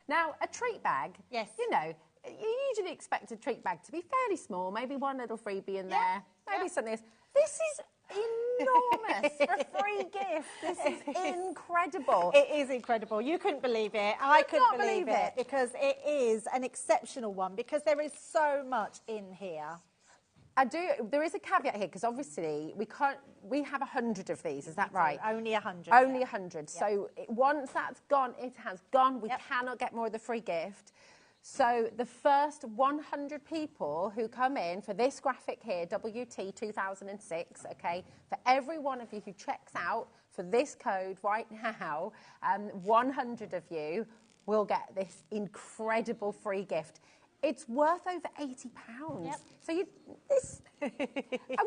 Now, a treat bag, yes, you know, you usually expect a treat bag to be fairly small, maybe one little freebie in there, maybe something else. This is enormous for a free gift. This is incredible. It is incredible. You couldn't believe it. I couldn't believe it because it is an exceptional one because there is so much in here. There is a caveat here because obviously we have 100 of these, is that right? Only 100. Only 100. Yeah. So once that's gone, it has gone. We cannot get more of the free gift. So the first 100 people who come in for this graphic here, WT 2006, okay, for every one of you who checks out for this code right now, 100 of you will get this incredible free gift. It's worth over £80. Yep. So I'm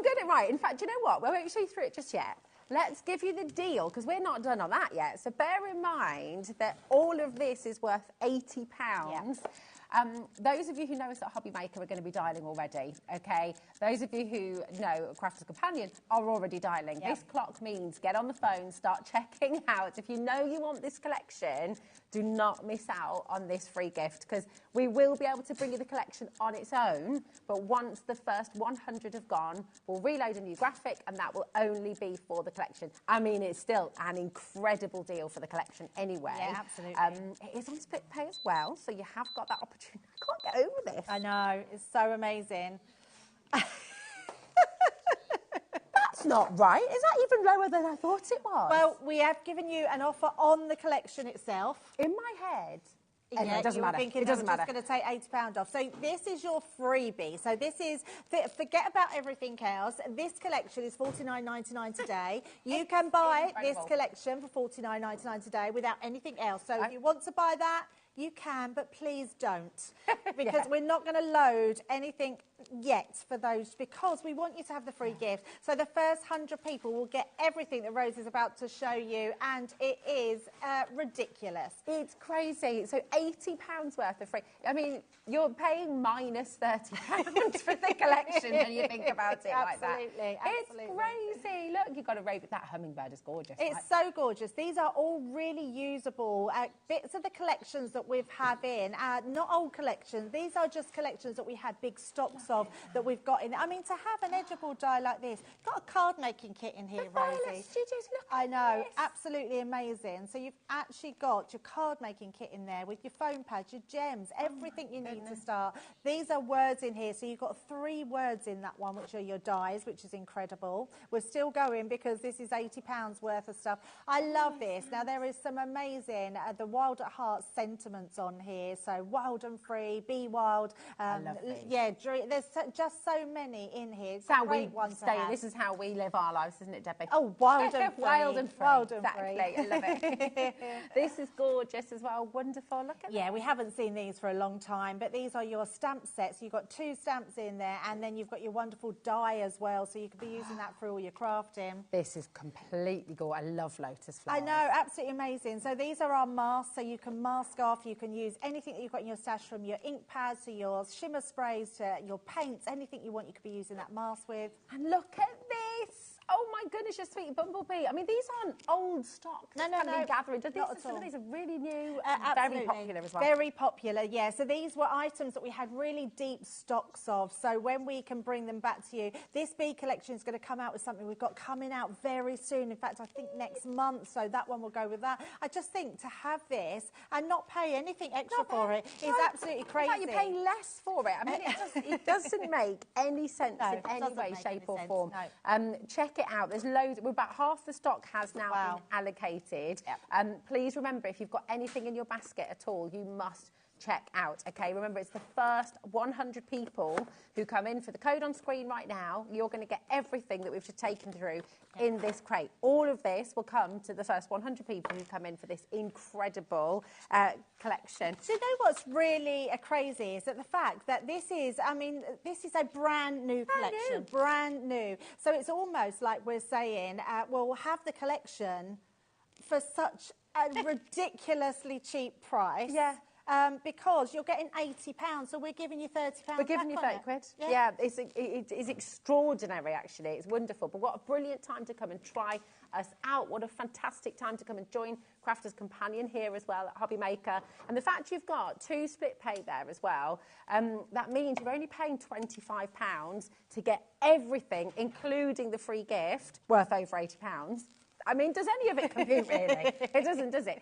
getting it right. In fact, do you know what? We won't show you through it just yet. Let's give you the deal, because we're not done on that yet. So bear in mind that all of this is worth £80. Yep. Those of you who know us at HobbyMaker are going to be dialing already, okay? Those of you who know Crafter's Companion are already dialing. Yep. This clock means get on the phone, start checking out. If you know you want this collection, do not miss out on this free gift, because we will be able to bring you the collection on its own, but once the first 100 have gone, we'll reload a new graphic, and that will only be for the collection. I mean, it's still an incredible deal for the collection anyway. Yeah, absolutely. It is on split pay as well, so you have got that opportunity. I can't get over this. I know, it's so amazing. That's not right. Is that even lower than I thought it was? Well, we have given you an offer on the collection itself. In my head. Yeah, it doesn't matter. Thinking, it doesn't matter. I'm just going to take £80 off. So this is your freebie. So this is, forget about everything else. This collection is $49.99 today. You can buy this collection for $49.99 today without anything else. So if you want to buy that, you can, but please don't, because we're not going to load anything yet for those, because we want you to have the free gift. So the first 100 people will get everything that Rose is about to show you, and it is ridiculous. It's crazy. So £80 worth of free. I mean, you're paying minus £30 for the collection when you think about it like that. Absolutely. It's crazy. Look, you've got a raven. That hummingbird is gorgeous. It's so gorgeous. These are all really usable bits of the collections that we've had in. Not old collections. These are just collections that we had big stocks of that we've got in. I mean, to have an edgeable die like this, got a card making kit in here, Rosie. I know, absolutely amazing. So you've actually got your card making kit in there with your foam pads, your gems, everything you need to start. These are words in here. So you've got 3 words in that one, which are your dies, which is incredible. We're still going because this is £80 worth of stuff. I love this. Now, there is some amazing, the Wild at Heart sentiments on here. So wild and free, be wild. I love these. Yeah, there's just so many in here. It's how we stay. This is how we live our lives, isn't it, Debbie? Oh, wild and free. Wild and free. Wild and exactly. free. I love it. This is gorgeous as well. Wonderful. Look at that. Yeah, we haven't seen these for a long time, but these are your stamp sets. You've got 2 stamps in there, and then you've got your wonderful die as well, so you could be using that for all your crafting. This is completely gorgeous. I love lotus flowers. I know, absolutely amazing. So these are our masks, so you can mask off. You can use anything that you've got in your stash, from your ink pads to your shimmer sprays to your paints, anything you want, you could be using that mask with. And look at this. Oh my goodness, your sweet bumblebee. I mean, these aren't old stock. No. Gathering. Some of these are really new and very popular as well. Very popular, yeah. So these were items that we had really deep stocks of. So when we can bring them back to you, this bee collection is going to come out with something we've got coming out very soon. In fact, I think next month. So that one will go with that. I just think to have this and not pay anything extra for it is absolutely crazy. In fact, you pay less for it. I mean, it doesn't make any sense in any way, shape or form. No. Check it out. There's loads. About half the stock has now been allocated. Yep. Please remember, if you've got anything in your basket at all, you must check out. Okay, remember, it's the first 100 people who come in for the code on screen right now. You're going to get everything that we've just taken through in this crate. All of this will come to the first 100 people who come in for this incredible collection. Do you know what's really crazy is that the fact that this is, I mean, this is a brand new collection. Brand new. So it's almost like we're saying, we'll have the collection for such a ridiculously cheap price. Yeah. Because you're getting £80, so we're giving you £30. We're giving you 30 quid. Yeah, it is extraordinary, actually. It's wonderful. But what a brilliant time to come and try us out. What a fantastic time to come and join Crafter's Companion here as well at HobbyMaker. And the fact you've got 2 split pay there as well, that means you're only paying £25 to get everything, including the free gift, worth over £80. I mean, does any of it compute, really? It doesn't, does it?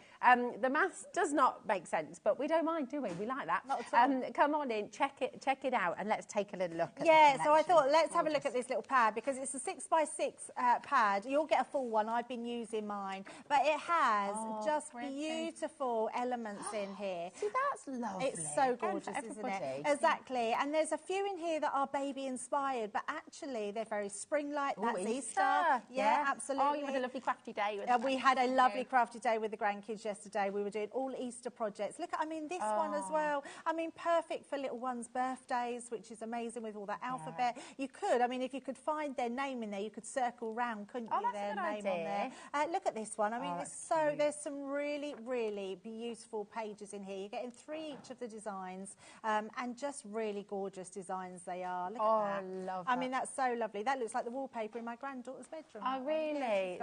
The maths does not make sense, but we don't mind, do we? We like that. Not at all. Come on in, check it out, and let's take a little look at Yeah, so I thought let's have a look at this little pad, because it's a 6x6 pad. You'll get a full one. I've been using mine, but it has just beautiful elements in here. See, that's lovely. It's so gorgeous, isn't it? Exactly. And there's a few in here that are baby inspired, but actually they're very spring-like. That's Easter. Yeah, absolutely. Oh, you had a lovely crafty day. We had a lovely crafty day with the grandkids yesterday. We were doing all Easter projects. Look, I mean, this one as well. I mean, perfect for little ones' birthdays, which is amazing with all that alphabet. You could, I mean, if you could find their name in there, you could circle round, couldn't you? That's their a good name idea. on there. Look at this one. I mean, it's so there's some really, really beautiful pages in here. You're getting 3 each of the designs, and just really gorgeous designs they are. Look at that. I love I mean, that's so lovely. That looks like the wallpaper in my granddaughter's bedroom. Oh, really?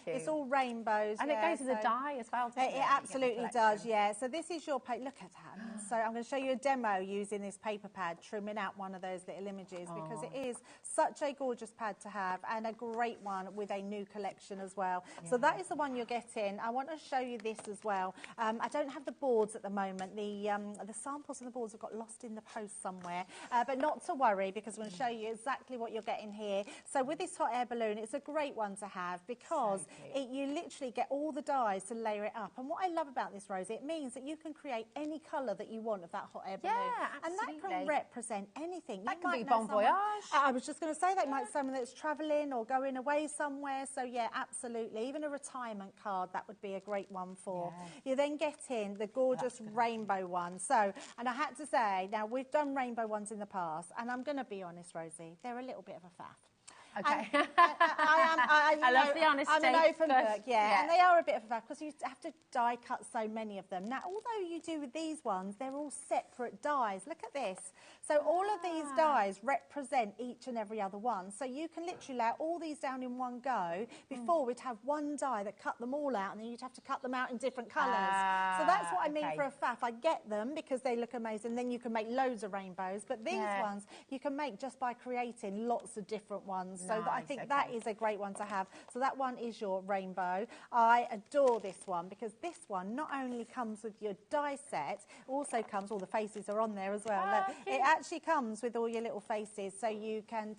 It's all rainbows. And it goes with the dye as well, doesn't it? It absolutely does, yeah. So this is your paper. Look at that. So I'm going to show you a demo using this paper pad, trimming out one of those little images, because it is such a gorgeous pad to have, and a great one with a new collection as well. So that is the one you're getting. I want to show you this as well. I don't have the boards at the moment. The samples and the boards have got lost in the post somewhere, but not to worry, because I'm going to show you exactly what you're getting here. So with this hot air balloon, it's a great one to have, because you literally get all the dyes to layer it up. And what I love about this, Rosie, it means that you can create any colour that you want of that hot air balloon. Yeah, and absolutely. that can represent anything. That You can might be know bon someone- voyage. I was just going to say that might be someone that's travelling or going away somewhere. So yeah, absolutely. Even a retirement card, that would be a great one for. You then get in the gorgeous rainbow one. So, and I had to say, now we've done rainbow ones in the past, and I'm going to be honest, Rosie, they're a little bit of a faff. Okay. I love the honesty. I'm an open Good. book, yeah, and they are a bit of a faff, because you have to die cut so many of them. Now, although you do with these ones, they're all separate dies. Look at this. So all of these dies represent each and every other one. So you can literally lay all these down in one go. Before, we'd have one die that cut them all out, and then you'd have to cut them out in different colours. So that's what I mean for a faff. I get them because they look amazing. Then you can make loads of rainbows. But these ones you can make just by creating lots of different ones. So I think that is a great one to have. So that one is your rainbow. I adore this one, because this one not only comes with your die set, also comes, all the faces are on there as well. Look, it actually comes with all your little faces, so you can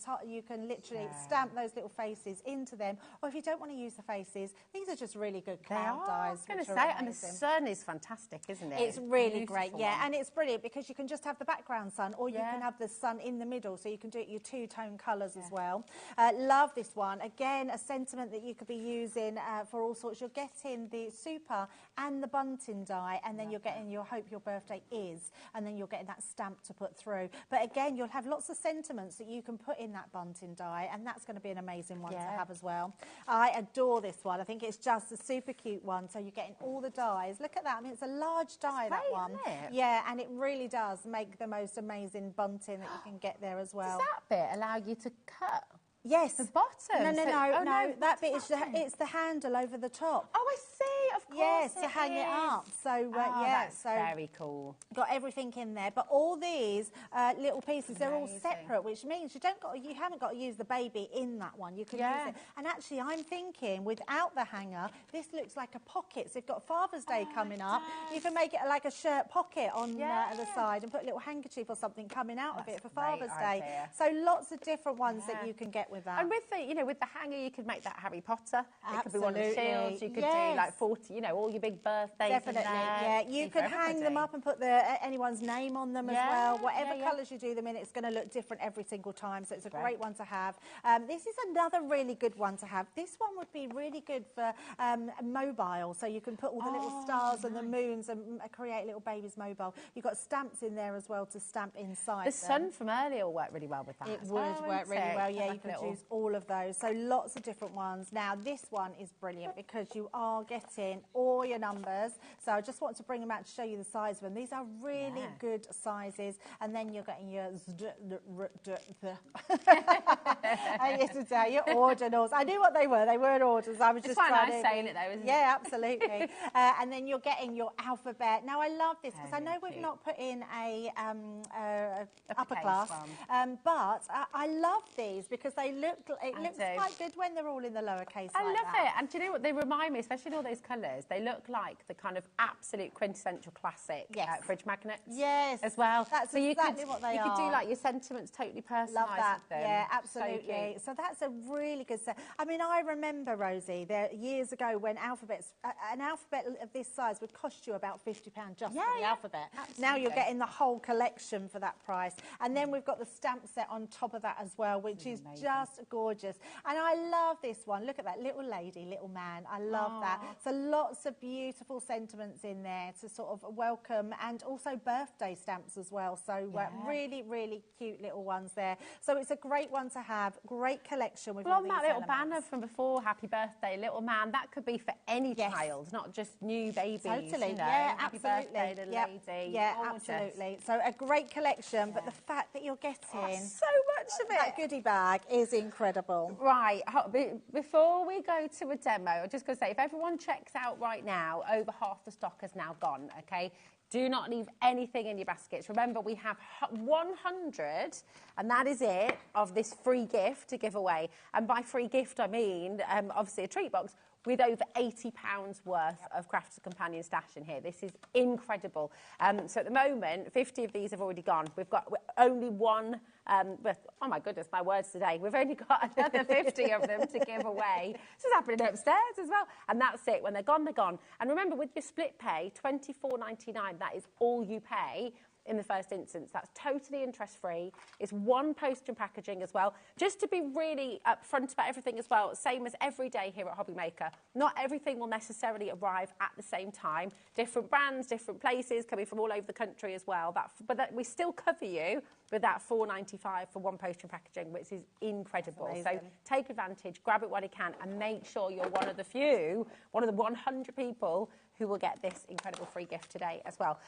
literally stamp those little faces into them. Or if you don't want to use the faces, these are just really good cloud dies. I was going to say, and the sun is fantastic, isn't it? It's really great, yeah, and it's brilliant because you can just have the background sun, or you can have the sun in the middle, so you can do it your 2-tone colours as well. Love this one. Again, a sentiment that you could be using for all sorts. You're getting the super and the bunting die, and then you're getting your hope your birthday is, and then you're getting that stamp to put through. But again, you'll have lots of sentiments that you can put in that bunting die, and that's going to be an amazing one to have as well. I adore this one. I think it's just a super cute one. So you're getting all the dies. Look at that. I mean, it's a large die, that one. Isn't it? Yeah, and it really does make the most amazing bunting that you can get there as well. Does that bit allow you to cut? Yes. The bottom? No. That bit is it's the handle over the top. Oh, I see. Of course. Yes, to hang it up. So that's very cool. Got everything in there. But all these little pieces, they're all separate, which means you haven't got to use the baby in that one. You can use it. And actually, I'm thinking without the hanger, this looks like a pocket. So you've got Father's Day coming up. You can make it like a shirt pocket on the side, and put a little handkerchief or something coming out of it for Father's Day. So lots of different ones that you can get with that. And with the, with the hanger, you could make that Harry Potter. It could be one of the shields. You could do like 40, all your big birthdays. Definitely, in there. You could hang them up and put anyone's name on them as well. Whatever colours you do them in, it's going to look different every single time. So it's a great one to have. This is another really good one to have. This one would be really good for mobile. So you can put all the little stars and the moons and create little babies mobile. You've got stamps in there as well to stamp inside. The sun from earlier will work really well with that. It would work really well. Yeah, you can choose all of those. So lots of different ones. Now this one is brilliant because you are getting all your numbers. So I just want to bring them out to show you the size of them. These are really good sizes. And then you're getting your I used to tell your ordinals. I knew what they were. They weren't orders. I was just quite trying nice saying it though, isn't it? Yeah, absolutely. And then you're getting your alphabet. Now I love this because I know we've not put in a upper class, but I love these because they look. It looks quite good when they're all in the lowercase. I love it. And do you know what they remind me, especially in all those colours? They look like the kind of absolute quintessential classic fridge magnets. Yes, as well. That's exactly what they are. You could do like your sentiments totally personalised. Love that. With them. Yeah, absolutely. So that's a really good set. I mean, I remember, Rosie, there years ago when an alphabet of this size would cost you about £50 just for the alphabet. Absolutely. Now you're getting the whole collection for that price. And then we've got the stamp set on top of that as well, which is just gorgeous. And I love this one. Look at that little lady, little man. I love that. So lots of beautiful sentiments in there to sort of welcome, and also birthday stamps as well. So really, really cute little ones there. So it's a great one to have. Great collection with all these that little elements. banner from before, happy birthday, little man, that could be for any child, not just new babies. Totally, you know? Happy absolutely. birthday, little lady. Yeah, Gorgeous. absolutely. So a great collection, but the fact that you're getting so much of it. that goodie bag is incredible. Right, before we go to a demo, I'm just going to say, if everyone checks out right now, over half the stock has now gone, okay? Do not leave anything in your baskets. Remember, we have 100, and that is it, of this free gift to give away. And by free gift, I mean, obviously, a treat box with over £80 worth of Crafter's Companion stash in here. This is incredible. So at the moment, 50 of these have already gone. We've got only one, but oh my goodness, my words today. We've only got another 50 of them to give away. This is happening upstairs as well. And that's it. When they're gone, they're gone. And remember, with your split pay, $24.99, that is all you pay in the first instance. That's totally interest-free. It's one post and packaging as well. Just to be really upfront about everything as well, same as every day here at HobbyMaker, not everything will necessarily arrive at the same time. Different brands, different places, coming from all over the country as well. But we still cover you with that $4.95 for one post and packaging, which is incredible. So take advantage, grab it when you can, and make sure you're one of the 100 people who will get this incredible free gift today as well.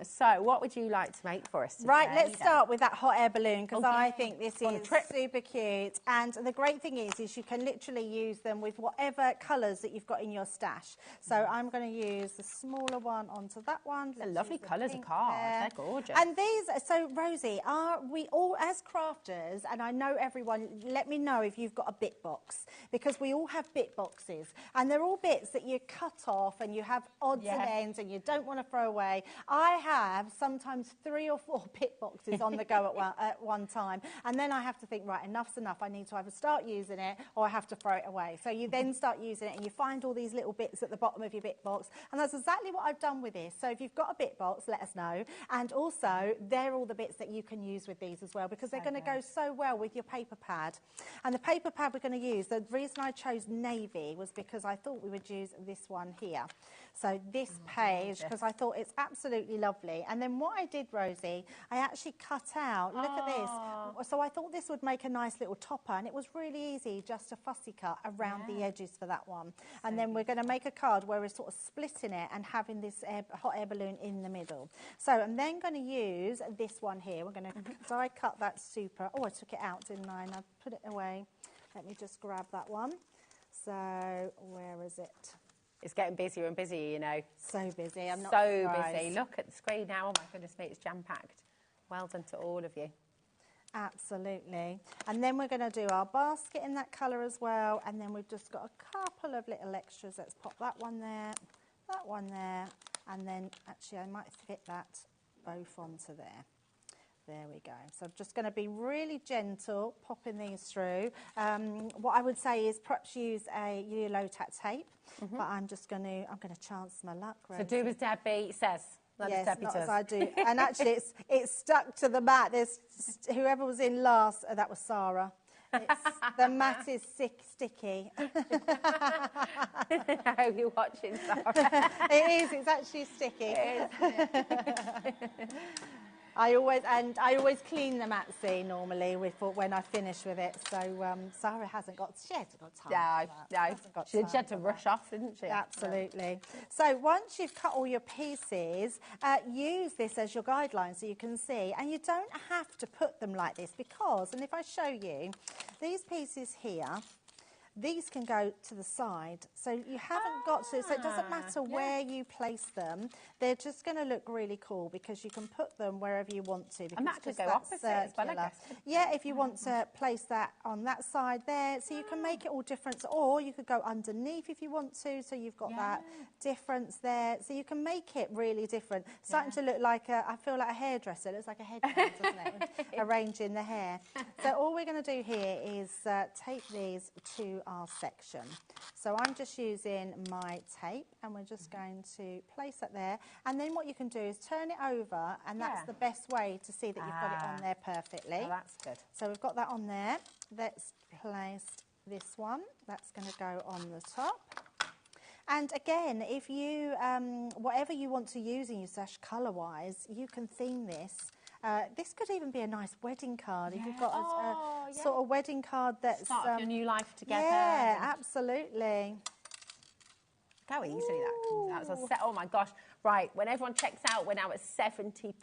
So what would you like to make for us today? Right, let's start with that hot air balloon, because I think this is super cute. And the great thing is you can literally use them with whatever colours that you've got in your stash. So I'm going to use the smaller one onto that one. They're lovely colours of cards. They're gorgeous. And these, so Rosie, are we all, as crafters, and I know everyone, let me know if you've got a bit box, because we all have bit boxes, and they're all bits that you cut off and you have odds and ends and you don't want to throw away. I have sometimes 3 or 4 bit boxes on the go at one time, and then I have to think, right, enough's enough. I need to either start using it or I have to throw it away. So you then start using it and you find all these little bits at the bottom of your bit box, and that's exactly what I've done with this. So if you've got a bit box, let us know. And also, they're all the bits that you can use with these as well, because they're going to go so well with your paper pad. And the paper pad we're going to use, the reason I chose navy was because I thought we would use this one here. So this page, because I thought it's absolutely lovely. And then what I did, Rosie, I actually cut out, look at this. So I thought this would make a nice little topper, and it was really easy, just a fussy cut around the edges for that one. And then we're going to make a card where we're sort of splitting it and having this hot air balloon in the middle. So I'm then going to use this one here. We're going to die cut that super. Oh, I took it out, didn't I? And I put it away. Let me just grab that one. So where is it? It's getting busier and busier, you know. So busy. I'm not so surprised. busy. Look at the screen now. Oh my goodness me, it's jam-packed. Well done to all of you. Absolutely. And then we're going to do our basket in that colour as well. And then we've just got a couple of little extras. Let's pop that one there, and then actually I might fit that both onto there. There we go. So I'm just going to be really gentle, popping these through. What I would say is perhaps use a low-tack tape, but I'm going to chance my luck. Rosie. So do as Debbie says. Yes, not as I do. And actually, it's stuck to the mat. There's whoever was in last. That was Sarah. The mat is sticky. I hope you're watching, Sarah. It is. It's actually sticky. It is. I always clean the matzy normally when I finish with it. So Sarah she hasn't got time. She had to rush off, didn't she? Absolutely. So once you've cut all your pieces, use this as your guideline so you can see. And you don't have to put them like this because, and if I show you, these pieces here, these can go to the side, so you haven't got to, so it doesn't matter where you place them, they're just going to look really cool because you can put them wherever you want to. And that could go opposite as well, I guess. Yeah, if you want to place that on that side there, so you can make it all different, or you could go underneath if you want to, so you've got that difference there, so you can make it really different. Starting to look like I feel like a hairdresser, it looks like a headband, doesn't it? Arranging the hair. So all we're going to do here is tape these to our section. So I'm just using my tape and we're just going to place it there, and then what you can do is turn it over, and that's the best way to see that you've got it on there perfectly. Oh, that's good. So we've got that on there. Let's place this one. That's going to go on the top. And again, if you, whatever you want to use in your stash colour-wise, you can theme this. This could even be a nice wedding card if you've got a sort of wedding card that's... Start your new life together. Yeah, absolutely. Look how easily that comes out. So oh my gosh. Right, when everyone checks out, we're now at 70%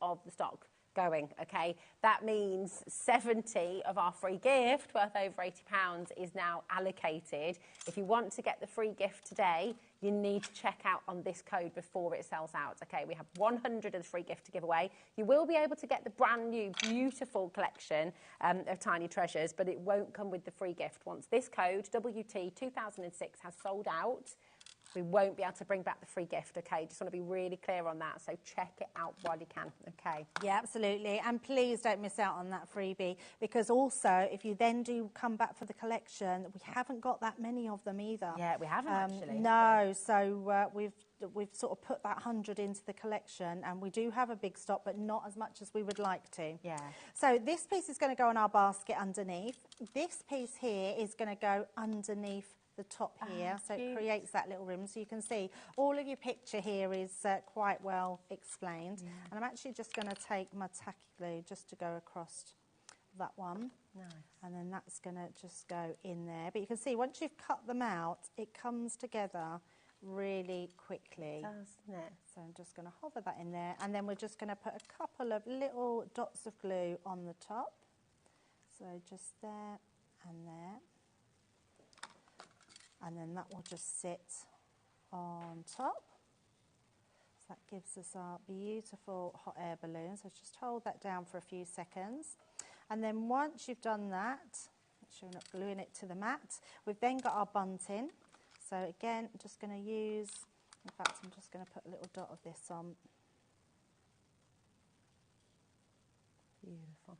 of the stock going, okay? That means 70 of our free gift, worth over £80, is now allocated. If you want to get the free gift today, you need to check out on this code before it sells out, okay? We have 100 of the free gift to give away. You will be able to get the brand new, beautiful collection of Tiny Treasures, but it won't come with the free gift. Once this code, WT2006, has sold out, we won't be able to bring back the free gift, okay? Just want to be really clear on that, so check it out while you can, okay? Yeah, absolutely. And please don't miss out on that freebie, because also, if you then do come back for the collection, we haven't got that many of them either. Yeah, we haven't actually. No, so we've sort of put that 100 into the collection, and we do have a big stock, but not as much as we would like to. Yeah. So this piece is going to go in our basket underneath. This piece here is going to go underneath the top here, so it creates that little rim, so you can see all of your picture here is quite well explained. And I'm actually just going to take my tacky glue just to go across that one. Nice. And then that's going to just go in there, but you can see once you've cut them out, it comes together really quickly. Doesn't it? So I'm just going to hover that in there, and then we're just going to put a couple of little dots of glue on the top, so just there and there. And then that will just sit on top. So that gives us our beautiful hot air balloon. So just hold that down for a few seconds. And then once you've done that, make sure you're not gluing it to the mat, we've then got our bunting. So again, I'm just going to use, in fact, I'm just going to put a little dot of this on. Beautiful.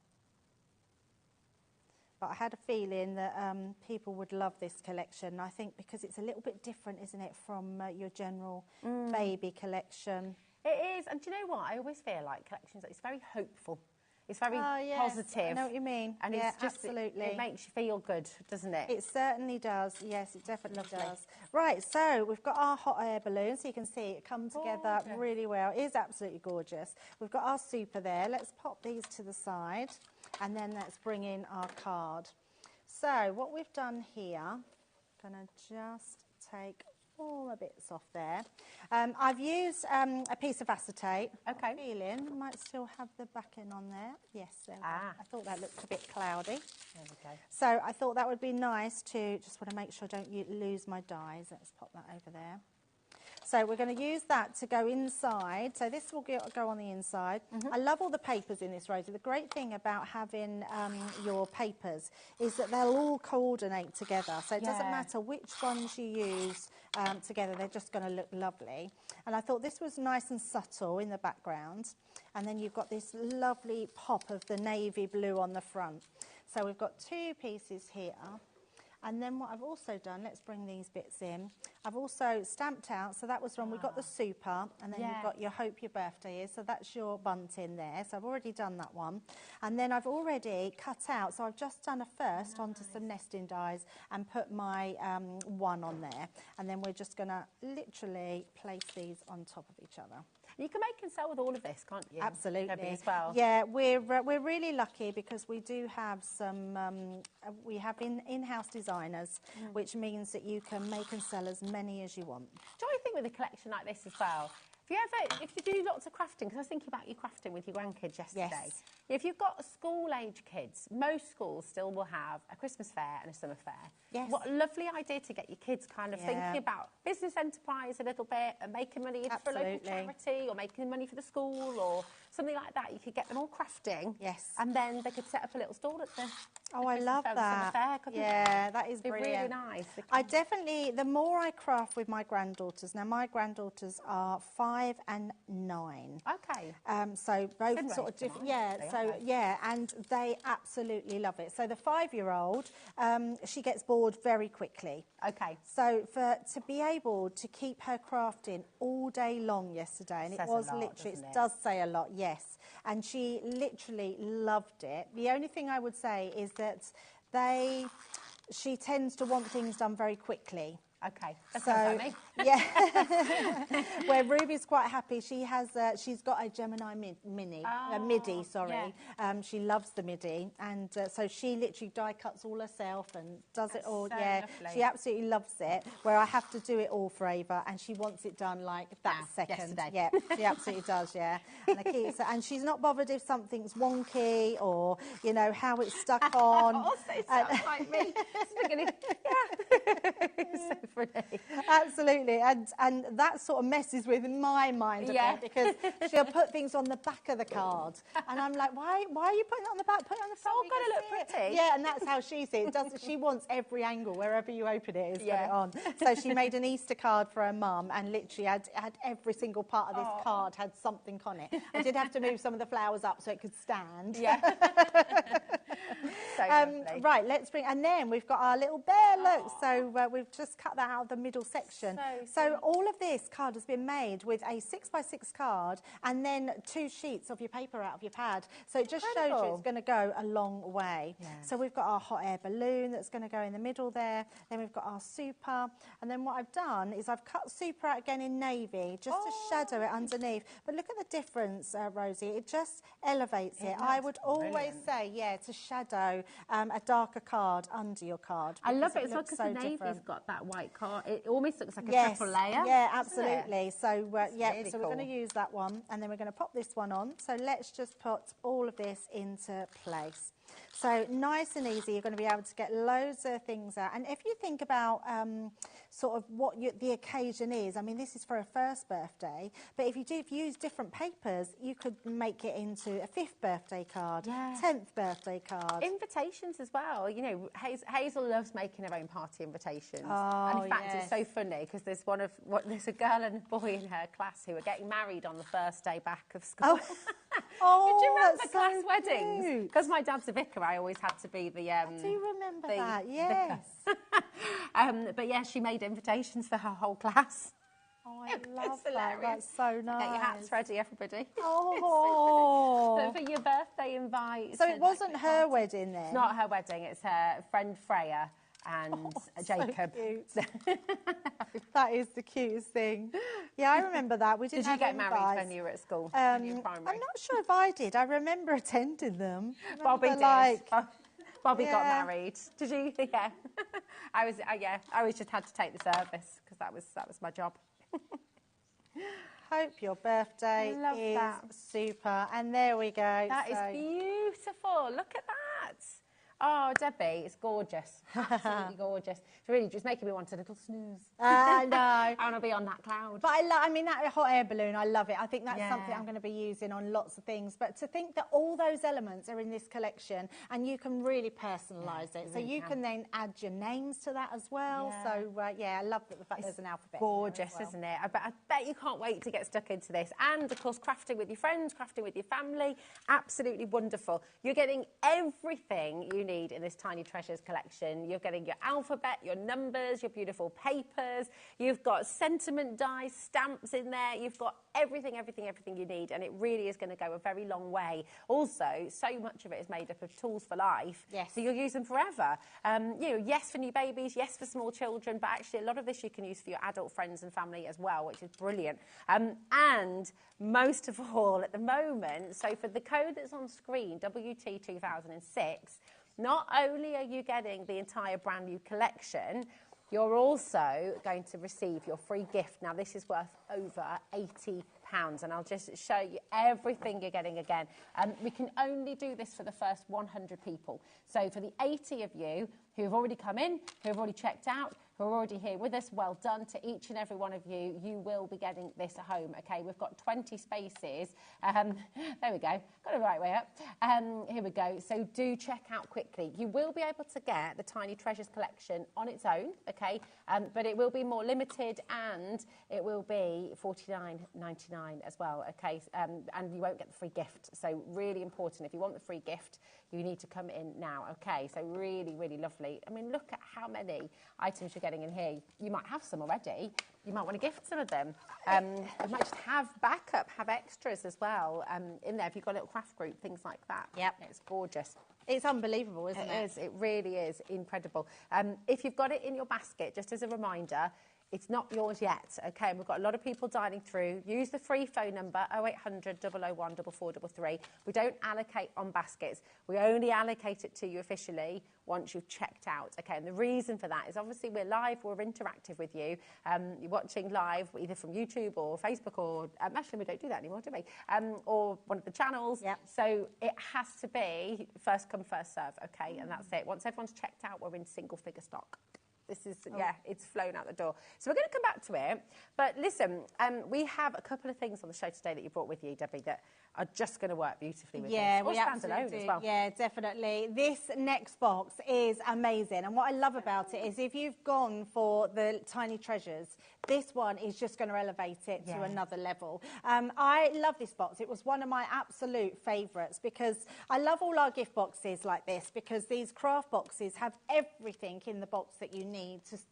But I had a feeling that people would love this collection. I think because it's a little bit different, isn't it, from your general baby collection. It is, and do you know what? I always feel like collections, it's very hopeful. It's very positive. I know what you mean. And yeah, it's just, absolutely. it makes you feel good, doesn't it? It certainly does. Yes, it definitely does. Right, so we've got our hot air balloon, so you can see it come together really well. It is absolutely gorgeous. We've got our super there. Let's pop these to the side, and then let's bring in our card. So what we've done here, I'm going to just take all the bits off there. I've used a piece of acetate. Okay. I'm feeling I might still have the backing on there. Yes, there we go. I thought that looked a bit cloudy. There we go. So I thought that would be nice to, just want to make sure I don't lose my dies. Let's pop that over there. So we're going to use that to go inside. So this will go on the inside. I love all the papers in this, Rosie. The great thing about having your papers is that they'll all coordinate together. So it doesn't matter which ones you use together, they're just going to look lovely. And I thought this was nice and subtle in the background. And then you've got this lovely pop of the navy blue on the front. So we've got two pieces here. And then what I've also done, let's bring these bits in, I've also stamped out, so that was when we got the super, and then you've got your Hope Your Birthday Is, so that's your bunting there, so I've already done that one. And then I've already cut out, so I've just done a first onto some nesting dies and put my one on there. And then we're just going to literally place these on top of each other. And you can make and sell with all of this, can't you? Absolutely. Debbie, as well. Yeah, we're really lucky because we do have some, we have in-house designers, which means that you can make and sell as many as you want. Do you think with a collection like this as well, if you do lots of crafting, because I was thinking about you crafting with your grandkids yesterday. Yes. If you've got school-age kids, most schools still will have a Christmas fair and a summer fair. Yes. What a lovely idea to get your kids kind of thinking about business enterprise a little bit and making money for a local charity or making money for the school or something like that. You could get them all crafting. Yes. And then they could set up a little stall at the I love fair, that. Summer fair, couldn't Yeah, they? that is They're brilliant. really nice. I definitely, the more I craft with my granddaughters, now my granddaughters are 5 and 9. Okay. So both Similar sort of age to different, mine, yeah. actually, So aren't they? yeah, and they absolutely love it. So the 5-year-old, she gets bored very quickly. Okay. So to be able to keep her crafting all day long yesterday, and Says it a was lot, literally, doesn't it? does say a lot, yes. And she literally loved it. The only thing I would say is that she tends to want things done very quickly. Okay. That So, sounds like me. yeah, where Ruby's quite happy. She's got a Gemini Mini, a MIDI, sorry. yeah. She loves the MIDI, and so she literally die cuts all herself and does it all. so Yeah, lovely. she absolutely loves it. Where I have to do it all for Ava, and she wants it done like that Now, second. yesterday. Yeah, she absolutely does. Yeah, and she's not bothered if something's wonky or how it's stuck on. Also sounds like me. Yeah. So funny. Absolutely, and that sort of messes with my mind a Yeah. bit because she'll put things on the back of the card, and I'm like, why are you putting it on the back? Put it on the front. all you gotta can look see it. pretty. Yeah, and that's how she sees it. She wants every angle wherever you open it, is Yeah. put it on. So she made an Easter card for her mum, and literally had every single part of this card had something on it. I did have to move some of the flowers up so it could stand. Yeah. So lovely. Right, let's bring, and then we've got our little bear, look, so we've just cut that out of the middle section. So all of this card has been made with a 6x6 card and then 2 sheets of your paper out of your pad. So it just shows you Incredible. it's going to go a long way. Yeah. So we've got our hot air balloon that's going to go in the middle there. Then we've got our super. And then what I've done is I've cut super out again in navy just to shadow it underneath. But look at the difference, Rosie. It just elevates it. I would always brilliant. say, yeah, to shadow a darker card under your card. I love it because as well looks because the so navy's different. got that white card. It almost looks like a Yes, triple layer. yeah, doesn't it? absolutely. So yeah, really so we're going to cool. use that one, and then we're going to pop this one on. So let's just put all of this into place. So nice and easy, you're going to be able to get loads of things out. And if you think about sort of what the occasion is, I mean, this is for a 1st birthday, but if you use different papers, you could make it into a 5th birthday card, Yeah. 10th birthday card. Invitations as well. You know, Hazel loves making her own party invitations. Oh, and in fact, yes. it's so funny because there's a girl and a boy in her class who are getting married on the first day back of school. Oh, Did you remember that's class so weddings? cute. Because my dad's a vicar, I always had to be the. I do remember the that, vicar. yes. But yeah, she made invitations for her whole class. Oh, I It's love that. hilarious. That's so nice. Get your hats ready, everybody. Oh. So for your birthday invite. So it wasn't her wedding then? It's not her wedding, it's her friend Freya and Jacob. So cute. That is the cutest thing. Yeah, I remember that. We didn't Did you have get married invites. when you were at school? When you were I'm primary? not sure if I did. I remember attending them. I Bobby remember, did. Bobby got Yeah. married. Did you? Yeah. I always just had to take the service because that was my job. Hope your birthday I love is that. super. And there we go. That is beautiful. Look at that. Oh, Debbie, it's gorgeous. Absolutely gorgeous. It's really just making me want a little snooze. I know. I want to be on that cloud. But I mean, that hot air balloon, I love it. I think that's something Yeah. I'm going to be using on lots of things. But to think that all those elements are in this collection and you can really personalise it. So really you can then add your names to that as well. Yeah. So, yeah, I love that the fact there's an alphabet. Gorgeous, isn't it? I bet you can't wait to get stuck into this. And, of course, crafting with your friends, crafting with your family. Absolutely wonderful. You're getting everything you need in this Tiny Treasures collection. You're getting your alphabet, your numbers, your beautiful papers. You've got sentiment dies, stamps in there. You've got everything you need, and it really is going to go a very long way. Also, so much of it is made up of tools for life, so you'll use them forever. Yes for new babies, yes for small children, but actually a lot of this you can use for your adult friends and family as well, which is brilliant. And most of all, at the moment, so for the code that's on screen, WT2006, not only are you getting the entire brand new collection, you're also going to receive your free gift. Now, this is worth over £80, and I'll just show you everything you're getting again. We can only do this for the first 100 people. So for the 80 of you who have already come in, who have already checked out, who are already here with us, well done to each and every one of you. You will be getting this at home, okay? We've got 20 spaces. There we go. Got it the right way up. Here we go. So do check out quickly. You will be able to get the Tiny Treasures collection on its own, okay? But it will be more limited, and it will be $49.99 as well, okay? And you won't get the free gift. So really important. If you want the free gift, you need to come in now, okay? So really, really lovely. I mean, look at how many items you're getting in here. You might have some already. You might want to gift some of them. You might just have backup, have extras as well in there. If you've got a little craft group, things like that. Yep. It's gorgeous. It's unbelievable, isn't it? It is. It really is incredible. If you've got it in your basket, just as a reminder, it's not yours yet, okay? And we've got a lot of people dialing through. Use the free phone number, 0800 001 4433. We don't allocate on baskets. We only allocate it to you officially once you've checked out, okay? And the reason for that is obviously we're live, we're interactive with you. You're watching live either from YouTube or Facebook or, actually we don't do that anymore, do we? Or one of the channels. Yep. So it has to be first come, first serve, okay? And that's it. Once everyone's checked out, we're in single figure stock. This is, it's flown out the door. So we're going to come back to it. But listen, we have a couple of things on the show today that you brought with you, Debbie, that are just going to work beautifully with this. Or standalone as well. Yeah, definitely. This next box is amazing. And what I love about it is if you've gone for the Tiny Treasures, this one is just going to elevate it to another level. I love this box. It was one of my absolute favourites because I love all our gift boxes like this because these craft boxes have everything in the box that you need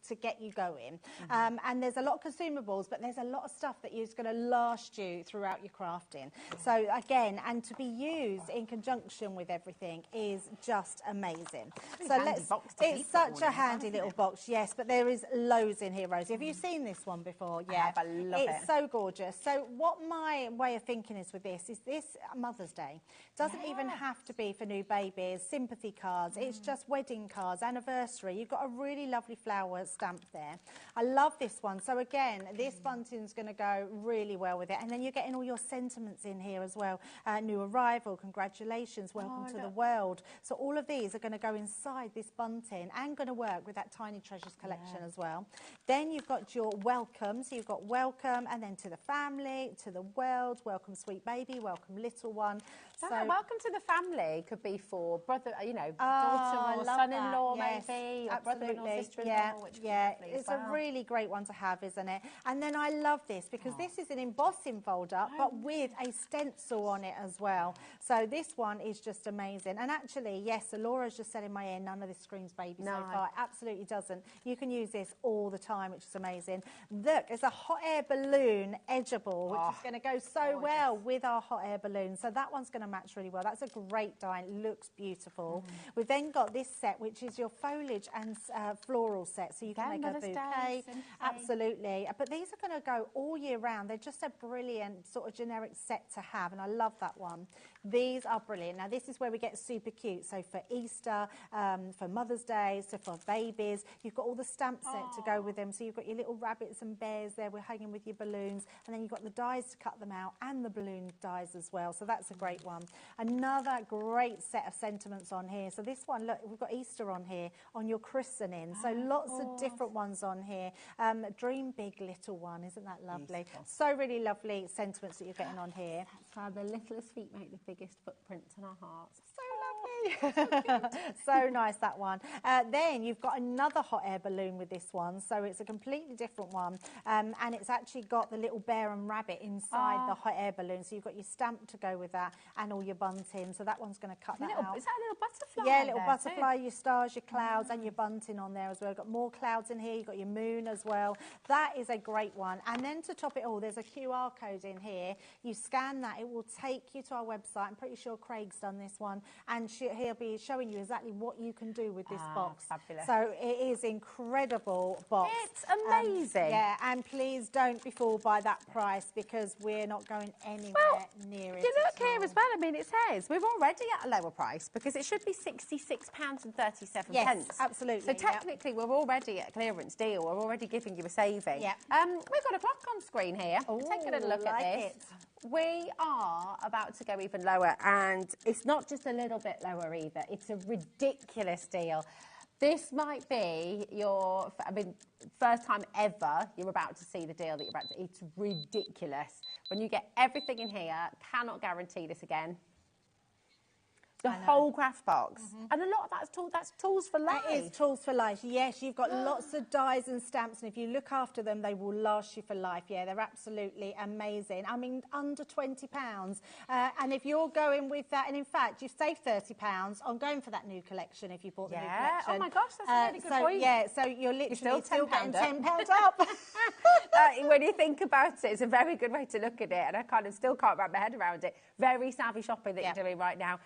to get you going. And there's a lot of consumables, but there's a lot of stuff that is going to last you throughout your crafting. So again, and to be used in conjunction with everything is just amazing. So it's such a handy little box, yes, but there is loads in here, Rosie. Have you seen this one before? Yeah, I love it. It's so gorgeous. So what my way of thinking is with this is this Mother's Day doesn't even have to be for new babies, sympathy cards. It's just wedding cards, anniversary. You've got a really lovely flower stamp there. I love this one. So again, this bunting's going to go really well with it. And then you're getting all your sentiments in here as well. New arrival, congratulations, welcome to the world. So all of these are going to go inside this bunting and going to work with that Tiny Treasures collection as well. Then you've got your welcome. So you've got welcome, and then to the family, to the world, welcome sweet baby, welcome little one. So welcome to the family could be for brother, daughter or son-in-law maybe, or brother-in-law, sister-in-law, which it's a really great one to have, isn't it? And then I love this because this is an embossing folder, but with a stencil on it as well. So this one is just amazing. And actually, yes, Laura's just said in my ear, none of this screams baby so far. It absolutely doesn't. You can use this all the time, which is amazing. Look, it's a hot air balloon edgeable, which is going to go so well with our hot air balloon. So that one's going to match really well. That's a great die. It looks beautiful. We've then got this set, which is your foliage and floral set. So you can make a bouquet. Absolutely. But these are going to go all year round. They're just a brilliant sort of generic set to have, and I love that one. These are brilliant. Now, this is where we get super cute. So for Easter, for Mother's Day, so for babies, you've got all the stamp set to go with them. So you've got your little rabbits and bears there. We're hanging with your balloons. And then you've got the dies to cut them out and the balloon dies as well. So that's a great one. Another great set of sentiments on here. So this one, look, we've got Easter on here, on your christening. So lots of different ones on here. Dream big, little one. Isn't that lovely? Beautiful. So really lovely sentiments that you're getting on here. That's why the littlest feet make the biggest footprints in our hearts. So lovely. So nice, that one. Then you've got another hot air balloon with this one. So it's a completely different one. And it's actually got the little bear and rabbit inside the hot air balloon. So you've got your stamp to go with that and all your bunting. So that one's going to cut that out. Is that a little butterfly? Yeah, little butterfly, your stars, your clouds, and your bunting on there as well. You've got more clouds in here. You've got your moon as well. That is a great one. And then to top it all, there's a QR code in here. You scan that, it will take you to our website. I'm pretty sure Craig's done this one, and he'll be showing you exactly what you can do with this box. Fabulous. So it is incredible box. It's amazing. Yeah, and please don't be fooled by that price, because we're not going anywhere near it. You look here as well. I mean, it says we're already at a lower price because it should be £66.37. Yes, absolutely. So technically, we're already at a clearance deal. We're already giving you a saving. Yeah. We've got a clock on screen here. Take a little look at this. We are about to go even lower, and it's not just a little bit lower either. It's a ridiculous deal. This might be your, first time ever you're about to see the deal that you're about to. It's ridiculous. When you get everything in here, cannot guarantee this again. The whole craft box. And a lot of that's tools for life. That is tools for life. Yes, you've got lots of dies and stamps, and if you look after them, they will last you for life. Yeah, they're absolutely amazing. I mean, under £20. And if you're going with that, and in fact, you've saved £30 on going for that new collection if you bought the new collection. Oh my gosh, that's a really good point. Yeah, so you're literally still getting £10 up. When you think about it, it's a very good way to look at it, and I still can't wrap my head around it. Very savvy shopping that you're doing right now.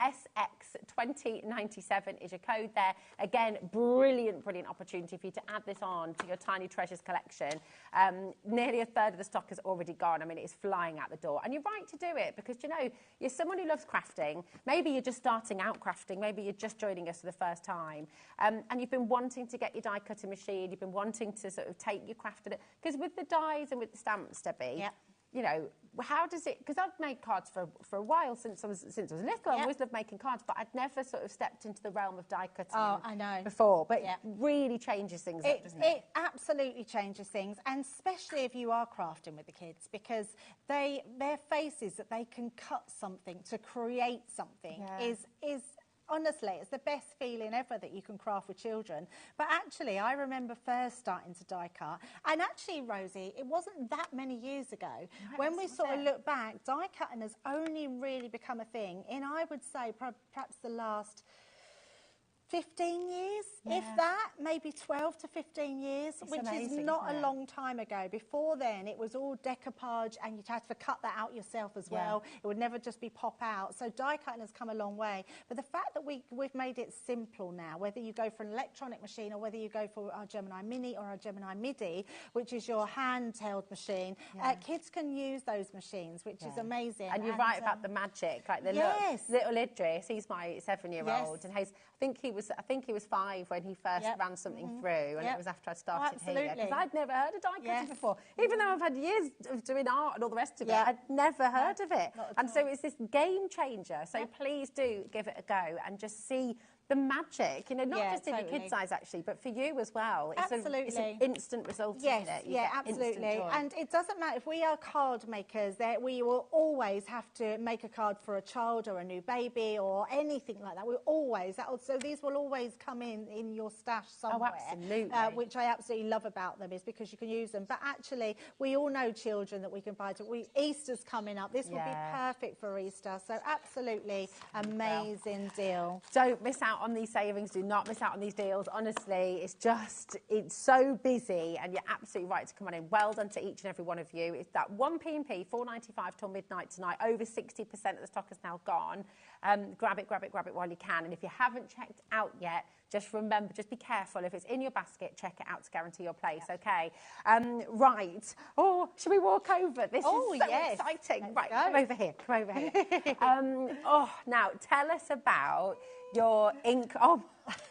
SX2097 is your code there. Again, brilliant opportunity for you to add this on to your Tiny Treasures collection. Nearly a third of the stock is already gone. I mean, it is flying out the door. And you're right to do it, because, you know, you're someone who loves crafting. Maybe you're just starting out crafting. Maybe you're just joining us for the first time. And you've been wanting to get your die cutting machine. You've been wanting to sort of take your craft at it. Because with the dies and with the stamps, Debbie, you know, how does it, because I've made cards for a while since I was little. I always loved making cards, but I'd never sort of stepped into the realm of die cutting before. But it really changes things up, doesn't it? It absolutely changes things, and especially if you are crafting with the kids, because their faces that they can cut something to create something is honestly, it's the best feeling ever that you can craft with children. But actually, I remember first starting to die cut. And actually, Rosie, it wasn't that many years ago. When we sort of look back, die cutting has only really become a thing in, I would say, perhaps the last 15 years, if that, maybe 12 to 15 years, which is not a long time ago. Before then, it was all decoupage, and you'd have to cut that out yourself as well. It would never just be pop out. So die cutting has come a long way. But the fact that we've made it simple now, whether you go for an electronic machine or whether you go for our Gemini Mini or our Gemini Midi, which is your handheld machine, kids can use those machines, which is amazing. And you're right about the magic. Like the little Idris, he's my 7-year-old, and I think he was 5 when he first ran something through, and it was after I started here, because I'd never heard of die cutting before. Even though I've had years of doing art and all the rest of it, I'd never heard of it. And so it's this game changer. So please do give it a go and just see the magic, you know, not just in your kids' eyes actually, but for you as well. It's it's an instant result, isn't it? Absolutely. And it doesn't matter if we are card makers, that we will always have to make a card for a child or a new baby or anything like that. We always, so these will always come in your stash somewhere. Oh, absolutely. Which I absolutely love about them, is because you can use them. But actually, we all know children that we can buy to. Easter's coming up. This will be perfect for Easter. So absolutely amazing deal. Don't miss out on these savings. Do not miss out on these deals. Honestly, it's so busy, and you're absolutely right to come on in. Well done to each and every one of you. It's that 1 P&P, £4.95 till midnight tonight. Over 60% of the stock is now gone. Grab it while you can. And if you haven't checked out yet, just remember, just be careful. If it's in your basket, check it out to guarantee your place, okay? Right. Oh, should we walk over? This is so exciting. Let's go. Come over here. Now, tell us about your ink. Oh,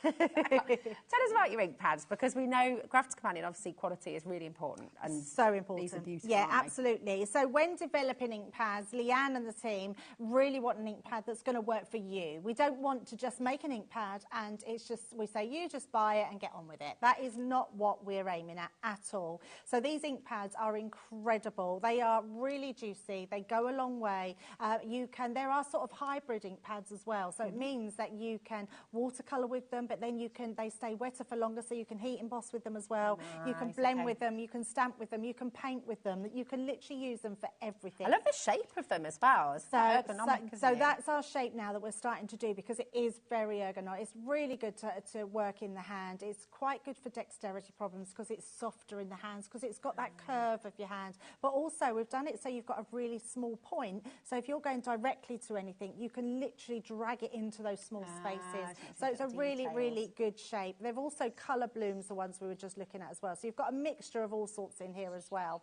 Tell us about your ink pads, because we know Grafter's Companion, obviously, quality is really important. And so important. These are beautiful, yeah, aren't they? absolutely. So when developing ink pads, Leanne and the team really want an ink pad that's going to work for you. We don't want to just make an ink pad and it's just, we say, you just buy it and get on with it. That is not what we're aiming at all. So these ink pads are incredible. They are really juicy. They go a long way. There are sort of hybrid ink pads as well. So it means that you can watercolour with them, but then they stay wetter for longer, so you can heat emboss with them as well. Nice, you can blend with them, you can stamp with them, you can paint with them. You can literally use them for everything. I love the shape of them as well. It's quite ergonomic, isn't it? That's our shape now that we're starting to do, because it is very ergonomic. It's really good to work in the hand. It's quite good for dexterity problems because it's softer in the hands, because it's got that curve of your hand. But also we've done it so you've got a really small point. So if you're going directly to anything, you can literally drag it into those small spaces. So it's a really, really good shape. They've also colour blooms, the ones we were just looking at as well. So you've got a mixture of all sorts in here as well.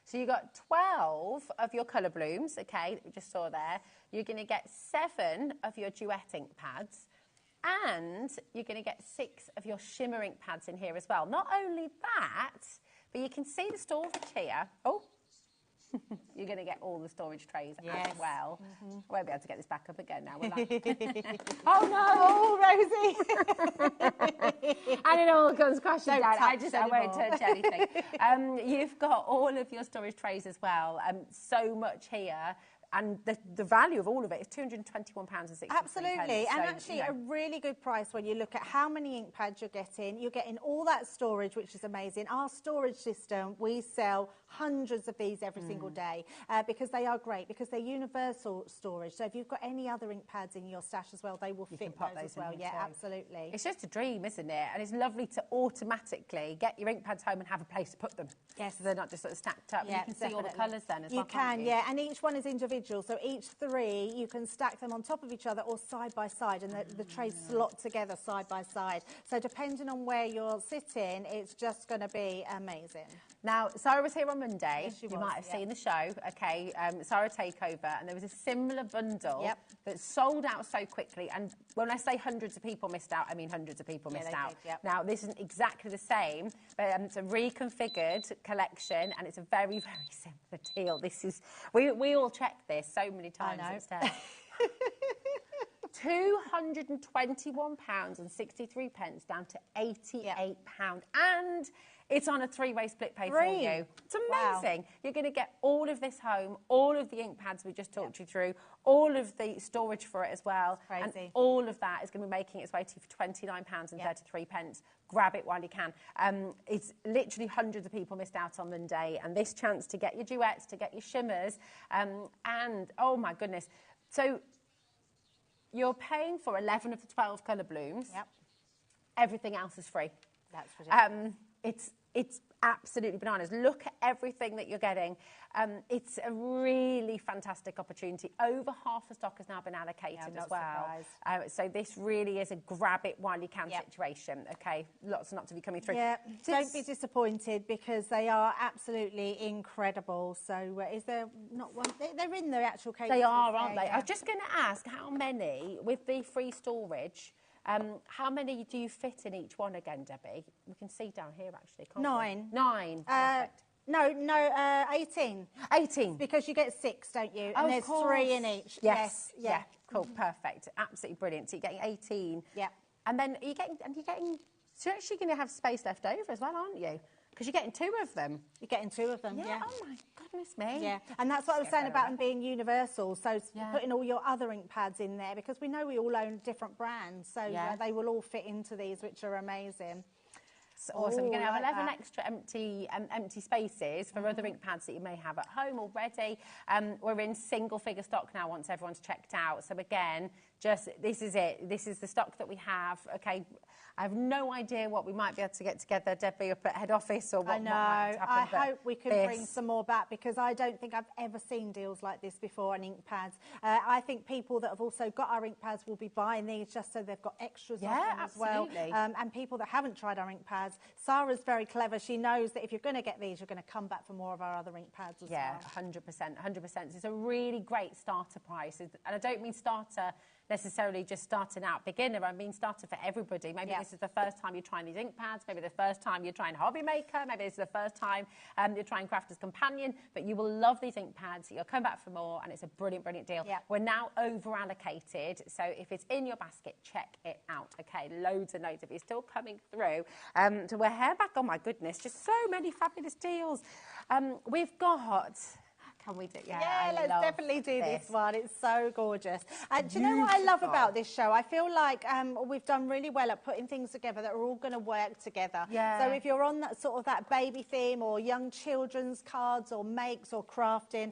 So you've got 12 of your colour blooms, okay, that we just saw there. You're going to get 7 of your duet ink pads, and you're going to get 6 of your shimmer ink pads in here as well. Not only that, but you can see the storage here. Oh, you're going to get all the storage trays as well. I won't be able to get this back up again now, will I? Oh, no, Rosie. And it all comes crashing down. I won't anymore. touch anything. You've got all of your storage trays as well. So much here. And the value of all of it is £221.63. Absolutely, and so, actually a really good price when you look at how many ink pads you're getting. You're getting all that storage, which is amazing. Our storage system, we sell hundreds of these every single day because they are great, because they're universal storage. So if you've got any other ink pads in your stash as well, they will fit those as well. Yeah, absolutely. It's just a dream, isn't it? And it's lovely to automatically get your ink pads home and have a place to put them. Yes. So they're not just sort of stacked up. Yeah, you can see all the colours then as well, you can, yeah, and each one is individual. So each 3, you can stack them on top of each other or side by side, and the trays slot together side by side. So depending on where you're sitting, it's just going to be amazing. Now, Sarah was here on Monday. Yes, she you was, might have seen the show, okay, Sarah Takeover, and there was a similar bundle that sold out so quickly. And when I say hundreds of people missed out, I mean hundreds of people missed out. Did, Now, this isn't exactly the same, but it's a reconfigured collection, and it's a very, very simple deal. This is, we all checked this so many times upstairs. £221.63 down to £88, and it's on a 3-way split pay for you. It's amazing. Wow. You're going to get all of this home, all of the ink pads we just talked you through, all of the storage for it as well. Crazy. And all of that is going to be making its way to you for £29.33. Grab it while you can. It's literally hundreds of people missed out on Monday, and this chance to get your duets, to get your shimmers, and oh my goodness. So you're paying for 11 of the 12 colour blooms. Yep. Everything else is free. That's ridiculous. It's absolutely bananas. Look at everything that you're getting. It's a really fantastic opportunity. Over half the stock has now been allocated as well. So this really is a grab it while you can situation. Okay, lots and lots of you coming through. Yeah, don't be disappointed because they are absolutely incredible. So is there not one? They're in the actual case. They are, aren't they? I was just going to ask how many, with the free storage, how many do you fit in each one again, Debbie? We can see down here, actually, can't 9. We? 9, perfect. No, 18. 18. Because you get 6, don't you? And there's course. 3 in each. Yes. Yeah. Cool. Perfect. Absolutely brilliant. So you're getting 18. Yeah. And then you're getting. So you're actually going to have space left over as well, aren't you? Because you're getting 2 of them. You're getting 2 of them. Yeah. Oh my goodness me. Yeah. And that's what I was saying about them being universal. So putting all your other ink pads in there, because we know we all own different brands, so they will all fit into these, which are amazing. It's awesome. You're going to have 11 extra empty spaces for other ink pads that you may have at home already. We're in single figure stock now once everyone's checked out. So again, this is it. This is the stock that we have. Okay, I have no idea what we might be able to get together, Debbie, up at head office or what. I know. What might happen, I hope we can bring some more back, because I don't think I've ever seen deals like this before on ink pads. I think people that have also got our ink pads will be buying these just so they've got extras of them as well. And people that haven't tried our ink pads, Sarah's very clever. She knows that if you're going to get these, you're going to come back for more of our other ink pads as well. 100%. It's a really great starter price. And I don't mean starter necessarily just starting out beginner. I mean, starter for everybody. Maybe this is the first time you're trying these ink pads. Maybe the first time you're trying HobbyMaker. Maybe this is the first time you're trying Crafter's Companion. But you will love these ink pads. You'll come back for more, and it's a brilliant, brilliant deal. Yeah. We're now over allocated, so if it's in your basket, check it out. Okay, loads and loads of you still coming through. So we're here back. Oh my goodness, just so many fabulous deals. We've got. Can we do? Yeah, let's definitely do this one. It's so gorgeous. And do you know what I love Beautiful. about this show? I feel like we've done really well at putting things together that are all going to work together. Yeah. So if you're on that sort of that baby theme or young children's cards or makes or crafting,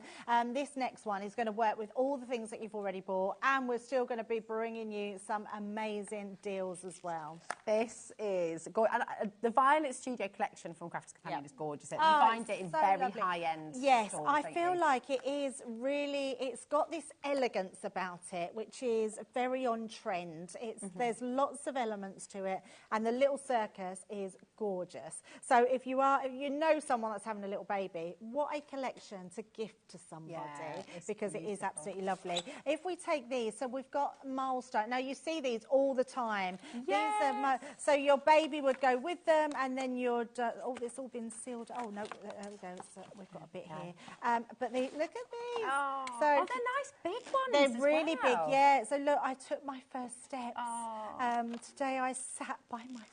this next one is going to work with all the things that you've already bought, and we're still going to be bringing you some amazing deals as well. This is the Violet Studio collection from Crafter's Companion is gorgeous. You Oh, find it in so very lovely. high-end Yes, stores, I don't feel you? like it is really, it's got this elegance about it, which is very on trend. There's lots of elements to it, and the little circus is gorgeous. So if you know someone that's having a little baby, what a collection to gift to somebody, because it is absolutely lovely. If we take these, so we've got milestone. Now you see these all the time. Yes. These are so your baby would go with them, and then you're it's all been sealed. Oh no, there we go. So we've got a bit here. But look at these. Oh, so they're nice big ones. They're really big, well. yeah. So look, I took my first steps. Oh. Today I sat by myself.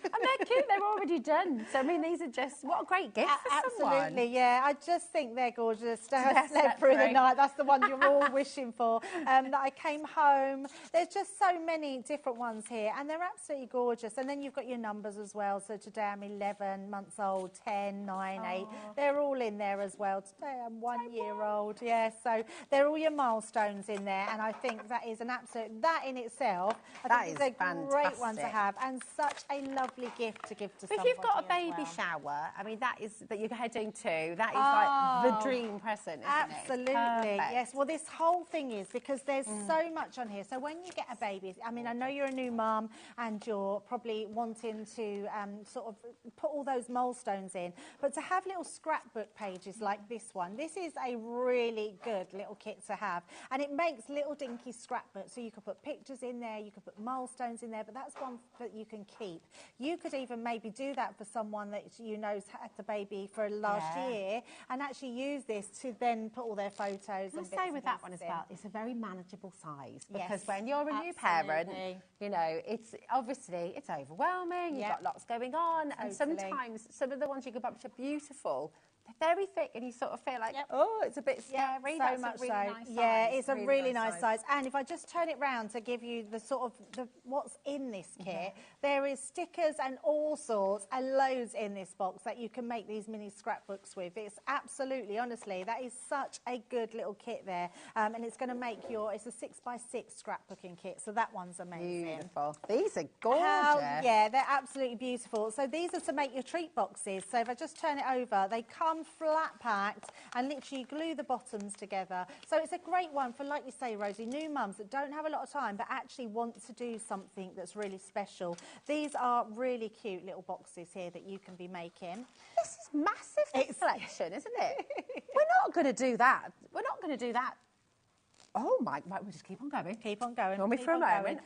And they're cute. They're already done. So I mean, these are just what a great gift for someone. Absolutely, yeah. I just think they're gorgeous. To have Yes, slept through the through. night. That's the one you're all wishing for. That I came home. There's just so many different ones here, and they're absolutely gorgeous. And then you've got your numbers as well. So today I'm 11 months old, 10, 9, 8. They're all in there as well. Today I'm 1 year old. Yeah, so they're all your milestones in there, and I think that is an absolute. That in itself, I think is a great one to fantastic. have, and such a lovely gift to give to But if somebody. you've got a as baby well. shower, I mean, that you're heading to, that is like the dream present, isn't Absolutely, it? Perfect. yes. Well, this whole thing is because there's so much on here. So when you get a baby, I mean, I know you're a new mum and you're probably wanting to sort of put all those milestones in, but to have little scrapbook pages like this one, this is a really good little kit to have, and it makes little dinky scrapbooks. So you could put pictures in there, you could put milestones in there, but that's one that you can keep. You could even maybe do that for someone that you know's had the baby for last year, and actually use this to then put all their photos. I'll and say with that one as well, it's a very manageable size, because when you're a new parent, you know, it's obviously it's overwhelming. You've got lots going on, and sometimes some of the ones you could publish are beautiful. They're very thick, and you sort of feel like, oh, it's a bit scary. So That's much a really so. nice Yeah, size. it's a really nice size. And if I just turn it round to give you the sort of what's in this kit, there is stickers and all sorts and loads in this box that you can make these mini scrapbooks with. It's absolutely, honestly, that is such a good little kit there. And it's going to make it's a 6x6 scrapbooking kit. So that one's amazing. Beautiful. These are gorgeous. Yeah, they're absolutely beautiful. So these are to make your treat boxes. So if I just turn it over, they come flat packed and literally glue the bottoms together. So it's a great one for, like you say, Rosie, new mums that don't have a lot of time but actually want to do something that's really special. These are really cute little boxes here that you can be making. This is massive, this collection, isn't it? We're not going to do that. We're not going to do that. Oh my, right, we'll just keep on going. Keep on going. Want me for a moment?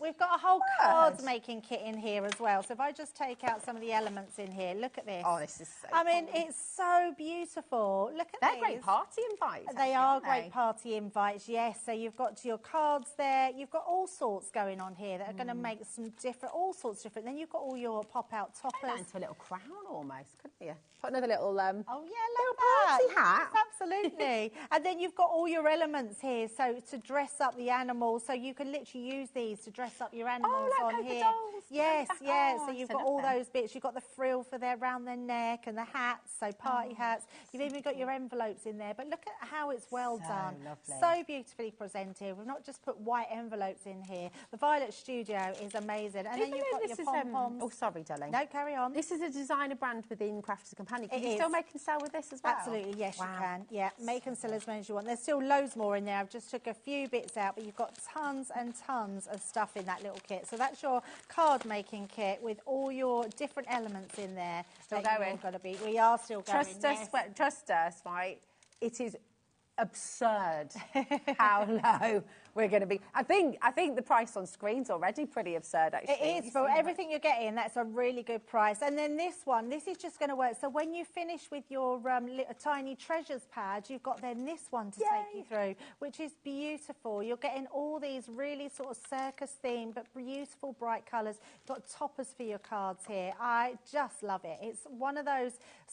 We've got a whole cards making kit in here as well. So if I just take out some of the elements in here, look at this. Oh, this is so I mean, cool. it's so beautiful. Look at They're these. great party invites. They are great party invites, yes. So you've got your cards there. You've got all sorts going on here that are going to make some different, all sorts different. Then you've got all your pop-out toppers. Turn that into a little crown almost, couldn't you? Put another little oh yeah, little like party that. hat. Yes, absolutely. And then you've got all your elements here, so to dress up the animals. So you can literally use these to dress up your animals like on paper here. dolls. Yes, yeah. Oh, So you've I got love all them. those bits. You've got the frill for around their neck and the hats, so party hats. You've even got your envelopes in there. But look at how it's well done. Lovely. So beautifully presented. We've not just put white envelopes in here. The Violet Studio is amazing. And then you've got your pom-poms. Oh, sorry, darling. No, carry on. This is a designer brand within Crafter's Companion. Can It you is. still make and sell with this as well? Absolutely, yes, you can. Yeah, make and sell as many as you want. There's still loads more in there. I've just took a few bits out, but you've got tons and tons of stuff in that little kit. So that's your card making kit with all your different elements in there. Still that going. We are still going. Trust us, right? It is absurd how low we're going to be. I think the price on screen's already pretty absurd, actually. It is. For everything you're getting, that's a really good price. And then this one, this is just going to work. So when you finish with your little tiny treasures pad, you've got then this one to take you through, which is beautiful. You're getting all these really sort of circus themed, but beautiful bright colours. You've got toppers for your cards here. I just love it. It's one of those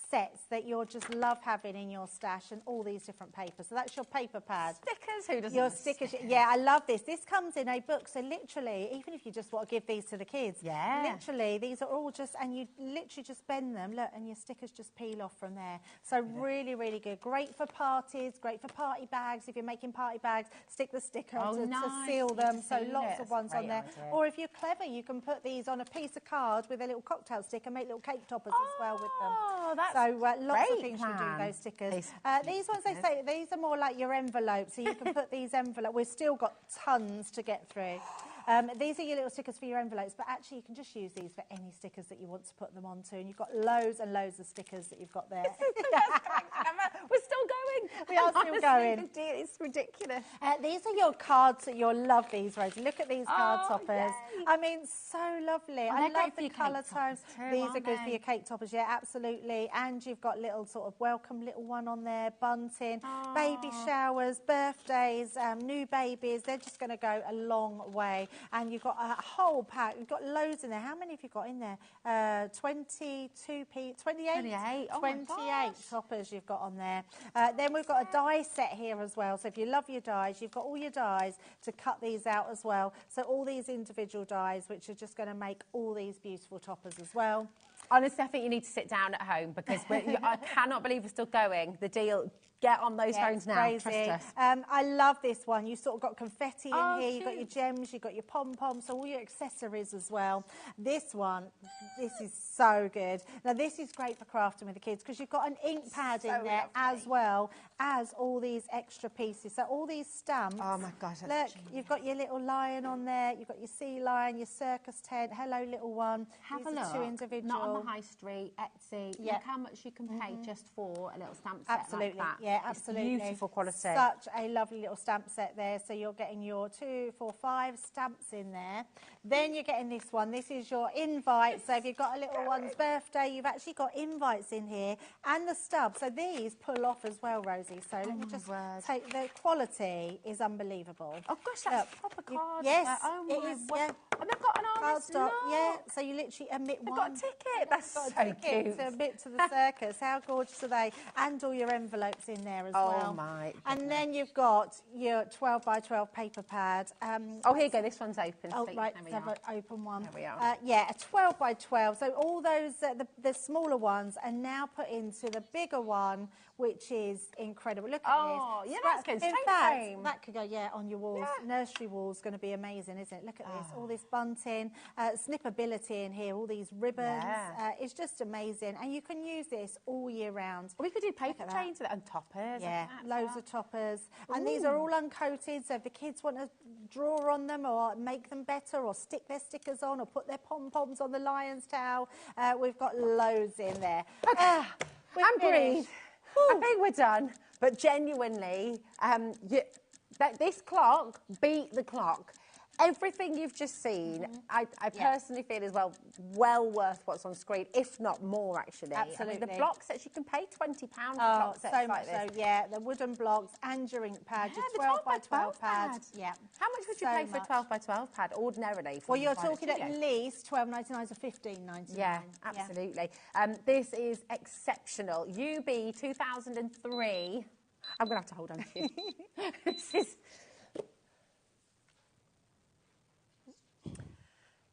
sets that you'll just love having in your stash, and all these different papers. So that's your paper pad. Stickers, who doesn't? Your stickers, yeah, I love this. This comes in a book, so literally, even if you just want to give these to the kids, literally, these are all just, and you literally just bend them, look, and your stickers just peel off from there. So really, really good. Great for parties, great for party bags. If you're making party bags, stick the sticker to seal them, so lots of ones on there. Idea. Or if you're clever, you can put these on a piece of card with a little cocktail stick and make little cake toppers as well with them. Oh, that's so lots of things plan. you do those stickers. These ones, they say, these are more like your envelopes, so you can put these envelopes. We've still got tons to get through. These are your little stickers for your envelopes, but actually you can just use these for any stickers that you want to put them onto, and you've got loads and loads of stickers that you've got there. We're still going. We are still going. It's ridiculous. These are your cards. You'll love these, Rosie. Look at these card toppers. Yay. I mean, so lovely. I love the colour tones. These are good for your cake toppers, yeah, absolutely. And you've got little sort of welcome little one on there, bunting, baby showers, birthdays, new babies. They're just going to go a long way. And you've got a whole pack. You've got loads in there. How many have you got in there? 28 toppers you've got on there. Then we've got a die set here as well. So if you love your dies, you've got all your dies to cut these out as well. So all these individual dies, which are just going to make all these beautiful toppers as well. Honestly, I think you need to sit down at home, because I cannot believe we're still going. The deal, get on those phones now. Crazy. Trust us. I love this one. You've sort of got confetti in here. Cute. You've got your gems. You've got your pom-poms, so all your accessories as well. This one, this is so good. Now, this is great for crafting with the kids, because you've got an ink pad in there as well as all these extra pieces. So all these stamps. Oh, my gosh. Look, you've got your little lion on there. You've got your sea lion, your circus tent. Hello, little one. Have These a are look. two individual. Not on the high street, Etsy. Yeah. Look how much you can pay just for a little stamp set Absolutely, like that. yeah, absolutely. It's beautiful quality. Such a lovely little stamp set there. So you're getting your 2, 4, 5 stamps in there. Then you're getting this one. This is your invite. So if you've got a little one's birthday, you've actually got invites in here and the stub. So these pull off as well, Rosie. So let me just take, the quality is unbelievable. Oh gosh, that's proper card. Yes, oh it is. Yeah. And they've got an honest Cardstock, yeah. look. So you literally emit They've one. got a ticket. That's so cute. To admit to the circus. How gorgeous are they? And all your envelopes in there as well. Oh my goodness. And then you've got your 12 by 12 paper pad. Oh, here you go. This one's open. Oh, Speak. right, There we let's are. have an open one. There we are. Yeah, a 12 by 12. So all those, the smaller ones are now put into the bigger one, which is incredible. Look at this. Oh, yeah, that's good. In Stone fact, frame. that could go, yeah, on your walls. Yeah. Nursery walls, going to be amazing, isn't it? Look at this. All this bunting, snippability in here, all these ribbons. Yeah. It's just amazing. And you can use this all year round. We could do paper at that. chains with it and toppers. Yeah, like that as loads well. of toppers. And these are all uncoated, so if the kids want to draw on them or make them better or stick their stickers on or put their pom-poms on the lion's tail, we've got loads in there. Okay. We've breathe. finished. I think we're done. But genuinely, this clock beat the clock. Everything you've just seen, I personally feel is well worth what's on screen, if not more, actually. Absolutely. I mean, the block sets, you can pay £20 for Oh, block sets so like much this. so, yeah. The wooden blocks and your ink pad, Yeah, your the 12 by 12 pad. Yeah. How much would you So pay for a much. 12 by 12 pad ordinarily? Well, you're private talking at studio? least $12.99 or $15.99. Yeah, absolutely. This is exceptional. UB 2003. I'm going to have to hold on to you. This is...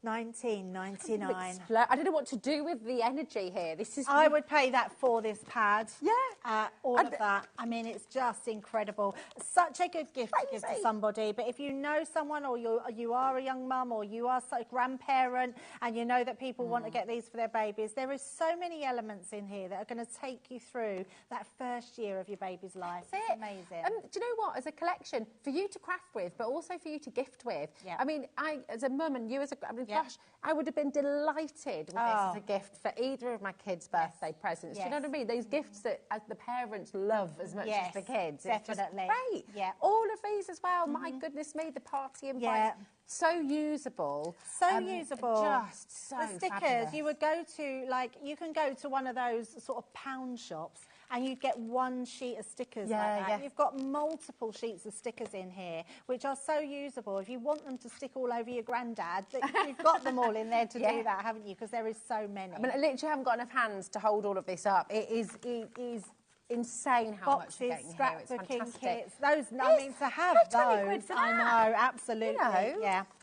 $19.99. I don't know what to do with the energy here. This is... I would pay that for this pad. Yeah. All of that. I mean, it's just incredible. Such a good gift to give to somebody. But if you know someone, or you are a young mum, or you are a grandparent, and you know that people want to get these for their babies, there is so many elements in here that are going to take you through that first year of your baby's life. That's It's it. amazing. Do you know what? As a collection, for you to craft with, but also for you to gift with. Yeah. I mean, I, as a mum, and you as a... I mean, gosh, I would have been delighted with this as a gift for either of my kids' birthday presents. Do you know what I mean? Those gifts that as the parents love as much as the kids. Definitely. It's just great. Yeah. All of these as well. My goodness me, the party invites. So usable. So usable. Just so the stickers, fabulous. you would go to, like, you can go to one of those sort of pound shops and you'd get one sheet of stickers like that. Yeah. You've got multiple sheets of stickers in here, which are so usable. If you want them to stick all over your granddad, you've got them all in there to do that, haven't you? Because there is so many. I mean, I literally haven't got enough hands to hold all of this up. It is insane how much you're getting here. It's fantastic. Kits, those, I mean, to have those, I know, absolutely,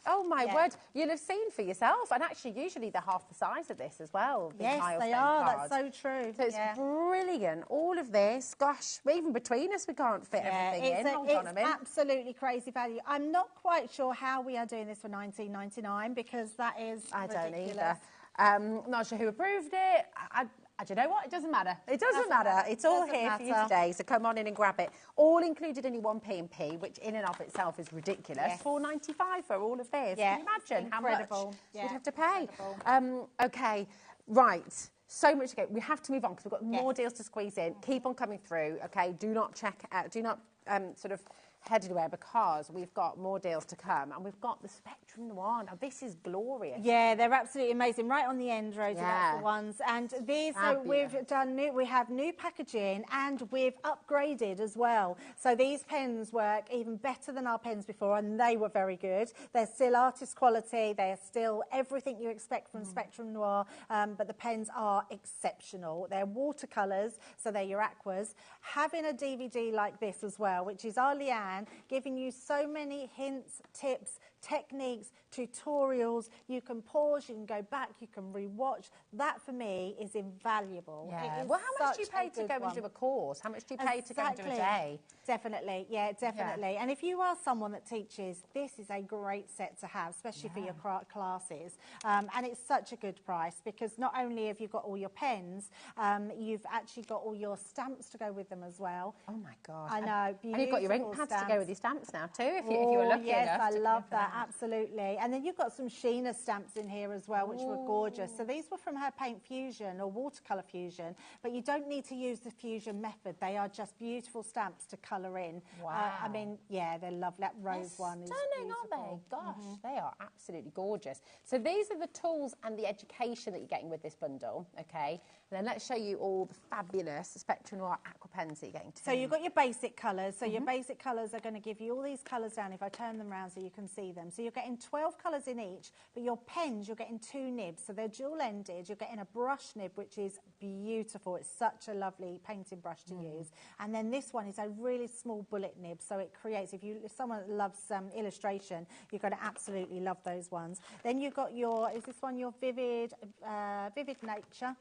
Oh my word, you'll have seen for yourself, and actually usually they're half the size of this as well. Yes, they are, that's so true. So it's brilliant, all of this. Gosh, even between us we can't fit everything in. Hold on a minute. It's absolutely crazy value. I'm not quite sure how we are doing this for $19.99 because that is ridiculous. Don't either. Not sure who approved it. Do you know what? It doesn't matter. It doesn't matter. It's all here for you today, so come on in and grab it. All included in your 1p&p, which in and of itself is ridiculous. Yes. $4.95 for all of this. Yeah. Can you imagine how much you'd have to pay? Okay, right. So much to go. We have to move on because we've got more deals to squeeze in. Keep on coming through, okay? Do not check out. Do not sort of head anywhere because we've got more deals to come, and we've got the Spectrum Noir. Now this is glorious. Yeah, they're absolutely amazing. Right on the end, Rosie, that's the ones. And these, so we've done new. We have new packaging, and we've upgraded as well. So these pens work even better than our pens before, and they were very good. They're still artist quality. They are still everything you expect from Spectrum Noir, but the pens are exceptional. They're watercolours, so they're your aquas. Having a DVD like this as well, which is our Leanne, giving you so many hints, tips, techniques, tutorials. You can pause, you can go back, you can rewatch. That for me is invaluable. Yeah. Well, how much do you pay to go and do a course? How much do you pay to go and do a day? Definitely, definitely. And if you are someone that teaches, this is a great set to have, especially for your classes. And it's such a good price because not only have you got all your pens, you've actually got all your stamps to go with them as well. Oh my God. I know. And you've got your ink pads to go with your stamps now too, if you were lucky yes, enough. I love that, absolutely. And then you've got some Sheena stamps in here as well, which were gorgeous. So these were from her Paint Fusion or Watercolour Fusion, but you don't need to use the Fusion method. They are just beautiful stamps to colour in. Wow. I mean, yeah, they're lovely. That rose one is stunning, beautiful. aren't they? Gosh, they are absolutely gorgeous. So these are the tools and the education that you're getting with this bundle, okay? And then let's show you all the fabulous Spectrum Noir aqua pens that you're getting too. So you've got your basic colours. So your basic colours are going to give you all these colours down. If I turn them around so you can see them. So you're getting 12 colours in each, but your pens, you're getting 2 nibs. So they're dual-ended. You're getting a brush nib, which is beautiful. It's such a lovely painting brush to use. And then this one is a really small bullet nib. So it creates, if someone loves illustration, you're going to absolutely love those ones. Then you've got your, is this one your Vivid Nature?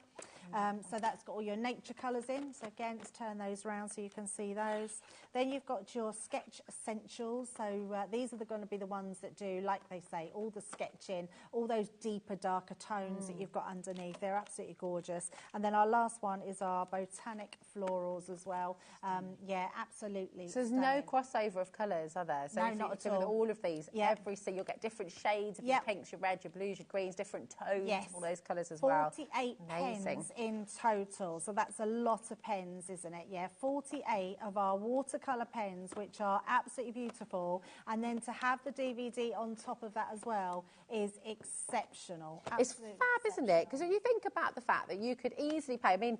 So that's got all your nature colours in. So again, let's turn those around so you can see those. Then you've got your Sketch Essentials. So these are going to be the ones that do, like they say, all the sketching, all those deeper, darker tones that you've got underneath. They're absolutely gorgeous. And then our last one is our Botanic Florals as well. Yeah, absolutely. So there's no crossover of colours, are there? So no, not at all. all. All of these, so you'll get different shades of your pinks, your reds, your blues, your greens, different tones, all those colours as well. 48 pens in total. So that's a lot of pens, isn't it? Yeah, 48 of our watercolour pens, which are absolutely beautiful. And then to have the DVD on top of that as well is exceptional. It's fab, isn't it? Because when you think about the fact that you could easily pay, I mean,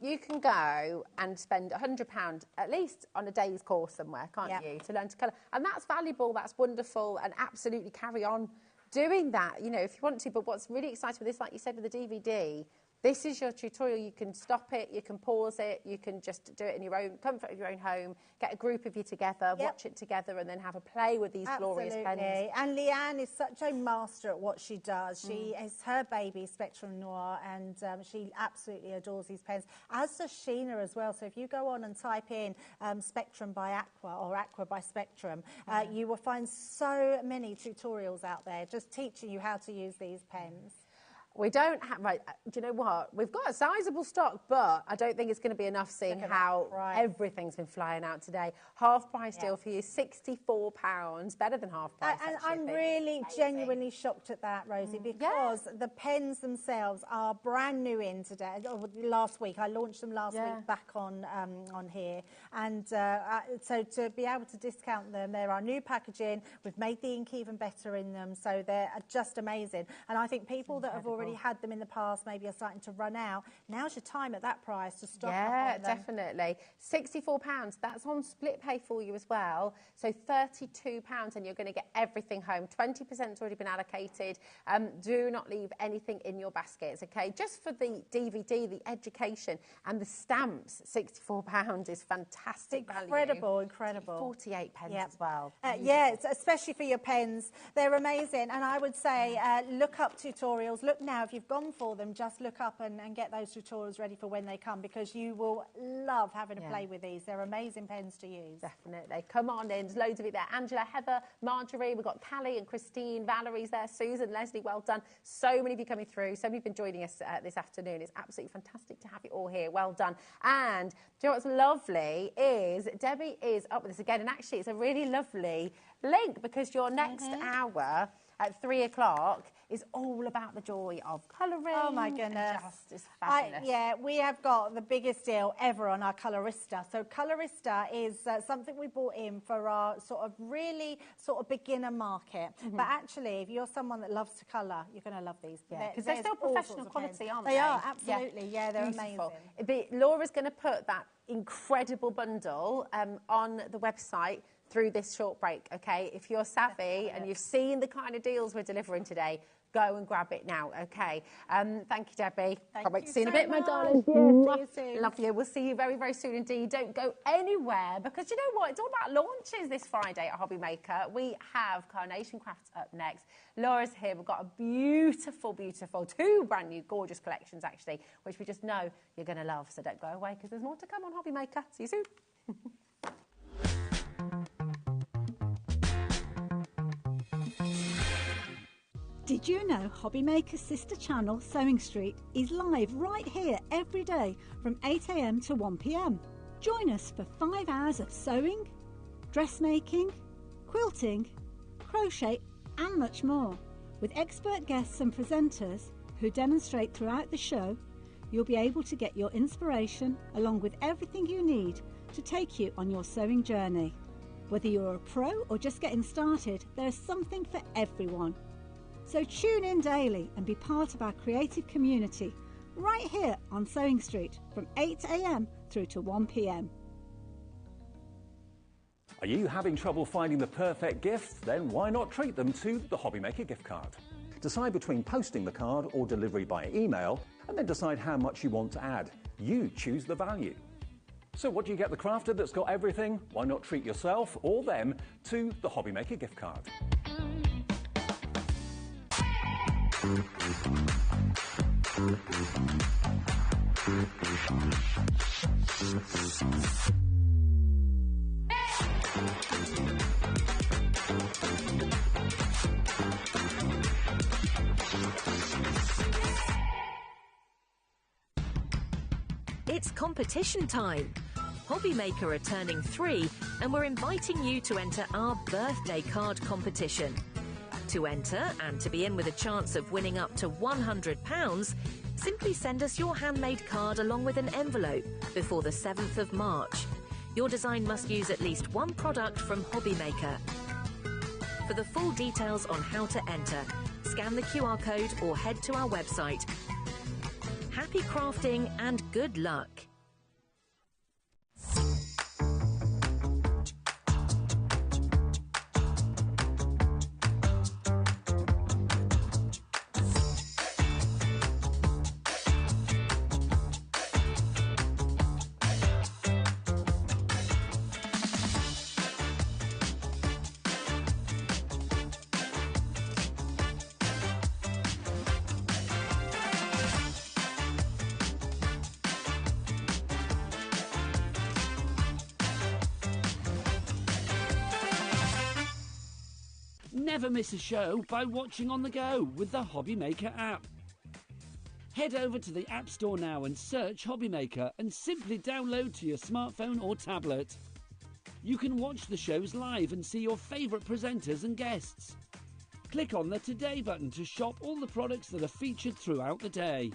you can go and spend £100 at least on a day's course somewhere, can't you, to learn to colour. And that's valuable, that's wonderful, and absolutely carry on doing that, you know, if you want to. But what's really exciting with this, like you said with the DVD, this is your tutorial. You can stop it, you can pause it, you can just do it in your own comfort of your own home, get a group of you together, watch it together, and then have a play with these glorious pens. And Leanne is such a master at what she does. She is her baby, Spectrum Noir, and she absolutely adores these pens, as does Sheena as well. So if you go on and type in Spectrum by Aqua or Aqua by Spectrum, you will find so many tutorials out there just teaching you how to use these pens. We don't have, right, do you know what? We've got a sizable stock, but I don't think it's going to be enough seeing how everything's been flying out today. Half price deal for you, £64, better than half price. And I'm really genuinely shocked at that, Rosie, because the pens themselves are brand new in today. Last week, I launched them last week back on here. And so to be able to discount them, they're our new packaging. We've made the ink even better in them, so they're just amazing. And I think people that have already had them in the past maybe are starting to run out. Now's your time at that price to stock up on them. Definitely. £64, that's on split pay for you as well. So £32 and you're going to get everything home. 20%'s already been allocated. Do not leave anything in your baskets, okay? Just for the DVD, the education and the stamps, £64 is fantastic value. Incredible. 48 pence as well. Especially for your pens. They're amazing. And I would say look up tutorials. Look now, if you've gone for them, just look up and get those tutorials ready for when they come, because you will love having to play with these. They're amazing pens to use. Definitely. Come on in. There's loads of it there. Angela, Heather, Marjorie, we've got Callie and Christine, Valerie's there, Susan, Leslie, well done. So many of you coming through. So many of you been joining us this afternoon. It's absolutely fantastic to have you all here. Well done. And do you know what's lovely is Debbie is up with us again. And actually, it's a really lovely link, because your next hour at 3 o'clock is all about the joy of colouring. Oh my goodness. Just is fabulous. We have got the biggest deal ever on our Colorista. So Colorista is something we brought in for our really beginner market. But actually, if you're someone that loves to colour, you're going to love these. Because they're still professional quality, aren't they? They are, absolutely. Yeah, they're beautiful. amazing. Laura's going to put that incredible bundle on the website through this short break, okay? If you're savvy and you've seen the kind of deals we're delivering today, go and grab it now, okay? Thank you, Debbie. Can't wait to see you in a bit, my darling. See you soon. Love you. We'll see you very, very soon indeed. Don't go anywhere, because you know what? It's all about launches this Friday at HobbyMaker. We have Carnation Crafts up next. Laura's here. We've got a beautiful, beautiful, 2 brand new, gorgeous collections, actually, which we just know you're going to love. So don't go away, because there's more to come on HobbyMaker. See you soon. Did you know HobbyMaker's sister channel, Sewing Street, is live right here every day from 8 AM to 1 PM? Join us for 5 hours of sewing, dressmaking, quilting, crochet and much more. With expert guests and presenters who demonstrate throughout the show, you'll be able to get your inspiration along with everything you need to take you on your sewing journey. Whether you're a pro or just getting started, there's something for everyone. So tune in daily and be part of our creative community right here on Sewing Street from 8 AM through to 1 PM. Are you having trouble finding the perfect gift? Then why not treat them to the HobbyMaker gift card? Decide between posting the card or delivery by email, and then decide how much you want to add. You choose the value. So what do you get the crafter that's got everything? Why not treat yourself or them to the HobbyMaker gift card? It's competition time. HobbyMaker are turning 3 and we're inviting you to enter our birthday card competition. To enter and to be in with a chance of winning up to £100, simply send us your handmade card along with an envelope before the 7th of March. Your design must use at least one product from HobbyMaker. For the full details on how to enter, scan the QR code or head to our website. Happy crafting and good luck. Never miss a show by watching on the go with the HobbyMaker app. Head over to the App Store now and search HobbyMaker and simply download to your smartphone or tablet. You can watch the shows live and see your favourite presenters and guests. Click on the Today button to shop all the products that are featured throughout the day.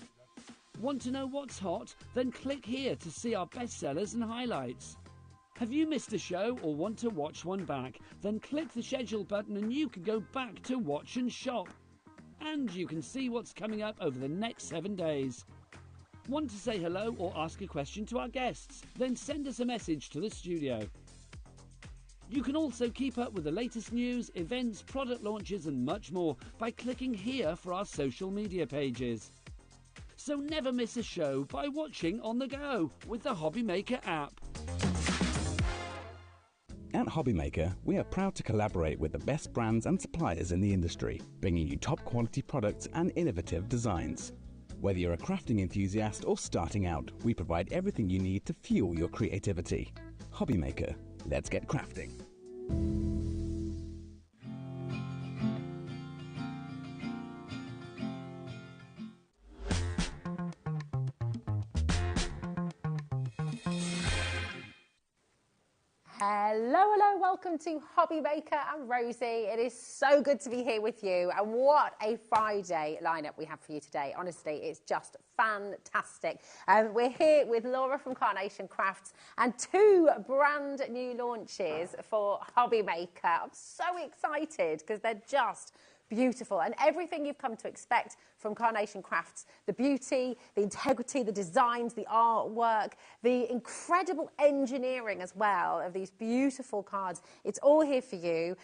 Want to know what's hot? Then click here to see our bestsellers and highlights. Have you missed a show or want to watch one back? Then click the schedule button and you can go back to watch and shop. And you can see what's coming up over the next 7 days. Want to say hello or ask a question to our guests? Then send us a message to the studio. You can also keep up with the latest news, events, product launches and much more by clicking here for our social media pages. So never miss a show by watching on the go with the HobbyMaker app. At HobbyMaker, we are proud to collaborate with the best brands and suppliers in the industry, bringing you top quality products and innovative designs. Whether you're a crafting enthusiast or starting out, we provide everything you need to fuel your creativity. HobbyMaker, let's get crafting. Hello, welcome to HobbyMaker and Rosie. It is so good to be here with you, and what a Friday lineup we have for you today. Honestly, it's just fantastic. We're here with Laura from Carnation Crafts and 2 brand new launches for HobbyMaker. I'm so excited because they're just beautiful, and everything you've come to expect from Carnation Crafts, the beauty, the integrity, the designs, the artwork, the incredible engineering as well of these beautiful cards. It's all here for you.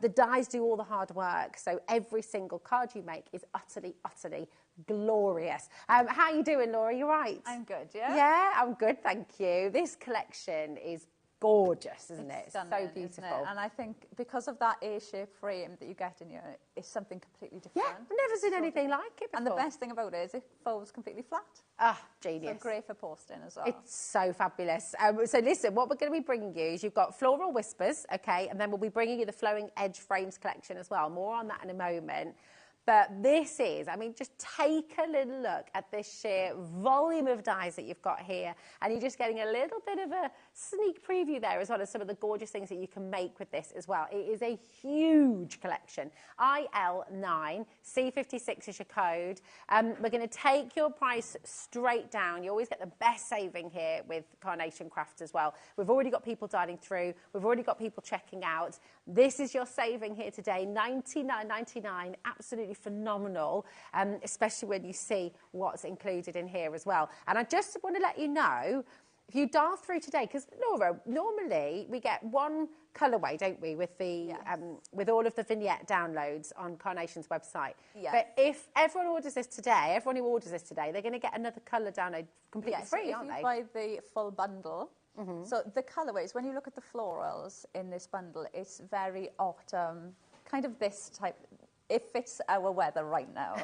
The dies do all the hard work, so every single card you make is utterly, utterly glorious. How are you doing, Laura? You right? I'm good, yeah? Yeah, I'm good, thank you. This collection is gorgeous, isn't it? Stunning, so beautiful. isn't it? And I think because of that A-shaped frame that you get in here, it's something completely different. Yeah, I've never seen anything like it before. And the best thing about it is it folds completely flat. Ah, genius. So great for posting as well. It's so fabulous. So listen, what we're going to be bringing you is you've got Floral Whispers, okay, and then we'll be bringing you the Flowing Edge Frames collection as well. More on that in a moment. But this is, I mean, just take a little look at this sheer volume of dies that you've got here. And you're just getting a little bit of a sneak preview there as well as some of the gorgeous things that you can make with this as well. It is a huge collection. IL9, C56 is your code. We're going to take your price straight down. You always get the best saving here with Carnation Crafts as well. We've already got people dialing through. We've already got people checking out. This is your saving here today, $99.99, absolutely phenomenal, especially when you see what's included in here as well. And I just want to let you know, if you dial through today, because Laura, normally we get one colourway, don't we, with the with all of the vignette downloads on Carnation's website. Yes. But if everyone orders this today, everyone who orders this today, they're going to get another colour download completely free, aren't they? If you buy the full bundle, so the colourways, when you look at the florals in this bundle, it's very autumn, kind of this type. It fits our weather right now,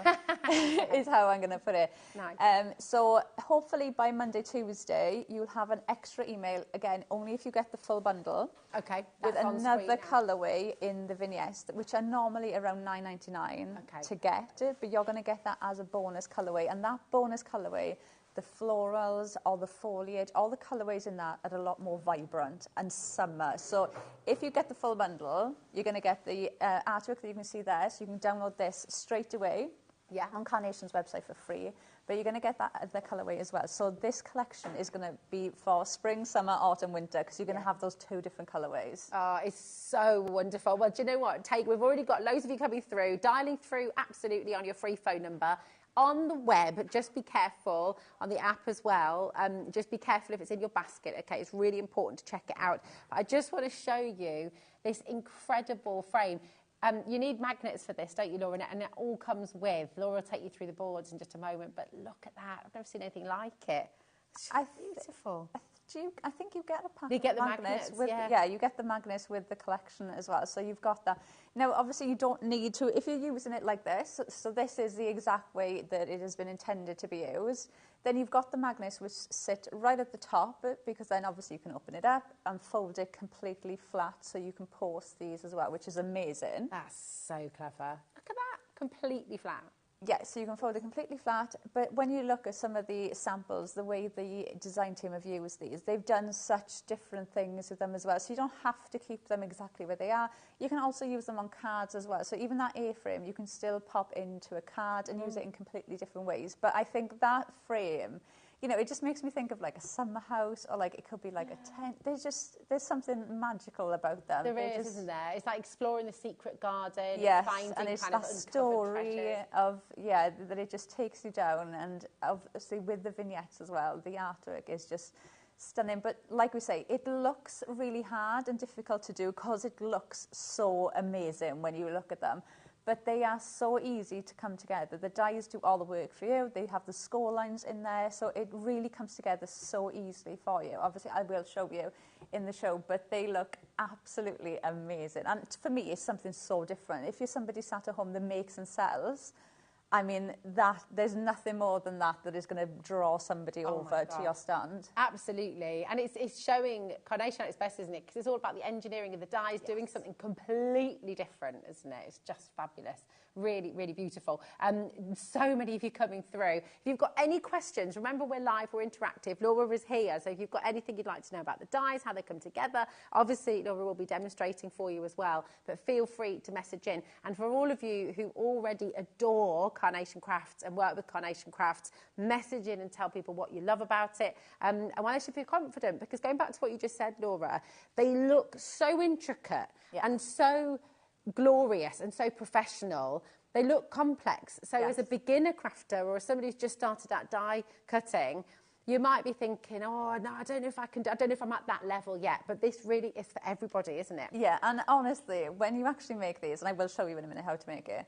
is how I'm going to put it. Nice. So hopefully by Monday, Tuesday, you'll have an extra email, again, only if you get the full bundle. Okay. With that's on another screen now. colourway in the vignettes, which are normally around $9.99 to get, but you're going to get that as a bonus colourway. And that bonus colourway, the florals or the foliage, all the colourways in that are a lot more vibrant and summer. So if you get the full bundle, you're going to get the artwork that you can see there. So you can download this straight away on Carnation's website for free. But you're going to get that the colourway as well. So this collection is going to be for spring, summer, autumn, winter, because you're going to have those 2 different colourways. Oh, it's so wonderful. Well, do you know what? We've already got loads of you coming through, dialing through absolutely on your free phone number. On the web, just be careful, on the app as well, just be careful if it's in your basket, okay? It's really important to check it out. But I just want to show you this incredible frame. You need magnets for this, don't you, Laura? And it all comes with. Laura will take you through the boards in just a moment, but look at that. I've never seen anything like it. It's beautiful. I think you get a pack You get of the magnets, with, yeah. you get the magnets with the collection as well. So you've got that. Now, obviously, you don't need to, if you're using it like this, so this is the exact way that it has been intended to be used, then you've got the magnets which sit right at the top, because then obviously you can open it up and fold it completely flat so you can post these as well, which is amazing. That's so clever. Look at that, completely flat. Yeah, so you can fold it completely flat, but when you look at some of the samples, the way the design team have used these, they've done such different things with them as well, so you don't have to keep them exactly where they are. You can also use them on cards as well, so even that A-frame, you can still pop into a card and use it in completely different ways. But I think that frame, you know, it just makes me think of like a summer house, or like it could be like a tent. There's something magical about them. There is, isn't there? It's like exploring the secret garden. Yes, finding and it's kind of that uncovered story treasures. of, that it just takes you down. And obviously with the vignettes as well, the artwork is just stunning. But like we say, it looks really hard and difficult to do because it looks so amazing when you look at them. But they are so easy to come together. The dies do all the work for you. They have the score lines in there, so it really comes together so easily for you. Obviously, I will show you in the show, but they look absolutely amazing. And for me, it's something so different. If you're somebody sat at home that makes and sells, I mean, there's nothing more than that is going to draw somebody over to your stand. Absolutely. And it's showing Carnation at its best, isn't it? Because it's all about the engineering of the dies, doing something completely different, isn't it? It's just fabulous. Really, really beautiful. So many of you coming through. If you've got any questions, remember we're live, we're interactive. Laura is here, so if you've got anything you'd like to know about the dies, how they come together, obviously Laura will be demonstrating for you as well. But feel free to message in. And for all of you who already adore Carnation Crafts and work with Carnation Crafts, message in and tell people what you love about it. And why they should feel confident, because going back to what you just said, Laura, they look so intricate and so glorious and so professional. They look complex. So as a beginner crafter or somebody who's just started out die cutting, you might be thinking, oh, no, I don't know if I can, I don't know if I'm at that level yet. But this really is for everybody, isn't it? Yeah, and honestly, when you actually make these, and I will show you in a minute how to make it,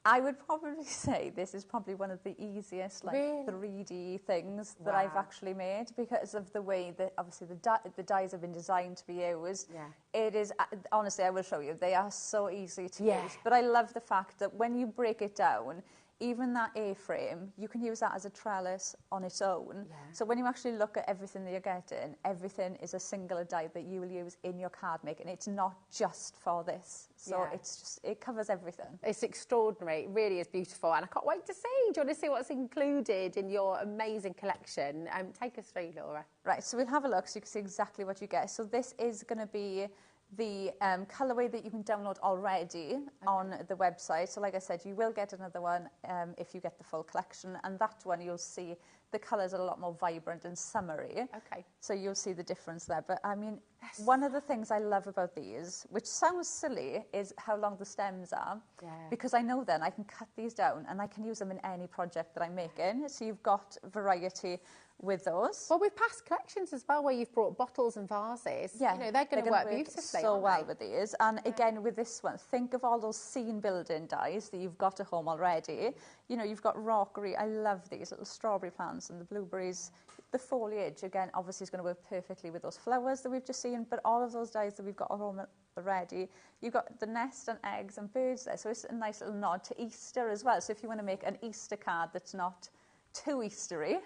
I would probably say this is probably one of the easiest, like, 3D things that I've actually made, because of the way that, obviously, the dies have been designed to be used. Yeah. It is, honestly, I will show you, they are so easy to use. But I love the fact that when you break it down, even that A-frame, you can use that as a trellis on its own. Yeah. So when you actually look at everything that you're getting, everything is a singular die that you will use in your card making. It's not just for this. So it's just, it covers everything. It's extraordinary. It really is beautiful. And I can't wait to see. Do you want to see what's included in your amazing collection? Take us through, Laura. Right, so we'll have a look so you can see exactly what you get. So this is going to be the colourway that you can download already on the website. So like I said, you will get another one if you get the full collection, and that one you'll see the colours are a lot more vibrant and summery. Okay. So you'll see the difference there. But I mean, one of the things I love about these, which sounds silly, is how long the stems are. Yeah. Because I know then I can cut these down and I can use them in any project that I'm making. So you've got variety with those. Well, with past collections as well, where you've brought bottles and vases, you know, they're going to work beautifully so well with these. And again, with this one, think of all those scene building dies that you've got at home already. You know, you've got rockery. I love these little strawberry plants and the blueberries. The foliage, again, obviously is going to work perfectly with those flowers that we've just seen, but all of those dies that we've got at home already, you've got the nest and eggs and birds there. So it's a nice little nod to Easter as well. So if you want to make an Easter card that's not too Eastery,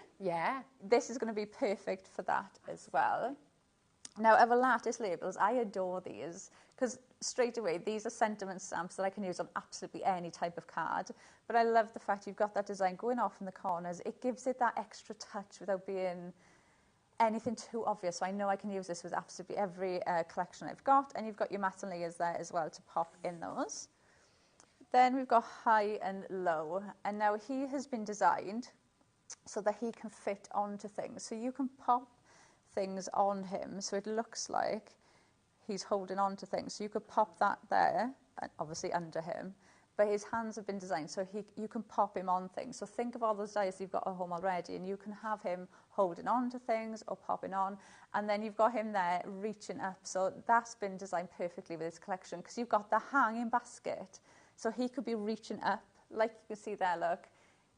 this is going to be perfect for that as well. Now, our lattice labels, I adore these because straight away these are sentiment stamps that I can use on absolutely any type of card. But I love the fact you've got that design going off in the corners. It gives it that extra touch without being anything too obvious. So I know I can use this with absolutely every collection I've got. And you've got your matte and layers there as well to pop in those. Then we've got high and low. And now he has been designed so that he can fit onto things. So you can pop things on him so it looks like he's holding on to things. So you could pop that there, and obviously under him, but his hands have been designed so you can pop him on things. So think of all those dies you've got at home already, and you can have him holding on to things or popping on, and then you've got him there reaching up. So that's been designed perfectly with this collection because you've got the hanging basket. So he could be reaching up, like you can see there, look.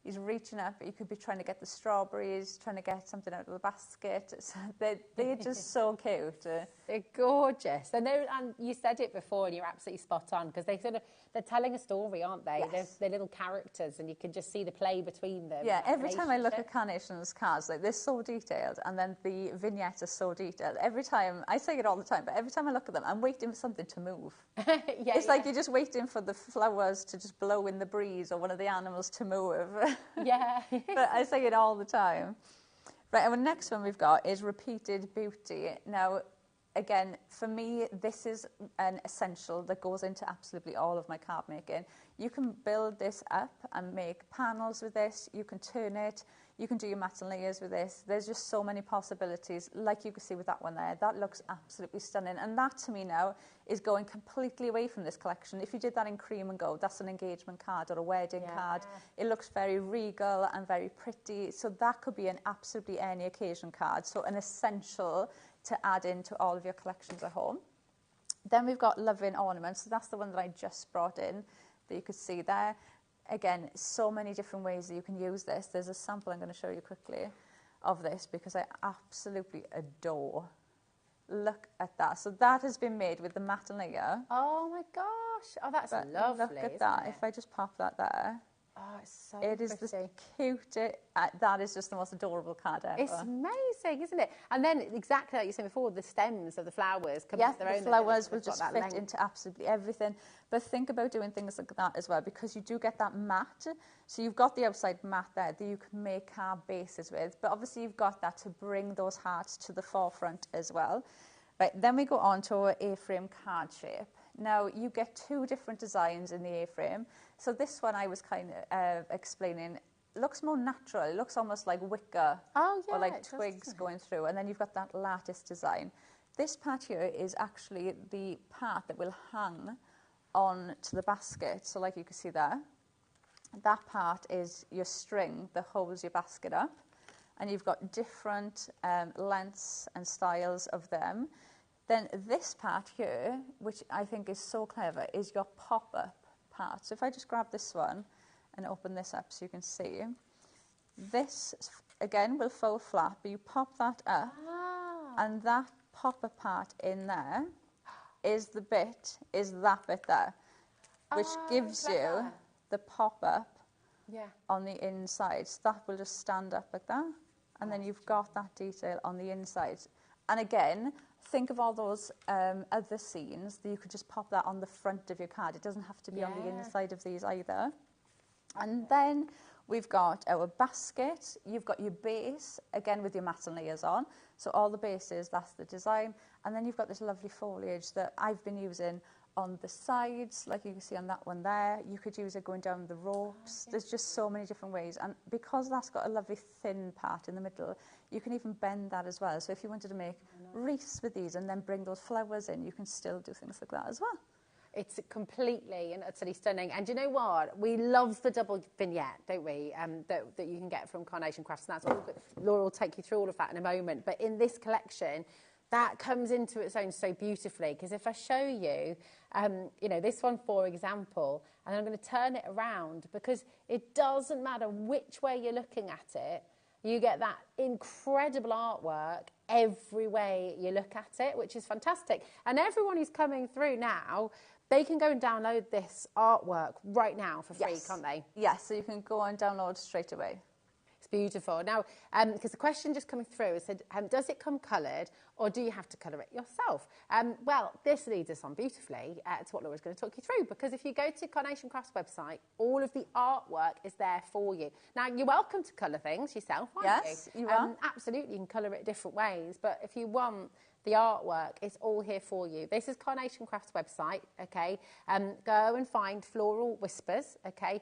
He's reaching up, but you could be trying to get the strawberries, trying to get something out of the basket. So they're just so cute. They're gorgeous. And you said it before and you're absolutely spot on, because they're telling a story, aren't they? Yes. They're little characters and you can just see the play between them. Yeah, every time I look at Carnation's cards, like, they're so detailed, and then the vignettes are so detailed. Every time, I say it all the time, but every time I look at them, I'm waiting for something to move. It's like you're just waiting for the flowers to just blow in the breeze or one of the animals to move. Yeah. But I say it all the time. Right, and the next one we've got is Repeated Beauty. Now, again, for me, this is an essential that goes into absolutely all of my card making. You can build this up and make panels with this. You can turn it. You can do your mats and layers with this. There's just so many possibilities, like you can see with that one there. That looks absolutely stunning. And that, to me now, is going completely away from this collection. If you did that in cream and gold, that's an engagement card or a wedding card. It looks very regal and very pretty. So that could be an absolutely any occasion card. So an essential to add into all of your collections at home. Then we've got Loving Ornaments. So that's the one that I just brought in that you could see there. Again, so many different ways that you can use this. There's a sample I'm going to show you quickly of this because I absolutely adore. Look at that. So that has been made with the matte and layer. Oh my gosh. Oh, that's lovely. Look at that. If I just pop that there. Oh, it's so It is the cutest. That is just the most adorable card ever. It's amazing, isn't it? And then exactly like you said before, the stems of the flowers come yeah, into their own. The flowers will just fit into absolutely everything. But think about doing things like that as well, because you do get that matte. So you've got the outside matte there that you can make card bases with, but obviously you've got that to bring those hearts to the forefront as well. Right, then we go on to our A-frame card shape. Now, you get two different designs in the A-frame. So this one I was kind of explaining looks more natural. It looks almost like wicker or like twigs going through. And then you've got that lattice design. This part here is actually the part that will hang on to the basket. So like you can see there, that part is your string that holds your basket up. And you've got different lengths and styles of them. Then this part here, which I think is so clever, is your pop-up part. So if I just grab this one and open this up so you can see, this, again, will fold flat, but you pop that up, and that pop-up part in there is that bit there, which gives you the pop-up on the inside. So that will just stand up like that, and then you've got that detail on the inside. And again, think of all those other scenes that you could just pop that on the front of your card. It doesn't have to be on the inside of these either. And then we've got our basket. You've got your base, again with your matte and layers on. So all the bases, that's the design. And then you've got this lovely foliage that I've been using on the sides, like you can see on that one there. You could use it going down the ropes. There's just so many different ways. And because that's got a lovely thin part in the middle, you can even bend that as well. So if you wanted to make wreaths with these and then bring those flowers in, you can still do things like that as well. It's completely and utterly stunning. And you know what? We love the double vignette, don't we? That you can get from Carnation Crafts. And that's all good. Laura will take you through all of that in a moment. But in this collection, that comes into its own so beautifully. Because if I show you, you know, this one, for example, and I'm going to turn it around, because it doesn't matter which way you're looking at it, you get that incredible artwork every way you look at it, which is fantastic. And everyone who's coming through now, they can go and download this artwork right now for free, can't they? Yes, so you can go and download straight away. It's beautiful. Now, because the question just coming through is, said, does it come coloured or do you have to colour it yourself? Well, this leads us on beautifully to what Laura's going to talk you through, because if you go to Carnation Crafts website, all of the artwork is there for you. Now, you're welcome to colour things yourself, aren't you? Yes, you are. Absolutely, you can colour it different ways, but if you want the artwork, it's all here for you. This is Carnation Crafts website, okay? Go and find Floral Whispers, okay?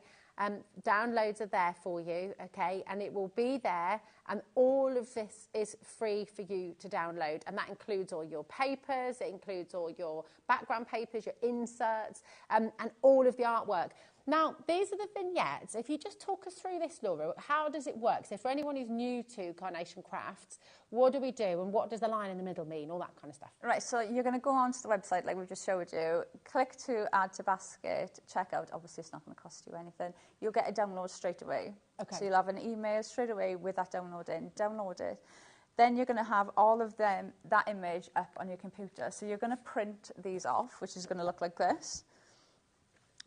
Downloads are there for you, okay, and it will be there, and all of this is free for you to download, and that includes all your papers, it includes all your background papers, your inserts, and all of the artwork. Now, these are the vignettes. If you just talk us through this, Laura, how does it work? So for anyone who's new to Carnation Crafts, what do we do, and what does the line in the middle mean, all that kind of stuff? Right, so you're going to go onto the website like we've just showed you, click to add to basket, check out. Obviously, it's not going to cost you anything. You'll get a download straight away. Okay. So you'll have an email straight away with that download in. Download it. Then you're going to have all of that image up on your computer. So you're going to print these off, which is going to look like this.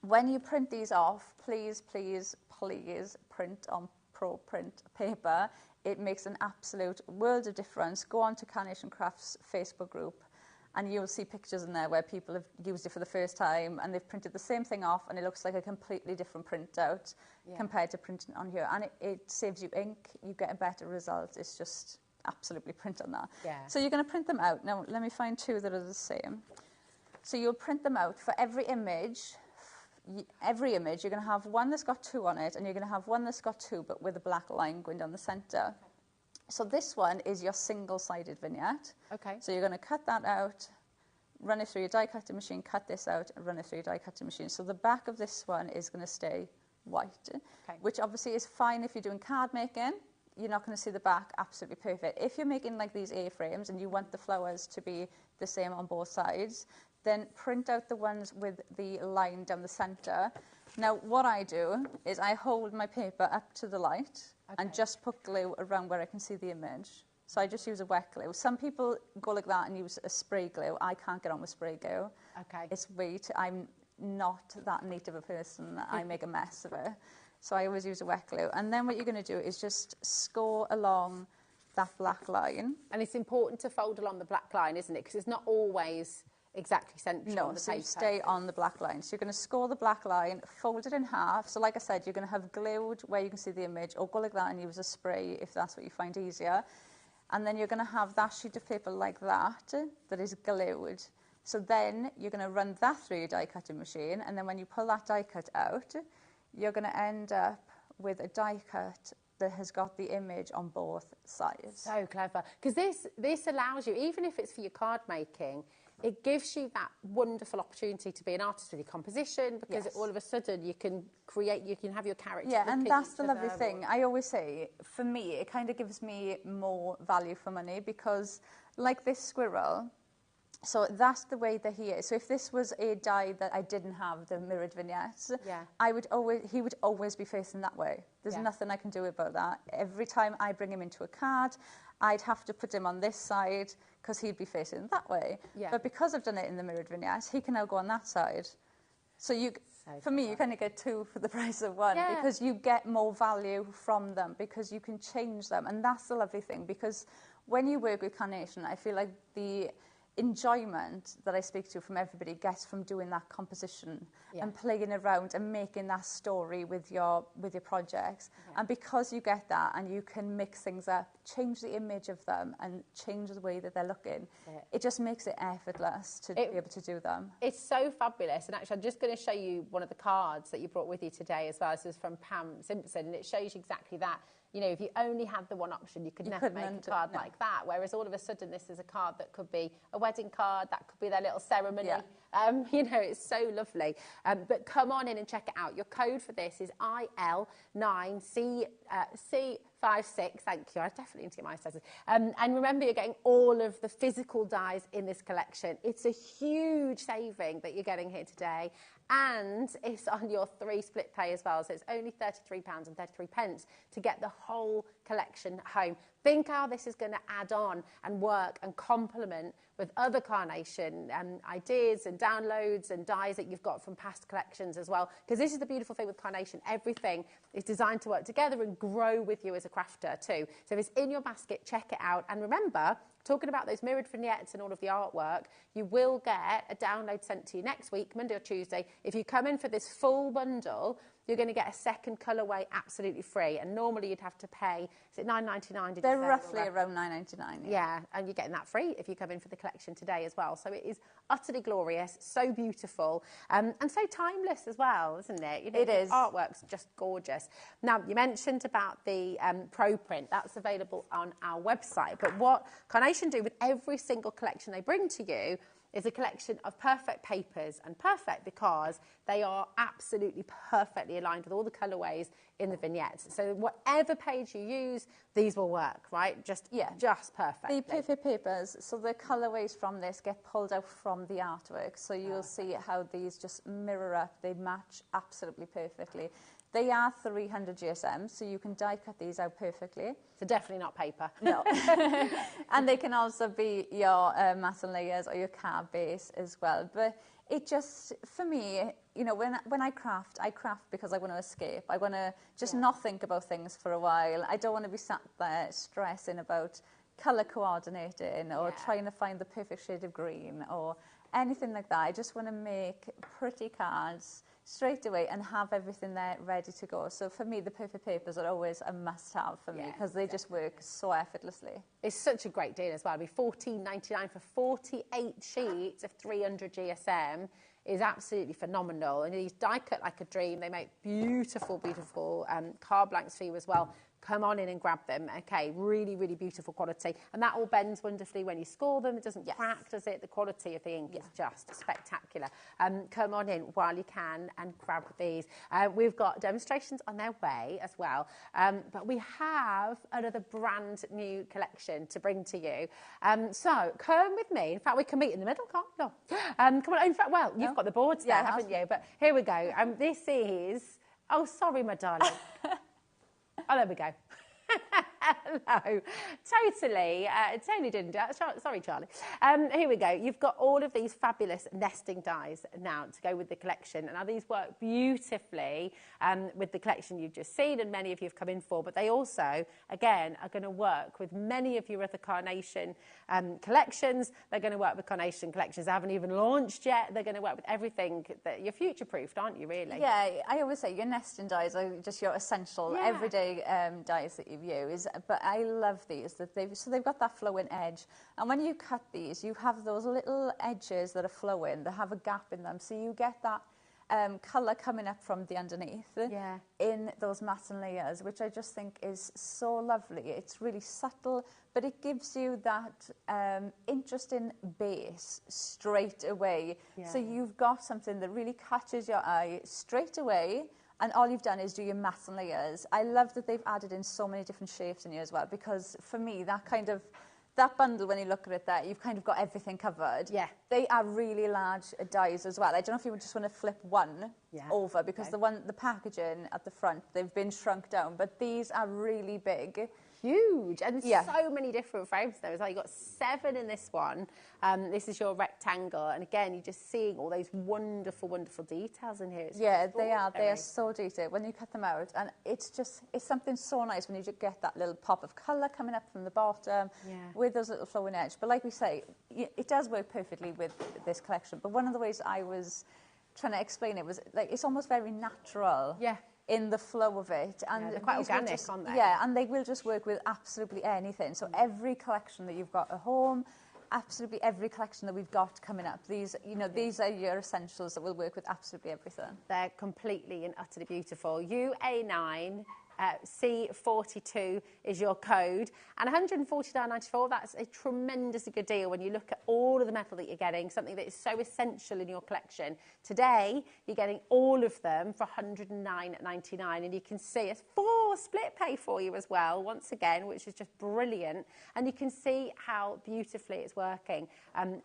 When you print these off, please, please, please print on Pro Print paper. It makes an absolute world of difference. Go on to Carnation Crafts Facebook group and you'll see pictures in there where people have used it for the first time and they've printed the same thing off and it looks like a completely different printout compared to printing on here. And it saves you ink, you get a better result. It's just absolutely print on that. Yeah. So you're going to print them out. Now, let me find two that are the same. So you'll print them out for every image. Every image, you're going to have one that's got 2 on it, and you're going to have one that's got 2, but with a black line going down the centre. So this one is your single-sided vignette. Okay. So you're going to cut that out, run it through your die-cutting machine, cut this out, and run it through your die-cutting machine. So the back of this one is going to stay white, which obviously is fine if you're doing card making. You're not going to see the back absolutely perfect. If you're making like these A-frames and you want the flowers to be the same on both sides, then print out the ones with the line down the centre. Now, what I do is I hold my paper up to the light and just put glue around where I can see the image. So I just use a wet glue. Some people go like that and use a spray glue. I can't get on with spray glue. Okay. It's I'm not that neat of a person. I make a mess of it. So I always use a wet glue. And then what you're going to do is just score along that black line. And it's important to fold along the black line, isn't it? Because it's not always exactly central on the so paper. you stay on the black line. So you're going to score the black line, fold it in half. So like I said, you're going to have glued where you can see the image, or go like that and use a spray if that's what you find easier. And then you're going to have that sheet of paper like that is glued. So then you're going to run that through your die cutting machine, and then when you pull that die cut out, you're going to end up with a die cut that has got the image on both sides. So clever. Because this allows you, even if it's for your card making, it gives you that wonderful opportunity to be an artist with your composition, because all of a sudden you can create, you can have your character. Yeah, and that's the lovely thing. I always say, for me, it kind of gives me more value for money, because like this squirrel, so that's the way that he is. So if this was a die that I didn't have, the mirrored vignettes, he would always be facing that way. There's nothing I can do about that. Every time I bring him into a card, I'd have to put him on this side because he'd be facing that way. Yeah. But because I've done it in the mirrored vignettes, he can now go on that side. So for me, you kind of get 2 for the price of 1 because you get more value from them, because you can change them. And that's the lovely thing, because when you work with Carnation, I feel like the enjoyment that I speak to from everybody gets from doing that composition and playing around and making that story with your projects. And because you get that and you can mix things up, change the image of them and change the way that they're looking, it just makes it effortless to be able to do them. It's so fabulous. And actually, I'm just going to show you one of the cards that you brought with you today as well. This is from Pam Simpson, and it shows you exactly that. You know, if you only had the one option, you could never make a card like that. Whereas all of a sudden, this is a card that could be a wedding card, that could be their little ceremony. Yeah. You know, it's so lovely. But come on in and check it out. Your code for this is IL9C56. Thank you. I definitely need to get my sizes. And remember, you're getting all of the physical dies in this collection. It's a huge saving that you're getting here today. And it's on your 3 split pay as well. So it's only £33.33 to get the whole collection home. Think how this is going to add on and work and complement with other Carnation ideas and downloads and dies that you've got from past collections as well. Because this is the beautiful thing with Carnation. Everything is designed to work together and grow with you as a crafter too. So if it's in your basket, check it out. And remember, talking about those mirrored vignettes and all of the artwork, you will get a download sent to you next week, Monday or Tuesday. If you come in for this full bundle, you're going to get a second colourway absolutely free. And normally you'd have to pay, is it $9.99? They're roughly around $9.99. Yeah, and you're getting that free if you come in for the collection today as well. So it is utterly glorious, so beautiful, and so timeless as well, isn't it? You know, it is. Artwork's just gorgeous. Now, you mentioned about the Pro Print. That's available on our website. But what Carnation do with every single collection they bring to you is a collection of perfect papers, and perfect because they are absolutely perfectly aligned with all the colourways in the vignettes. So whatever page you use, these will work, right? Just perfect. The perfect papers, so the colourways from this get pulled out from the artwork. So you'll see how these just mirror up. They match absolutely perfectly. They are 300 GSM, so you can die cut these out perfectly. So definitely not paper. No. And they can also be your matten layers or your card base as well. But it just, for me, you know, when I craft because I want to escape. I want to just not think about things for a while. I don't want to be sat there stressing about colour coordinating or trying to find the perfect shade of green or anything like that. I just want to make pretty cards straight away and have everything there ready to go. So for me, the perfect papers are always a must-have for me because they just work so effortlessly. It's such a great deal as well. It'd be $14.99 for 48 sheets of 300 GSM is absolutely phenomenal. And these die cut like a dream. They make beautiful, beautiful card blanks for you as well. Come on in and grab them. Okay, really, really beautiful quality. And that all bends wonderfully when you score them. It doesn't crack, does it? The quality of the ink is just spectacular. Come on in while you can and grab these. We've got demonstrations on their way as well. But we have another brand new collection to bring to you. So come with me. In fact, we can meet in the middle, can't we? Come on. In fact, well, you've got the boards there, haven't you? But here we go. This is... Oh, sorry, my darling. Oh, there we go. Hello. Totally didn't. Sorry, Charlie. Here we go. You've got all of these fabulous nesting dies now to go with the collection. Now, these work beautifully with the collection you've just seen and many of you have come in for, but they also, again, are going to work with many of your other carnation collections. They're going to work with carnation collections that haven't even launched yet. They're going to work with everything that you're future-proofed, aren't you, really? Yeah, I always say your nesting dies are just your essential everyday dies that you use. But I love these. They've got that flowing edge. And when you cut these, you have those little edges that are flowing, that have a gap in them. So you get that colour coming up from the underneath in those matten layers, which I just think is so lovely. It's really subtle, but it gives you that interesting base straight away. So you've got something that really catches your eye straight away, and all you've done is do your matten layers. I love that they've added in so many different shapes in here as well, because for me, that bundle, when you look at it there, you've kind of got everything covered. Yeah. They are really large dies as well. I don't know if you would just want to flip one over, because the packaging at the front, they've been shrunk down, but these are really big. Huge. And so many different frames there as well. You've got 7 in this one. This is your rectangle. And again, you're just seeing all those wonderful, wonderful details in here. It's they are. They are so detailed when you cut them out. And it's something so nice when you just get that little pop of colour coming up from the bottom with those little flowing edge. But like we say, it does work perfectly with this collection. But one of the ways I was trying to explain it was, like, it's almost very natural. Yeah. In the flow of it, and they're quite organic, aren't they? Yeah, and they will just work with absolutely anything. So every collection that you've got at home, absolutely every collection that we've got coming up, these are your essentials that will work with absolutely everything. They're completely and utterly beautiful. UA9 C42 is your code, and £149.94, that's a tremendously good deal when you look at all of the metal that you're getting, something that is so essential in your collection. Today, you're getting all of them for £109.99, and you can see it's 4 split pay for you as well, once again, which is just brilliant. And you can see how beautifully it's working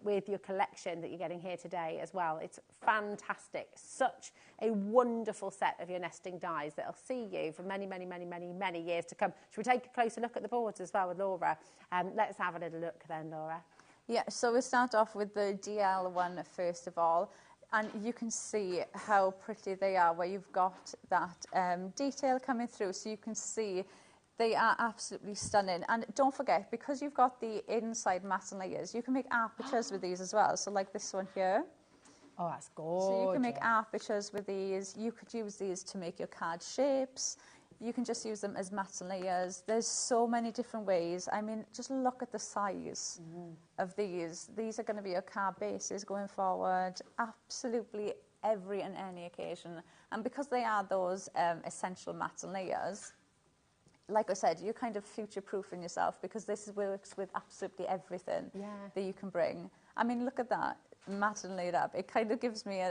with your collection that you're getting here today as well. It's fantastic. Such a wonderful set of your nesting dies that'll see you for many, many, many, many, many years to come. Should we take a closer look at the boards as well with Laura? Let's have a little look then, Laura. Yeah, so we'll start off with the DL one first of all. And you can see how pretty they are, where you've got that detail coming through. So you can see they are absolutely stunning. And don't forget, because you've got the inside matten layers, you can make apertures with these as well. So like this one here. Oh, that's gorgeous. So you can make apertures with these. You could use these to make your card shapes. You can just use them as matten layers. There's so many different ways. I mean, just look at the size of these. These are going to be your card bases going forward. Absolutely every and any occasion. And because they are those essential matten layers, like I said, you're kind of future-proofing yourself, because this works with absolutely everything that you can bring. I mean, look at that, matten laid up. It kind of gives me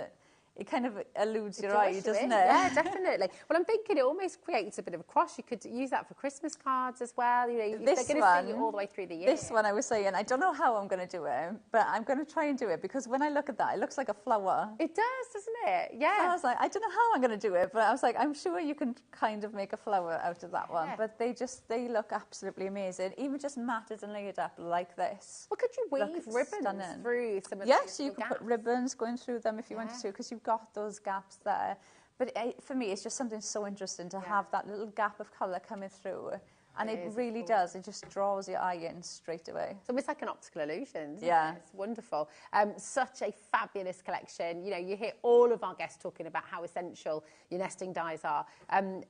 it kind of eludes your draws eye, you doesn't in. it? Yeah, definitely. Well, I'm thinking it almost creates a bit of a cross. You could use that for Christmas cards as well. You know, if they're going to see you all the way through the year. This one I was saying, I don't know how I'm going to do it, but I'm going to try and do it because when I look at that, it looks like a flower. It does, doesn't it? Yeah. So I was like, I don't know how I'm going to do it, but I was like, I'm sure you can kind of make a flower out of that one. But they look absolutely amazing. Even just matted and laid up like this. Well, could you weave ribbons through some of so you can put ribbons going through them if you wanted to, because you've got those gaps there. But for me, it's just something so interesting to have that little gap of colour coming through. And it really does. It just draws your eye in straight away. It's almost like an optical illusion, isn't it? It's wonderful. Such a fabulous collection. You know, you hear all of our guests talking about how essential your nesting dies are.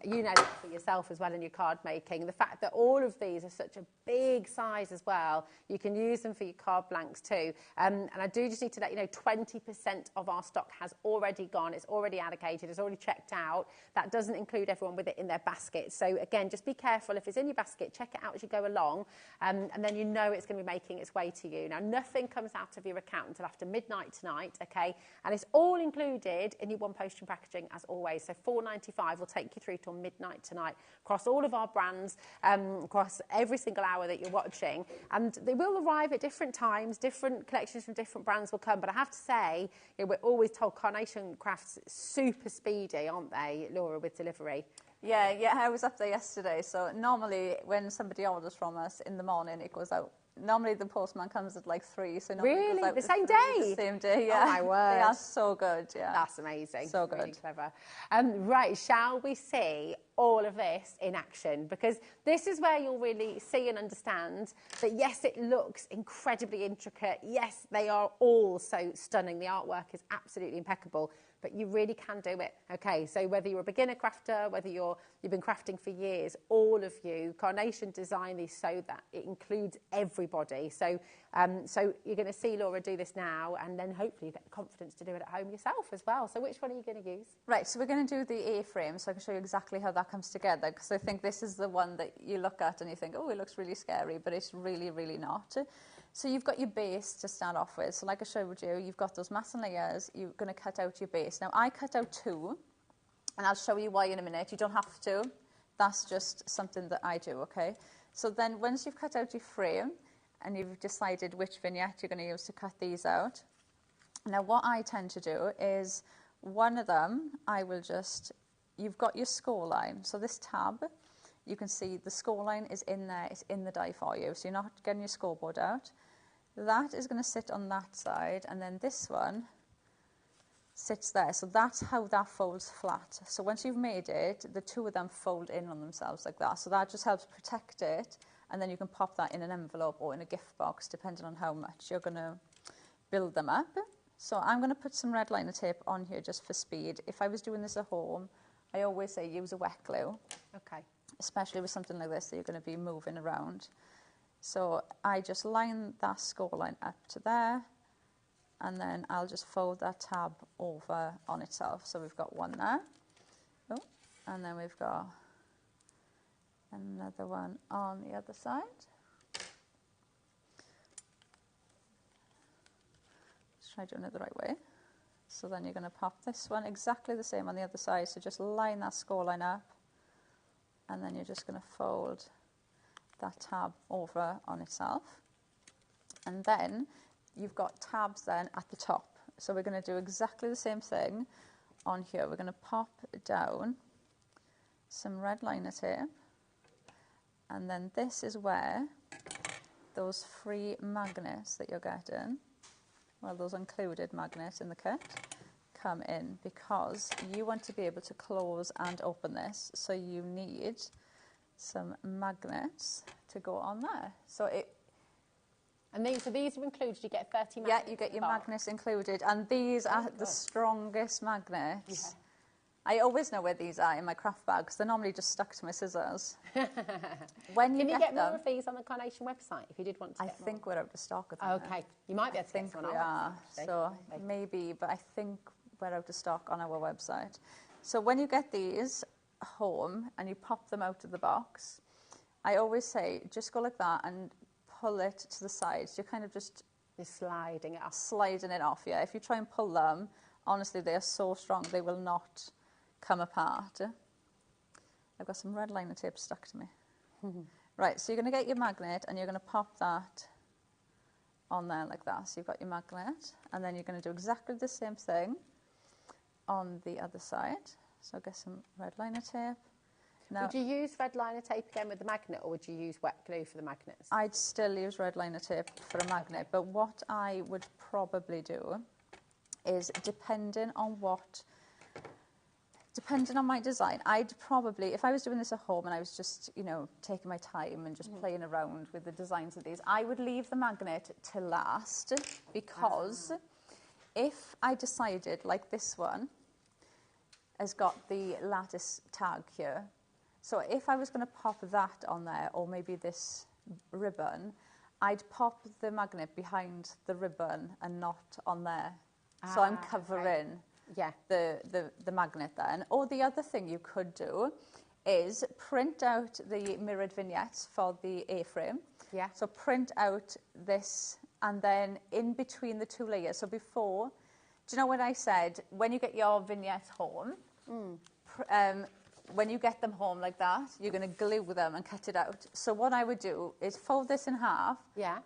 You know that for yourself as well in your card making. The fact that all of these are such a big size as well, you can use them for your card blanks too. And I do just need to let you know, 20% of our stock has already gone. It's already allocated. It's already checked out. That doesn't include everyone with it in their basket. So again, just be careful. If it's in your basket, check it out as you go along, and then you know it's going to be making its way to you. Now, nothing comes out of your account until after midnight tonight, okay? And it's all included in your one post and packaging as always. So $4.95 will take you through till midnight tonight across all of our brands, across every single hour that you're watching. And they will arrive at different times. Different collections from different brands will come. But I have to say, you know, we're always told Carnation Crafts super speedy, aren't they, Laura, with delivery? Yeah, I was up there yesterday. So normally when somebody orders from us in the morning, it goes out. Normally the postman comes at like 3. So really? It goes out the same day? The same day, yeah. Oh, my word. They are so good, yeah. That's amazing. So good. Really clever. Right, shall we see all of this in action? Because this is where you'll really see and understand that, yes, it looks incredibly intricate. Yes, they are all so stunning. The artwork is absolutely impeccable. But you really can do it, okay? So whether you're a beginner crafter, whether you've been crafting for years, all of you, Carnation designed these so that it includes everybody. So you're going to see Laura do this now, and then hopefully you get the confidence to do it at home yourself as well. So which one are you going to use? Right, so we're going to do the A-frame, so I can show you exactly how that comes together, because I think this is the one that you look at and you think, oh, it looks really scary, but it's really, really not. So you've got your base to start off with. So like I showed you, you've got those mass and layers. You're going to cut out your base. Now, I cut out 2, and I'll show you why in a minute. You don't have to. That's just something that I do, okay? So then once you've cut out your frame and you've decided which vignette you're going to use to cut these out, now what I tend to do is one of them, I will just, you've got your score line. So this tab, you can see the score line is in there. It's in the die for you. So you're not getting your scoreboard out. That is going to sit on that side, and then this one sits there. So that's how that folds flat. So once you've made it, the 2 of them fold in on themselves like that. So that just helps protect it, and then you can pop that in an envelope or in a gift box, depending on how much you're going to build them up. So I'm going to put some red liner tape on here just for speed. If I was doing this at home, I always say use a wet glue. Okay. Especially with something like this that you're going to be moving around. So I just line that score line up to there, and then I'll just fold that tab over on itself. So we've got one there, and then we've got another one on the other side. Let's try doing it the right way. So then you're going to pop this one exactly the same on the other side. So just line that score line up, and then you're just going to fold that tab over on itself. And then you've got tabs then at the top. So we're going to do exactly the same thing on here. We're going to pop down some red liner tape, and then this is where those free magnets that you're getting, well, those included magnets in the kit, come in, because you want to be able to close and open this. So you need some magnets to go on there. So these are included. You get 30 magnets. Yeah, you get your magnets included, and these are the strongest magnets. Yeah. I always know where these are in my craft bag, because they're normally just stuck to my scissors. When Can you get more of these on the Carnation website if you did want to get more? I think we're out of stock at the moment. Okay, you might be able to get one on. We are, so maybe, but I think we're out of stock on our website. So when you get these home and you pop them out of the box, I always say just go like that and pull it to the sides. You're kind of just sliding it off. Sliding it off, yeah. If you try and pull them, honestly, they are so strong, they will not come apart. I've got some red liner tape stuck to me. Right, so you're going to get your magnet and you're going to pop that on there like that. So you've got your magnet, and then you're going to do exactly the same thing on the other side. So I'll get some red liner tape. Now, would you use red liner tape again with the magnet, or would you use wet glue for the magnets? I'd still use red liner tape for a magnet, but what I would probably do is, depending on my design, I'd probably, if I was doing this at home and I was just, you know, taking my time and just playing around with the designs of these, I would leave the magnet to last, because if I decided, like this one has got the lattice tag here, so if I was going to pop that on there, or maybe this ribbon, I'd pop the magnet behind the ribbon and not on there. So I'm covering the magnet then. Or the other thing you could do is print out the mirrored vignettes for the A-frame. Yeah. So print out this, and then in between the two layers. So before, do you know what I said? When you get your vignettes home, when you get them home like that, you're going to glue them and cut it out. So what I would do is fold this in half,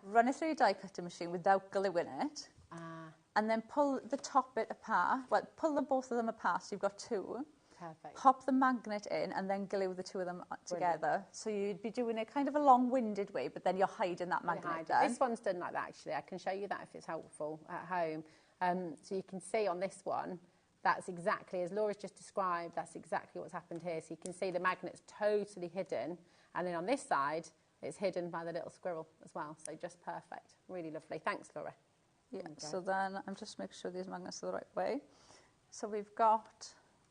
run it through your die cutting machine without gluing it, and then pull the top bit apart. Well, pull both of them apart, so you've got two. Perfect. Pop the magnet in and then glue the two of them together. So you'd be doing it kind of a long-winded way, but then you're hiding that magnet then. This one's done like that, actually. I can show you that if it's helpful at home. So you can see on this one, that's exactly, as Laura's just described, that's exactly what's happened here. So you can see the magnet's totally hidden. And then on this side, it's hidden by the little squirrel as well. So just perfect. Really lovely. Thanks, Laura. Yeah, so then I'm just making sure these magnets are the right way. So we've got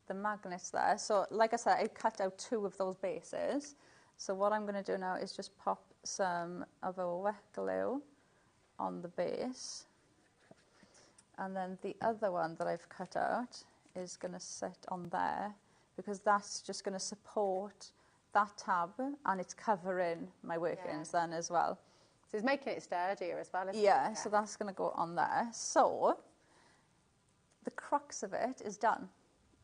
the magnets there. So like I said, I cut out two of those bases. So what I'm going to do now is just pop some of our wet glue on the base. And then the other one that I've cut out is going to sit on there, because that's just going to support that tab, and it's covering my workings then as well. So it's making it sturdier as well, isn't it? Yeah, so that's going to go on there. So the crux of it is done.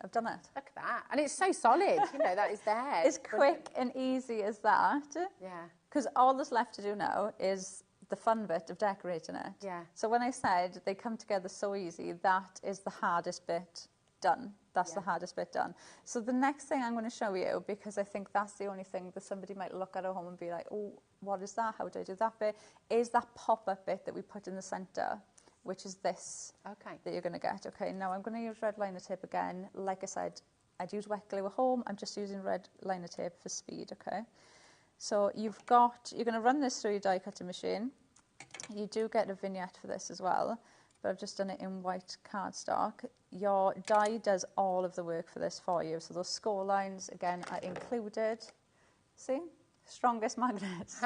I've done it. Look at that. And it's so solid, you know, that is there. It's quick and easy as that. Yeah. Because all that's left to do now is the fun bit of decorating it. Yeah. So when I said they come together so easy, that is the hardest bit done. That's the hardest bit done. So the next thing I'm going to show you, because I think that's the only thing that somebody might look at home and be like, oh, what is that? How do I do that bit? Is that pop-up bit that we put in the centre, which is this that you're going to get. Okay, now I'm going to use red liner tape again. Like I said, I'd use wet glue at home. I'm just using red liner tape for speed, okay? So you're going to run this through your die cutting machine. You do get a vignette for this as well, but I've just done it in white cardstock. Your die does all of the work for this for you. So those score lines, again, are included. See? Strongest magnets.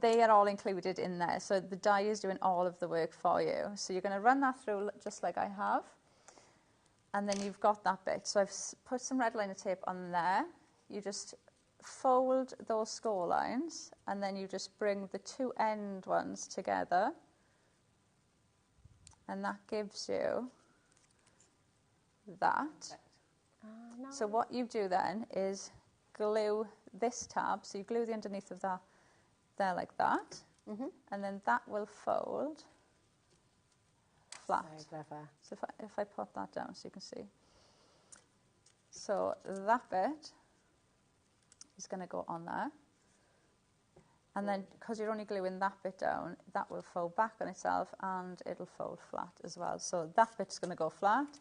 They are all included in there. So the die is doing all of the work for you. So you're going to run that through just like I have. And then you've got that bit. So I've put some red liner tape on there. You just fold those score lines, and then you just bring the two end ones together, and that gives you that. Nice. So what you do then is glue this tab, so you glue the underneath of that there like that, and then that will fold flat. So clever. So if I pop that down so you can see. So that bit is going to go on there, and then because you're only gluing that bit down, that will fold back on itself and it'll fold flat as well. So that bit's going to go flat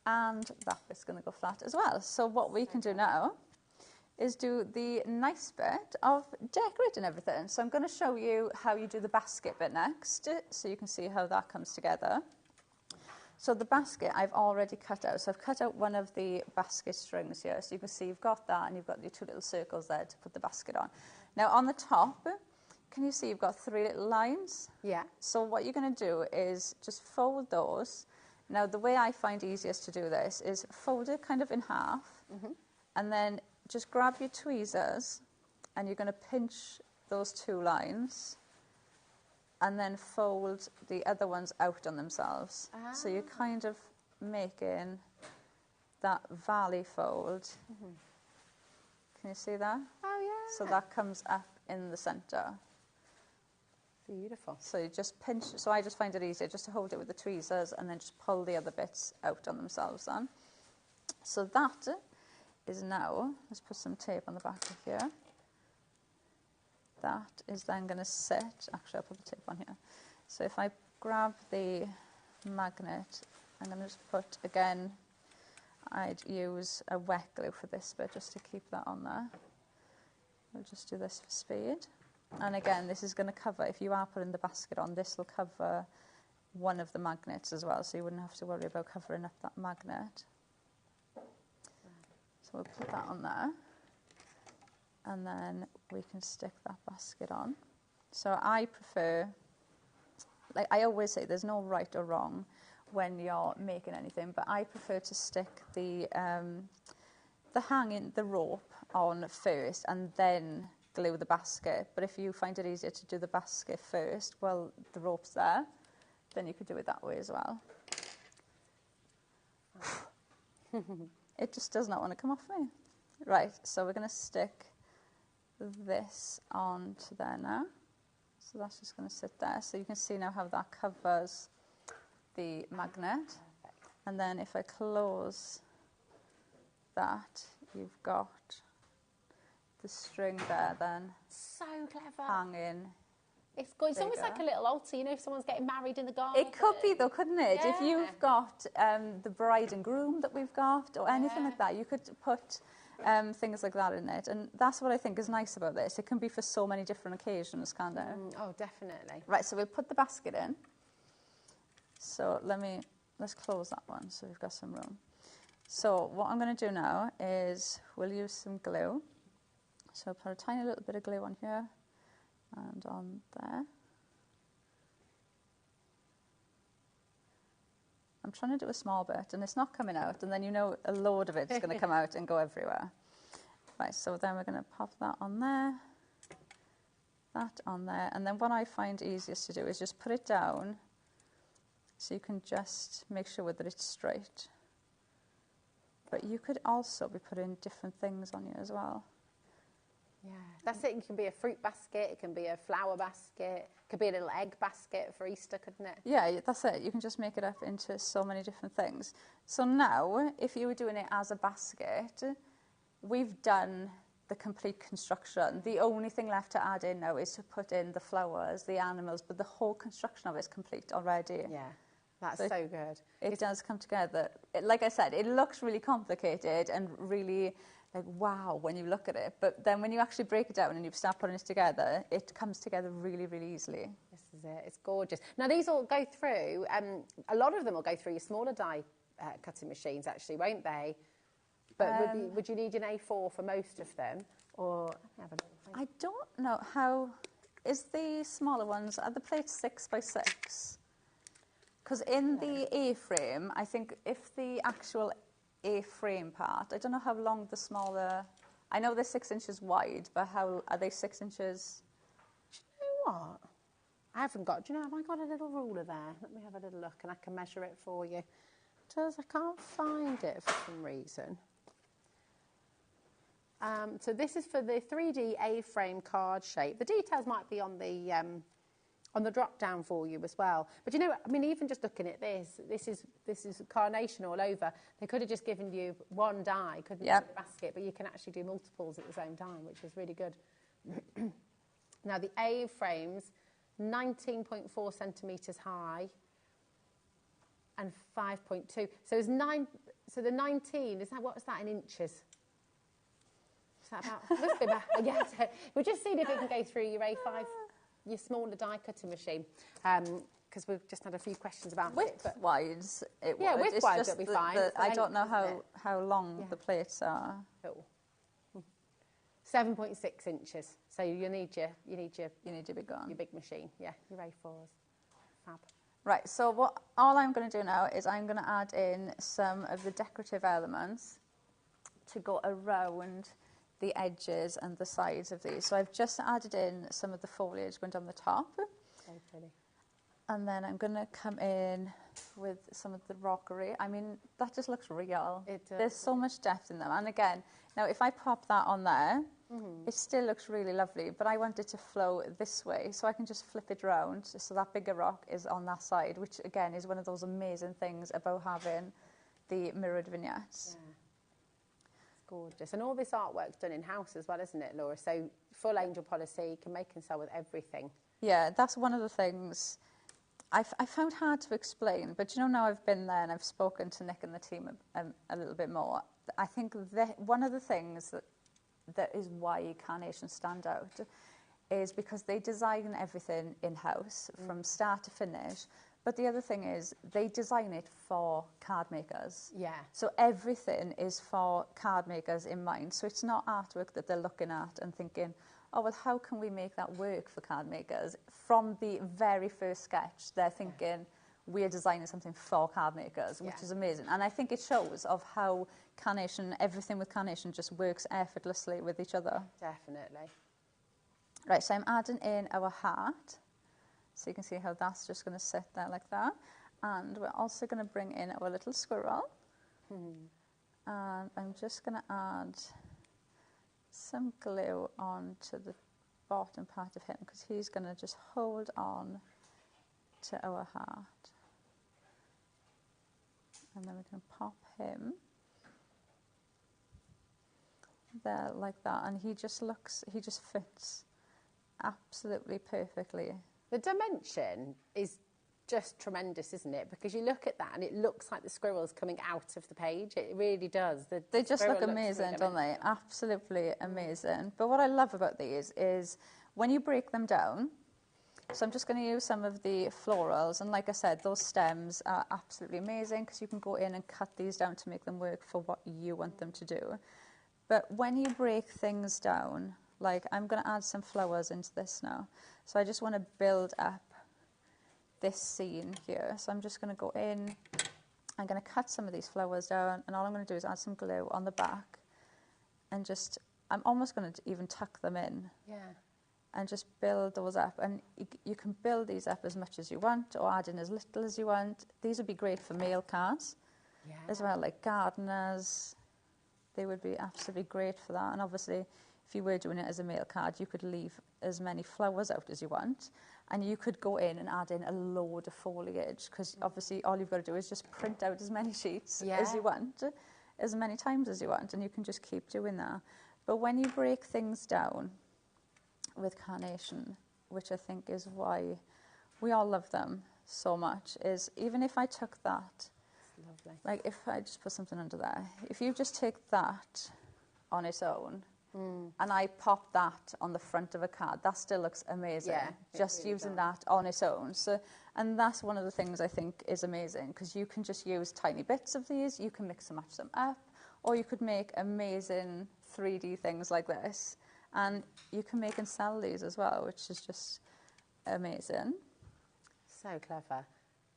and that bit's going to go flat as well. So what we can do now is do the nice bit of decorating everything. So I'm going to show you how you do the basket bit next, so you can see how that comes together. So the basket I've already cut out. So I've cut out one of the basket strings here. So you can see you've got that, and you've got your two little circles there to put the basket on. Now on the top, can you see you've got three little lines? Yeah. So what you're going to do is just fold those. Now the way I find easiest to do this is fold it kind of in half, and then just grab your tweezers, and you're going to pinch those two lines, and then fold the other ones out on themselves. So you're kind of making that valley fold. Can you see that? Oh, yeah. So that comes up in the centre. Beautiful. So you just pinch, so I just find it easier just to hold it with the tweezers and then just pull the other bits out on themselves then. So that is now, let's put some tape on the back of here. That is then going to sit, actually I'll put the tape on here. So if I grab the magnet, I'm going to just put, again, I'd use a wet glue for this bit just to keep that on there. We'll just do this for speed. And again, this is going to cover, if you are putting the basket on, this will cover one of the magnets as well, so you wouldn't have to worry about covering up that magnet. So we'll put that on there. And then we can stick that basket on. So I prefer, like I always say, there's no right or wrong when you're making anything, but I prefer to stick the rope on first and then glue the basket. But if you find it easier to do the basket first, well, the rope's there, then you could do it that way as well. It just does not want to come off me. Right, so we're going to stick this onto there now. So that's just going to sit there. So you can see now how that covers the magnet. And then if I close that, you've got the string there then. So clever. Hanging. It's good. It's almost like a little altar, you know, if someone's getting married in the garden. It could be though, couldn't it? Yeah. If you've got the bride and groom that we've got or anything like that, you could put things like that in it. And that's what I think is nice about this. It can be for so many different occasions, can't it? Oh, definitely. Right, so we'll put the basket in. So let's close that one so we've got some room. So what I'm going to do now is we'll use some glue. So I'll put a tiny little bit of glue on here and on there. I'm trying to do a small bit and it's not coming out, and then you know a load of it is going to come out and go everywhere. Right, so then we're going to pop that on there, that on there, and then what I find easiest to do is just put it down so you can just make sure that it's straight. But you could also be putting different things on you as well. Yeah, that's it. It can be a fruit basket, it can be a flower basket, it could be a little egg basket for Easter, couldn't it? Yeah, that's it. You can just make it up into so many different things. So now, if you were doing it as a basket, we've done the complete construction. The only thing left to add in now is to put in the flowers, the animals, but the whole construction of it is complete already. Yeah, that's so good. It does come together. Like I said, it looks really complicated and really like, wow, when you look at it. But then when you actually break it down and you start putting it together, it comes together really, really easily. This is it. It's gorgeous. Now, these all go through, a lot of them will go through your smaller die cutting machines, actually, won't they? But would you need an A4 for most of them? Or I don't know how... Is the smaller ones, are the plates 6 by 6? Because in the A-frame, I think if the actual A-frame part, I don't know how long the smaller... I know they're 6 inches wide, but how are they 6 inches? Do you know what? I haven't got... Do you know, have I got a little ruler there? Let me have a little look and I can measure it for you. I can't find it for some reason. So this is for the 3D A-frame card shape. The details might be on the drop down for you as well. But you know, I mean, even just looking at this is carnation all over. They could have just given you one die, couldn't they, for the basket, but you can actually do multiples at the same time, which is really good. Now the A-frames, 19.4 centimetres high and 5.2. So it's 9. So the 19 is that, what was that in inches? Must be about, yeah, so we're just seeing if it can go through your A5, your smaller die cutting machine, because we've just had a few questions about it. Width-wise, it would. Yeah, width-wise it'll be fine. I don't know how long the plates are. Oh. 7.6 inches. So you need your big one. Your big machine. Yeah, your A4s. Fab. Right. So all I'm going to do now is I'm going to add in some of the decorative elements to go around the edges and the sides of these. So I've just added in some of the foliage went on the top. So pretty. And then I'm going to come in with some of the rockery. I mean, that just looks real. It does. There's so much depth in them. And again, now if I pop that on there, it still looks really lovely, but I want it to flow this way, so I can just flip it round so that bigger rock is on that side, which again is one of those amazing things about having the mirrored vignettes. Yeah. It's gorgeous. And all this artwork's done in-house as well, isn't it, Laura? So full angel policy, can make and sell with everything. Yeah, that's one of the things I found hard to explain, but you know, now I've been there and I've spoken to Nick and the team a little bit more, I think that one of the things that is why Carnations stand out is because they design everything in-house from start to finish. But the other thing is they design it for card makers. Yeah. So everything is for card makers in mind. So it's not artwork that they're looking at and thinking, oh, well, how can we make that work for card makers? From the very first sketch, they're thinking, we're designing something for card makers, which is amazing. And I think it shows of how Carnation, everything with Carnation just works effortlessly with each other. Definitely. Right, so I'm adding in our heart. So you can see how that's just going to sit there like that. And we're also going to bring in our little squirrel. And I'm just going to add some glue onto the bottom part of him because he's going to just hold on to our heart. And then we can pop him there like that. And he just fits absolutely perfectly. The dimension is just tremendous, isn't it? Because you look at that and it looks like the squirrel's coming out of the page. It really does. They just look amazing, don't they? Absolutely amazing. But what I love about these is when you break them down, so I'm just going to use some of the florals. And like I said, those stems are absolutely amazing because you can go in and cut these down to make them work for what you want them to do. But when you break things down, like I'm going to add some flowers into this now. So I just want to build up this scene here. So I'm just going to go in, I'm going to cut some of these flowers down, and all I'm going to do is add some glue on the back and just, I'm almost going to even tuck them in. Yeah. And just build those up. And you can build these up as much as you want or add in as little as you want. These would be great for mail cards as well, like gardeners. They would be absolutely great for that. And obviously, if you were doing it as a mail card, you could leave as many flowers out as you want. And you could go in and add in a load of foliage because obviously all you've got to do is just print out as many sheets as you want, as many times as you want, and you can just keep doing that. But when you break things down with Carnation, which I think is why we all love them so much, is even if I took that, like if I just put something under there, if you just take that on its own, and I pop that on the front of a card, that still looks amazing, just really using that on its own. So, and that's one of the things I think is amazing, because you can just use tiny bits of these, you can mix and match them up, or you could make amazing 3D things like this. And you can make and sell these as well, which is just amazing. So clever.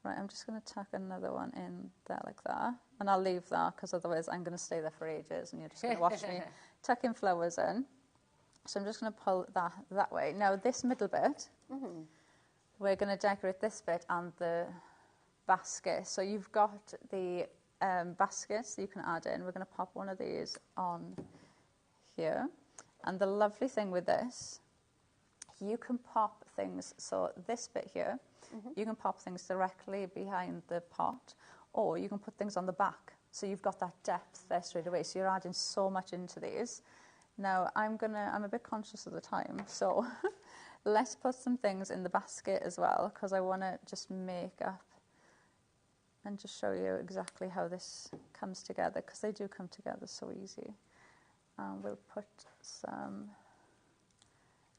Right, I'm just going to tuck another one in there like that. And I'll leave that because otherwise I'm going to stay there for ages and you're just going to watch me tucking flowers in. So I'm just going to pull that way. Now this middle bit, we're going to decorate this bit and the basket. So you've got the baskets that you can add in. We're going to pop one of these on here. And the lovely thing with this, you can pop things, so this bit here, you can pop things directly behind the pot, or you can put things on the back. So you've got that depth there straight away. So you're adding so much into these. Now I'm a bit conscious of the time, so let's put some things in the basket as well, because I want to just make up and just show you exactly how this comes together, because they do come together so easy. We'll put some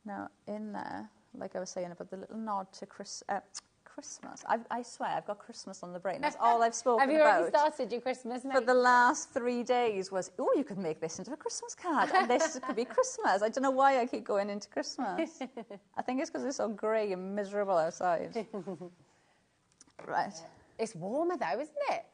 now in there, like I was saying about the little nod to Christmas. I swear, I've got Christmas on the brain. That's all I've spoken about. Have you already started your Christmas night? For the last 3 days was, oh, you could make this into a Christmas card, and this could be Christmas. I don't know why I keep going into Christmas. I think it's because it's so grey and miserable outside. Right. It's warmer though, isn't it?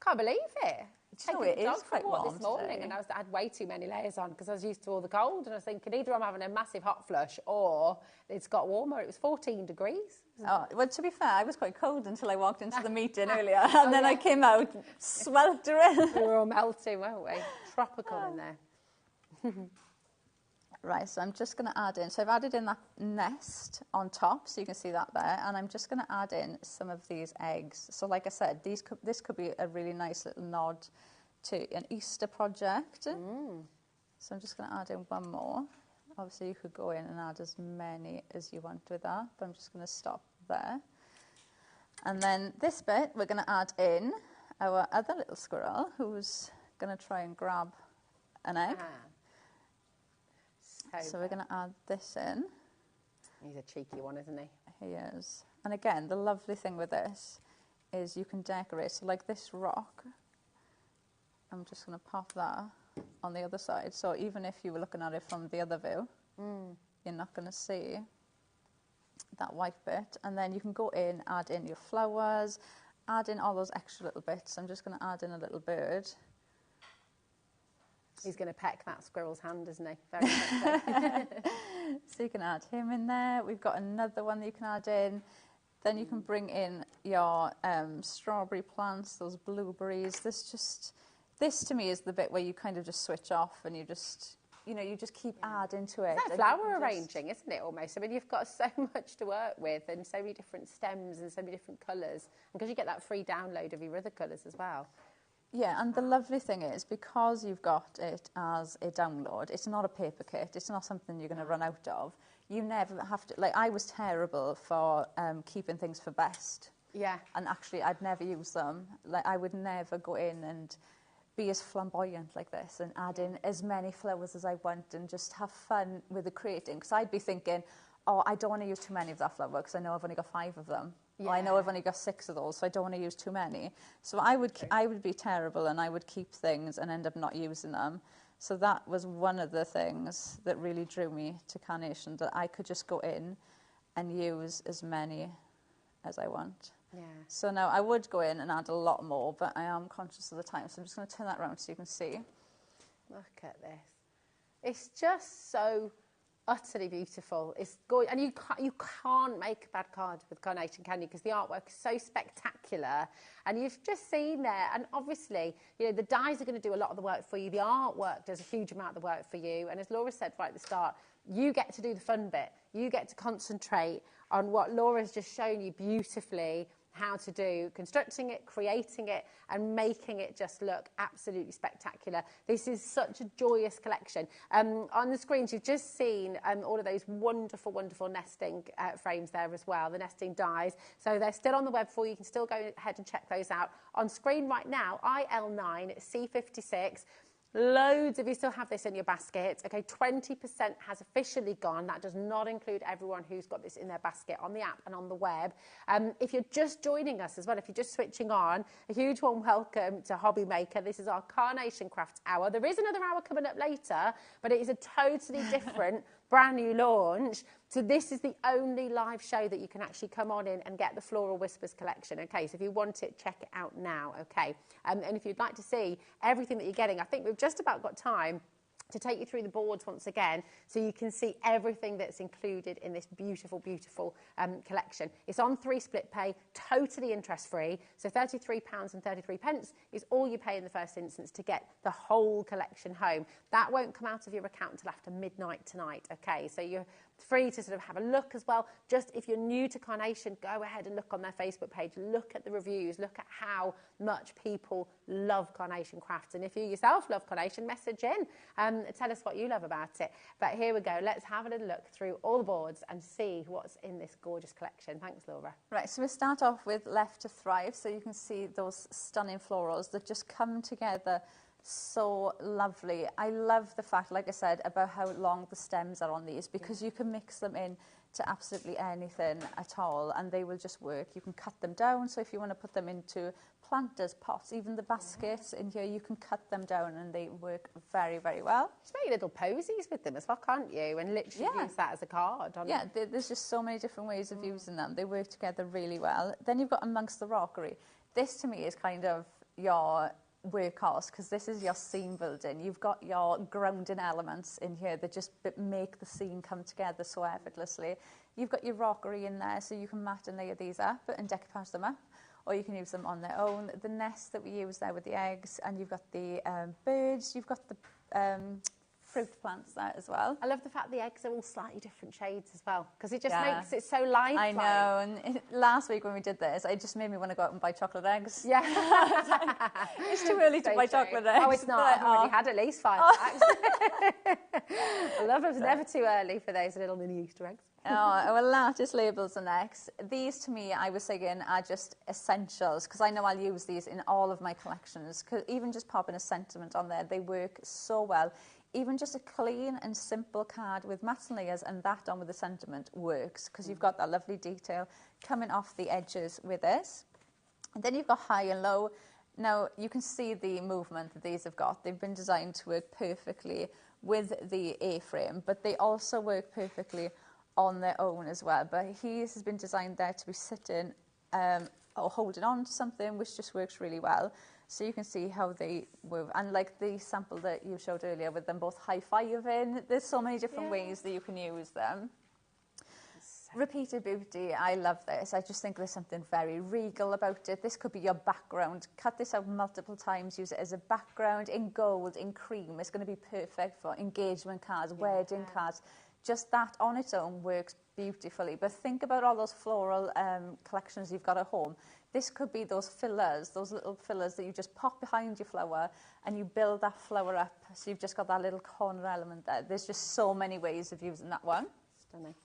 Can't believe it. you know, Taking it the dog is for a quite walk warm this morning, today. and I had way too many layers on because I was used to all the cold, and I was thinking either I'm having a massive hot flush or it's got warmer. It was 14 degrees. Oh, well, to be fair, I was quite cold until I walked into the meeting earlier, and then I came out sweltering. We were all melting, weren't we? Tropical in there. Right, so I'm just going to add in, so I've added in that nest on top, so you can see that there, and I'm just going to add in some of these eggs. So like I said, this could be a really nice little nod to an Easter project. So I'm just going to add in one more. Obviously you could go in and add as many as you want with that, but I'm just going to stop there. And then this bit, we're going to add in our other little squirrel, who's going to try and grab an egg. So we're going to add this in. He's a cheeky one, isn't he? He is. And again, the lovely thing with this is you can decorate. So like this rock, I'm just going to pop that on the other side. So even if you were looking at it from the other view, you're not going to see that white bit. And then you can go in, add in your flowers, add in all those extra little bits. I'm just going to add in a little bird. He's going to peck that squirrel's hand, isn't he? Very quickly. So you can add him in there. We've got another one that you can add in. Then you can bring in your strawberry plants, those blueberries. This to me is the bit where you kind of just switch off and you just, you just keep adding to it. It's like flower arranging, isn't it, almost? I mean, you've got so much to work with and so many different stems and so many different colours. And because you get that free download of your other colours as well. Yeah, and the lovely thing is, because you've got it as a download, it's not a paper kit, it's not something you're going to run out of. You never have to, like I was terrible for keeping things for best. Yeah. And actually I'd never use them. Like I would never go in and be as flamboyant like this and add in as many flowers as I want and just have fun with the creating. Because I'd be thinking, oh, I don't want to use too many of that flower because I know I've only got 5 of them. Yeah. I know I've only got 6 of those, so I don't want to use too many. So I would be terrible and I would keep things and end up not using them. So that was one of the things that really drew me to carnation, that I could just go in and use as many as I want. Yeah. So now I would go in and add a lot more, but I am conscious of the time, so I'm just going to turn that around so you can see. Look at this. It's just so utterly beautiful. It's gorgeous. And you can't make a bad card with carnation, can you? Because the artwork is so spectacular. And you've just seen there, and obviously, the dyes are going to do a lot of the work for you. The artwork does a huge amount of the work for you. And as Laura said right at the start, you get to do the fun bit. You get to concentrate on what Laura's just shown you beautifully how to do, constructing it, creating it, and making it just look absolutely spectacular. This is such a joyous collection. On the screens, you've just seen all of those wonderful, wonderful nesting frames there as well, the nesting dies. So they're still on the web for you. You can still go ahead and check those out. On screen right now, IL9, C56. Loads of you still have this in your basket. Okay, 20% has officially gone. That does not include everyone who's got this in their basket on the app and on the web. If you're just joining us as well, if you're just switching on, a huge warm welcome to HobbyMaker. This is our Carnation Crafts Hour. There is another hour coming up later, but it is a totally different brand new launch. So this is the only live show that you can actually come on in and get the Floral Whispers collection. Okay, so if you want it, check it out now. Okay, and if you'd like to see everything that you're getting, I think we've just about got time to take you through the boards once again so you can see everything that's included in this beautiful, beautiful collection. It's on 3 split pay, totally interest-free, so £33.33 is all you pay in the first instance to get the whole collection home. That won't come out of your account until after midnight tonight, okay? So you're free to sort of have a look as well. Just if you're new to Carnation, go ahead and look on their Facebook page, look at the reviews, look at how much people love Carnation Crafts. And if you yourself love Carnation, message in. Tell us what you love about it. But here we go. Let's have a little look through all the boards and see what's in this gorgeous collection. Thanks, Laura. Right, so we start off with Left to Thrive. So you can see those stunning florals that just come together so lovely. I love the fact, like I said, about how long the stems are on these, because you can mix them in to absolutely anything at all and they will just work. You can cut them down, so if you want to put them into planters, pots, even the baskets in here, you can cut them down and they work very, very well. Just make little posies with them as well, can't you? And literally use that as a card. There's just so many different ways of using them. They work together really well. Then you've got Amongst the Rockery. This to me is kind of your workhorse, because this is your seam building. You've got your grounding elements in here that just make the seam come together so effortlessly. You've got your rockery in there, so you can mat and layer these up and decoupage them up, or you can use them on their own. The nest that we use there with the eggs, and you've got the birds, you've got the fruit plants there as well. I love the fact the eggs are all slightly different shades as well, because it just makes it so lifelike. I know, and last week when we did this, it just made me want to go out and buy chocolate eggs. Yeah. It's too early to buy chocolate eggs. Oh, it's not. I've already had at least 5 packs. I love it. It's never too early for those little mini Easter eggs. Our lattice labels are next. These, to me, I was thinking, are just essentials, because I know I'll use these in all of my collections. Cause even just popping a sentiment on there, they work so well. Even just a clean and simple card with mats and layers and that on with the sentiment works, because you've got that lovely detail coming off the edges with this. And then you've got high and low. Now, you can see the movement that these have got. They've been designed to work perfectly with the A-frame, but they also work perfectly on their own as well. But his has been designed there to be sitting or holding on to something, which just works really well. So you can see how they move. And like the sample that you showed earlier with them both high-fiving, there's so many different ways that you can use them. Repeated beauty, I love this. I just think there's something very regal about it. This could be your background. Cut this out multiple times, use it as a background in gold, in cream. It's going to be perfect for engagement cards, wedding cards. Just that on its own works beautifully. But think about all those floral collections you've got at home. This could be those fillers, those little fillers that you just pop behind your flower and you build that flower up. So you've just got that little corner element there. There's just so many ways of using that one. Stunning.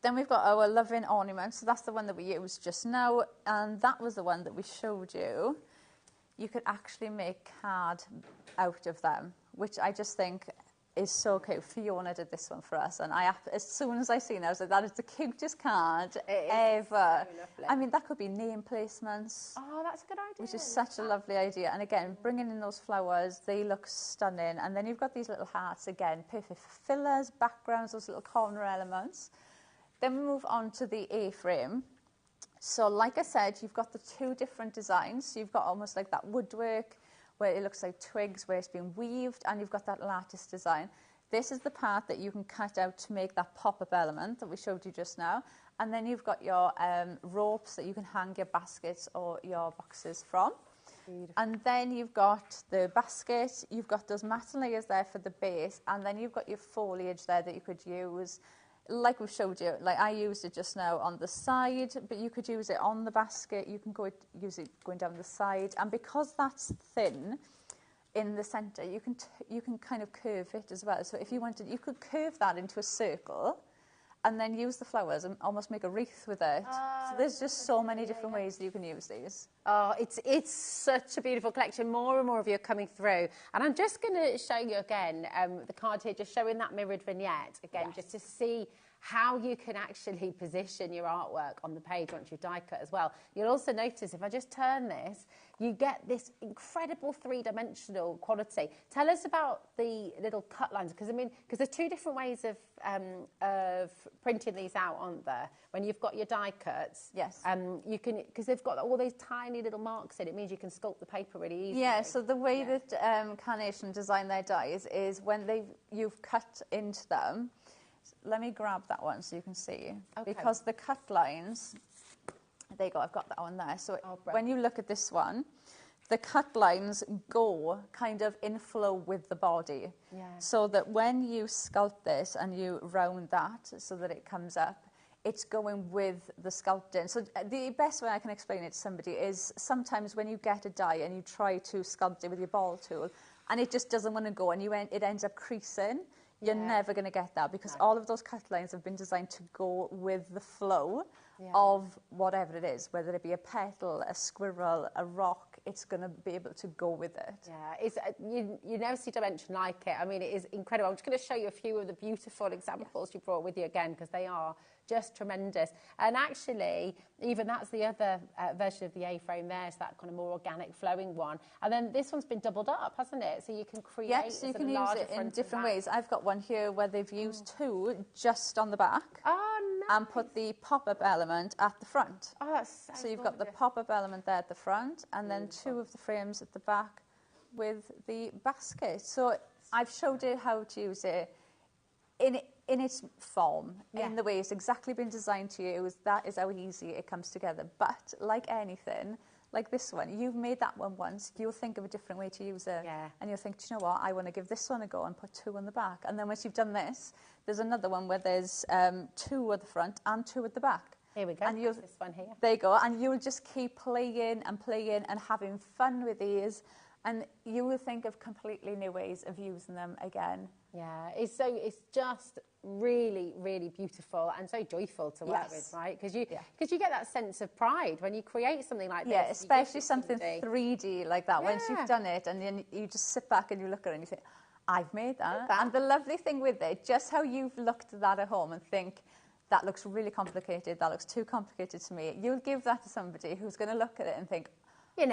Then we've got our loving ornament. So that's the one that we used just now. And that was the one that we showed you. You could actually make card out of them, which I just think is so cute. Fiona did this one for us, and as soon as I seen it, I was like, that is the cutest card ever. So I mean, that could be name placements. Oh, that's a good idea. Which is such a lovely idea. And again, bringing in those flowers, they look stunning. And then you've got these little hearts, again, perfect for fillers, backgrounds, those little corner elements. Then we move on to the A-frame. So like I said, you've got the two different designs. So you've got almost like that woodwork, where it looks like twigs, where it's been weaved, and you've got that lattice design. This is the part that you can cut out to make that pop-up element that we showed you just now. And then you've got your ropes that you can hang your baskets or your boxes from. Beautiful. And then you've got the basket, you've got those mat and layers there for the base, and then you've got your foliage there that you could use. Like we've showed you, like I used it just now on the side, but you could use it on the basket, you can use it going down the side, and because that's thin in the centre, you can kind of curve it as well. So if you wanted, you could curve that into a circle, and then use the flowers and almost make a wreath with it. So there's just so many different ways that you can use these. Oh, it's such a beautiful collection. More and more of you are coming through. And I'm just going to show you again the card here, just showing that mirrored vignette again, just to see how you can actually position your artwork on the page once you've die cut as well. You'll also notice if I just turn this, you get this incredible three-dimensional quality. Tell us about the little cut lines, because there's two different ways of printing these out, aren't there? When you've got your die cuts, yes, you can, because they've got all these tiny little marks in it, means you can sculpt the paper really easily. Yeah, so the way that Carnation design their dies is when you've cut into them. Let me grab that one so you can see. Okay. Because the cut lines, there you go, I've got that one there. So when you look at this one, the cut lines go kind of in flow with the body. Yeah. So that when you sculpt this and you round that so that it comes up, it's going with the sculpting. So the best way I can explain it to somebody is sometimes when you get a die and you try to sculpt it with your ball tool and it just doesn't want to go and it ends up creasing, you're never going to get that, because all of those cut lines have been designed to go with the flow of whatever it is, whether it be a petal, a squirrel, a rock, it's going to be able to go with it. Yeah, it's, you never see dimension like it. I mean, it is incredible. I'm just going to show you a few of the beautiful examples you brought with you again, because they are just tremendous. And actually, even that's the other version of the A-frame there, is that kind of more organic flowing one. And then this one's been doubled up, hasn't it? So you can create so you can use it in different ways. I've got one here where they've used two just on the back. Oh, nice. And put the pop-up element at the front. Oh, that's so you've got the pop-up element there at the front, and then two of the frames at the back with the basket. So I've showed you how to use it in its form, in the way it's exactly been designed to use. That is how easy it comes together. But like anything, like this one, you've made that one once, you'll think of a different way to use it. Yeah. And you'll think, do you know what, I want to give this one a go and put 2 on the back. And then once you've done this, there's another one where there's 2 at the front and 2 at the back. Here we go, and this one here. There you go, and you'll just keep playing and having fun with these, and you will think of completely new ways of using them again. Yeah, it's just really, really beautiful and so joyful to work with, right? Because you get that sense of pride when you create something like this. Yeah, especially something 3D like that. Once you've done it, and then you just sit back and you look at it and you think, I've made that. And the lovely thing with it, just how you've looked at that at home and think, that looks really complicated, that looks too complicated to me. You'll give that to somebody who's going to look at it and think,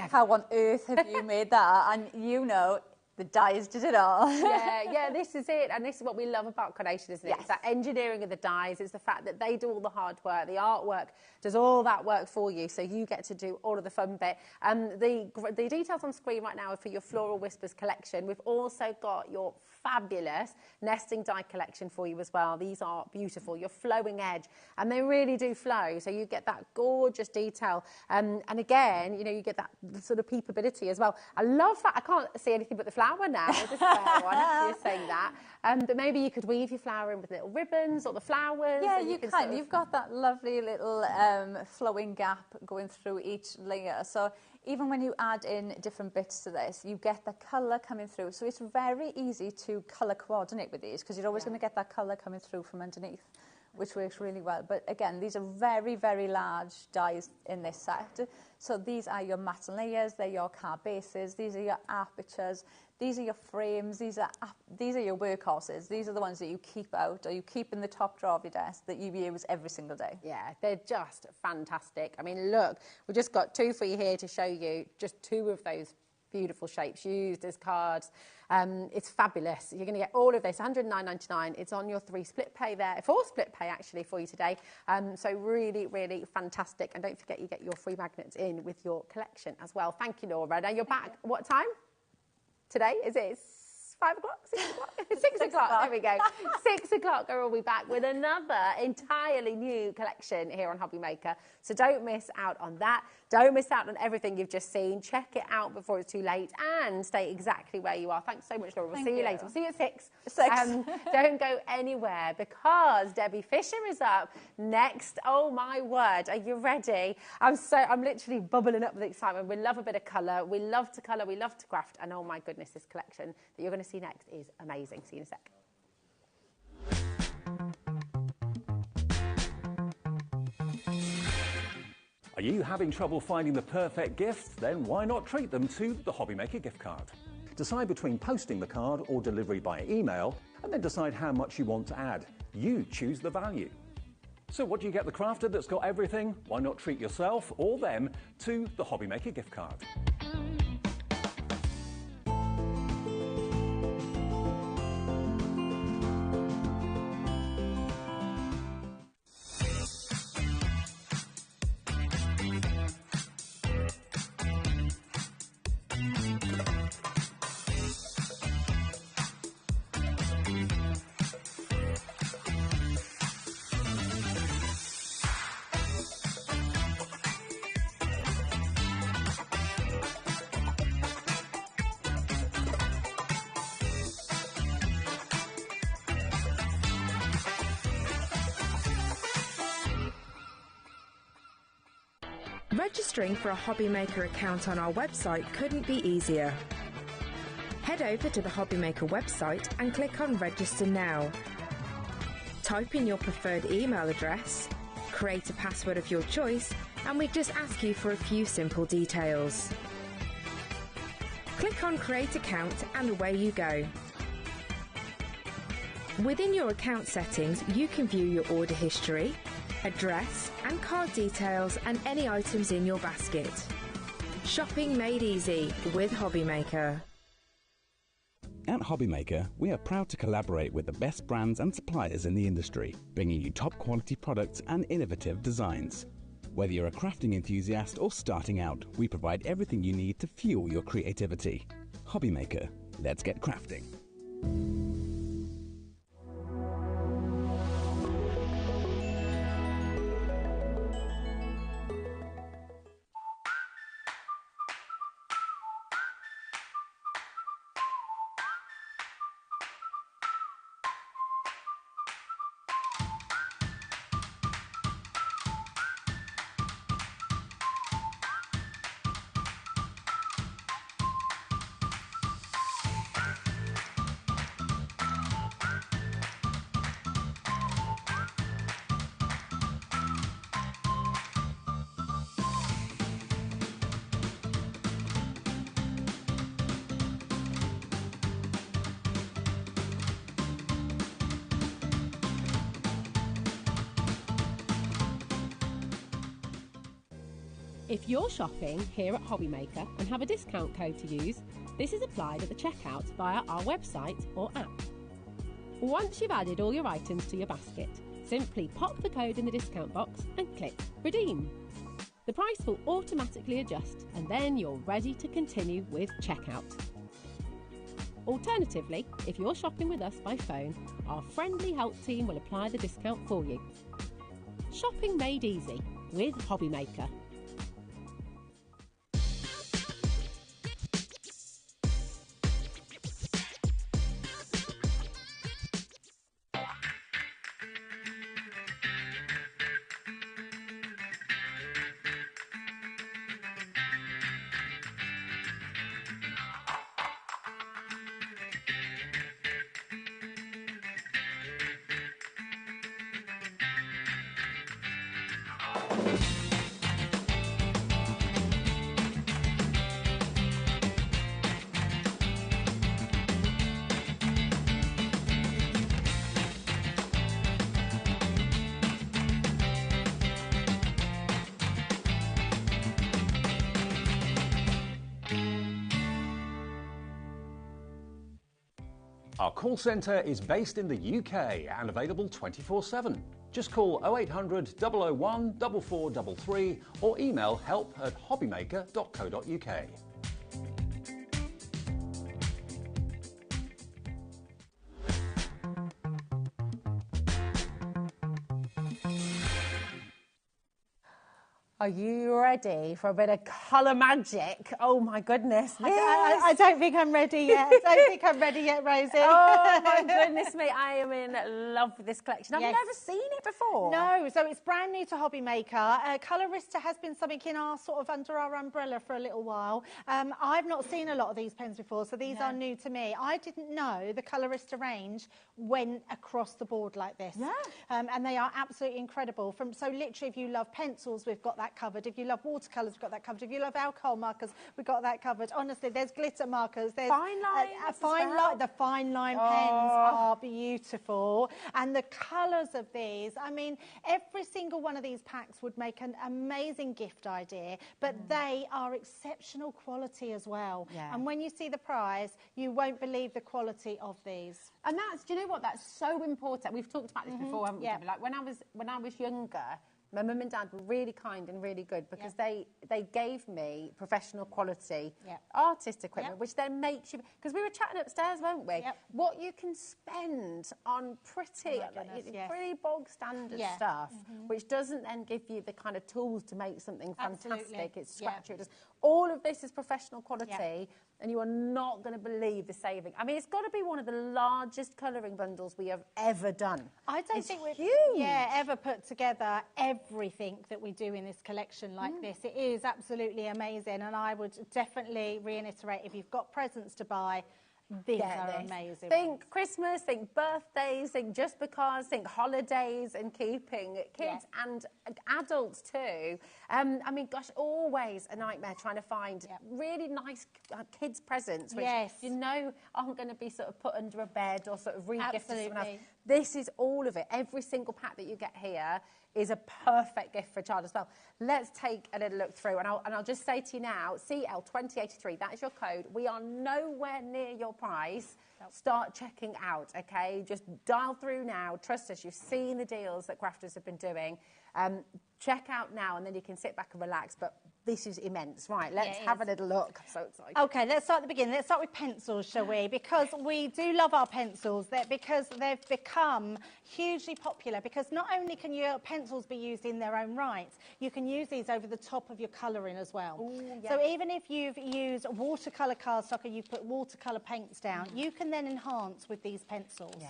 how on earth have you made that? And you know, the dies did it all. Yeah, this is it. And this is what we love about Carnation, isn't it? It's that engineering of the dies. It's the fact that they do all the hard work. The artwork does all that work for you, so you get to do all of the fun bit. The details on screen right now are for your Floral Whispers collection. We've also got your fabulous nesting die collection for you as well. These are beautiful. Your flowing edge, and they really do flow, so you get that gorgeous detail. And again, you know, you get that sort of peepability as well. I love that. I can't see anything but the flower now. The square one. You're saying that. But maybe you could weave your flower in with little ribbons or the flowers. Yeah, you can. You've got that lovely little flowing gap going through each layer. So even when you add in different bits to this, you get the colour coming through. So it's very easy to colour coordinate with these, because you're always going to get that colour coming through from underneath, which works really well. But again, these are very, very large dies in this set. So these are your matte layers, they're your card bases, these are your apertures, these are your frames, these are your workhorses. These are the ones that you keep out, or you keep in the top drawer of your desk that you use every single day. Yeah, they're just fantastic. I mean, look, we've just got 2 for you here to show you just 2 of those beautiful shapes used as cards. It's fabulous. You're going to get all of this, £109.99. It's on your 3 split pay there, 4 split pay actually for you today. So really, really fantastic. And don't forget, you get your free magnets in with your collection as well. Thank you, Laura. Now you're back. What time? Today? Is it 5 o'clock? 6 o'clock? 6 o'clock. There we go. 6 o'clock, we'll be back with another entirely new collection here on HobbyMaker. So don't miss out on that. Don't miss out on everything you've just seen. Check it out before it's too late and stay exactly where you are. Thanks so much, Laura. We'll see you later. We'll see you at 6. Don't go anywhere, because Debbie Fisher is up next. Oh my word. Are you ready? I'm literally bubbling up with excitement. We love a bit of colour. We love to colour. We love to craft. And oh my goodness, this collection that you're going to see next is amazing. See you in a sec. Are you having trouble finding the perfect gift? Then why not treat them to the HobbyMaker gift card? Decide between posting the card or delivery by email, and then decide how much you want to add. You choose the value. So what do you get the crafter that's got everything? Why not treat yourself or them to the HobbyMaker gift card? Registering for a HobbyMaker account on our website couldn't be easier. Head over to the HobbyMaker website and click on Register Now. Type in your preferred email address, create a password of your choice, and we just ask you for a few simple details. Click on Create Account and away you go. Within your account settings, you can view your order history, address and card details, and any items in your basket. Shopping made easy with HobbyMaker. At HobbyMaker, we are proud to collaborate with the best brands and suppliers in the industry, bringing you top quality products and innovative designs. Whether you're a crafting enthusiast or starting out, we provide everything you need to fuel your creativity. HobbyMaker. Let's get crafting. If you're shopping here at HobbyMaker and have a discount code to use, this is applied at the checkout via our website or app. Once you've added all your items to your basket, simply pop the code in the discount box and click Redeem. The price will automatically adjust and then you're ready to continue with checkout. Alternatively, if you're shopping with us by phone, our friendly help team will apply the discount for you. Shopping made easy with HobbyMaker. Our call centre is based in the UK and available 24/7. Just call 0800 001 4433 or email help@hobbymaker.co.uk. Are you ready for a bit of colour magic? Oh my goodness. I don't think I'm ready yet. I don't think I'm ready yet, Rosie. Oh my goodness me, I am in love with this collection. I've never seen it before. No, so it's brand new to HobbyMaker. Colorista has been something in our sort of under our umbrella for a little while. I've not seen a lot of these pens before, so these are new to me. I didn't know the Colorista range went across the board like this. Yeah. And they are absolutely incredible. So literally, if you love pencils, we've got that covered. If you love watercolours, we've got that covered. If you love alcohol markers, we've got that covered. Honestly, there's glitter markers. There's fine lines. The fine line pens are beautiful. And the colours of these, I mean, every single one of these packs would make an amazing gift idea, but they are exceptional quality as well. Yeah. And when you see the price, you won't believe the quality of these. And that's, do you know what, that's so important. We've talked about this before, haven't we? Yeah. Like when I was younger, my mum and dad were really kind and really good because they gave me professional quality artist equipment, which then makes you, because we were chatting upstairs, weren't we? Yep. What you can spend on pretty bog standard stuff, which doesn't then give you the kind of tools to make something fantastic. It's scratchy. All of this is professional quality, and you are not going to believe the saving. I mean, it's got to be one of the largest colouring bundles we have ever done. I don't think we've ever put together everything that we do in this collection like this. It is absolutely amazing, and I would definitely reiterate, if you've got presents to buy, these are amazing. Think Christmas, think birthdays, think just because, think holidays, and keeping kids and adults too. I mean, gosh, always a nightmare trying to find really nice kids' presents, which you know aren't going to be sort of put under a bed or sort of re-gifted to someone else. This is all of it. Every single pack that you get here is a perfect gift for a child as well. Let's take a little look through, and I'll just say to you now, CL2083, that is your code. We are nowhere near your price. Start checking out, okay? Just dial through now. Trust us, you've seen the deals that crafters have been doing. Check out now, and then you can sit back and relax. But this is immense. Right, let's have a little look. I'm so excited. Okay, let's start at the beginning. Let's start with pencils, shall we? Because we do love our pencils, because they've become hugely popular. Because not only can your pencils be used in their own right, you can use these over the top of your colouring as well. Ooh, yeah. So even if you've used watercolour cardstock and you put watercolour paints down, you can then enhance with these pencils,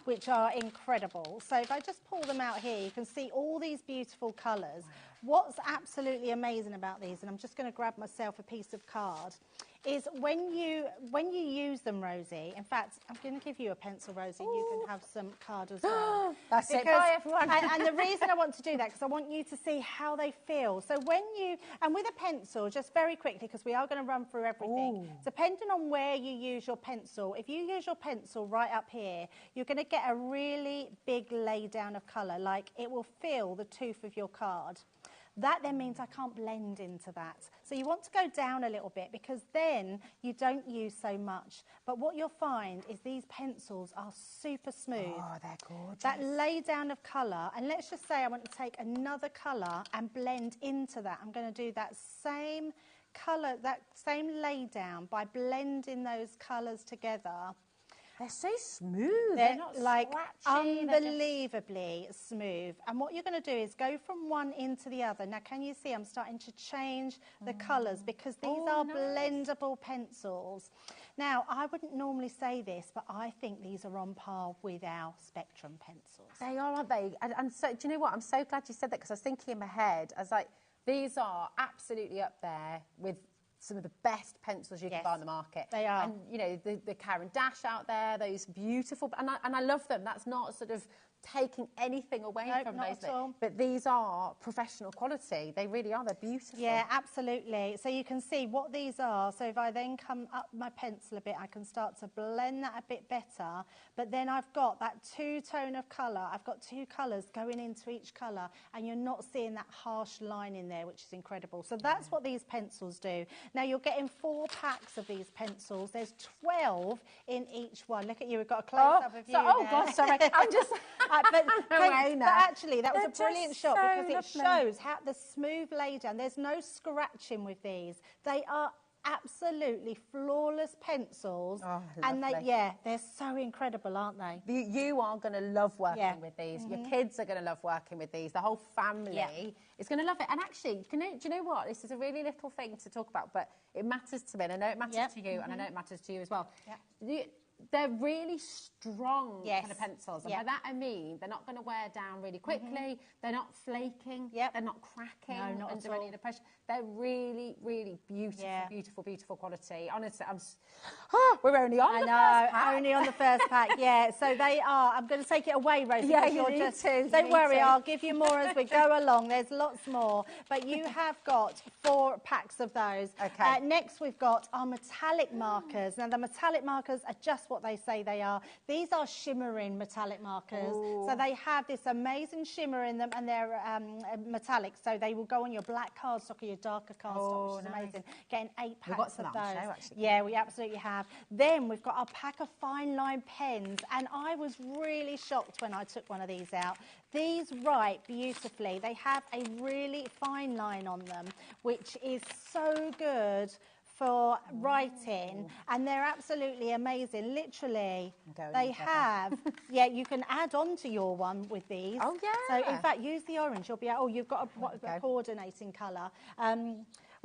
which are incredible. So if I just pull them out here, you can see all these beautiful colours. What's absolutely amazing about these, and I'm just going to grab myself a piece of card, is when you use them, Rosie, in fact, I'm going to give you a pencil, Rosie, you can have some card as well. That's it, bye everyone. And the reason I want to do that, because I want you to see how they feel. So when you, and with a pencil, just very quickly, because we are going to run through everything, depending on where you use your pencil, if you use your pencil right up here, you're going to get a really big lay down of colour, like it will fill the tooth of your card. That then means I can't blend into that. So you want to go down a little bit because then you don't use so much. But what you'll find is these pencils are super smooth. Oh, they're gorgeous. That lay down of colour, and let's just say I want to take another colour and blend into that. I'm going to do that same colour, that same lay down by blending those colours together. They're so smooth. They're not like scratchy. unbelievably smooth. And what you're going to do is go from one into the other. Now, can you see I'm starting to change the colours because these are blendable pencils. Now, I wouldn't normally say this, but I think these are on par with our Spectrum pencils. They are, aren't they? And so, do you know what? I'm so glad you said that because I was thinking in my head, I was like, these are absolutely up there with some of the best pencils you can buy on the market. They are. And, you know, the Karen Dash out there, those beautiful... And I love them. That's not sort of taking anything away from not those. at all. But these are professional quality. They really are. They're beautiful. Yeah, absolutely. So you can see what these are. So if I then come up my pencil a bit, I can start to blend that a bit better. But then I've got that two-tone of colour. I've got two colours going into each colour, and you're not seeing that harsh line in there, which is incredible. So that's what these pencils do. Now, you're getting 4 packs of these pencils. There's 12 in each one. Look at you. We've got a close-up of you there. God, sorry. I'm just... but actually, that was a They're brilliant just shot so because it lovely. shows how the smooth lay down. There's no scratching with these. They are absolutely flawless pencils. Oh, and lovely. they're so incredible, aren't they? You are going to love working with these. Your kids are going to love working with these. The whole family is going to love it. And actually, do you know what? This is a really little thing to talk about, but it matters to me. And I know it matters to you, and I know it matters to you as well. They're really strong kind of pencils. And by that I mean they're not going to wear down really quickly. They're not flaking. They're not cracking under any of the pressure. They're really, really beautiful, beautiful quality. Honestly, we're only on the first pack. Only on the first pack, So they are. I'm going to take it away, Rosie. Yeah, you're you just, need to. Don't worry, I'll give you more as we go along. There's lots more. But you have got 4 packs of those. Okay. Next, we've got our metallic markers. Now, the metallic markers are just what they say they are. These are shimmering metallic markers. So they have this amazing shimmer in them, and they're metallic. So they will go on your black cardstock or your darker cardstock, which is amazing. Getting 8 packs We've got some of on those. show, actually. Yeah, we absolutely have. Then we've got our pack of fine line pens, and I was really shocked when I took one of these out. These write beautifully. They have a really fine line on them, which is so good for writing, and they're absolutely amazing. Literally, they have, you can add on to your one with these. Oh, yeah. So, in fact, use the orange. You'll be, you've got a coordinating colour.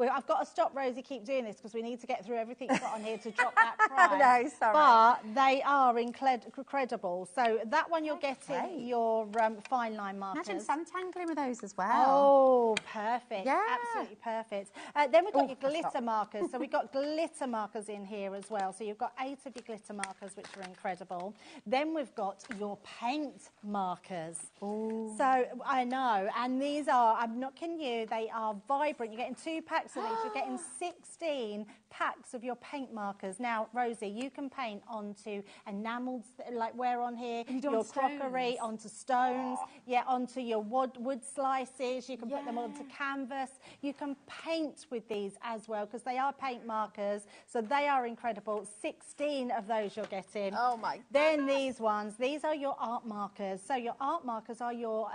I've got to stop, Rosie, keep doing this because we need to get through everything you've got on here to drop that price. No, sorry. But they are incredible. So that one you're getting your fine line markers. Imagine Santangling with those as well. Oh, perfect. Yeah. Absolutely perfect. Then we've got your glitter markers. So we've got glitter markers in here as well. So you've got 8 of your glitter markers, which are incredible. Then we've got your paint markers. Ooh. So I know. And these are, I'm not kidding you, they are vibrant. You're getting 2 packs of these. You're getting 16 packs of your paint markers. Now, Rosie, you can paint onto enamels, like we're on here, your crockery, onto stones, onto your wood slices. You can put them onto canvas. You can paint with these as well, because they are paint markers, so they are incredible. 16 of those you're getting. Oh my God. Then these ones, these are your art markers. So your art markers are your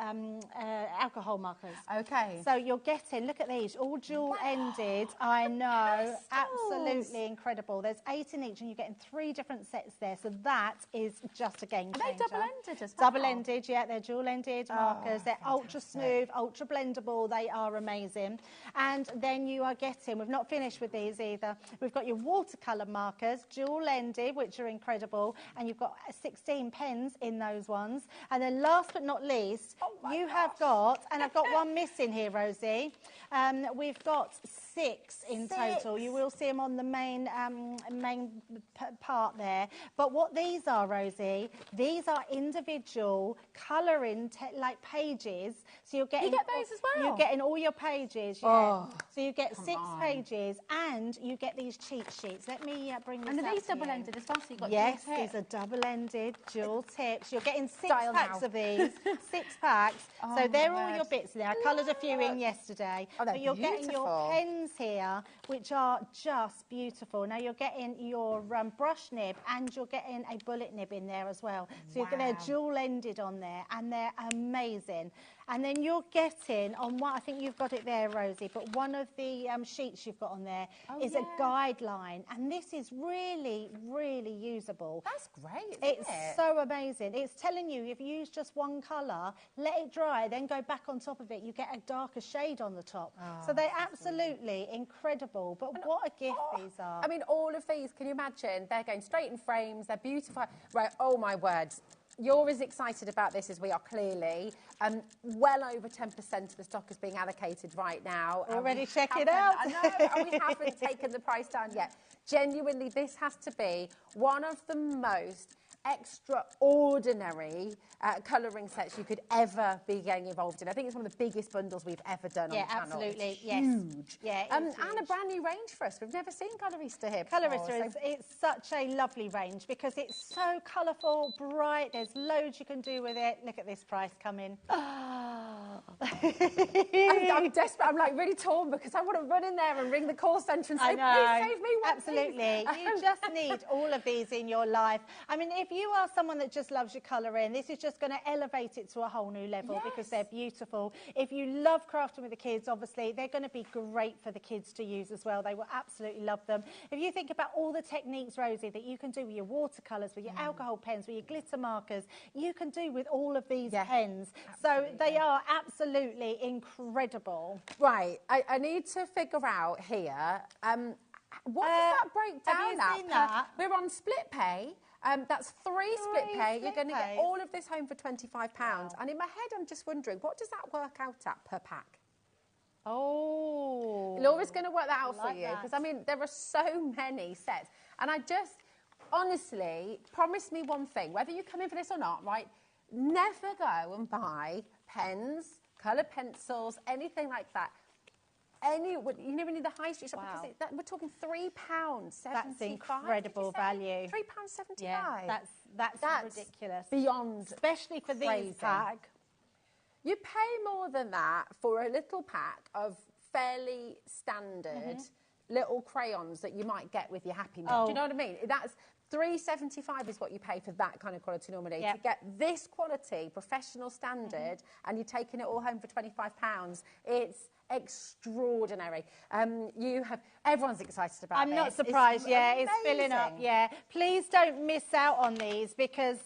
alcohol markers. Okay. So you're getting, look at these, all dual-ended. I know, absolutely incredible. There's 8 in each, and you're getting 3 different sets there. So that is just a game changer. Are they double-ended as well? Double-ended, yeah. They're dual-ended markers. They're ultra smooth, ultra blendable. They are amazing. And then you are getting, we've not finished with these either. We've got your watercolour markers, dual-ended, which are incredible. And you've got 16 pens in those ones. And then last but not least, you have got, and I've got one missing here, Rosie. We've got 6 in total. You will see them on the main part there. But what these are, Rosie, these are individual colouring like pages. So you're getting. You get those as well. You're getting all your pages. Yeah. Oh, so you get 6 pages, and you get these cheat sheets. Let me bring this. And are up these to you. double-ended as well? So you've got yes, dual tip. these are double-ended, dual tips. You're getting 6 Style packs now. of these. 6 packs. Oh, so they're my all your word. bits there. I coloured a few in yesterday. Oh, they're but you're getting your beautiful. pens here, which are just beautiful. Now you're getting your brush nib, and you're getting a bullet nib in there as well. So they're dual-ended on there, and they're amazing. And then you're getting on one, I think you've got it there, Rosie, but one of the sheets you've got on there is a guideline. And this is really, really usable. That's great, It's so amazing. It's telling you if you use just one colour, let it dry, then go back on top of it, you get a darker shade on the top. So they're absolutely incredible. But what a gift these are. I mean, all of these, can you imagine? They're going straight in frames, they're beautiful. Right, oh my word. You're as excited about this as we are, clearly. Well over 10% of the stock is being allocated right now. Already check it out. I know, and we haven't taken the price down yet. Genuinely, this has to be one of the most extraordinary colouring sets you could ever be getting involved in. I think it's one of the biggest bundles we've ever done on the channel. Absolutely. It's yes. huge. Yeah, and a brand new range for us. We've never seen Colorista here before. Colorista, it's such a lovely range because it's so colourful, bright. There's loads you can do with it. Look at this price coming. I'm desperate. I'm like really torn because I want to run in there and ring the call centre and say, please save me one. Absolutely. You just need all of these in your life. I mean, if you are someone that just loves your colouring, this is just going to elevate it to a whole new level because they're beautiful. If you love crafting with the kids, obviously, they're going to be great for the kids to use as well. They will absolutely love them. If you think about all the techniques, Rosie, that you can do with your watercolours, with your alcohol pens, with your glitter markers, you can do with all of these pens. So they are absolutely incredible. Right. I need to figure out here, what does that break down have you at? seen that? We're on split pay. That's three split pay. You're going to get all of this home for £25. Wow. And in my head, I'm just wondering, what does that work out at per pack? Oh. Laura's going to work that out for you. Because, I mean, there are so many sets. And I just, honestly, promise me one thing. Whether you come in for this or not, right, never go and buy pens, coloured pencils, anything like that. You know, in the high street shop, because we're talking £3.75. That's incredible value. £3.75. Yeah, that's ridiculous. Beyond, especially for these pack. You pay more than that for a little pack of fairly standard little crayons that you might get with your Happy Meal. Do you know what I mean? That's £3.75 is what you pay for that kind of quality normally. To get this quality, professional standard, and you're taking it all home for £25, it's extraordinary. Everyone's excited about it. I'm not surprised. It's filling up. Please don't miss out on these because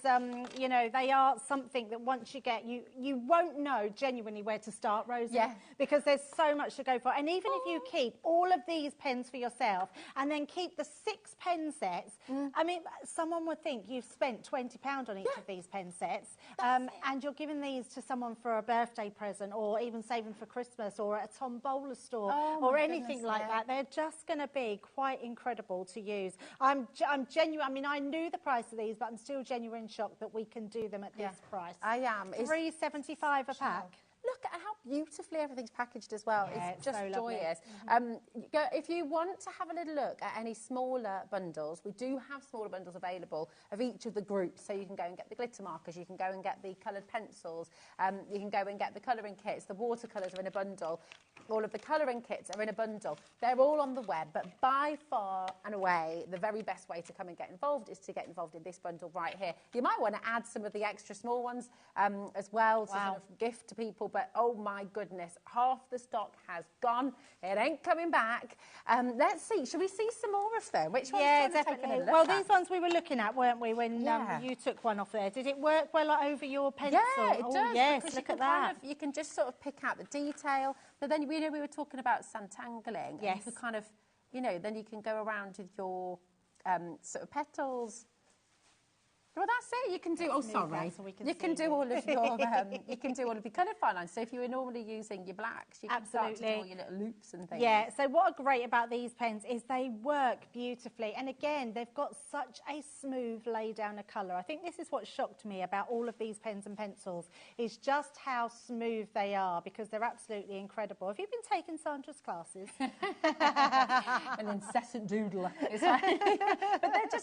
you know, they are something that once you get, you won't know genuinely where to start, Rosie, because there's so much to go for. And even if you keep all of these pens for yourself and then keep the 6 pen sets, I mean, someone would think you've spent £20 on each of these pen sets, and you're giving these to someone for a birthday present, or even saving for Christmas, or at a tombola store, or anything like that. They're just going to be quite incredible to use. I'm genuine. I mean, I knew the price of these, but I'm still genuine shocked that we can do them at this price. I am. £3.75 a pack. look at how beautifully everything's packaged as well. Yeah, it's just so lovely. joyous. If you want to have a little look at any smaller bundles, we do have smaller bundles available of each of the groups. So you can go and get the glitter markers, you can go and get the coloured pencils, you can go and get the colouring kits, the watercolours are in a bundle. All of the colouring kits are in a bundle. They're all on the web, but by far and away, the very best way to come and get involved is to get involved in this bundle right here. You might want to add some of the extra small ones as well to sort of gift to people, but oh my goodness, half the stock has gone. It ain't coming back. Let's see, should we see some more of them? Which ones? Yeah, definitely. Well, these ones we were looking at, weren't we, when you took one off there? Did it work well over your pencil? Yeah, it does. Yes, look at that. You can just sort of pick out the detail, but then we were talking about santangling. Yes. And you could kind of, then you can go around with your sort of petals. Well, that's it. You can do. Oh, sorry. You can do all of your. You can do all of your coloured fine lines. So if you were normally using your blacks, you can start to do all your little loops and things. Yeah. So what are great about these pens is they work beautifully, and again, they've got such a smooth lay down of colour. I think this is what shocked me about all of these pens and pencils is just how smooth they are, because they're absolutely incredible. Have you been taking Sandra's classes? An incessant doodler.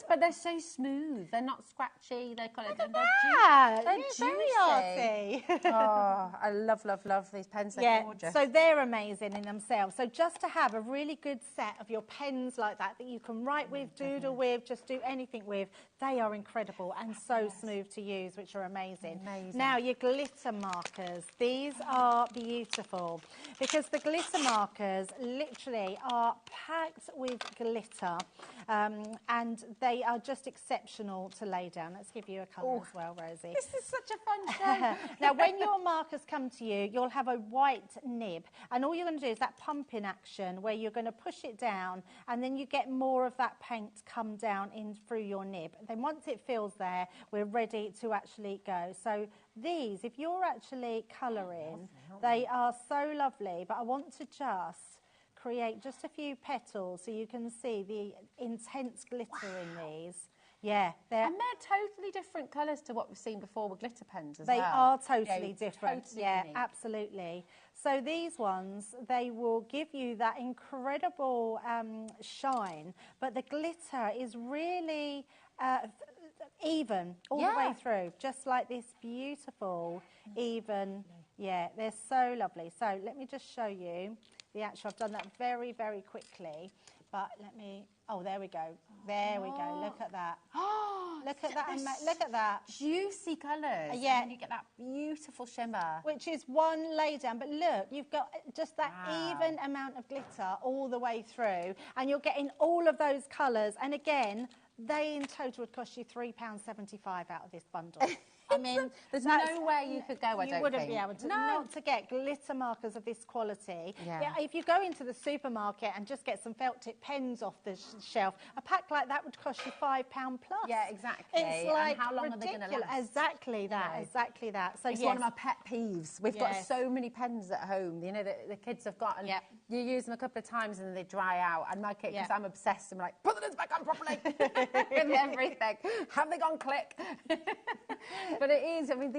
But they're so smooth. They're not scratchy. They're kind of they're juicy. Oh, I love these pens. They're gorgeous. So they're amazing in themselves. So just to have a really good set of your pens like that you can write with, doodle with, just do anything with, they are incredible and so smooth to use, which are amazing. Now, your glitter markers. These are beautiful because the glitter markers literally are packed with glitter and they are just exceptional to lay down. Let's give you a colour as well, Rosie. This is such a fun show. Now, when your markers come to you, you'll have a white nib. And all you're going to do is that pumping action where you're going to push it down and then you get more of that paint come down in through your nib. Then once it fills there, we're ready to actually go. So these, if you're actually colouring, they are so lovely. But I want to just create just a few petals so you can see the intense glitter in these. Yeah, and they're totally different colours to what we've seen before with glitter pens as well. They are totally different. Totally yeah, unique. Absolutely. So these ones, they will give you that incredible shine, but the glitter is really even all the way through, just like this beautiful, even. Yeah, they're so lovely. So let me just show you the actual. I've done that very, very quickly, but let me. Oh, there we go. There we go. Look at that. Look at that. Look at that. Juicy colours. Yeah. And you get that beautiful shimmer. Which is one lay down. But look, you've got just that even amount of glitter all the way through. And you're getting all of those colours. And again, they in total would cost you £3.75 out of this bundle. I mean, there's no way you could go, I don't think. You wouldn't be able to. Not to get glitter markers of this quality. Yeah, if you go into the supermarket and just get some felt tip pens off the shelf, a pack like that would cost you £5 plus. Yeah, exactly. It's like and how long are they going to last? Exactly that, exactly that. So it's one of my pet peeves. We've got so many pens at home, the kids have got, and you use them a couple of times and then they dry out. And my kid, because I'm obsessed, I'm like, put the lids back on properly. With everything. Have they gone click? But it is, I mean,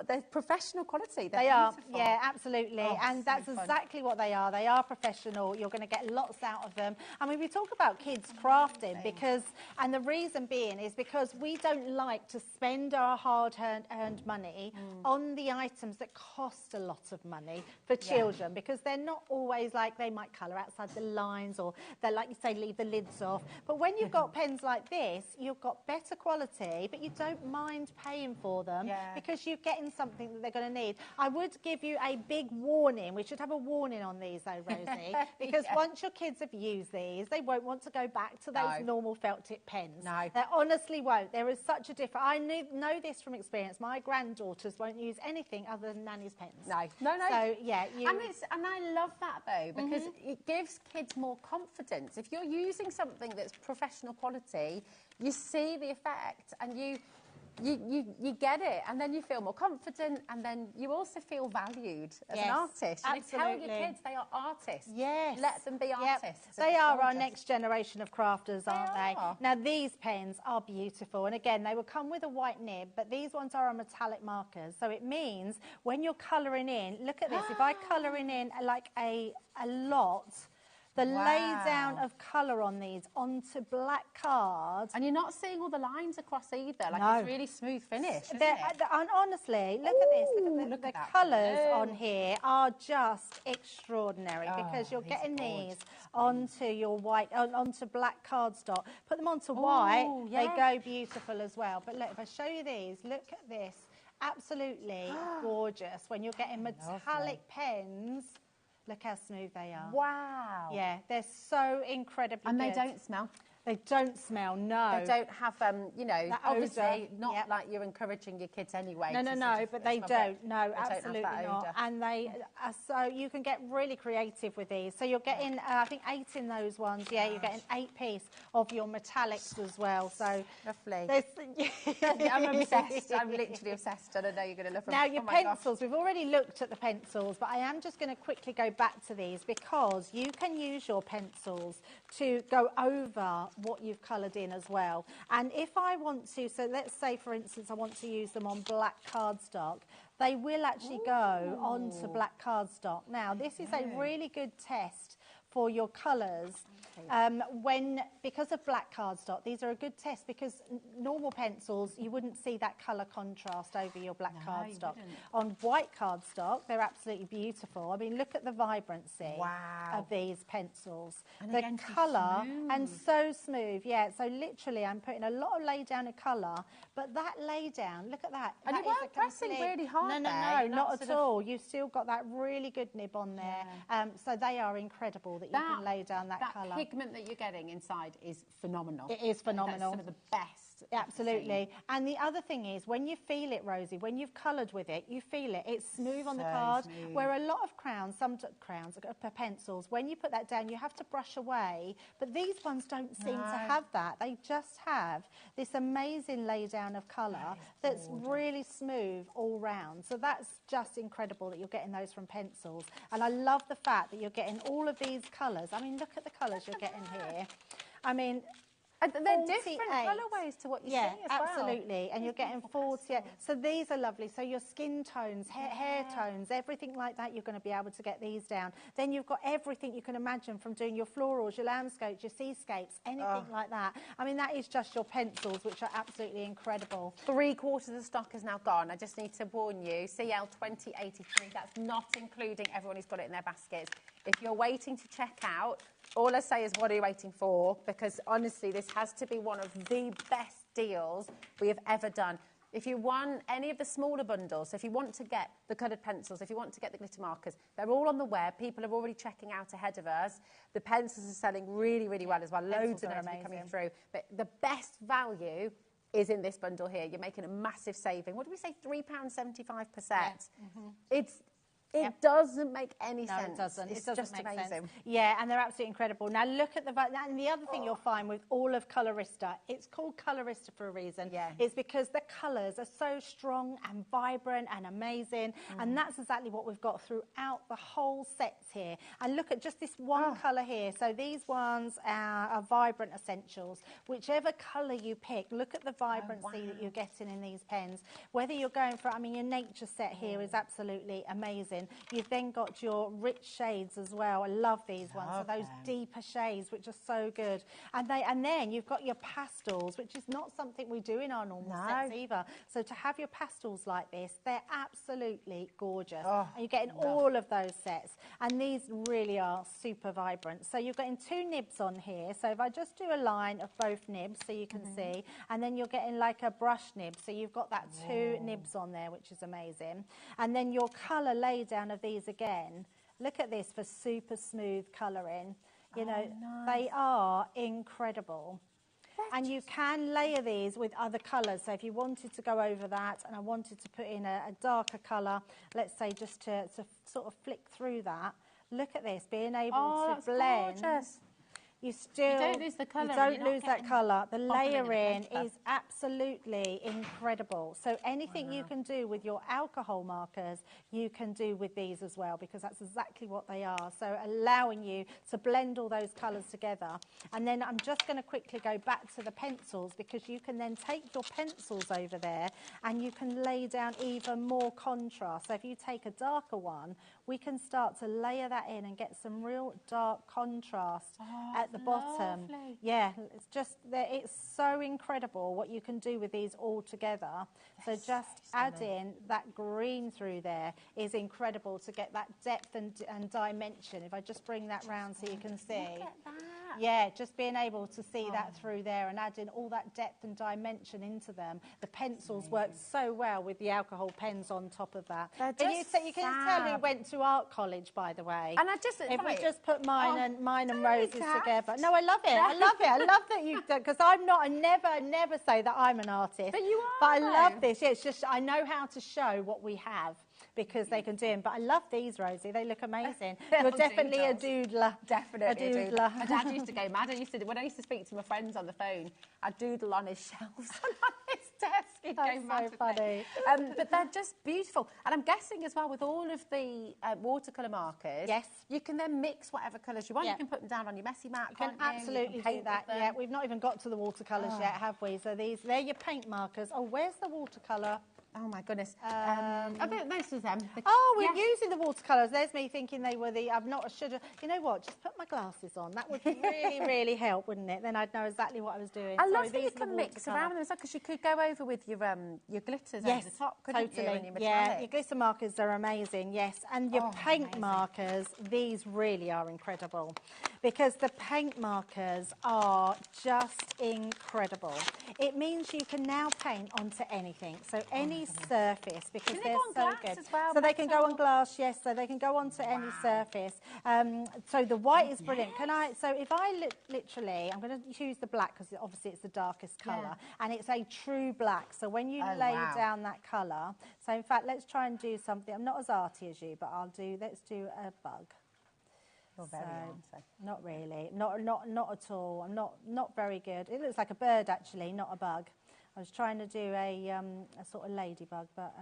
they're professional quality. They are, yeah, absolutely. And that's exactly what they are. They are professional. You're going to get lots out of them. I mean, we talk about kids crafting and the reason being is because we don't like to spend our hard-earned money on the items that cost a lot of money for children because they're not always like, they might colour outside the lines or they're like you say, leave the lids off. But when you've got pens like this, you've got better quality, but you don't mind paying for them because you're getting something that they're going to need. I would give you a big warning. We should have a warning on these though, Rosie, because once your kids have used these, they won't want to go back to those normal felt tip pens. No. They honestly won't. There is such a difference. I know this from experience. My granddaughters won't use anything other than Nanny's pens. No. So, yeah. And I love that though, because it gives kids more confidence. If you're using something that's professional quality, you see the effect and you get it, and then you feel more confident, and then you also feel valued as an artist. Absolutely. And tell your kids they are artists. Yes. Let them be artists. They are our next generation of crafters, aren't they? are. Now, these pens are beautiful. And again, they will come with a white nib, but these ones are metallic markers. So it means when you're colouring in, look at this. If I colouring in like a lot, the lay down of colour on these onto black cards. And you're not seeing all the lines across either. Like, it's really smooth finish, isn't And honestly, look at this. Look at the colours on here are just extraordinary because you're getting these onto your white, onto black cardstock. Put them onto white, they go beautiful as well. But look, if I show you these, look at this. Absolutely gorgeous. When you're getting metallic pens, look how smooth they are. Wow. Yeah, they're so incredibly good. And they don't smell. They don't smell, no. They don't have, you know, that obviously odour. not like you're encouraging your kids anyway. No, but they don't. No, absolutely don't have that not. odour. And they, so you can get really creative with these. So you're getting, I think, 8 in those ones. Yeah, you're getting 8 piece of your metallics as well. So lovely. I'm obsessed. I'm literally obsessed. And I know you're going to love them. Now, your pencils, we've already looked at the pencils, but I am just going to quickly go back to these because you can use your pencils to go over what you've coloured in as well. And if I want to, so let's say, for instance, I want to use them on black cardstock, they will actually go onto black cardstock. Now, this is a really good test for your colours. Because of black cardstock, these are a good test because normal pencils, you wouldn't see that colour contrast over your black cardstock. On white cardstock, they're absolutely beautiful. I mean, look at the vibrancy of these pencils. And the colour, and so smooth, yeah. So literally, I'm putting a lot of lay down of colour, but that lay down, look at that. And you weren't pressing really hard No, not at all. You've still got that really good nib on there. So they are incredible that you can lay down that colour. That pigment that you're getting inside is phenomenal. It is phenomenal. That's some of the best. Absolutely. And the other thing is, when you feel it, Rosie, when you've coloured with it, you feel it. It's smooth on the card. Smooth. Where a lot of crowns, some crowns, pencils, when you put that down, you have to brush away. But these ones don't seem to have that. They just have this amazing lay down of colour that's really smooth all round. So that's just incredible that you're getting those from pencils. And I love the fact that you're getting all of these colours. I mean, look at the colours you're getting here. I mean, they're different colourways to what you see as well. Absolutely. And you're getting 48. So these are lovely. So your skin tones, hair tones, everything like that, you're going to be able to get these down. Then you've got everything you can imagine from doing your florals, your landscapes, your seascapes, anything like that. I mean, that is just your pencils, which are absolutely incredible. 3/4 of the stock is now gone. I just need to warn you, CL 2083, that's not including everyone who's got it in their baskets. If you're waiting to check out, all I say is, what are you waiting for? Because honestly, this has to be one of the best deals we have ever done. If you want any of the smaller bundles, if you want to get the coloured pencils, if you want to get the glitter markers, they're all on the web. People are already checking out ahead of us. The pencils are selling really, really well as well. Loads of them are coming through. But the best value is in this bundle here. You're making a massive saving. What did we say? £3.75%. It doesn't make any sense. No, it doesn't. It's it doesn't just make amazing. sense. Yeah, and they're absolutely incredible. Now, look at and the other thing you'll find with all of Colorista, it's called Colorista for a reason. Yeah. It's because the colours are so strong and vibrant and amazing, and that's exactly what we've got throughout the whole sets here. And look at just this one colour here. So these ones are vibrant essentials. Whichever colour you pick, look at the vibrancy that you're getting in these pens. Whether you're going for, I mean, your nature set here is absolutely amazing. You've then got your rich shades as well. I love these ones. So those deeper shades, which are so good. And then you've got your pastels, which is not something we do in our normal sets either. So to have your pastels like this, they're absolutely gorgeous. And you're getting all of those sets. And these really are super vibrant. So you're getting 2 nibs on here. So if I just do a line of both nibs so you can see, and then you're getting like a brush nib. So you've got that 2 nibs on there, which is amazing. And then your colour laid down of these again. Look at this for super smooth colouring. You know, they are incredible. And you can layer these with other colours. So if you wanted to go over that and I wanted to put in a darker colour, let's say just to sort of flick through that, look at this, being able to blend. Gorgeous. you still don't lose the colour. You and don't you're not lose that getting colour. The bobbling in the layering paper. is absolutely incredible. So anything you can do with your alcohol markers, you can do with these as well, because that's exactly what they are. So allowing you to blend all those colours together. And then I'm just going to quickly go back to the pencils, because you can then take your pencils over there and you can lay down even more contrast. So if you take a darker one, we can start to layer that in and get some real dark contrast at the bottom. lovely. Yeah, it's just it's so incredible what you can do with these all together. So just add in that green through there is incredible to get that depth and dimension. If I just bring that round so you can see. Look at that. Yeah, just being able to see that through there and adding all that depth and dimension into them. The pencils work so well with the alcohol pens on top of that. They're And you just can just tell who fab. went to art college, by the way. And I just if we right. just put mine and don't Rose's be daft. together. No, I love it. I love it. I love that you've done, because I'm not. I never say that I'm an artist. But you are. But I love though. this. Yeah, it's just I know how to show what we have, because they can do them. But I love these, Rosie. They look amazing. You're definitely a doodler. Definitely a doodler. My dad used to go mad. When I used to speak to my friends on the phone, I'd doodle on his shelves and on his desk. He'd That's go mad so funny. But they're just beautiful. And I'm guessing as well, with all of the watercolour markers, Yes. you can then mix whatever colours you want. Yeah. You can put them down on your messy mat, You can can't you? absolutely You can do paint that. with them. Yeah, we've not even got to the watercolours yet, have we? So they're your paint markers. Oh, where's the watercolour? Oh my goodness. I think this is them. Oh, we're Yes. using the watercolours. There's me thinking they were the. should have. You know what? Just put my glasses on. That would really, really help, wouldn't it? Then I'd know exactly what I was doing. I Sorry, love that you these are the can mix watercolour. around them as well, because you could go over with your glitters Yes, over the top, couldn't you? totally. And your Yeah, metallics. your glitter markers are amazing, yes. And your paint markers, these really are incredible, because the paint markers are just incredible. It means you can now paint onto anything, so any surface, because Can they they're go on so glass good. as well, So they can go metal? on glass, yes, so they can go onto any surface. So the white is brilliant. So if I literally, I'm going to use the black, because obviously it's the darkest colour, and it's a true black. So when you lay down that colour, so in fact, let's try and do something. I'm not as arty as you, but let's do a bug. You're very arty. Not really, not at all. I'm not very good. It looks like a bird, actually, not a bug. I was trying to do a sort of ladybug, but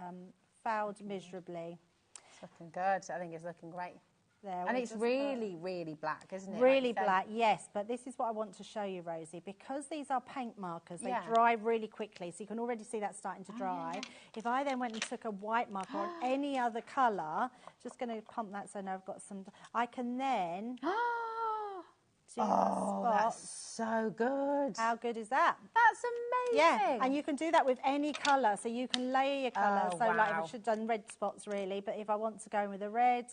failed miserably. It's looking good. I think it's looking great. There, And we're it's just really, really black, isn't it? really Like you say? black, yes, but this is what I want to show you, Rosie. Because these are paint markers, they Yeah. dry really quickly, so you can already see that starting to dry. If I then went and took a white marker on any other colour, just going to pump that so now I've got some, I can then do a spot. That's so good. How good is that? That's amazing. Yeah, and you can do that with any colour, so you can layer your colour. Oh, so like I wow. should have done red spots really, but if I want to go in with a red,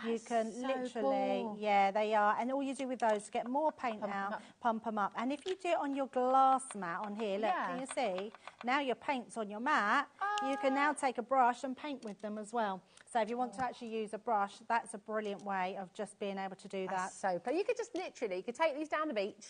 you That's can so literally, cool. yeah, they are. And all you do with those is get more paint out, pump them up. And if you do it on your glass mat on here, look, can you see? Now your paint's on your mat. You can now take a brush and paint with them as well. So if you want to actually use a brush, that's a brilliant way of just being able to do that. That's so, but you could just literally, you could take these down the beach,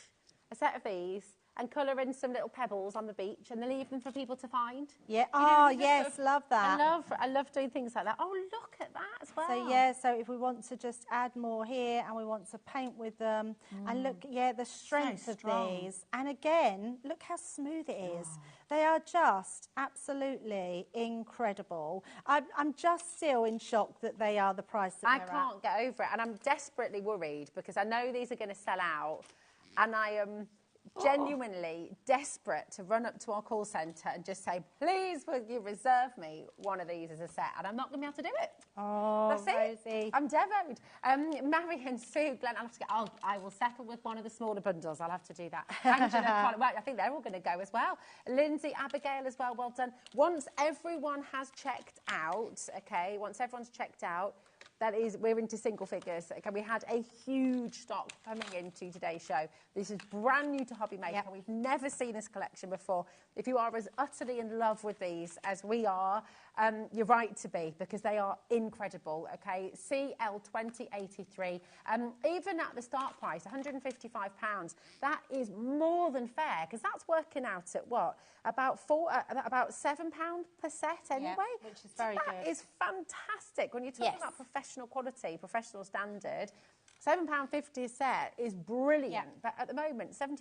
a set of these, and colour in some little pebbles on the beach and then leave them for people to find. Yeah. You know, Oh, you just yes, sort of- love that. I love doing things like that. Oh, look at that as well. So yeah, so if we want to just add more here and we want to paint with them, and look, yeah, the strength of strong. these. And again, look how smooth it is. They are just absolutely incredible. I'm just still in shock that they are the price that I they're can't get over it, and I'm desperately worried because I know these are going to sell out, and I am genuinely desperate to run up to our call centre and just say, please, will you reserve me one of these as a set? And I'm not going to be able to do it. Oh, That's it. Rosie. I'm devoted. Marion, Sue, Glenn, I'll have to get. I will settle with one of the smaller bundles. I'll have to do that. Angela, Colin, well, I think they're all going to go as well. Lindsay, Abigail as well. Well done. Once everyone has checked out, okay. Once everyone's checked out, we're into single figures. Okay, we had a huge stock coming into today's show. This is brand new to HobbyMaker. Yep. We've never seen this collection before. If you are as utterly in love with these as we are, you're right to be, because they are incredible. Okay, CL2083. Even at the start price, £155. That is more than fair, because that's working out at what, about £7 per set anyway. Yeah, which is very That good. is fantastic when you're talking Yes. about professional quality, professional standard. £7.50 a set is brilliant, but at the moment, £75,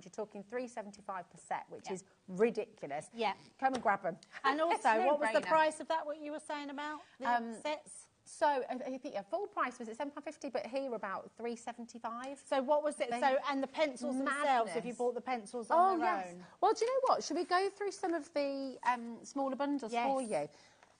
you're talking £3.75 per set, which is ridiculous. Yeah. Come and grab them. And also, what was the price of that, what you were saying about the sets? So I think full price was at £7.50, but here about £3.75. So what was it? So and the pencils themselves, if you bought the pencils on their own. Well, do you know what? Should we go through some of the smaller bundles for you?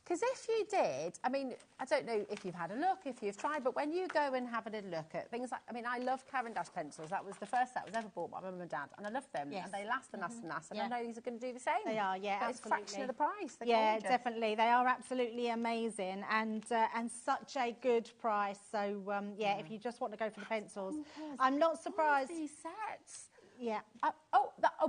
Because if you did, I mean, I don't know if you've had a look, if you've tried, but when you go and have a little look at things like, I mean, I love Caran d'Ache pencils. That was the first set I was ever bought by my mum and dad, and I love them. And they last and last and last, and I know these are going to do the same. They are, but it's a fraction of the price. They're gorgeous. Definitely. They are absolutely amazing and such a good price. So, if you just want to go for the pencils. I'm not surprised. These sets. Yeah.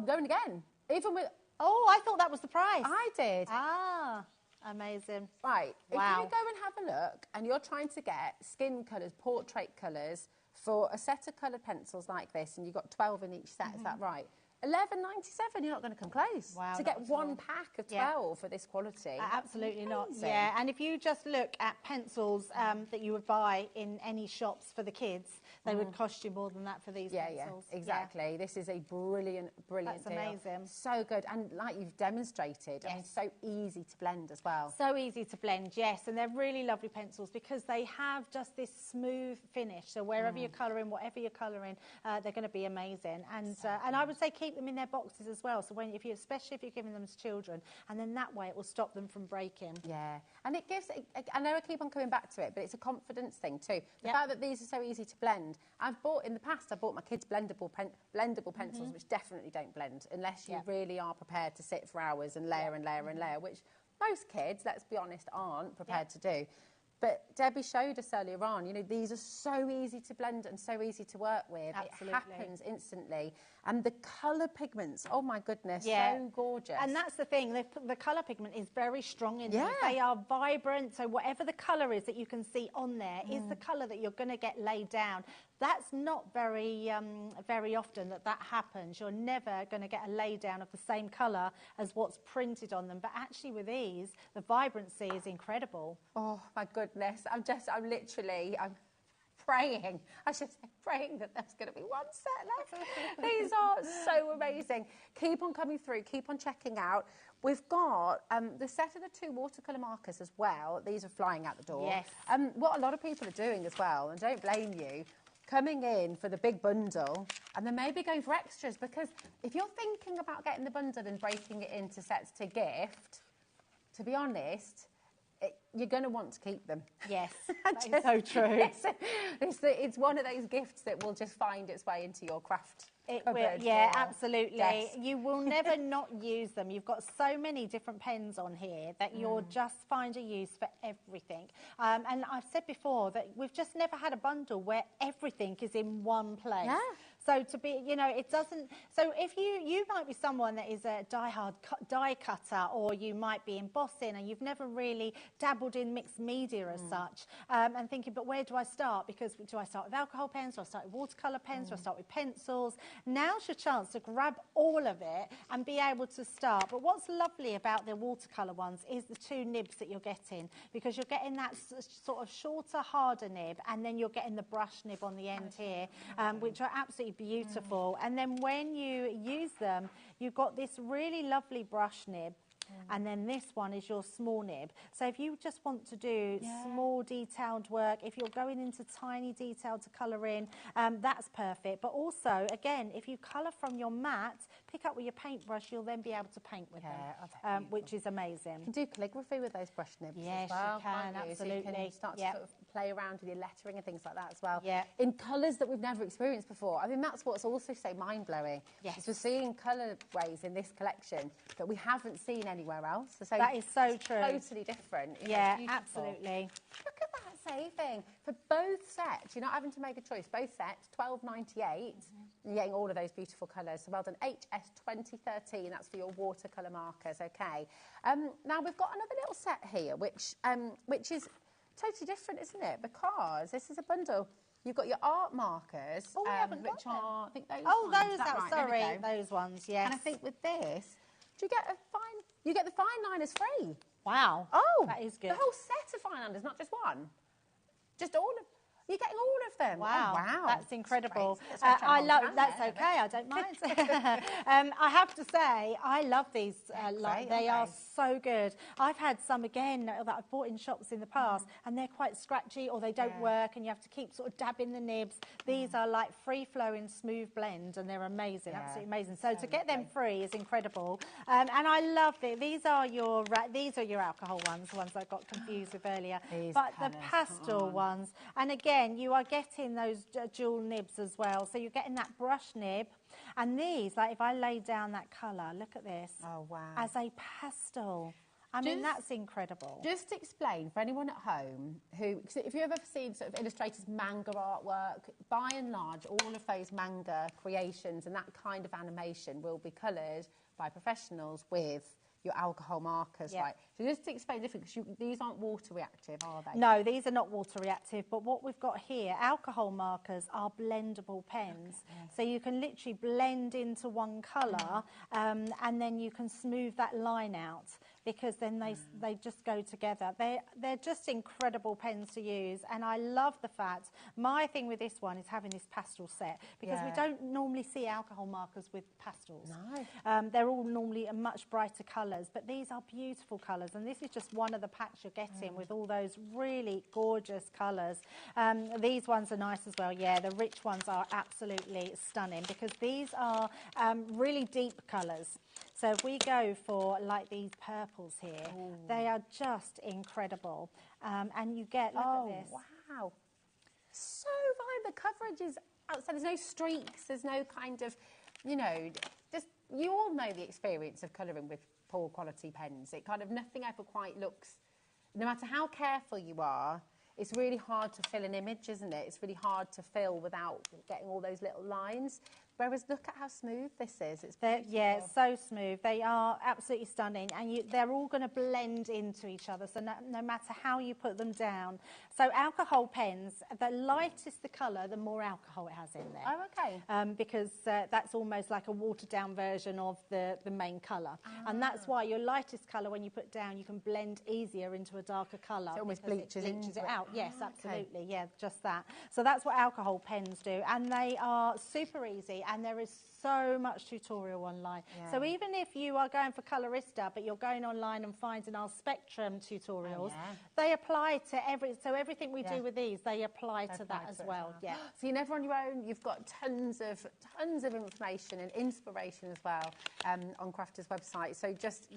Going again. Even with... Oh, I thought that was the price. I did. Ah. Amazing. Right. Wow. If you go and have a look and you're trying to get skin colours, portrait colours for a set of coloured pencils like this, and you've got 12 in each set, is that right? £11.97, you're not going to come close to get one pack of 12 for this quality. Absolutely not. Yeah, and if you just look at pencils that you would buy in any shops for the kids, they would cost you more than that for these pencils. Yeah, exactly. Yeah. This is a brilliant deal. That's amazing. So good, and like you've demonstrated, I mean, so easy to blend as well. So easy to blend, yes, and they're really lovely pencils because they have just this smooth finish. So wherever you're colouring, whatever you're colouring, they're going to be amazing. And I would say keep them in their boxes as well. So especially if you're giving them to children, and then that way it will stop them from breaking. Yeah, and it gives. I know I keep on coming back to it, but it's a confidence thing too. The fact that these are so easy to blend. I've bought in the past. I bought my kids blendable pencils, which definitely don't blend unless you really are prepared to sit for hours and layer and layer and layer, which most kids, let's be honest, aren't prepared to do. But Debbie showed us earlier on, you know, these are so easy to blend and so easy to work with. Absolutely. It happens instantly. And the colour pigments, oh my goodness, so gorgeous. And that's the thing, the colour pigment is very strong in these. They are vibrant, so whatever the colour is that you can see on there is the colour that you're going to get laid down. That's not very often that happens. You're never going to get a lay down of the same colour as what's printed on them. But actually with these, the vibrancy is incredible. Oh my goodness, I'm praying, I should say praying that there's going to be one set left. These are so amazing. Keep on coming through, keep on checking out. We've got the set of the 2 watercolour markers as well. These are flying out the door. Yes. What a lot of people are doing as well, and don't blame you, coming in for the big bundle and then maybe going for extras, because if you're thinking about getting the bundle and breaking it into sets to gift, to be honest, you're going to want to keep them. Yes, that is so true. It's one of those gifts that will just find its way into your craft. It will, yeah, absolutely. Desk. You will never not use them. You've got so many different pens on here that you'll just find a use for everything. And I've said before that we've just never had a bundle where everything is in one place. Yeah. So to be, you know, it doesn't. So if you might be someone that is a die-hard die cutter, or you might be embossing, and you've never really dabbled in mixed media as such, and thinking, but where do I start? Because do I start with alcohol pens? Do I start with watercolour pens? Do I start with pencils? Now's your chance to grab all of it and be able to start. But what's lovely about the watercolour ones is the 2 nibs that you're getting, because you're getting that sort of shorter, harder nib, and then you're getting the brush nib on the end here, which are absolutely beautiful. And then when you use them, you've got this really lovely brush nib, and then this one is your small nib. So if you just want to do small detailed work, if you're going into tiny detail to colour in, that's perfect. But also, again, if you colour from your mat, pick up with your paintbrush, you'll then be able to paint with them, which is amazing. You can do calligraphy with those brush nibs as well. You can, absolutely. So you can start to sort of play around with your lettering and things like that as well. In colours that we've never experienced before. I mean, that's what's also so mind-blowing. Is we're seeing colourways in this collection that we haven't seen anywhere else. So that is so true. Totally different. Yeah, absolutely. Look at that saving for both sets. You're not having to make a choice. Both sets, £12.98. You're getting all of those beautiful colours. So well done. HS 2013. That's for your watercolour markers. Okay. Now we've got another little set here, which is totally different, isn't it? Because this is a bundle. You've got your art markers, we haven't got which are, I think those ones. Those, right? Sorry, those ones, yes. And I think with this, you get the fine liners free. Wow. Oh, that is good. The whole set of fine liners, not just one. Just all of. You're getting all of them. Wow, Oh, wow. that's incredible. That's great. I love. That's okay. I don't mind. I have to say, I love these. They are so good. I've had some again that I've bought in shops in the past, and they're quite scratchy or they don't work, and you have to keep sort of dabbing the nibs. These are like free-flowing, smooth blend, and they're amazing, absolutely amazing. So to get them free is incredible, and I love it. These are your alcohol ones, the ones I got confused with earlier. But the pastel ones, and again, you are getting those dual nibs as well. So you're getting that brush nib. And these, like if I lay down that colour, look at this. Oh, wow. As a pastel. I mean, that's incredible. Just explain for anyone at home who, if you've ever seen sort of illustrators' manga artwork, by and large, all of those manga creations and that kind of animation will be coloured by professionals with your alcohol markers, right? So just to explain the difference, because these aren't water reactive, are they? No, these are not water reactive, but what we've got here, alcohol markers are blendable pens. So you can literally blend into one colour and then you can smooth that line out, because then they just go together. They're just incredible pens to use, and I love the fact, my thing with this one is having this pastel set, because we don't normally see alcohol markers with pastels. No. They're all normally a much brighter colours, but these are beautiful colours, and this is just one of the packs you're getting with all those really gorgeous colours. These ones are nice as well, the rich ones are absolutely stunning, because these are really deep colours. So if we go for like these purples here, they are just incredible. And you get, look at this. Wow. So fine. The coverage is outside. There's no streaks. There's no kind of, just, you all know the experience of colouring with poor quality pens. It kind of, nothing ever quite looks, no matter how careful you are, it's really hard to fill an image, isn't it? It's really hard to fill without getting all those little lines. Whereas look at how smooth this is. It's it's so smooth. They are absolutely stunning, and they're all going to blend into each other, so no matter how you put them down. So alcohol pens, the lightest the colour, the more alcohol it has in there. Oh, okay. Because that's almost like a watered-down version of the main colour. And that's why your lightest colour, when you put down, you can blend easier into a darker colour. So it almost bleaches it out. Yes, absolutely. Yeah, just that. So that's what alcohol pens do, and they are super easy. And there is so much tutorial online. So even if you are going for Colorista, but you're going online and finding our Spectrum tutorials, they apply to everything we do with these, they apply to that as well. Yeah. So you're never on your own. You've got tons of information and inspiration as well on Crafters' website. So just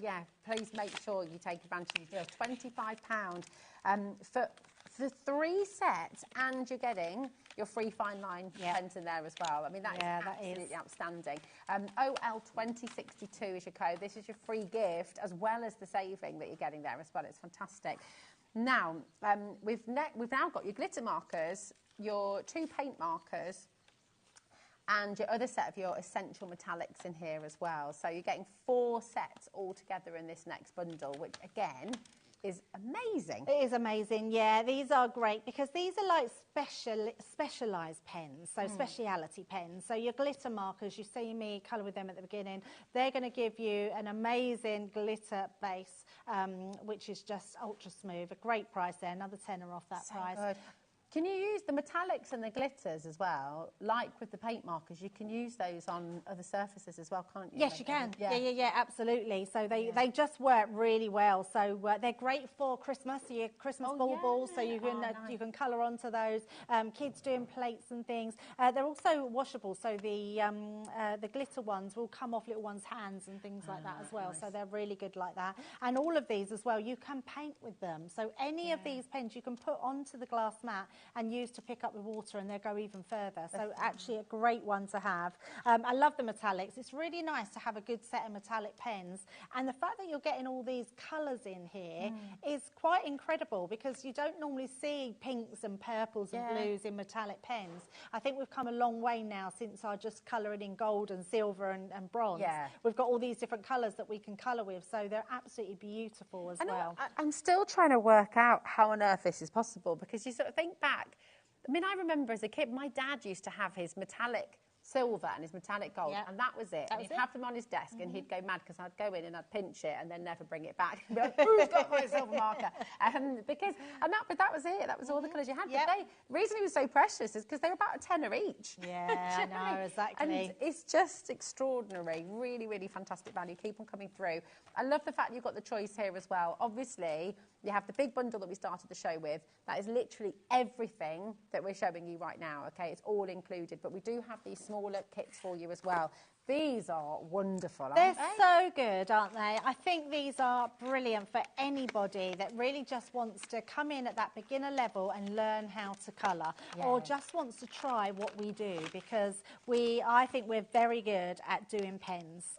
please make sure you take advantage of the deal. £25 for 3 sets, and you're getting your free fine line pens in there as well. I mean, that is absolutely outstanding. OL2062 is your code. This is your free gift, as well as the saving that you're getting there as well. It's fantastic. Now, we've now got your glitter markers, your 2 paint markers, and your other set of your essential metallics in here as well. So you're getting 4 sets all together in this next bundle, which again is amazing. It is amazing, yeah. These are great because these are like specialised pens, so speciality pens. So your glitter markers, you see me colour with them at the beginning, they're going to give you an amazing glitter base, which is just ultra smooth. A great price there, another tenner off that price. Good. Can you use the metallics and the glitters as well? Like with the paint markers, you can use those on other surfaces as well, can't you? Yes, you can. Yeah, absolutely. So they just work really well. So they're great for Christmas, your Christmas baubles, so you can you can colour onto those. Kids doing plates and things. They're also washable, so the glitter ones will come off little ones' hands and things like that as well. Nice. So they're really good like that. And all of these as well, you can paint with them. So any of these pens you can put onto the glass mat and use to pick up the water, and they'll go even further. So actually a great one to have. I love the metallics. It's really nice to have a good set of metallic pens, and the fact that you're getting all these colours in here is quite incredible, because you don't normally see pinks and purples and blues in metallic pens. I think we've come a long way now since our just colouring in gold and silver and bronze. We've got all these different colours that we can colour with, so they're absolutely beautiful as well. I'm still trying to work out how on earth this is possible, because you sort of think back. I mean, I remember as a kid, my dad used to have his metallic silver and his metallic gold, Yep. and that was it. That And was he'd it. have them on his desk, and he'd go mad because I'd go in and I'd pinch it and then never bring it back. He'd be like, who's got my silver marker? But that was it. That was all the colours you had. Yep. But the reason he was so precious is because they were about a tenner each. Yeah, Do you know what I I know, mean? exactly. And it's just extraordinary. Really, really fantastic value. Keep on coming through. I love the fact you've got the choice here as well. Obviously, you have the big bundle that we started the show with. That is literally everything that we're showing you right now, okay? It's all included. But we do have these smaller kits for you as well. These are wonderful, aren't They're they? so good, aren't they? I think these are brilliant for anybody that really just wants to come in at that beginner level and learn how to colour, or just wants to try what we do, because I think we're very good at doing pens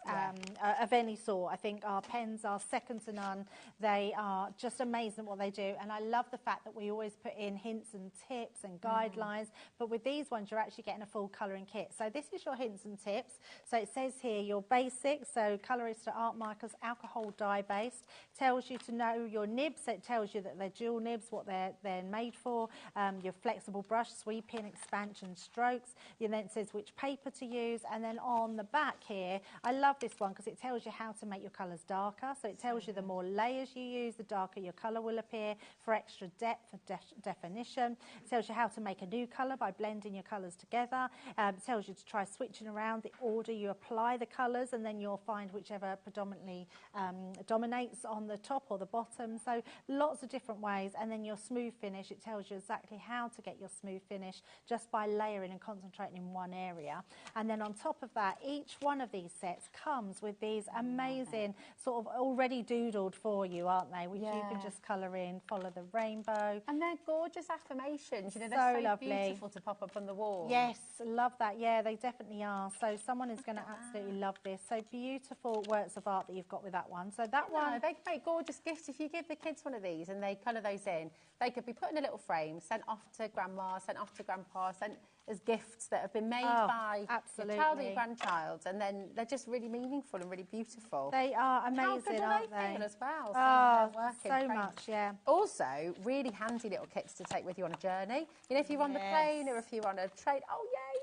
of any sort. I think our pens are second to none. They are just amazing at what they do, and I love the fact that we always put in hints and tips and guidelines, but with these ones you're actually getting a full colouring kit. So this is your hints and tips. So it says here your basics, so colorist to art markers, alcohol dye based, tells you to know your nibs, so it tells you that they're dual nibs, what they're made for, your flexible brush, sweeping, expansion, strokes. And then it says which paper to use, and then on the back here, I love this one because it tells you how to make your colours darker. So it tells you the more layers you use, the darker your colour will appear, for extra depth, for definition. It tells you how to make a new colour by blending your colours together. It tells you to try switching around the order you apply the colours, and then you'll find whichever predominantly dominates on the top or the bottom. So lots of different ways. And then your smooth finish, it tells you exactly how to get your smooth finish just by layering and concentrating in one area. And then on top of that, each one of these sets comes with these amazing sort of already doodled for you, aren't they? Which you can just colour in, follow the rainbow. And they're gorgeous affirmations. You know, they're so lovely. beautiful to pop up on the wall. Yes, love that. Yeah, they definitely are. So someone is going to absolutely love this. So beautiful works of art that you've got with that one. So that one... They make gorgeous gifts. If you give the kids one of these and they colour those in, they could be put in a little frame, sent off to grandma, sent off to grandpa, sent as gifts that have been made by your child or your grandchild, and then they're just really meaningful and really beautiful. They are amazing, How good aren't they feel they? as well? So much, yeah. Also, really handy little kits to take with you on a journey. You know, if you're on the plane or if you're on a train, oh yay!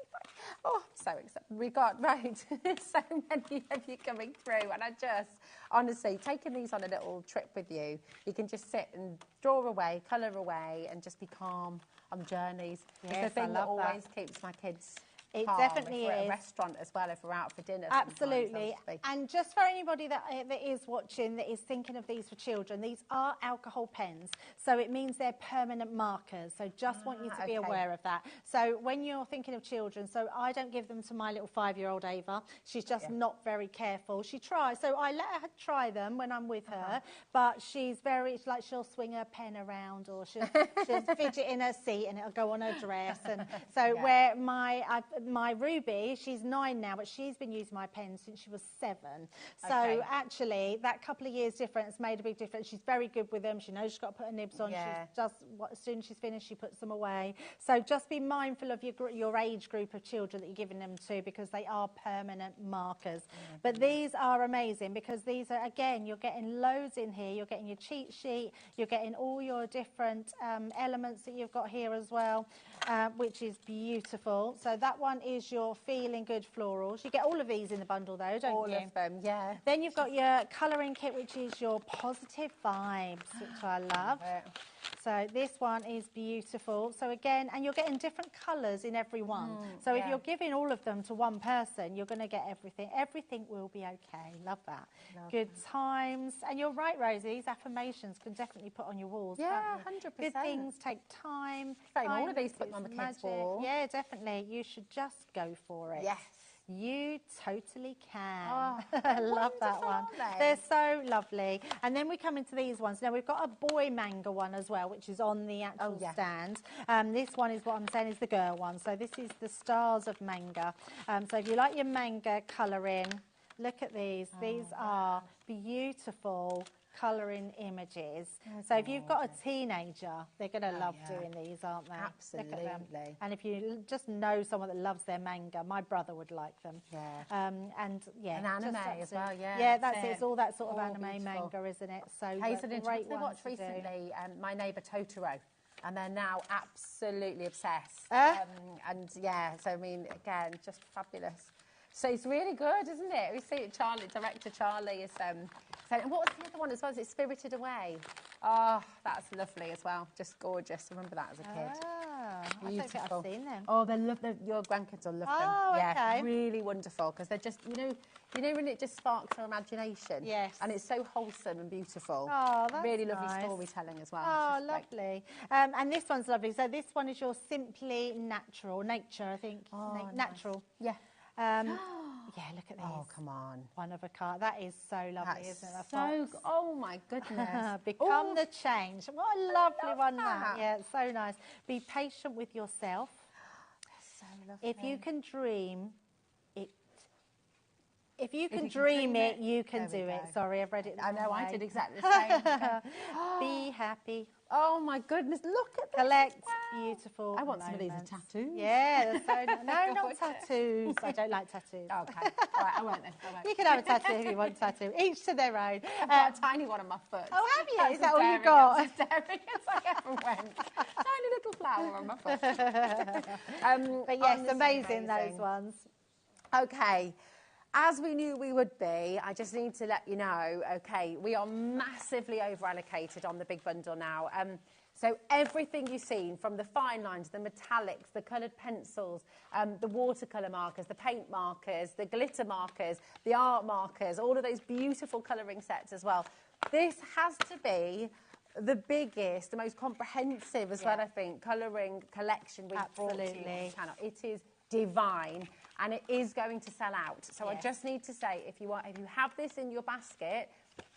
Oh, so excited. We got, so many of you coming through, and I just, honestly, taking these on a little trip with you, you can just sit and draw away, colour away, and just be calm on journeys. Yes, it's the thing that love always keeps my kids It calm. definitely if we're at is. a restaurant as well, if we're out for dinner. Absolutely. And just for anybody that is watching, that is thinking of these for children, these are alcohol pens. So it means they're permanent markers. So just want you to be aware of that. So when you're thinking of children, so I don't give them to my little 5-year-old Ava. She's just not very careful. She tries. So I let her try them when I'm with her, but she's very, like, she'll swing her pen around, or she'll fidget in her seat and it'll go on her dress. And so where my Ruby, she's 9 now, but she's been using my pen since she was 7. So actually, that couple of years difference made a big difference. She's very good with them. She knows she's got to put her nibs on. She's just, as soon as she's finished, she puts them away. So just be mindful of your age group of children that you're giving them to, because they are permanent markers. But these are amazing, because these are, again, you're getting loads in here. You're getting your cheat sheet. You're getting all your different elements that you've got here as well, which is beautiful. So that one is your feeling good florals. You get all of these in the bundle though, don't you? All of them, yeah. Then you've got your colouring kit, which is your positive vibes, which I love. So this one is beautiful. So again, and you're getting different colours in every one. So if you're giving all of them to one person, you're going to get everything. Everything will be okay. Love that. Good times. And you're right, Rosie, these affirmations can definitely put on your walls. Yeah, can't you? 100%. Good things take time. Frame all Time of these, put them on the is kids' magic. wall. Yeah, definitely. You should just go for it. Yes. You totally can. Oh, I love that one. aren't they? They're so lovely. And then we come into these ones. Now, we've got a boy manga one as well, which is on the actual stand. This one is what I'm saying is the girl one. So this is the Stars of Manga. So if you like your manga colouring, look at these. These are beautiful colouring images. So if you've got a teenager, they're going to love doing these, aren't they? Absolutely. Look at them. And if you just know someone that loves their manga, my brother would like them. And an anime as well, Yeah, that's it. It's all that sort of anime beautiful. manga, isn't it? So Hazel, did great you ones watch to do. recently My Neighbour Totoro? and they're now absolutely obsessed. And yeah, so I mean, again, just fabulous. So it's really good, isn't it? We see it, director Charlie is saying, and what was the other one as well? Is it Spirited Away? Oh, that's lovely as well. Just gorgeous. I remember that as a kid. I don't think I've seen them. Oh, they love them. Your grandkids will love them. Yeah, okay. really wonderful because they're just, you know when it just sparks our imagination. Yes. And it's so wholesome and beautiful. Oh, that's really lovely nice. storytelling as well. Oh, lovely. And this one's lovely. So this one is your Simply Natural, nature, I think. Oh, natural. Nice. Yeah. Yeah, look at this. Oh, come on. One of a kind. That is so lovely, That's isn't it? So, oh my goodness. Become the change. What a lovely one that. Yeah, it's so nice. Be patient with yourself. So lovely. If you can dream it, if you can dream it, you can do it. Sorry, I've read it. I know, I did exactly the same. Be happy. Oh my goodness, look at this. Collect beautiful I want some of these moments. as tattoos. Yeah, so no, not tattoos. I don't like tattoos. Okay, all right, I won't then. You can have a tattoo if you want a tattoo. Each to their own. I've got a tiny one on my foot. Oh, have you? Is that all staring, you've got? I'm staring as I ever went. Tiny little flower on my foot. But yes, honestly amazing those ones. Okay. As we knew we would be, I just need to let you know, okay, we are massively over-allocated on the big bundle now. So everything you've seen, from the fine lines, the metallics, the coloured pencils, the watercolour markers, the paint markers, the glitter markers, the art markers, all of those beautiful colouring sets as well. This has to be the biggest, the most comprehensive as well, I think, colouring collection we've brought to you on the channel. It is divine. And it is going to sell out. So I just need to say, if you have this in your basket,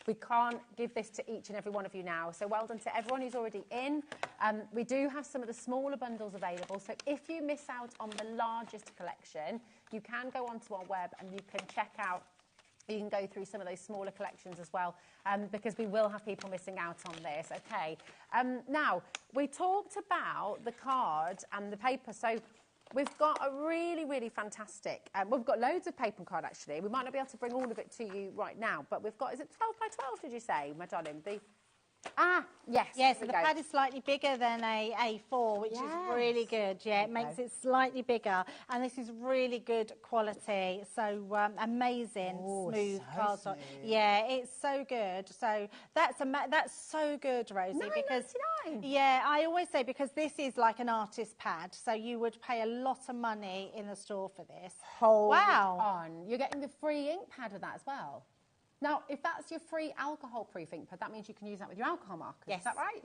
we can't give this to each and every one of you now. So well done to everyone who's already in. We do have some of the smaller bundles available. So if you miss out on the largest collection, you can go onto our web and you can check out. You can go through some of those smaller collections as well, because we will have people missing out on this. Okay. Now, we talked about the card and the paper. So we've got a really, really fantastic, we've got loads of paper and card actually. We might not be able to bring all of it to you right now, but we've got, is it 12 by 12 did you say, my darling? Yes. Yes, so the pad is slightly bigger than a A4, which is really good. Yeah, it makes it slightly bigger. And this is really good quality. So amazing, smooth cardstock. Yeah, it's so good. So that's so good, Rosie. Because yeah, I always say, because this is like an artist pad, so you would pay a lot of money in the store for this. Hold on. You're getting the free ink pad with that as well. Now, if that's your free alcohol-proof ink pad, that means you can use that with your alcohol markers. Yes. Is that right?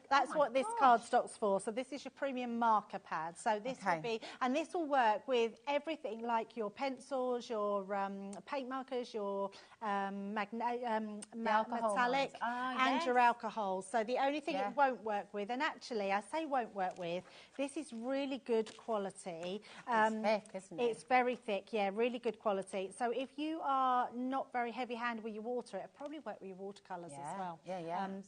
That's what this cardstock's for. So this is your premium marker pad. So this will be, and this will work with everything like your pencils, your paint markers, your metallic, and your alcohols. So the only thing it won't work with, and actually I say won't work with, this is really good quality. It's thick, isn't it? It's very thick, yeah, really good quality. So if you are not very heavy-handed with your water, it'll probably work with your watercolours as well.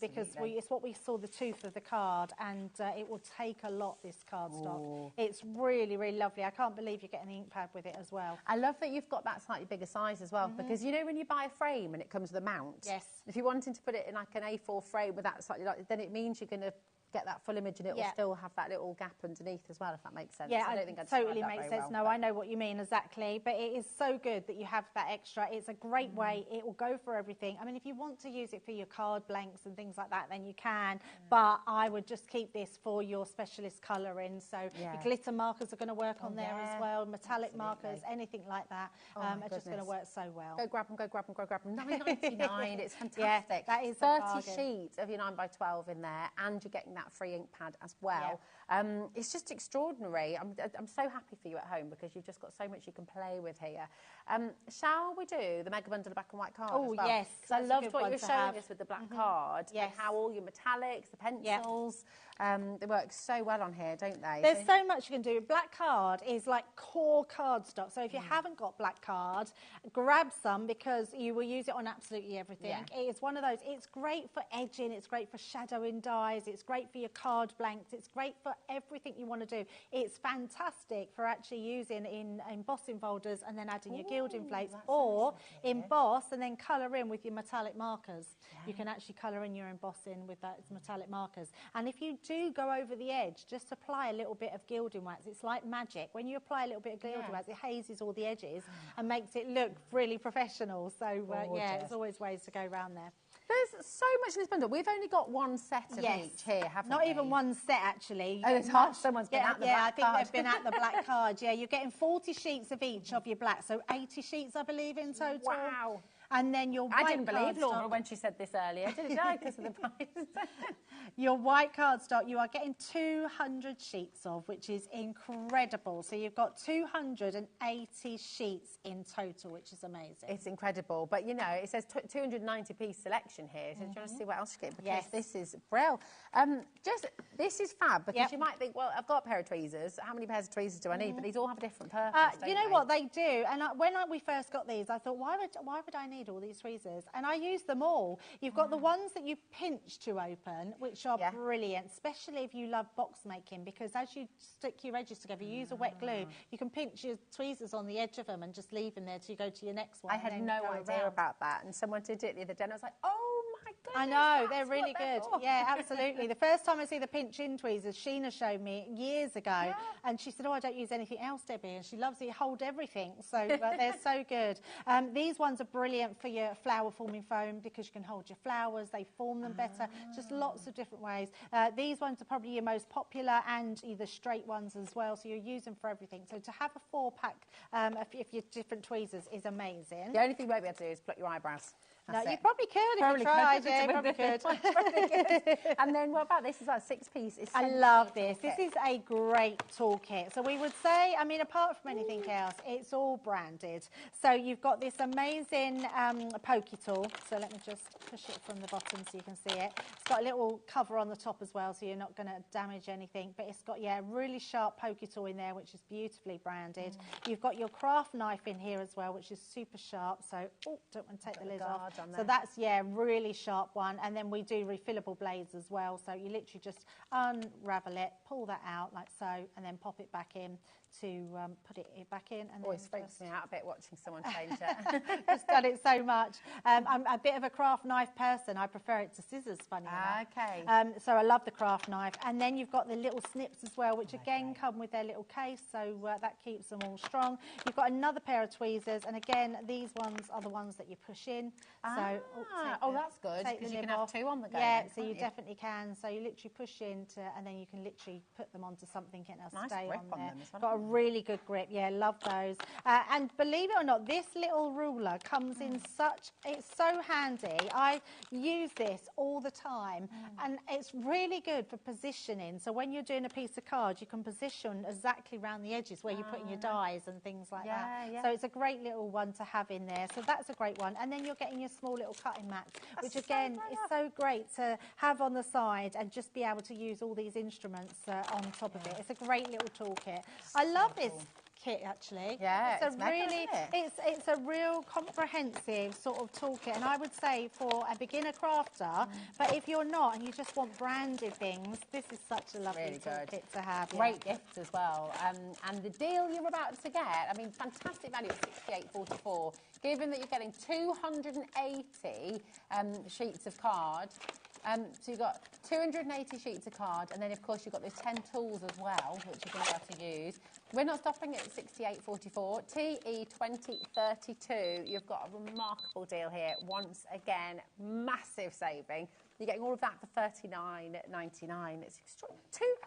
Because it's what we saw the tooth of the card, and it will take a lot, this cardstock. It's really, really lovely. I can't believe you're getting the ink pad with it as well. I love that you've got that slightly bigger size as well, because you know when you buy a frame and it comes with a mount? Yes. If you're wanting to put it in like an A4 frame with that slightly, then it means you're going to get that full image and it will still have that little gap underneath as well, if that makes sense. Yeah, I don't think totally makes sense. No, I know what you mean exactly, but it is so good that you have that extra. It's a great way. It will go for everything. I mean, if you want to use it for your card blanks and things like that, then you can, but I would just keep this for your specialist colouring. So your glitter markers are going to work on there as well, metallic markers, anything like that are just going to work so well. Go grab them, go grab them, go grab them. $9.99, it's fantastic. That is 30 sheets of your 9x12 in there, and you're getting that free ink pad as well. It's just extraordinary. I'm so happy for you at home, because you've just got so much you can play with here. Shall we do the mega bundle of black and white card as well? Yes. Because I loved what you're showing us with the black card, and how all your metallics, the pencils, they work so well on here, don't they? There's so much you can do. Black card is like core cardstock. So if you haven't got black card, grab some, because you will use it on absolutely everything. It is one of those. It's great for edging. It's great for shadowing dyes. It's great for your card blanks. It's great for everything you want to do. It's fantastic for actually using in embossing folders and then adding your gilding flakes, or emboss and then colour in with your metallic markers. You can actually colour in your embossing with that metallic markers. And if you do go over the edge, just apply a little bit of gilding wax. It's like magic. When you apply a little bit of gilding wax, it hazes all the edges and makes it look really professional. So, yeah, there's always ways to go around there. There's so much in this bundle. We've only got one set of each here, haven't we? Not even one set, actually. Oh, it's hard. Someone's been at the black card. Yeah, I think they've been at the black card. Yeah, you're getting 40 sheets of each of your black, so 80 sheets, I believe, in total. Wow. And then your white I didn't believe Laura cardstock, when she said this earlier, didn't I? Because of the price. your white cardstock, you are getting 200 sheets of, which is incredible. So you've got 280 sheets in total, which is amazing. It's incredible. But, you know, it says 290-piece selection here. So do you want to see what else you get? Because this is brilliant. This is fab, because you might think, well, I've got a pair of tweezers. How many pairs of tweezers do I need? But these all have a different purpose, You know what, they do. And when we first got these, I thought, why would I need all these tweezers? And I use them all. You've got the ones that you pinch to open, which are brilliant, especially if you love box making, because as you stick your edges together, you use a wet glue, you can pinch your tweezers on the edge of them and just leave them there till you go to your next one. I had no idea about that, and someone did it the other day, and I was like, oh my goodness. I know, they're really good. Yeah, absolutely. The first time I see the pinch-in tweezers, Sheena showed me years ago, and she said, oh, I don't use anything else, Debbie, and she loves it, hold everything, so they're so good. These ones are brilliant for your flower-forming foam, because you can hold your flowers, they form them better, just lots of different ways. These ones are probably your most popular, and the straight ones as well, so you use them for everything. So to have a 4-pack of your different tweezers is amazing. The only thing you won't be able to do is pluck your eyebrows. No, you probably could if you tried. Yeah, you probably could. And then what about this? Is that 6-piece? I love this. This is a great toolkit. So we would say, I mean, apart from anything else, it's all branded. So you've got this amazing pokey tool. So let me just push it from the bottom so you can see it. It's got a little cover on the top as well, so you're not going to damage anything. But it's got, a really sharp pokey tool in there, which is beautifully branded. You've got your craft knife in here as well, which is super sharp. So, don't want to take the lid off. So that's, really sharp one. And then we do refillable blades as well. So you literally just unravel it, pull that out like so, and then pop it back in to put it back in. And always freaks me out a bit watching someone change it. Just done it so much. I'm a bit of a craft knife person. I prefer it to scissors, funny enough. Okay. So I love the craft knife. And then you've got the little snips as well, which again come with their little case, so that keeps them all strong. You've got another pair of tweezers, and again, these ones are the ones that you push in. So, that's good, because you can have two on the go. Yeah, so you definitely can. So you literally push into, and then you can literally put them onto something and it'll stay on there. Got a really good grip. Yeah, love those. And believe it or not, this little ruler comes in it's so handy. I use this all the time, and it's really good for positioning. So when you're doing a piece of card, you can position exactly around the edges where you're putting your dies and things like that. So it's a great little one to have in there. So that's a great one. And then you're getting your small little cutting mats, which again is so great to have on the side and just be able to use all these instruments on top of it. It's a great little toolkit. I love this kit actually. Yeah, it's a real comprehensive sort of toolkit, and I would say for a beginner crafter, but if you're not and you just want branded things, this is such a lovely toolkit to have. Great gifts as well. And the deal you're about to get, I mean, fantastic value at $68.44, given that you're getting 280 sheets of card. So you've got 280 sheets of card, and then of course you've got those 10 tools as well, which you're going to be able to use. We're not stopping at $68.44. TE2032, you've got a remarkable deal here. Once again, massive saving. You're getting all of that for $39.99. It's extraordinary.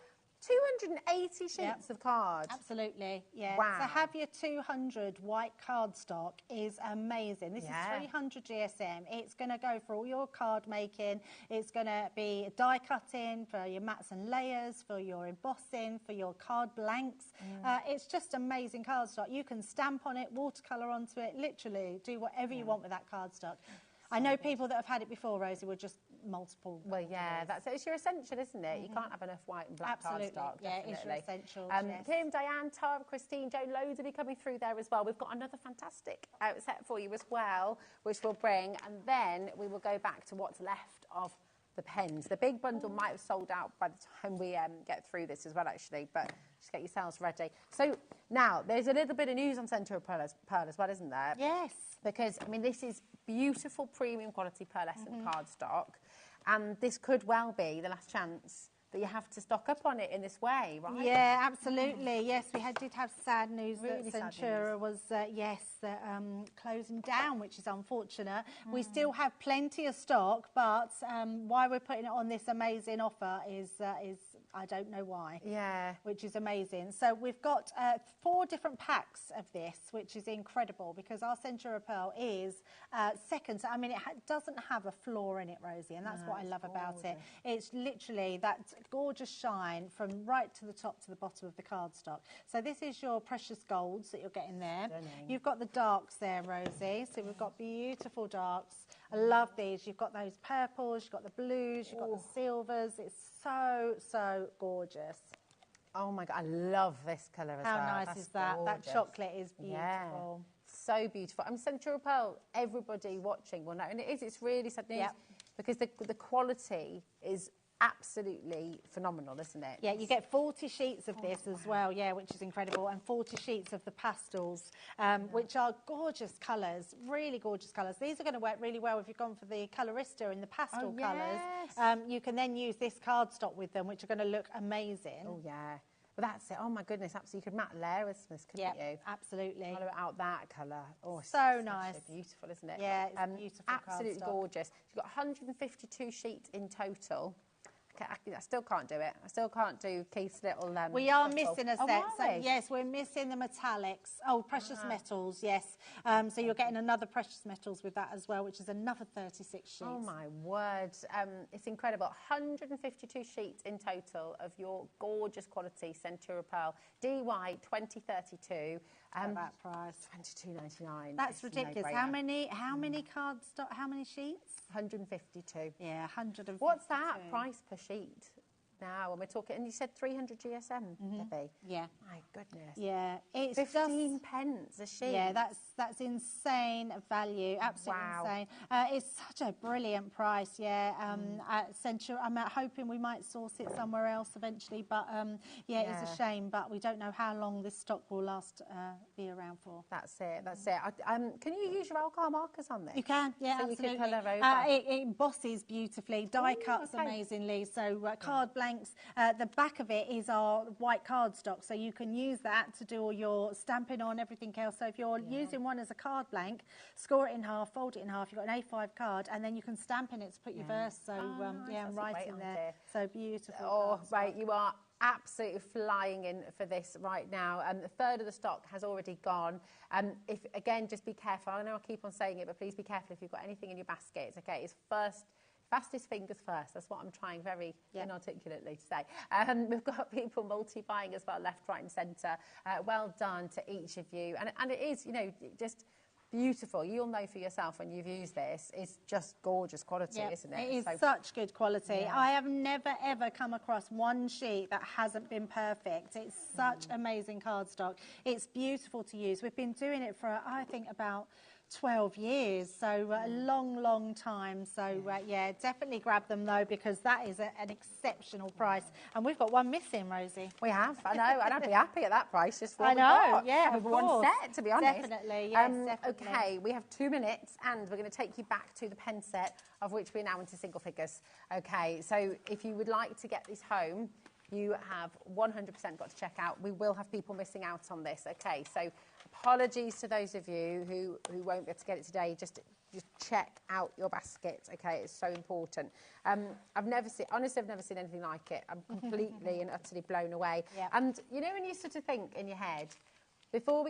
280 sheets of cards. Absolutely, yeah. Wow. To have your 200 white cardstock is amazing. This is 300 GSM. It's going to go for all your card making. It's going to be die cutting for your mats and layers, for your embossing, for your card blanks. It's just amazing cardstock. You can stamp on it, watercolour onto it, literally do whatever you want with that cardstock. I know people that have had it before, Rosie, were just multiple. Well, yeah, it's your essential, isn't it? You can't have enough white and black cardstock. Yeah, it's your essential. Kim, Diane, Tara, Christine, Joan, loads of you coming through there as well. We've got another fantastic outset for you as well, which we'll bring, and then we will go back to what's left of the pens. The big bundle might have sold out by the time we get through this as well, actually, but just get yourselves ready. So now, there's a little bit of news on Centre of Pearl as well, isn't there? Yes. Because, I mean, this is beautiful premium quality pearlescent cardstock, and this could well be the last chance that you have to stock up on it in this way, right? Yeah, absolutely. Yes, we did have sad news Really that sad Centura was, closing down, which is unfortunate. We still have plenty of stock, but why we're putting it on this amazing offer is I don't know why. Yeah. Which is amazing. So we've got 4 different packs of this, which is incredible because our Centura Pearl is second. I mean, it doesn't have a flaw in it, Rosie, and that's what I love about it. It's literally that gorgeous shine from right to the top to the bottom of the cardstock. So this is your precious golds that you're getting there. Stunning. You've got the darks there, Rosie. So we've got beautiful darks. I love these. You've got those purples, you've got the blues, you've got the silvers. It's so, so gorgeous. Oh my God, I love this colour as well. How nice is that? Gorgeous. That chocolate is beautiful. Yeah. So beautiful. I'm Centura Pearl, everybody watching will know, and it's really sad news because the quality is absolutely phenomenal, isn't it? Yeah, you get 40 sheets of this as well, which is incredible, and 40 sheets of the pastels, which are gorgeous colours, really gorgeous colours. These are going to work really well if you've gone for the colorista in the pastel colours. You can then use this cardstock with them, which are going to look amazing. Oh, yeah. Well, that's it. Oh, my goodness, absolutely. You could matte layer this, couldn't you? Absolutely. Colour it out that colour. Oh, so nice. Beautiful, isn't it? Yeah, it's beautiful absolutely cardstock. gorgeous. You've got 152 sheets in total. I still can't do it. I still can't do Keith's little... we are missing a set. Oh, so, yes, we're missing the metallics. Oh, precious metals, yes. So you're getting another precious metals with that as well, which is another 36 sheets. Oh, my word. It's incredible. 152 sheets in total of your gorgeous quality Centura Pearl DY 2032. That price. $22.99. That's ridiculous. How many cardstock? How many sheets? 152. Yeah, 152. What's that price per sheet now? When we're talking, and you said 300 GSM, Debbie. Yeah. My goodness. Yeah, it's 15 pence a sheet. Yeah, that's insane value. Absolutely insane. It's such a brilliant price. Yeah. At Centura, I'm hoping we might source it somewhere else eventually, but it's a shame. But we don't know how long this stock will be around for. That's it. That's it. Can you use your alcohol markers on this? You can. Yeah, so absolutely. You can colour over. It embosses beautifully. Die cuts amazingly. So card blanks. The back of it is our white cardstock, so you can use that to do all your stamping on, everything else. So if you're using one as a card blank, score it in half, fold it in half, you've got an A5 card, and then you can stamp in it to put your verse, so nice. And write in there. So beautiful. Oh, right, you are absolutely flying in for this right now. A third of the stock has already gone. If again, just be careful. I know I keep on saying it, but please be careful if you've got anything in your basket. Okay, it's fastest fingers first. That's what I'm trying very inarticulately to say. We've got people multi-buying as well, left, right and centre. Well done to each of you. And it is, just beautiful. You'll know for yourself when you've used this. It's just gorgeous quality, isn't it? It is such good quality. Yeah. I have never, ever come across one sheet that hasn't been perfect. It's such amazing cardstock. It's beautiful to use. We've been doing it for, I think, about 12 years, so a long time. So definitely grab them though, because that is an exceptional price, and we've got one missing, Rosie. We have, I know, and I'd be happy at that price just for I know, yeah, one set, to be honest. Definitely, yes, definitely. Okay, we have 2 minutes, and we're going to take you back to the pen set, of which we're now into single figures. Okay, so if you would like to get this home, you have 100% got to check out. We will have people missing out on this. Okay, so apologies to those of you who won't be able to get it today. Just check out your basket. Okay, it's so important. Honestly, I've never seen anything like it. I'm completely and utterly blown away. Yep. And you know when you sort of think in your head, before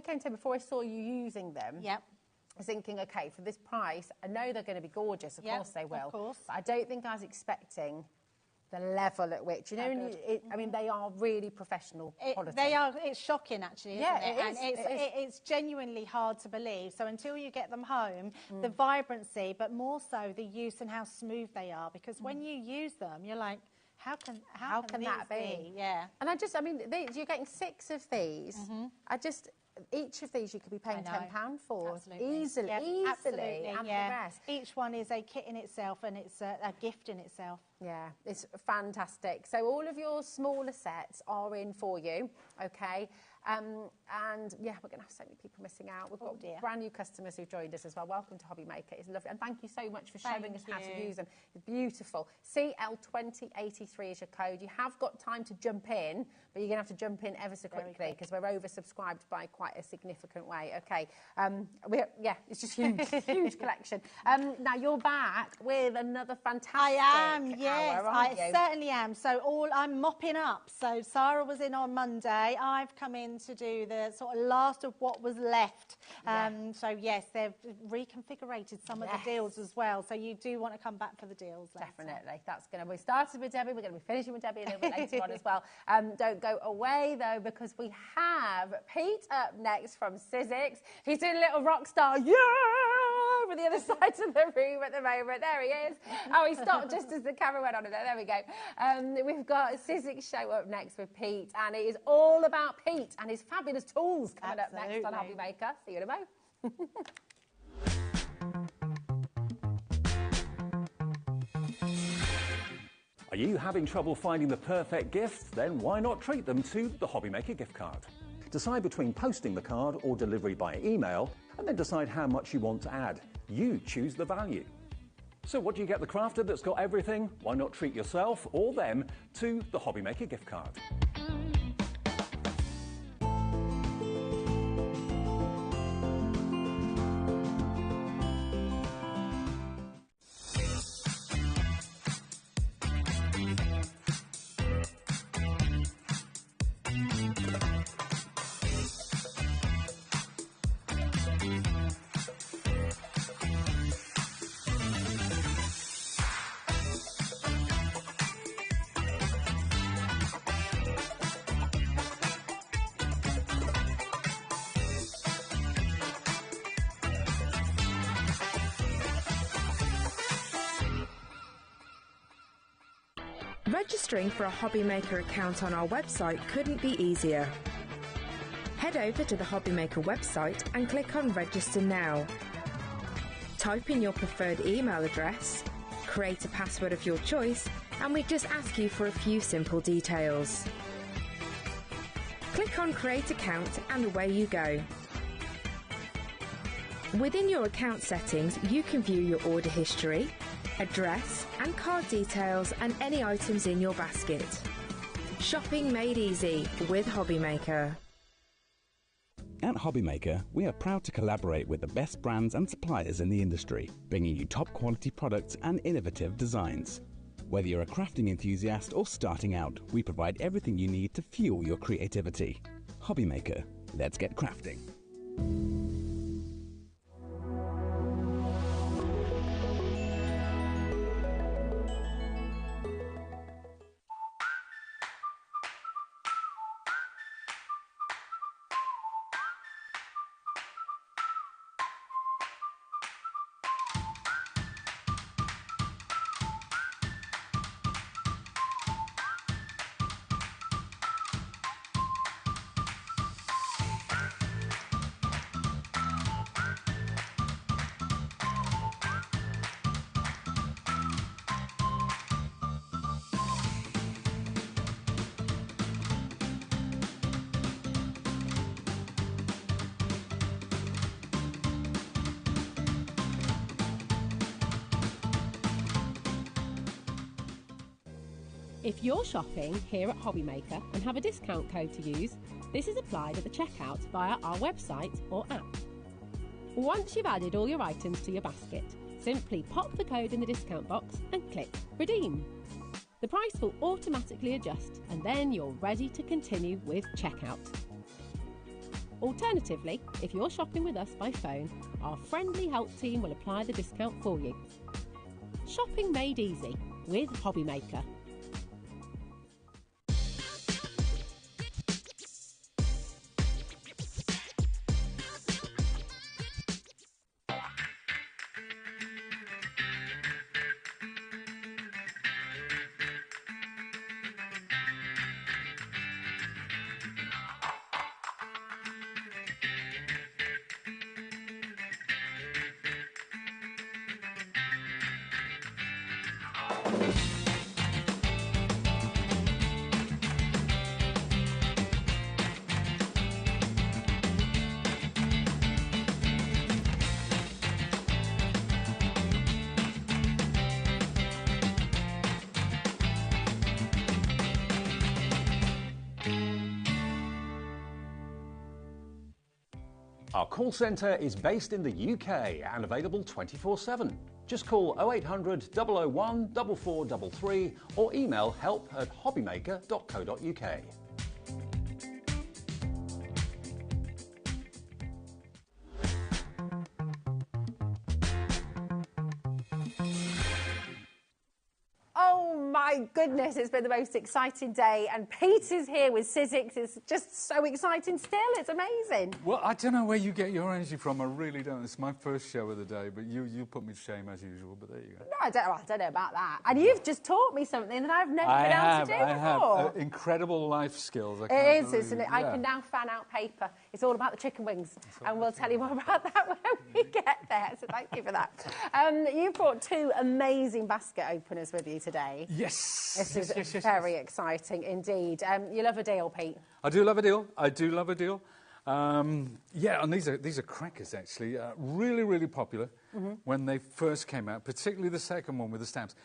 I saw you using them. Yep. I was thinking, okay, for this price, I know they're going to be gorgeous. Of course they will. Of course. But I don't think I was expecting the level at which, I mean, they are really professional quality. They are. It's shocking, actually, isn't it? And it's genuinely hard to believe. So until you get them home, the vibrancy, but more so the use and how smooth they are, because when you use them, you're like, how can that be? Yeah. And you're getting 6 of these. each of these you could be paying £10 for. Absolutely. Easily, Yep, easily. absolutely, And yeah. the rest. Each one is a kit in itself, and it's a gift in itself. Yeah, it's fantastic. So all of your smaller sets are in for you, okay? And yeah, we're going to have so many people missing out. We've got brand new customers who've joined us as well. Welcome to HobbyMaker. It's lovely. And thank you so much for showing us how to use them. It's beautiful. CL2083 is your code. You have got time to jump in, but you're going to have to jump in ever so quickly because we're oversubscribed by quite a significant way. Okay. Yeah, it's just huge, huge collection. Now you're back with another fantastic hour, aren't you? Certainly am. So I'm mopping up. So Sarah was in on Monday. I've come in to do the sort of last of what was left. So yes, they've reconfigured some of the deals as well. So you do want to come back for the deals later. Definitely. That's going to be started with Debbie. We're going to be finishing with Debbie a little bit later on as well. Don't go away though, because we have Pete up next from Sizzix. He's doing a little rock star, over the other side of the room at the moment. There he is. Oh, he stopped just as the camera went on. There we go. We've got Sizzix show up next with Pete, and it is all about Pete and his fabulous tools coming up next on HobbyMaker. See you in a moment. Are you having trouble finding the perfect gift? Then why not treat them to the HobbyMaker gift card? Decide between posting the card or delivery by email, and then decide how much you want to add. You choose the value. So what do you get the crafter that's got everything? Why not treat yourself or them to the HobbyMaker gift card? Registering for a HobbyMaker account on our website couldn't be easier. Head over to the HobbyMaker website and click on Register Now. Type in your preferred email address, create a password of your choice, and we just ask you for a few simple details. Click on Create Account and away you go. Within your account settings, you can view your order history, address and card details and any items in your basket. Shopping made easy with HobbyMaker. At HobbyMaker, we are proud to collaborate with the best brands and suppliers in the industry, bringing you top quality products and innovative designs. Whether you're a crafting enthusiast or starting out, we provide everything you need to fuel your creativity. HobbyMaker, let's get crafting. If you're shopping here at HobbyMaker and have a discount code to use, this is applied at the checkout via our website or app. Once you've added all your items to your basket, simply pop the code in the discount box and click Redeem. The price will automatically adjust and then you're ready to continue with checkout. Alternatively, if you're shopping with us by phone, our friendly help team will apply the discount for you. Shopping made easy with HobbyMaker. Our call centre is based in the UK and available 24/7. Just call 0800 001 4433 or email help@hobbymaker.co.uk. Oh my goodness, it's been the most exciting day, and Pete is here with Sizzix. It's just so exciting still, it's amazing. Well, I don't know where you get your energy from, I really don't. It's my first show of the day, but you put me to shame as usual, but there you go. No, I don't know about that. And you've just taught me something that I've never been able to do before. I have incredible life skills. It is, isn't it? Yeah. I can now fan out paper. It's all about the chicken wings, and we'll tell you more about that when we get there, so thank you for that. You've brought two amazing basket openers with you today. Yes. This is very exciting indeed. You love a deal, Pete? I do love a deal. I do love a deal. Yeah, and these are crackers, actually. Really popular when they first came out, particularly the second one with the stamps.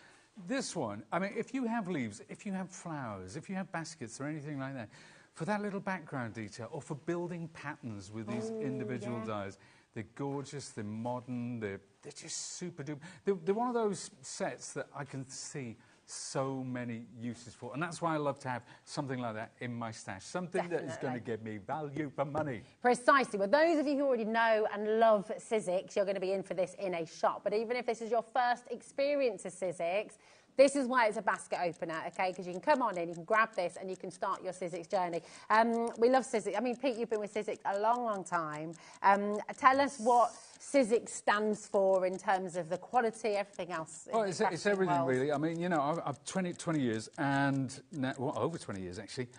This one, I mean, if you have leaves, if you have flowers, if you have baskets or anything like that, for that little background detail or for building patterns with these individual dies, they're gorgeous, they're modern, they're just super duper. They're one of those sets that I can see so many uses for, and that's why I love to have something like that in my stash, something that is going to give me value for money. Precisely. Well, those of you who already know and love Sizzix, you're going to be in for this in a shop, but even if this is your first experience of Sizzix, this is why it's a basket opener, okay? Because you can come on in, you can grab this, and you can start your Sizzix journey. We love Sizzix. I mean, Pete, you've been with Sizzix a long time. Tell us what Sizzix stands for in terms of the quality, everything else. Oh, it's everything, really. I mean, you know, I've 20 years, and now, well, over 20 years, actually.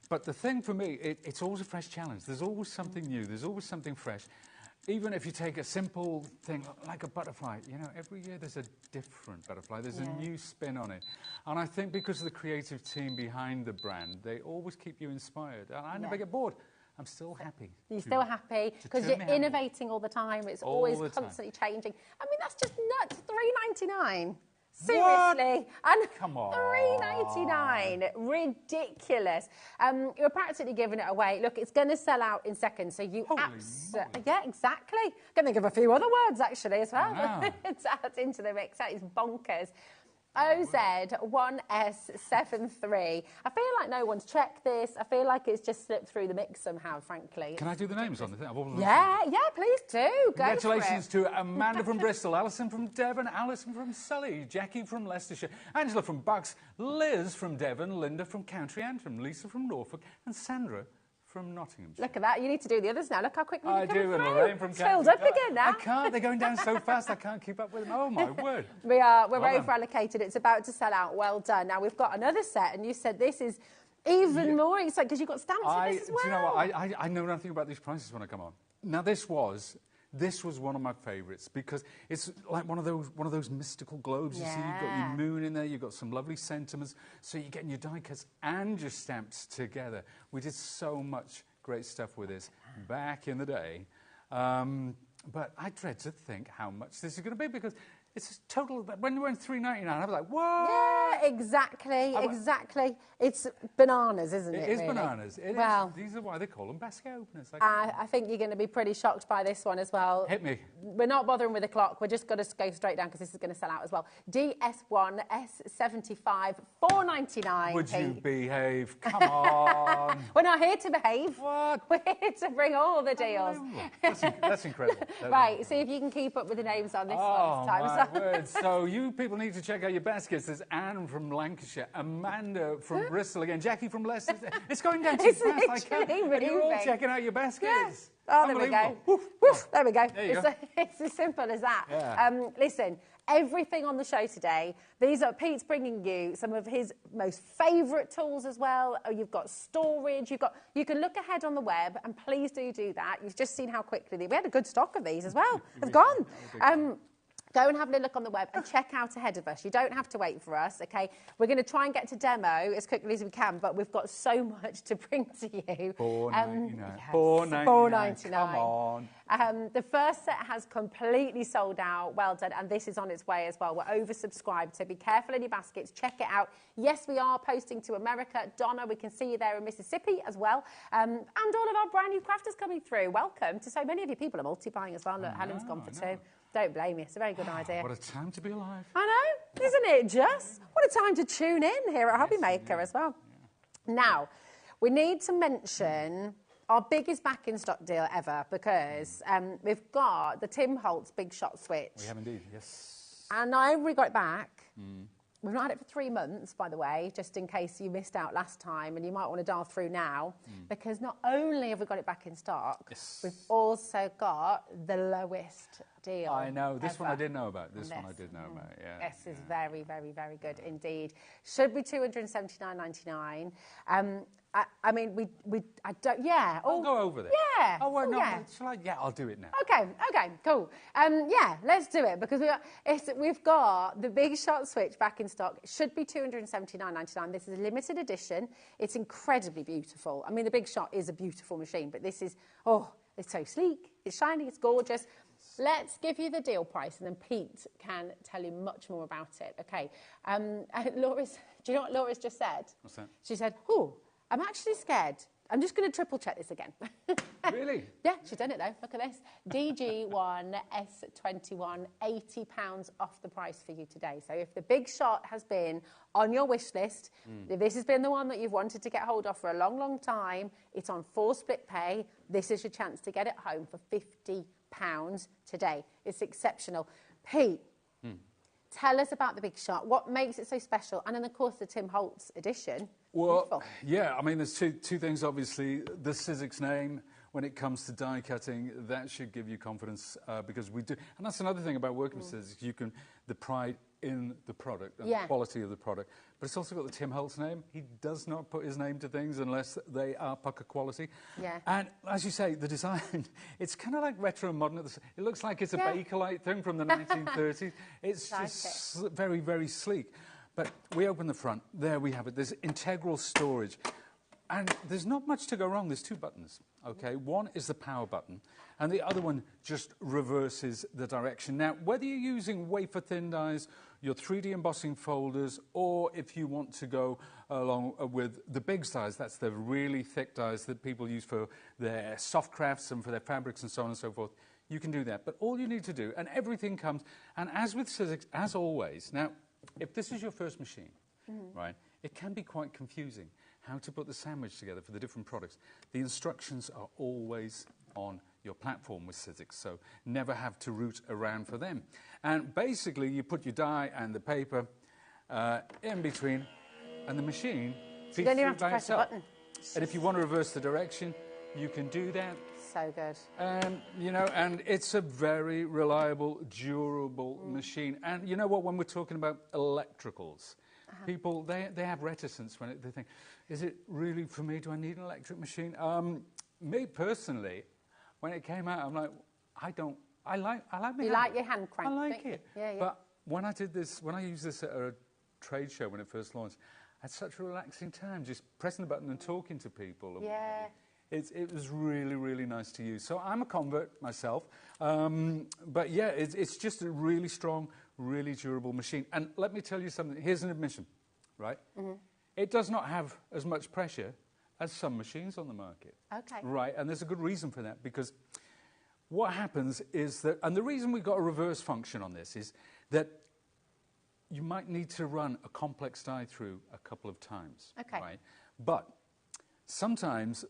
But the thing for me, it's always a fresh challenge. There's always something new. There's always something fresh. Even if you take a simple thing like a butterfly, you know, every year there's a different butterfly. There's a new spin on it. And I think because of the creative team behind the brand, they always keep you inspired. And I never get bored. I'm still happy. You're still happy because you're innovating all the time. It's always constantly changing. I mean, that's just nuts. $3.99. Seriously. And come on. $3.99. Ridiculous. You're practically giving it away. Look, it's going to sell out in seconds, so you absolutely... Yeah, exactly. I'm going to give a few other words, actually, as well. It's add into the mix. That is bonkers. OZ1S73. I feel like no one's checked this. I feel like it's just slipped through the mix somehow, frankly. Can I do the names on the thing? Yeah, please do. Congratulations to Amanda from Bristol, Alison from Devon, Alison from Surrey, Jackie from Leicestershire, Angela from Bucks, Liz from Devon, Linda from County Antrim, Lisa from Norfolk, and Sandra from Nottingham. Look at that. You need to do the others now. Look how quickly I do, and Lorraine from County. Filled up again now. I can't. They're going down so fast, I can't keep up with them. Oh, my word. We're over-allocated. It's about to sell out. Well done. Now, we've got another set, and you said this is even more exciting because you've got stamps in this as well. Do you know what? I know nothing about these prices when I come on. Now, this was one of my favourites because it's like one of those mystical globes. You see, you've got your moon in there, you've got some lovely sentiments, so you're getting your die cuts and your stamps together. We did so much great stuff with this back in the day. But I dread to think how much this is going to be because it's a total... When you went $3.99, I was like, what? Yeah, exactly. It's bananas, isn't it? It is bananas. These are why they call them basket openers. I think you're going to be pretty shocked by this one as well. Hit me. We're not bothering with the clock. We're just going to go straight down because this is going to sell out as well. DS1S75, $4.99. Would you behave? Come on. We're not here to behave. What? We're here to bring all the deals. That's incredible. Right, see if you can keep up with the names on this one this time. My word. So you people need to check out your baskets. There's Anne from Lancashire, Amanda from Bristol again, Jackie from Leicester. It's going down too fast. I can't. And you're all checking out your baskets. Yeah. Oh, there we go. Woof. There we go. It's as simple as that. Yeah. Listen, everything on the show today, Pete's bringing you some of his most favourite tools as well. You've got storage. You can look ahead on the web, and please do that. You've just seen how quickly we had a good stock of these as well. They've gone. Go and have a look on the web and check out ahead of us. You don't have to wait for us, okay? We're going to try and get to demo as quickly as we can, but we've got so much to bring to you. $4.99. Yes, $4.99. Come on. The first set has completely sold out. Well done. And this is on its way as well. We're oversubscribed, so be careful in your baskets. Check it out. Yes, we are posting to America. Donna, we can see you there in Mississippi as well. And all of our brand new crafters coming through. Welcome to so many of you. People are multi-buying as well. Look, Helen's gone for 2. Don't blame me. It's a very good idea. What a time to be alive. I know, isn't it just? What a time to tune in here at HobbyMaker as well. Yeah. Now, we need to mention our biggest back in stock deal ever because we've got the Tim Holtz Big Shot Switch. We have indeed, yes. And I already got it back. We've not had it for 3 months, by the way, just in case you missed out last time, and you might want to dial through now, because not only have we got it back in stock, we've also got the lowest deal. I know. This ever. one I did know about. This one I did know about, yeah. This is very, very, very good indeed. Should be $279.99. I mean, I don't, yeah. I'll go over this. Yeah. Oh, well, no, yeah. shall I? Yeah, I'll do it now. Okay, cool. Yeah, let's do it because we've got the Big Shot Switch back in stock. It should be $279.99. This is a limited edition. It's incredibly beautiful. I mean, the Big Shot is a beautiful machine, but this is, it's so sleek, it's shiny, it's gorgeous. Let's give you the deal price, and then Pete can tell you much more about it. Okay. Laura's, do you know what Laura's just said? What's that? She said, I'm actually scared. I'm just going to triple check this again. Really? Yeah, she's done it though. Look at this. DG1 S21, £80 off the price for you today. So if the Big Shot has been on your wish list, if this has been the one that you've wanted to get hold of for a long, long time, it's on 4 split pay. This is your chance to get it home for £50 today. It's exceptional. Pete, tell us about the Big Shot. What makes it so special? And then, of course, the Tim Holtz edition. Well, beautiful. yeah, I mean, there's two things, obviously. The Sizzix name, when it comes to die cutting, that should give you confidence because we do. And that's another thing about working with Sizzix. You can, the pride in the product and the quality of the product. But it's also got the Tim Holtz name. He does not put his name to things unless they are pucker quality. Yeah. And as you say, the design, it's kind of like retro modern. It looks like it's a Bakelite thing from the 1930s. It's just very, very sleek. But we open the front. There we have it. There's integral storage. And there's not much to go wrong. There's 2 buttons, okay? One is the power button, and the other one just reverses the direction. Now, whether you're using wafer-thin dies, your 3D embossing folders, or if you want to go along with the big dies, that's the really thick dies that people use for their soft crafts and for their fabrics and so on and so forth, you can do that. But all you need to do, and everything comes, and as with Sizzix, as always, now, if this is your first machine, right, it can be quite confusing how to put the sandwich together for the different products. The instructions are always on your platform with Sizzix, so never have to root around for them. And basically, you put your die and the paper in between, and the machine feeds you don't even through have to by press itself. a button. And if you want to reverse the direction, you can do that. So good. You know, and it's a very reliable, durable machine. And you know what, when we're talking about electricals, people, they have reticence when they think, is it really for me? Do I need an electric machine? Me personally, when it came out, I'm like, I like my hand. You like your hand crank? I like it. Yeah. But when I did this, when I used this at a trade show when it first launched, I had such a relaxing time just pressing the button and talking to people. Yeah. It was really, really nice to use. So I'm a convert myself. But yeah, it's just a really strong, really durable machine. And let me tell you something. Here's an admission, right? It does not have as much pressure as some machines on the market. Okay. Right, and there's a good reason for that, because what happens is that, and the reason we've got a reverse function on this is that you might need to run a complex die through a couple of times. Okay. Right? But sometimes,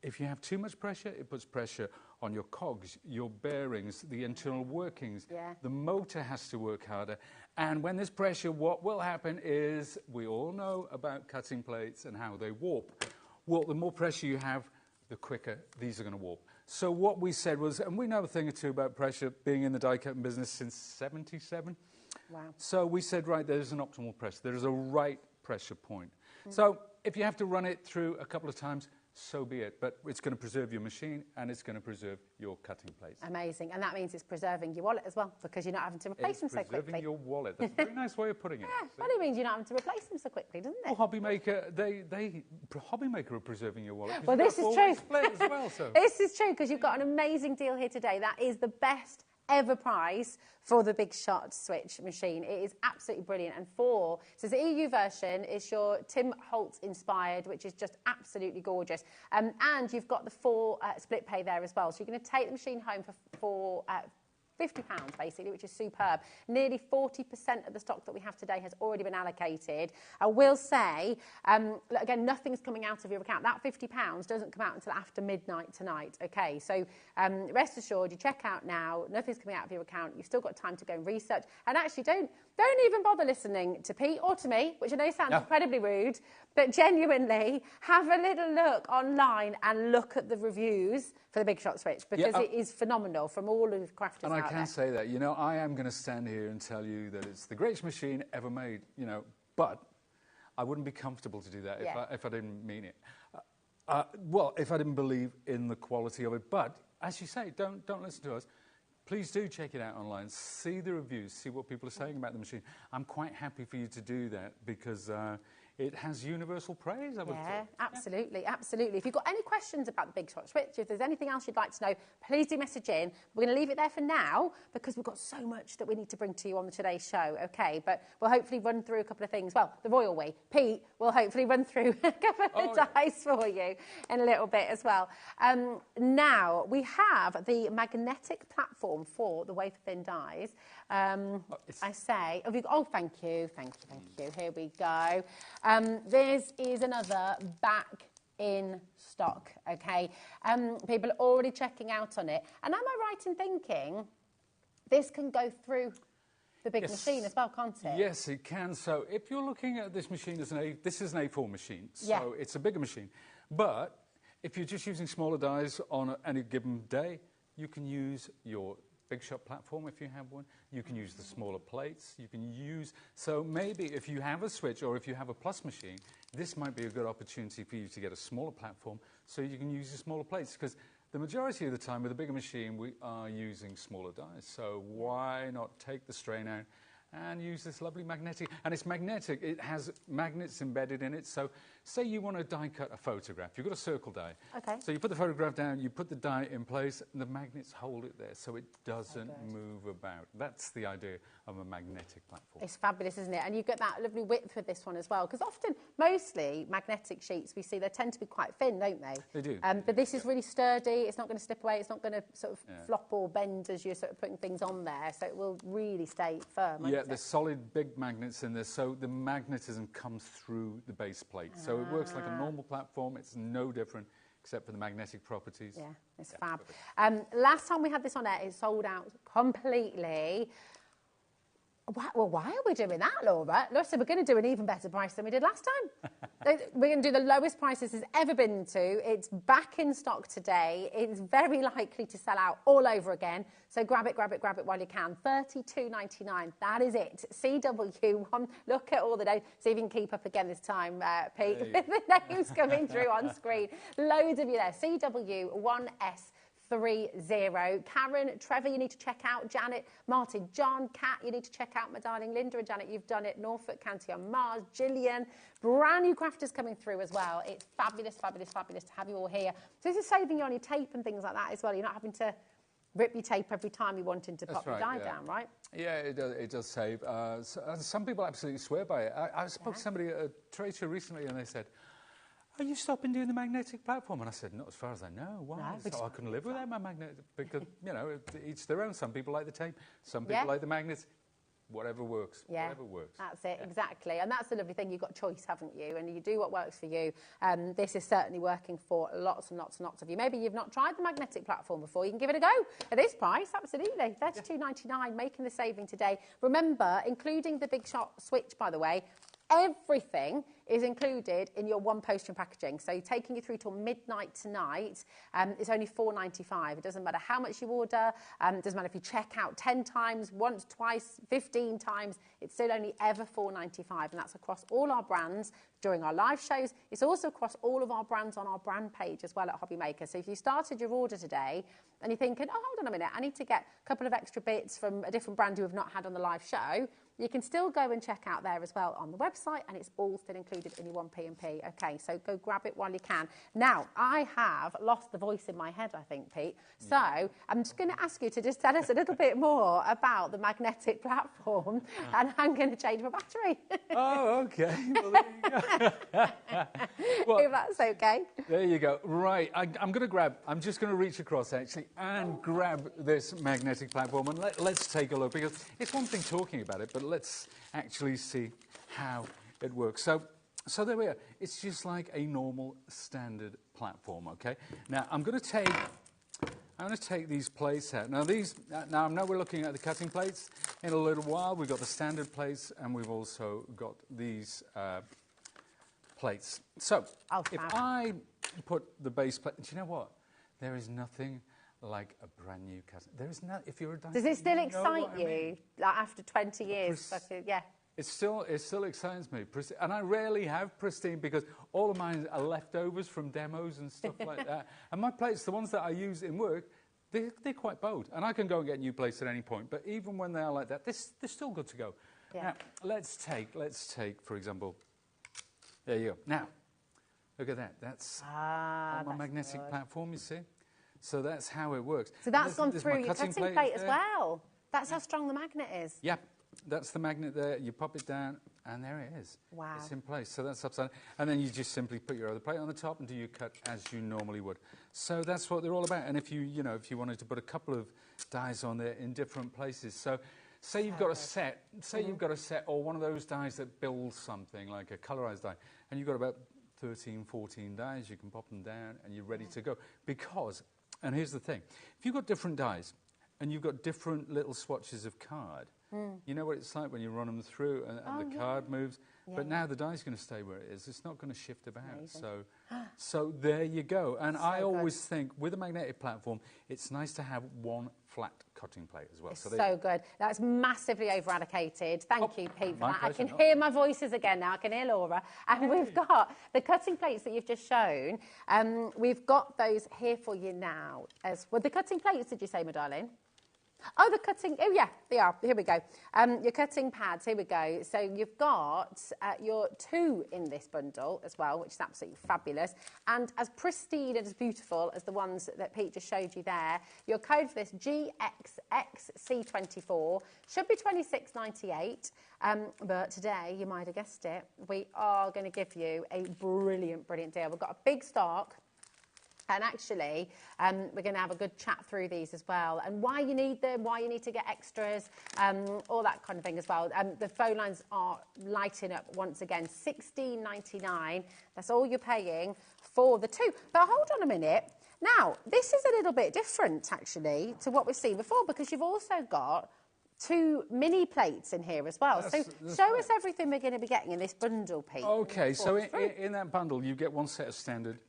if you have too much pressure, it puts pressure on your cogs, your bearings, the internal workings. Yeah. The motor has to work harder. And when there's pressure, what will happen is, we all know about cutting plates and how they warp. Well, the more pressure you have, the quicker these are going to warp. So what we said was, and we know a thing or two about pressure, being in the die cutting business since '77. Wow. So we said, right, there's an optimal pressure. There is a right pressure point. So if you have to run it through a couple of times, so be it. But it's going to preserve your machine and it's going to preserve your cutting plates. Amazing. And that means it's preserving your wallet as well, because you're not having to replace them so quickly. Preserving your wallet. That's a very nice way of putting it. Yeah, well, it means you're not having to replace them so quickly, doesn't it? Well, HobbyMaker, HobbyMaker are preserving your wallet. Well, this is true. Split as well, so. This is true, because you've got an amazing deal here today. That is the best ever price for the Big Shot switch machine. It is absolutely brilliant. And so the EU version is your Tim Holtz inspired, which is just absolutely gorgeous. And you've got the 4 split pay there as well. So you're going to take the machine home for £50 basically, which is superb. Nearly 40% of the stock that we have today has already been allocated. I will say, again, nothing's coming out of your account. That £50 doesn't come out until after midnight tonight, okay? So rest assured, you check out now, nothing's coming out of your account. You've still got time to go and research. And actually, don't even bother listening to Pete or to me, which I know sounds incredibly rude, but genuinely have a little look online and look at the reviews for the Big Shot switch, because it is phenomenal from all of the crafters and out there. I can say that, you know, I am going to stand here and tell you that it's the greatest machine ever made, you know, but I wouldn't be comfortable to do that if I didn't mean it. Well, if I didn't believe in the quality of it. But, as you say, don't listen to us. Please do check it out online. See the reviews. See what people are saying about the machine. I'm quite happy for you to do that, because it has universal praise, I would think. Absolutely, absolutely. If you've got any questions about the Big Shot switch, if there's anything else you'd like to know, please do message in. We're going to leave it there for now, because we've got so much that we need to bring to you on today's show, okay? But we'll hopefully run through a couple of things. Well, the royal way. Pete will hopefully run through a couple of dies for you in a little bit as well. Now, we have the magnetic platform for the wafer-thin dies. Thank you. Here we go. This is another back in stock, okay? People are already checking out on it. And am I right in thinking this can go through the big machine as well, can't it? Yes, it can. So if you're looking at this machine as this is an A4 machine, so it's a bigger machine. But if you're just using smaller dies on any given day, you can use your Big Shot platform if you have one. You can use the smaller plates. You can use... So maybe if you have a switch or if you have a plus machine, this might be a good opportunity for you to get a smaller platform so you can use your smaller plates. Because the majority of the time with a bigger machine, we are using smaller dies. So why not take the strain out and use this lovely magnetic? And it's magnetic. It has magnets embedded in it. So say you want to die cut a photograph. You've got a circle die. Okay. So you put the photograph down, you put the die in place, and the magnets hold it there so it doesn't move about. That's the idea of a magnetic platform. It's fabulous, isn't it? And you get that lovely width with this one as well, because often, mostly, magnetic sheets, we see they tend to be quite thin, don't they? They do. But this is really sturdy. It's not going to slip away. It's not going to sort of flop or bend as you're sort of putting things on there. So it will really stay firm, won't it? There's solid, big magnets in there, so the magnetism comes through the base plate. So it works like a normal platform. It's no different, except for the magnetic properties. Yeah, it's fab. Last time we had this on air, it sold out completely. Well, why are we doing that, Laura? Listen, we're going to do an even better price than we did last time. We're going to do the lowest price this has ever been to. It's back in stock today. It's very likely to sell out all over again. So grab it while you can. $32.99. That is it. CW1. Look at all the names. See if you can keep up again this time, Pete. With the names coming through on screen. Loads of you there. CW1S. 30. Karen, Trevor, you need to check out. Janet, Martin, John, Kat, you need to check out. My darling Linda and Janet, you've done it. Norfolk County on Mars, Gillian, brand new crafters coming through as well. It's fabulous to have you all here. So this is saving you on your tape and things like that as well. You're not having to rip your tape every time you're wanting to pop your die down, right? Yeah, it does save. Some people absolutely swear by it. I spoke to somebody at a trade show recently and they said, are you stopping doing the magnetic platform? And I said, not as far as I know. Why? No, so I couldn't live without my magnet. Because, you know, each their own. Some people like the tape. Some people like the magnets. Whatever works. Yeah, whatever works. That's it, exactly. And that's the lovely thing. You've got choice, haven't you? And you do what works for you. This is certainly working for lots and lots and lots of you. Maybe you've not tried the magnetic platform before. You can give it a go at this price. Absolutely. $32.99, making the saving today. Remember, including the Big Shot switch, by the way, Everything is included in your one postage and packaging. So taking you through till midnight tonight, it's only $4.95. It doesn't matter how much you order. It doesn't matter if you check out 10 times, once, twice, 15 times. It's still only ever $4.95, and that's across all our brands during our live shows. It's also across all of our brands on our brand page as well at HobbyMaker. So if you started your order today and you're thinking, oh, hold on a minute, I need to get a couple of extra bits from a different brand who have not had on the live show, you can still go and check out there as well on the website, and it's all still included in your one P&P. Okay, so go grab it while you can. Now, I have lost the voice in my head, I think, Pete. So I'm just going to ask you to just tell us a little bit more about the magnetic platform, and I'm going to change my battery. Oh, okay. Well, there you go. Well, if that's okay. There you go. Right, I'm just going to reach across, actually, and grab this magnetic platform, and let's take a look, because it's one thing talking about it, but let's actually see how it works. So there we are. It's just like a normal standard platform, okay? Now, I'm going to take these plates out. Now, I know we're looking at the cutting plates. In a little while, we've got the standard plates, and we've also got these plates. So, if I put the base plate, do you know what? There is nothing like a brand new cutting. There is no. If you're a does it still excite you? Like after 20 years? Yeah. It still excites me, and I rarely have pristine, because all of mine are leftovers from demos and stuff like that. And my plates, the ones that I use in work, they're quite bold, and I can go and get new plates at any point. But even when they are like that, they're still good to go. Yeah. Now, let's take, for example, there you go. Now, look at that. That's on my magnetic platform, you see. So that's how it works. So that's gone through your cutting plate as well. That's how strong the magnet is. Yeah, that's the magnet there. You pop it down, and there it is. Wow. It's in place. So that's upside down. And then you just simply put your other plate on the top and do your cut as you normally would. So that's what they're all about. And if you wanted to put a couple of dies on there in different places. So say you've got a set. Say you've got a set, or one of those dies that builds something, like a colorized die, and you've got about 13, 14 dies. You can pop them down, and you're ready to go. Because, and here's the thing, if you've got different dies, and you've got different little swatches of card, you know what it's like when you run them through and the card moves. Yeah. But now the die's going to stay where it is. It's not going to shift about. So there you go. And I always think with a magnetic platform, it's nice to have one flat cutting plate as well. It's so good. That's massively over-allocated. Thank you, Pete, for that. Pleasure. I can hear my voices again now. I can hear Laura. And we've got the cutting plates that you've just shown. We've got those here for you now. The cutting plates, did you say, my darling? Oh, the cutting, oh yeah, they are. Here we go. Your cutting pads, here we go. So you've got your 2 in this bundle as well, which is absolutely fabulous. And as pristine and as beautiful as the ones that Pete just showed you there, your code for this, GXXC24, should be $26.98. But today, you might have guessed it, we are going to give you a brilliant, brilliant deal. We've got a big stock. And actually, we're going to have a good chat through these as well, and why you need them, why you need to get extras, all that kind of thing as well. The phone lines are lighting up once again, $16.99. That's all you're paying for the 2. But hold on a minute. Now, this is a little bit different, actually, to what we've seen before, because you've also got 2 mini plates in here as well. So show us everything we're going to be getting in this bundle, Pete. Okay, so in that bundle, you get one set of standard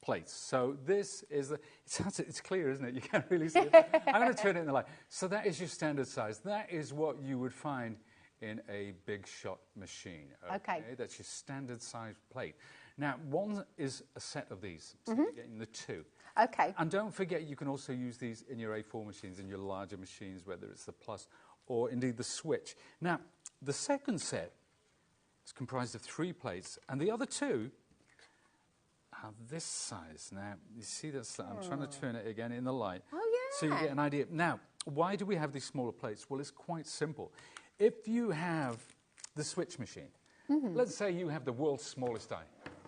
plates. So this is it's clear, isn't it? You can't really see it. I'm going to turn it in the light. So that is your standard size. That is what you would find in a big shot machine. Okay. That's your standard size plate. Now, one is a set of these. So you're getting the 2. Okay. And don't forget, you can also use these in your A4 machines, in your larger machines, whether it's the Plus or indeed the Switch. Now, the second set is comprised of 3 plates, and the other 2 are this size. Now, you see this? I'm trying to turn it again in the light. Oh, yeah. So you get an idea. Now, why do we have these smaller plates? Well, it's quite simple. If you have the Switch machine, let's say you have the world's smallest die.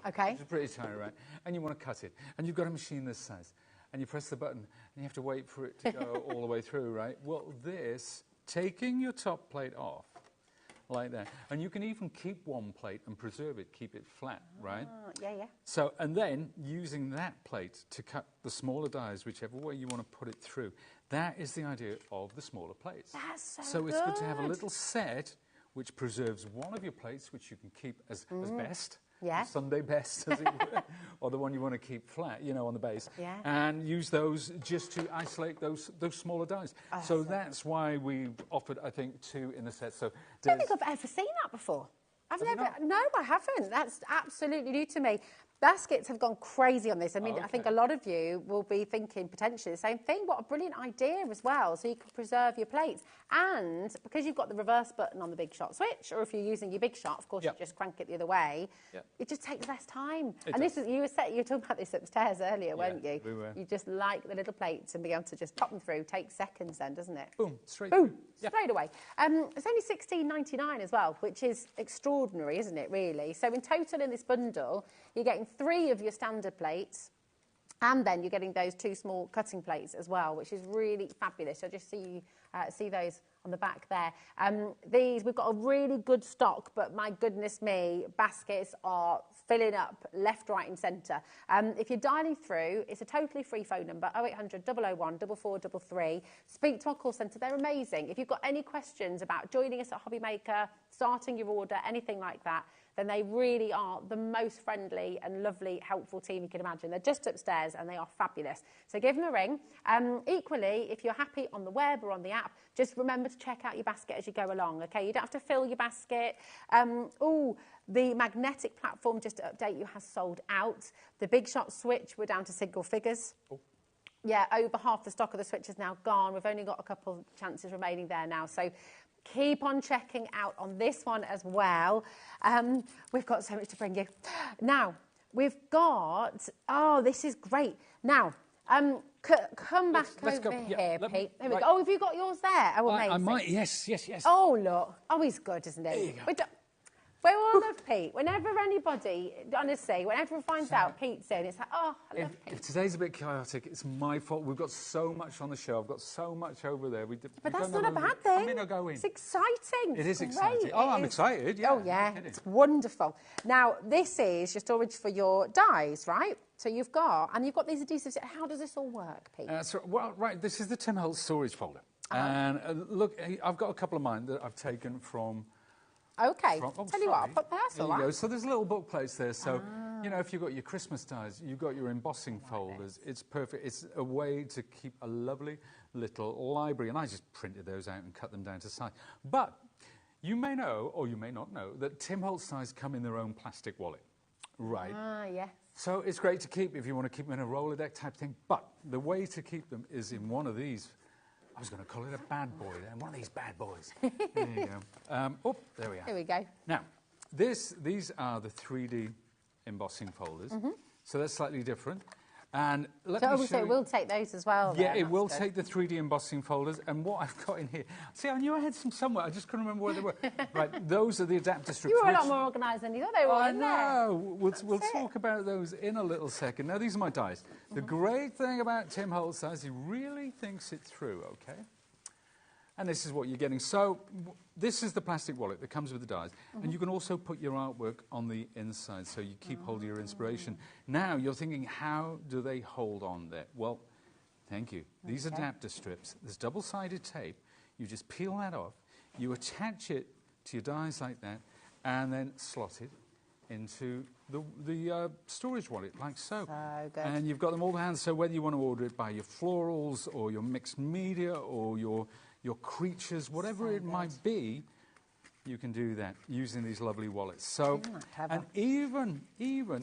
Okay. Which is pretty tiny, right? And you want to cut it. And you've got a machine this size. And you press the button, and you have to wait for it to go all the way through, right? Well, this, taking your top plate off, like that. And you can even keep one plate and preserve it, keep it flat, right? Yeah. So, and then using that plate to cut the smaller dies, whichever way you want to put it through. That is the idea of the smaller plates. That's so good. It's good to have a little set which preserves one of your plates, which you can keep as best. Yeah. Sunday best, as it were, or the one you want to keep flat, you know, on the base, Yeah. and use those just to isolate those smaller dies. So that's why we've offered, I think, 2 in the set. So I don't think I've ever seen that before. No, I haven't. That's absolutely new to me. Baskets have gone crazy on this. I mean, I think a lot of you will be thinking potentially the same thing. What a brilliant idea as well. So you can preserve your plates. And because you've got the reverse button on the Big Shot switch, or if you're using your Big Shot, of course, you just crank it the other way. It just takes less time. This is you were talking about this upstairs earlier, weren't you? We were. You just like the little plates and be able to just pop them through. Takes seconds then, doesn't it? Boom, straight. Boom, straight away. It's only $16.99 as well, which is extraordinary, isn't it, really? So in total in this bundle, you're getting 3 of your standard plates, and then you're getting those 2 small cutting plates as well, which is really fabulous. So just see those on the back there. We've got a really good stock, but my goodness me, baskets are filling up left, right and centre. If you're dialing through, it's a totally free phone number, 0800 001 4433. Speak to our call centre, they're amazing. If you've got any questions about joining us at HobbyMaker, starting your order, anything like that, then they really are the most friendly and lovely, helpful team you can imagine. They're just upstairs and they are fabulous. So give them a ring. Equally, if you're happy on the web or on the app, just remember to check out your basket as you go along, okay? You don't have to fill your basket. The magnetic platform, just to update you, has sold out. The Big Shot switch, we're down to single figures. Yeah, over half the stock of the switch is now gone. We've only got a couple of chances remaining there now. So keep on checking out on this one as well. We've got so much to bring you. Now, we've got... Oh, this is great. Now, come back over here, Pete. There we go. Oh, have you got yours there? Oh, amazing. I might, yes. Oh, look. Oh, he's good, isn't he? There you go. We all love Pete. Whenever anybody, honestly, whenever everyone finds out Pete's in, it's like, oh, I love Pete. If today's a bit chaotic, it's my fault. We've got so much on the show. I've got so much over there. But that's not a bad thing. I'm in or go in. It's exciting. It is Great. exciting. Oh, I'm excited, yeah. Oh, yeah. It's wonderful. Now, this is your storage for your dies, right? So you've got these adhesives. How does this all work, Pete? This is the Tim Holtz storage folder. And look, I've got a couple of mine that I've taken from... Okay, tell you what, I'll put that. There you go. So there's little book plates there. So, you know, if you've got your Christmas dies, you've got your embossing folders, it's perfect. It's a way to keep a lovely little library. And I just printed those out and cut them down to size. But you may know, or you may not know, that Tim Holtz dies come in their own plastic wallet. Right. Yes. So it's great to keep if you want to keep them in a Rolodex type thing. But the way to keep them is in one of these. I was going to call it a bad boy then, one of these bad boys. There you go. There we are. Here we go. Now, these are the 3D embossing folders. So they're slightly different. And let me show you. We'll take those as well. Yeah, it will take the 3D embossing folders. And what I've got in here... See, I knew I had some somewhere. I just couldn't remember where they were. Right, those are the adapter strips. You were a lot more organised than you thought they were, I know. We'll talk about those in a little second. Now, these are my dies. The great thing about Tim Holtz is he really thinks it through, OK? And this is what you're getting. So this is the plastic wallet that comes with the dies. And you can also put your artwork on the inside, so you keep hold of your inspiration. Now, you're thinking, how do they hold on there? Well, thank you. These adapter strips, there's double-sided tape. You just peel that off. You attach it to your dies like that, and then slot it into the storage wallet, like so. So good. And you've got them all to hand, so whether you want to order it by your florals or your mixed media or your creatures, whatever it might be, you can do that using these lovely wallets. So, and even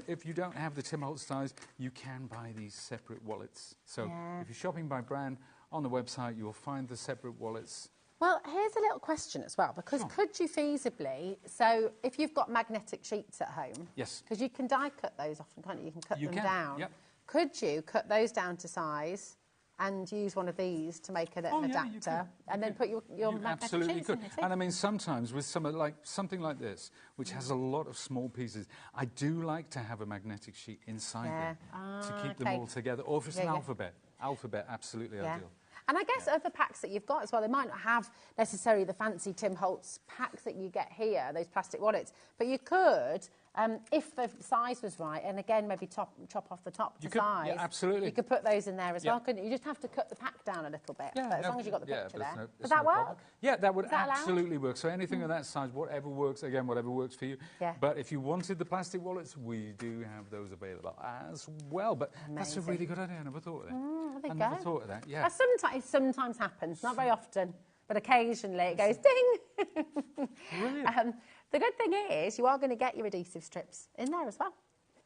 if you don't have the Tim Holtz dies, you can buy these separate wallets. So if you're shopping by brand on the website, you'll find the separate wallets. Well, here's a little question as well, because could you feasibly, so if you've got magnetic sheets at home, yes, because you can die cut those often, can't you? You can cut them down. Yep. Could you cut those down to size and use one of these to make an adapter, and then put your magnetic absolutely sheets could. in it? And I mean, sometimes with something like this, which has a lot of small pieces, I do like to have a magnetic sheet inside there to keep them all together. Or if it's an alphabet, absolutely ideal. And I guess other packs that you've got as well, they might not have necessarily the fancy Tim Holtz packs that you get here, those plastic wallets, but you could if the size was right, and again, maybe chop off the top to size. Yeah, absolutely. You could put those in there as well, couldn't you? You just have to cut the pack down a little bit. Yeah, but as long as you've got the picture there. Does no that work? problem. Yeah, that would Is that absolutely work. So anything of that size, whatever works, again, whatever works for you. Yeah. But if you wanted the plastic wallets, we do have those available as well. But that's a really good idea. I never thought of that. I never thought of that, yeah. It sometimes happens, not very often, but occasionally it goes ding. Brilliant. The good thing is you are going to get your adhesive strips in there as well.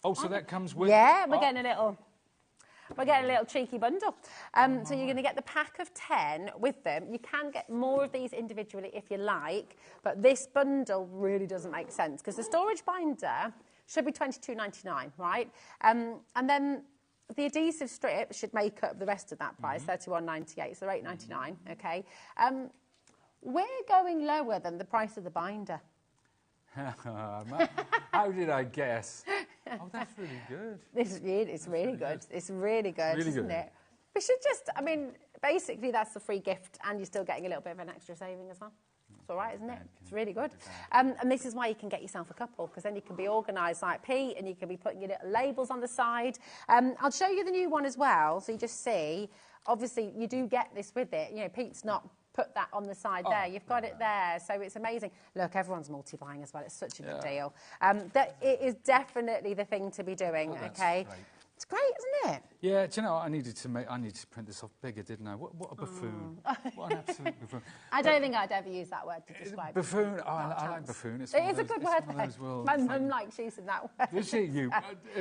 Oh, so that comes with... Yeah, we're getting a little cheeky bundle. So you're going to get the pack of 10 with them. You can get more of these individually if you like, but this bundle really doesn't make sense because the storage binder should be $22.99, right? And then the adhesive strip should make up the rest of that price, $31.98, so they're $8.99, okay? We're going lower than the price of the binder. How did I guess? Oh, that's really good. It's really good. It's really good, really isn't good. it? We should just, I mean, basically that's the free gift and you're still getting a little bit of an extra saving as well. It's all right, isn't it? It's really good. And this is why you can get yourself a couple, because then you can be organised like Pete and you can be putting your little labels on the side. I'll show you the new one as well, so you just see. Obviously, you do get this with it. You know, Pete's not put that on the side there. You've got it there, so it's amazing. Look, everyone's multi-buying as well. It's such a good deal. That it is definitely the thing to be doing, okay? Great. It's great, isn't it? Yeah, do you know, I needed to print this off bigger, didn't I? What a buffoon. What an absolute buffoon. I don't think I'd ever use that word to describe buffoon. Oh, I like buffoon. It is a good word. My mum likes using that word. Does she? You?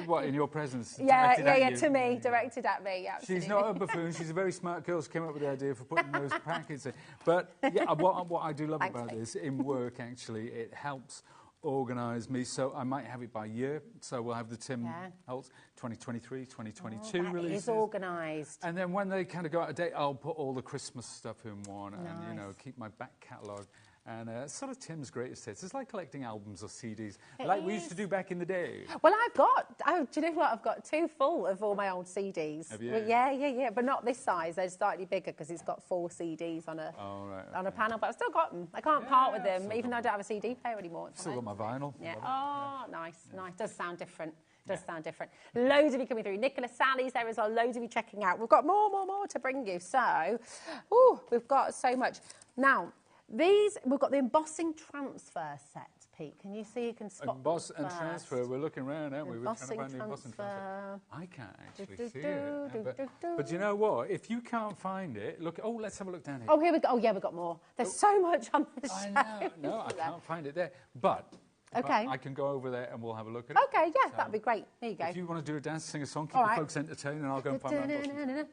What, in your presence? Yeah, to me, directed at me, yeah, absolutely. She's not a buffoon. She's a very smart girl. She came up with the idea for putting those packets in. But yeah, what I do love about this, in work, actually, it helps organise me, so I might have it by year. So we'll have the Tim Holtz 2023, 2022 releases. It is organised. And then when they kind of go out of date, I'll put all the Christmas stuff in one, and you know, keep my back catalogue. And sort of Tim's greatest hits. It's like collecting albums or CDs, like we used to do back in the day. Well, do you know what? I've got 2 full of all my old CDs. Have you? Well, yeah, but not this size. They're slightly bigger because it's got 4 CDs on a a panel. But I've still got them. I can't part with them, even though I don't have a CD player anymore. Still got my vinyl. Yeah. Oh, nice. Does sound different. Sound different. Loads of you coming through. Nicola, Sally's there as well. Loads of you checking out. We've got more to bring you. So, we've got so much. Now, we've got the embossing transfer set, Pete. Can you see? You can spot emboss and transfer. We're looking around, aren't we? We're trying to find the emboss and transfer. I can't actually see it. But you know what? If you can't find it, look. Oh, let's have a look down here. Oh, here we go. Oh, yeah, we've got more. There's so much on the shelf. I know. No, I can't find it there. But I can go over there and we'll have a look at it. Okay, yeah, that'd be great. There you go. If you want to do a dance, sing a song, keep the folks entertained, and I'll go and find my embossing.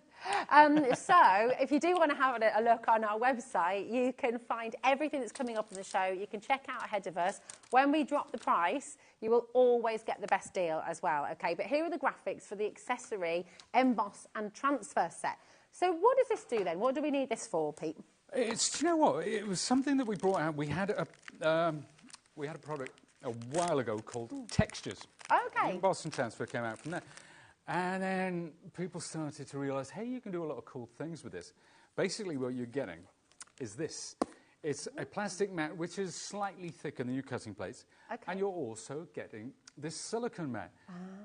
So, if you do want to have a look on our website, you can find everything that's coming up in the show. You can check out ahead of us. When we drop the price, you will always get the best deal as well, okay? But here are the graphics for the accessory emboss and transfer set. So what does this do then? What do we need this for, Pete? Do you know what? It was something that we brought out. We had a product a while ago called Textures. Okay. Emboss and transfer came out from there. And then people started to realise, hey, you can do a lot of cool things with this. Basically, what you're getting is this. It's a plastic mat which is slightly thicker than your cutting plates. Okay. And you're also getting this silicone mat.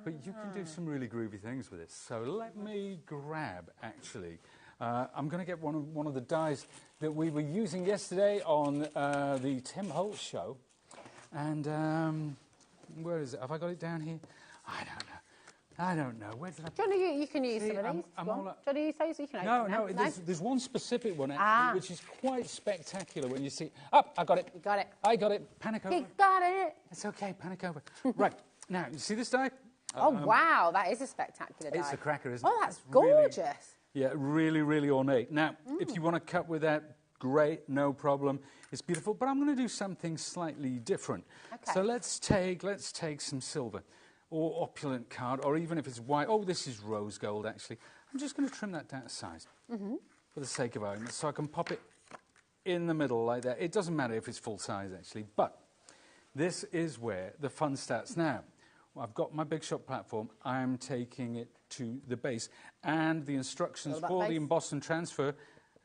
But you can do some really groovy things with this. So let me grab, actually. I'm going to get one of the dies that we were using yesterday on the Tim Holtz show. And where is it? Have I got it down here? I don't know. Where did I... Do you, you can use some of these. Do you want to use those? You can open them. There's one specific one, actually, which is quite spectacular when you see... Oh, I got it. You got it. I got it. Panic over. You got it. It's okay. Panic over. Right. Now, you see this die? Oh, wow. That is a spectacular die. It's a cracker, isn't it? Oh, that's gorgeous. Really, really ornate. Now, if you want to cut with that, great, no problem. It's beautiful, but I'm going to do something slightly different. Okay. So let's take some silver or opulent card, or even if it's white. Oh, this is rose gold, actually. I'm just going to trim that down to size for the sake of argument, so I can pop it in the middle like that. It doesn't matter if it's full size, actually, but this is where the fun starts. Now, I've got my Big Shot platform. I'm taking it to the base, and the instructions for the emboss and transfer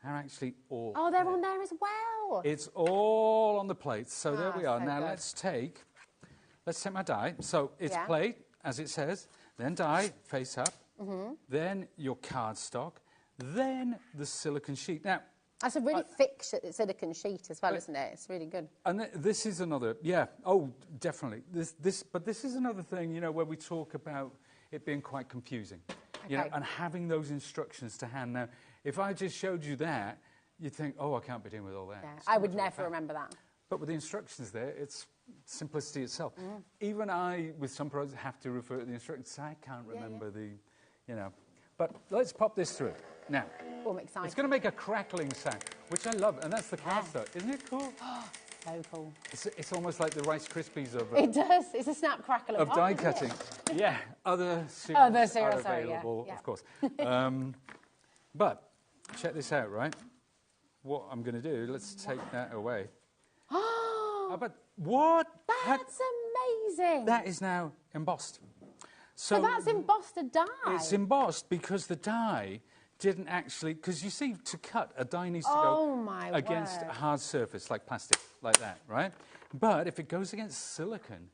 are actually all they're on there as well. It's all on the plate. So there we are. Now let's take let's set my die. So it's plate, as it says, then die, face up, then your cardstock, then the silicone sheet. Now, that's a really thick silicone sheet as well, isn't it? It's really good. And this is another, oh, definitely. But this is another thing, you know, where we talk about it being quite confusing, you know, and having those instructions to hand. Now, if I just showed you that, you'd think, oh, I can't be doing with all that. Yeah, I would never remember that. But with the instructions there, it's simplicity itself. Even I, with some products, have to refer to the instructions. I can't remember the, you know. But let's pop this through. Now, I'm excited. It's going to make a crackling sound, which I love, and that's the cardstock. Isn't it cool? So cool. It's almost like the Rice Krispies of... it does. It's a snap crackle of die cutting. Yeah, other cereals are available, of course. But check this out, right? What I'm going to do, let's take that away. But what? That's amazing. That is now embossed. So that's embossed a die? It's embossed because the die didn't actually... Because you see, to cut, a die needs to go against a hard surface, like plastic, like that, right? But if it goes against silicone,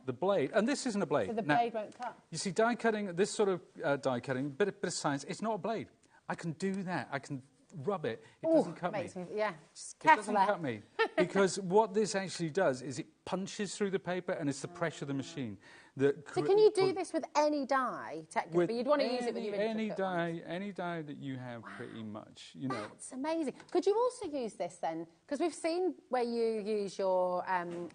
the blade... And this isn't a blade. So the blade won't cut. You see, die cutting, this sort of die cutting, bit of science, it's not a blade. I can do that. I can rub it. It doesn't cut me. Just careful. It doesn't cut me. Because what this actually does is it punches through the paper, and it's the pressure of the machine that... So can you do this with any die, technically? But you'd want to use it with your any die that you have, pretty much, you know. That's amazing. Could you also use this then? Because we've seen where you use your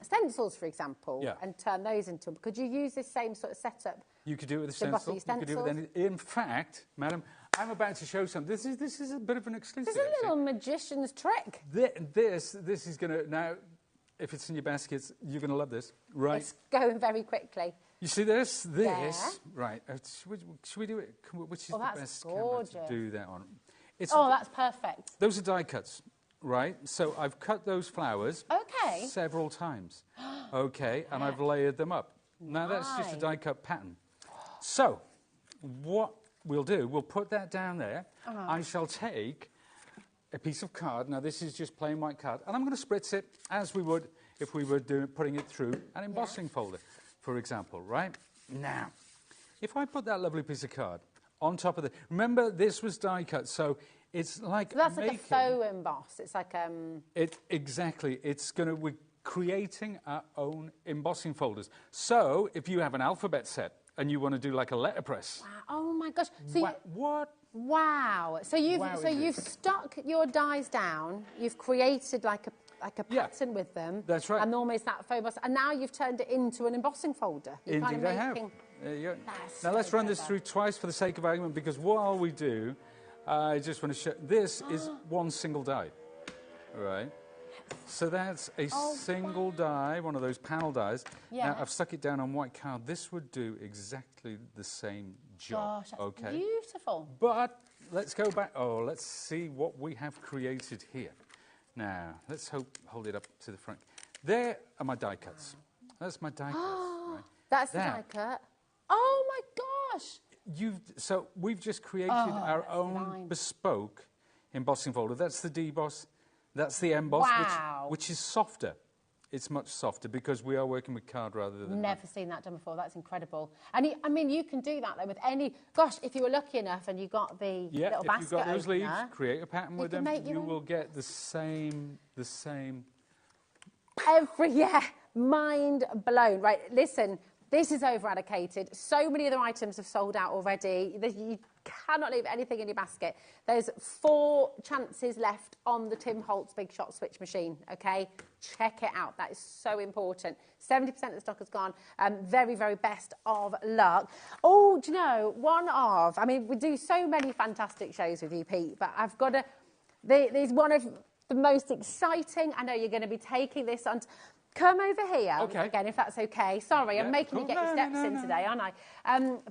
stencils, for example, and turn those into... Could you use this same sort of setup? You could do it with a stencil. You could do it with any... In fact, madam, I'm about to show something. This is a bit of an exclusive. This is a little magician's trick. This is going to... Now, if it's in your baskets, you're going to love this. Right. It's going very quickly. You see this? Right. Should we do it? Which is the best camera to do that on? That's perfect. Those are die cuts, right? So I've cut those flowers several times. And I've layered them up. Now, that's just a die cut pattern. So, what we'll do, we'll put that down there. I shall take a piece of card. Now, this is just plain white card. And I'm going to spritz it as we would if we were putting it through an embossing folder, for example, right? Now, if I put that lovely piece of card on top of the... Remember, this was die cut, so it's like that's like a faux emboss. It's like... Exactly. It's going to... We're creating our own embossing folders. So, if you have an alphabet set and you want to do like a letterpress... Wow. Oh, my gosh. So what? Wow. So you've stuck your dies down, you've created like a pattern with them. That's right. And almost that faux emboss. And now you've turned it into an embossing folder. You're Indeed, kind of I have. There you go. Now, let's run this through twice for the sake of argument, because while we do, I just want to show... This is one single die, right? So that's a single die, one of those panel dies. Now, I've stuck it down on white card. This would do exactly the same job. Gosh, that's beautiful. But let's go back. Let's see what we have created here. Now, let's hold it up to the front. There are my die cuts. That's my die cuts. Right? That's the die cut. Oh, my gosh. So we've just created our own bespoke embossing folder. That's the deboss. That's the emboss, which is softer. It's much softer because we are working with card rather than... Never seen that done before. That's incredible. And I mean, you can do that though with any... Gosh, if you were lucky enough and you got the little basket if you've got those leaves, opener, create a pattern with them, you will get the same... Mind blown. Right, listen, this is over-allocated. So many other items have sold out already. You cannot leave anything in your basket. There's 4 chances left on the Tim Holtz Big Shot Switch machine, OK? Check it out. That is so important. 70% of the stock has gone. Very, very best of luck. Oh, do you know, I mean, we do so many fantastic shows with you, Pete, but I've got to... There's one of the most exciting. I know you're going to be taking this on... Come over here, again, if that's okay. Sorry, I'm making you get your steps in today, aren't I?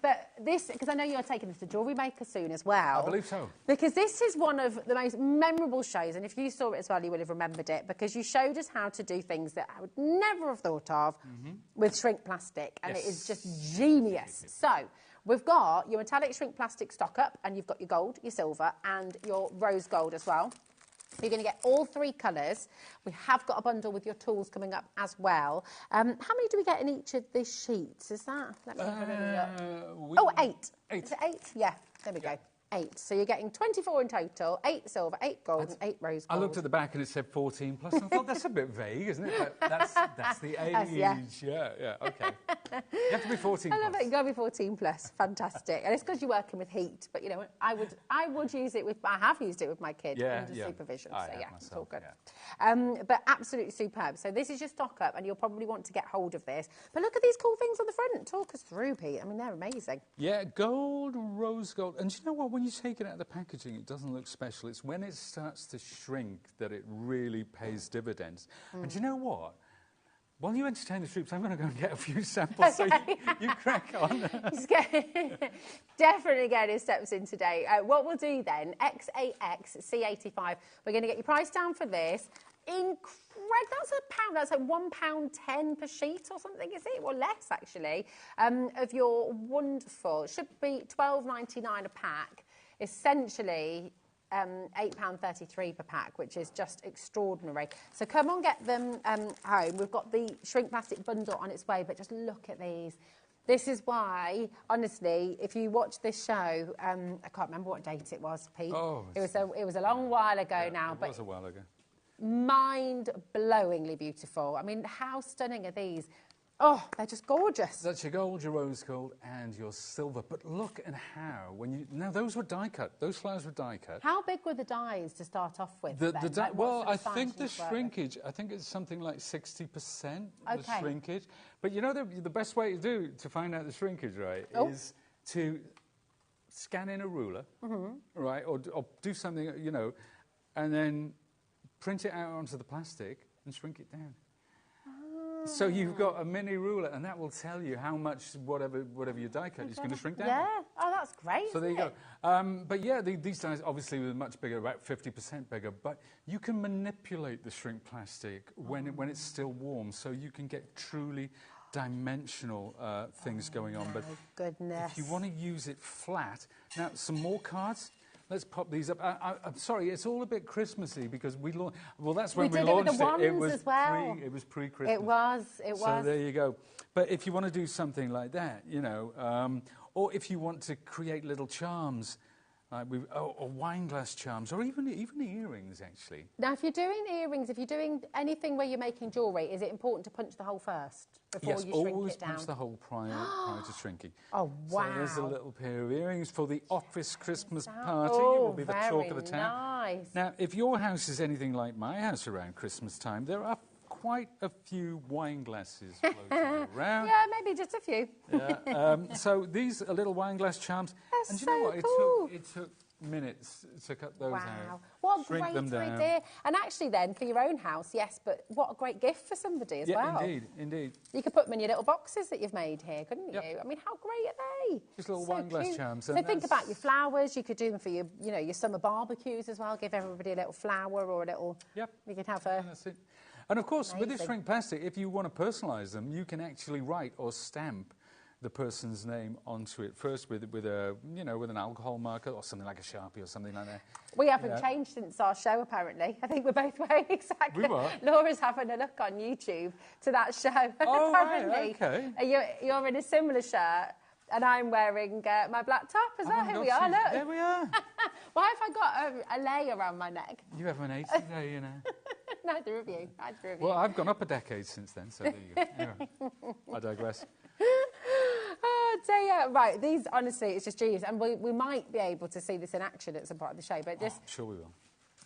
But this, because I know you're taking this to HobbyMaker soon as well. I believe so. Because this is one of the most memorable shows, and if you saw it as well, you would have remembered it, because you showed us how to do things that I would never have thought of with shrink plastic, and it is just genius. So, we've got your metallic shrink plastic stock up, and you've got your gold, your silver, and your rose gold as well. You're going to get all 3 colours. We have got a bundle with your tools coming up as well. How many do we get in each of these sheets? Is that? Let me have a look. Oh, 8. 8. Is it 8? Yeah, there we go. 8. So you're getting 24 in total, 8 silver, 8 gold, and 8 rose gold. I looked at the back and it said 14 plus. And I thought, that's a bit vague, isn't it? But that's the age. Yeah, okay. You have to be 14 plus. I love it. You've got to be 14 plus. Fantastic. And it's because you're working with heat. But, you know, I would use it with... I have used it with my kid under supervision. So, yeah, it's all good. Yeah. But absolutely superb. So this is your stock up, and you'll probably want to get hold of this. But look at these cool things on the front. Talk us through, Pete. I mean, they're amazing. Yeah, gold, rose gold. And do you know what? When you take it out of the packaging, it doesn't look special. It's when it starts to shrink that it really pays dividends. And do you know what? While you entertain the troops, I'm going to go and get a few samples, so you crack on. Definitely getting his steps in today. What we'll do then, XAX C85, we're going to get your price down for this. That's £1. That's like £1.10 per sheet or something, is it? Or less, actually, of your wonderful, it should be £12.99 a pack. Essentially, £8.33 per pack, which is just extraordinary. So come on, get them home. We've got the shrink plastic bundle on its way, but just look at these. This is why, honestly, if you watch this show, I can't remember what date it was, Pete. Oh, it was a long while ago now. It was a while ago. Mind-blowingly beautiful. I mean, how stunning are these? Oh, they're just gorgeous. That's your gold, your rose gold, and your silver. But look at how, now those were die cut. Those flowers were die cut. How big were the dies to start off with? Well, I think the shrinkage, I think it's something like 60% the shrinkage. But you know, the best way to find out the shrinkage, right, is to scan in a ruler, right, or do something, you know, and then print it out onto the plastic and shrink it down. So you've got a mini ruler, and that will tell you how much whatever your die cut is going to shrink down. Yeah. Oh, that's great. So there you go. But yeah, these dies obviously were much bigger, about 50% bigger. But you can manipulate the shrink plastic when it's still warm, so you can get truly dimensional things going on. But goodness, if you want to use it flat, now some more cards. Let's pop these up. I'm sorry, it's all a bit Christmassy because that's when we launched it. It was it was pre-Christmas. It was. So there you go. But if you want to do something like that, you know, or if you want to create little charms, or wine glass charms, or even earrings, actually. Now, if you're doing earrings, if you're doing anything where you're making jewellery, is it important to punch the hole first before you shrink it down? Yes, always punch the hole prior to shrinking. Oh, wow. So there's a little pair of earrings for the office Christmas party. It will be the talk of the town. Nice. Now, if your house is anything like my house around Christmas time, there are quite a few wine glasses floating around. Yeah, maybe just a few. Yeah. So these are little wine glass charms. That's and do you know what? cool. It took minutes to cut those out. What a great idea. And actually then, for your own house, yes, but what a great gift for somebody as well. Yeah, indeed. You could put them in your little boxes that you've made here, couldn't you? I mean, how great are they? Just little wine glass charms. So think about your flowers. You could do them for your, you know, your summer barbecues as well. Give everybody a little flower or a little... Yep. You could have a... That's it. And of course, with this shrink plastic, if you want to personalise them, you can actually write or stamp the person's name onto it first with an alcohol marker or something like a Sharpie or something like that. We haven't changed since our show, apparently. I think we're both wearing exactly. We were. Laura's having a look on YouTube to that show. Oh, apparently. right, okay. You're in a similar shirt. And I'm wearing my black top as well. Here we are, look. There we are. Why have I got a lei around my neck? You have an 80 day, you know. Neither of you. Well, I've gone up a decade since then, so there you go. Anyway, I digress. Oh, dear. Right, these, honestly, it's just genius. And we might be able to see this in action at some part of the show, but just... I'm sure we will.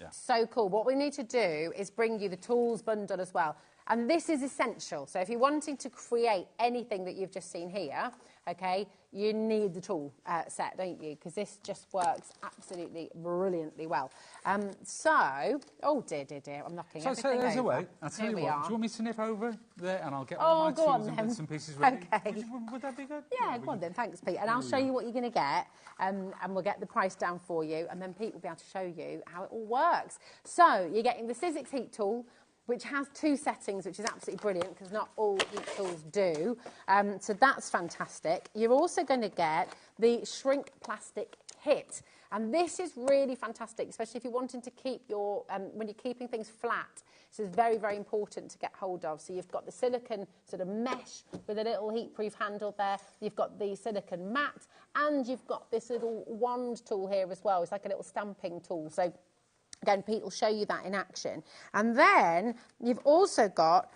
Yeah. So cool. What we need to do is bring you the tools bundle as well. And this is essential. So if you're wanting to create anything that you've just seen here, okay, you need the tool set, don't you? Because this just works absolutely brilliantly well. Oh, dear, I'm knocking everything over. So there's a way. I'll tell you what. Do you want me to nip over there and I'll get all my tools and bits and pieces ready? Okay. Would that be good? Yeah, go on then. Thanks, Pete. And I'll show you what you're going to get, and we'll get the price down for you, and then Pete will be able to show you how it all works. So you're getting the Sizzix heat tool, which has 2 settings, which is absolutely brilliant because not all heat tools do. So that's fantastic. You're also going to get the shrink plastic kit. And this is really fantastic, especially if you're wanting to keep your, when you're keeping things flat. This is very, very important to get hold of. So you've got the silicone sort of mesh with a little heat-proof handle there. You've got the silicone mat, and you've got this little wand tool here as well. It's like a little stamping tool. So again, Pete will show you that in action. And then you've also got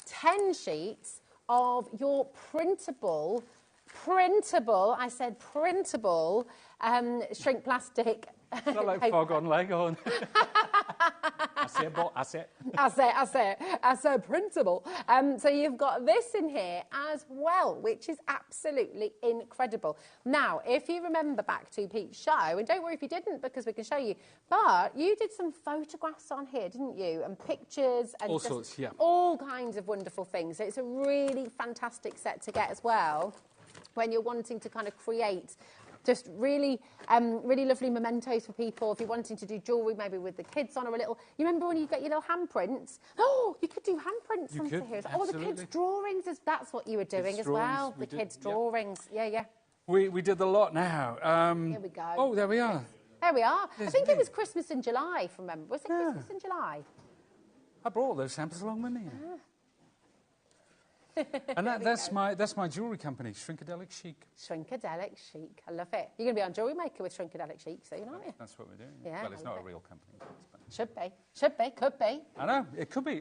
10 sheets of your printable, I said printable, shrink plastic. It's not like fog on Lego. I said printable. So you've got this in here as well, which is absolutely incredible. Now, if you remember back to Pete's show, and don't worry if you didn't, because we can show you, but you did some photographs on here, didn't you? And pictures and all sorts, yeah. All kinds of wonderful things. So it's a really fantastic set to get as well when you're wanting to kind of create just really, really lovely mementos for people. If you're wanting to do jewellery, maybe with the kids on, or a little... You remember when you get your little handprints? Oh, you could do handprints onto here. Oh, the kids' drawings, that's what you were doing as well. The kids' drawings. Yeah. We did the lot now. Here we go. Oh, there we are. There we are. I think it was Christmas in July, if you remember. Was it Christmas in July? I brought those samples along with me. And that's my jewellery company, Shrinkadelic Chic. Shrinkadelic Chic. I love it. You're going to be on HobbyMaker with Shrinkadelic Chic soon, aren't you? That's what we're doing. Yeah, well, it's not a real company. Should be. Should be. Could be. I know. It could be.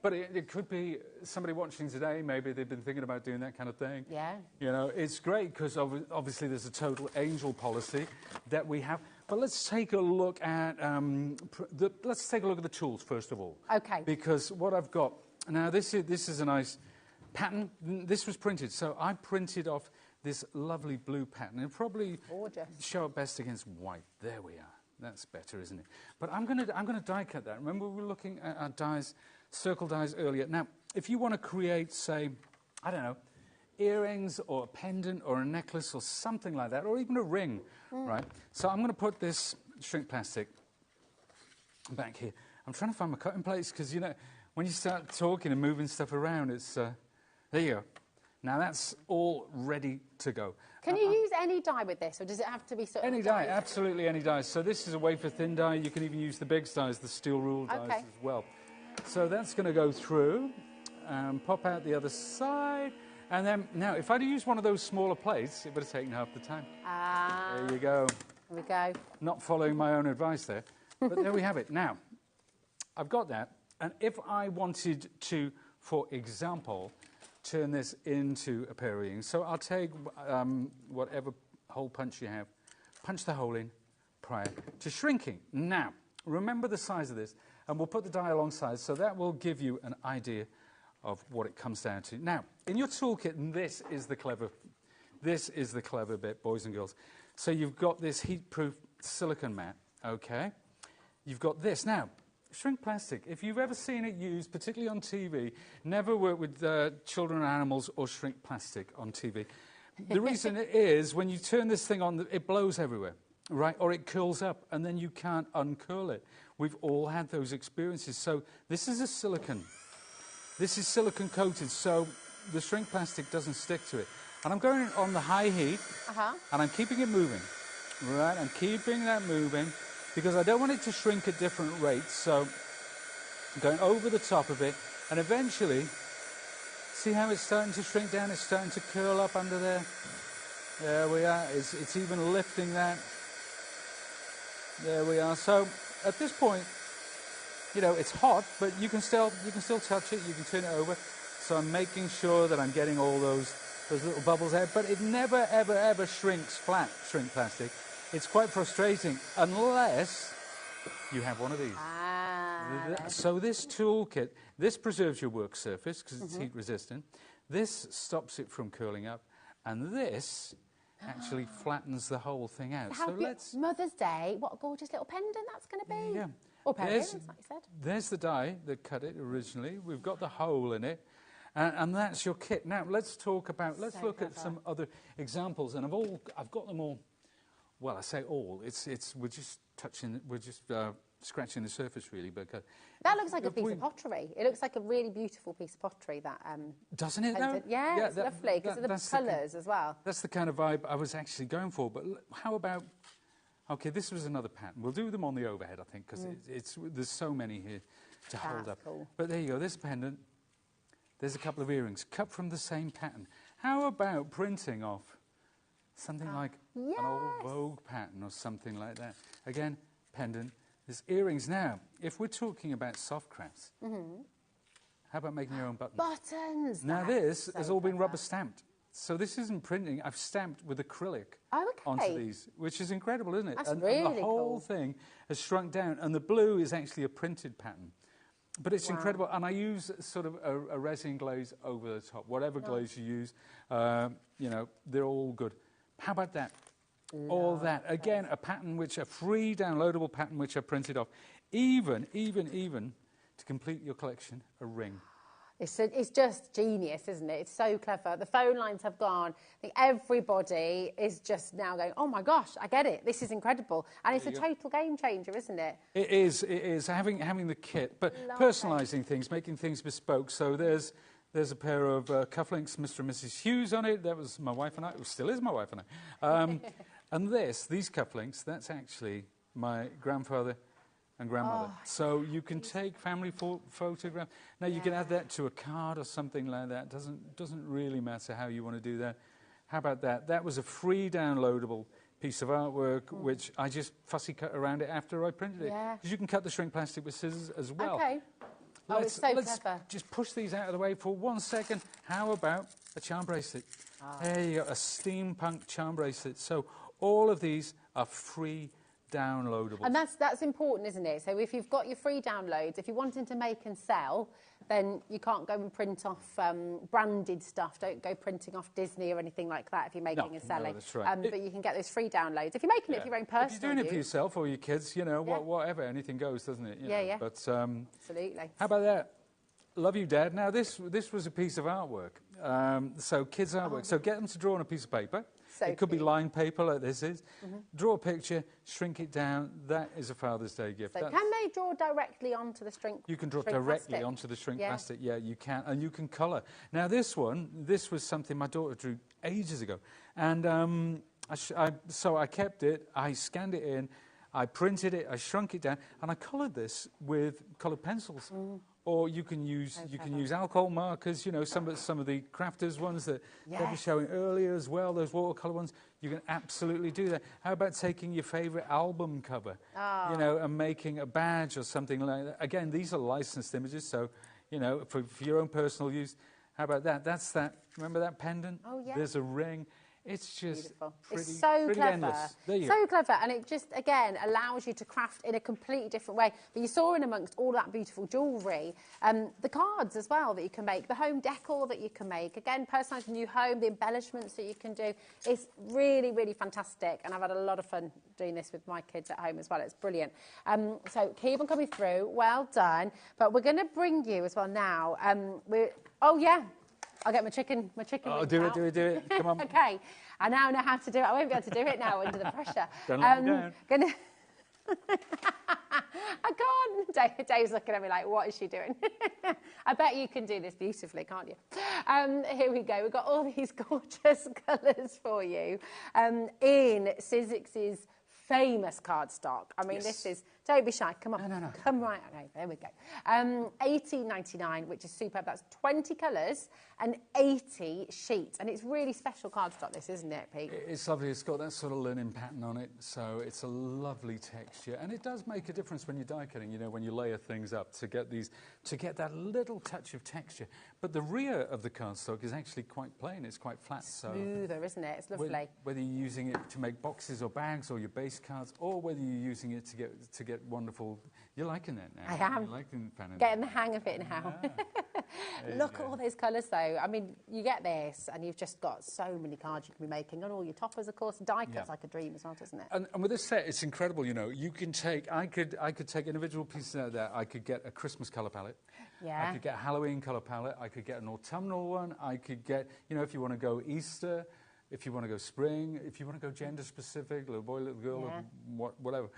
But it could be somebody watching today, maybe they've been thinking about doing that kind of thing. Yeah. You know, it's great because obviously there's a total angel policy that we have. But let's take a look at the tools first of all. Okay. Because what I've got now, this is a nice pattern. This was printed, so I printed off this lovely blue pattern. It'll probably show up best against white. There we are. That's better, isn't it? But I'm going to die cut that. Remember we were looking at our dies, circle dies earlier. Now, if you want to create, say, I don't know, earrings or a pendant or a necklace or something like that, or even a ring, right? So I'm going to put this shrink plastic back here. I'm trying to find my cutting plates because, you know, when you start talking and moving stuff around, it's... there you go. Now that's all ready to go. Can you use any die with this, or does it have to be sort of... Any die, absolutely any die. So this is a wafer-thin die. You can even use the big dies, the steel rule dies as well. So that's going to go through, pop out the other side, and then, now, if I'd used one of those smaller plates, it would have taken half the time. There you go. There we go. Not following my own advice there, but there we have it. Now, I've got that, and if I wanted to, for example, turn this into a pair of earrings. So I'll take whatever hole punch you have, punch the hole in prior to shrinking. Now, remember the size of this, and we'll put the die alongside, so that will give you an idea of what it comes down to. Now, in your toolkit, and this is the clever bit, boys and girls. So you've got this heat-proof silicone mat, okay? You've got this. Now, shrink plastic, if you've ever seen it used, particularly on TV, never work with children and animals or shrink plastic on TV. The reason it is, when you turn this thing on, it blows everywhere, right? Or it curls up, and then you can't uncurl it. We've all had those experiences. So this is a silicone. This is silicone coated, so the shrink plastic doesn't stick to it. And I'm going on the high heat, and I'm keeping it moving, right? I'm keeping that moving, because I don't want it to shrink at different rates, so I'm going over the top of it, and eventually, see how it's starting to shrink down? It's starting to curl up under there. There we are. It's even lifting that. There we are. So at this point, you know, it's hot, but you can still touch it. You can turn it over. So I'm making sure that I'm getting all those little bubbles out, but it never, ever, ever shrinks flat, shrink plastic. It's quite frustrating unless you have one of these. So this toolkit, this preserves your work surface because it's heat resistant. This stops it from curling up, and this actually flattens the whole thing out. So let's... Mother's Day, what a gorgeous little pendant that's going to be. Yeah. Or pair of earrings, like you said. There's the die that cut it originally. We've got the hole in it. And that's your kit. Now, let's look at some other examples. And I've got them all. Well, I say all. We're just touching. We're just scratching the surface, really. But that looks like a piece of pottery. It looks like a really beautiful piece of pottery. That doesn't it? Though? Yeah, it's lovely because of the colours as well. That's the kind of vibe I was actually going for. But how about? Okay, this was another pattern. We'll do them on the overhead, I think, because there's so many here to hold up. Cool. But there you go. This pendant. There's a couple of earrings cut from the same pattern. How about printing off something like an old Vogue pattern or something like that? Again, pendant. There's earrings. Now, if we're talking about soft crafts, how about making your own buttons? Buttons! Now, this has all been rubber stamped. So this isn't printing. I've stamped with acrylic onto these, which is incredible, isn't it? That's and really the whole thing has shrunk down. And the blue is actually a printed pattern. But it's incredible, and I use sort of a resin glaze over the top. Whatever glaze you use, you know, they're all good. How about that? All that. Again, a pattern a free downloadable pattern which I printed off. Even to complete your collection, a ring. It's just genius, isn't it? It's so clever. The phone lines have gone. I think everybody is just now going, oh, my gosh, I get it. This is incredible. And it's a total game changer, isn't it? It is. Having the kit, but personalising things, making things bespoke. So there's a pair of cufflinks, Mr. and Mrs. Hughes on it. That was my wife and I. It still is my wife and I. And these cufflinks, that's actually my grandfather and grandmother. So you can take family photographs. Now you can add that to a card or something like that. Doesn't really matter how you want to do that. How about that? That was a free downloadable piece of artwork which I just fussy cut around it after I printed it. Because you can cut the shrink plastic with scissors as well. Okay. Let's clever. just push these out of the way for 1 second. How about a charm bracelet? There you go, a steampunk charm bracelet. So all of these are free downloadable. And that's important, isn't it? So if you've got your free downloads, if you're wanting to make and sell, then you can't go and print off branded stuff. Don't go printing off Disney or anything like that if you're making and selling. No, that's right. But you can get those free downloads. If you're making it for your own personal If you're doing it for yourself or your kids, you know, whatever, anything goes, doesn't it? You know? But, absolutely. How about that? Love you, Dad. Now, this was a piece of artwork. So kids' artwork. So get them to draw on a piece of paper. So it could be lined paper like this is. Draw a picture, shrink it down. That is a Father's Day gift. So can they draw directly onto the shrink? You can draw directly onto the shrink plastic. Yeah, you can. And you can colour. Now, this was something my daughter drew ages ago. And so I kept it. I scanned it in. I printed it. I shrunk it down. And I coloured this with coloured pencils. Or you can use alcohol markers, you know, some of the crafters ones that they were showing earlier as well, those watercolour ones. You can absolutely do that. How about taking your favourite album cover, you know, and making a badge or something like that? Again, these are licensed images, so, you know, for your own personal use. How about that? That's that. Remember that pendant? Oh, yeah. There's a ring. It's just pretty, it's so pretty clever. endless. There you so go. clever, and it just, again, allows you to craft in a completely different way. But you saw in amongst all that beautiful jewellery, the cards as well that you can make, the home decor that you can make. Again, personalising your home, the embellishments that you can do. It's really, really fantastic, and I've had a lot of fun doing this with my kids at home as well. It's brilliant. So keep on coming through. Well done. But we're going to bring you as well now. Oh, yeah. I'll get my chicken Oh, do it. Come on. Okay. I now know how to do it. I won't be able to do it now under the pressure. Don't let me down. I can't. Dave's looking at me like, what is she doing? I bet you can do this beautifully, can't you? Here we go. We've got all these gorgeous colours for you in Sizzix's famous cardstock. I mean, this is... Don't be shy. Come on. No. Come right. Okay, there we go. $18.99, which is superb. That's 20 colours and 80 sheets. And it's really special cardstock, this, isn't it, Pete? It's lovely. It's got that sort of linen pattern on it, so it's a lovely texture. And it does make a difference when you're die cutting, you know, when you layer things up to get that little touch of texture. But the rear of the cardstock is actually quite plain. It's quite flat. Smoother, isn't it? It's lovely. Whether you're using it to make boxes or bags or your base cards, or whether you're using it to get wonderful... You're liking that now. I am. You're liking getting the hang of it now. Yeah. Look at all those colours, though. I mean, you get this, and you've just got so many cards you can be making, and all your toppers, of course. Die cut's like a dream as well, doesn't it? And with this set, it's incredible. You know, you can take. I could take individual pieces out of that. I could get a Christmas colour palette. Yeah. I could get a Halloween colour palette. I could get an autumnal one. I could get, you know, if you want to go Easter, if you want to go spring, if you want to go gender specific, little boy, little girl, whatever.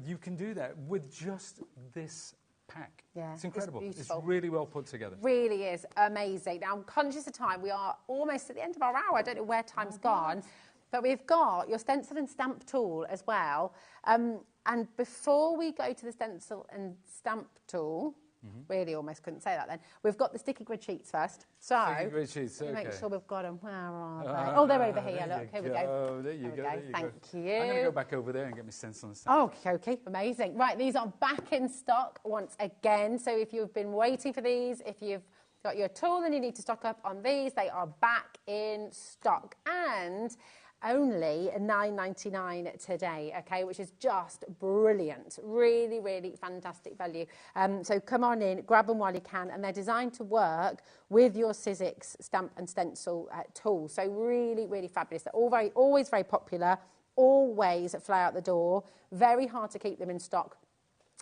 you can do that with just this pack. Yeah, it's incredible. It's beautiful. really well put together. Really is amazing. Now, I'm conscious of time. We are almost at the end of our hour. I don't know where time's gone. But we've got your stencil and stamp tool as well. And before we go to the stencil and stamp tool, really almost couldn't say that then, we've got the sticky grid sheets first. So, sticky grid sheets, okay. Make sure we've got them. Where are they? Oh, they're over here. Look, here we go. There you go. Thank you. I'm going to go back over there and get my stencil and stamp. Okay, amazing. Right, these are back in stock once again. So if you've been waiting for these, if you've got your tool and you need to stock up on these, they are back in stock. And only $9.99 today, okay, which is just brilliant. Really, really fantastic value. So come on in, grab them while you can, and they're designed to work with your Sizzix stamp and stencil tool. So really, really fabulous. They're always very popular, always fly out the door, very hard to keep them in stock.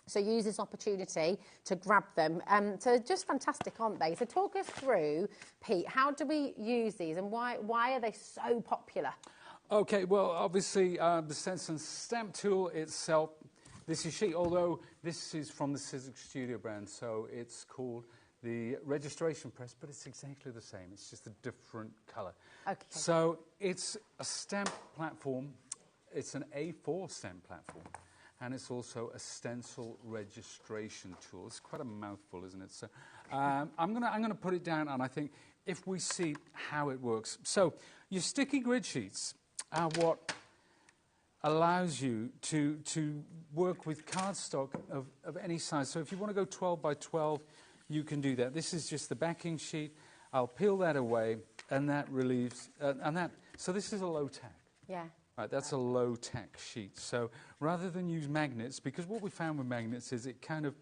So use this opportunity to grab them. So just fantastic, aren't they? So talk us through, Pete, how do we use these and why are they so popular? Okay, well, obviously, the stencil and stamp tool itself, this is sheet, although this is from the Sizzix Studio brand, so it's called the registration press, but it's exactly the same. It's just a different colour. Okay. So it's a stamp platform. It's an A4 stamp platform, and it's also a stencil registration tool. It's quite a mouthful, isn't it? So I'm gonna put it down, and I think if we see how it works. So your sticky grid sheets are what allows you to work with cardstock of any size. So if you want to go 12 by 12, you can do that. This is just the backing sheet. I'll peel that away, and that relieves, so this is a low tack. Yeah. Right, that's a low tack sheet. So rather than use magnets, because what we found with magnets is it kind of,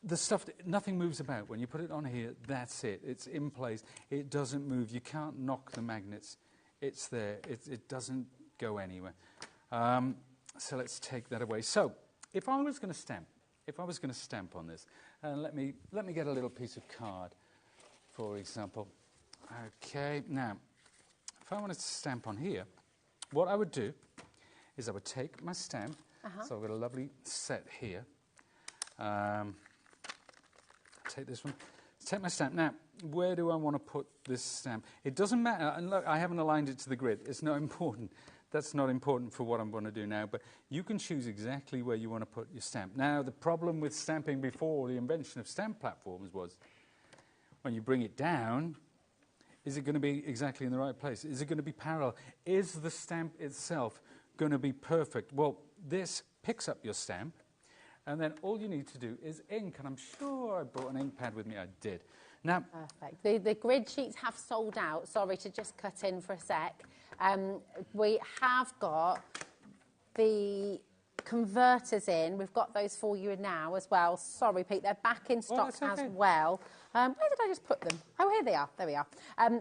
the stuff, nothing moves about. When you put it on here, that's it. It's in place. It doesn't move. You can't knock the magnets. It's there. It doesn't go anywhere. So let's take that away. So if I was going to stamp on this, and let me get a little piece of card, for example. Okay, now, if I wanted to stamp on here, what I would do is I would take my stamp. So I've got a lovely set here. Take this one. Take my stamp. Now, where do I want to put this stamp? It doesn't matter. And look, I haven't aligned it to the grid. It's not important. That's not important for what I'm going to do now. But you can choose exactly where you want to put your stamp. Now, the problem with stamping before the invention of stamp platforms was when you bring it down, is it going to be exactly in the right place? Is it going to be parallel? Is the stamp itself going to be perfect? Well, this picks up your stamp. And then all you need to do is ink, and I'm sure I brought an ink pad with me. I did. Now, perfect. The grid sheets have sold out. Sorry to just cut in for a sec. We have got the converters in. We've got those for you now as well. Sorry, Pete, they're back in stock as well. Where did I just put them? Oh, here they are. There we are.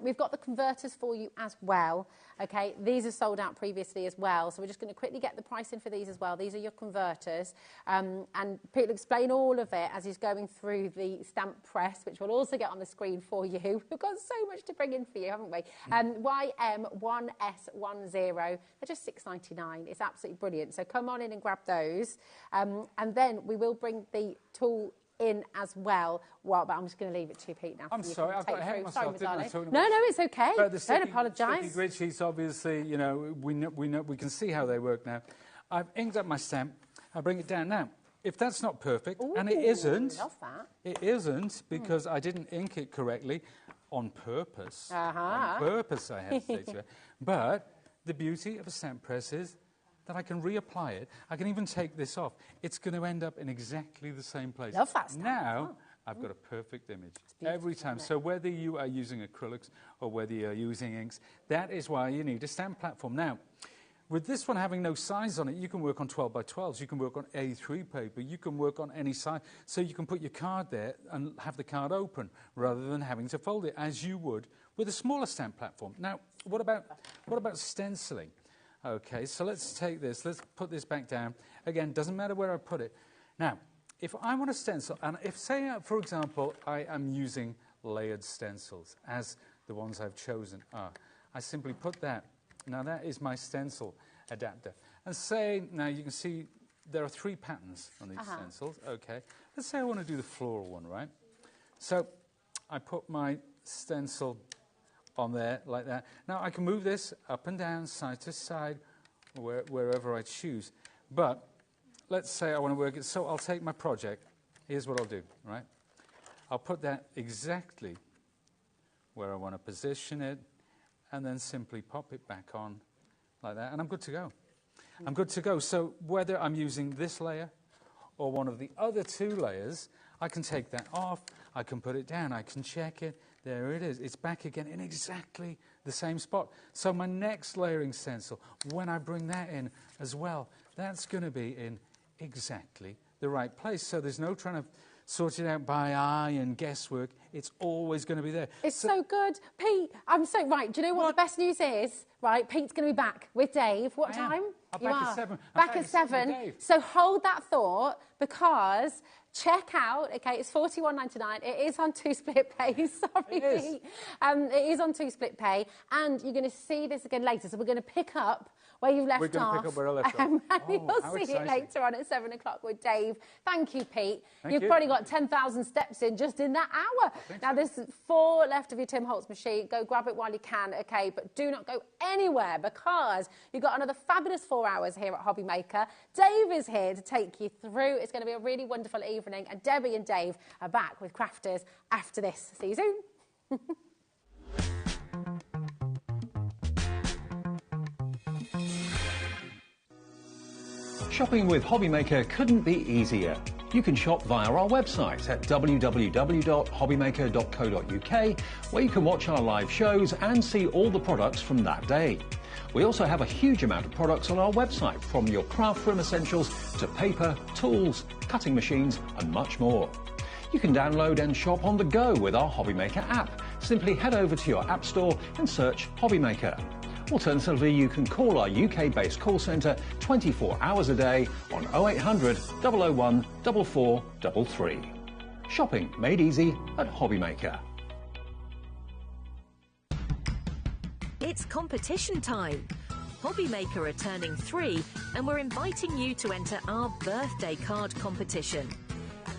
We've got the converters for you as well. Okay, these are sold out previously as well. So we're just going to quickly get the price in for these as well. These are your converters. And Pete will explain all of it as he's going through the stamp press, which we'll also get on the screen for you. We've got so much to bring in for you, haven't we? YM1S10. They're just $6.99. It's absolutely brilliant. So come on in and grab those. And then we will bring the tool in as well. Well, but I'm just going to leave it to you, Pete, now. I'm sorry, I've got ahead of myself, didn't I? No, it's okay. Don't apologise. Sticky grid sheets, obviously, you know, we can see how they work now. I've inked up my stamp. I bring it down now. If that's not perfect, and it isn't, love that. It isn't because I didn't ink it correctly on purpose. On purpose, I have to say to you. But the beauty of a stamp press is that I can reapply it. I can even take this off. It's going to end up in exactly the same place. Love that stamp. Now, I've got a perfect image every time. So whether you are using acrylics or whether you're using inks, that is why you need a stamp platform. Now, with this one having no size on it, you can work on 12 by 12s, you can work on A3 paper, you can work on any size. So you can put your card there and have the card open rather than having to fold it as you would with a smaller stamp platform. Now, what about stenciling? Okay, so let's take this, let's put this back down. Again, doesn't matter where I put it. Now, if I want to stencil, and if, say, for example, I am using layered stencils, as the ones I've chosen are, I simply put that. Now, that is my stencil adapter. And say, now you can see there are 3 patterns on these stencils. Okay. Let's say I want to do the floral one, right? So I put my stencil on there like that. Now I can move this up and down, side to side, wherever I choose. But let's say I want to work it. So I'll take my project. Here's what I'll do, right? I'll put that exactly where I want to position it, and then simply pop it back on like that, and I'm good to go. I'm good to go. So whether I'm using this layer or one of the other 2 layers, I can take that off, I can put it down, I can check it. There it is. It's back again in exactly the same spot. So my next layering stencil, when I bring that in as well, that's going to be in exactly the right place. So there's no trying to sort it out by eye and guesswork. It's always going to be there. It's so good. Pete, I'm so... Right, do you know what the best news is? Right, Pete's going to be back with Dave. What time? I'm back at 7. Back at 7. So hold that thought, because check out, okay, it's $41.99. It is on 2 split pay. Sorry, Pete. It is on 2 split pay. And you're going to see this again later. So we're going to pick up where you've left off. We're going to pick up where I left off. And you'll see it later on at 7 o'clock with Dave. Thank you, Pete. You've probably got 10,000 steps in just in that hour. Now, there's 4 left of your Tim Holtz machine. Go grab it while you can, okay? But do not go anywhere, because you've got another fabulous 4 hours here at HobbyMaker. Dave is here to take you through. It's going to be a really wonderful evening. And Debbie and Dave are back with Crafters after this. See you soon. Shopping with HobbyMaker couldn't be easier. You can shop via our website at www.hobbymaker.co.uk, where you can watch our live shows and see all the products from that day. We also have a huge amount of products on our website, from your craft room essentials to paper, tools, cutting machines and much more. You can download and shop on the go with our HobbyMaker app. Simply head over to your app store and search HobbyMaker. Alternatively, you can call our UK-based call centre 24 hours a day on 0800 001 4433. Shopping made easy at HobbyMaker. It's competition time. HobbyMaker are turning 3, and we're inviting you to enter our birthday card competition.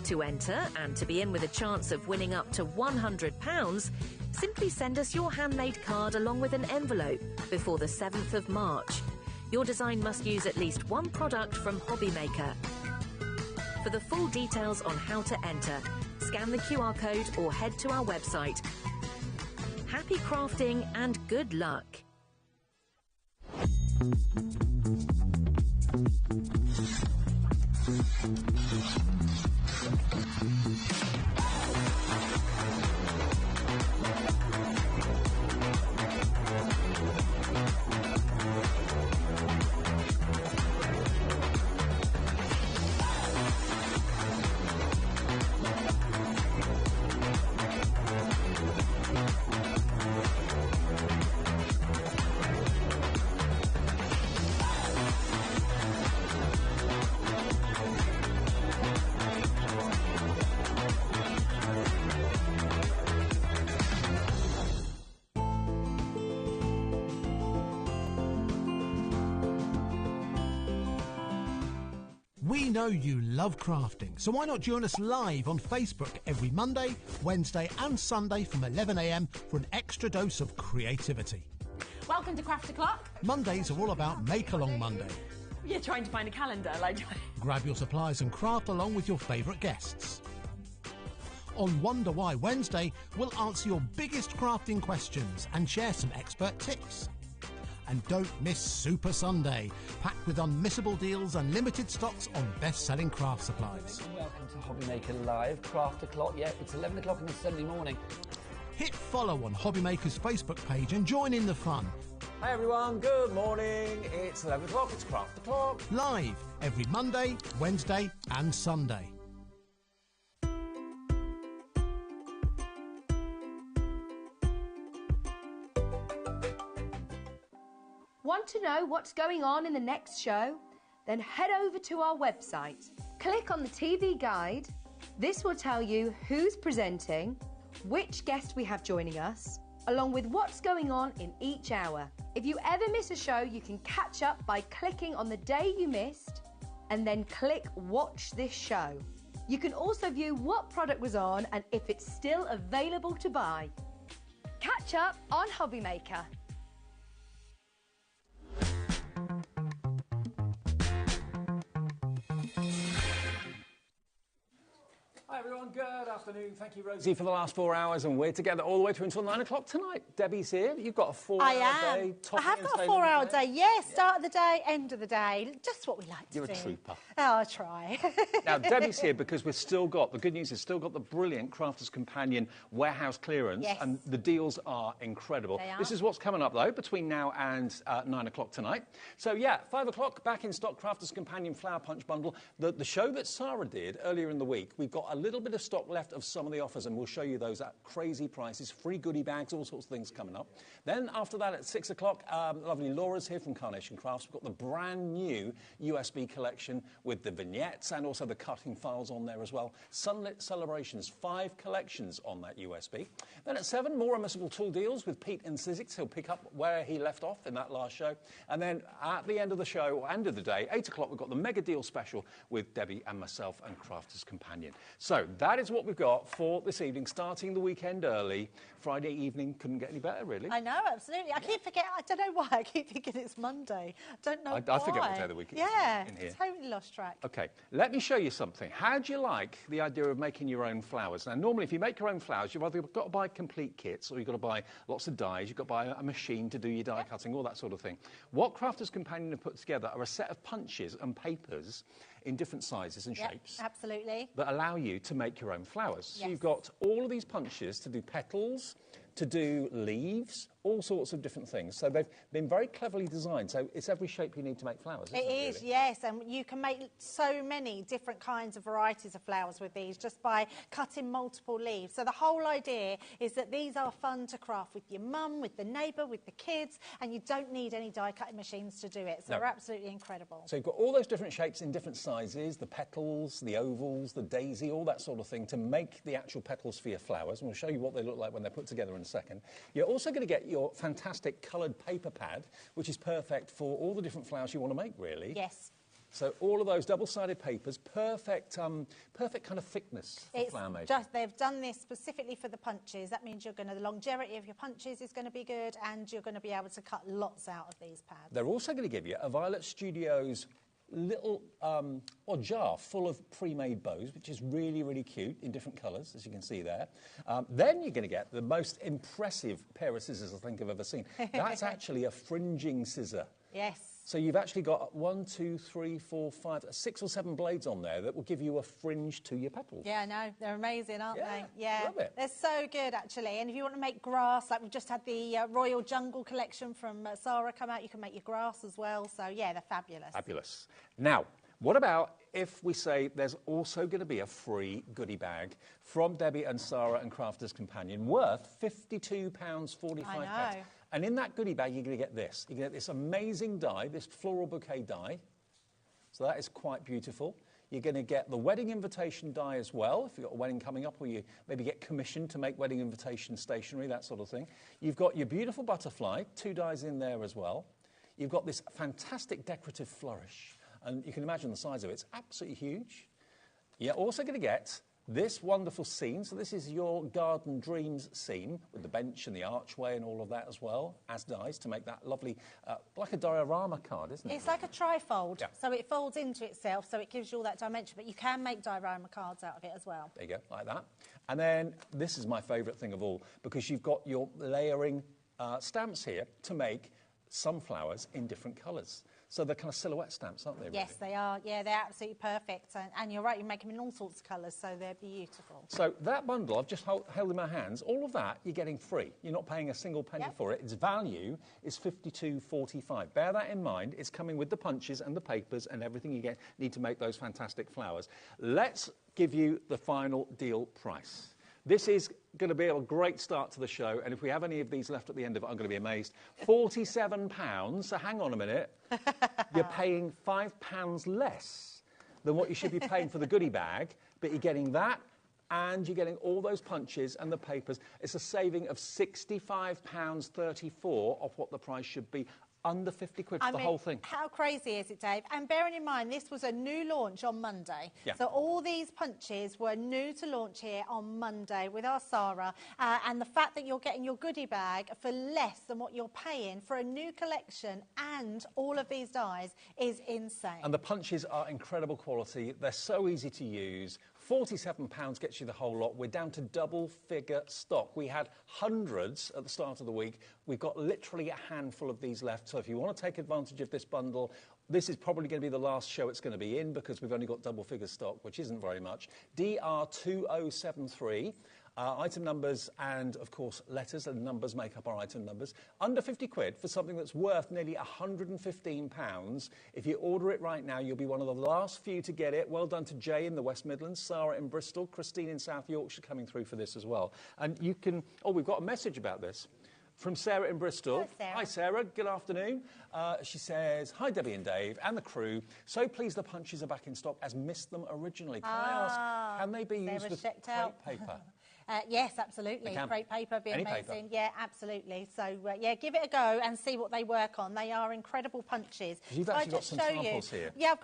To enter and to be in with a chance of winning up to £100, simply send us your handmade card along with an envelope before the 7th of March. Your design must use at least 1 product from HobbyMaker. For the full details on how to enter, scan the QR code or head to our website. Happy crafting and good luck. We know you love crafting, so why not join us live on Facebook every Monday, Wednesday and Sunday from 11 a.m. for an extra dose of creativity. Welcome to Craft O'Clock. Mondays are all about Make Along Monday. You're trying to find a calendar, like... Grab your supplies and craft along with your favourite guests. On Wonder Why Wednesday, we'll answer your biggest crafting questions and share some expert tips. And don't miss Super Sunday, packed with unmissable deals and limited stocks on best-selling craft supplies. Welcome to HobbyMaker Live, Craft O'Clock. Yeah, it's 11 o'clock on a Sunday morning. Hit follow on HobbyMaker's Facebook page and join in the fun. Hi everyone, good morning. It's 11 o'clock, it's Craft O'Clock. Live every Monday, Wednesday and Sunday. Want to know what's going on in the next show? Then head over to our website. Click on the TV guide. This will tell you who's presenting, which guest we have joining us, along with what's going on in each hour. If you ever miss a show, you can catch up by clicking on the day you missed and then click Watch This Show. You can also view what product was on and if it's still available to buy. Catch up on HobbyMaker. Hi everyone, good afternoon. Thank you, Rosie, for the last 4 hours, and we're together all the way through until 9 o'clock tonight. Debbie's here. You've got a 4-hour day. I have got a 4-hour day. Yes, start of the day, end of the day. Just what we like to do. You're a trooper. Oh, I try. Now, Debbie's here because we've still got, the good news is still got the brilliant Crafters Companion warehouse clearance, Yes. and the deals are incredible. They are. This is what's coming up, though, between now and 9 o'clock tonight. So, yeah, 5 o'clock, back in stock, Crafters Companion Flower Punch Bundle. The show that Sarah did earlier in the week, we've got a little bit of stock left of some of the offers, and we'll show you those at crazy prices, free goodie bags, all sorts of things coming up. Then after that at 6 o'clock, lovely Laura's here from Carnation Crafts. We've got the brand new USB collection with the vignettes and also the cutting files on there as well. Sunlit Celebrations, 5 collections on that USB. Then at 7, more Unmissable Tool deals with Pete and Sizzix. He'll pick up where he left off in that last show. And then at the end of the show, or end of the day, 8 o'clock, we've got the mega deal special with Debbie and myself and Crafters Companion. So that is what we've got for this evening, starting the weekend early. Friday evening couldn't get any better, really. I know, absolutely. I keep forgetting, I don't know why, I keep thinking it's Monday. I don't know why. I forget what day of the week it is in here. Totally lost track. OK, let me show you something. How do you like the idea of making your own flowers? Now, normally, if you make your own flowers, you've either got to buy complete kits or you've got to buy lots of dies. You've got to buy a machine to do your die cutting, all that sort of thing. What Crafters Companion have put together are a set of punches and papers in different sizes and shapes. Absolutely. That allow you to make your own flowers. Yes. So you've got all of these punches to do petals, to do leaves, all sorts of different things. So they've been very cleverly designed. So it's every shape you need to make flowers, isn't it? It is, really? yes, and you can make so many different kinds of varieties of flowers with these just by cutting multiple leaves. So the whole idea is that these are fun to craft with your mum, with the neighbour, with the kids, and you don't need any die cutting machines to do it. So No. they're absolutely incredible. So you've got all those different shapes in different sizes, the petals, the ovals, the daisy, all that sort of thing to make the actual petals for your flowers. And we'll show you what they look like when they're put together in a second. You're also going to get your fantastic coloured paper pad, which is perfect for all the different flowers you want to make, really. Yes. So all of those double-sided papers, perfect kind of thickness for flower making. They've done this specifically for the punches. That means the longevity of your punches is going to be good, and you're going to be able to cut lots out of these pads. They're also going to give you a Violet Studios little jar full of pre-made bows, which is really, really cute in different colours, as you can see there. Then you're going to get the most impressive pair of scissors I think I've ever seen. That's actually a fringing scissor. Yes. So you've actually got 1, 2, 3, 4, 5, 6 or 7 blades on there that will give you a fringe to your petals. Yeah, I know. They're amazing, aren't they? Yeah, love it. They're so good, actually. And if you want to make grass, like we've just had the Royal Jungle collection from Sarah come out, you can make your grass as well. So, yeah, they're fabulous. Fabulous. Now, what about if we say there's also going to be a free goodie bag from Debbie and Sarah and Crafters Companion worth £52.45. I know. And in that goodie bag, you're going to get this. You're going to get this amazing die, this floral bouquet die. So that is quite beautiful. You're going to get the wedding invitation die as well, if you've got a wedding coming up, or you maybe get commissioned to make wedding invitation stationery, that sort of thing. You've got your beautiful butterfly, 2 dies in there as well. You've got this fantastic decorative flourish. And you can imagine the size of it. It's absolutely huge. You're also going to get this wonderful scene. So this is your garden dreams scene with the bench and the archway and all of that as well, as dies to make that lovely, like a diorama card, isn't it? It's like a trifold, Yeah. so it folds into itself, so it gives you all that dimension. But you can make diorama cards out of it as well. There you go, like that. And then this is my favourite thing of all, because you've got your layering stamps here to make sunflowers in different colours. So they're kind of silhouette stamps, aren't they? Really? Yes, they are. Yeah, they're absolutely perfect. And you're right, you make them in all sorts of colours, so they're beautiful. So that bundle I've just held in my hands, all of that you're getting free. You're not paying a single penny for it. Its value is $52.45. Bear that in mind. It's coming with the punches and the papers and everything you need to make those fantastic flowers. Let's give you the final deal price. This is going to be a great start to the show, and if we have any of these left at the end of it, I'm going to be amazed. £47, so hang on a minute. You're paying £5 less than what you should be paying for the goodie bag, but you're getting that and you're getting all those punches and the papers. It's a saving of £65.34 off what the price should be. Under 50 quid for the whole thing. How crazy is it, Dave? And bearing in mind, this was a new launch on Monday. Yeah. So all these punches were new to launch here on Monday with our Sarah. And the fact that you're getting your goodie bag for less than what you're paying for a new collection and all of these dies is insane. And the punches are incredible quality. They're so easy to use. £47 gets you the whole lot. We're down to double-figure stock. We had hundreds at the start of the week. We've got literally a handful of these left. So if you want to take advantage of this bundle, this is probably going to be the last show it's going to be in because we've only got double-figure stock, which isn't very much. DR2073. Item numbers and, of course, letters and numbers make up our item numbers. Under 50 quid for something that's worth nearly £115. If you order it right now, you'll be one of the last few to get it. Well done to Jay in the West Midlands, Sarah in Bristol, Christine in South Yorkshire coming through for this as well. And you can... Oh, we've got a message about this. From Sarah in Bristol. Hello, Sarah. Hi, Sarah. Good afternoon. She says, hi, Debbie and Dave and the crew. So pleased the punches are back in stock as missed them originally. Can I ask, can they be used with crepe paper? Yes, absolutely. Crepe paper would be Any amazing. paper. Yeah, absolutely. So, yeah, give it a go and see what they work on. They are incredible punches. You've actually got some samples here. Yeah,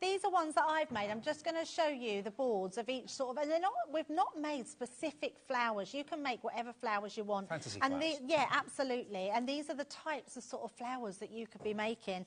these are ones that I've made. I'm just going to show you the boards of each sort of, and we've not made specific flowers. You can make whatever flowers you want. Fantasy and flowers. Yeah, absolutely. And these are the types of sort of flowers that you could be making.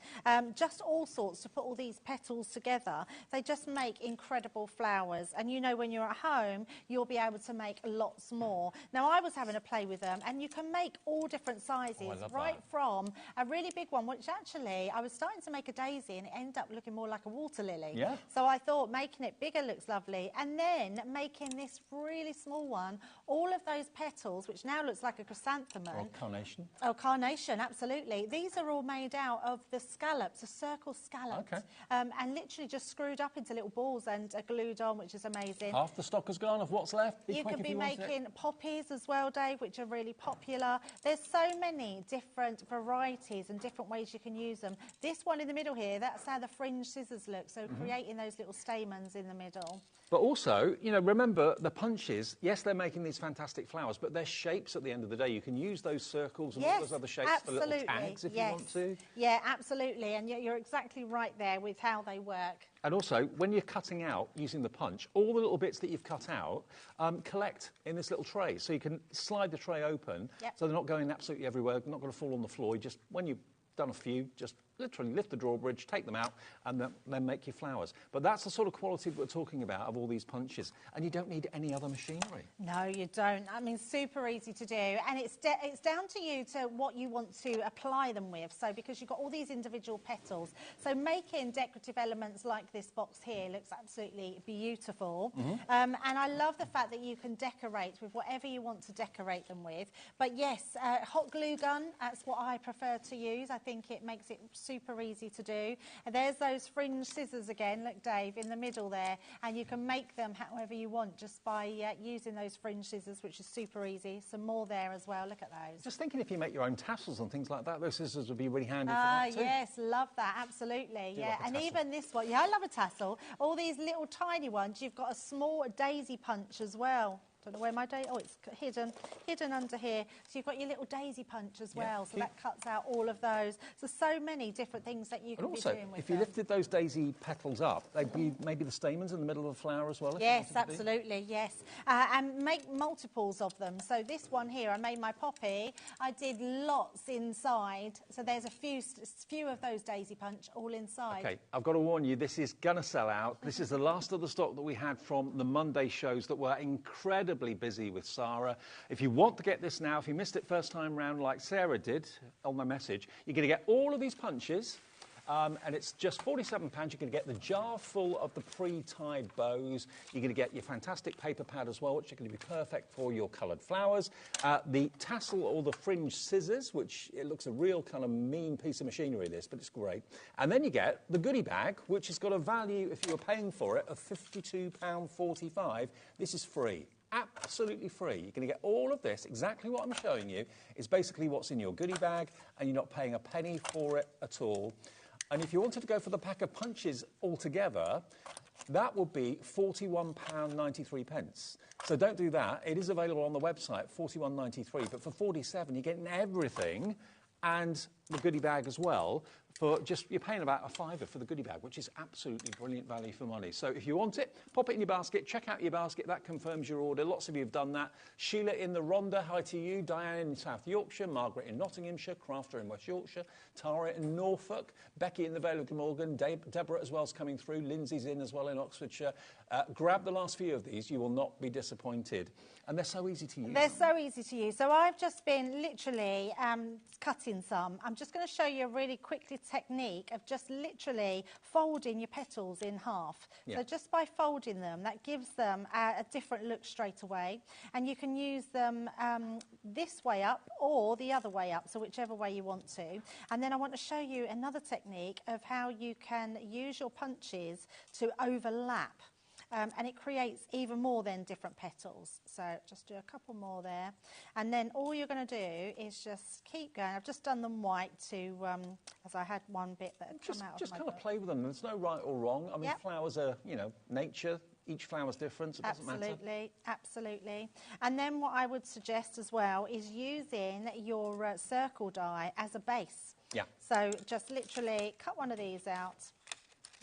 Just all sorts to put all these petals together. They just make incredible flowers. And you know, when you're at home, you'll be able to make lots more. Now, I was having a play with them, and you can make all different sizes, right from a really big one, which actually I was starting to make a daisy, and it ended up looking more like a water lily. Yeah. So I thought making it bigger looks lovely, and then making this really small one, all of those petals, which now looks like a chrysanthemum. Or carnation. Oh, carnation, absolutely. These are all made out of the scallops, a circle scallop, and literally just screwed up into little balls and glued on, which is amazing. Half the stock has gone of what's left. You could be making poppies as well, Dave, which are really popular. There's so many different varieties and different ways you can use them. This one in the middle here, that's how the fringe scissors look, so creating those little stamens in the middle. But also, you know, remember the punches, yes, they're making these fantastic flowers, but they're shapes at the end of the day. You can use those circles and all those other shapes for little tags if you want to. Yeah, absolutely. And you're exactly right there with how they work. And also, when you're cutting out using the punch, all the little bits that you've cut out collect in this little tray. So you can slide the tray open so they're not going absolutely everywhere, not going to fall on the floor. You just, when you've done a few, just literally lift the drawbridge, take them out, and then make your flowers. But that's the sort of quality that we're talking about of all these punches. And you don't need any other machinery. No, you don't. I mean, super easy to do. And it's down to you to what you want to apply them with. So because you've got all these individual petals. So making decorative elements like this box here looks absolutely beautiful. And I love the fact that you can decorate with whatever you want to decorate them with. But yes, hot glue gun, that's what I prefer to use. I think it makes it super easy to do. And there's those fringe scissors again, look, Dave, in the middle there, and you can make them however you want just by using those fringe scissors, which is super easy. Some more there as well, look at those. Just thinking if you make your own tassels and things like that, those scissors would be really handy for that too. Yes, love that, absolutely. Yeah, and even this one, I love a tassel. All these little tiny ones, you've got a small daisy punch as well. Don't know where my daisy... Oh, it's hidden under here. So you've got your little daisy punch as well. So that cuts out all of those. So many different things that you can be doing with them. If you lifted those daisy petals up, they'd be maybe the stamens in the middle of the flower as well. Yes, absolutely, yes. And make multiples of them. So this one here, I made my poppy. I did lots inside. So there's a few of those daisy punch all inside. Okay, I've got to warn you, this is going to sell out. This is the last of the stock that we had from the Monday shows that were incredibly busy with Sarah. If you want to get this now, if you missed it first time round like Sarah did on my message, you're going to get all of these punches. And it's just £47. You're going to get the jar full of the pre-tied bows. You're going to get your fantastic paper pad as well, which are going to be perfect for your coloured flowers. The tassel or the fringe scissors, which it looks a real kind of mean piece of machinery, this, but it's great. And then you get the goodie bag, which has got a value, if you were paying for it, of £52.45. This is free. Absolutely free. You're going to get all of this. Exactly what I'm showing you is basically what's in your goodie bag, and you're not paying a penny for it at all. And if you wanted to go for the pack of punches altogether, that would be £41.93. So don't do that. It is available on the website, £41.93, but for £47 you're getting everything and the goodie bag as well. You're paying about £5 for the goodie bag, which is absolutely brilliant value for money. So if you want it, pop it in your basket, check out your basket, that confirms your order. Lots of you have done that. Sheila in the Rhondda, hi to you. Diane in South Yorkshire, Margaret in Nottinghamshire, Crafter in West Yorkshire, Tara in Norfolk, Becky in the Vale of Glamorgan, Deborah as well is coming through, Lindsay's in as well in Oxfordshire. Grab the last few of these, you will not be disappointed. And they're so easy to use. They're so easy to use. So I've just been literally cutting some. I'm just going to show you a really quickly technique of just literally folding your petals in half. Yeah. So just by folding them, that gives them a different look straight away. And you can use them this way up or the other way up, so whichever way you want to. And then I want to show you another technique of how you can use your punches to overlap. And it creates even more than different petals. So just do a couple more there. And then all you're going to do is just keep going. I've just done them white to, as I had one bit that had come out of my Just kind book. of play with them. There's no right or wrong. I mean, Yep. flowers are, nature. Each flower's different. It doesn't matter. Absolutely, absolutely. And then what I would suggest as well is using your circle die as a base. Yeah. So just literally cut one of these out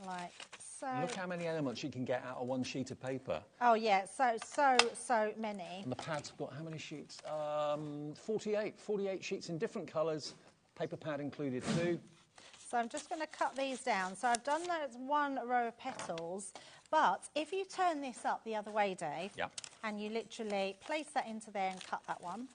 like so. Look how many elements you can get out of one sheet of paper. Oh yeah, so many. And the pads have got how many sheets? 48 sheets in different colours, paper pad included too. So I'm just going to cut these down. So I've done those one row of petals, but if you turn this up the other way, Dave, yeah, and you literally place that into there and cut that one,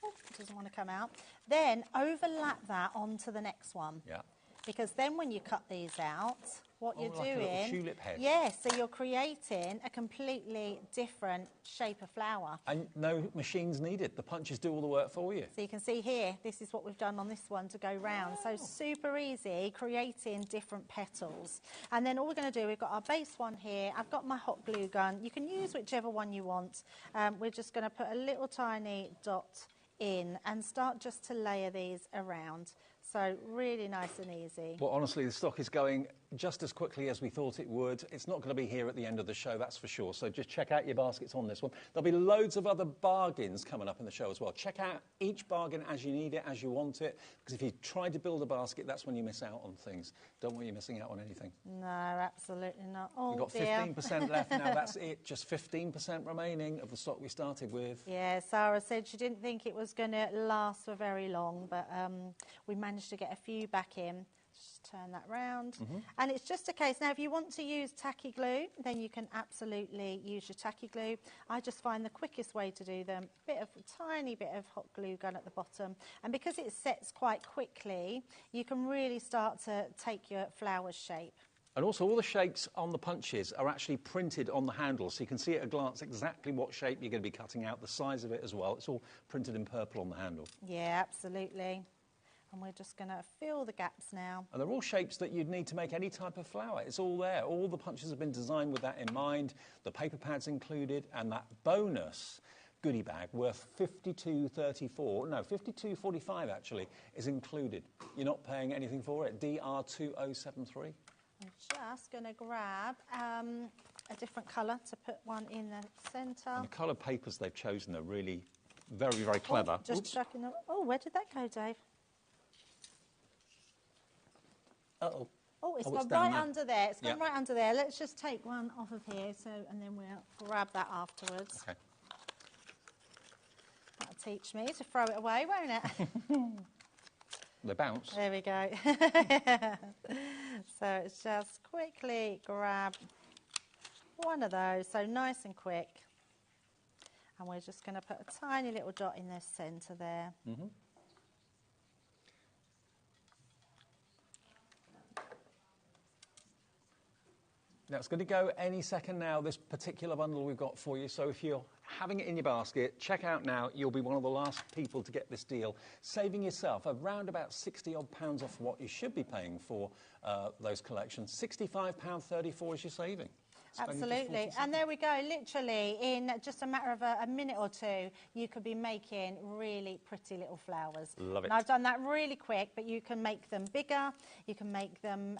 oh, it doesn't want to come out, then overlap that onto the next one. Yeah. Because then when you cut these out, what you're like a little doing... tulip head. Yes, so you're creating a completely different shape of flower. And no machines needed. The punches do all the work for you. So you can see here, this is what we've done on this one to go round. So super easy, creating different petals. And then all we're going to do, we've got our base one here. I've got my hot glue gun. You can use whichever one you want. We're just going to put a little tiny dot in and start just to layer these around. So really nice and easy. Well, honestly, the stock is going just as quickly as we thought it would. It's not going to be here at the end of the show, that's for sure. So just check out your baskets on this one. There'll be loads of other bargains coming up in the show as well. Check out each bargain as you need it, as you want it. Because if you try to build a basket, that's when you miss out on things. Don't want you missing out on anything. No, absolutely not. Oh, We've got 15% left now. That's it. Just 15% remaining of the stock we started with. Yeah, Sarah said she didn't think it was going to last for very long, but we managed to get a few back in. Just turn that round. And it's just a case, now if you want to use tacky glue, then you can absolutely use your tacky glue. I just find the quickest way to do them, a tiny bit of hot glue gun at the bottom. And because it sets quite quickly, you can really start to take your flower's shape. And also all the shapes on the punches are actually printed on the handle, so you can see at a glance exactly what shape you're going to be cutting out, the size of it as well. It's all printed in purple on the handle. Yeah, absolutely. And we're just going to fill the gaps now. And they're all shapes that you'd need to make any type of flower. It's all there. All the punches have been designed with that in mind. The paper pad's included, and that bonus goodie bag worth £52.45 actually is included. You're not paying anything for it. DR2073. I'm just going to grab a different colour to put one in the centre. And the coloured papers they've chosen are really very, very clever. Oh, just chucking them. Oh, where did that go, Dave? Uh-oh. Oh, it's Oh, gone it's down right there. under there. It's gone Yeah. right under there. Let's just take one off of here, and then we'll grab that afterwards. Okay. That'll teach me to throw it away, won't it? They bounce. There we go. So it's just quickly grab one of those, so nice and quick. And we're just going to put a tiny little dot in the centre there. Now, it's going to go any second now, this particular bundle we've got for you. So if you're having it in your basket, check out now. You'll be one of the last people to get this deal, saving yourself around about £60 odd off what you should be paying for those collections. £65.34 is your saving. Absolutely. And there we go. Literally, in just a matter of a minute or two, you could be making really pretty little flowers. Love it. And I've done that really quick, but you can make them bigger. You can make them,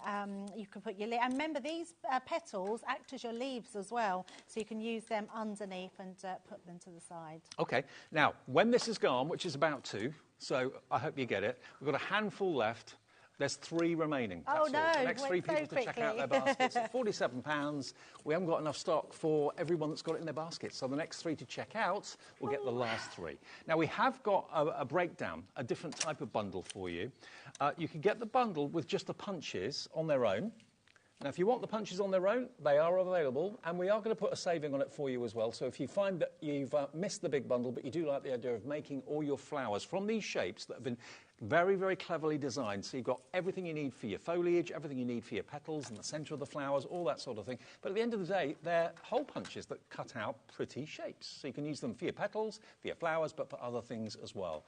you can put your and remember, these petals act as your leaves as well. So you can use them underneath and put them to the side. Okay. Now, when this is gone, which is about to, so I hope you get it, we've got a handful left. There's 3 remaining. Oh, That's no. all. The next 3 Went so people to check out their quickly. baskets at £47. We haven't got enough stock for everyone that's got it in their basket. So the next 3 to check out will get the last 3. Now, we have got a breakdown, a different type of bundle for you. You can get the bundle with just the punches on their own. Now, if you want the punches on their own, they are available, and we are going to put a saving on it for you as well. So if you find that you've missed the big bundle, but you do like the idea of making all your flowers from these shapes that have been very, very cleverly designed, so you've got everything you need for your foliage, everything you need for your petals and the centre of the flowers, all that sort of thing. But at the end of the day, they're hole punches that cut out pretty shapes. So you can use them for your petals, for your flowers, but for other things as well.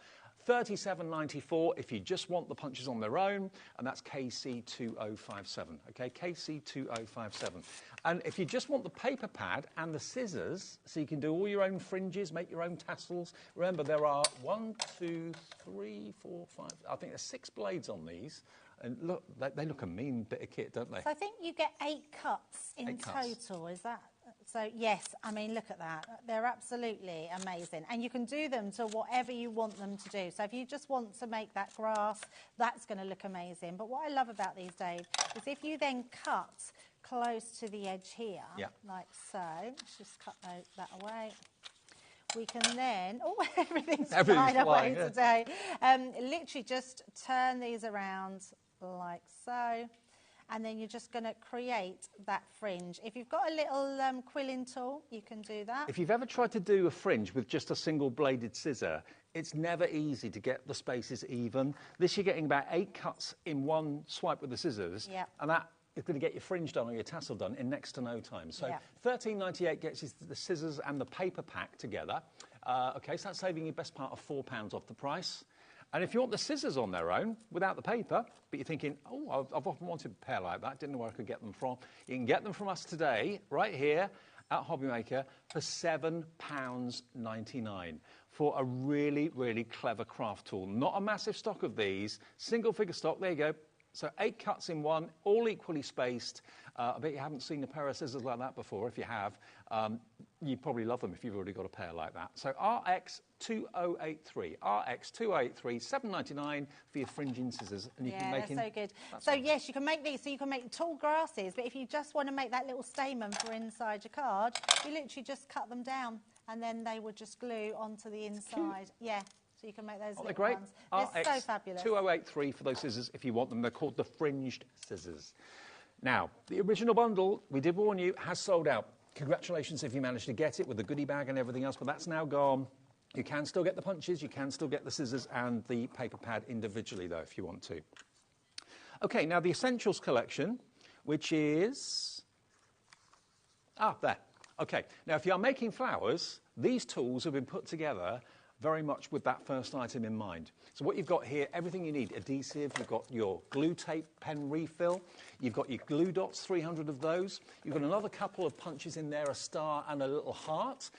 $37.94 if you just want the punches on their own, and that's KC2057, okay, KC2057. And if you just want the paper pad and the scissors, so you can do all your own fringes, make your own tassels. Remember, there are 1, 2, 3, 4, 5, I think there's 6 blades on these. And look, they look a mean bit of kit, don't they? So I think you get 8 cuts in 8 cuts. total, is that? So yes, I mean, look at that. They're absolutely amazing. And you can do them to whatever you want them to do. So if you just want to make that grass, that's going to look amazing. But what I love about these, Dave, is if you then cut close to the edge here, like so, let's just cut that away. We can then, everything's flying away today. Literally just turn these around like so. And then you're just going to create that fringe. If you've got a little quilling tool, you can do that. If you've ever tried to do a fringe with just a single bladed scissor, it's never easy to get the spaces even. This, you're getting about 8 cuts in one swipe with the scissors, and that is going to get your fringe done or your tassel done in next to no time. So $13.98 gets you the scissors and the paper pack together. Okay, so that's saving you best part of £4 off the price. And if you want the scissors on their own, without the paper, but you're thinking, oh, I've often wanted a pair like that, didn't know where I could get them from, you can get them from us today, right here at HobbyMaker, for £7.99 for a really, really clever craft tool. Not a massive stock of these, single figure stock, there you go. So 8 cuts in one, all equally spaced. I bet you haven't seen a pair of scissors like that before. If you have, you probably love them if you've already got a pair like that. So RX2083, RX2083, $7.99 for your fringing scissors. And you can make they're so good. So yes, you can make these, so you can make tall grasses, but if you just want to make that little stamen for inside your card, you literally just cut them down and then they would just glue onto the inside. Yeah. So you can make those little great? ones. They're so fabulous. 2083 for those scissors if you want them. They're called the fringed scissors. Now, the original bundle, we did warn you, has sold out. Congratulations if you managed to get it with the goodie bag and everything else, but that's now gone. You can still get the punches, you can still get the scissors and the paper pad individually, though, if you want to. OK, now the Essentials collection, which is... there. OK, now if you are making flowers, these tools have been put together very much with that first item in mind. So what you've got here, everything you need, adhesive, you've got your glue tape, pen refill, you've got your glue dots, 300 of those, you've got another couple of punches in there, a star and a little heart,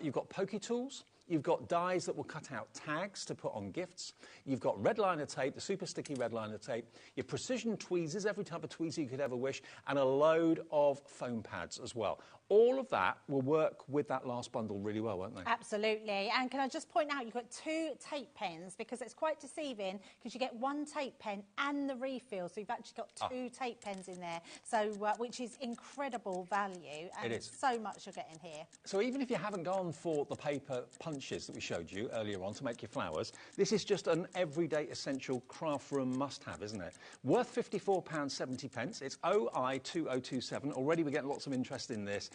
you've got pokey tools, you've got dies that will cut out tags to put on gifts, you've got red liner tape, the super sticky red liner tape, your precision tweezers, every type of tweezer you could ever wish, and a load of foam pads as well. All of that will work with that last bundle really well, won't they? Absolutely. And can I just point out, you've got 2 tape pens, because it's quite deceiving, because you get 1 tape pen and the refill. So you've actually got 2 tape pens in there, so which is incredible value. And it is. So much you're getting here. So even if you haven't gone for the paper punches that we showed you earlier on to make your flowers, this is just an everyday essential craft room must-have, isn't it? Worth £54.70. It's OI2027. Already we're getting lots of interest in this.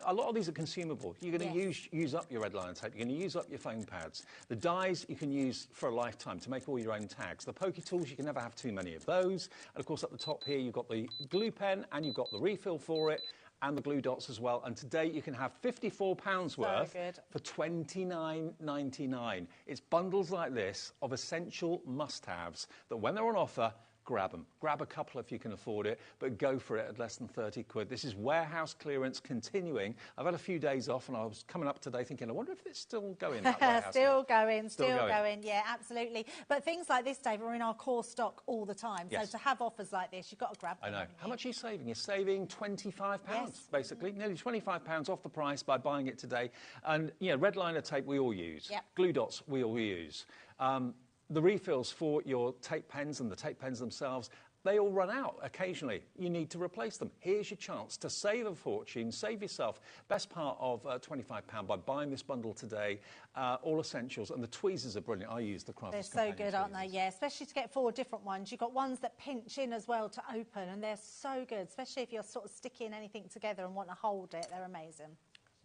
A lot of these are consumable. You're going to use up your red line tape. You're going to use up your foam pads. The dies you can use for a lifetime to make all your own tags. The pokey tools, you can never have too many of those. And of course, at the top here, you've got the glue pen and you've got the refill for it and the glue dots as well. And today you can have £54 worth for $29.99. It's bundles like this of essential must-haves that when they're on offer, grab them. Grab a couple if you can afford it, but go for it at less than 30 quid. This is warehouse clearance continuing. I've had a few days off and I was coming up today thinking, I wonder if it's still going, that warehouse Still clearance. going. Yeah, absolutely. But things like this, Dave, are in our core stock all the time. Yes. So to have offers like this, you've got to grab them. I know. How much are you saving? You're saving £25, Yes. basically. Nearly £25 off the price by buying it today. And, you know, red liner tape we all use. Yep. Glue dots we all use. The refills for your tape pens and the tape pens themselves, they all run out occasionally. You need to replace them. Here's your chance to save a fortune, save yourself best part of £25 by buying this bundle today. All essentials, and the tweezers are brilliant. I use the Crafter's They're so Companion good, aren't they? tweezers. Yeah, especially to get 4 different ones. You've got ones that pinch in as well to open, and they're so good, especially if you're sort of sticking anything together and want to hold it. They're amazing.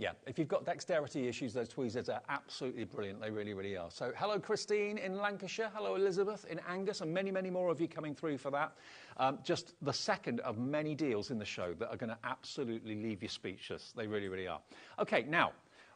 Yeah, if you've got dexterity issues, those tweezers are absolutely brilliant. They really, really are. So hello, Christine in Lancashire. Hello, Elizabeth in Angus, and many, many more of you coming through for that. Just the second of many deals in the show that are going to absolutely leave you speechless. They really, really are. OK, now,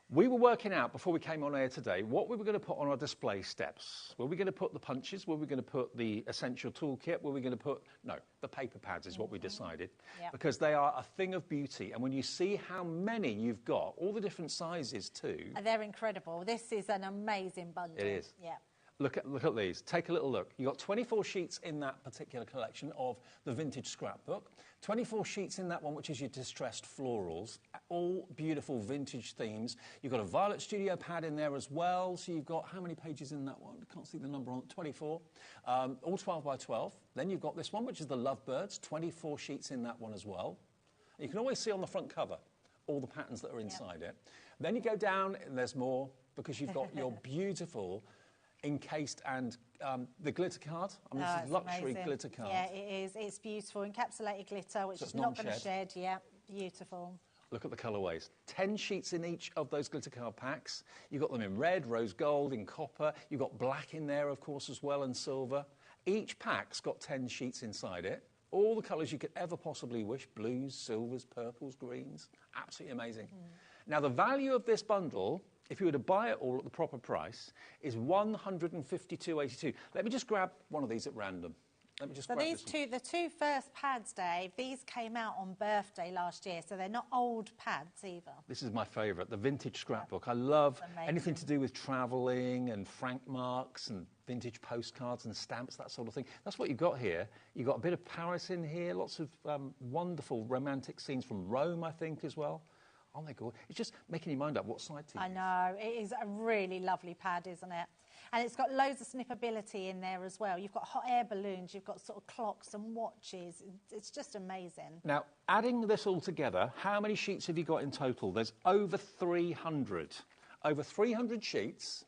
we were working out before we came on air today what we were going to put on our display steps. Were we going to put the punches? Were we going to put the essential toolkit? Were we going to put... No, the paper pads is what we decided. Yep. Because they are a thing of beauty. And when you see how many you've got, all the different sizes too... They're incredible. This is an amazing bundle. It is. Yeah. Look at these. Take a little look. You've got 24 sheets in that particular collection of the vintage scrapbook. 24 sheets in that one, which is your distressed florals. All beautiful vintage themes. You've got a Violet Studio pad in there as well. So you've got how many pages in that one? I can't see the number on it. 24. All 12 by 12. Then you've got this one, which is the Lovebirds. 24 sheets in that one as well. You can always see on the front cover all the patterns that are inside it. Then you go down, and there's more, because you've got your beautiful... encased and the glitter card. I mean, this is luxury amazing. Glitter card. Yeah, it is. It's beautiful. Encapsulated glitter, which So is it's not going to non-shed. shed. Yeah, beautiful. Look at the colourways. 10 sheets in each of those glitter card packs. You've got them in red, rose gold, in copper. You've got black in there, of course, as well, and silver. Each pack's got 10 sheets inside it. All the colours you could ever possibly wish. Blues, silvers, purples, greens. Absolutely amazing. Now, the value of this bundle... if you were to buy it all at the proper price, is £152.82. Let me just grab one of these at random. Let me just So grab these this one. the two first pads, Dave, these came out on birthday last year, so they're not old pads either. This is my favourite, the vintage scrapbook. I love Amazing. anything to do with travelling and frank marks and vintage postcards and stamps, that sort of thing. That's what you've got here. You've got a bit of Paris in here, lots of wonderful romantic scenes from Rome, I think, as well. Oh, my God. It's just making your mind up what side to use. I know. It is a really lovely pad, isn't it? And it's got loads of snippability in there as well. You've got hot air balloons, you've got sort of clocks and watches. It's just amazing. Now, adding this all together, how many sheets have you got in total? There's over 300. Over 300 sheets,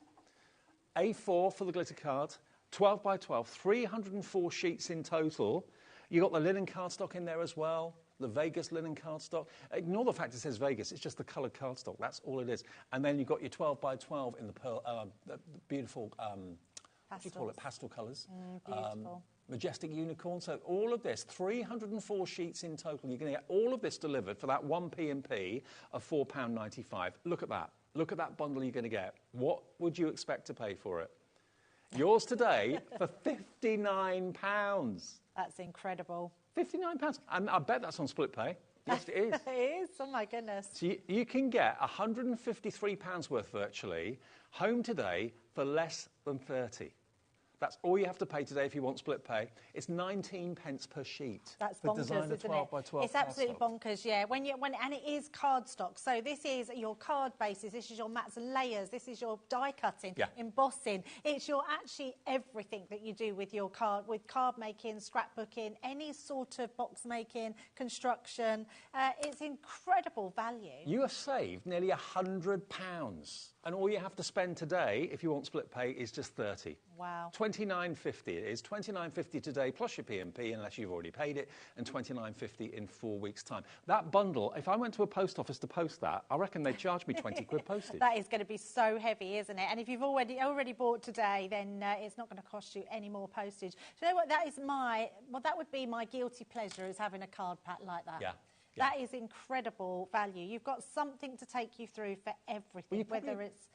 A4 for the glitter card, 12 by 12, 304 sheets in total. You've got the linen cardstock in there as well. The Vegas linen cardstock. Ignore the fact it says Vegas, it's just the coloured cardstock, that's all it is. And then you've got your 12 by 12 in the pearl, the beautiful, what do you call it, pastel colours. Beautiful. Majestic unicorn. So all of this, 304 sheets in total. You're going to get all of this delivered for that one P&P of £4.95. Look at that. Look at that bundle you're going to get. What would you expect to pay for it? Yours today for £59. That's incredible. £59. And I bet that's on split pay. Yes, it is. It is. Oh, my goodness. So you can get £153 worth virtually home today for less than 30. That's all you have to pay today if you want split pay. It's 19 pence per sheet. That's for bonkers, designer isn't 12 it? by 12 It's absolutely cardstock. bonkers, yeah. And it is cardstock. So this is your card bases, this is your mats and layers, this is your die cutting, Yeah. embossing. It's your actually everything that you do with your card making, scrapbooking, any sort of box making, construction. It's incredible value. You have saved nearly £100. And all you have to spend today, if you want split pay, is just 30. Wow. $29.50 it is. $29.50 today plus your P&P, unless you've already paid it, and $29.50 in 4 weeks' time. That bundle, if I went to a post office to post that, I reckon they'd charge me 20 quid postage. That is going to be so heavy, isn't it? And if you've already bought today, then it's not going to cost you any more postage. Do you know what? That would be my guilty pleasure, is having a card pack like that. Yeah. That is incredible value. You've got something to take you through for everything, whether it's...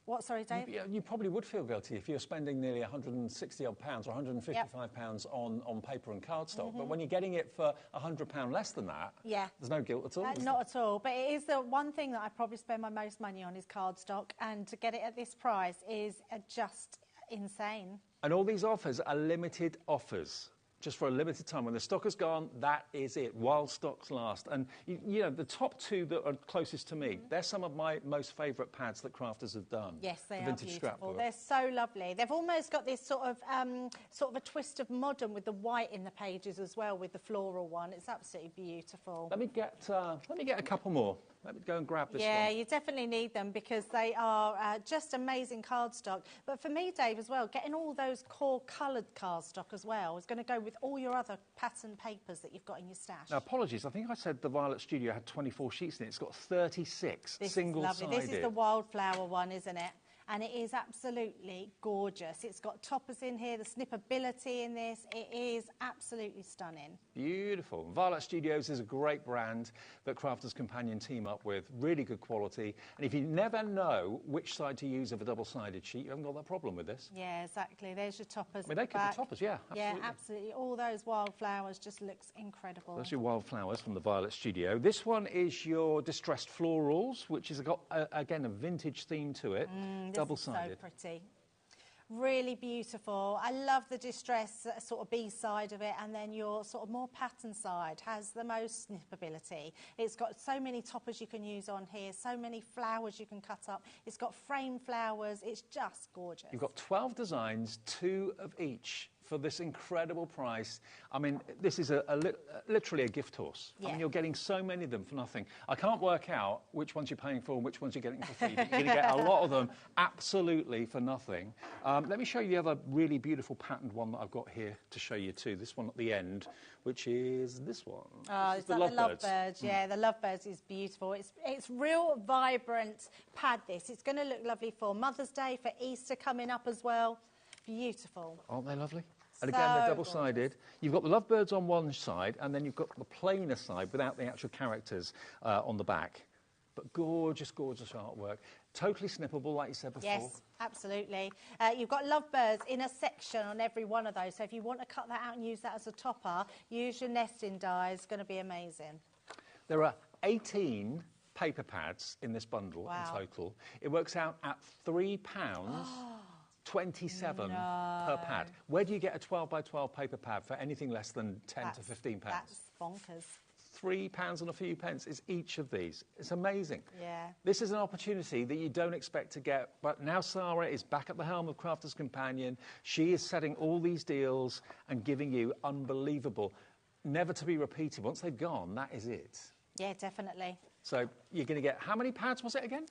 What, sorry, Dave? You probably would feel guilty if you're spending nearly 160 odd pounds or 155 pounds on paper and cardstock. But when you're getting it for £100 less than that, there's no guilt at all. Not at all. But it is the one thing that I probably spend my most money on is cardstock, and to get it at this price is just insane. And all these offers are limited offers. Just for a limited time. When the stock is gone, that is it, while stocks last. And, you know, the top two that are closest to me, they're some of my most favourite pads that crafters have done. Yes, they are vintage beautiful. Scrapbook. They're so lovely. They've almost got this sort of a twist of modern with the white in the pages as well, with the floral one. It's absolutely beautiful. Let me get a couple more. Let me go and grab this one. Yeah, you definitely need them because they are just amazing cardstock. But for me, Dave, as well, getting all those core coloured cardstock as well is going to go with all your other pattern papers that you've got in your stash. Now, apologies. I think I said the Violet Studio had 24 sheets in it. It's got 36 single-sided. This is the wildflower one, isn't it? And it is absolutely gorgeous. It's got toppers in here, the snippability in this. It is absolutely stunning. Beautiful. Violet Studios is a great brand that Crafters Companion team up with. Really good quality. And if you never know which side to use of a double-sided sheet, you haven't got that problem with this. Yeah, exactly. There's your toppers. I mean, they could be toppers, yeah, absolutely. Yeah, absolutely. All those wildflowers just looks incredible. Those are your wildflowers from the Violet Studio. This one is your distressed florals, which has got, again, a vintage theme to it. Double-sided. So pretty. Really beautiful. I love the distress sort of B side of it, and then your sort of more pattern side has the most snippability. It's got so many toppers you can use on here, so many flowers you can cut up. It's got frame flowers. It's just gorgeous. You've got 12 designs, 2 of each, for this incredible price. I mean, this is literally a gift horse. Yeah. I mean, you're getting so many of them for nothing. I can't work out which ones you're paying for and which ones you're getting for free, but you're going to get a lot of them absolutely for nothing. Let me show you the other really beautiful patterned one that I've got here to show you too, this one at the end, which is this one. Oh, this is that the Lovebirds? Yeah, the Lovebirds is beautiful. It's real vibrant pad, this. It's going to look lovely for Mother's Day, for Easter coming up as well. Beautiful. Aren't they lovely? And again, they're double-sided. You've got the Lovebirds on one side, and then you've got the plainer side without the actual characters on the back. But gorgeous, gorgeous artwork. Totally snippable, like you said before. Yes, absolutely. You've got Lovebirds in a section on every one of those. So if you want to cut that out and use that as a topper, use your nesting die. It's going to be amazing. There are 18 paper pads in this bundle in total. It works out at £3. 27 per pad. Where do you get a 12 by 12 paper pad for anything less than 10 to 15 pounds? That's bonkers. £3 and a few pence is each of these. It's amazing. Yeah. This is an opportunity that you don't expect to get, but now Sarah is back at the helm of Crafters Companion. She is setting all these deals and giving you unbelievable, never to be repeated. Once they've gone, that is it. Yeah, definitely. So you're going to get, how many pads was it again?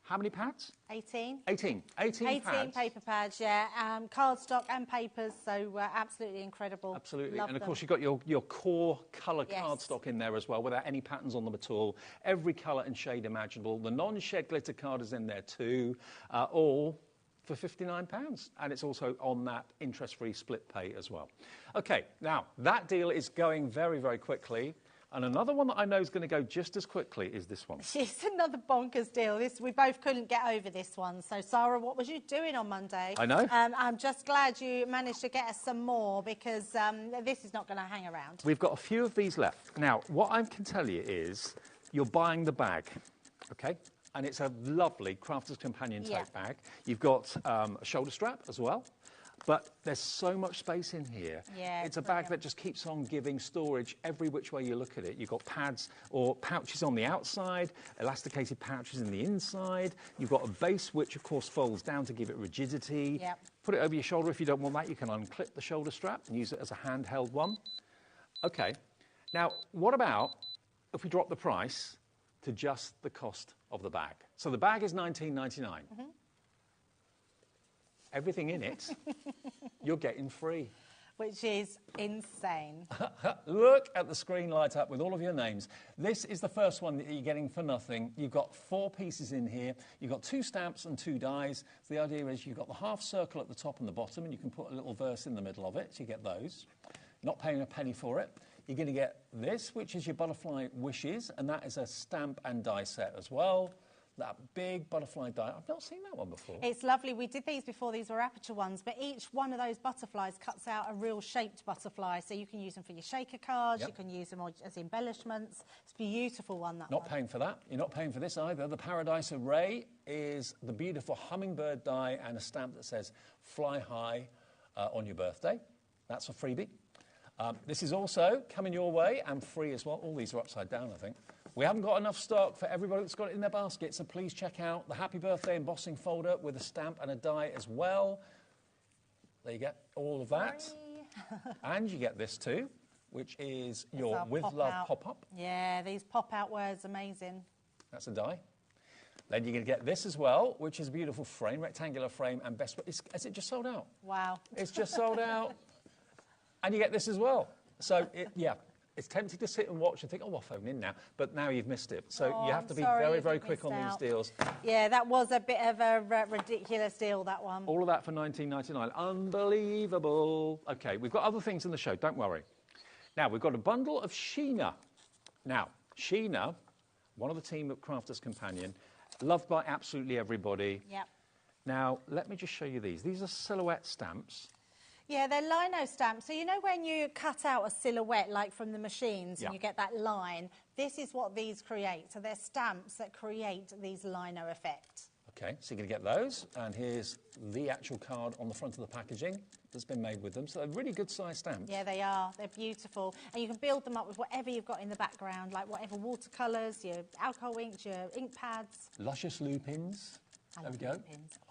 How many pads? 18. 18 pads. 18 paper pads, yeah. Cardstock and papers, so absolutely incredible. Absolutely. Love and of them. course, you've got your core colour cardstock in there as well, without any patterns on them at all. Every colour and shade imaginable. The non-shed glitter card is in there too, all for £59. And it's also on that interest-free split pay as well. OK, now, that deal is going very, very quickly. And another one that I know is going to go just as quickly is this one. It's another bonkers deal. We both couldn't get over this one. So, Sarah, what was you doing on Monday? I know. I'm just glad you managed to get us some more because this is not going to hang around. We've got a few of these left. Now, what I can tell you is you're buying the bag, OK? And it's a lovely Crafters Companion tote bag. You've got a shoulder strap as well. But there's so much space in here. Yeah, it's a bag that just keeps on giving storage every which way you look at it. You've got pads or pouches on the outside, elasticated pouches in the inside. You've got a base which, of course, folds down to give it rigidity. Yep. Put it over your shoulder if you don't want that. You can unclip the shoulder strap and use it as a handheld one. OK. Now, what about if we drop the price to just the cost of the bag? So the bag is $19.99. Everything in it, you're getting free. Which is insane. Look at the screen light up with all of your names. This is the first one that you're getting for nothing. You've got 4 pieces in here. You've got 2 stamps and 2 dies. So the idea is you've got the half circle at the top and the bottom, and you can put a little verse in the middle of it, so you get those. Not paying a penny for it. You're going to get this, which is your butterfly wishes, and that is a stamp and die set as well. that big butterfly die. I've not seen that one before. It's lovely. We did these before. These were aperture ones, but each one of those butterflies cuts out a real shaped butterfly. So you can use them for your shaker cards. Yep. You can use them as embellishments. It's a beautiful one, that Not one. paying for that. You're not paying for this either. The Paradise Array is the beautiful hummingbird die and a stamp that says fly high on your birthday. That's a freebie. This is also coming your way and free as well. All these are upside down, I think. We haven't got enough stock for everybody that's got it in their basket, so please check out the Happy Birthday embossing folder with a stamp and a die as well. There you get all of that. And you get this too, which is your With Love pop-up. Yeah, these pop-out words, amazing. That's a die. Then you're going to get this as well, which is a beautiful frame, rectangular frame, and best... Has it just sold out? Wow. It's just sold out. And you get this as well. So, yeah, it's tempting to sit and watch and think, oh, I'll phone in now. But now you've missed it. So you have to be very, very quick on these deals. Yeah, that was a bit of a ridiculous deal, that one. All of that for $19.99. Unbelievable. OK, we've got other things in the show, don't worry. Now, we've got a bundle of Sheena. Now, Sheena, one of the team at Crafters Companion, loved by absolutely everybody. Yep. Now, let me just show you these. These are silhouette stamps. Yeah, they're lino stamps. So you know when you cut out a silhouette, like from the machines, and you get that line, this is what these create. So they're stamps that create these lino effects. OK, so you're going to get those. And here's the actual card on the front of the packaging that's been made with them. So they're really good size stamps. Yeah, they are. They're beautiful. And you can build them up with whatever you've got in the background, like whatever watercolours, your alcohol inks, your ink pads. Luscious lupins. There we go.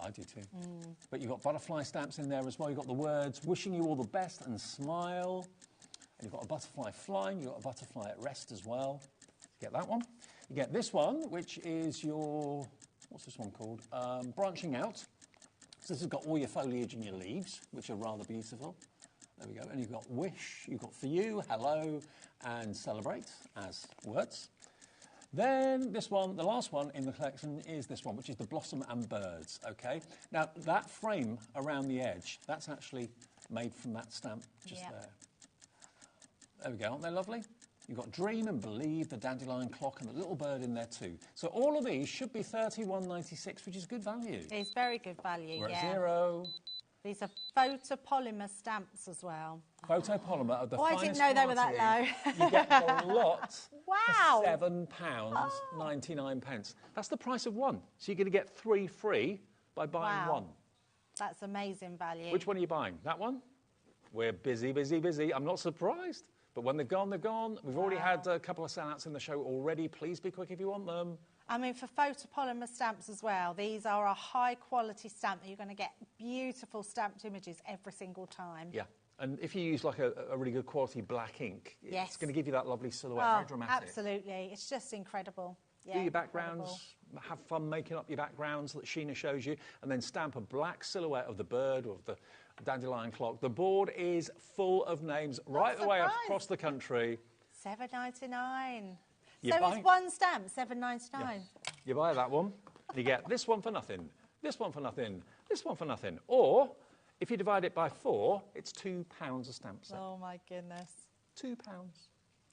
I do too. But you've got butterfly stamps in there as well. You've got the words, wishing you all the best and smile. And you've got a butterfly flying. You've got a butterfly at rest as well. You get that one. You get this one, which is your, what's this one called? Branching out. So this has got all your foliage and your leaves, which are rather beautiful. There we go. And you've got wish, you've got for you, hello, and celebrate as words. Then this one, the last one in the collection is this one, which is the Blossom and Birds, OK? Now, that frame around the edge, that's actually made from that stamp just there. There we go, aren't they lovely? You've got Dream and Believe, the dandelion clock, and the little bird in there too. So all of these should be $31.96, which is good value. It's very good value, We're at zero. These are photopolymer stamps as well. Photopolymer of the I didn't know they were that low. You get the lot wow. for £7.99. That's the price of one. So you're going to get 3 free by buying one. That's amazing value. Which one are you buying? That one? We're busy, busy, busy. I'm not surprised. But when they're gone, they're gone. We've already had a couple of sellouts in the show already. Please be quick if you want them. I mean, for photopolymer stamps as well, these are a high-quality stamp that you're going to get beautiful stamped images every single time. Yeah, and if you use like a really good quality black ink, it's going to give you that lovely silhouette, very dramatic. Absolutely. It's just incredible. Yeah, do your backgrounds, have fun making up your backgrounds that Sheena shows you, and then stamp a black silhouette of the bird or of the dandelion clock. The board is full of names right the way across the country. $7.99. So it's one stamp, $7.99. Yeah. You buy that one, you get this one for nothing, this one for nothing, this one for nothing. Or, if you divide it by 4, it's £2 a stamp set. Oh, my goodness. £2.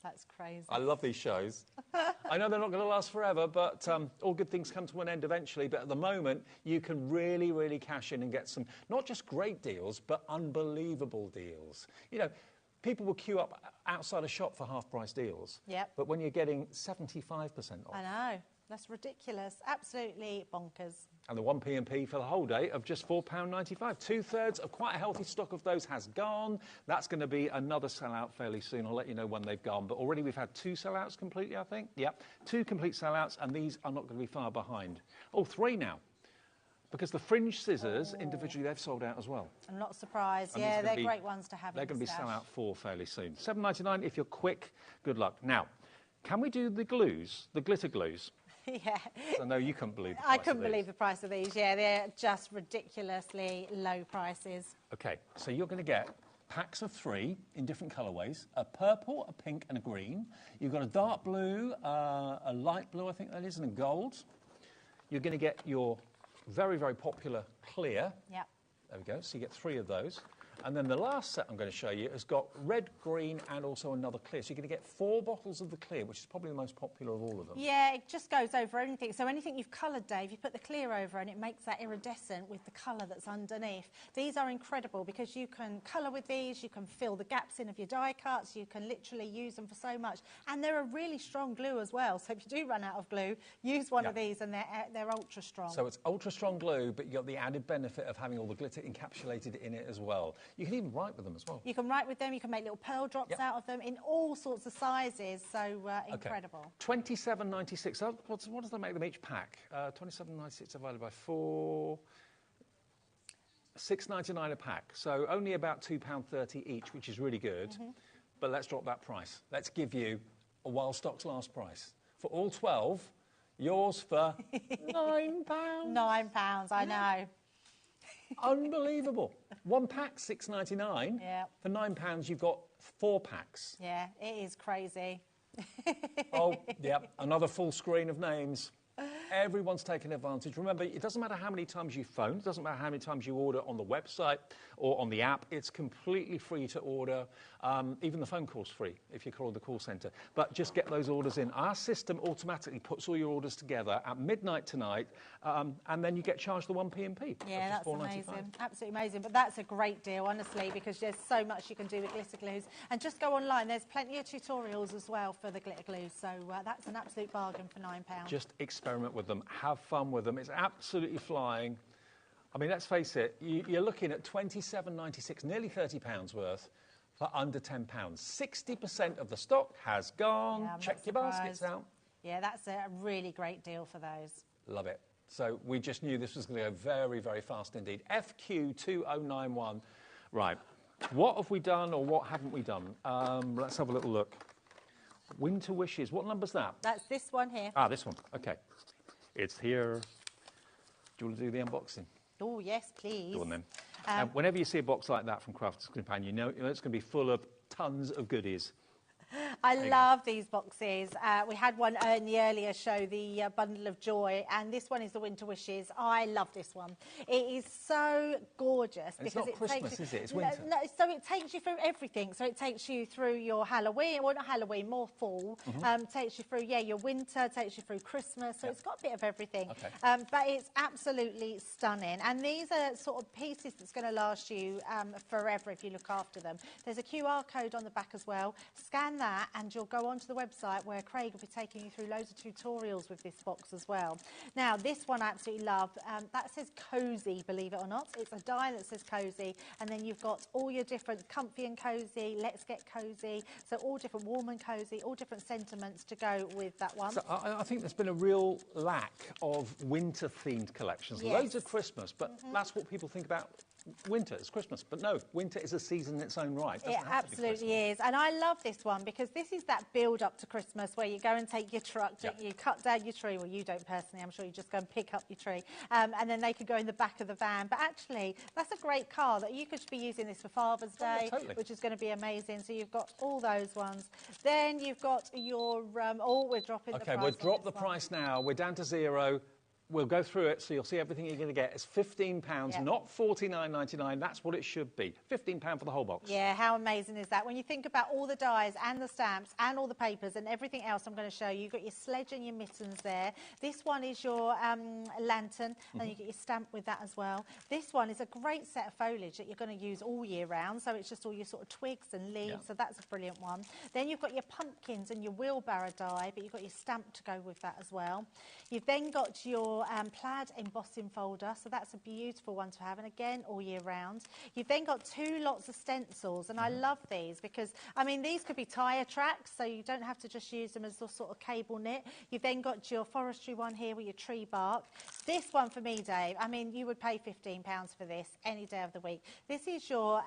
That's crazy. I love these shows. I know they're not going to last forever, but all good things come to an end eventually. But at the moment, you can really, really cash in and get some, not just great deals, but unbelievable deals. You know, people will queue up outside a shop for half-price deals. Yep. But when you're getting 75% off. I know. That's ridiculous. Absolutely bonkers. And the 1p&p for the whole day of just £4.95. 2/3 of quite a healthy stock of those has gone. That's going to be another sellout fairly soon. I'll let you know when they've gone. But already we've had 2 sellouts completely, I think. Yep, 2 complete sellouts, and these are not going to be far behind. Oh, 3 now. Because the fringe scissors, individually, they've sold out as well. I'm not surprised. And yeah, they're great ones to have. They're going to be sellout for fairly soon. $7.99 if you're quick. Good luck. Now, can we do the glues, the glitter glues? Yeah. I know you couldn't believe the price I couldn't believe the price of these. Yeah, they're just ridiculously low prices. OK, so you're going to get packs of 3 in different colourways, a purple, a pink and a green. You've got a dark blue, a light blue, I think that is, and a gold. You're going to get your very, very popular clear. Yep. There we go. So you get 3 of those. And then the last set I'm going to show you has got red, green, and also another clear. So you're going to get 4 bottles of the clear, which is probably the most popular of all of them. Yeah, it just goes over anything. So anything you've coloured, Dave, you put the clear over and it makes that iridescent with the colour that's underneath. These are incredible because you can colour with these, you can fill the gaps in of your die cuts, you can literally use them for so much. And they're a really strong glue as well. So if you do run out of glue, use one of these and they're ultra strong. So it's ultra strong glue, but you've got the added benefit of having all the glitter encapsulated in it as well. You can even write with them as well. You can write with them, you can make little pearl drops out of them in all sorts of sizes, so incredible. £27.96. So what does that make them each pack? £27.96 divided by 4... £6.99 a pack. So only about £2.30 each, which is really good. But let's drop that price. Let's give you a while stocks last price. For all 12, yours for £9. £9, I know. Unbelievable. 1 pack, £6.99. Yeah. For £9, you've got 4 packs. Yeah, it is crazy. Oh, yeah, another full screen of names. Everyone's taking advantage. Remember, it doesn't matter how many times you phone, it doesn't matter how many times you order on the website or on the app. It's completely free to order. Even the phone call's free if you call the call centre. But just get those orders in. Our system automatically puts all your orders together at midnight tonight, and then you get charged the 1p&p. Yeah, that's amazing. Absolutely amazing. But that's a great deal, honestly, because there's so much you can do with glitter glues. And just go online. There's plenty of tutorials as well for the glitter glues. So that's an absolute bargain for £9. Just experiment with them. Have fun with them. It's absolutely flying. I mean, let's face it, you're looking at £27.96, nearly £30 worth for under £10. 60% of the stock has gone. Yeah, Check your baskets out. Yeah, that's a really great deal for those. Love it. So we just knew this was going to go very, very fast indeed. FQ2091. Right. What have we done or what haven't we done? Let's have a little look. Winter Wishes. What number's that? That's this one here. Ah, this one. OK. It's here. Do you want to do the unboxing? Oh, yes, please. Go on then. Whenever you see a box like that from Crafters Companion, you know it's going to be full of tons of goodies. I love these boxes. We had one in the earlier show, the Bundle of Joy, and this one is the Winter Wishes. I love this one. It is so gorgeous. And it's not Christmas, is it? It's winter. No, so it takes you through everything. So it takes you through your Halloween, well, not Halloween, more fall. Takes you through, your winter, takes you through Christmas. So it's got a bit of everything. Okay. But it's absolutely stunning. And these are sort of pieces that's going to last you forever if you look after them. There's a QR code on the back as well. Scan that and you'll go onto the website where Craig will be taking you through loads of tutorials with this box as well. Now, this one I absolutely love. That says Cozy, believe it or not. It's a die that says Cozy, and then you've got all your different comfy and cozy, let's get cozy, so all different warm and cozy, all different sentiments to go with that one. So I think there's been a real lack of winter-themed collections. Yes. Loads of Christmas, but that's what people think about winter. It's Christmas, but no, winter is a season in its own right. It absolutely is, and I love this one because this is that build up to Christmas where you go and take your truck, you cut down your tree. Well, you don't personally, I'm sure you just go and pick up your tree, and then they could go in the back of the van. But actually, that's a great car that you could be using this for Father's Day, which is going to be amazing. So you've got all those ones. Then you've got your we're dropping the price. Okay, we'll drop the price now. We're down to zero. We'll go through it, so you'll see everything you're going to get. It's £15, not $49.99. That's what it should be. £15 for the whole box. Yeah, how amazing is that? When you think about all the dies and the stamps and all the papers and everything else I'm going to show you, you've got your sledge and your mittens there. This one is your lantern, and you get your stamp with that as well. This one is a great set of foliage that you're going to use all year round, so it's just all your sort of twigs and leaves, so that's a brilliant one. Then you've got your pumpkins and your wheelbarrow die, but you've got your stamp to go with that as well. You've then got your plaid embossing folder, so that's a beautiful one to have, and again all year round. You've then got 2 lots of stencils, and I love these because I mean these could be tyre tracks, so you don't have to just use them as a sort of cable knit. You've then got your forestry one here with your tree bark. This one for me, Dave, I mean you would pay £15 for this any day of the week. This is your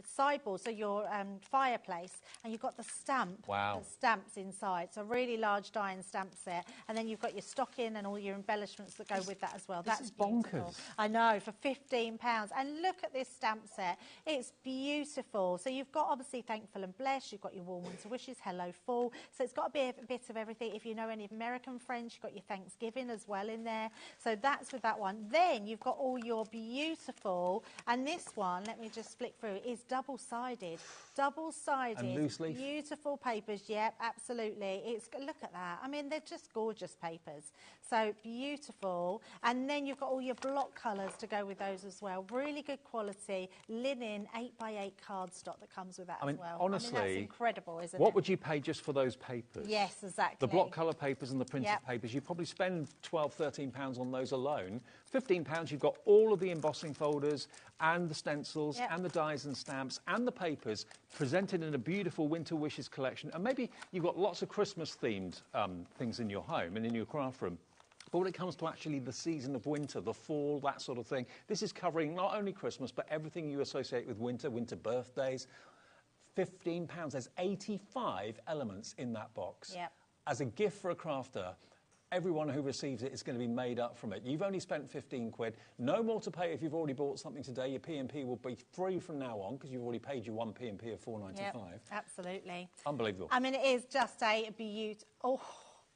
sideboard, so your fireplace, and you've got the stamp that stamps inside, so a really large die and stamp set, and then you've got your stocking and all your embellishments that go with that as well. This is bonkers. I know, for £15. And look at this stamp set. It's beautiful. So you've got obviously Thankful and Blessed, you've got your Warm Winter Wishes, Hello Fall. So it's got to be a bit of everything. If you know any American friends, you've got your Thanksgiving as well in there. So So that's with that one. Then you've got all your beautiful, and this one, let me just flick through, is double-sided. Double-sided. And loose leaf. Beautiful papers, yep, absolutely. Look at that. I mean, they're just gorgeous papers. So beautiful. And then you've got all your block colours to go with those as well. Really good quality linen 8x8 cardstock that comes with that as well. Honestly, that's incredible, isn't it? What would you pay just for those papers? Yes, exactly. The block colour papers and the printed papers, you probably spend £12, £13 on those alone. £15, you've got all of the embossing folders and the stencils and the dies and stamps and the papers presented in a beautiful Winter Wishes collection. And maybe you've got lots of Christmas-themed things in your home and in your craft room. But when it comes to actually the season of winter, the fall, that sort of thing, this is covering not only Christmas, but everything you associate with winter, winter birthdays. £15. There's 85 elements in that box. Yep. As a gift for a crafter, everyone who receives it is going to be made up from it. You've only spent 15 quid. No more to pay if you've already bought something today. Your P&P will be free from now on because you've already paid your one P&P of £4.95. Yep, absolutely. Unbelievable. I mean, it is just a beauty. Oh,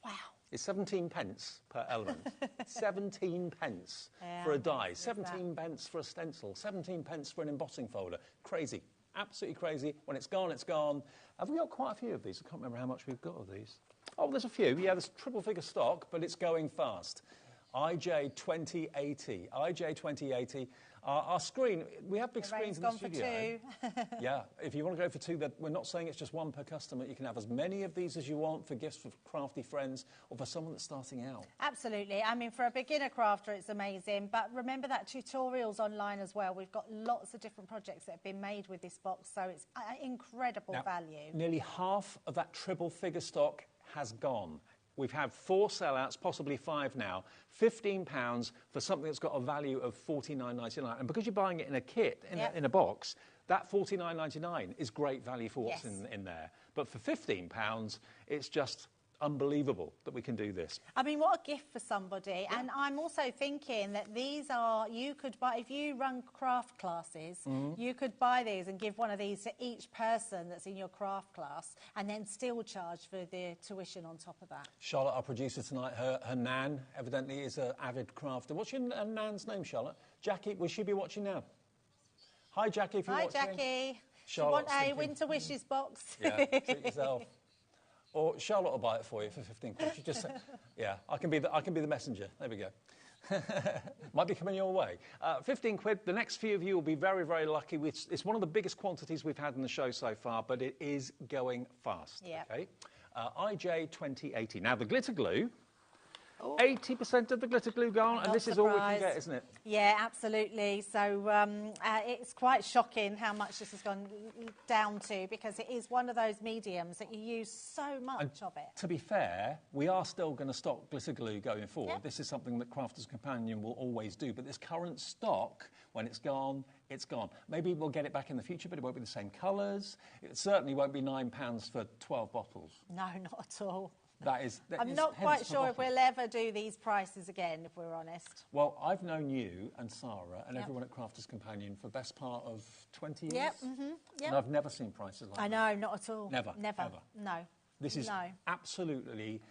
wow. It's 17 pence per element. 17 pence for a die. 17 pence for a stencil. 17 pence for an embossing folder. Crazy. Absolutely crazy. When it's gone, it's gone. Have we got quite a few of these? I can't remember how much we've got of these. Oh, there's a few. Yeah, there's triple figure stock, but it's going fast. IJ 2080. IJ 2080. Our screen, we have big screens in the studio. For 2. Yeah, if you want to go for 2, we're not saying it's just 1 per customer. You can have as many of these as you want for gifts for crafty friends or for someone that's starting out. Absolutely. I mean, for a beginner crafter, it's amazing. But remember that tutorials online as well. We've got lots of different projects that have been made with this box, so it's incredible value. Nearly half of that triple figure stock has gone. We've had 4 sellouts, possibly 5 now. £15 for something that's got a value of $49.99. And because you're buying it in a kit, in a box, that $49.99 is great value for what's in there. But for £15, it's just unbelievable that we can do this. I mean, what a gift for somebody. And I'm also thinking that these are, you could buy, if you run craft classes, you could buy these and give one of these to each person that's in your craft class and then still charge for the tuition on top of that. Charlotte, our producer tonight, her nan evidently is an avid crafter. What's your nan's name, Charlotte? Jackie, will she be watching now? Hi, Jackie, if you're watching. Hi, Jackie. Charlotte, you want a Winter Wishes box? Yeah, treat yourself. Or Charlotte will buy it for you for 15 quid. She just say, yeah, I can be the messenger. There we go. Might be coming your way. 15 quid. The next few of you will be very, very lucky. It's one of the biggest quantities we've had in the show so far, but it is going fast. Yeah. Okay. IJ 2080. Now, the glitter glue, 80% of the glitter glue gone, and this is all we can get, isn't it? Yeah, absolutely. So it's quite shocking how much this has gone down to, because it is one of those mediums that you use so much of it. To be fair, we are still going to stock glitter glue going forward. Yep. This is something that Crafters Companion will always do, but this current stock, when it's gone, it's gone. Maybe we'll get it back in the future, but it won't be the same colours. It certainly won't be £9 for 12 bottles. No, not at all. I'm not quite sure if we'll ever do these prices again, if we're honest. Well, I've known you and Sarah and everyone at Crafters Companion for the best part of 20 years. Yep, and I've never seen prices like that. I know, not at all. Never. Ever. No. This is absolutely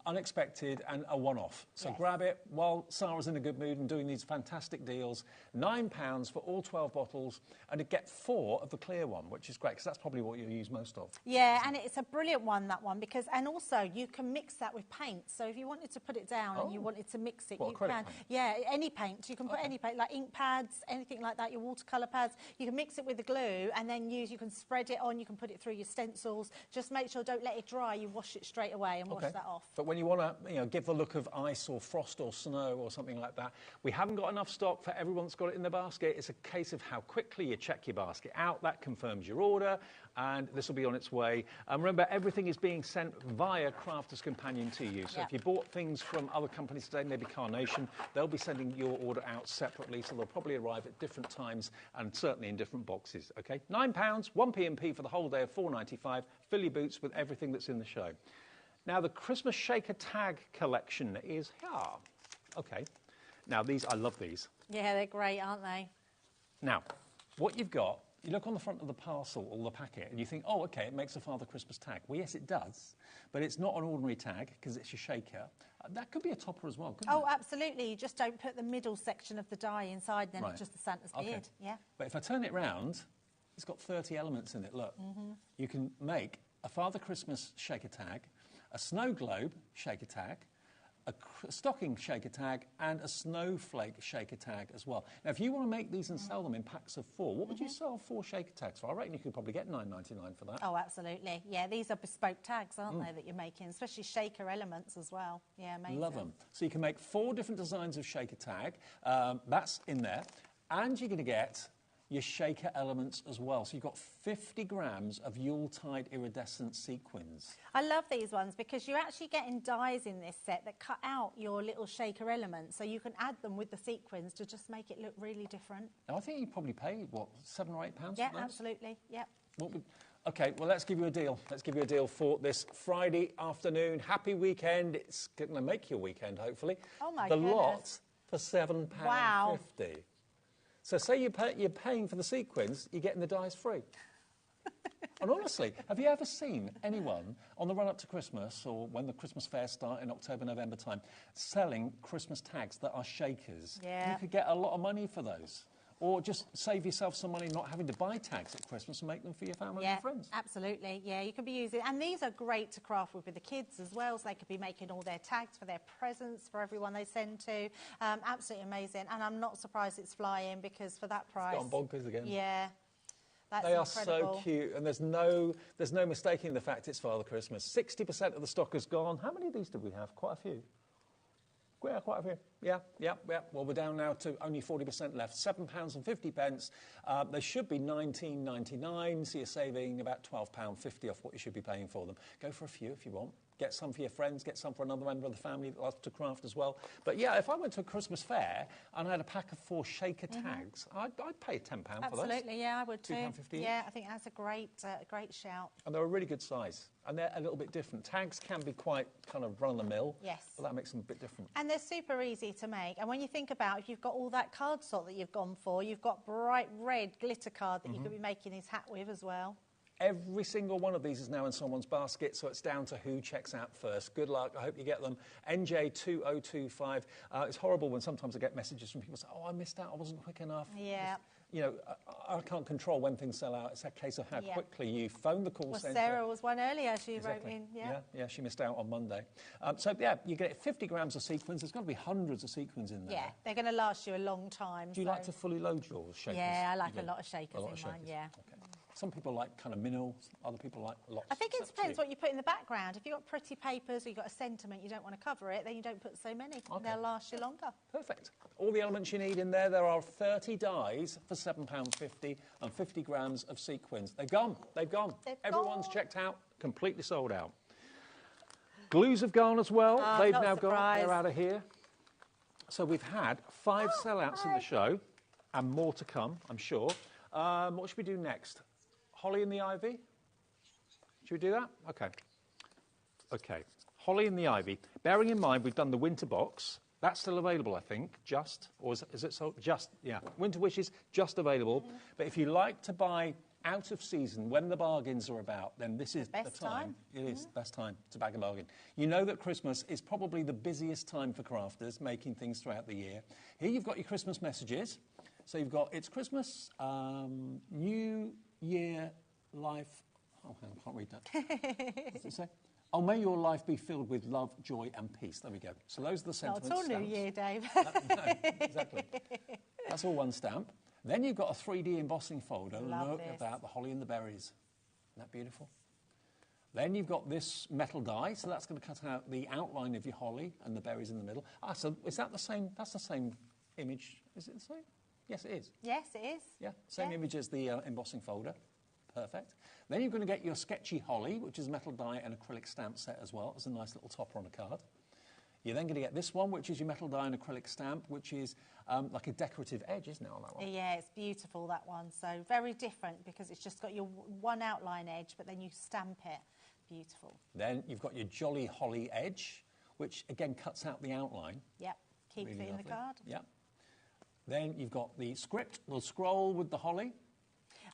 unexpected and a one-off. So grab it while Sarah's in a good mood and doing these fantastic deals. £9 for all 12 bottles, and to get 4 of the clear one, which is great, because that's probably what you'll use most of. Yeah, and it's a brilliant one, that one, because, and also you can mix that with paint. So if you wanted to put it down and you wanted to mix it, you can. Paint? Yeah, any paint. You can put any paint, like ink pads, anything like that, your watercolour pads. You can mix it with the glue and then you can spread it on, you can put it through your stencils. Just make sure, don't let it dry, you wash it straight away and wash that off. But when you want to, give the look of ice or frost or snow or something like that, we haven't got enough stock for everyone that's got it in the basket. It's a case of how quickly you check your basket out. That confirms your order, and this will be on its way. Remember, everything is being sent via Crafters Companion to you. So if you bought things from other companies today, maybe Carnation, they'll be sending your order out separately, so they'll probably arrive at different times and certainly in different boxes. Okay, £9, 1 P&P for the whole day of £4.95. Fill your boots with everything that's in the show. Now, the Christmas Shaker Tag collection is here. OK. Now, I love these. Yeah, they're great, aren't they? Now, what you've got you look on the front of the parcel or the packet and you think, oh, OK, it makes a Father Christmas tag. Well, yes, it does, but it's not an ordinary tag because it's a shaker. That could be a topper as well, couldn't it? Oh, absolutely. You just don't put the middle section of the die inside, then Right. it's just the Santa's beard. Yeah. But if I turn it round, it's got 30 elements in it. Look, you can make a Father Christmas shaker tag, a snow globe shaker tag, a stocking shaker tag, and a snowflake shaker tag as well. Now, if you want to make these and sell them in packs of 4, what would you sell 4 shaker tags for? I reckon you could probably get £9.99 for that. Oh, absolutely. Yeah, these are bespoke tags, aren't they, that you're making, especially shaker elements as well. Yeah, amazing. Love them. So you can make 4 different designs of shaker tag. That's in there. And you're going to get your shaker elements as well. So you've got 50 grams of Yuletide iridescent sequins. I love these ones because you're actually getting dies in this set that cut out your little shaker elements, so you can add them with the sequins to just make it look really different. Now, I think you probably paid, what, £7 or £8 Yeah, for those? absolutely. Yep. OK, well, let's give you a deal. Let's give you a deal for this Friday afternoon. Happy weekend. It's going to make your weekend, hopefully. Oh, my the goodness. lot for £7.50. Wow. So say you're paying for the sequins, you're getting the dies free. And honestly, have you ever seen anyone on the run-up to Christmas or when the Christmas fairs start in October, November time, selling Christmas tags that are shakers? Yeah. You could get a lot of money for those. Or just save yourself some money not having to buy tags at Christmas and make them for your family and friends. Absolutely. Yeah, you can be using... And these are great to craft with the kids as well, so they could be making all their tags for their presents, for everyone they send to. Absolutely amazing. And I'm not surprised it's flying because for that price... It's gone bonkers again. Yeah. That's they are incredible. so cute, and there's no mistaking the fact it's Father Christmas. 60% of the stock is gone. How many of these did we have? Quite a few. Yeah, quite a few. Yeah. Well, we're down now to only 40% left. £7.50. They should be £19.99, so you're saving about £12.50 off what you should be paying for them. Go for a few if you want. Get some for your friends, get some for another member of the family that loves to craft as well. But yeah, if I went to a Christmas fair and I had a pack of 4 shaker tags, I'd pay £10 for those. Absolutely, yeah, I would too. £2.50 Yeah, I think that's a great shout. And they're a really good size. And they're a little bit different. Tags can be quite kind of run-of-the-mill. Yes. But that makes them a bit different. And they're super easy to make. And when you think about if you've got all that cardstock that you've gone for, you've got bright red glitter card that you could be making his hat with as well. Every single one of these is now in someone's basket, so it's down to who checks out first. Good luck. I hope you get them. NJ2025. It's horrible when sometimes I get messages from people saying, oh, I missed out. I wasn't quick enough. Yeah. You know, I can't control when things sell out. It's a case of how quickly you phone the call centre. Sarah was one earlier. She wrote in. Yeah, she missed out on Monday. So, yeah, you get 50 grams of sequins. There's got to be hundreds of sequins in there. Yeah, they're going to last you a long time. Do you like to fully load your shakers? Yeah, I like a lot of shakers in mine, yeah. Okay. Some people like kind of minimal, other people like lots. I think it depends what you put in the background. If you've got pretty papers or you've got a sentiment, you don't want to cover it, then you don't put so many. Okay. They'll last you longer. Perfect. All the elements you need in there. There are 30 dies for £7.50 and 50 grams of sequins. They've gone. Everyone's checked out, completely sold out. Glues have gone as well. They've now gone. They're out of here. So we've had 5 sellouts in the show and more to come, I'm sure. What should we do next? Holly and the Ivy? Should we do that? OK. Holly and the Ivy. Bearing in mind we've done the winter box. That's still available, I think, or is it sold? Just, yeah. Winter Wishes, just available. But if you like to buy out of season, when the bargains are about, then this is the time. It is the best time to bag a bargain. You know that Christmas is probably the busiest time for crafters, making things throughout the year. Here you've got your Christmas messages. So you've got, it's Christmas, New Year, life... Oh, I can't read that. What does it say? Oh, may your life be filled with love, joy and peace. There we go. So those are the sentiments. Not at all New Year, Dave. No, exactly. That's all one stamp. Then you've got a 3D embossing folder. Look about the holly and the berries. Isn't that beautiful? Then you've got this metal die, so that's going to cut out the outline of your holly and the berries in the middle. So is that the same? That's the same image. Is it the same? Yes, it is. Yes, it is. Yeah, same image as the embossing folder. Perfect. Then you're going to get your sketchy holly, which is a metal die and acrylic stamp set as well. It's a nice little topper on a card. You're then going to get this one, which is your metal die and acrylic stamp, which is like a decorative edge, isn't it, on that one? Yeah, it's beautiful, that one. So very different because it's just got your one outline edge, but then you stamp it. Beautiful. Then you've got your jolly holly edge, which again cuts out the outline. Yep, keeps it in the card. Yep. Then you've got the script, the scroll with the holly.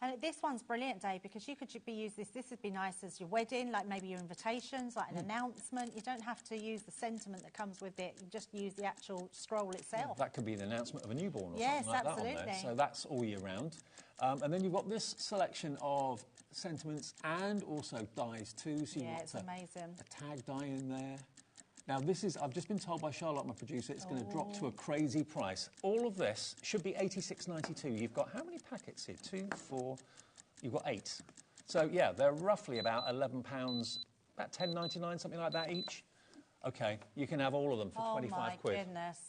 And this one's brilliant, Dave, because you could be used this would be nice as your wedding, like maybe your invitations, like an announcement. You don't have to use the sentiment that comes with it. You just use the actual scroll itself. That could be an announcement of a newborn or yes, something like absolutely. that on there. So that's all year round. And then you've got this selection of sentiments and also dies too. So you've got it's amazing. A tag die in there. Now this is, I've just been told by Charlotte, my producer, it's going to drop to a crazy price. All of this should be $86.92. You've got how many packets here? 2, 4, you've got 8. So yeah, they're roughly about £11, about $10.99, something like that each. Okay, you can have all of them for 25 quid. Oh my goodness.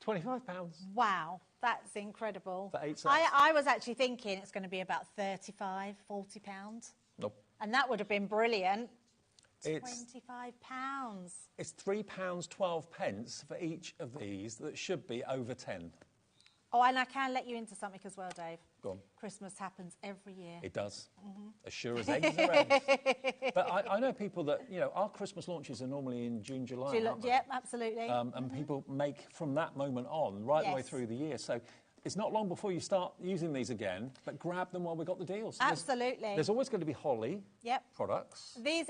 £25. Wow, that's incredible. For 8 sets. I was actually thinking it's going to be about £35, £40. Nope. And that would have been brilliant. It's £25. It's £3.12 for each of these that should be over 10. Oh, and I can let you into something as well, Dave. Go on. Christmas happens every year. It does. As sure as eggs are eggs. But I know people that, you know, our Christmas launches are normally in June, July, aren't they? Yep, absolutely. And people make from that moment on, right the way through the year. So it's not long before you start using these again, but grab them while we've got the deals. Absolutely. There's always going to be holly products. These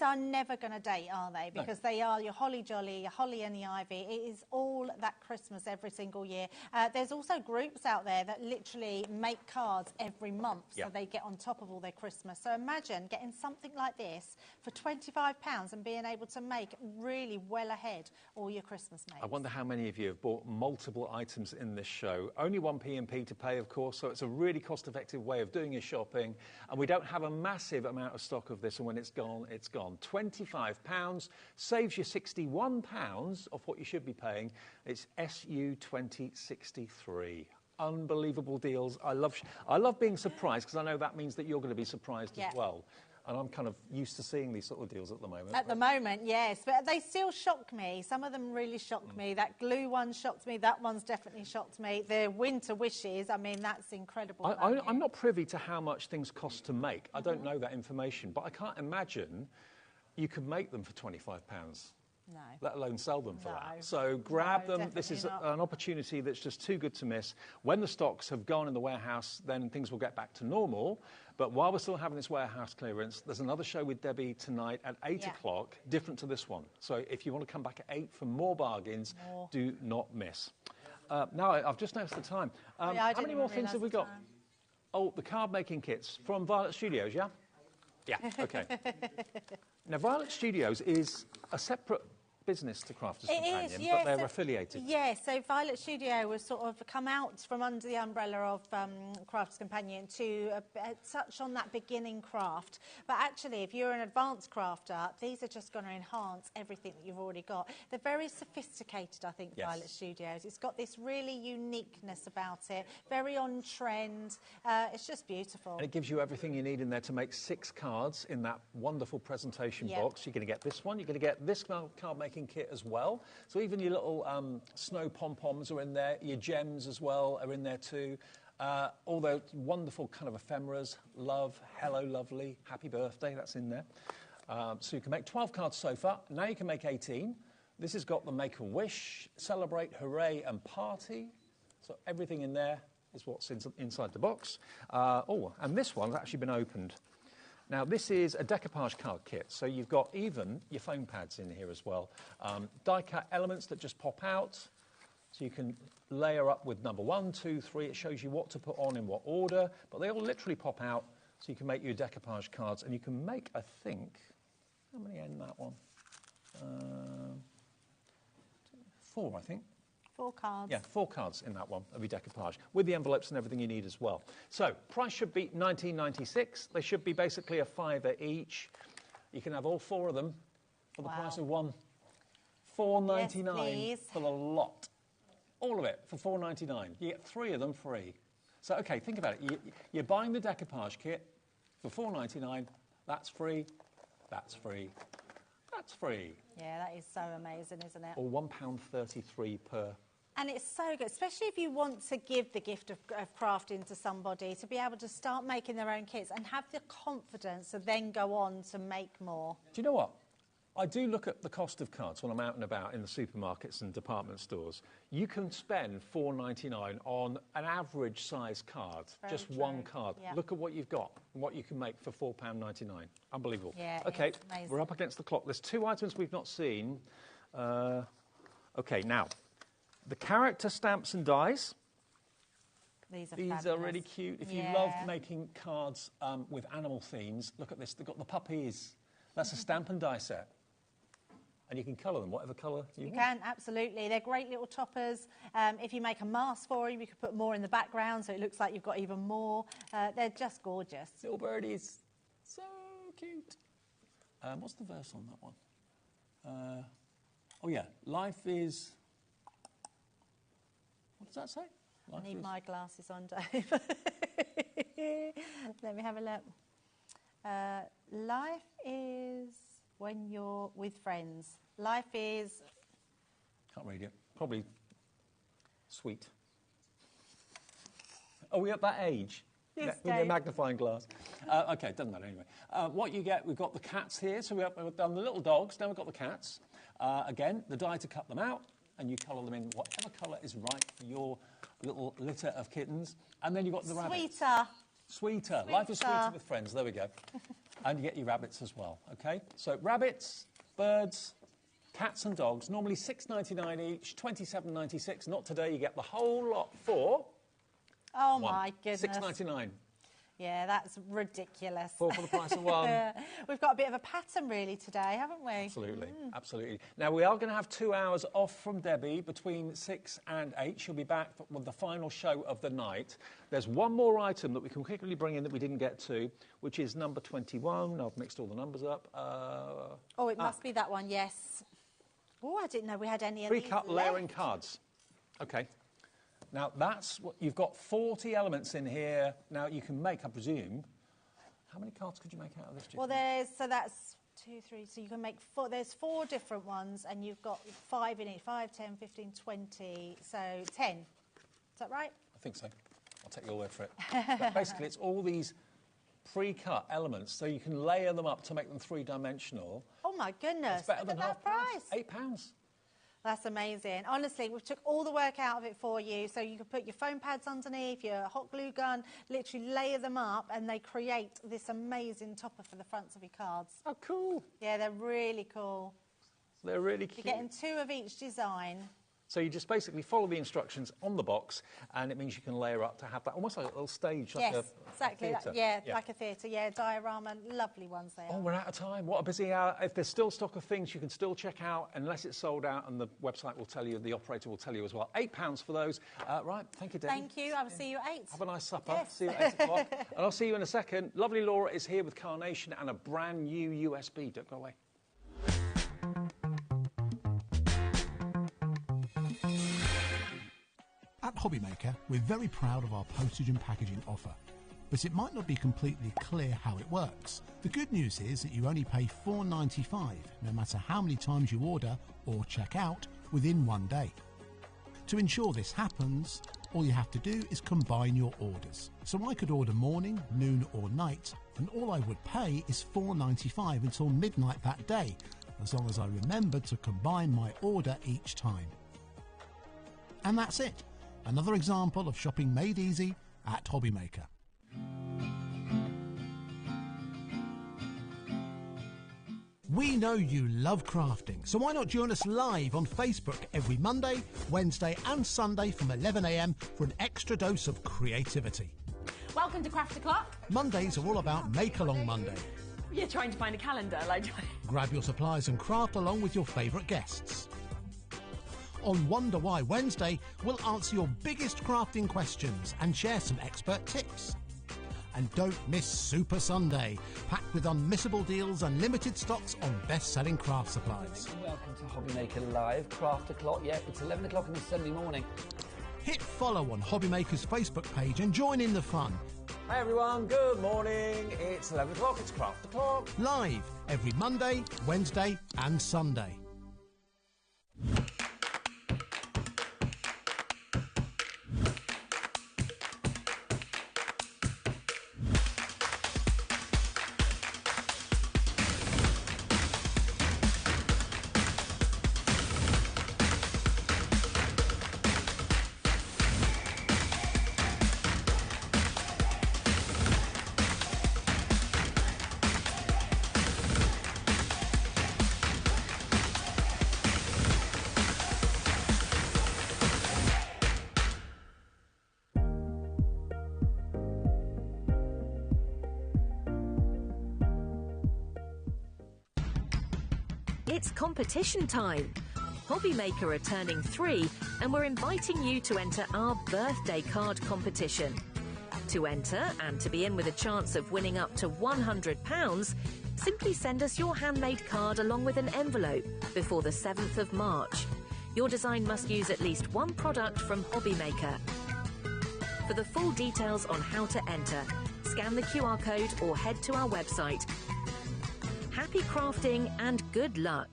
are never going to date, are they? Because they are your holly jolly, your holly and the ivy. It is all that Christmas every single year. There's also groups out there that literally make cards every month, so they get on top of all their Christmas. So imagine getting something like this for £25 and being able to make really well ahead all your Christmas makes. I wonder how many of you have bought multiple items in this show. Only one P&P to pay, of course, so it's a really cost-effective way of doing your shopping. And we don't have a massive amount of stock of this, and when it's gone, it's gone. £25 saves you £61 off what you should be paying. It's SU 2063. Unbelievable deals. I love being surprised, because I know that means that you're going to be surprised as well. And I'm kind of used to seeing these sort of deals at the moment. At the moment, yes. But they still shock me. Some of them really shocked me. That glue one shocked me. That one's definitely shocked me. The winter wishes, I mean, that's incredible. I'm not privy to how much things cost to make. I don't know that information. But I can't imagine you could make them for £25. No. Let alone sell them for that. So grab them. This is an opportunity that's just too good to miss. When the stocks have gone in the warehouse, then things will get back to normal. But while we're still having this warehouse clearance, there's another show with Debbie tonight at 8 o'clock, different to this one. So if you want to come back at 8 for more bargains, do not miss. Now, I've just noticed the time. How many more things have we got? Oh, the card-making kits from Violet Studios, yeah? Yeah, OK. Now, Violet Studios is a separate business to Crafters Companion, but they're affiliated. Yeah, so Violet Studio was sort of come out from under the umbrella of Crafters Companion to touch on that beginning craft. But actually, if you're an advanced crafter, these are just going to enhance everything that you've already got. They're very sophisticated, I think, Violet Studios. It's got this really uniqueness about it, very on trend. It's just beautiful. And it gives you everything you need in there to make 6 cards in that wonderful presentation box. You're going to get this one, you're going to get this card-making kit as well. So even your little snow pom-poms are in there, your gems as well are in there too. All those wonderful kind of ephemeras, love, hello lovely, happy birthday, that's in there. So you can make 12 cards so far. Now you can make 18. This has got the Make a Wish, Celebrate, Hooray and Party. So everything in there is what's inside the box. And this one's actually been opened. Now, this is a decoupage card kit, so you've got even your foam pads in here as well. Die-cut elements that just pop out, so you can layer up with number 1, 2, 3. It shows you what to put on in what order, but they all literally pop out, so you can make your decoupage cards. And you can make, I think, how many in that one? 4, I think. 4 cards. Yeah, 4 cards in that one of your decoupage, with the envelopes and everything you need as well. So, price should be $19.96. They should be basically a £5 each. You can have all 4 of them for the price of one. $4.99 for the lot. All of it for $4.99. You get 3 of them free. So, OK, think about it. You're buying the decoupage kit for $4.99. That's free. That's free. That's free. Yeah, that is so amazing, isn't it? Or £1.33 per. And it's so good, especially if you want to give the gift of crafting to somebody, to be able to start making their own kits and have the confidence to then go on to make more. Do you know what? I do look at the cost of cards when I'm out and about in the supermarkets and department stores. You can spend $4.99 on an average size card, just one card. Yeah. Look at what you've got and what you can make for £4.99. Unbelievable. Yeah, okay, it's amazing. we're up against the clock. There's 2 items we've not seen. Okay, now, the character stamps and dies. These are really cute. If you love making cards with animal themes, look at this. They've got the puppies. That's a stamp and die set. And you can colour them, whatever colour you want. You can, absolutely. They're great little toppers. If you make a mask for them, you could put more in the background so it looks like you've got even more. They're just gorgeous. Little birdies. So cute. What's the verse on that one? Oh, yeah. Life is... What does that say? I need my glasses on, Dave. Let me have a look. Life is when you're with friends. Life is... Can't read it. Probably sweet. Are we at that age? Yes, with your Dave. magnifying glass. OK, it doesn't matter anyway. What you get, we've got the cats here. So we've done the little dogs, now we've got the cats. Again, the die to cut them out, and you colour them in whatever colour is right for your little litter of kittens. And then you've got the rabbits. Sweeter. Life is sweeter with friends. There we go. And you get your rabbits as well, OK? So rabbits, birds, cats and dogs, normally £6.99 each, £27.96. Not today, you get the whole lot for... Oh, my goodness. £6.99. Yeah, that's ridiculous. 4 for the price of 1. We've got a bit of a pattern, really, today, haven't we? Absolutely, absolutely. Now, we are going to have 2 hours off from Debbie between 6 and 8. She'll be back with the final show of the night. There's one more item that we can quickly bring in that we didn't get to, which is number 21. I've mixed all the numbers up. Oh, it must be that one, yes. Oh, I didn't know we had any of these Pre-cut layering cards. OK. Now, that's what you've got 40 elements in here. Now, you can make, I presume, how many cards could you make out of this? Well, so that's 2, 3, so you can make 4, there's 4 different ones, and you've got 5 in it, 5, 10, 15, 20, so 10. Is that right? I think so. I'll take your word for it. But basically, it's all these pre-cut elements, so you can layer them up to make them 3-dimensional. Oh, my goodness. It's better Look than at that price. £8. That's amazing. Honestly, we took all the work out of it for you, so you can put your foam pads underneath, your hot glue gun, literally layer them up, and they create this amazing topper for the fronts of your cards. Oh, cool. Yeah, they're really cool. They're really cute. You're getting 2 of each design. So you just basically follow the instructions on the box, and it means you can layer up to have that almost like a little stage, like yes, exactly. theatre. Like a theatre. Yeah, diorama. Lovely ones there. Oh, we're out of time. What a busy hour. If there's still stock of things, you can still check out, unless it's sold out, and the website will tell you, the operator will tell you as well. £8 for those. Right, thank you, Debbie. Thank you. I will see you at 8. Have a nice supper. Yes. See you at 8 o'clock. And I'll see you in a second. Lovely Laura is here with Carnation and a brand new USB. Don't go away. At HobbyMaker, we're very proud of our postage and packaging offer, but it might not be completely clear how it works. The good news is that you only pay $4.95, no matter how many times you order or check out within 1 day. To ensure this happens, all you have to do is combine your orders. So I could order morning, noon or night, and all I would pay is $4.95 until midnight that day, as long as I remembered to combine my order each time. And that's it. Another example of shopping made easy at HobbyMaker. We know you love crafting, so why not join us live on Facebook every Monday, Wednesday and Sunday from 11 a.m. for an extra dose of creativity. Welcome to Craft O'Clock. Mondays are all about Make Along Monday. You're trying to find a calendar, like... Grab your supplies and craft along with your favourite guests. On Wonder Why Wednesday, we'll answer your biggest crafting questions and share some expert tips. And don't miss Super Sunday, packed with unmissable deals and limited stocks on best-selling craft supplies. Welcome to HobbyMaker Live, Craft O'Clock. Yeah, it's 11 o'clock on a Sunday morning. Hit follow on HobbyMaker's Facebook page and join in the fun. Hi everyone, good morning. It's 11 o'clock, it's Craft O'Clock. Live every Monday, Wednesday and Sunday. It's competition time. HobbyMaker are turning 3 and we're inviting you to enter our birthday card competition. To enter and to be in with a chance of winning up to £100, simply send us your handmade card along with an envelope before the 7th of March. Your design must use at least one product from HobbyMaker. For the full details on how to enter, scan the QR code or head to our website. Happy crafting and good luck!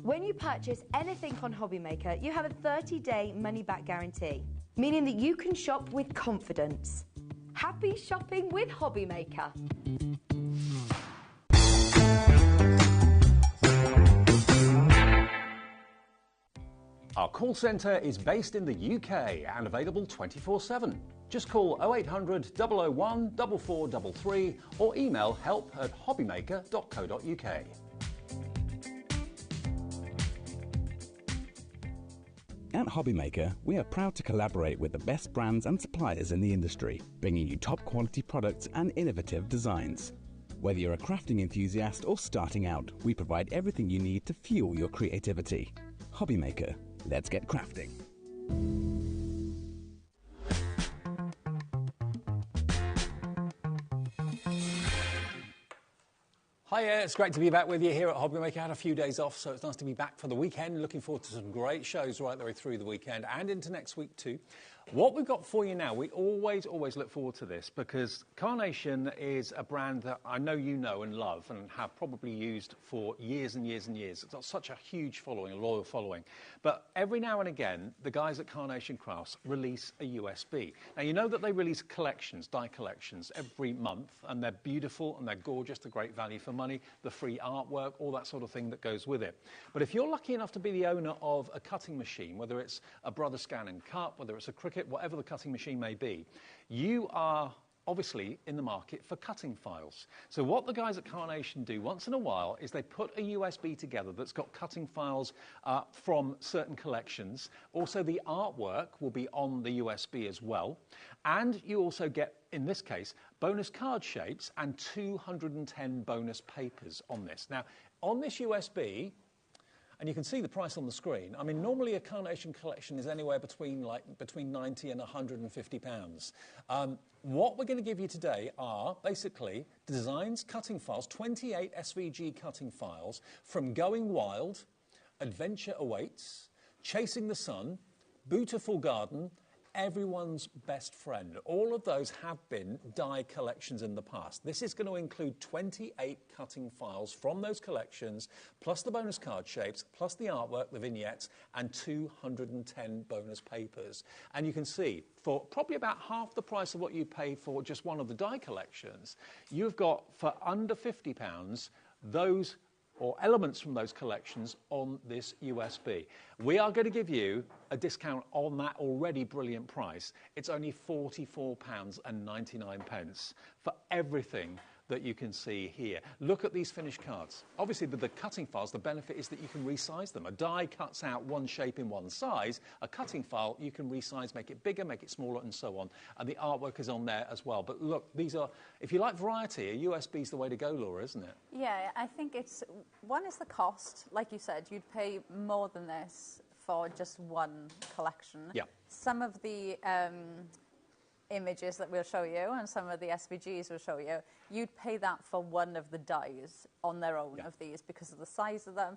When you purchase anything on HobbyMaker, you have a 30-day money-back guarantee, meaning that you can shop with confidence. Happy shopping with HobbyMaker. Our call centre is based in the UK and available 24/7. Just call 0800 001 4433 or email help@hobbymaker.co.uk. At HobbyMaker, we are proud to collaborate with the best brands and suppliers in the industry, bringing you top quality products and innovative designs. Whether you're a crafting enthusiast or starting out, we provide everything you need to fuel your creativity. HobbyMaker, let's get crafting. Hiya, it's great to be back with you here at HobbyMaker. I had a few days off, so it's nice to be back for the weekend. Looking forward to some great shows right the way through the weekend and into next week too. What we've got for you now, we always look forward to this because Carnation is a brand that I know you know and love and have probably used for years and years and years. It's got such a huge following, a loyal following. But every now and again, the guys at Carnation Crafts release a USB. Now, you know that they release collections, die collections, every month, and they're beautiful and they're gorgeous, they're great value for money, the free artwork, all that sort of thing that goes with it. But if you're lucky enough to be the owner of a cutting machine, whether it's a Brother Scan and Cut, whether it's a Cricut, whatever the cutting machine may be, you are obviously in the market for cutting files. So what the guys at Carnation do once in a while is they put a USB together that's got cutting files from certain collections. Also, the artwork will be on the USB as well. And you also get, in this case, bonus card shapes and 210 bonus papers on this. Now, on this USB, and you can see the price on the screen. I mean, normally a Carnation collection is anywhere between 90 and 150 pounds. What we're going to give you today are basically designs, cutting files, 28 SVG cutting files from Going Wild, Adventure Awaits, Chasing the Sun, Beautiful Garden, Everyone's Best Friend. All of those have been die collections in the past. This is going to include 28 cutting files from those collections, plus the bonus card shapes, plus the artwork, the vignettes, and 210 bonus papers. And you can see, for probably about half the price of what you pay for just one of the die collections, you've got, for under £50, those or elements from those collections on this USB. We are going to give you a discount on that already brilliant price. It's only £44.99 for everything that you can see here. Look at these finished cards. Obviously, with the cutting files, the benefit is that you can resize them. A die cuts out one shape in one size. A cutting file, you can resize, make it bigger, make it smaller, and so on. And the artwork is on there as well. But look, these are, if you like variety, a USB is the way to go, Laura, isn't it? Yeah, I think it's, one is the cost. Like you said, you'd pay more than this for just one collection. Yeah. Some of the images that we'll show you and some of the SVGs we'll show you, you'd pay that for one of the dies on their own of these because of the size of them.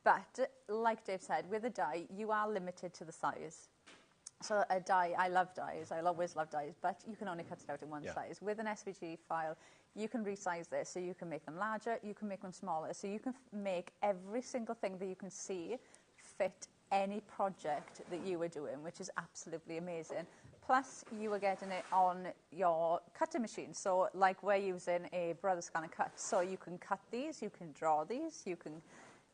But like Dave said, with a die, you are limited to the size. So a die, I love dies, I'll always love dies, but you can only cut it out in one size. With an SVG file, you can resize this, so you can make them larger, you can make them smaller, so you can make every single thing that you can see fit any project that you were doing, which is absolutely amazing. Plus, you are getting it on your cutting machine. So, like, we're using a Brother Scanner cut, so you can cut these, you can draw these, you can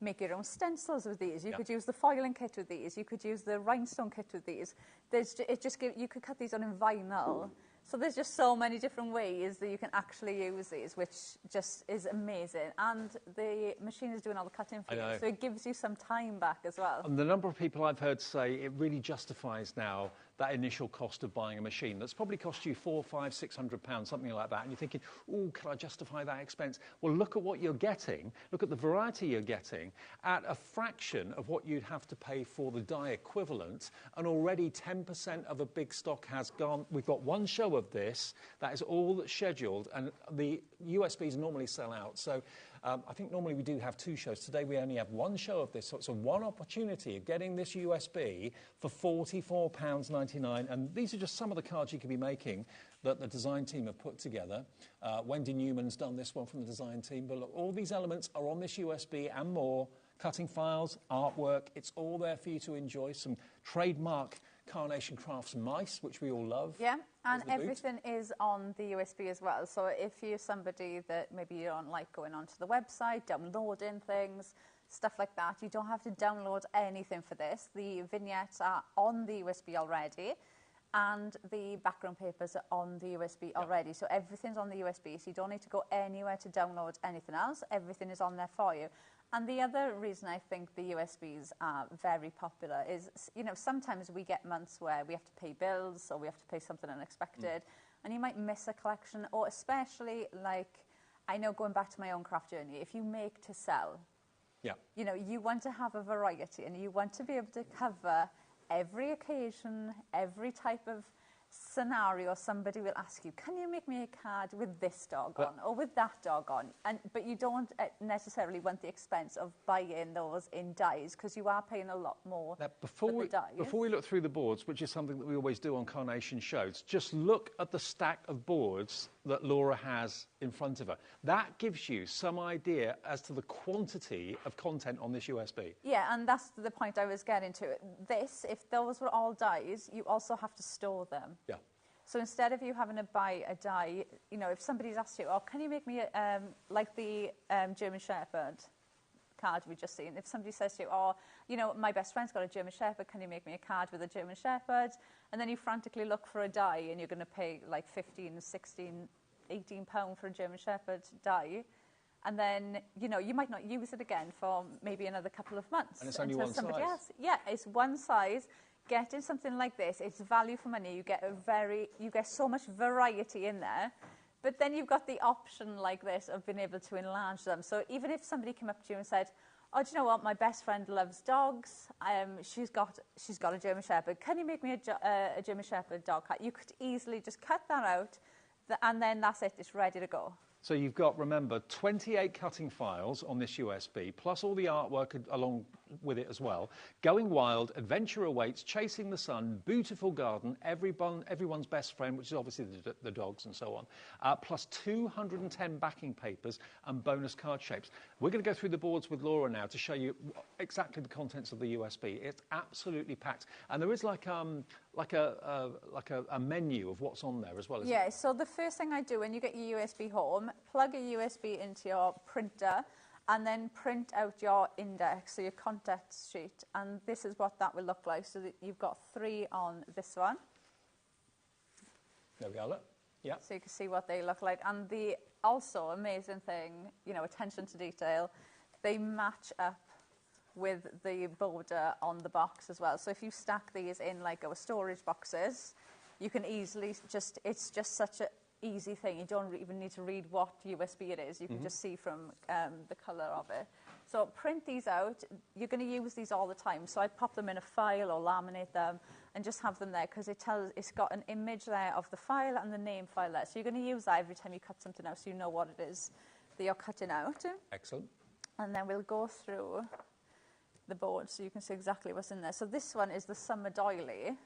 make your own stencils with these. You could use the foiling kit with these. You could use the rhinestone kit with these. You could cut these on in vinyl. So there's just so many different ways that you can actually use these, which just is amazing. And the machine is doing all the cutting for you, so it gives you some time back as well. And the number of people I've heard say it really justifies now that initial cost of buying a machine that's probably cost you £400, £500, £600, something like that, and you're thinking, oh, can I justify that expense? Well, look at what you're getting, look at the variety you're getting at a fraction of what you'd have to pay for the die equivalent, and already 10% of a big stock has gone. We've got one show of this, that is all that's scheduled, and the USBs normally sell out. So I think normally we do have 2 shows. Today we only have 1 show of this, so it's a one opportunity of getting this USB for £44.99. And these are just some of the cards you could be making that the design team have put together. Wendy Newman's done this one from the design team. But look, all these elements are on this USB and more. Cutting files, artwork, it's all there for you to enjoy. Some trademark Carnation Crafts mice, which we all love. Yeah, and everything is on the USB as well. So if you're somebody that maybe you don't like going onto the website, downloading things, stuff like that, you don't have to download anything for this. The vignettes are on the USB already, and the background papers are on the USB already. So everything's on the USB, so you don't need to go anywhere to download anything else. Everything is on there for you. And the other reason I think the USBs are very popular is, you know, sometimes we get months where we have to pay bills or we have to pay something unexpected, and you might miss a collection, or especially, like, I know going back to my own craft journey, if you make to sell, you know, you want to have a variety and you want to be able to cover every occasion, every type of scenario. Somebody will ask you, can you make me a card with this dog on or with that dog on? But you don't necessarily want the expense of buying those in dies, because you are paying a lot more for the dies. Before we look through the boards, which is something that we always do on Carnation shows, just look at the stack of boards that Laura has in front of her. That gives you some idea as to the quantity of content on this USB. Yeah, and that's the point I was getting to. This, if those were all dies, you also have to store them. Yeah. So instead of you having to buy a die, you know, if somebody's asked you, oh, can you make me, like the German Shepherd card we just seen, if somebody says to you, oh, you know, my best friend's got a German Shepherd, can you make me a card with a German Shepherd? And then you frantically look for a die and you're going to pay like 15, 16, 18 pound for a German Shepherd die. And then, you know, you might not use it again for maybe another couple of months. And it's only one size. Yeah, it's one size. Getting something like this, it's value for money. You get so much variety in there. But then you've got the option like this of being able to enlarge them. So even if somebody came up to you and said, oh, do you know what, my best friend loves dogs, she's got a German Shepherd, can you make me a German Shepherd dog cat? You could easily just cut that out, and then that's it, it's ready to go. So you've got, remember, 28 cutting files on this USB, plus all the artwork along with it as well. Going Wild, Adventure Awaits, Chasing the Sun, Beautiful Garden, Everyone's Best Friend, which is obviously the dogs and so on, plus 210 backing papers and bonus card shapes. We're going to go through the boards with Laura now to show you exactly the contents of the USB. It's absolutely packed. And there is like a menu of what's on there as well. Yeah, so the first thing I do when you get your USB home, plug a USB into your printer and then print out your index, so your contact sheet, and this is what that will look like. So that you've got 3 on this one. There we are, look. Yeah. So you can see what they look like. And the also amazing thing, you know, attention to detail, they match up with the border on the box as well. So if you stack these in like our storage boxes, you can easily it's just such an easy thing. You don't even need to read what USB it is. You can just see from the colour of it. So print these out. You're going to use these all the time. So I pop them in a file or laminate them and just have them there, because it's got an image there of the file and the name file there. So you're going to use that every time you cut something out, so you know what it is that you're cutting out. Excellent. And then we'll go through the board so you can see exactly what's in there. So this one is the summer doily.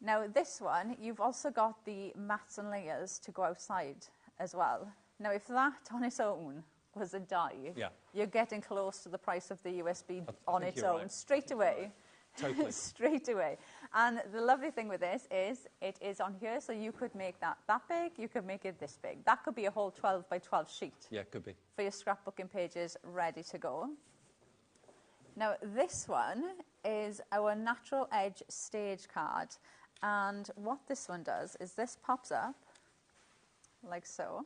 Now this one, you've also got the mats and layers to go outside as well. Now if that on its own was a die, you're getting close to the price of the USB on its own straight away. Totally. Straight away. And the lovely thing with this is it is on here, so you could make that big, you could make it this big. That could be a whole 12 by 12 sheet. Yeah, could be. For your scrapbooking pages ready to go. Now this one is our Natural Edge stage card. And what this one does is this pops up like so.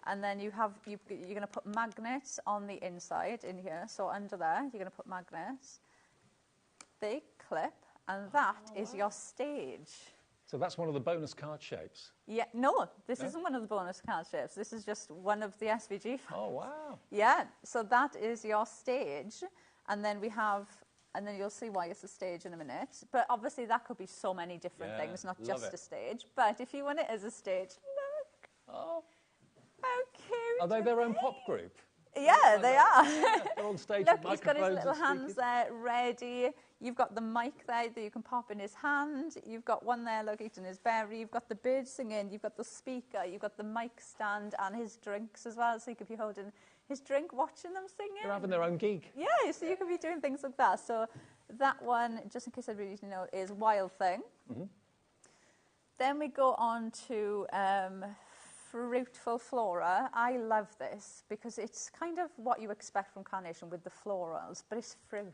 And then you're going to put magnets on the inside in here. So under there, you're going to put magnets. Big clip, and that is your stage. So that's one of the bonus card shapes? Yeah, no, this isn't one of the bonus card shapes. This is just one of the SVG files. Oh, wow. Yeah, so that is your stage. And then we have, and then you'll see why it's a stage in a minute. But obviously that could be so many different things, not just a stage. But if you want it as a stage, look. Oh. How cute. Are they their own pop group? Yeah, they are. Yeah, they're on stage Look, with he's got his microphones little and hands speakers. there ready. You've got the mic there that you can pop in his hand. You've got one there, look, eating his berry. You've got the bird singing. You've got the speaker. You've got the mic stand and his drinks as well. So you could be holding his drink, watching them singing. They're having their own gig. Yeah, so you could be doing things like that. So that one, just in case everybody didn't know, is Wild Thing. Mm-hmm. Then we go on to Fruitful Flora. I love this because it's kind of what you expect from carnation with the florals, but it's fruit.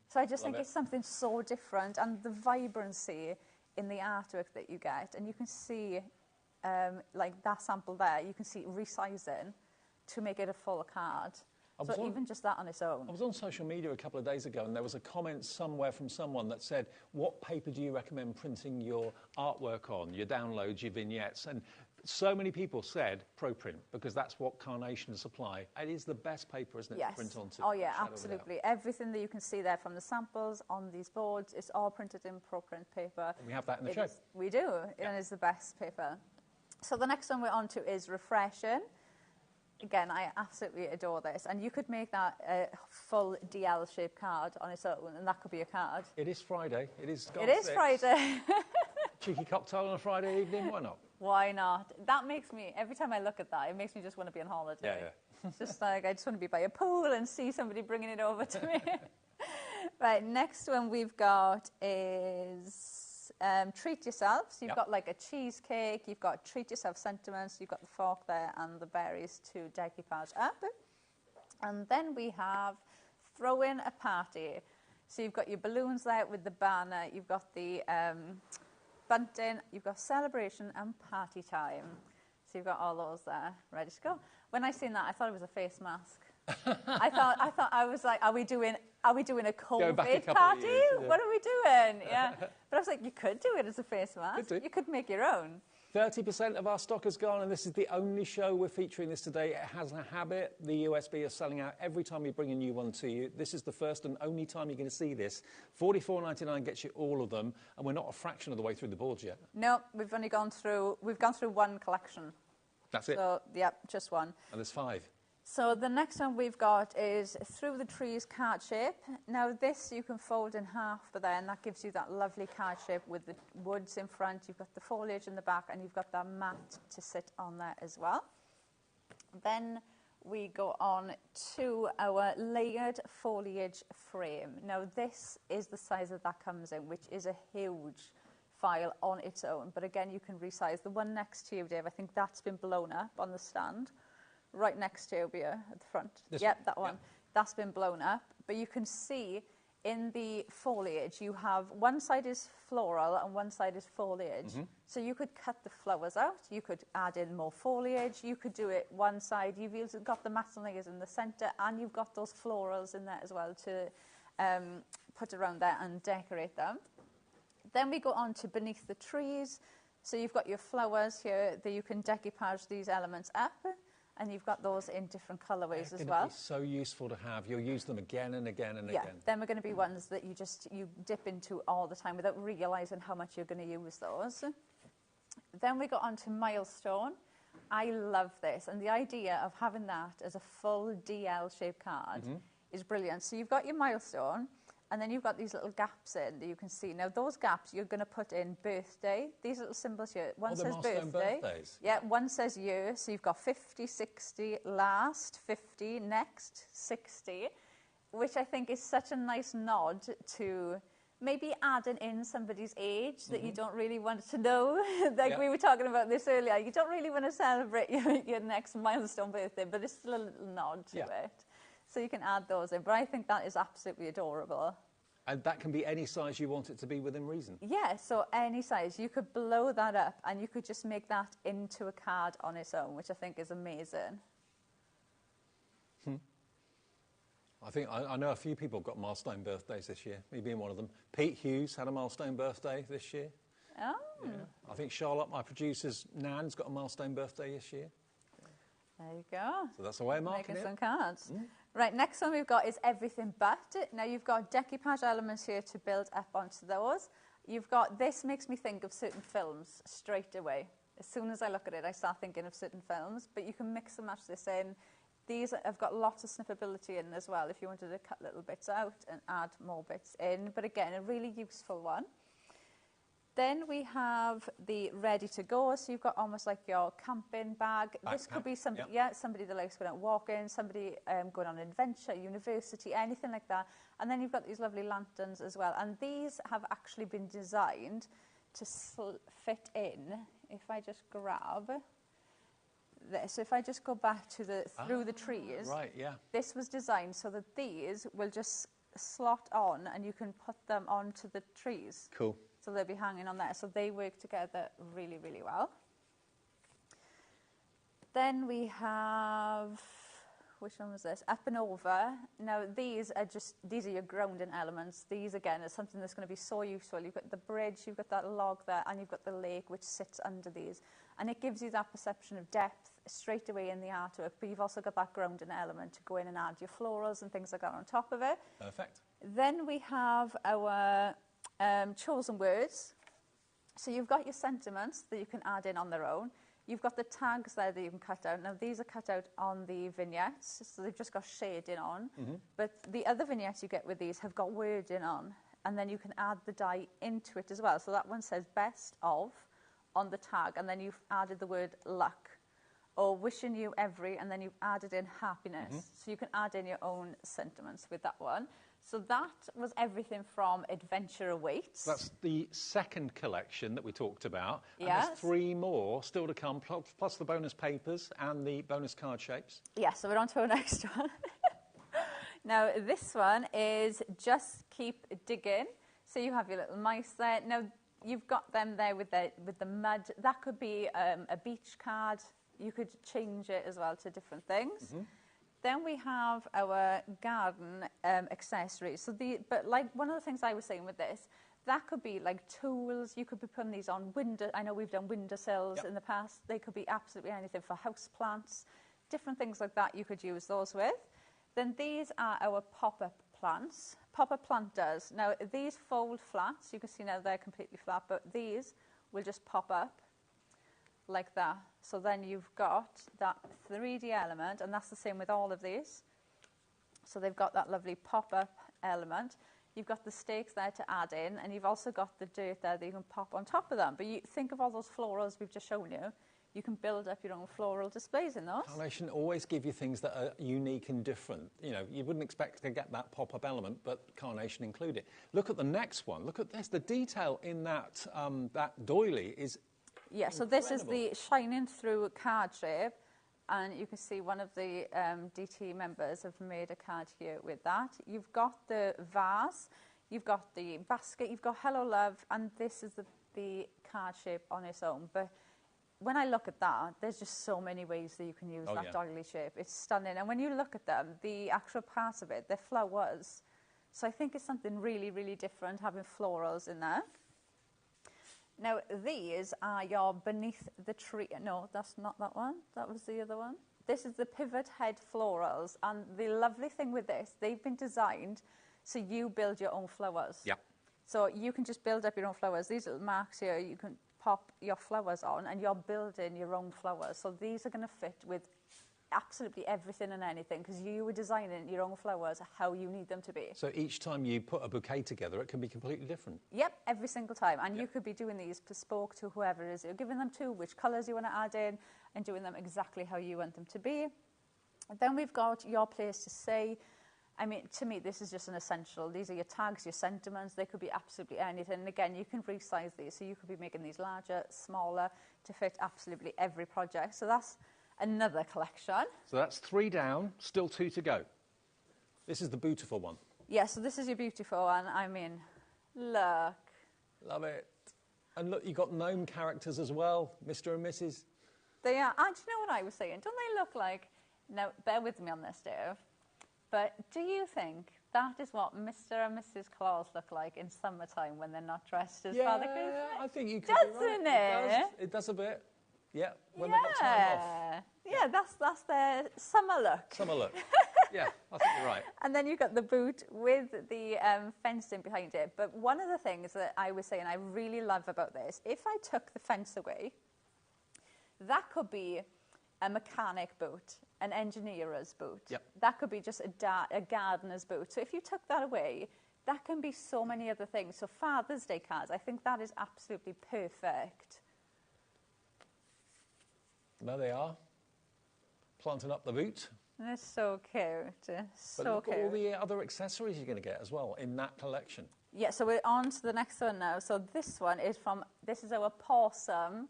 So I just think it's something so different, and the vibrancy in the artwork that you get, and you can see like that sample there, you can see resizing to make it a full card. So even just that on its own. I was on social media a couple of days ago, and there was a comment somewhere from someone that said, what paper do you recommend printing your artwork on, your downloads, your vignettes? And so many people said ProPrint, because that's what Carnation supply. It is the best paper, isn't it, Yes. to print onto? Oh, yeah, Shadow it absolutely. out. Everything that you can see there from the samples on these boards, it's all printed in ProPrint paper. And we have that in the show. We do. It is the best paper. So the next one we're on to is Refreshing. Again, I absolutely adore this. And you could make that a full DL-shaped card on its own, and that could be a card. It is Friday. It is It is Friday. Cheeky cocktail on a Friday evening, why not? Why not? That makes me, every time I look at that, it makes me just want to be on holiday. Yeah. It's just like, I just want to be by a pool and see somebody bringing it over to me. Right, next one we've got is Treat Yourself. So you've got like a cheesecake, you've got Treat Yourself sentiments, you've got the fork there and the berries to decoupage up. And then we have Throw in a Party. So you've got your balloons there with the banner, you've got the bunting, you've got celebration and party time. So you've got all those there ready to go. When I seen that, I thought it was a face mask. I was like, are we doing a COVID party? What are we doing? Yeah. But I was like, you could do it as a face mask. You could make your own. 30% of our stock has gone, and this is the only show we're featuring this today. It has a habit. The USB is selling out every time we bring a new one to you. This is the first and only time you're going to see this. $44.99 gets you all of them, and we're not a fraction of the way through the boards yet. No, we've gone through one collection. That's it? So, yep, just one. And there's 5. So the next one we've got is Through the Trees card shape. Now this you can fold in half, but then that gives you that lovely card shape with the woods in front. You've got the foliage in the back, and you've got that mat to sit on there as well. Then we go on to our layered foliage frame. Now this is the size that comes in, which is a huge file on its own. But again, you can resize. The one next to you, Dave, I think that's been blown up on the stand. Right next to you here at the front. Yep, that one. Yep. That's been blown up. But you can see in the foliage, you have one side is floral and one side is foliage. Mm-hmm. So you could cut the flowers out. You could add in more foliage. You could do it one side. You've got the mats and layers in the centre, and you've got those florals in there as well to put around there and decorate them. Then we go on to Beneath the Trees. So you've got your flowers here that you can decoupage these elements up. And you've got those in different colourways as well. It's so useful to have. You'll use them again and again and again. Yeah, then we're going to be ones that you dip into all the time without realising how much you're going to use those. Then we go on to Milestone. I love this. And the idea of having that as a full DL-shaped card is brilliant. So you've got your Milestone, And then you've got these little gaps in that you can see. Now, those gaps you're going to put in birthday. These little symbols here. One says birthday. Birthdays. Yeah, one says year. So you've got 50, 60, last, 50, next, 60, which I think is such a nice nod to maybe adding in somebody's age that you don't really want to know. Like we were talking about this earlier. You don't really want to celebrate your next milestone birthday, but it's still a little nod to it. So you can add those in. But I think that is absolutely adorable. And that can be any size you want it to be within reason. Yeah, so any size. You could blow that up and you could just make that into a card on its own, which I think is amazing. I think I know a few people got milestone birthdays this year, me being one of them. Pete Hughes had a milestone birthday this year. Oh. Yeah. I think Charlotte, my producer's nan's got a milestone birthday this year. There you go. So that's the way of marking Making it. some cards. Right, next one we've got is everything but. Now you've got decoupage elements here to build up onto those. You've got, this makes me think of certain films straight away. As soon as I look at it, I start thinking of certain films, but you can mix and match this in. These have got lots of snippability in as well if you wanted to cut little bits out and add more bits in. But again, a really useful one. Then we have the ready to go. So you've got almost like your camping bag. This could be somebody, somebody that likes going out walking, somebody going on an adventure, university, anything like that. And then you've got these lovely lanterns as well. And these have actually been designed to fit in. If I just grab this, so if I just go back to the through the trees, this was designed so that these will just slot on and you can put them onto the trees. Cool. So they'll be hanging on there. So they work together really, really well. Then we have, which one was this? Up and over. Now these are your grounding elements. These again are something that's going to be so useful. You've got the bridge, you've got that log there, and you've got the lake which sits under these. And it gives you that perception of depth straight away in the artwork, but you've also got that grounding element to go in and add your florals and things like that on top of it. Perfect. Then we have our chosen words. So you've got your sentiments that you can add in on their own. You've got the tags there that you can cut out. Now these are cut out on the vignettes, so they've just got shading on. But the other vignettes you get with these have got wording on, and then you can add the die into it as well. So that one says best of on the tag, and then you've added the word luck, or wishing you every, and then you've added in happiness. So you can add in your own sentiments with that one. So that was everything from Adventure Awaits. That's the second collection that we talked about. And Yes. there's 3 more still to come, plus the bonus papers and the bonus card shapes. Yeah, so we're on to our next one. Now, this one is Just Keep Digging. So you have your little mice there. Now, you've got them there with the mud. That could be a beach card. You could change it as well to different things. Then we have our garden accessories. So but like one of the things I was saying with this, that could be like tools. You could be putting these on window. I know we've done windowsills in the past. They could be absolutely anything for house plants, different things like that. You could use those with. Then these are our pop-up plants, pop-up planters. Now these fold flat. So you can see now they're completely flat, but these will just pop up like that. So then you've got that 3D element, and that's the same with all of these. So they've got that lovely pop-up element. You've got the stakes there to add in, and you've also got the dirt there that you can pop on top of them. But you think of all those florals we've just shown you. You can build up your own floral displays in those. Carnation always give you things that are unique and different. You know, you wouldn't expect to get that pop-up element, but Carnation included. Look at the next one. Look at this. The detail in that that doily is yeah, so this is the shining through card shape, and you can see one of the DT members have made a card here with that. You've got the vase, you've got the basket, you've got Hello Love, and this is the card shape on its own. But when I look at that, there's just so many ways that you can use that doily shape. It's stunning. And when you look at them, the actual parts of it, they're flowers. So I think it's something really, really different having florals in there. Now, these are your beneath the tree. No, that's not that one. That was the other one. This is the pivot head florals. And the lovely thing with this, they've been designed so you build your own flowers. Yeah. So you can just build up your own flowers. These little marks here, you can pop your flowers on, and you're building your own flowers. So these are going to fit with absolutely everything and anything, because you were designing your own flowers how you need them to be. So each time you put a bouquet together, it can be completely different. Yep, every single time. And you could be doing these bespoke to whoever it is you're giving them to, which colours you want to add in, and doing them exactly how you want them to be. And then we've got your place to say. I mean, to me, this is just an essential. These are your tags, your sentiments. They could be absolutely anything. And again, you can resize these. So you could be making these larger, smaller, to fit absolutely every project. So that's another collection. So that's 3 down, still 2 to go. This is the beautiful one. Yeah, so this is your beautiful one. I mean, look. Love it. And look, you've got gnome characters as well, Mr. and Mrs. They are. And do you know what I was saying? Don't they look like... Now, bear with me on this, Dave. But do you think that is what Mr. and Mrs. Claus look like in summertime when they're not dressed as Father Christmas? I think you could Doesn't be right. It does a bit. Yeah, when they've got time off. Yeah, that's their summer look. Summer look. Yeah, I think you're right. And then you've got the boot with the fencing behind it. But one of the things that I was saying I really love about this, if I took the fence away, that could be a mechanic boot, an engineer's boot. Yep. That could be just a gardener's boot. So if you took that away, that can be so many other things. So Father's Day cards, I think that is absolutely perfect. There they are, planting up the boot. They're so cute. So But look cute. at all the other accessories you're going to get as well in that collection. Yeah, so we're on to the next one now. So this one is this is our possum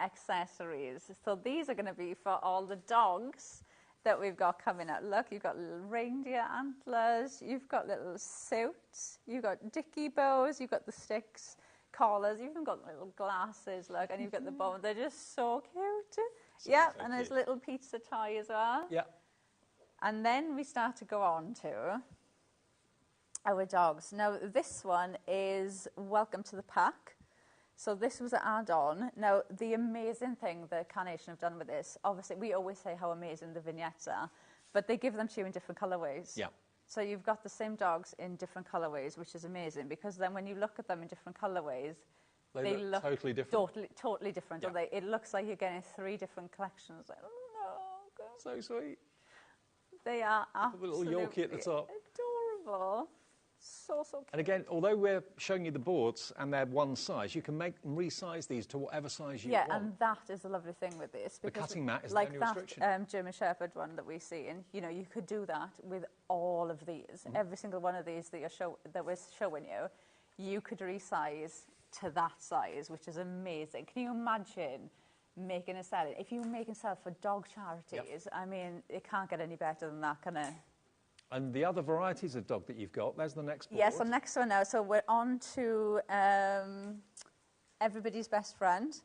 accessories. So these are going to be for all the dogs that we've got coming up. Look, you've got little reindeer antlers, you've got little suits, you've got dicky bows, you've got the sticks, collars, you've even got little glasses, look, and you've got the bow. They're just so cute. Yeah, and there's little pizza toy as well. Yeah. And then we start to go on to our dogs. Now, this one is Welcome to the Pack. So this was an add-on. Now, the amazing thing that Carnation have done with this, obviously, we always say how amazing the vignettes are, but they give them to you in different colourways. Yeah. So you've got the same dogs in different colourways, which is amazing, because then when you look at them in different colourways, they look totally different. Totally different, don't they? It looks like you're getting 3 different collections. Like, oh, no, God. So sweet. They are With a little Yorkie at the top. Adorable. So cute. And again, although we're showing you the boards and they're one size, you can make and resize these to whatever size you want. Yeah, and that is the lovely thing with this. The cutting mat is like the only that restriction. German Shepherd one that we see, and you know, you could do that with all of these. Every single one of these that we're showing you, you could resize to that size, which is amazing. Can you imagine making a selling? If you make and sell for dog charities, I mean, it can't get any better than that, can it? And the other varieties of dog that you've got, there's the next board. Yes, so next one now. So we're on to Everybody's Best Friend.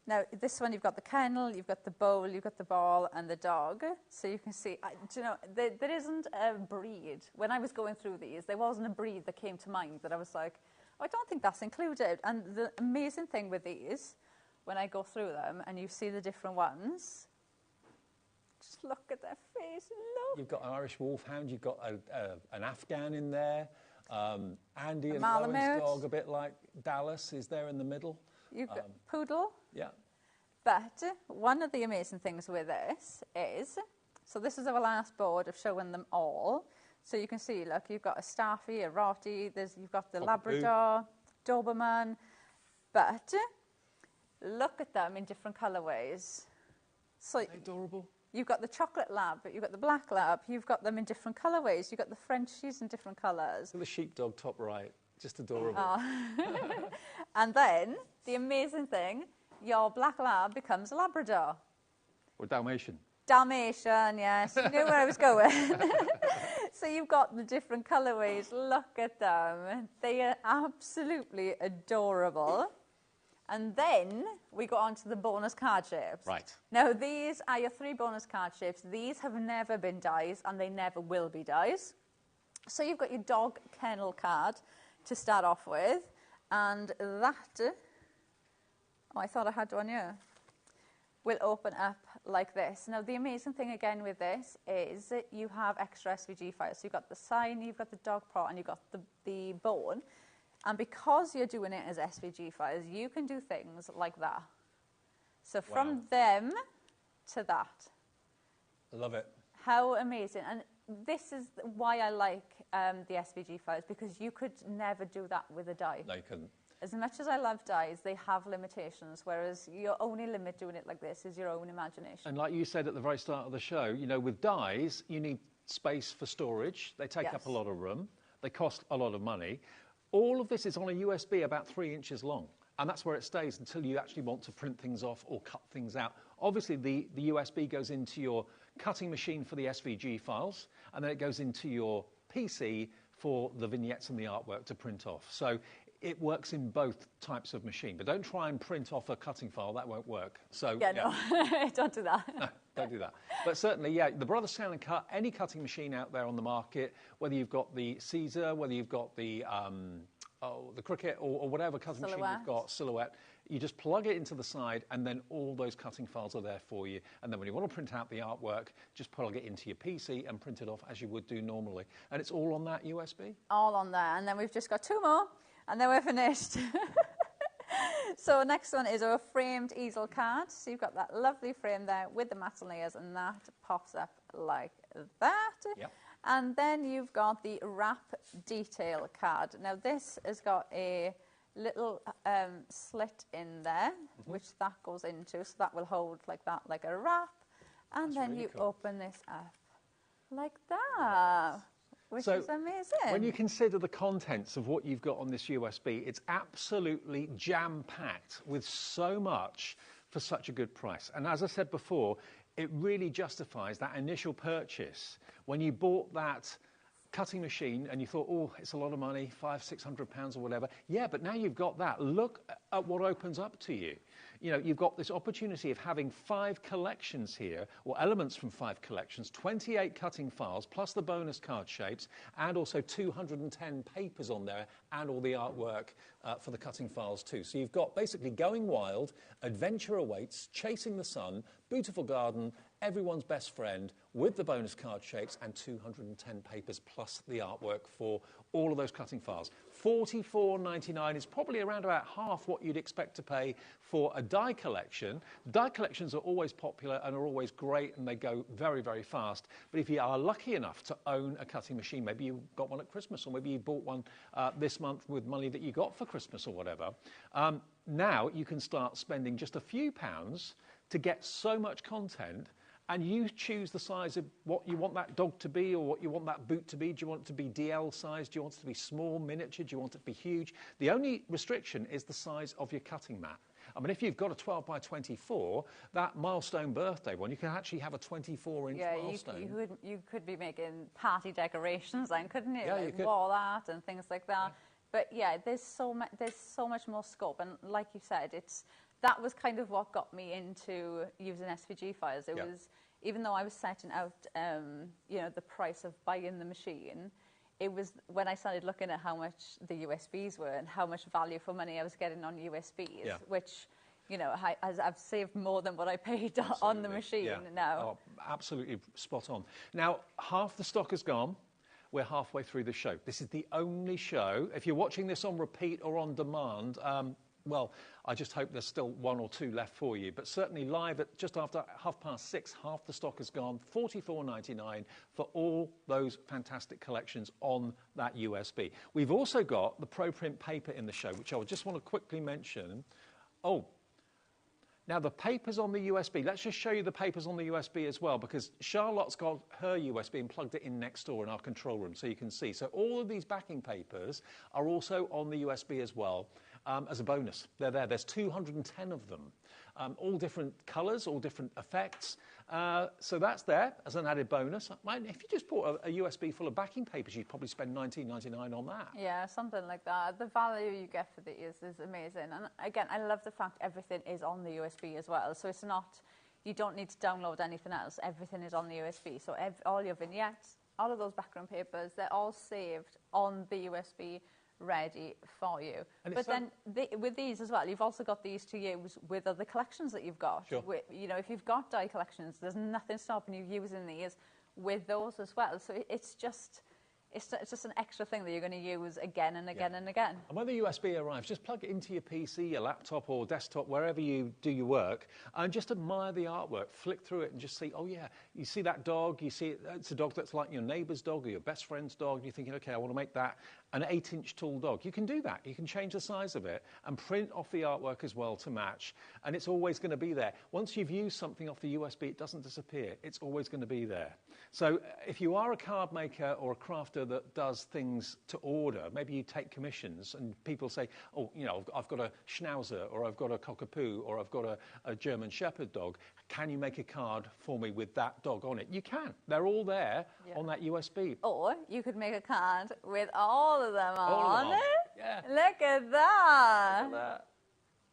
Now, this one, you've got the kennel, you've got the bowl, you've got the ball, and the dog. So you can see, do you know, there isn't a breed. When I was going through these, there wasn't a breed that came to mind that I was like, oh, I don't think that's included. And the amazing thing with these, when I go through them and you see the different ones, just look at their face, look. You've got an Irish Wolfhound, you've got an Afghan in there, Andy and Malamute. Rowan's dog, a bit like Dallas, is there in the middle. You've got Poodle. Yeah. But one of the amazing things with this is, so this is our last board of showing them all. So you can see, look, you've got a Staffy, a Rottie, you've got the Labrador, Doberman, but look at them in different colourways. So adorable. You've got the chocolate lab, you've got the black lab, you've got them in different colourways, you've got the Frenchies in different colours. The sheepdog top right, just adorable. And then, the amazing thing, your black lab becomes a Labrador. Or Dalmatian. Dalmatian, yes. You knew where I was going. So you've got the different colourways. Look at them. They are absolutely adorable. And then we go on to the bonus card shapes. Right. Now, these are your 3 bonus card shapes. These have never been dies, and they never will be dies. So you've got your dog kennel card to start off with. And that, oh, I thought I had one here, will open up like this. Now, the amazing thing again with this is that you have extra SVG files. So you've got the sign, you've got the dog paw, and you've got the bone. And because you're doing it as SVG files, you can do things like that. So from them to that. Love it. How amazing. And this is why I like the SVG files, because you could never do that with a die. No, you couldn't. As much as I love dies, they have limitations, whereas your only limit doing it like this is your own imagination. And like you said at the very start of the show, you know, with dies, you need space for storage. They take up a lot of room. They cost a lot of money. All of this is on a USB about 3 inches long. And that's where it stays until you actually want to print things off or cut things out. Obviously, the USB goes into your cutting machine for the SVG files, and then it goes into your PC for the vignettes and the artwork to print off. So it works in both types of machine. But don't try and print off a cutting file. That won't work. So no, don't do that. No, don't do that. But certainly, the Brother Scan and Cut, any cutting machine out there on the market, whether you've got the Caesar, whether you've got the Cricut or whatever cutting machine you've got, Silhouette, you just plug it into the side and then all those cutting files are there for you. And then when you want to print out the artwork, just plug it into your PC and print it off as you would do normally. And it's all on that USB? All on there. And then we've just got 2 more and then we're finished. So next one is our framed easel card. So you've got that lovely frame there with the matte layers, and that pops up like that. Yep. And then you've got the wrap detail card. Now this has got a little slit in there, which that goes into, so that will hold like that, like a wrap. And That's then really you cool. open this up like that, which is amazing. When you consider the contents of what you've got on this USB, it's absolutely jam-packed with so much for such a good price. And as I said before, it really justifies that initial purchase. When you bought that cutting machine and you thought, oh, it's a lot of money, £500-600 or whatever. Yeah, but now you've got that. Look at what opens up to you. You know, you've got this opportunity of having 5 collections here, or elements from 5 collections, 28 cutting files, plus the bonus card shapes, and also 210 papers on there, and all the artwork for the cutting files too. So you've got basically Going Wild, Adventure Awaits, Chasing the Sun, Beautiful Garden, Everyone's Best Friend, with the bonus card shapes, and 210 papers, plus the artwork for all of those cutting files. $44.99 is probably around about half what you'd expect to pay for a die collection. Die collections are always popular and are always great, and they go very, very fast. But if you are lucky enough to own a cutting machine, maybe you got one at Christmas, or maybe you bought one this month with money that you got for Christmas or whatever, now you can start spending just a few pounds to get so much content. And you choose the size of what you want that dog to be, or what you want that boot to be. Do you want it to be DL size? Do you want it to be small, miniature? Do you want it to be huge? The only restriction is the size of your cutting mat. I mean, if you've got a 12 by 24, that milestone birthday one, you can actually have a 24-inch milestone. You could be making party decorations then, couldn't you? Yeah, like you could. Wall art and things like that. Yeah. But yeah, there's so much more scope. And like you said, that was kind of what got me into using SVG files. It was, even though I was setting out, you know, the price of buying the machine, it was when I started looking at how much the USBs were and how much value for money I was getting on USBs, which, you know, I've saved more than what I paid on the machine now. Oh, absolutely spot on. Now, half the stock is gone. We're halfway through the show. This is the only show. If you're watching this on repeat or on demand, well, I just hope there's still 1 or 2 left for you. But certainly live at just after 6:30, half the stock is gone. $44.99 for all those fantastic collections on that USB. We've also got the ProPrint paper in the show, which I just want to quickly mention. Oh, now the papers on the USB. Let's just show you the papers on the USB as well, because Charlotte's got her USB and plugged it in next door in our control room, so you can see. So all of these backing papers are also on the USB as well. As a bonus. They're there. There's 210 of them, all different colours, all different effects. So that's there as an added bonus. If you just bought a USB full of backing papers, you'd probably spend $19.99 on that. Yeah, something like that. The value you get for these is amazing. And again, I love the fact everything is on the USB as well. So it's not, you don't need to download anything else. Everything is on the USB. So all your vignettes, all of those background papers, they're all saved on the USB, ready for you. But then with these as well, you've also got these to use with other collections that you've got. Sure. You know, if you've got die collections, there's nothing stopping you using these with those as well. So it's it's just an extra thing that you're going to use again and again and again. And when the USB arrives, just plug it into your PC, your laptop or desktop, wherever you do your work, and just admire the artwork. Flick through it and just see, oh yeah, you see that dog, you see it's a dog that's like your neighbour's dog or your best friend's dog, and you're thinking, okay, I want to make that an 8-inch tall dog. You can do that. You can change the size of it and print off the artwork as well to match, and it's always going to be there. Once you've used something off the USB, it doesn't disappear. It's always going to be there. So if you are a card maker or a crafter that does things to order, maybe you take commissions and people say, oh, you know, I've got a Schnauzer or I've got a Cockapoo or I've got a German Shepherd dog. Can you make a card for me with that dog on it? You can. They're all there on that USB. Or you could make a card with all of them All on of them. it. Yeah. Look at that. Look at that.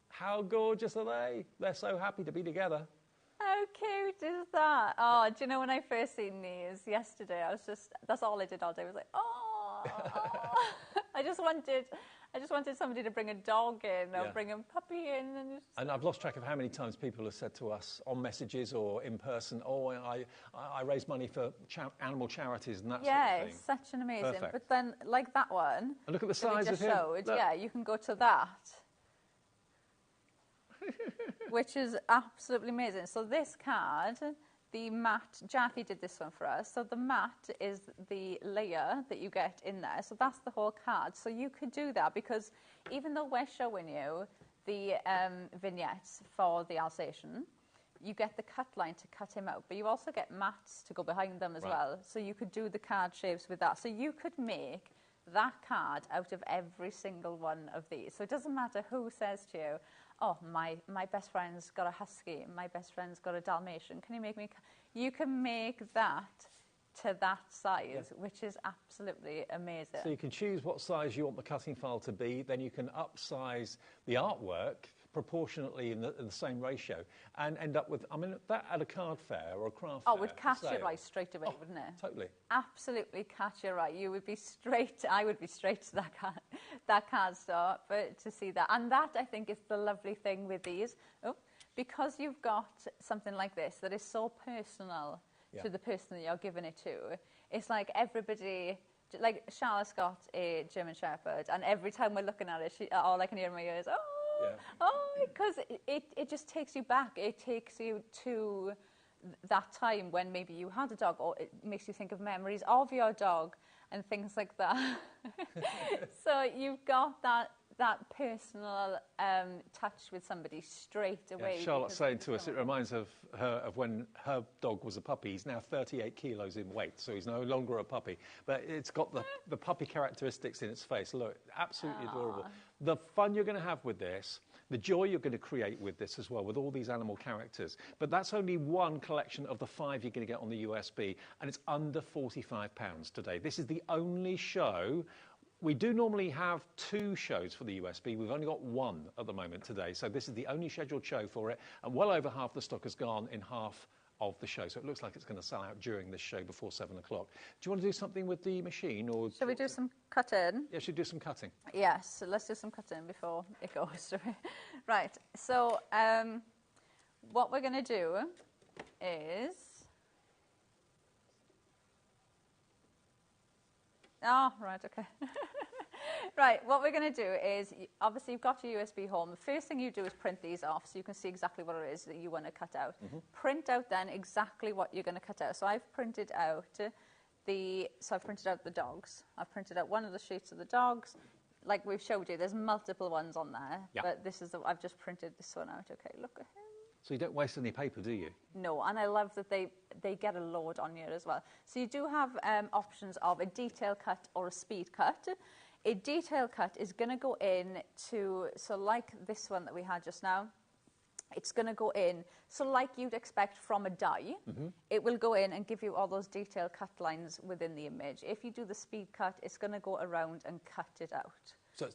How gorgeous are they? They're so happy to be together. How cute is that? Oh, do you know when I first seen these yesterday, I was just, that's all I did all day. I was like, oh. I just wanted somebody to bring a dog in or bring a puppy in. And I've lost track of how many times people have said to us on messages or in person, oh, I raise money for animal charities and that sort of thing. Yeah, it's such an amazing. Perfect. But then, like that one, and look at the that we size just of him. showed, Look. yeah, you can go to that. Which is absolutely amazing. So this card, the mat, Jackie did this one for us. So the mat is the layer that you get in there. So that's the whole card. So you could do that because even though we're showing you the vignettes for the Alsatian, you get the cut line to cut him out, but you also get mats to go behind them as well. So you could do the card shapes with that. So you could make that card out of every single one of these. So it doesn't matter who says to you, oh, my best friend's got a husky, my best friend's got a Dalmatian, can you make me... You can make that to that size, which is absolutely amazing. So you can choose what size you want the cutting file to be, then you can upsize the artwork proportionately in the same ratio and end up with, I mean, that at a card fair or a craft fair. Oh, would catch your eye straight away, wouldn't it? Totally. Absolutely catch your eye. You would be straight, I would be straight to that card store to see that. And that, I think, is the lovely thing with these. Oh, because you've got something like this that is so personal to the person that you're giving it to, it's like everybody... Like, Charlotte's got a German Shepherd, and every time we're looking at it, all I can hear in my ears, because it just takes you back. It takes you to that time when maybe you had a dog, or it makes you think of memories of your dog and things like that. So you've got that personal touch with somebody straight away. Yeah, Charlotte's saying to us, it reminds her of when her dog was a puppy. He's now 38 kilos in weight, so he's no longer a puppy. But it's got the puppy characteristics in its face. Look, absolutely adorable. The fun you're going to have with this, the joy you're going to create with this as well, with all these animal characters. But that's only one collection of the 5 you're going to get on the USB, and it's under £45 today. This is the only show. We do normally have 2 shows for the USB. We've only got 1 at the moment today. So this is the only scheduled show for it. And well over half the stock has gone in half of the show. So it looks like it's going to sell out during this show before 7 o'clock. Do you want to do something with the machine? Or shall we do some cutting? Yeah, should we do some cutting? Yes, so let's do some cutting before it goes. Right, so what we're going to do is... Oh, right, okay. Right, what we're going to do is, obviously you've got your USB home. The first thing you do is print these off so you can see exactly what it is that you want to cut out. Print out then exactly what you're going to cut out. So I've printed out the dogs. I've printed out one of the sheets of the dogs. Like we've showed you, there's multiple ones on there. Yeah. But this is I've just printed this one out. Okay, look at him. So you don't waste any paper, do you? No, and I love that they get a load on here as well. So you do have options of a detail cut or a speed cut. A detail cut is going to go in to, so like this one that we had just now, it's going to go in, so like you'd expect from a die, it will go in and give you all those detail cut lines within the image. If you do the speed cut, it's going to go around and cut it out.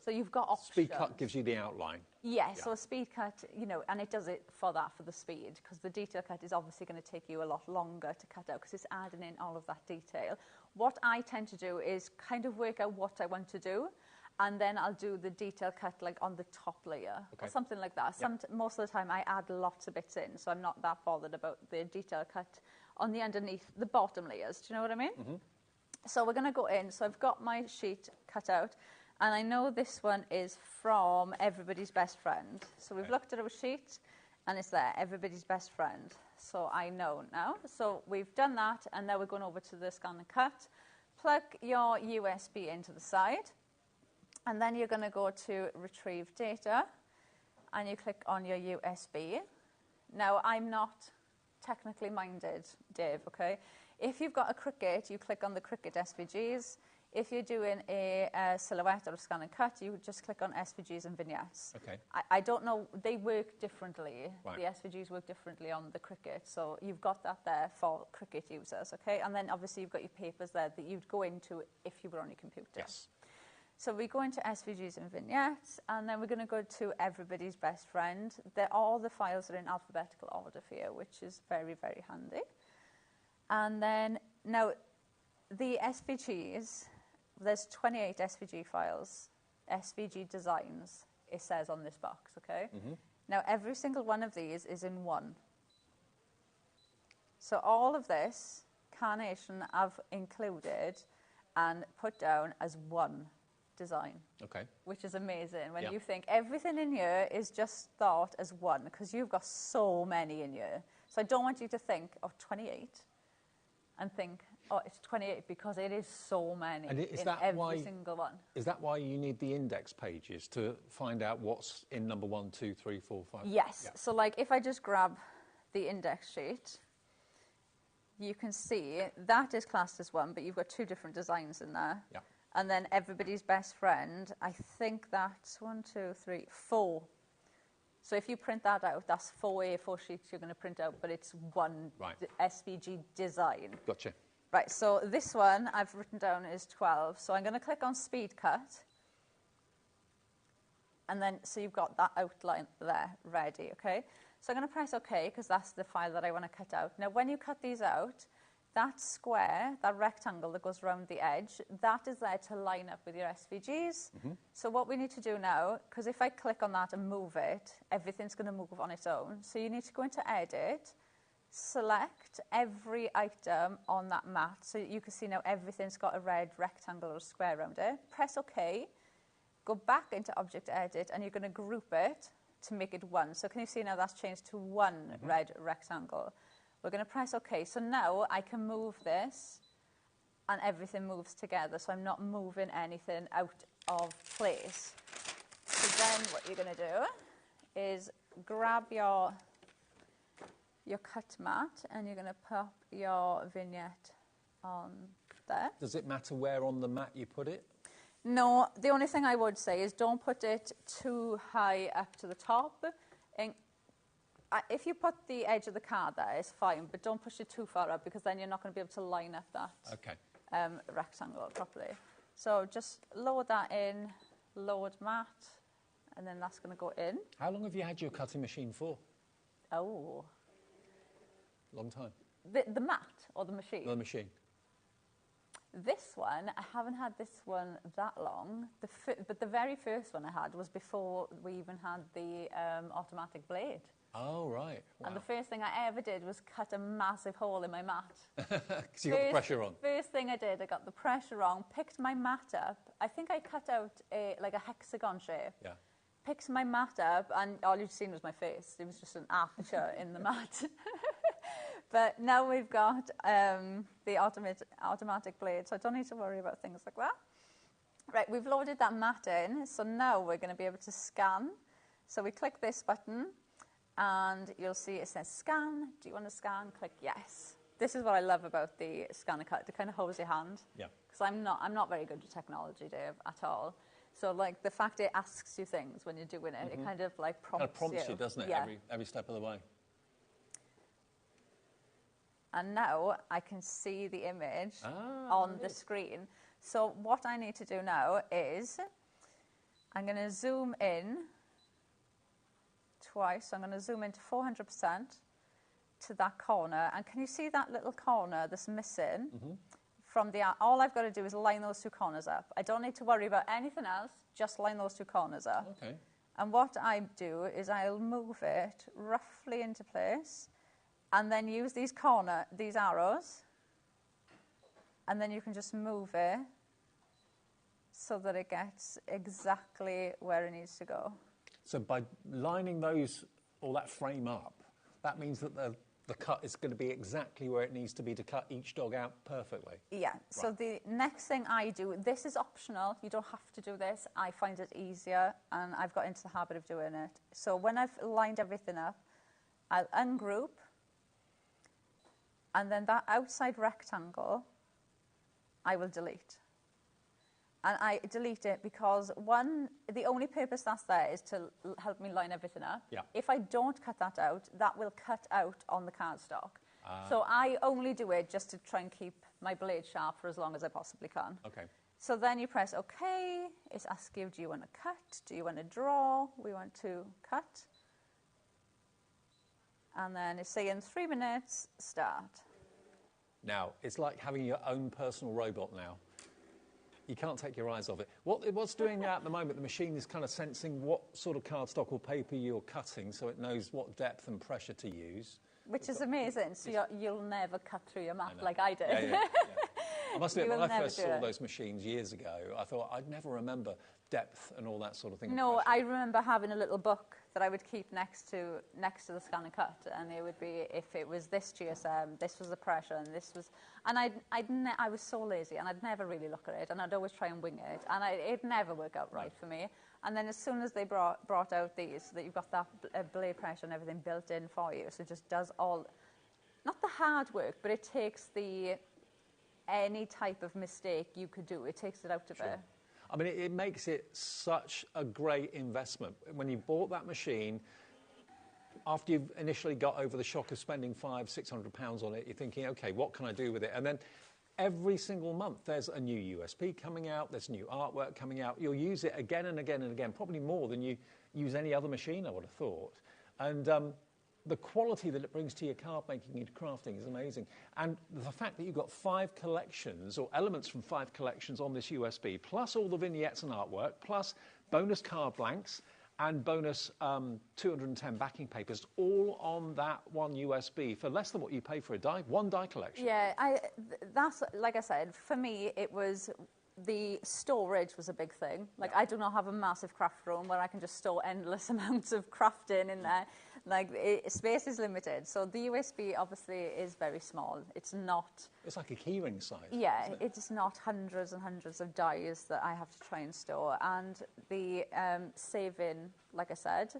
So you've got options. Speed cut gives you the outline. Yes, so a speed cut, and it does it for the speed, because the detail cut is obviously going to take you a lot longer to cut out, because it's adding in all of that detail. What I tend to do is kind of work out what I want to do, and then I'll do the detail cut like on the top layer, or something like that. Most of the time I add lots of bits in, so I'm not that bothered about the detail cut on the underneath, the bottom layers. Do you know what I mean? So we're going to go in. So I've got my sheet cut out, and I know this one is from Everybody's Best Friend. So we've looked at our sheet, and it's there, Everybody's Best Friend. So I know now. So we've done that, and now we're going over to the scan and cut. Plug your USB into the side, and then you're going to go to Retrieve Data, and you click on your USB. Now, I'm not technically minded, Dave, okay? If you've got a Cricut, you click on the Cricut SVGs. If you're doing a silhouette or a scan and cut, you would just click on SVGs and vignettes. Okay. I don't know, they work differently. Right. The SVGs work differently on the Cricut, so you've got that there for Cricut users, okay? And then obviously you've got your papers there that you'd go into if you were on your computer. Yes. So we go into SVGs and vignettes, and then we're going to go to Everybody's Best Friend. All the files are in alphabetical order for you, which is very, very handy. And then, now, the SVGs, there's 28 SVG files, SVG designs, it says on this box, okay? Now, every single one of these is in one. So all of this, Carnation have included and put down as one design. Okay. Which is amazing when Yeah. you think everything in here is just thought as one, because you've got so many in here. So I don't want you to think of 28 and think, oh, it's 28, because it is so many And is in that every why, single one. Is that why you need the index pages to find out what's in number 1, 2, 3, 4, 5? Yes. Yeah. So like if I just grab the index sheet, you can see that is classed as one, but you've got two different designs in there. Yeah. And then Everybody's Best Friend, I think that's 1, 2, 3, 4. So if you print that out, that's 4 A4 sheets you're going to print out, but it's one SVG design. Gotcha. Right, so this one I've written down is 12. So I'm going to click on Speed Cut. And then, so you've got that outline there ready, okay? So I'm going to press OK, because that's the file that I want to cut out. Now, when you cut these out, that square, that rectangle that goes around the edge, that is there to line up with your SVGs. So what we need to do now, because if I click on that and move it, everything's going to move on its own. So you need to go into Edit, select every item on that mat. So you can see now everything's got a red rectangle or square around it. Press OK, go back into Object Edit, and you're going to group it to make it one. So can you see now that's changed to one red rectangle? We're going to press OK. So now I can move this, and everything moves together. So I'm not moving anything out of place. So then what you're going to do is grab your cut mat, and you're going to pop your vignette on there. Does it matter where on the mat you put it? No, the only thing I would say is don't put it too high up to the top. And if you put the edge of the card there, it's fine, but don't push it too far up, because then you're not going to be able to line up that rectangle properly. So just load that in, load mat, and then that's going to go in. How long have you had your cutting machine for? Oh. Long time. The mat or the machine? The machine. This one, I haven't had this one that long, but the very first one I had was before we even had the automatic blade. Oh, right. Wow. And the first thing I ever did was cut a massive hole in my mat. Because you got the pressure on. First thing I did, I got the pressure on, picked my mat up. I think I cut out like a hexagon shape. Yeah. Picked my mat up, and all you'd seen was my face. It was just an aperture in the mat. But now we've got the automatic blade, so I don't need to worry about things like that. Right, we've loaded that mat in, so now we're going to be able to scan. So we click this button, and you'll see it says scan. Do you want to scan? Click yes. This is what I love about the scan and cut. It kind of holds your hand. Yeah. Because I'm not very good with technology, Dave, at all. So like the fact it asks you things when you're doing it, it kind of like prompts you. Doesn't it? Yeah. Every step of the way. And now I can see the image on the screen. So what I need to do now is I'm going to zoom in twice. I'm going to zoom into 400% to that corner. And can you see that little corner that's missing? From the, all I've got to do is line those two corners up. I don't need to worry about anything else, just line those two corners up. Okay. And what I do is I'll move it roughly into place, and then use these arrows and then you can just move it so that it gets exactly where it needs to go. So by lining all that frame up, that means that the cut is going to be exactly where it needs to be to cut each dog out perfectly. Yeah, so the next thing I do, this is optional, you don't have to do this, I find it easier and I've got into the habit of doing it. So when I've lined everything up, I'll ungroup, and then that outside rectangle, I will delete. And I delete it because, one, the only purpose that's there is to help me line everything up. Yeah. If I don't cut that out, that will cut out on the cardstock. So I only do it just to try and keep my blade sharp for as long as I possibly can. Okay. So then you press OK. It's asking you, do you want to cut? Do you want to draw? We want to cut. And then it's saying 3 minutes, start. Now, it's like having your own personal robot now. You can't take your eyes off it. What's doing at the moment, the machine is kind of sensing what sort of cardstock or paper you're cutting, so it knows what depth and pressure to use. Which is amazing, so you'll never cut through your map like I did. Yeah. I must admit, when I first saw those machines years ago, I thought I'd never remember depth and all that sort of thing. No, I remember having a little book that I would keep next to the scan and cut, and it would be, if it was this GSM, this was the pressure, and this was, and I was so lazy, and I'd never really look at it, and I'd always try and wing it, and it'd never work out right for me. And then as soon as they brought out these, so that you've got that blade pressure and everything built in for you, so it just does all, not the hard work, but it takes any type of mistake you could do, it takes it out of it. I mean, it makes it such a great investment. When you bought that machine, after you've initially got over the shock of spending £500–600 on it, you're thinking, OK, what can I do with it? And then every single month there's a new USP coming out, there's new artwork coming out. You'll use it again and again and again, probably more than you use any other machine, I would have thought. And the quality that it brings to your card making and crafting is amazing. And the fact that you've got 5 collections or elements from 5 collections on this USB, plus all the vignettes and artwork, plus bonus card blanks and bonus 210 backing papers, all on that one USB for less than what you pay for one die collection. Yeah, that's, like I said, for me, it was, the storage was a big thing. Like, I do not have a massive craft room where I can just store endless amounts of crafting in there. Like, space is limited. So the USB obviously is very small. It's not... It's like a keyring size. Yeah, it's not hundreds and hundreds of dies that I have to try and store. And the saving, like I said,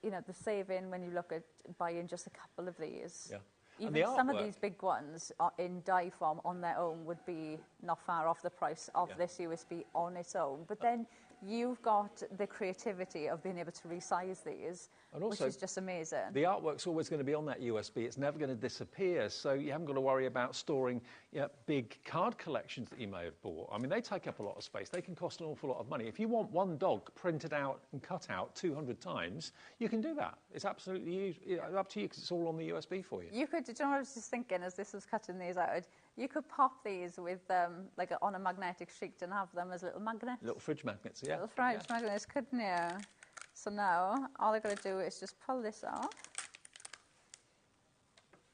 you know, the saving when you look at buying just a couple of these. Yeah. Even some of these big ones in die form on their own would be not far off the price of this USB on its own. But then you've got the creativity of being able to resize these, and also, which is just amazing. The artwork's always going to be on that USB. It's never going to disappear, so you haven't got to worry about storing big card collections that you may have bought. I mean, they take up a lot of space. They can cost an awful lot of money. If you want one dog printed out and cut out 200 times, you can do that. It's absolutely up to you because it's all on the USB for you. You could, do you know what I was just thinking as this was cutting these out? You could pop these with, on a magnetic sheet and have them as little magnets. Little fridge magnets, yeah. Little fridge magnets, couldn't you? So now, all I've got to do is just pull this off.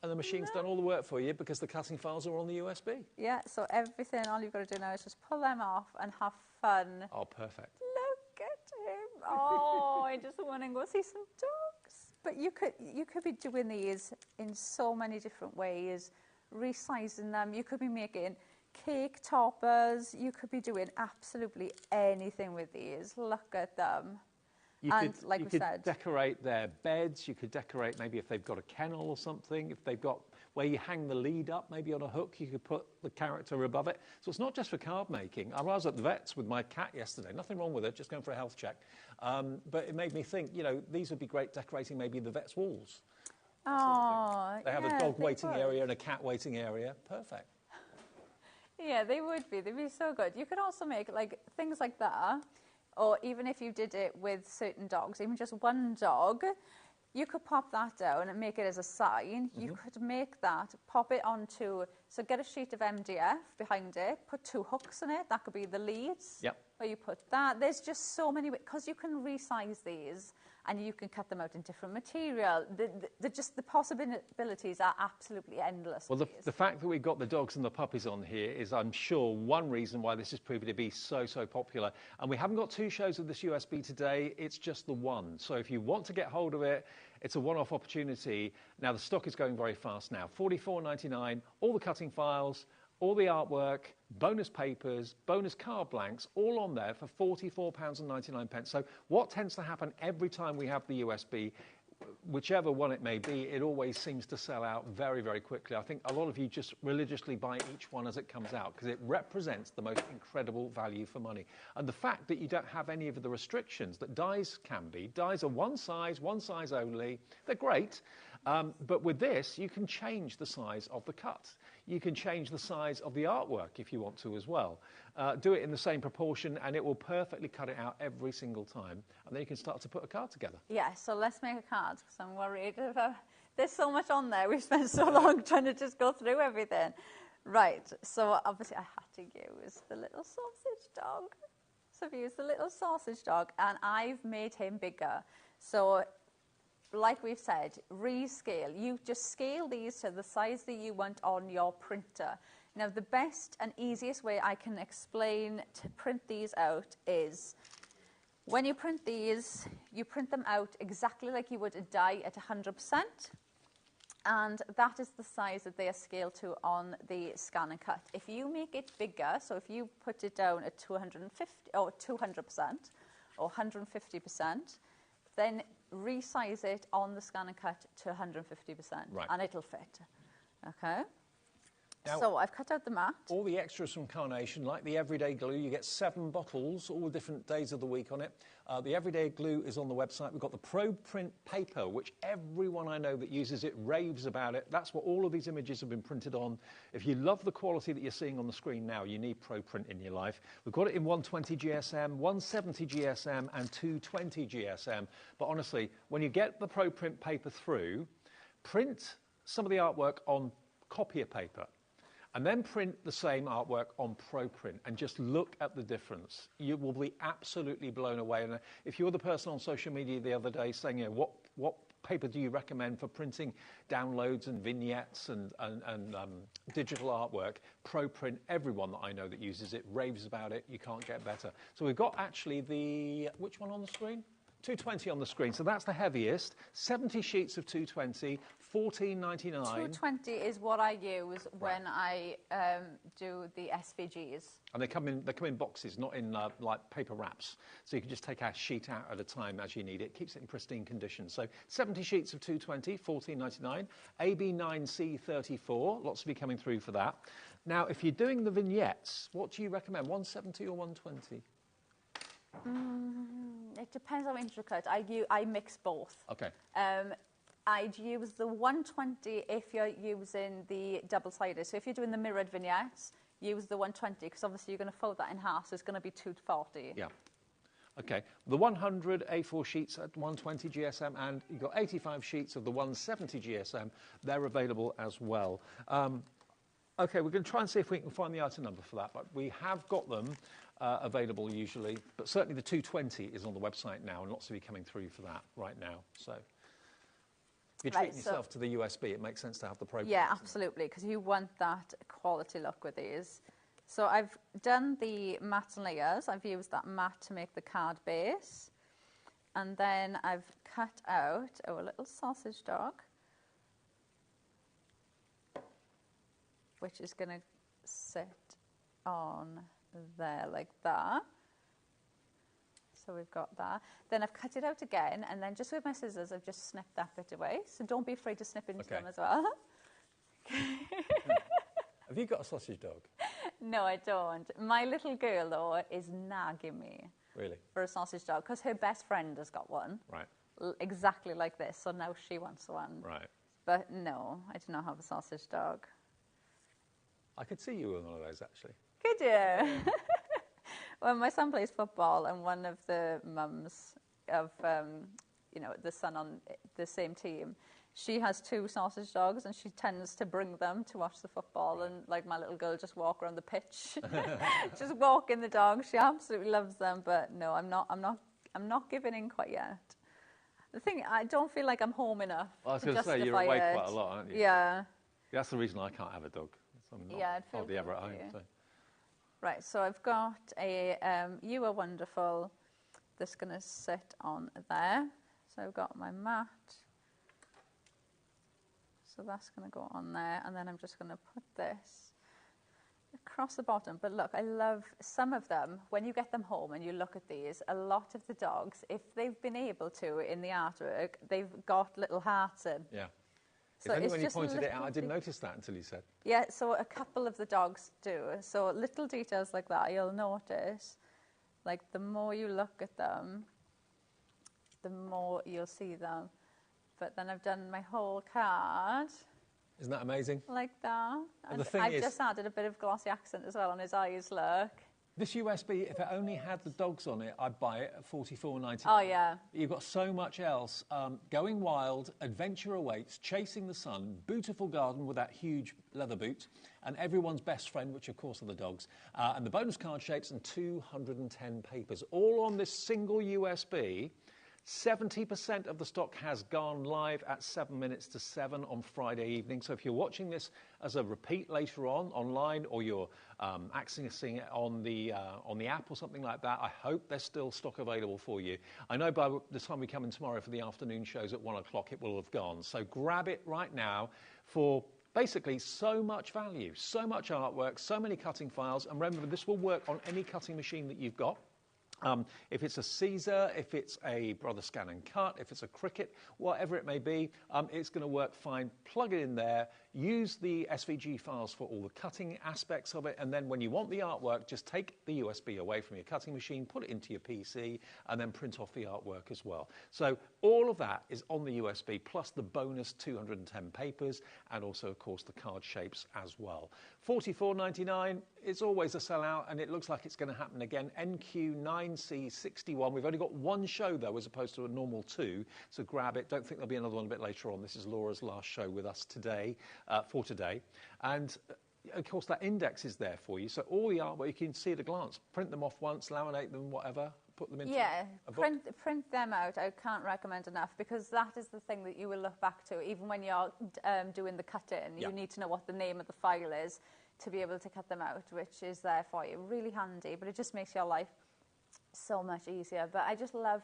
And the machine's done all the work for you because the cutting files are on the USB. Yeah, so everything, all you've got to do now is just pull them off and have fun. Oh, perfect. Look at him. Oh, I just want to go see some dogs. But you could be doing these in so many different ways, resizing them. You could be making cake toppers. You could be doing absolutely anything with these. Look at them. You could decorate their beds. You could decorate maybe if they've got a kennel or something. If they've got where you hang the lead up, maybe on a hook, you could put the character above it. So it's not just for card making. I was at the vet's with my cat yesterday. Nothing wrong with it, just going for a health check. But it made me think, these would be great decorating maybe the vet's walls. Oh, they have a dog waiting area and a cat waiting area. Perfect. Yeah, they would be. They'd be so good. You could also make things like that. Or even if you did it with certain dogs, even just one dog, you could pop that down and make it as a sign. Mm-hmm. You could make that, pop it onto, so get a sheet of MDF behind it, put 2 hooks in it. That could be the leads. Yep. Where you put that. There's just so many ways, because you can resize these and you can cut them out in different material. The possibilities are absolutely endless. Well, the fact that we've got the dogs and the puppies on here is, I'm sure, one reason why this is proving to be so popular. And we haven't got 2 shows of this USB today, it's just the one. So if you want to get hold of it, it's a one-off opportunity. Now, the stock is going very fast now. $44.99, all the cutting files, all the artwork, bonus papers, bonus card blanks, all on there for £44.99. So what tends to happen every time we have the USB, whichever one it may be, it always seems to sell out very, very quickly. I think a lot of you just religiously buy each one as it comes out because it represents the most incredible value for money. And the fact that you don't have any of the restrictions that dies can be. Dies are one size only. They're great. But with this, you can change the size of the cut. You can change the size of the artwork if you want to as well. Do it in the same proportion and it will perfectly cut it out every single time. And then you can start to put a card together. Yeah, so let's make a card because I'm worried. There's so much on there. We've spent so long trying to just go through everything. Right, so obviously I had to use the little sausage dog. So I've used the little sausage dog and I've made him bigger. So like we've said, rescale. You just scale these to the size that you want on your printer. Now, the best and easiest way I can explain to print these out is when you print these, you print them out exactly like you would a die at 100%. And that is the size that they are scaled to on the Scan and Cut. If you make it bigger, so if you put it down at 250 or 200% or 150%, then resize it on the Scan and Cut to 150%, right, and it'll fit. Okay. Now, so I've cut out the mat. All the extras from Carnation, like the everyday glue, you get 7 bottles, all different days of the week on it. The everyday glue is on the website. We've got the Pro Print paper, which everyone I know that uses it raves about it. That's what all of these images have been printed on. If you love the quality that you're seeing on the screen now, you need Pro Print in your life. We've got it in 120 GSM, 170 GSM, and 220 GSM. But honestly, when you get the Pro Print paper through, print some of the artwork on copier paper. And then print the same artwork on ProPrint and just look at the difference. You will be absolutely blown away. And if you're the person on social media the other day saying, you know, what paper do you recommend for printing downloads and vignettes and digital artwork, ProPrint, everyone that I know that uses it raves about it. You can't get better. So we've got actually the, which one on the screen? 220 on the screen, so that's the heaviest. 70 sheets of 220, $14.99. 220 is what I use when I do the SVGs. And they come in boxes, not in like paper wraps. So you can just take a sheet out at a time as you need it. Keeps it in pristine condition. So 70 sheets of 220, $14.99. AB9C34, lots of you coming through for that. Now, if you're doing the vignettes, what do you recommend, 170 or 120? It depends how intricate. I mix both. Okay. I'd use the 120 if you're using the double-sided. So if you're doing the mirrored vignettes, use the 120 because obviously you're going to fold that in half, so it's going to be 240. Yeah. Okay. The 100 A4 sheets at 120 GSM, and you've got 85 sheets of the 170 GSM. They're available as well. Okay, we're going to try and see if we can find the item number for that, but we have got them available usually. But certainly the 220 is on the website now, and lots of you coming through for that right now. So if you're treating yourself to the USB, it makes sense to have the Pro. Yeah, absolutely, because you want that quality look with these. So I've done the matte and layers. I've used that matte to make the card base. And then I've cut out our little sausage dog, which is going to sit on there like that. So we've got that. Then I've cut it out again, and then just with my scissors, I've just snipped that bit away. So don't be afraid to snip into them as well. Have you got a sausage dog? No, I don't. My little girl, though, is nagging me. Really? For a sausage dog, because her best friend has got one. Right. Exactly like this, so now she wants one. Right. But no, I do not have a sausage dog. I could see you with one of those, actually. Could you? Well, my son plays football, and one of the mums of, the son on the same team, she has 2 sausage dogs, and she tends to bring them to watch the football, and like my little girl just walk around the pitch, just walking the dog. She absolutely loves them, but no, I'm not giving in quite yet. The thing, I don't feel like I'm home enough. I was going to say, you're away quite a lot, aren't you? Yeah. That's the reason I can't have a dog. I'm not hardly ever at home. So. Right, so I've got a You Are Wonderful that's going to sit on there. So I've got my mat. So that's going to go on there, and then I'm just going to put this across the bottom. But look, I love some of them. When you get them home and you look at these, a lot of the dogs, if they've been able to in the artwork, they've got little hearts in. Yeah. So it's only when you just pointed it out, I didn't notice that until you said. Yeah, so a couple of the dogs do. So little details like that, you'll notice. Like the more you look at them, the more you'll see them. But then I've done my whole card. Isn't that amazing? Like that. And the thing I've is, just added a bit of glossy accent as well on his eyes, look. This USB, if it only had the dogs on it, I'd buy it at $44.99. Oh, yeah. You've got so much else. Going Wild, Adventure Awaits, Chasing the Sun, Beautiful Garden with that huge leather boot, and Everyone's Best Friend, which of course are the dogs, and the bonus card shapes and 210 papers, all on this single USB. 70% of the stock has gone live at 7 minutes to 7 on Friday evening. So if you're watching this as a repeat later on online, or you're accessing it on the app or something like that, I hope there's still stock available for you. I know by the time we come in tomorrow for the afternoon shows at 1 o'clock, it will have gone. So grab it right now for basically so much value, so much artwork, so many cutting files. And remember, this will work on any cutting machine that you've got. If it's a Caesar, if it's a Brother Scan and Cut, if it's a Cricut, whatever it may be, it's going to work fine. Plug it in there, use the SVG files for all the cutting aspects of it, and then when you want the artwork, just take the USB away from your cutting machine, put it into your PC, and then print off the artwork as well. So all of that is on the USB, plus the bonus 210 papers, and also, of course, the card shapes as well. $44.99, it's always a sellout, and it looks like it's going to happen again. NQ9C61. We've only got one show, though, as opposed to a normal two, so grab it. Don't think there'll be another one a bit later on. This is Laura's last show with us today, for today. And, of course, that index is there for you, so all the artwork, you can see at a glance. Print them off once, laminate them, whatever, put them into a book. Print them out. I can't recommend enough, because that is the thing that you will look back to. Even when you're doing the cut-in, you need to know what the name of the file is to be able to cut them out, which is there for you. Really handy, but it just makes your life so much easier. But I just love,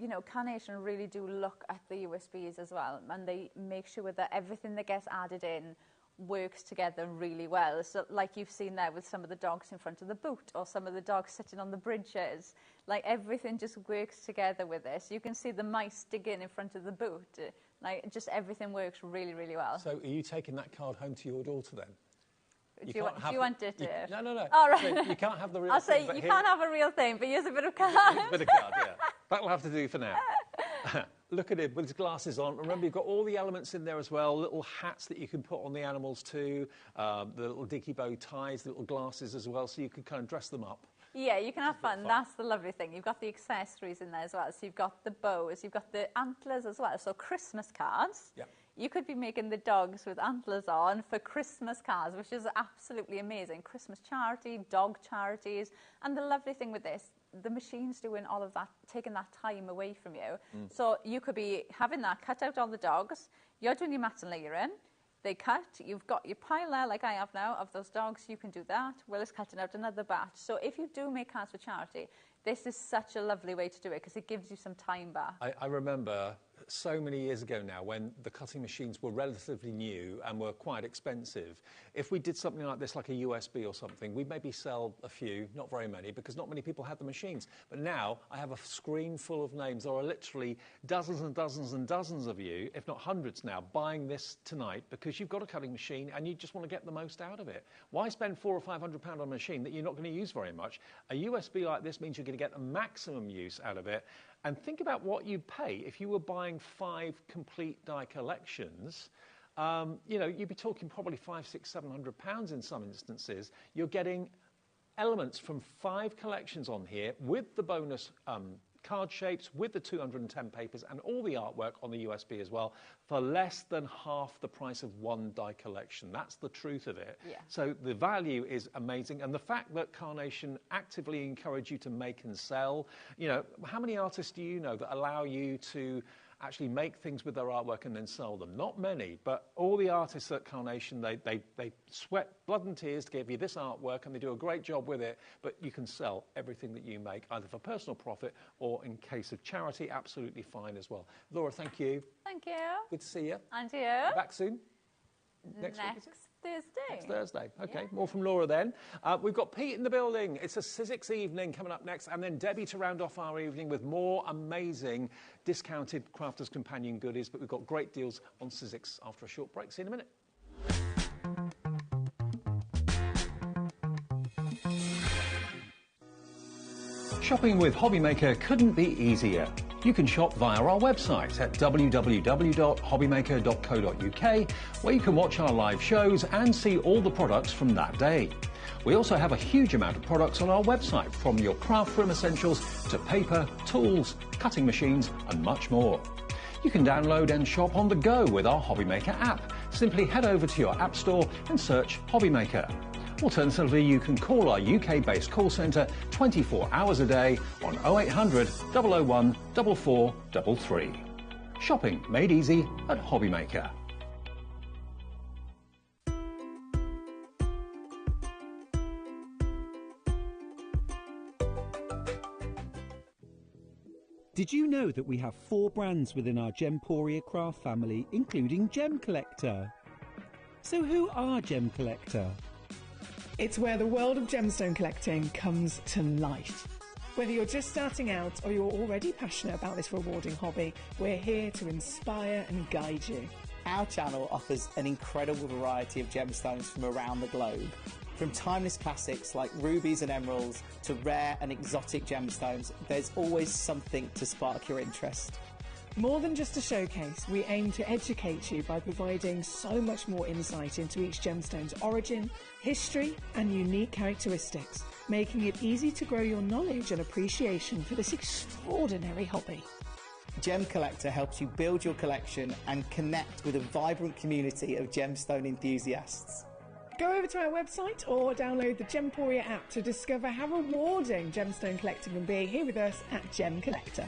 you know, Carnation really do look at the USBs as well, and they make sure that everything that gets added in works together really well. So like you've seen there with some of the dogs in front of the boot, or some of the dogs sitting on the bridges, like everything just works together with this. You can see the mice digging in front of the boot. Like just everything works really, really well. So are you taking that card home to your daughter then? Do you want it to? No. All right. So you can't have the real I'll thing. say you can't have a real thing, but use a bit of card. Use a bit of card, yeah. That'll have to do for now. Look at him with his glasses on. Remember, you've got all the elements in there as well, little hats that you can put on the animals too, the little dicky bow ties, the little glasses as well, so you can kind of dress them up. Yeah, you can have fun. That's the lovely thing. You've got the accessories in there as well. So you've got the bows, you've got the antlers as well. So Christmas cards. Yeah. You could be making the dogs with antlers on for Christmas cards, which is absolutely amazing. Christmas charity, dog charities. And the lovely thing with this, the machine's doing all of that, taking that time away from you. So you could be having that, cut out all the dogs, you're doing your mats and layering, they cut, you've got your pile there, like I have now, of those dogs, you can do that. Will is cutting out another batch. So if you do make cards for charity, this is such a lovely way to do it, because it gives you some time back. I remember so many years ago now, when the cutting machines were relatively new and were quite expensive, if we did something like this, like a USB or something, we'd maybe sell a few, not very many, because not many people had the machines. But now I have a screen full of names. There are literally dozens and dozens and dozens of you, if not hundreds now, buying this tonight because you've got a cutting machine and you just want to get the most out of it. Why spend £400 or £500 on a machine that you're not going to use very much? A USB like this means you're going to get the maximum use out of it. And think about what you'd pay if you were buying 5 complete die collections. You know, you'd be talking probably £500, £600, £700 in some instances. You're getting elements from 5 collections on here with the bonus card shapes with the 210 papers and all the artwork on the USB as well for less than half the price of one die collection. That's the truth of it. Yeah. So the value is amazing, and the fact that Carnation actively encourage you to make and sell, you know, how many artists do you know that allow you to actually make things with their artwork and then sell them? Not many, but all the artists at Carnation, they sweat blood and tears to give you this artwork, and they do a great job with it, but you can sell everything that you make, either for personal profit or in case of charity, absolutely fine as well. Laura, thank you. Thank you. Good to see you. And you. Back soon? Next week, is it? Thursday. Next Thursday. Okay, more from Laura then. We've got Pete in the building. It's a Sizzix evening coming up next, and then Debbie to round off our evening with more amazing discounted Crafters Companion goodies, but we've got great deals on Sizzix after a short break. See you in a minute. Shopping with HobbyMaker couldn't be easier. You can shop via our website at www.hobbymaker.co.uk, where you can watch our live shows and see all the products from that day. We also have a huge amount of products on our website, from your craft room essentials to paper, tools, cutting machines and much more. You can download and shop on the go with our HobbyMaker app. Simply head over to your app store and search HobbyMaker. Alternatively, you can call our UK-based call centre 24 hours a day on 0800 001 4433. Shopping made easy at HobbyMaker. Did you know that we have 4 brands within our Gemporia craft family, including Gem Collector? So who are Gem Collector? It's where the world of gemstone collecting comes to life. Whether you're just starting out or you're already passionate about this rewarding hobby, we're here to inspire and guide you. Our channel offers an incredible variety of gemstones from around the globe. From timeless classics like rubies and emeralds to rare and exotic gemstones, there's always something to spark your interest. More than just a showcase, we aim to educate you by providing so much more insight into each gemstone's origin, history and unique characteristics, making it easy to grow your knowledge and appreciation for this extraordinary hobby. Gem Collector helps you build your collection and connect with a vibrant community of gemstone enthusiasts. Go over to our website or download the Gemporia app to discover how rewarding gemstone collecting can be here with us at Gem Collector.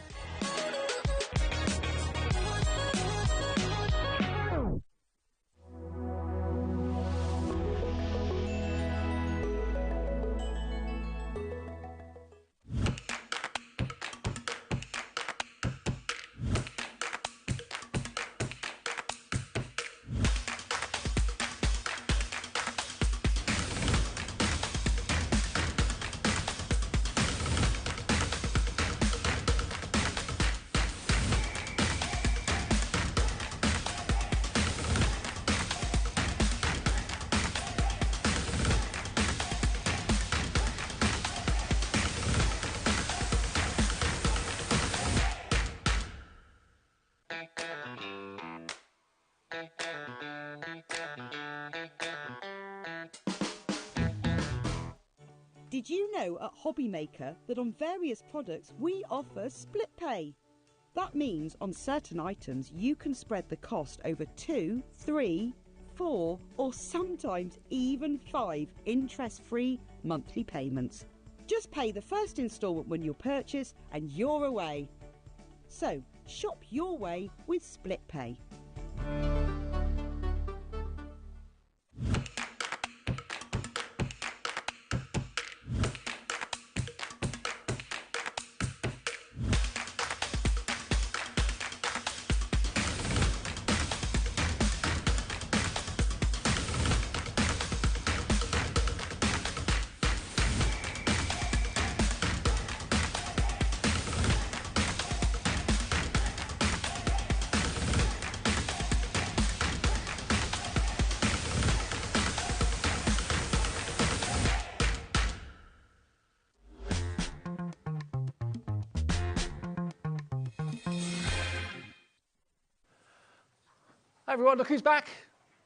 Did you know at HobbyMaker that on various products we offer split pay? That means on certain items you can spread the cost over 2, 3, 4 or sometimes even 5 interest-free monthly payments. Just pay the first instalment when you purchase and you're away. So shop your way with split pay. Hi everyone, look who's back.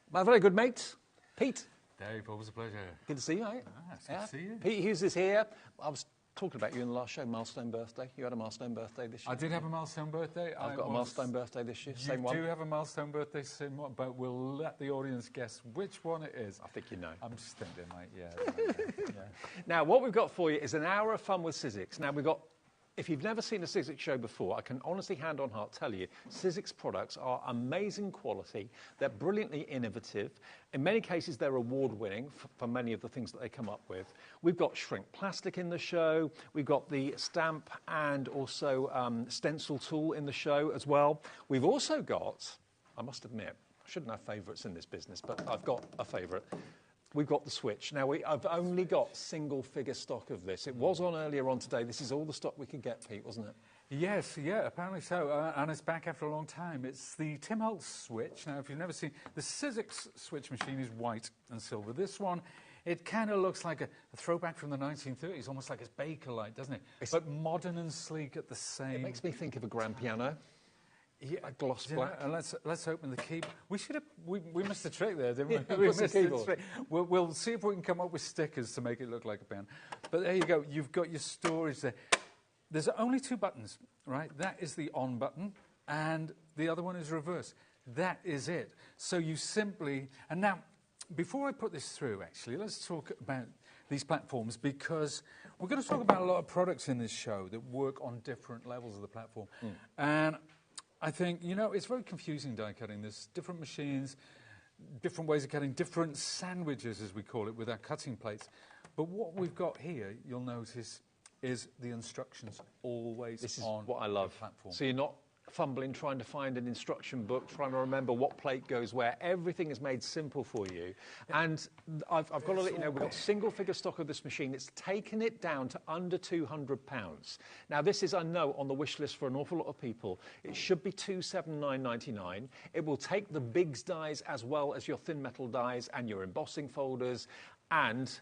My very good mate, Pete. Dave, always a pleasure. Good to see you, mate. Ah, it's good to see you. Pete Hughes is here. I was talking about you in the last show, milestone birthday. You had a milestone birthday this year. I did have a milestone birthday. I've got a milestone birthday this year. Same one. You do have a milestone birthday, same one, but we'll let the audience guess which one it is. I think you know. I'm just thinking, mate. Yeah. Now, what we've got for you is an hour of fun with Sizzix. Now, we've got. If you've never seen a Sizzix show before, I can honestly, hand on heart, tell you, Sizzix products are amazing quality. They're brilliantly innovative. In many cases, they're award-winning for many of the things that they come up with. We've got shrink plastic in the show. We've got the stamp and also stencil tool in the show as well. We've also got, I must admit, I shouldn't have favourites in this business, but I've got a favourite. We've got the Switch. Now, I've only got single-figure stock of this. It was on earlier on today. This is all the stock we could get, Pete, wasn't it? Yes, yeah, apparently so. And it's back after a long time. It's the Tim Holtz Switch. Now, if you've never seen, the Sizzix Switch machine is white and silver. This one, it kind of looks like a throwback from the 1930s, almost like it's Bakelite, doesn't it? But modern and sleek at the same... It makes me think of a grand piano. Yeah, a gloss black. And let's open the key. We missed the trick there, didn't we? Yeah, we missed missed the the trick. We'll see if we can come up with stickers to make it look like a pen. But there you go. You've got your storage there. There's only two buttons, right? That is the on button, and the other one is reverse. That is it. So you simply... And now, before I put this through, actually, let's talk about these platforms, because we're going to talk about a lot of products in this show that work on different levels of the platform. And I think, it's very confusing die cutting. There's different machines, different ways of cutting, different sandwiches, as we call it, with our cutting plates. But what we've got here, you'll notice, is the instructions always this is on what I love. the platform. So you're not fumbling, trying to find an instruction book, trying to remember what plate goes where. Everything is made simple for you. And I've got to let you know, we've got single-figure stock of this machine. It's taken it down to under £200. Now, this is, I know, on the wish list for an awful lot of people. It should be £279.99. It will take the bigs dies as well as your thin metal dies and your embossing folders, and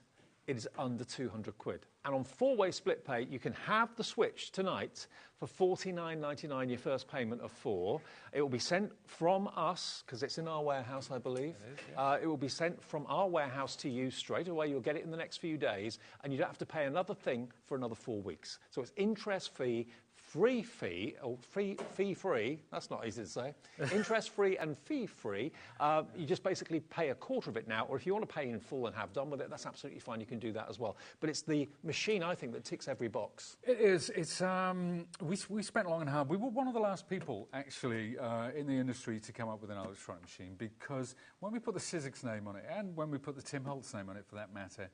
it is under 200 quid. And on four-way split pay, you can have the Switch tonight for £49.99, your first payment of £4. It will be sent from us, because it's in our warehouse, I believe. It is, yeah. It will be sent from our warehouse to you straight away. You'll get it in the next few days, and you don't have to pay another thing for another 4 weeks. So it's interest-free, fee-free, that's not easy to say, interest-free and fee-free. You just basically pay a quarter of it now, or if you want to pay in full and have done with it, that's absolutely fine, you can do that as well. But it's the machine, I think, that ticks every box. It is. It's, we spent long and hard. We were one of the last people, actually, in the industry to come up with an electronic machine, because when we put the Sizzix name on it, and when we put the Tim Holtz name on it, for that matter,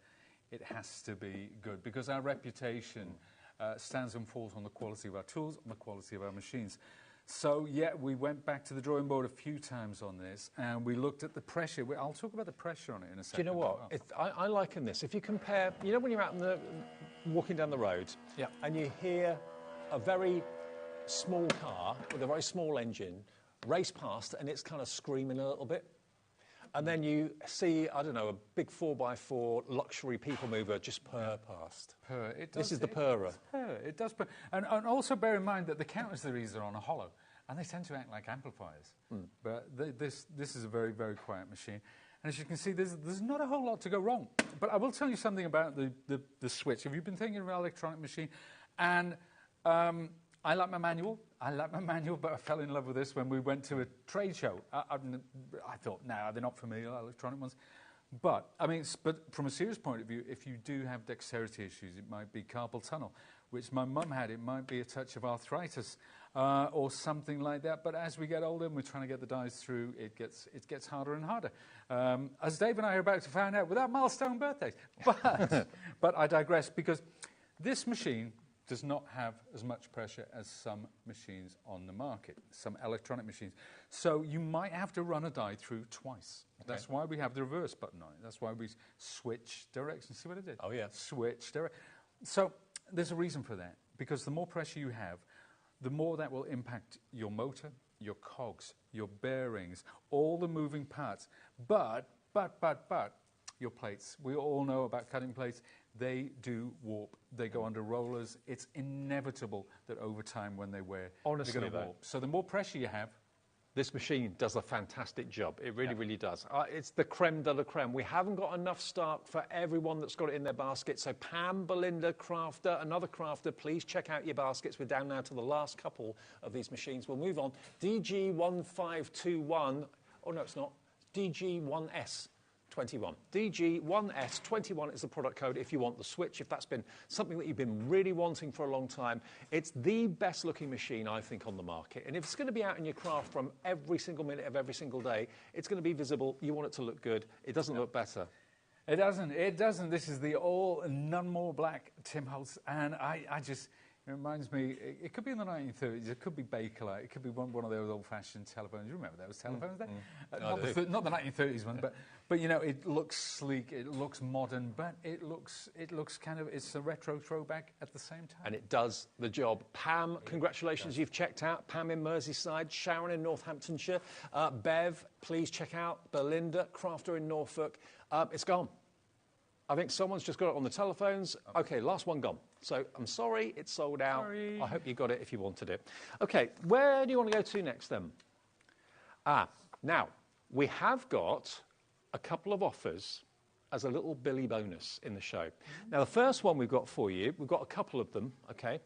it has to be good, because our reputation stands and falls on the quality of our tools, on the quality of our machines. So, yeah, we went back to the drawing board a few times on this, and we looked at the pressure. I'll talk about the pressure on it in a second. Do you know what? I liken this. If you compare, when you're out walking down the road, and you hear a very small car with a very small engine race past, and it's kind of screaming a little bit, and then you see, I don't know, a big 4x4 luxury people mover just purr past. Purr. This is the purrer. It does purr. And also bear in mind that the counters these are on are hollow, and they tend to act like amplifiers. But this is a very, very quiet machine. And as you can see, there's not a whole lot to go wrong. But I will tell you something about the Switch. Have you been thinking of an electronic machine? And I like my manual. But I fell in love with this when we went to a trade show. I thought, no, they're not for me, electronic ones. But, but from a serious point of view, if you do have dexterity issues, it might be carpal tunnel, which my mum had. It might be a touch of arthritis or something like that. But as we get older and we're trying to get the dies through, it gets harder and harder. As Dave and I are about to find out without milestone birthdays. But I digress, because this machine does not have as much pressure as some machines on the market, some electronic machines. So you might have to run a die through twice. Okay. That's why we have the reverse button on it. That's why we switch directions. See what I did? Oh, yeah. Switch direction. So there's a reason for that, because the more pressure you have, the more that will impact your motor, your cogs, your bearings, all the moving parts. But, your plates. We all know about cutting plates. They do warp. They go under rollers. It's inevitable that over time when they wear, honestly, they're going to warp. So the more pressure you have, This machine does a fantastic job. It really, really does. It's the creme de la creme. We haven't got enough stock for everyone that's got it in their basket. So Pam, Belinda, Crafter, another Crafter, please check out your baskets. We're down now to the last couple of these machines. We'll move on. DG1521. Oh, no, it's not. DG1S. 21. DG1S21 is the product code if you want the switch, if that's been something that you've been really wanting for a long time. It's the best looking machine, I think, on the market. And if it's going to be out in your craft from every single minute of every single day, it's going to be visible. You want it to look good. It doesn't look better. It doesn't. It doesn't. This is the all none more black Tim Holtz. And I just... It reminds me, it could be in the 1930s, it could be Bakelite, it could be one of those old-fashioned telephones. You remember those telephones there? Not the 1930s one, but you know, it looks sleek, it looks modern, but it looks kind of, it's a retro throwback at the same time. And it does the job. Pam, congratulations, you've checked out. Pam in Merseyside, Sharon in Northamptonshire, Bev, please check out. Belinda, Crafter in Norfolk. It's gone. I think someone's just got it on the telephones. OK, last one gone. So I'm sorry, it's sold out. Sorry. I hope you got it if you wanted it. OK, where do you want to go to next then? Now, we have got a couple of offers as a little Billy bonus in the show. Now, the first one we've got for you, we've got a couple of them, OK?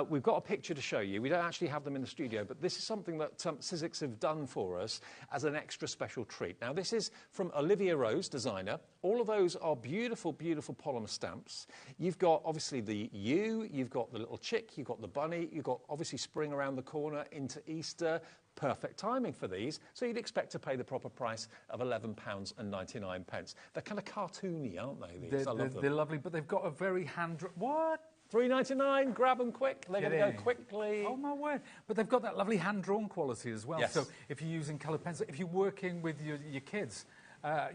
We've got a picture to show you. We don't actually have them in the studio, but this is something that Sizzix have done for us as an extra special treat. Now, this is from Olivia Rose, designer. All of those are beautiful, beautiful polymer stamps. You've got, obviously, the U, you've got the little chick, you've got the bunny, you've got, obviously, spring around the corner into Easter. Perfect timing for these, so you'd expect to pay the proper price of £11.99. They're kind of cartoony, aren't they, these? I love them. They're lovely, but they've got a very What? $3.99, grab them quick. They're going to go quickly. Oh, my word. But they've got that lovely hand-drawn quality as well. Yes. So if you're using coloured pencil, if you're working with your kids,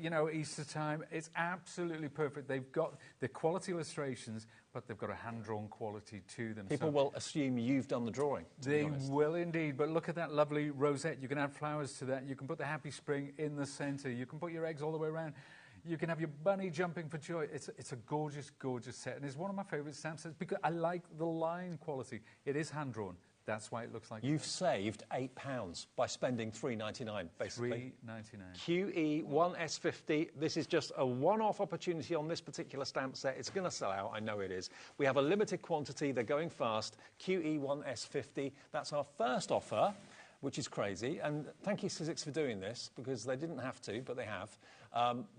you know, Easter time, it's absolutely perfect. They've got the quality illustrations, but they've got a hand-drawn quality to them. People will assume you've done the drawing, to be honest. They will indeed, but look at that lovely rosette. You can add flowers to that. You can put the happy spring in the centre. You can put your eggs all the way around. You can have your bunny jumping for joy. It's a gorgeous, gorgeous set, and it's one of my favourite stamp sets because I like the line quality. It is hand-drawn. That's why it looks like You've saved £8 by spending $3.99, basically. $3.99. QE1S50. This is just a one-off opportunity on this particular stamp set. It's going to sell out. I know it is. We have a limited quantity. They're going fast. QE1S50. That's our first offer, which is crazy. And thank you, Sizzix, for doing this, because they didn't have to, but they have.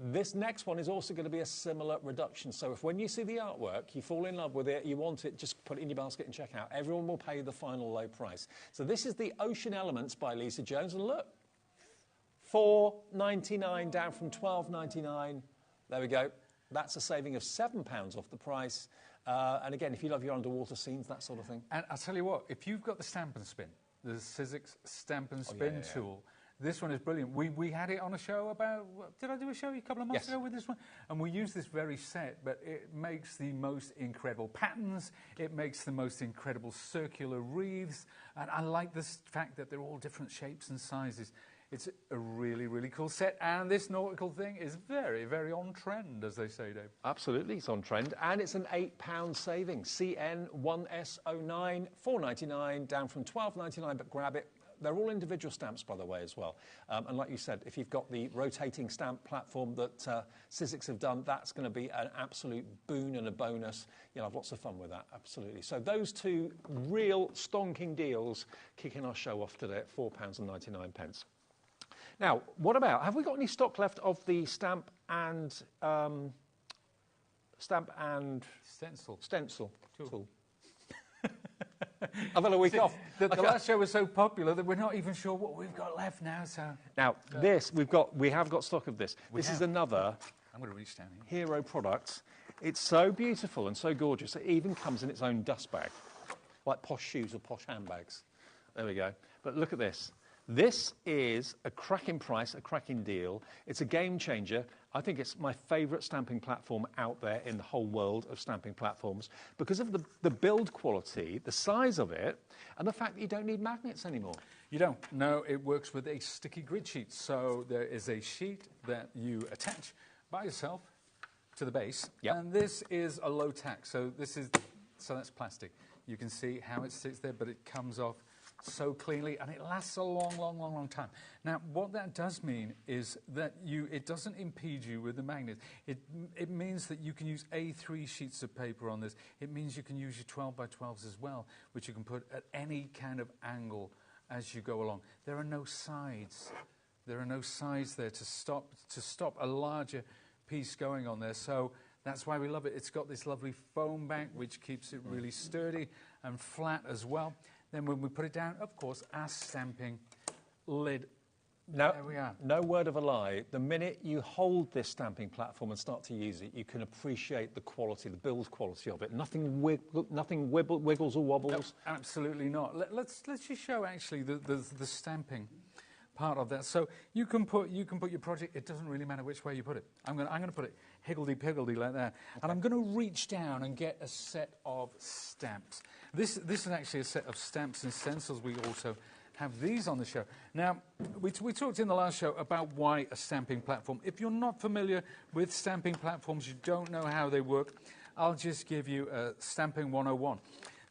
This next one is also going to be a similar reduction. So if when you see the artwork, you fall in love with it, you want it, just put it in your basket and check out. Everyone will pay the final low price. So this is the Ocean Elements by Lisa Jones. And look, $4.99 down from $12.99. There we go. That's a saving of £7 off the price. And again, if you love your underwater scenes, that sort of thing. And I'll tell you what, if you've got the Stamp and Spin, the Sizzix Stamp and Spin tool, this one is brilliant. We had it on a show about... Did I do a show a couple of months ago with this one? And we used this very set, but it makes the most incredible patterns. It makes the most incredible circular wreaths. And I like the fact that they're all different shapes and sizes. It's a really, really cool set. And this nautical thing is very, very on trend, as they say, Dave. Absolutely, it's on trend. And it's an £8 saving. CN1S09, $4.99, down from $12.99, but grab it. They're all individual stamps, by the way, as well. And like you said, if you've got the rotating stamp platform that Sizzix have done, that's going to be an absolute boon and a bonus. You'll have lots of fun with that, absolutely. So those two real stonking deals kicking our show off today at £4.99. Now, what about, have we got any stock left of the stamp and stencil tool? I've had a week off. The last show was so popular that we're not even sure what we've got left now. So now we have got stock of this. This is another. I'm going to reach down here. Hero product. It's so beautiful and so gorgeous. It even comes in its own dust bag, like posh shoes or posh handbags. There we go. But look at this. This is a cracking price, a cracking deal. It's a game changer. I think it's my favourite stamping platform out there in the whole world of stamping platforms because of the build quality, the size of it, and the fact that you don't need magnets anymore. You don't. No, it works with a sticky grid sheet. So there is a sheet that you attach by yourself to the base. Yep. And this is a low tack. So that's plastic. You can see how it sits there, but it comes off so cleanly, and it lasts a long, long, long, long time. Now, what that does mean is that it doesn't impede you with the magnet. It means that you can use A3 sheets of paper on this. It means you can use your 12 by 12s as well, which you can put at any kind of angle as you go along. There are no sides. There are no sides there to stop a larger piece going on there. So that's why we love it. It's got this lovely foam back, which keeps it really sturdy and flat as well. Then when we put it down, of course, our stamping lid. Now, there we are. No word of a lie. The minute you hold this stamping platform and start to use it, you can appreciate the quality, the build quality of it. Nothing wiggles or wobbles. No, absolutely not. Let's just show actually the stamping part of that. So you can put your project. It doesn't really matter which way you put it. I'm going to put it higgledy-piggledy like that, and I'm going to reach down and get a set of stamps. This is actually a set of stamps and stencils. We also have these on the show. Now, we talked in the last show about why a stamping platform. If you're not familiar with stamping platforms, you don't know how they work, I'll just give you a stamping 101.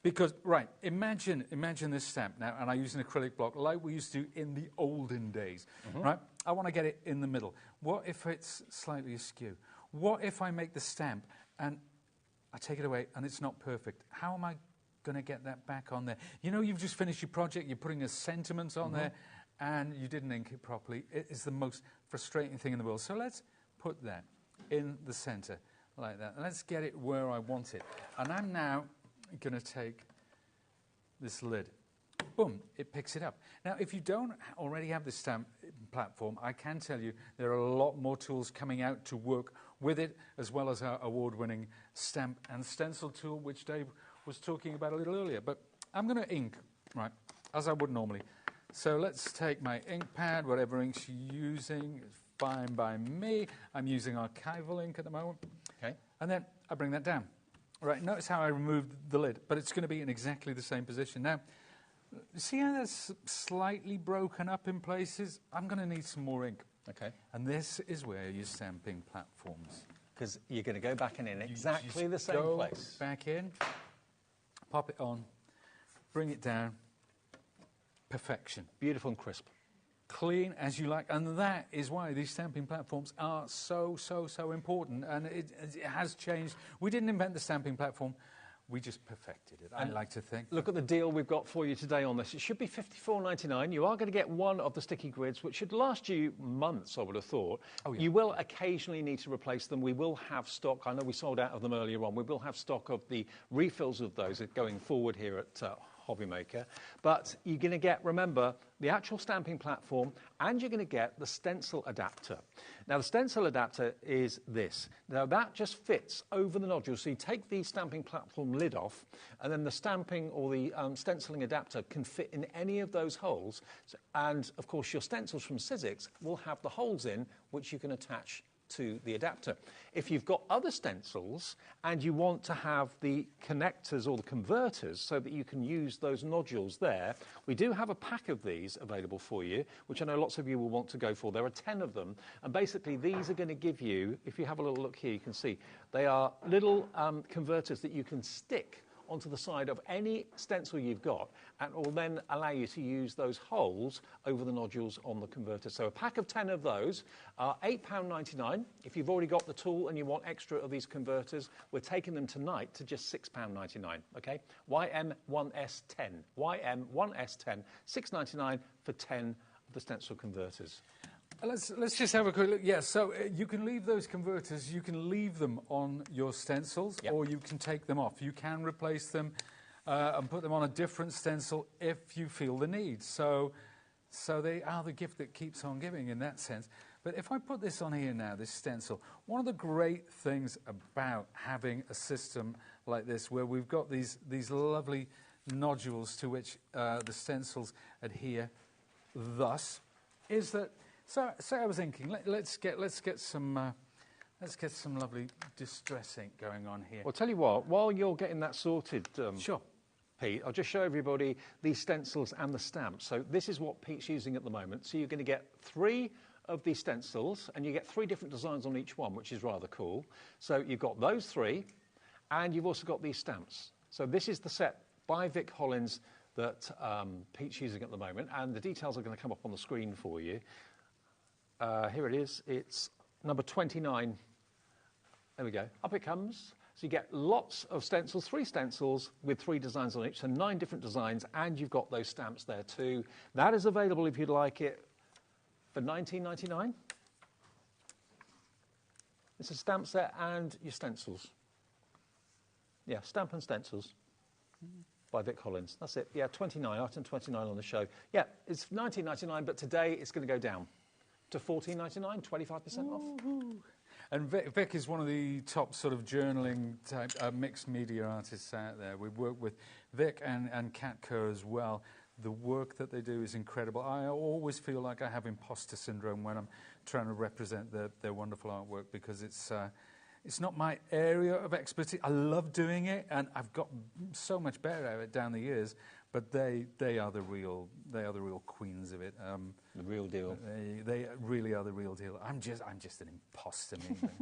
Because, right, imagine this stamp now, and I use an acrylic block like we used to in the olden days, right? I want to get it in the middle. What if it's slightly askew? What if I make the stamp and I take it away and it's not perfect? How am I going to get that back on there? You know, you've just finished your project, you're putting a sentiment on there, and you didn't ink it properly. It is the most frustrating thing in the world. So let's put that in the center like that. And let's get it where I want it. And I'm now going to take this lid. Boom, it picks it up. Now, if you don't already have this stamp platform, I can tell you there are a lot more tools coming out to work with it, as well as our award-winning stamp and stencil tool, which Dave was talking about a little earlier. But I'm going to ink, right, as I would normally. So let's take my ink pad, whatever inks you're using, it's fine by me. I'm using archival ink at the moment. Okay. And then I bring that down. Right, notice how I removed the lid, but it's going to be in exactly the same position. Now, see how that's slightly broken up in places? I'm going to need some more ink. Okay. And this is where you're stamping platforms. Because you're going to go back in exactly the same go place. Back in, pop it on, bring it down. Perfection. Beautiful and crisp. Clean as you like. And that is why these stamping platforms are so, so, so important. And it has changed. We didn't invent the stamping platform. We just perfected it, I like to think. Look at the deal we've got for you today on this. It should be $54.99. You are going to get one of the sticky grids, which should last you months, I would have thought. Oh, yeah. You will occasionally need to replace them. We will have stock. I know we sold out of them earlier on. We will have stock of the refills of those going forward here at HobbyMaker. But you're going to get, remember, the actual stamping platform, and you're going to get the stencil adapter. Now, the stencil adapter is this. Now, that just fits over the nodule. So you take the stamping platform lid off, and then the stamping or the stenciling adapter can fit in any of those holes. So, and, of course, your stencils from Sizzix will have the holes in, which you can attach to the adapter. If you've got other stencils and you want to have the connectors or the converters so that you can use those nodules there, we do have a pack of these available for you, which I know lots of you will want to go for. There are 10 of them, and basically these are going to give you, if you have a little look here, you can see, they are little converters that you can stick onto the side of any stencil you've got, and it will then allow you to use those holes over the nodules on the converter. So a pack of 10 of those are £8.99. If you've already got the tool and you want extra of these converters, we're taking them tonight to just £6.99, okay? YM1S10. YM1S10, £6.99 for 10 of the stencil converters. Let's just have a quick look. Yes, so you can leave those converters, you can leave them on your stencils, or you can take them off. You can replace them and put them on a different stencil if you feel the need. So they are the gift that keeps on giving in that sense. But if I put this on here now, this stencil, one of the great things about having a system like this, where we've got these lovely nodules to which the stencils adhere, thus, is that. So I was thinking, let's get some lovely distress ink going on here. Well, tell you what, while you're getting that sorted, sure, Pete, I'll just show everybody these stencils and the stamps. So this is what Pete's using at the moment. So you're going to get 3 of these stencils, and you get 3 different designs on each one, which is rather cool. So you've got those 3, and you've also got these stamps. So this is the set by Vic Hollins that Pete's using at the moment, and the details are going to come up on the screen for you. Here it is. It's number 29. There we go. Up it comes. So you get lots of stencils, 3 stencils with 3 designs on each, so 9 different designs, and you've got those stamps there too. That is available if you'd like it for $19.99. It's a stamp set and your stencils. Yeah, stamp and stencils by Vic Collins. That's it. Yeah, 29, item 29 on the show. Yeah, it's $19.99, but today it's going to go down to $14.99, 25% off. And Vic is one of the top sort of journaling type mixed media artists out there. We work with Vic and Kat Kerr as well. The work that they do is incredible. I always feel like I have imposter syndrome when I'm trying to represent their wonderful artwork, because it's not my area of expertise. I love doing it, and I've got so much better at it down the years. But they are the real queens of it. The real deal. They really are the real deal. I'm just an imposter, maybe.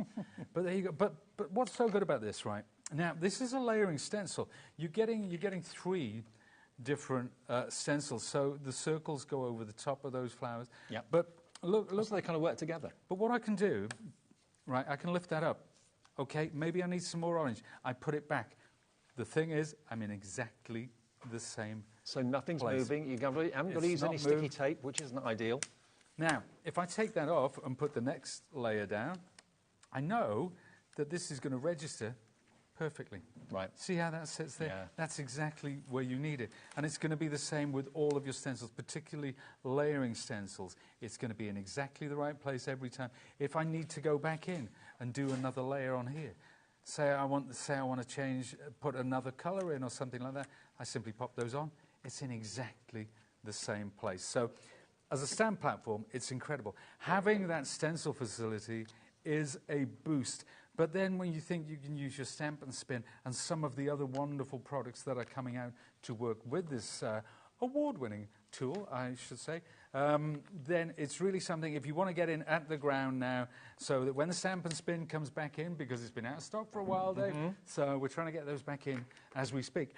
But there you go. But what's so good about this, right? Now, this is a layering stencil. You're getting 3 different stencils. So the circles go over the top of those flowers. Yeah. But look, so they kind of work together. But what I can do, right? I can lift that up. Okay, maybe I need some more orange. I put it back. The thing is, I'm in exactly the same So nothing's place. moving. You haven't got to use any sticky tape, which isn't ideal. Now, if I take that off and put the next layer down, I know that this is going to register perfectly. Right. See how that sits there? Yeah. That's exactly where you need it. And it's going to be the same with all of your stencils, particularly layering stencils. It's going to be in exactly the right place every time. If I need to go back in and do another layer on here, say I want to change, put another colour in or something like that, I simply pop those on. It's in exactly the same place. So as a stamp platform, it's incredible. Having that stencil facility is a boost. But then when you think you can use your Stamp and Spin and some of the other wonderful products that are coming out to work with this award-winning tool, I should say, then it's really something, if you want to get in at the ground now, so that when the Stamp and Spin comes back in, because it's been out of stock for a while, Dave, so we're trying to get those back in as we speak.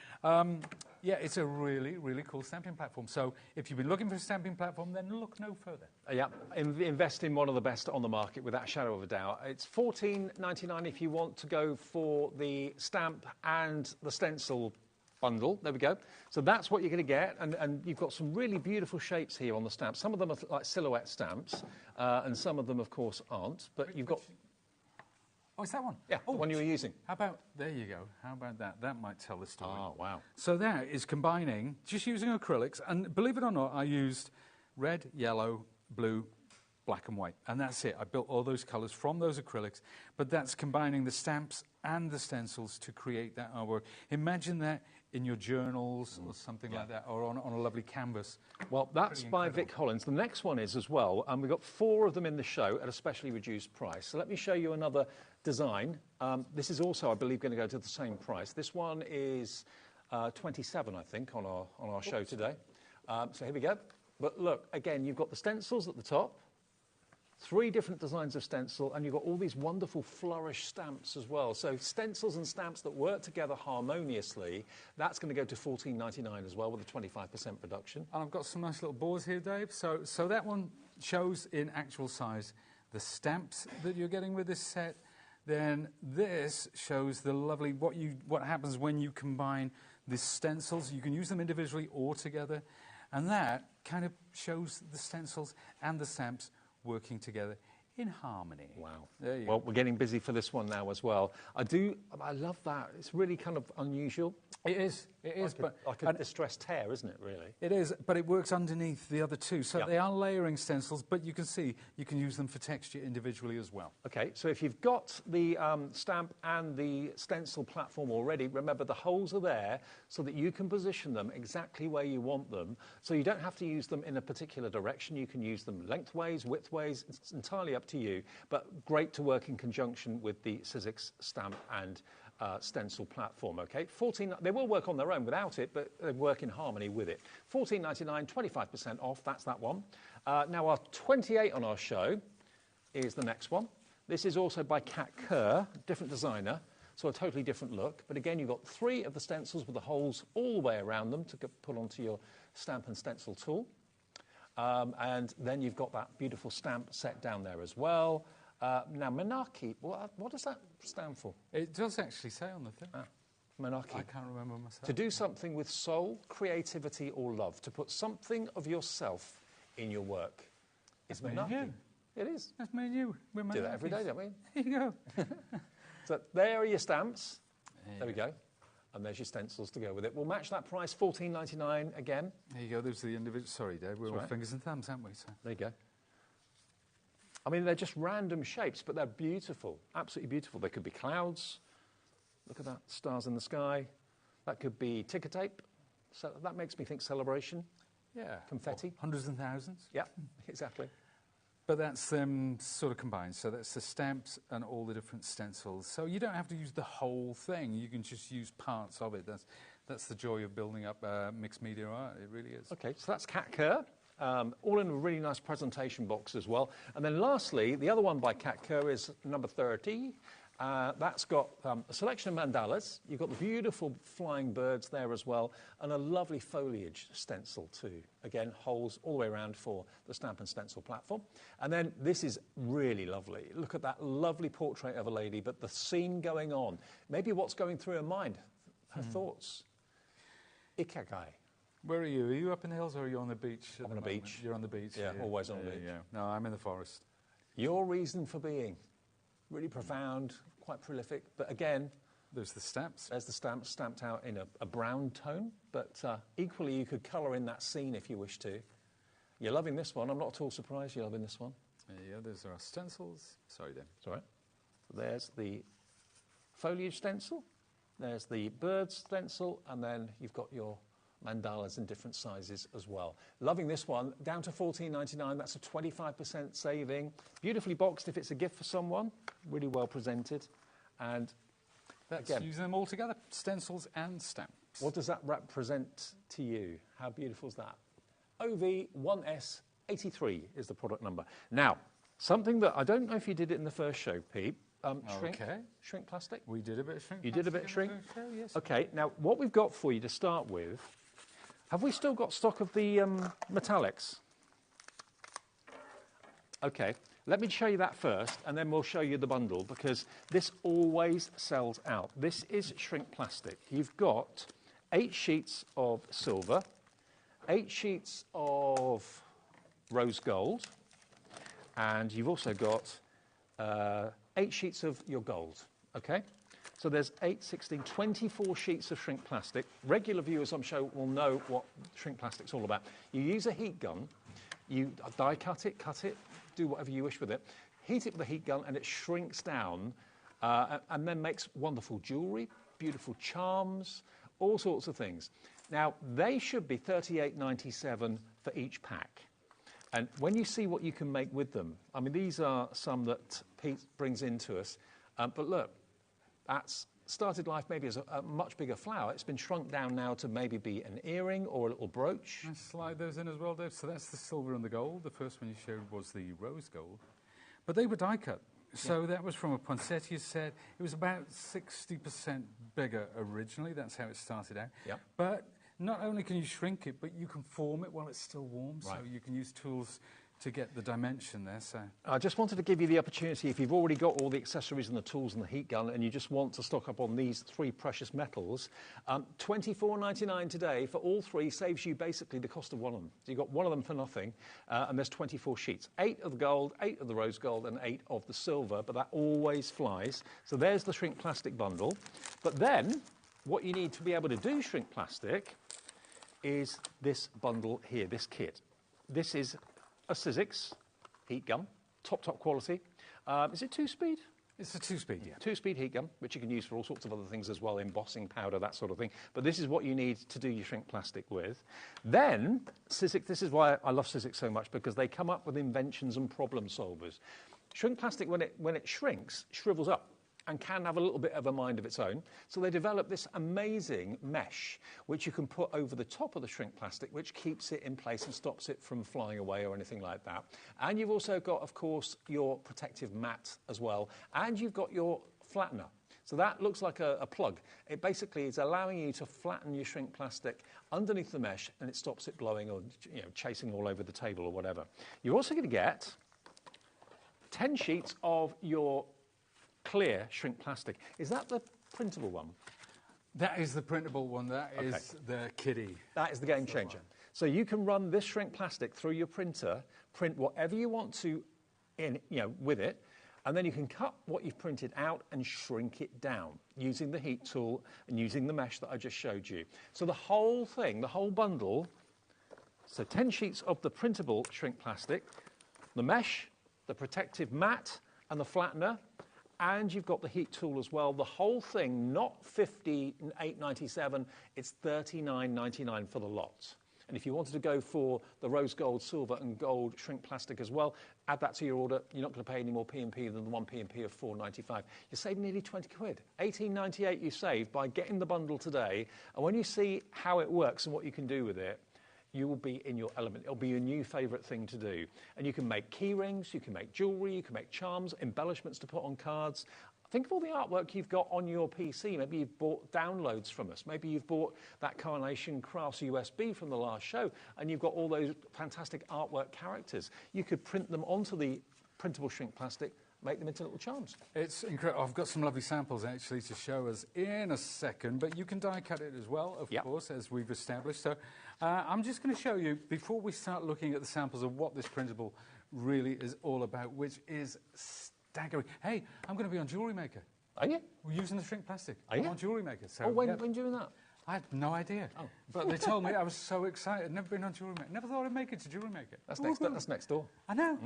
Yeah, it's a really, really cool stamping platform. So if you've been looking for a stamping platform, then look no further. Yeah, invest in one of the best on the market without a shadow of a doubt. It's $14.99 if you want to go for the stamp and the stencil bundle. There we go. So that's what you're going to get, and you've got some really beautiful shapes here on the stamps. Some of them are like silhouette stamps, and some of them, of course, aren't. But you've got... Oh, is that one? Yeah, the one you were using. How about, there you go. How about that? That might tell the story. Oh, wow. So that is combining, just using acrylics, and believe it or not, I used red, yellow, blue, black and white, and that's it. I built all those colours from those acrylics, but that's combining the stamps and the stencils to create that artwork. Imagine that in your journals or something like that, or on a lovely canvas. Well, that's by Vic Collins. The next one is as well, and we've got 4 of them in the show at a specially reduced price. So let me show you another design. This is also, I believe, going to go to the same price. This one is 27, I think, on our show today. So here we go. But look, again, you've got the stencils at the top, 3 different designs of stencil, and you've got all these wonderful flourish stamps as well. So stencils and stamps that work together harmoniously, that's going to go to $14.99 as well with a 25% reduction. And I've got some nice little boards here, Dave. So that one shows in actual size the stamps that you're getting with this set. Then this shows the lovely, what happens when you combine the stencils. You can use them individually or together. And that kind of shows the stencils and the stamps working together in harmony. Wow. There you well, go. we're getting busy for this one now as well. I love that. It's really kind of unusual. It is. It is. Like a distressed tear, isn't it, really? It is, but it works underneath the other 2. So Yep. they are layering stencils, but you can see you can use them for texture individually as well. Okay, so if you've got the stamp and the stencil platform already, remember the holes are there so that you can position them exactly where you want them. So you don't have to use them in a particular direction. You can use them lengthways, widthways. It's entirely up to you, but great to work in conjunction with the Sizzix stamp and stencil platform, okay? They will work on their own without it, but they work in harmony with it. $14.99, 25% off, that's that one. Now our 28 on our show is the next one. This is also by Kat Kerr, different designer. so a totally different look. But again, you've got 3 of the stencils with the holes all the way around them to put onto your stamp and stencil tool. And then you've got that beautiful stamp set down there as well. Now, Monarchy, what does that stand for? It does actually say on the thing. Monarchy. I can't remember myself. To do something with soul, creativity or love. To put something of yourself in your work. It's Monarchy. It is. That's me and you. We're do that every day, don't we? There you go. So there are your stamps. There we go. And there's your stencils to go with it. We'll match that price, $14.99 again. There you go. Those are the individual. Sorry, Dave. We're all fingers and thumbs, aren't we? So. There you go. I mean, they're just random shapes, but they're beautiful. Absolutely beautiful. They could be clouds. Look at that. Stars in the sky. That could be ticker tape. So that makes me think celebration. Yeah. Confetti. Well, hundreds and thousands. Yeah, exactly. But that's them sort of combined. So that's the stamps and all the different stencils. So you don't have to use the whole thing. You can just use parts of it. That's the joy of building up mixed media art. It really is. Okay, so that's Cat Kerr. All in a really nice presentation box as well. And then lastly, the other one by Cat Kerr is number 30. That's got a selection of mandalas. You've got the beautiful flying birds there as well, and a lovely foliage stencil too. Again, holes all the way around for the stamp and stencil platform. And then this is really lovely. Look at that lovely portrait of a lady, but the scene going on. Maybe what's going through her mind, her thoughts. Ikigai. Where are you? Are you up in the hills or are you on the beach? I'm on the beach. You're on the beach. Yeah, always on the beach. Yeah. No, I'm in the forest. Your reason for being. Really profound, quite prolific. But again, there's the stamps. There's the stamps stamped out in a brown tone. But equally, you could colour in that scene if you wish to. You're loving this one. I'm not at all surprised you're loving this one. Yeah, there's our stencils. Sorry, Dan. It's all right. There's the foliage stencil. There's the bird stencil. And then you've got your mandalas in different sizes as well. Loving this one, down to $14.99. That's a 25% saving. Beautifully boxed if it's a gift for someone. Really well presented. And that's again, using them all together, stencils and stamps. What does that represent to you? How beautiful is that? OV1S83 is the product number. Now, something that I don't know if you did it in the first show, Pete. Shrink plastic? We did a bit of shrink. You did a bit of shrink? Show, yes. Okay, now what we've got for you to start with, have we still got stock of the metallics? Okay, let me show you that first, and then we'll show you the bundle, because this always sells out. This is shrink plastic. You've got 8 sheets of silver, 8 sheets of rose gold, and you've also got 8 sheets of your gold, okay? So there's 8, 16, 24 sheets of shrink plastic. Regular viewers, I'm sure, will know what shrink plastic's all about. You use a heat gun, you die cut it, do whatever you wish with it, heat it with a heat gun, and it shrinks down and then makes wonderful jewellery, beautiful charms, all sorts of things. Now, they should be $38.97 for each pack. And when you see what you can make with them, I mean, these are some that Pete brings into us. But look, that's started life maybe as a much bigger flower. It's been shrunk down now to maybe be an earring or a little brooch. And slide those in as well, Dave. So that's the silver and the gold. The first one you showed was the rose gold. But they were die cut. So that was from a poinsettia set. It was about 60% bigger originally. That's how it started out. Yep. But not only can you shrink it, but you can form it while it's still warm. Right. So you can use tools to get the dimension there. So I just wanted to give you the opportunity, if you've already got all the accessories and the tools and the heat gun, and you just want to stock up on these 3 precious metals, $24.99 today for all 3 saves you basically the cost of one of them. So you've got one of them for nothing, and there's 24 sheets. 8 of the gold, 8 of the rose gold, and 8 of the silver, but that always flies. So there's the shrink plastic bundle. But then, what you need to be able to do shrink plastic is this bundle here, this kit. This is a Sizzix heat gun, top quality. Is it 2-speed? it's a 2-speed, yeah. 2-speed heat gun, which you can use for all sorts of other things as well, embossing powder, that sort of thing. But this is what you need to do your shrink plastic with. Then, Sizzix, this is why I love Sizzix so much, because they come up with inventions and problem solvers. Shrink plastic, when it shrinks, shrivels up and can have a little bit of a mind of its own. So they developed this amazing mesh, which you can put over the top of the shrink plastic, which keeps it in place and stops it from flying away or anything like that. And you've also got, of course, your protective mat as well. And you've got your flattener. So that looks like a plug. It basically is allowing you to flatten your shrink plastic underneath the mesh, and it stops it blowing or chasing all over the table or whatever. You're also going to get 10 sheets of your clear shrink plastic. Is that the printable one? That is the printable one. That is the kiddie. That is the game changer. So you can run this shrink plastic through your printer, print whatever you want to with it, and then you can cut what you've printed out and shrink it down using the heat tool and using the mesh that I just showed you. So the whole thing, the whole bundle, so 10 sheets of the printable shrink plastic, the mesh, the protective mat and the flattener, and you've got the heat tool as well. The whole thing, not $58.97, it's $39.99 for the lot. And if you wanted to go for the rose gold, silver and gold shrink plastic as well, add that to your order. You're not going to pay any more P&P than the one P&P of $4.95. You're saving nearly 20 quid. $18.98 you save by getting the bundle today. And when you see how it works and what you can do with it, you will be in your element. It'll be your new favourite thing to do. And you can make key rings, you can make jewellery, you can make charms, embellishments to put on cards. Think of all the artwork you've got on your PC. Maybe you've bought downloads from us. Maybe you've bought that Carnation Crafts USB from the last show, and you've got all those fantastic artwork characters. You could print them onto the printable shrink plastic, make them into little charms. It's incredible. I've got some lovely samples actually to show us in a second, but you can die cut it as well, of course, as we've established. So I'm just going to show you, before we start looking at the samples of what this printable really is all about, which is staggering. Hey, I'm going to be on Jewellery Maker. Are you? We're using the shrink plastic. Are you? I'm on Jewellery Maker. So, when are you doing that? I had no idea. Oh. But they told me. I was so excited. Never been on Jewellery Maker. Never thought I'd make it to Jewellery Maker. That's next door. I know.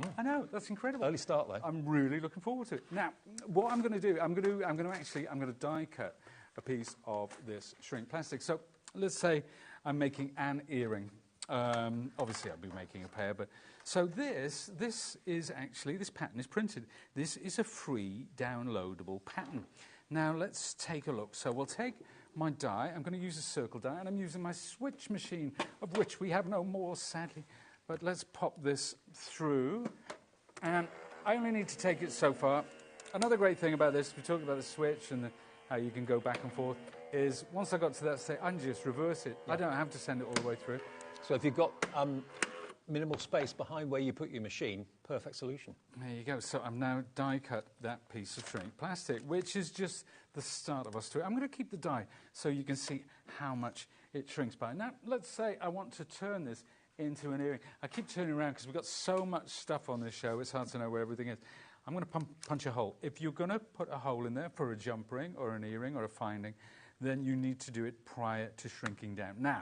That's incredible. Early start though. I'm really looking forward to it. Now, what I'm going to do, I'm going to die cut a piece of this shrink plastic. So let's say I'm making an earring. Obviously, I'll be making a pair, but so this is actually, this pattern is printed. This is a free downloadable pattern. Now let's take a look. So we'll take my die. I'm going to use a circle die, and I'm using my switch machine, of which we have no more, sadly. But let's pop this through, and I only need to take it so far. Another great thing about this, we talked about the switch and how you can go back and forth, is once I got to that state, I can just reverse it. Yeah. I don't have to send it all the way through. So if you've got minimal space behind where you put your machine, perfect solution. There you go. So I'm now die cut that piece of shrink plastic, which is just the start of us to it. I'm going to keep the die so you can see how much it shrinks by. Now, let's say I want to turn this into an earring. I keep turning around because we've got so much stuff on this show, it's hard to know where everything is. I'm going to punch a hole. If you're going to put a hole in there for a jump ring or an earring or a finding, then you need to do it prior to shrinking down. Now,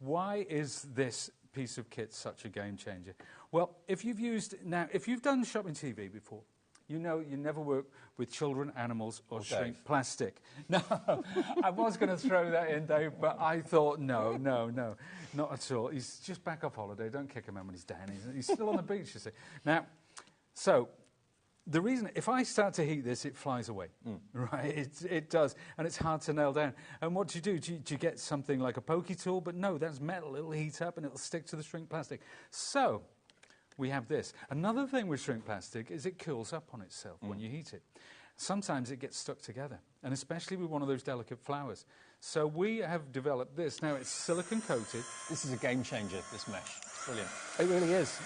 why is this piece of kit such a game changer? Well, if you've done shopping TV before, you know you never work with children, animals, or shrink plastic. No, I was going to throw that in, Dave, but I thought, no, not at all. He's just back off holiday. Don't kick him out when he's down. He's still on the beach, you see. Now, so the reason, if I start to heat this, it flies away, right? It does, and it's hard to nail down. And what do? Do you get something like a pokey tool? But no, that's metal. It'll heat up and it'll stick to the shrink plastic. So we have this. Another thing with shrink plastic is it curls up on itself when you heat it. Sometimes it gets stuck together, and especially with one of those delicate flowers. So we have developed this. Now, it's silicone coated. This is a game changer, this mesh. Brilliant. It really is.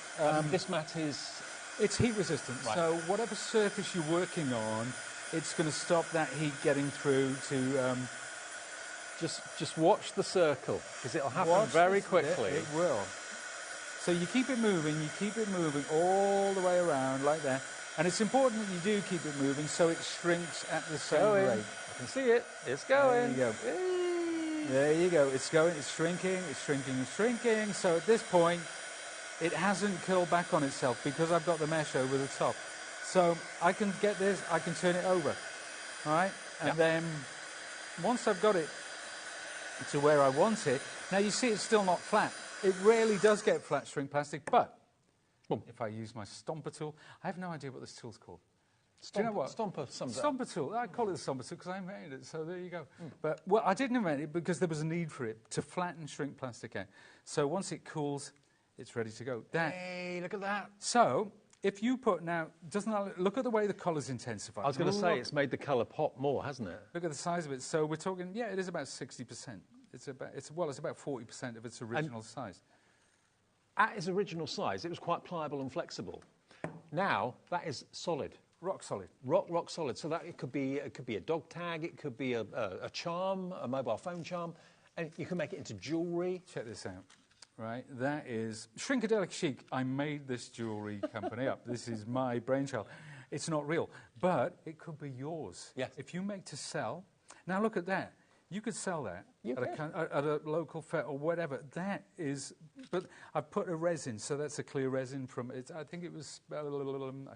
This mat is... It's heat resistant, right. So whatever surface you're working on, it's going to stop that heat getting through to... Just watch the circle, because it'll happen very quickly. It will. So you keep it moving all the way around like that. And it's important that you do keep it moving so it shrinks at the same rate. I can see it. It's going. There you go. There you go. It's going. It's shrinking. It's shrinking and shrinking. So at this point, it hasn't curled back on itself because I've got the mesh over the top. So I can get this. I can turn it over. All right. And then once I've got it to where I want it, now you see it's still not flat. It rarely does get flat shrink plastic, but if I use my stomper tool, I have no idea what this tool's called. Do you know what? Stomper tool. I call it a stomper tool because I invented it, so there you go. But, well, I didn't invent it because there was a need for it to flatten shrink plastic out. So once it cools, it's ready to go. Hey, look at that. So if you put now, doesn't that look at the way the colour's intensified? I was going to say, it's made the colour pop more, hasn't it? Look at the size of it. So we're talking, yeah, it is about 60%. It's about 40% of its original size. At its original size, it was quite pliable and flexible. Now, that is solid. Rock solid. Rock solid. So that it could be a dog tag, it could be a charm, a mobile phone charm, and you can make it into jewellery. Check this out. Right, that is Shrinkadelic Chic. I made this jewellery company up. This is my brainchild. It's not real, but it could be yours. Yes. If you make to sell. Now look at that. You could sell that at a local fair or whatever. That is, but I've put a resin, so that's a clear resin from it. I think it was, I can't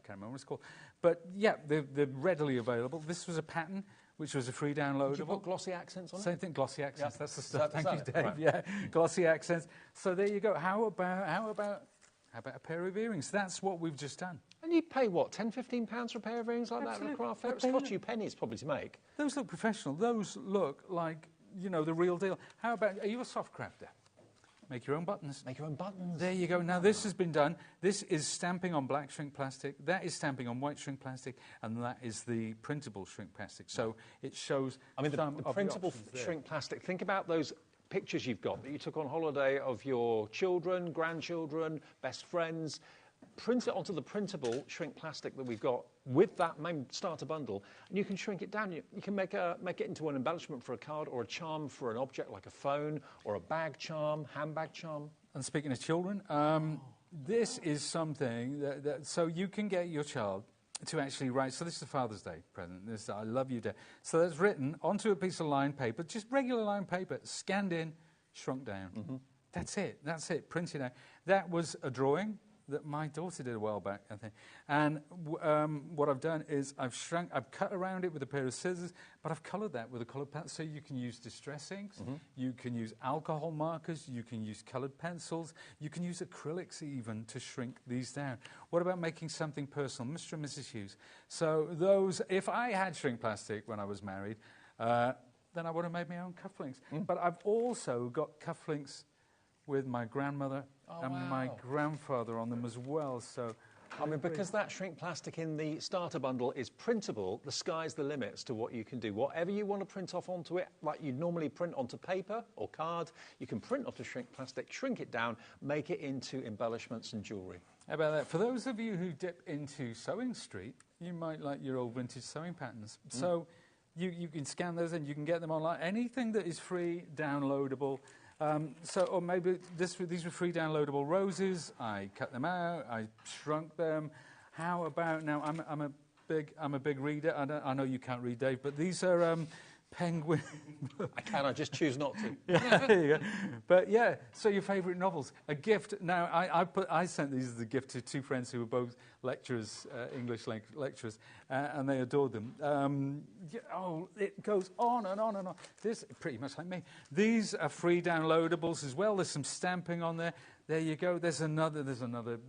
remember what it's called. But yeah, they're readily available. This was a pattern, which was a free downloadable. Did you put glossy accents on it? Same thing, glossy accents. Yeah. That's the stuff. Thank you, Dave. Right. Yeah, glossy accents. So there you go. How about a pair of earrings? That's what we've just done. And you pay what, £10, £15 for a pair of earrings like that at a craft fair? It's cost you pennies probably to make. Those look professional. Those look like, you know, the real deal. How about, are you a soft crafter? Make your own buttons. Make your own buttons. There you go. Now, this has been done. This is stamping on black shrink plastic. That is stamping on white shrink plastic. And that is the printable shrink plastic. So it shows the printable shrink plastic. Think about those pictures you've got that you took on holiday of your children, grandchildren, best friends. Print it onto the printable shrink plastic that we've got with that main starter bundle, and you can shrink it down. You can make it into an embellishment for a card or a charm for an object like a phone or a bag charm, handbag charm. And speaking of children, this is something that so you can get your child to actually write. So this is a Father's Day present. This I love you, Dad. So that's written onto a piece of lined paper, just regular lined paper, scanned in, shrunk down. Mm-hmm. That's it. That's it. Printed out. That was a drawing that my daughter did a while back, I think. And what I've done is I've cut around it with a pair of scissors, but I've coloured that with a coloured pencil. So you can use distress inks, you can use alcohol markers, you can use coloured pencils, you can use acrylics even to shrink these down. What about making something personal? Mr. and Mrs. Hughes. So those, if I had shrink plastic when I was married, then I would have made my own cufflinks. But I've also got cufflinks with my grandmother and my grandfather on them as well. So, I mean, because that shrink plastic in the starter bundle is printable, the sky's the limit as to what you can do. Whatever you want to print off onto it, like you'd normally print onto paper or card, you can print onto shrink plastic, shrink it down, make it into embellishments and jewellery. How about that? For those of you who dip into Sewing Street, you might like your old vintage sewing patterns. So you can scan those and you can get them online. Anything that is free, downloadable. Or maybe these were free downloadable roses. I cut them out. I shrunk them. How about now? I'm a big reader. I know you can't read, Dave, but these are penguin. I can. I just choose not to. Yeah, there you go. But yeah. So your favourite novels? A gift. Now I sent these as a gift to two friends who were both lecturers, English lecturers, and they adored them. It goes on and on and on. This pretty much like me. These are free downloadables as well. There's some stamping on there. There you go. There's another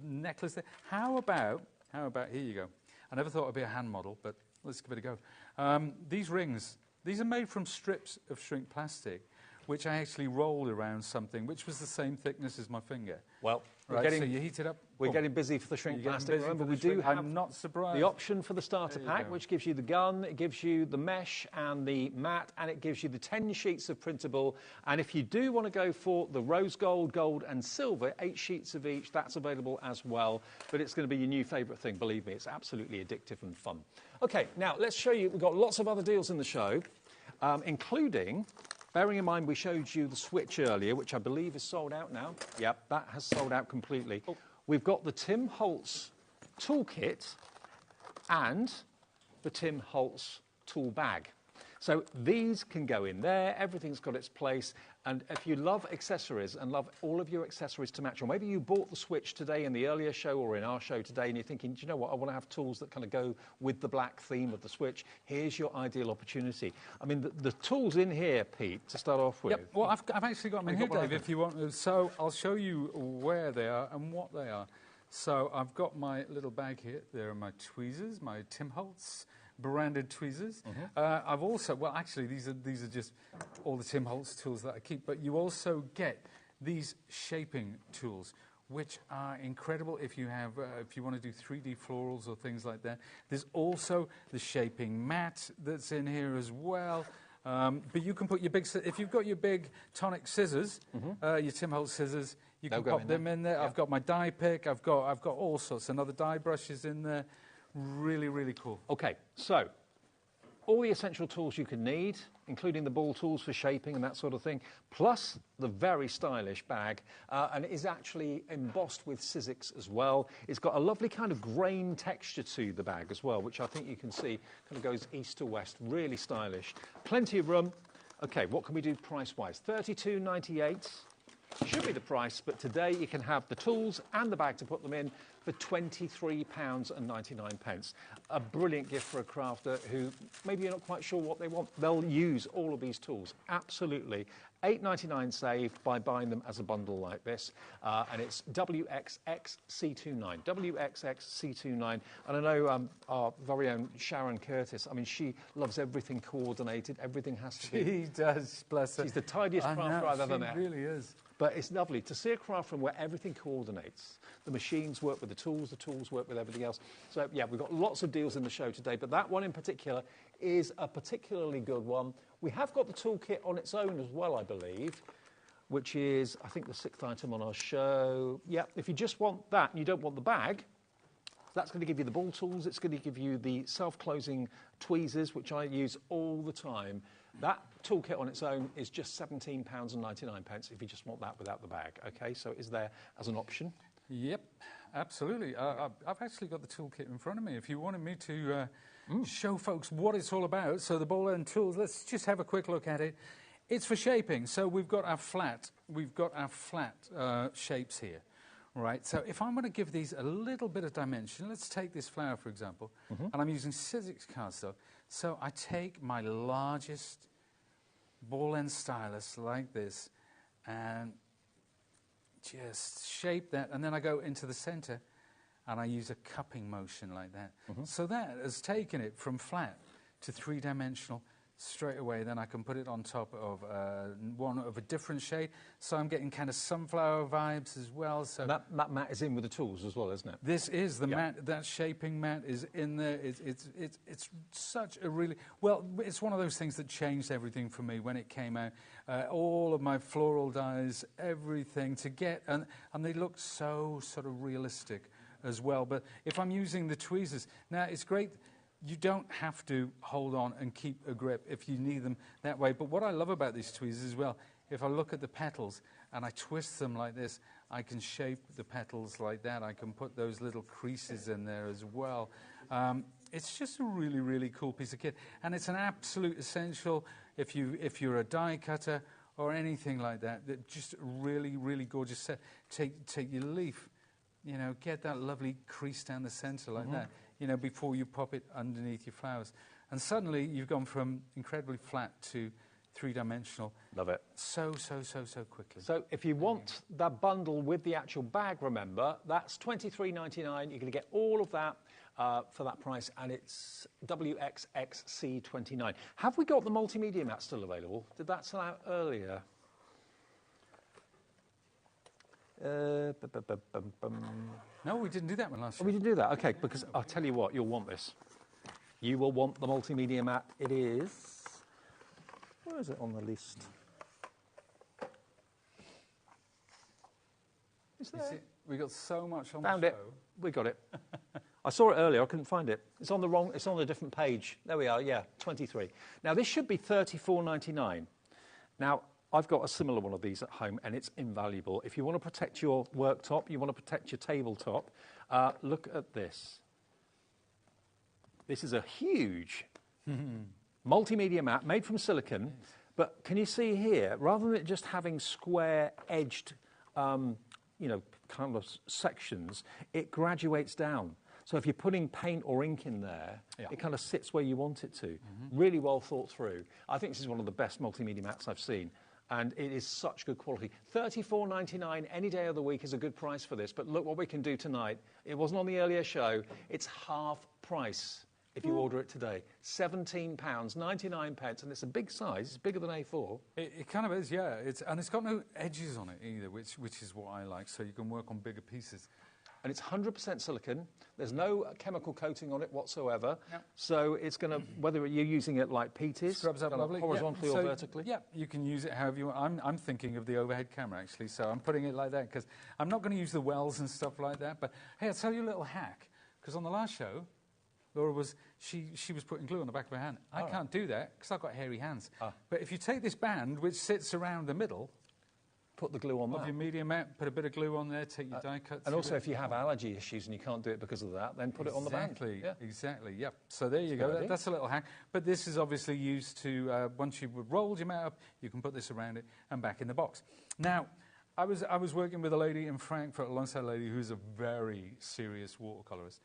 necklace there. How about here you go. I never thought it'd be a hand model, but let's give it a go. These rings. These are made from strips of shrink plastic, which I actually rolled around something, which was the same thickness as my finger. Well, so you heat it up. We're getting busy for the shrink plastic. Remember, we do have I'm not surprised. The option for the starter pack, which gives you the gun, it gives you the mesh and the mat, and it gives you the 10 sheets of printable. And if you do want to go for the rose gold, gold and silver, 8 sheets of each, that's available as well. But it's going to be your new favourite thing, believe me. It's absolutely addictive and fun. OK, now let's show you. We've got lots of other deals in the show, including... Bearing in mind we showed you the Switch earlier, which I believe is sold out now. Yep, that has sold out completely. We've got the Tim Holtz toolkit and the Tim Holtz tool bag. So these can go in there, everything's got its place, and if you love accessories and love all of your accessories to match, or maybe you bought the Switch today in the earlier show or in our show today and you're thinking, do you know what, I want to have tools that kind of go with the black theme of the Switch, here's your ideal opportunity. I mean, the tools in here, Pete, to start off with. Yep, well, I've actually got them in here, Dave, if you want. So I'll show you where they are and what they are. So I've got my little bag here. There are my tweezers, my Tim Holtz branded tweezers. I've also, well, actually, these are just all the Tim Holtz tools that I keep, but you also get these shaping tools, which are incredible if you have, if you want to do 3D florals or things like that. There's also the shaping mat that's in here as well. But you can put your big, if you've got your big tonic scissors, your Tim Holtz scissors, you can pop them in there. Yeah. I've got my die pick. I've got all sorts. Another die brushes in there. Really, really cool. Okay, so all the essential tools you can need, including the ball tools for shaping and that sort of thing, plus the very stylish bag, and it is actually embossed with Sizzix as well. It's got a lovely kind of grain texture to the bag as well, which I think you can see kind of goes east to west, really stylish. Plenty of room. Okay, what can we do price-wise? $32.98 should be the price, but today you can have the tools and the bag to put them in for £23.99. A brilliant gift for a crafter who maybe you're not quite sure what they want. They'll use all of these tools, absolutely. £8.99 saved by buying them as a bundle like this, and it's WXXC29, WXXC29. And I know our very own Sharon Curtis, I mean, she loves everything coordinated, everything has to be. She does, bless her. She's the tidiest crafter I've ever met. She really is. But it's lovely to see a craft room where everything coordinates. The machines work with the tools work with everything else. So, yeah, we've got lots of deals in the show today, but that one in particular is a particularly good one. We have got the toolkit on its own as well, I believe, which is, I think, the 6th item on our show. Yeah, if you just want that and you don't want the bag, that's going to give you the ball tools. It's going to give you the self-closing tweezers, which I use all the time. That toolkit on its own is just £17.99 if you just want that without the bag. Okay, so it is there as an option. Yep, absolutely. I've actually got the toolkit in front of me. If you wanted me to show folks what it's all about, so the ball end tools, let's just have a quick look at it. It's for shaping. So we've got our flat shapes here. Right, so if I'm going to give these a little bit of dimension, let's take this flower, for example, and I'm using Sizzix cardstock. So I take my largest ball end stylus like this and just shape that, and then I go into the center and I use a cupping motion like that. So that has taken it from flat to three-dimensional straight away. Then I can put it on top of one of a different shade. So I'm getting kind of sunflower vibes as well. So and that mat is in with the tools as well, isn't it? This is the mat. That shaping mat is in there. It's such a really... Well, it's one of those things that changed everything for me when it came out. All of my floral dies, everything to get... And they look so sort of realistic as well. But if I'm using the tweezers... Now, it's great... You don't have to hold on and keep a grip if you need them that way. But what I love about these tweezers as well, if I look at the petals and I twist them like this, I can shape the petals like that. I can put those little creases in there as well. It's just a really, really cool piece of kit. And it's an absolute essential if you're a die cutter or anything like that. Just a really, really gorgeous set. Take your leaf, you know, get that lovely crease down the centre like that. You know, before you pop it underneath your flowers. And suddenly you've gone from incredibly flat to three-dimensional. Love it. So quickly. So if you want that bundle with the actual bag, remember, that's $23.99. You're going to get all of that for that price, and it's WXXC29. Have we got the multimedia mat still available? Did that sell out earlier? No, we didn't do that one last year. We didn't do that, okay, because I'll tell you what, you'll want this. You will want the multimedia mat. It is... Where is it on the list? Is there? We got so much on Found the it. show. We got it. I saw it earlier, I couldn't find it. It's on a different page. There we are, yeah, 23. Now, this should be $34.99. Now, I've got a similar one of these at home, and it's invaluable. If you want to protect your worktop, you want to protect your tabletop, look at this. This is a huge multimedia mat made from silicon, but can you see here, rather than it just having square-edged, you know, kind of sections, it graduates down. So if you're putting paint or ink in there, it kind of sits where you want it to. Really well thought through. I think this is one of the best multimedia mats I've seen. And it is such good quality. $34.99 any day of the week is a good price for this. But look what we can do tonight. It wasn't on the earlier show. It's half price. if you order it today. £17.99, and it's a big size. It's bigger than A4. It kind of is, yeah. And it's got no edges on it either, which is what I like, so you can work on bigger pieces. And it's 100% silicon. There's no chemical coating on it whatsoever. Yep. So it's going to, whether you're using it like Pete is, scrubs up lovely. horizontally or vertically. Yeah, you can use it however you want. I'm thinking of the overhead camera, actually, so I'm putting it like that, because I'm not going to use the wells and stuff like that. But, hey, I'll tell you a little hack, because on the last show, Laura she was putting glue on the back of her hand. I can't do that, because I've got hairy hands. But if you take this band, which sits around the middle, put the glue on of your medium mat, put a bit of glue on there, take your die cut. And also, if you have allergy issues and you can't do it because of that, then put it on the band. Exactly, yep. So there you go. That's a little hack. But this is obviously used to, once you've rolled your mat up, you can put this around it and back in the box. Now, I was working with a lady in Frankfurt, alongside a lady who's a very serious watercolourist.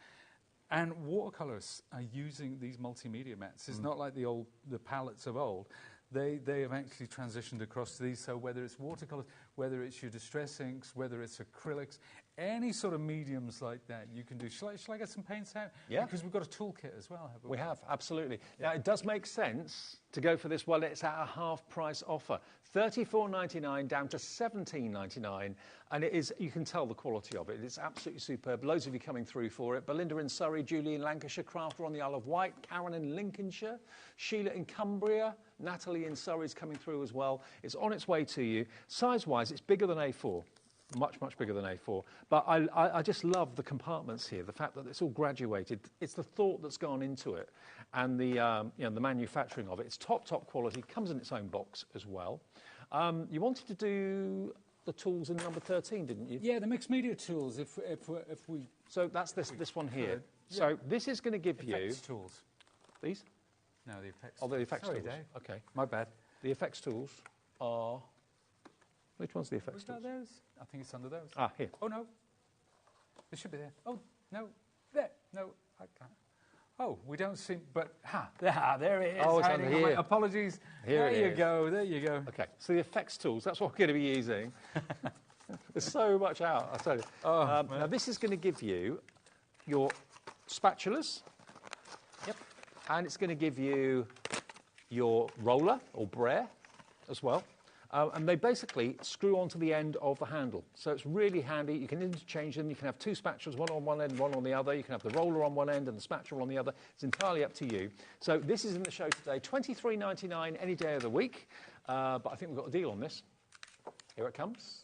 And watercolourists are using these multimedia mats. It's not like the palettes of old. They have actually transitioned across to these, so whether it's watercolours, whether it's your distress inks, whether it's acrylics, any sort of mediums like that you can do. Shall I get some paints out? Yeah. Because we've got a toolkit as well, haven't we? We have, absolutely. Yeah. Now, it does make sense to go for this while it's at a half-price offer. $34.99 down to $17.99, and it is, you can tell the quality of it. It's absolutely superb. Loads of you coming through for it. Belinda in Surrey, Julie in Lancashire, Crafter on the Isle of Wight, Karen in Lincolnshire, Sheila in Cumbria, Natalie in Surrey is coming through as well. It's on its way to you. Size-wise, it's bigger than A4. Much, much bigger than A4. But I just love the compartments here, the fact that it's all graduated. It's the thought that's gone into it and the manufacturing of it. It's top quality, comes in its own box as well. You wanted to do the tools in number 13, didn't you? Yeah, the mixed media tools, if we... So that's this one here. Yeah. So this is going to give effects tools. These? No, the effects Oh, the effects Sorry, tools. Dave. Okay. My bad. The effects tools are... Which one's the effects tools? Those? I think it's under those. Ah, here. Oh, no. It should be there. Oh, no. There. No, I can't. Oh, we don't seem... But, there it is. Oh, it's under here. Apologies. Here there you go. There you go. Okay, so the effects tools, that's what we're going to be using. There's so much out, I'll tell you. Now, this is going to give you your spatulas. Yep. And it's going to give you your roller, or brayer, as well. And they basically screw onto the end of the handle. So it's really handy. You can interchange them. You can have two spatulas, one on one end, one on the other. You can have the roller on one end and the spatula on the other. It's entirely up to you. So this is in the show today, $23.99 any day of the week. But I think we've got a deal on this. Here it comes.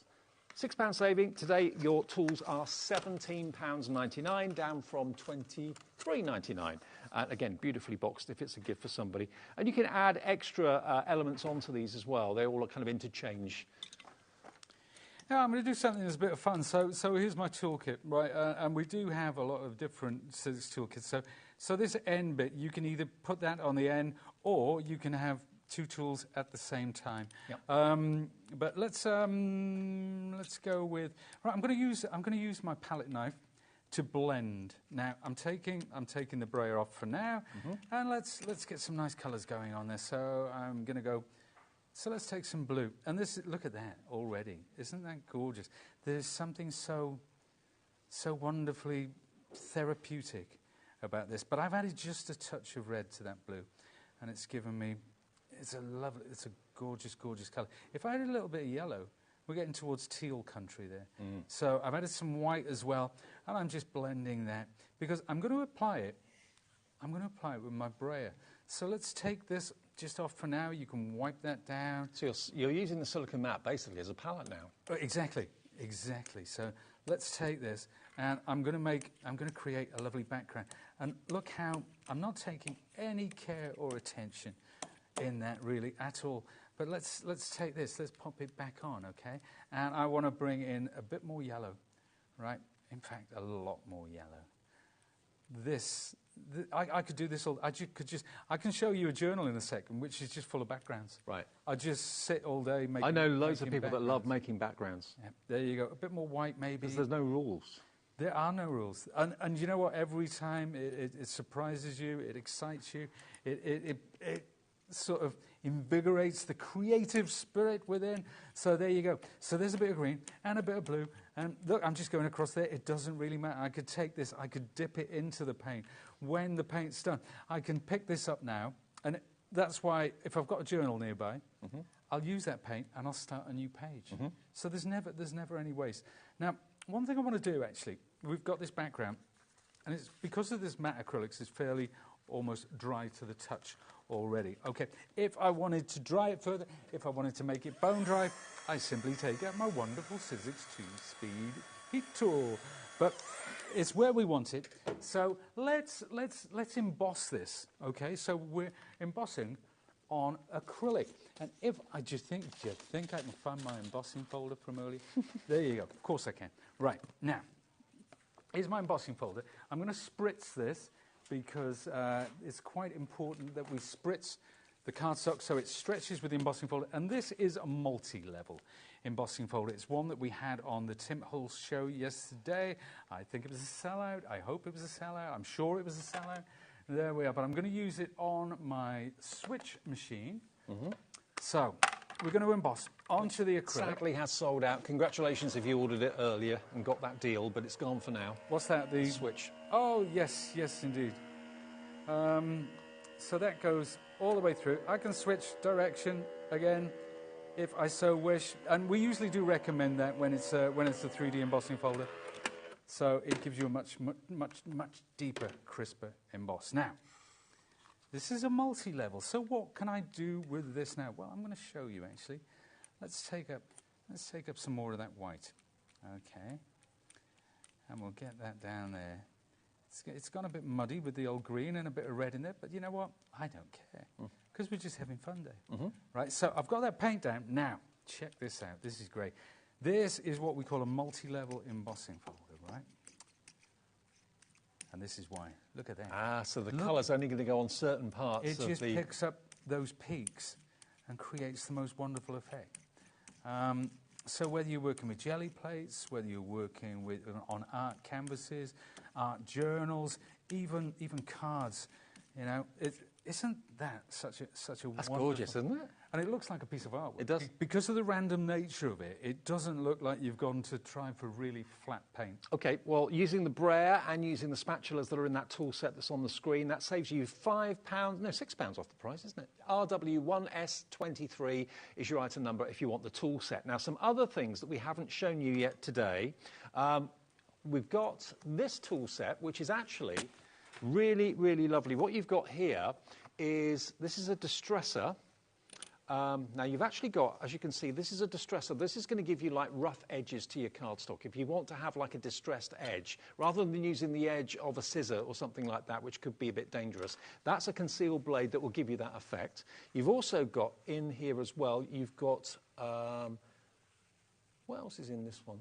£6 saving. Today, your tools are £17.99, down from $23.99. Again, beautifully boxed if it's a gift for somebody. And you can add extra elements onto these as well. They all kind of interchange. Now, I'm going to do something that's a bit of fun. So here's my toolkit, right? And we do have a lot of different scissors toolkits. So this end bit, you can either put that on the end, or you can have two tools at the same time. Yep. But let's go with... Right, I'm going to use my palette knife to blend. Now, I'm taking the brayer off for now, and let's get some nice colours going on there. So I'm going to go... So let's take some blue. And look at that already. Isn't that gorgeous? There's something so wonderfully therapeutic about this. But I've added just a touch of red to that blue, and it's given me... It's a gorgeous, gorgeous colour. If I added a little bit of yellow, we're getting towards teal country there. So I've added some white as well, and I'm just blending that, because I'm going to apply it. I'm going to apply it with my brayer. So let's take this just off for now. You can wipe that down. So you're using the silicone mat basically as a palette now. Oh, exactly. So let's take this, and I'm going to create a lovely background. And look how I'm not taking any care or attention in that really at all. But let's take this, let's pop it back on, okay? And I want to bring in a bit more yellow, right? In fact, a lot more yellow. I could do this all. I can show you a journal in a second, which is just full of backgrounds. Right. I just sit all day making. I know loads of people that love making backgrounds. Yeah, there you go. A bit more white, maybe. Because there's no rules. There are no rules, and you know what? Every time it surprises you, it excites you, it sort of invigorates the creative spirit within. So there you go. So there's a bit of green and a bit of blue. And look, I'm just going across there. It doesn't really matter. I could take this, I could dip it into the paint. When the paint's done, I can pick this up now. And that's why, if I've got a journal nearby, I'll use that paint and I'll start a new page. So there's never any waste. Now, one thing I want to do, actually, we've got this background, and it's because of this matte acrylics, it's fairly almost dry to the touch already. Okay, if I wanted to dry it further, if I wanted to make it bone dry, I simply take out my wonderful Sizzix 2-speed heat tool. But it's where we want it. So let's emboss this. Okay, so we're embossing on acrylic. And if I do you think I can find my embossing folder from earlier? There you go. Of course I can. Right, now, here's my embossing folder. I'm going to spritz this because it's quite important that we spritz the cardstock so it stretches with the embossing folder. And this is a multi-level embossing folder. It's one that we had on the Tim Hulse show yesterday. I think it was a sellout. I hope it was a sellout. I'm sure it was a sellout. There we are. But I'm going to use it on my switch machine. So we're going to emboss onto the acrylic. Sadly has sold out. Congratulations if you ordered it earlier and got that deal, but it's gone for now. What's that? The switch. Oh, yes, yes, indeed. So that goes all the way through. I can switch direction again if I so wish. And we usually do recommend that when it's a 3D embossing folder. So it gives you a much deeper, crisper emboss. Now, this is a multi-level. So what can I do with this now? Well, I'm going to show you, actually. Let's take up some more of that white. Okay. And we'll get that down there. It's gone a bit muddy with the old green and a bit of red in there, but you know what? I don't care, because we're just having fun there. Right, so I've got that paint down. Now, check this out. This is great. This is what we call a multi-level embossing folder, right? And this is why. Look at that. Ah, so the colour's only going to go on certain parts of the... It just picks up those peaks and creates the most wonderful effect. So whether you're working with jelly plates, whether you're working with on art canvases, art journals, even cards, you know, isn't that such a That's wonderful... gorgeous, isn't it? And it looks like a piece of artwork. It does. Because of the random nature of it, it doesn't look like you've gone to try for really flat paint. OK, well, using the brayer and using the spatulas that are in that tool set that's on the screen, that saves you £6 off the price, isn't it? RW1S23 is your item number if you want the tool set. Now, some other things that we haven't shown you yet today. We've got this tool set, which is actually really, really lovely. What you've got here is, this is a distresser. Now, you've actually got, as you can see, this is a distresser. This is going to give you, like, rough edges to your cardstock. If you want to have, like, a distressed edge, rather than using the edge of a scissor or something like that, which could be a bit dangerous, that's a concealed blade that will give you that effect. You've also got, in here as well, you've got... what else is in this one?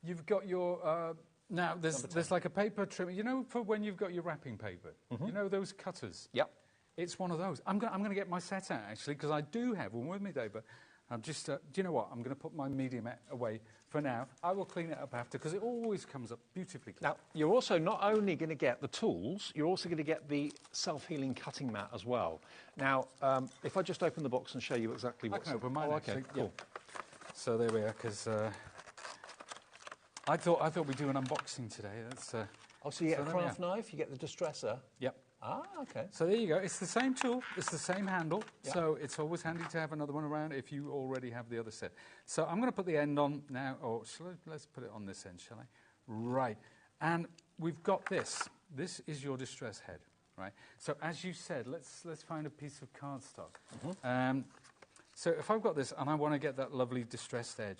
You've got your... now, there's like a paper trimmer. You know, for when you've got your wrapping paper, you know those cutters? Yep. It's one of those. I'm going to get my set out, actually, because I do have one with me, Dave, but I'm just... do you know what? I'm going to put my medium away for now. I will clean it up after, because it always comes up beautifully clean. Now, you're also not only going to get the tools, you're also going to get the self-healing cutting mat as well. Now, if I just open the box and show you exactly what's... I can open mine, okay, cool. Yeah. So there we are, because... I thought we'd do an unboxing today. That's, oh, so you get a craft knife, you get the distresser. Yep. Ah, OK. So there you go. It's the same tool. It's the same handle. Yep. So it's always handy to have another one around if you already have the other set. So I'm going to put the end on now. Or let's put it on this end, shall I? Right. And we've got this. This is your distress head, right? So as you said, let's find a piece of cardstock. So if I've got this and I want to get that lovely distressed edge,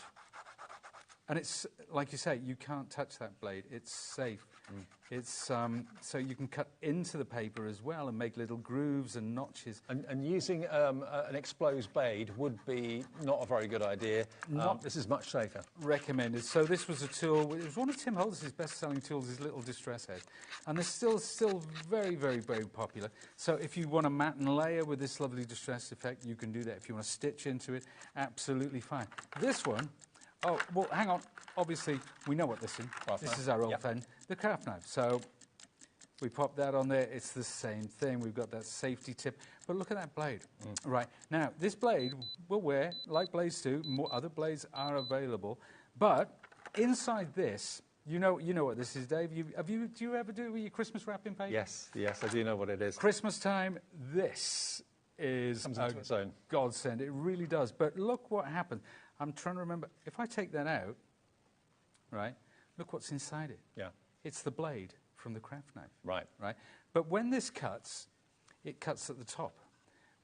and it's, like you say, you can't touch that blade. It's safe. It's so you can cut into the paper as well and make little grooves and notches. And using an exposed blade would be not a very good idea. This is much safer. Recommended. So this was a tool. It was one of Tim Hulse's best-selling tools, his little distress head. And they're still very, very, very popular. So if you want a matte and layer with this lovely distress effect, you can do that. If you want to stitch into it, absolutely fine. This one... Oh, well, hang on. Obviously, we know what this is. This is our old friend, the craft knife. So We pop that on there. It's the same thing. We've got that safety tip. But look at that blade. Right. Now, this blade will wear, like blades do. Other blades are available. But inside this, you know what this is, Dave. Do you ever do it with your Christmas wrapping paper? Yes, I do know what it is. Christmas time, this is comes into its own. Godsend. It really does. But look what happened. I'm trying to remember. If I take that out, right, look what's inside it. Yeah. It's the blade from the craft knife. Right. Right. But when this cuts, it cuts at the top.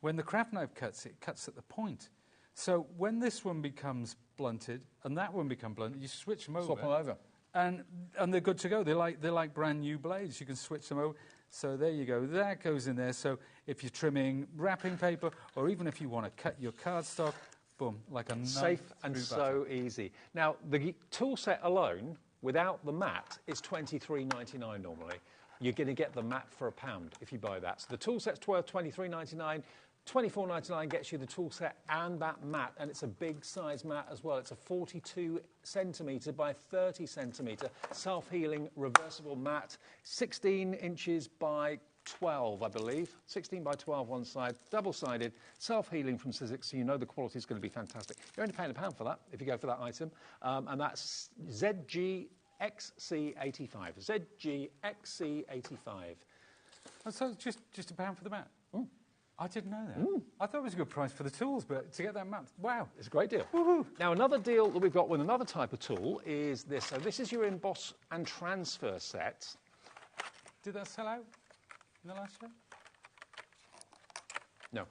When the craft knife cuts, it cuts at the point. So when this one becomes blunted and that one becomes blunted, you switch them over. Swap them over. And they're good to go. They're like brand new blades. You can switch them over. So there you go. That goes in there. So if you're trimming wrapping paper, or even if you want to cut your cardstock, boom, like a knife. Safe and so easy. Now, the tool set alone, without the mat, is $23.99 normally. You're going to get the mat for £1 if you buy that. So the tool set's worth $23.99. $24.99 gets you the tool set and that mat, and it's a big size mat as well. It's a 42 centimetre by 30 centimetre self-healing reversible mat, 16 inches by 12, I believe. 16 by 12 one side, double-sided, self-healing from Sizzix, so you know the quality is going to be fantastic. You're only paying £1 for that if you go for that item, and that's ZGXC85. ZGXC85. Oh, so just £1 for the mat? I didn't know that. I thought it was a good price for the tools, but to get that mat, wow. It's a great deal. Now, another deal that we've got with another type of tool is this. So this is your emboss and transfer set. Did that sell out in the last show? No.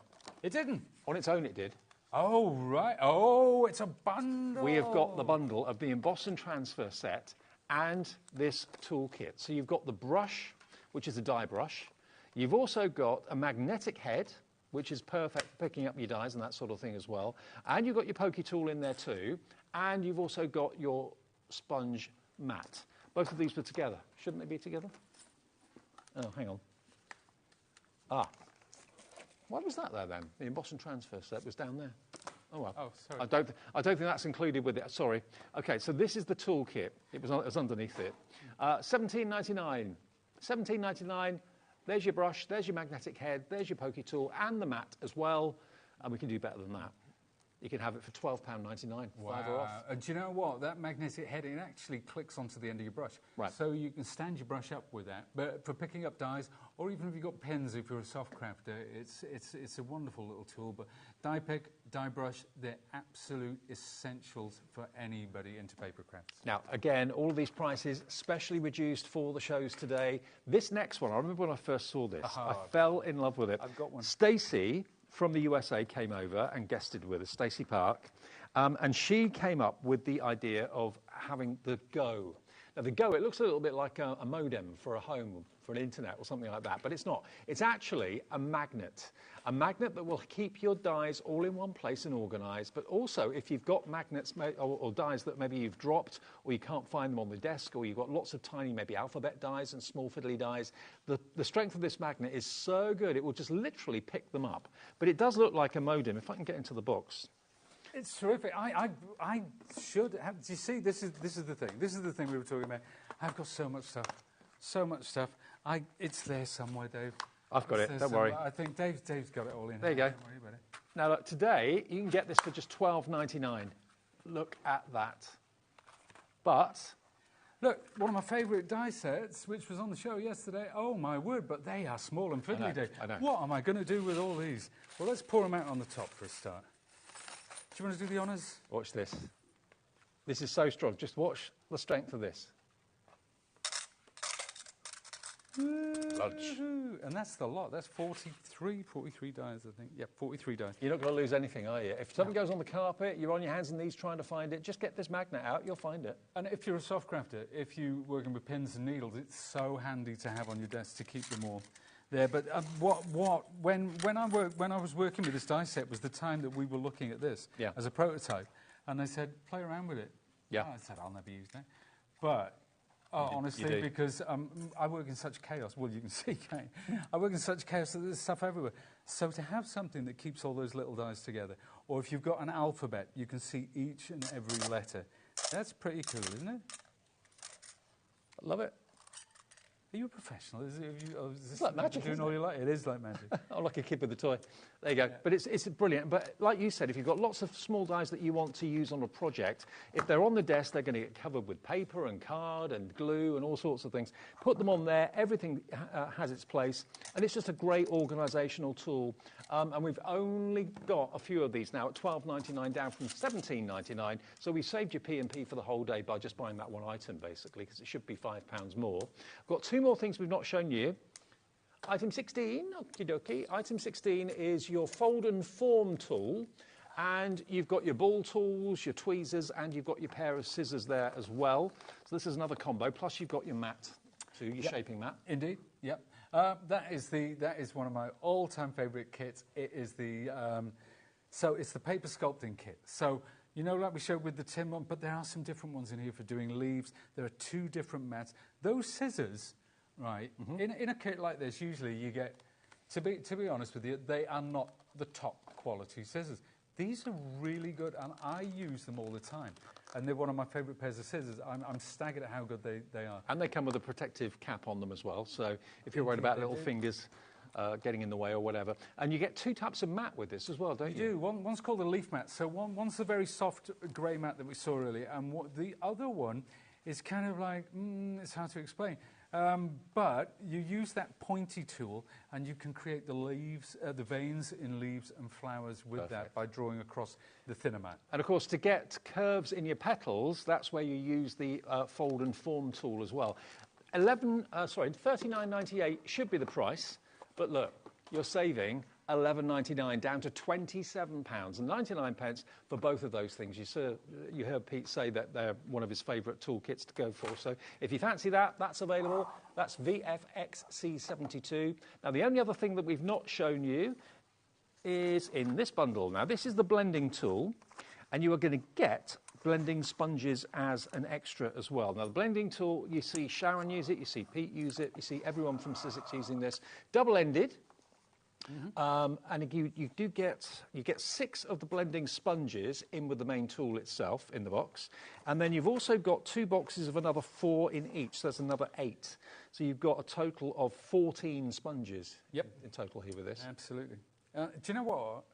It didn't? On its own, it did. Oh, right. Oh, it's a bundle. We have got the bundle of the emboss and transfer set and this toolkit. So you've got the brush, which is a die brush. You've also got a magnetic head, which is perfect for picking up your dies and that sort of thing as well. And you've got your pokey tool in there too. And you've also got your sponge mat. Both of these were together. Shouldn't they be together? Oh, hang on. Ah. Why was that there then? The emboss and transfer set was down there. Oh, well. Oh, sorry. I don't think that's included with it. Sorry. OK, so this is the toolkit. It was underneath it. $17.99. $17.99. There's your brush, there's your magnetic head, there's your pokey tool, and the mat as well. And we can do better than that. You can have it for £12.99. Wow. £5 off. And do you know what? That magnetic head, it actually clicks onto the end of your brush. Right. So you can stand your brush up with that. But for picking up dies, or even if you've got pens, if you're a soft crafter, it's a wonderful little tool. But die pick, die brush, they're absolute essentials for anybody into paper crafts. Now, again, all of these prices specially reduced for the shows today. This next one, I remember when I first saw this, I fell in love with it. I've got one. Stacey from the USA came over and guested with us, Stacey Park, and she came up with the idea of having the Go. Now, the Go, it looks a little bit like a modem for a home, for an internet or something like that, but it's not. It's actually a magnet that will keep your dies all in one place and organised, but also if you've got magnets or dies that maybe you've dropped or you can't find them on the desk, or you've got lots of tiny maybe alphabet dies and small fiddly dies, the strength of this magnet is so good it will just literally pick them up. But it does look like a modem. If I can get into the box. It's terrific. I should have. Do you see? This is the thing. This is the thing we were talking about. I've got so much stuff. So much stuff. It's there somewhere, Dave. I've got it. Don't worry. I think Dave's got it all in. There you go. Don't worry about it. Now, look, today you can get this for just $12.99. Look at that. But look, one of my favourite die sets, which was on the show yesterday. Oh my word! But they are small and fiddly, Dave. I know. What am I going to do with all these? Well, let's pour them out on the top for a start. Do you want to do the honours? Watch this. This is so strong. Just watch the strength of this. Lunch. And that's the lot. That's 43 dies, I think. Yeah, 43 dies. You're not going to lose anything, are you? If something goes on the carpet, you're on your hands and knees trying to find it, just get this magnet out, you'll find it. And if you're a soft crafter, if you're working with pins and needles, it's so handy to have on your desk to keep them all there. But when I was working with this die set was the time that we were looking at this as a prototype, and they said, play around with it. Yeah. I said, I'll never use that. But honestly, because I work in such chaos. Well, you can see, I work in such chaos that there's stuff everywhere. So to have something that keeps all those little dies together, or if you've got an alphabet, you can see each and every letter. That's pretty cool, isn't it? I love it. Are you a professional? Is this like magic, doing isn't all it? you like? It is like magic. I'm like a kid with a toy. There you go. But it's brilliant. But like you said, if you've got lots of small dies that you want to use on a project, if they're on the desk, they're going to get covered with paper and card and glue and all sorts of things. Put them on there. Everything has its place. And it's just a great organisational tool. And we've only got a few of these now at $12.99 down from $17.99. So we saved your P&P for the whole day by just buying that one item, basically, because it should be £5 more. I've got two more things we've not shown you. Item 16, okie dokie. Item 16 is your fold and form tool. And you've got your ball tools, your tweezers, and you've got your pair of scissors there as well. So this is another combo. Plus you've got your mat too, your shaping mat. Indeed, yep. That is one of my all-time favourite kits. It is so it's the paper sculpting kit. So, you know, like we showed with the tin one, but there are some different ones in here for doing leaves. There are two different mats. Those scissors, right, in a kit like this, usually you get, to be honest with you, they are not the top quality scissors. These are really good, and I use them all the time. And they're one of my favourite pairs of scissors. I'm staggered at how good they are. And they come with a protective cap on them as well. So if you're worried about little fingers getting in the way or whatever. And you get two types of mat with this as well, don't you? You do. One's called a leaf mat. So one's the very soft grey mat that we saw earlier. And the other one is kind of like, it's hard to explain. But you use that pointy tool and you can create the leaves, the veins in leaves and flowers with that by drawing across the thinner mat. And of course, to get curves in your petals, that's where you use the fold and form tool as well. $39.98 should be the price, but look, you're saving $11.99 down to £27.99 for both of those things. You heard Pete say that they're one of his favourite toolkits to go for. So if you fancy that, that's available. That's VFXC72. Now, the only other thing that we've not shown you is in this bundle. Now, this is the blending tool, and you are going to get blending sponges as an extra as well. Now, the blending tool, you see Sharon use it, you see Pete use it, you see everyone from Sizzix using this. Double-ended. And you get 6 of the blending sponges in with the main tool itself in the box, and then you've also got 2 boxes of another 4 in each, so that's another 8. So you've got a total of 14 sponges in total here with this. Absolutely. Do you know what?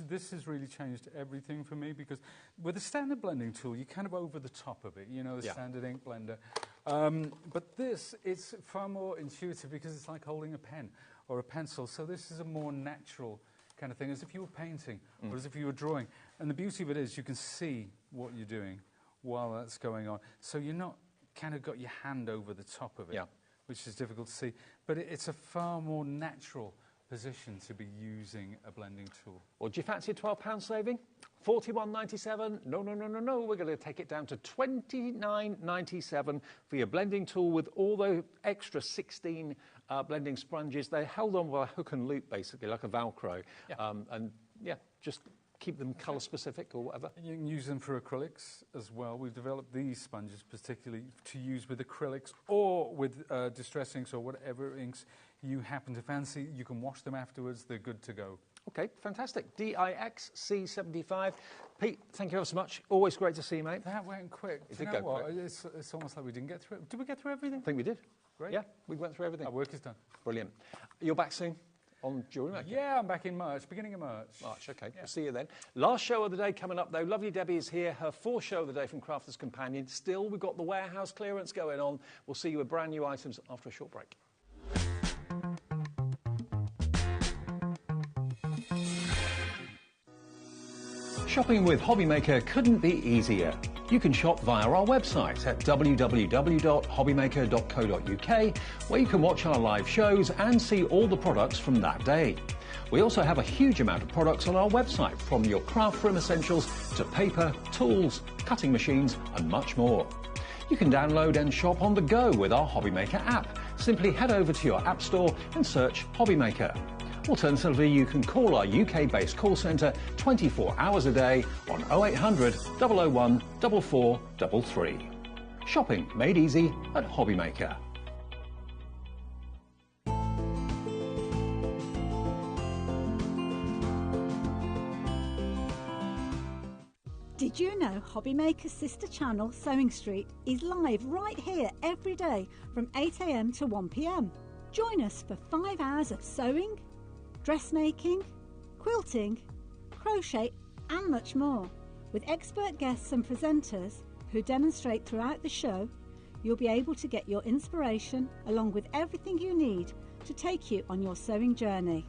This has really changed everything for me, because with a standard blending tool, you're kind of over the top of it, you know, the standard ink blender. But this, it's far more intuitive because it's like holding a pen or a pencil. So this is a more natural kind of thing, as if you were painting or as if you were drawing. And the beauty of it is you can see what you're doing while that's going on. So you're not kind of got your hand over the top of it, which is difficult to see. But it's a far more natural position to be using a blending tool. Well, do you fancy a £12 saving? $41.97? No. We're going to take it down to $29.97 for your blending tool with all the extra 16 blending sponges. They're held on by a hook and loop, basically, like a Velcro. Just keep them colour specific or whatever. And you can use them for acrylics as well. We've developed these sponges particularly to use with acrylics or with distress inks or whatever inks you happen to fancy. You can wash them afterwards. They're good to go. Okay, fantastic. DIXC75. Pete, thank you ever so much. Always great to see you, mate. That went quick. It Do did you know go what? quick. It's almost like we didn't get through it. Did we get through everything? I think we did. Great. Yeah, we went through everything. Our work is done. Brilliant. You're back soon on Jewellery Maker? Yeah, I'm back in March, beginning of March. March, okay. We'll see you then. Last show of the day coming up, though. Lovely Debbie is here. Her 4th show of the day from Crafter's Companion. Still, we've got the warehouse clearance going on. We'll see you with brand new items after a short break. Shopping with HobbyMaker couldn't be easier. You can shop via our website at www.hobbymaker.co.uk, where you can watch our live shows and see all the products from that day. We also have a huge amount of products on our website, from your craft room essentials to paper, tools, cutting machines and much more. You can download and shop on the go with our HobbyMaker app. Simply head over to your app store and search HobbyMaker. Alternatively, you can call our UK-based call centre 24 hours a day on 0800 001 4433. Shopping made easy at HobbyMaker. Did you know HobbyMaker's sister channel, Sewing Street, is live right here every day from 8 a.m. to 1 p.m. Join us for 5 hours of sewing, dressmaking, quilting, crochet and much more. With expert guests and presenters who demonstrate throughout the show, you'll be able to get your inspiration along with everything you need to take you on your sewing journey.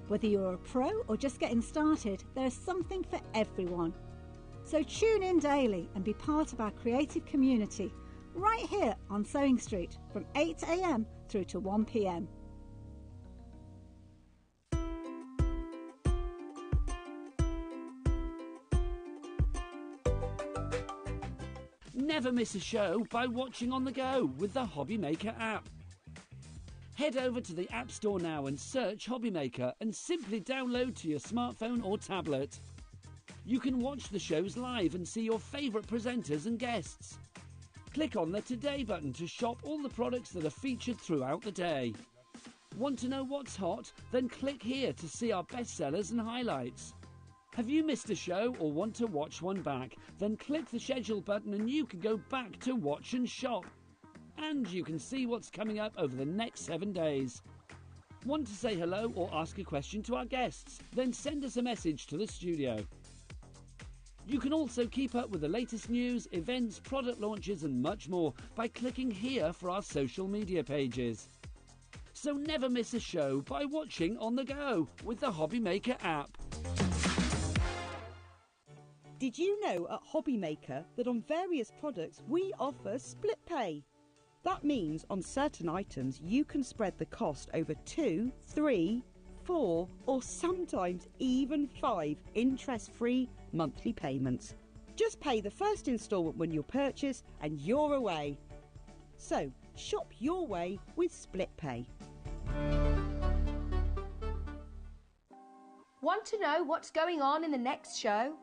Whether you're a pro or just getting started, there's something for everyone. So tune in daily and be part of our creative community right here on Sewing Street from 8 a.m. through to 1 p.m. Never miss a show by watching on the go with the HobbyMaker app. Head over to the App Store now and search HobbyMaker and simply download to your smartphone or tablet. You can watch the shows live and see your favourite presenters and guests. Click on the Today button to shop all the products that are featured throughout the day. Want to know what's hot? Then click here to see our bestsellers and highlights. Have you missed a show or want to watch one back? Then click the schedule button and you can go back to watch and shop. And you can see what's coming up over the next 7 days. Want to say hello or ask a question to our guests? Then send us a message to the studio. You can also keep up with the latest news, events, product launches and much more by clicking here for our social media pages. So never miss a show by watching on the go with the HobbyMaker app. Did you know at HobbyMaker that on various products we offer split pay? That means on certain items you can spread the cost over 2, 3, 4 or sometimes even 5 interest-free monthly payments. Just pay the first instalment when you purchase and you're away. So shop your way with split pay. Want to know what's going on in the next show?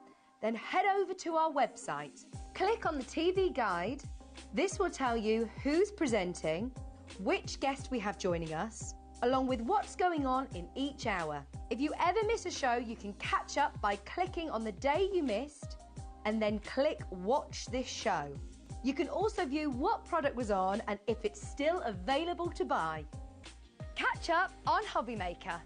Then head over to our website. Click on the TV guide. This will tell you who's presenting, which guest we have joining us, along with what's going on in each hour. If you ever miss a show, you can catch up by clicking on the day you missed and then click Watch This Show. You can also view what product was on and if it's still available to buy. Catch up on HobbyMaker.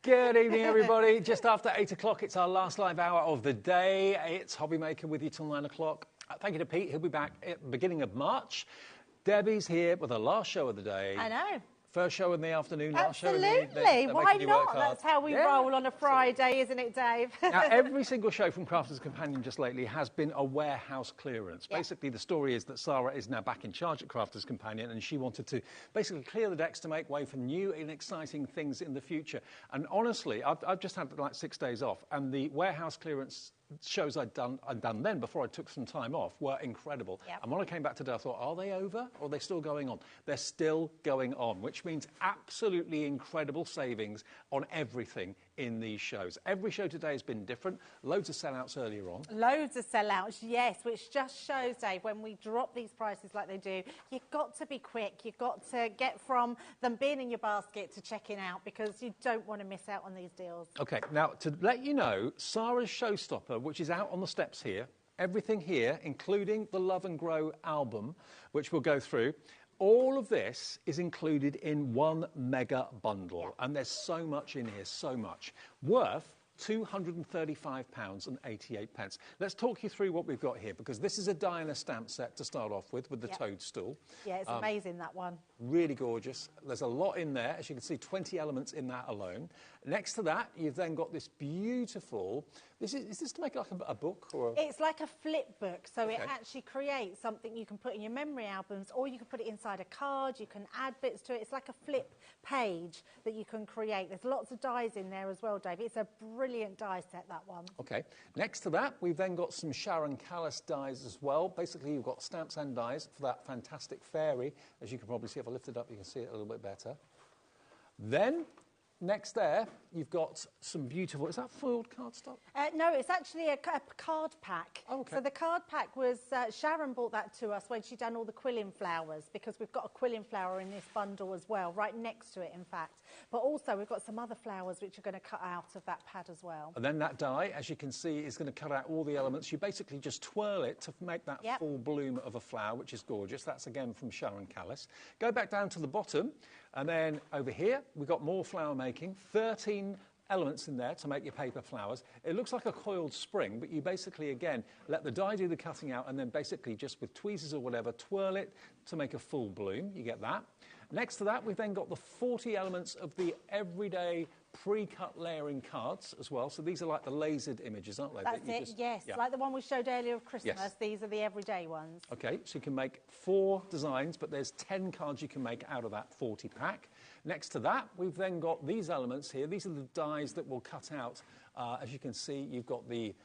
Good evening, everybody. Just after 8 o'clock, it's our last live hour of the day. It's HobbyMaker with you till 9 o'clock. Thank you to Pete. He'll be back at the beginning of March. Debbie's here with the last show of the day. I know. First show in the afternoon, last show in the evening. Absolutely. Why not? That's how we roll on a Friday, isn't it, Dave? Now, every single show from Crafters Companion just lately has been a warehouse clearance. Yeah. Basically, the story is that Sarah is now back in charge at Crafters Companion and she wanted to basically clear the decks to make way for new and exciting things in the future. And honestly, I've just had like 6 days off and the warehouse clearance shows I'd done then before I took some time off were incredible. Yep. And when I came back today, I thought, are they over or are they still going on? They're still going on, which means absolutely incredible savings on everything in these shows. Every show today has been different. Loads of sellouts earlier on. Loads of sellouts, yes, which just shows, Dave, when we drop these prices like they do, you've got to be quick. You've got to get from them being in your basket to checking out because you don't want to miss out on these deals. OK, now, to let you know, Sarah's Showstopper, which is out on the steps here, everything here, including the Love and Grow album, which we'll go through, all of this is included in one mega bundle. Yeah. And there's so much in here, so much. Worth £235.88. Let's talk you through what we've got here, because this is a Diana stamp set to start off with the toadstool. Yeah, it's amazing, that one. Really gorgeous. There's a lot in there. As you can see, 20 elements in that alone. Next to that, you've then got this beautiful... Is this to make like a book? Or It's like a flip book, so it actually creates something you can put in your memory albums, or you can put it inside a card, you can add bits to it. It's like a flip page that you can create. There's lots of dies in there as well, Dave. It's a brilliant die set, that one. OK. Next to that, we've then got some Sharon Callis dies as well. Basically, you've got stamps and dies for that fantastic fairy. As you can probably see, if I lift it up, you can see it a little bit better. Then next there, you've got some beautiful... Is that foiled cardstock? No, it's actually a card pack. Oh, okay. So the card pack was... Sharon brought that to us when she done all the quilling flowers, because we've got a quilling flower in this bundle as well, right next to it, in fact. But also, we've got some other flowers which are going to cut out of that pad as well. And then that die, as you can see, is going to cut out all the elements. You basically just twirl it to make that full bloom of a flower, which is gorgeous. That's, again, from Sharon Callis. Go back down to the bottom, and then over here, we've got more flower making. 13 elements in there to make your paper flowers. It looks like a coiled spring, but you basically, again, let the die do the cutting out, and then basically just with tweezers or whatever, twirl it to make a full bloom. You get that. Next to that, we've then got the 40 elements of the everyday pre-cut layering cards as well. So these are like the lasered images, aren't they? That's it, yes. Yeah. Like the one we showed earlier of Christmas. Yes. These are the everyday ones. OK, so you can make 4 designs, but there's 10 cards you can make out of that 40 pack. Next to that, we've then got these elements here. These are the dies that will cut out. As you can see, you've got the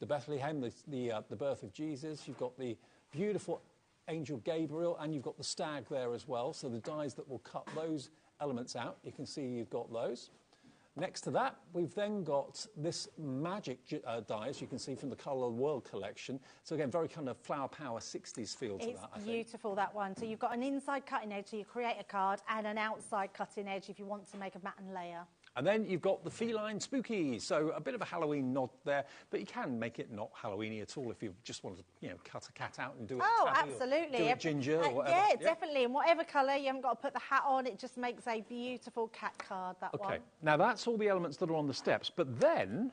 Bethlehem, the birth of Jesus. You've got the beautiful Angel Gabriel, and you've got the stag there as well. So the dies that will cut those elements out, you can see you've got those. Next to that, we've then got this magic die, as you can see from the Colour of the World collection. So again, very kind of flower power 60s feel to that, I think. It's beautiful, that one. So you've got an inside cutting edge, so you create a card, and an outside cutting edge if you want to make a matten layer. And then you've got the feline spookies, so a bit of a Halloween nod there, but you can make it not Halloweeny at all if you just want to, you know, cut a cat out and do it tabby absolutely. Or do it ginger or whatever. Yeah, definitely. In whatever colour, you haven't got to put the hat on. It just makes a beautiful cat card, that one. Okay, now that's all the elements that are on the steps, but then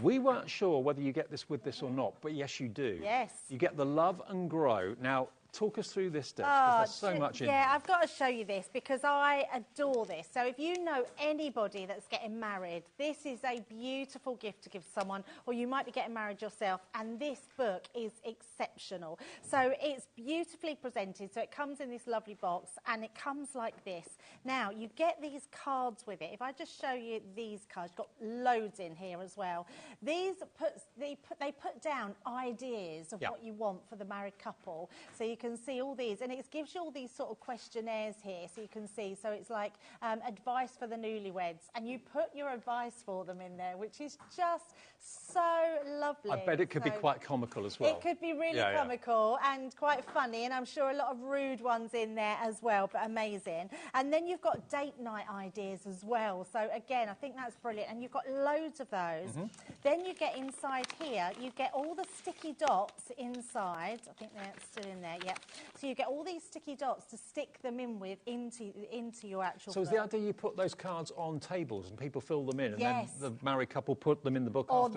we weren't sure whether you get this with this or not, but yes, you do. Yes. You get the Love and Grow. Now, talk us through this, Des, because there's so much in here. Yeah, I've got to show you this because I adore this. So if you know anybody that's getting married, this is a beautiful gift to give someone, or you might be getting married yourself, and this book is exceptional. So it's beautifully presented. So it comes in this lovely box, and it comes like this. Now, you get these cards with it. If I just show you these cards, you've got loads in here as well. These they put down ideas of what you want for the married couple. So you can see all these, and it gives you all these sort of questionnaires here, so you can see. So it's like advice for the newlyweds, and you put your advice for them in there, which is just so lovely. I bet it could be quite comical as well. It could be really comical and quite funny, and I'm sure a lot of rude ones in there as well, but amazing. And then you've got date night ideas as well. So again, I think that's brilliant, and you've got loads of those. Then you get inside here, you get all the sticky dots inside. I think they're still in there, yep. So you get all these sticky dots to stick them in with into your actual So book. is the idea you put those cards on tables and people fill them in, and Yes. then the married couple put them in the book Or afterwards?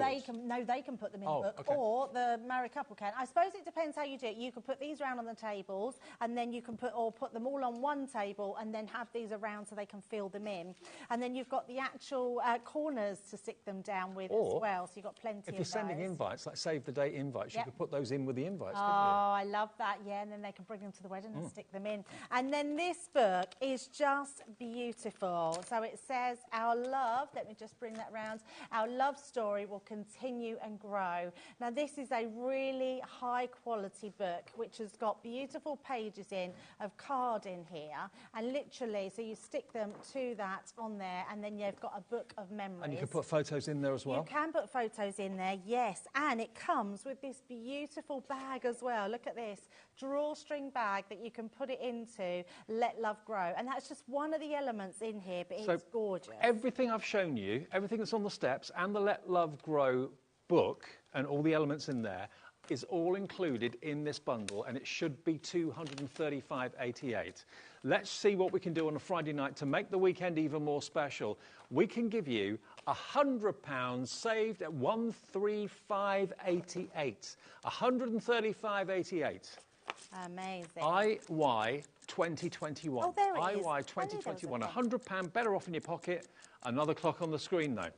they can put them in the book, okay. or the married couple can. I suppose it depends how you do it. You can put these around on the tables, and then you can put them all on one table, and then have these around so they can fill them in. And then you've got the actual corners to stick them down with as well. So you've got plenty of those. If you're sending invites, like save the date invites, you could put those in with the invites, couldn't you? I love that, yeah, and then they can bring them to the wedding and stick them in. And then this book is just beautiful. So it says, our love, let me just bring that round, our love story will continue and grow. Now, this is a really high quality book, which has got beautiful pages in of card in here, and literally, so you stick them to that on there, and then you've got a book of memories. And you can put photos in there as well? You can put photos in there, yes, and it comes with this beautiful bag as well. Look at this, drawstring bag that you can put it into, Let Love Grow. And that's just one of the elements in here, but it's gorgeous. Everything I've shown you, everything that's on the steps, and the Let Love Grow book, and all the elements in there, is all included in this bundle, and it should be $235.88. Let's see what we can do on a Friday night to make the weekend even more special. We can give you £100 saved at $135.88. $135.88. Amazing. IY 2021. Oh, there it is. IY 2021. £100 better off in your pocket. Another clock on the screen, though.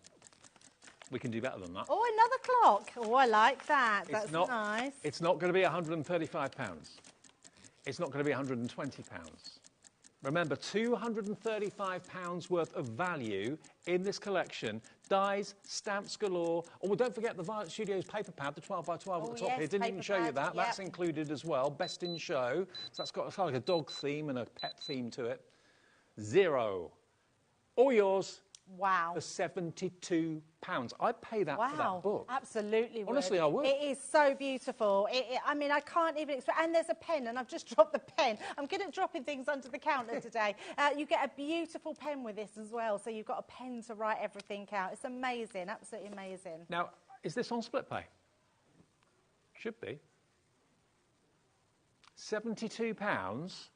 We can do better than that. Oh, another clock. Oh, I like that. That's nice. It's not going to be £135. It's not going to be £120. Remember, £235 worth of value in this collection. Dies, stamps galore. Oh, don't forget the Violet Studios paper pad, the 12 by 12 at the top here. Didn't even show you that. That's included as well. Best in show. So that's got like a dog theme and a pet theme to it. Zero. all yours. Wow. For £72. I'd pay that for that book. Absolutely would. Honestly, I would. It is so beautiful. I mean, I can't even explain. And there's a pen, and I've just dropped the pen. I'm good at dropping things under the counter today. You get a beautiful pen with this as well, so you've got a pen to write everything out. It's amazing, absolutely amazing. Now, is this on split pay? Should be. £72.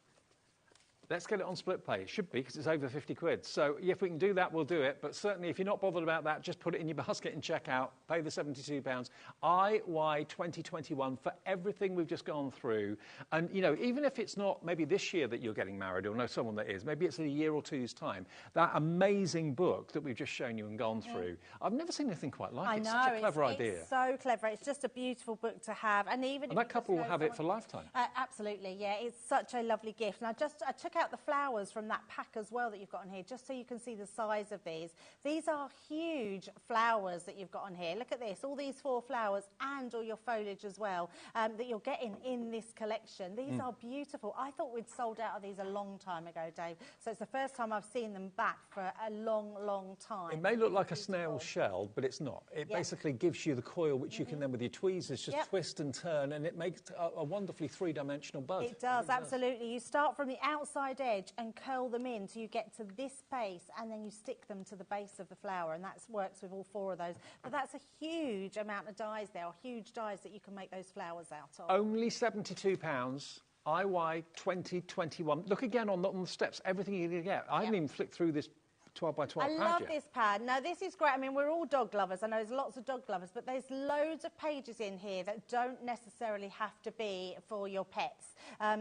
Let's get it on split pay. It should be, because it's over 50 quid. So if we can do that, we'll do it. But certainly, if you're not bothered about that, just put it in your basket and check out. Pay the £72. IY 2021 for everything we've just gone through. And, you know, even if it's not maybe this year that you're getting married or know someone that is, maybe it's in a year or two's time, that amazing book that we've just shown you and gone through, I've never seen anything quite like it. It's such a clever idea. It's so clever. It's just a beautiful book to have. And even and that couple will have it for a lifetime. Absolutely, yeah. It's such a lovely gift. And I took out the flowers from that pack as well that you've got on here, just so you can see the size of these. These are huge flowers that you've got on here. Look at this, all these 4 flowers and all your foliage as well that you're getting in this collection. These are beautiful. I thought we'd sold out of these a long time ago, Dave. So it's the first time I've seen them back for a long, long time. It may look like a snail shell, but it's not. It basically gives you the coil, which you can then with your tweezers just twist and turn, and it makes a wonderfully three-dimensional bud. It does, absolutely. You start from the outside edge and curl them in till you get to this base, and then you stick them to the base of the flower, and that works with all 4 of those. But that's a huge amount of dies there, or huge dies that you can make those flowers out of. Only £72. IY 2021. Look again on the steps, everything you're going to get. I haven't even flicked through this 12 by 12 pad I love yet. this pad. Now, this is great. I mean, we're all dog lovers. I know there's lots of dog lovers, but there's loads of pages in here that don't necessarily have to be for your pets.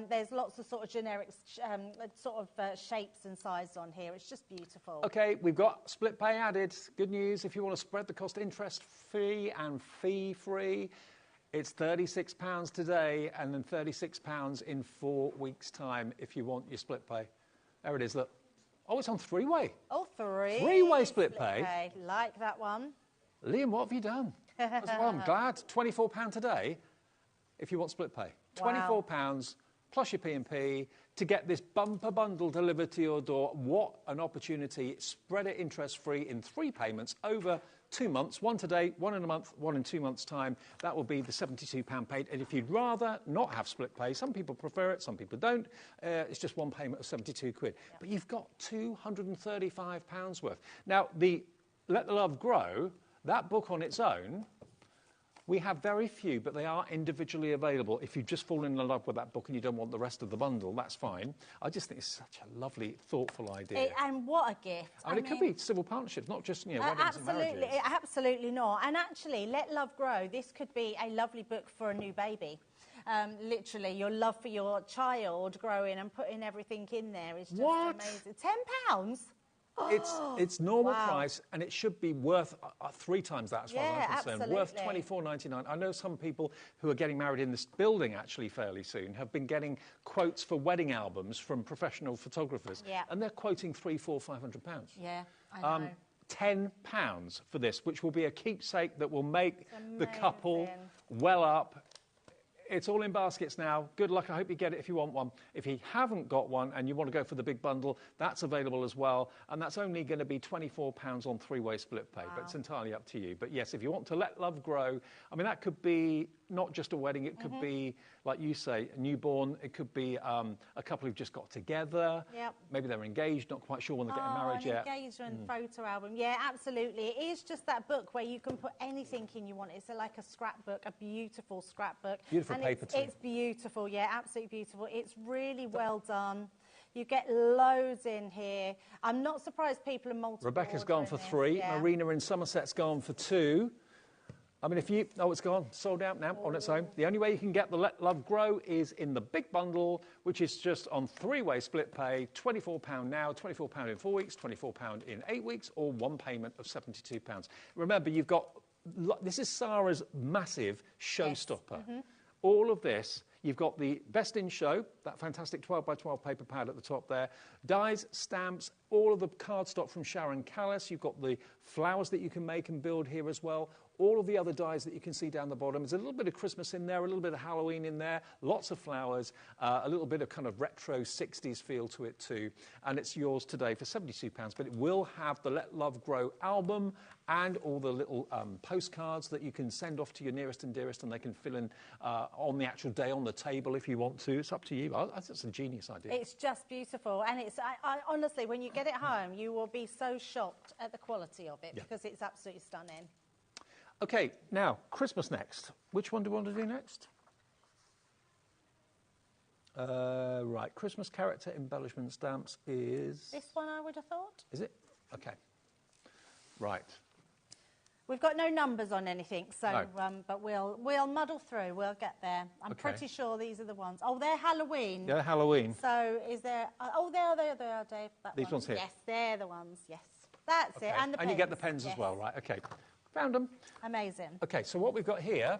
There's lots of sort of generic shapes and sizes on here. It's just beautiful. OK, we've got split pay added. Good news, if you want to spread the cost interest-free and fee-free, it's £36 today and then £36 in 4 weeks' time if you want your split pay. There it is, look. Oh, it's on 3-way. Oh, 3. 3-way split pay. Like that one. Liam, what have you done? As well, I'm glad. £24 today if you want split pay. Wow. £24 plus your P&P to get this bumper bundle delivered to your door. What an opportunity. Spread it interest-free in 3 payments over 2 months. 1 today, 1 in a month, 1 in 2 months' time. That will be the £72 paid. And if you'd rather not have split pay, some people prefer it, some people don't. It's just 1 payment of 72 quid. Yeah. But you've got £235 worth. Now, the Let the Love Grow, that book on its own, we have very few, but they are individually available. If you've just fallen in love with that book and you don't want the rest of the bundle, that's fine. I just think it's such a lovely, thoughtful idea. And what a gift. I mean, it could be civil partnerships, not just, weddings and marriages. Absolutely not. And actually, Let Love Grow, this could be a lovely book for a new baby. Literally, your love for your child growing and putting everything in there is just amazing. £10? It's normal price, and it should be worth 3 times that as far as I'm concerned. Absolutely. Worth £24.99. I know some people who are getting married in this building actually fairly soon have been getting quotes for wedding albums from professional photographers, and they're quoting £300, £400, £500. Yeah, I know. £10 for this, which will be a keepsake that will make the couple well up. It's all in baskets now. Good luck. I hope you get it if you want one. If you haven't got one and you want to go for the big bundle, that's available as well. And that's only going to be £24 on 3-way split pay. Wow. But it's entirely up to you. But yes, if you want to let love grow, I mean, that could be not just a wedding. It could be, like you say, a newborn. It could be a couple who've just got together. Yep. Maybe they're engaged, not quite sure when they're getting married yet. Engagement photo album. Yeah, absolutely. It is just that book where you can put anything in you want. It's like a scrapbook, a beautiful scrapbook. Beautiful paper too. It's beautiful, yeah, absolutely beautiful. It's really well done. You get loads in here. I'm not surprised people are multiple. Rebecca's gone for 3. Yeah. Marina in Somerset's gone for 2. I mean, it's gone, sold out now on its own. The only way you can get the Let Love Grow is in the big bundle, which is just on 3-way split pay, £24 now, £24 in 4 weeks, £24 in 8 weeks, or 1 payment of £72. Remember, you've got, this is Sarah's massive showstopper. All of this, you've got the Best in Show, that fantastic 12 by 12 paper pad at the top there, dies, stamps, all of the cardstock from Sharon Callis. You've got the flowers that you can make and build here as well. all of the other dies that you can see down the bottom. There's a little bit of Christmas in there, a little bit of Halloween in there, lots of flowers, a little bit of kind of retro 60s feel to it too. And it's yours today for £72, but it will have the Let Love Grow album and all the little postcards that you can send off to your nearest and dearest, and they can fill in on the actual day on the table if you want to. It's up to you. I think it's a genius idea. It's just beautiful, and it's I honestly, when you get it home, you will be so shocked at the quality of it because it's absolutely stunning. Okay, now Christmas next. Which one do we want to do next? Right, Christmas character embellishment stamps is... This one, I would have thought. Is it? Okay. Right. We've got no numbers on anything, so but we'll muddle through. We'll get there. I'm pretty sure these are the ones. Oh, they're Halloween. They're Halloween. So is there? Oh, they are, Dave. These ones here. Yes, they're the ones. Yes, that's it. And the pens. And you get the pens as well, right? Okay. Found them. Amazing. Okay, so what we've got here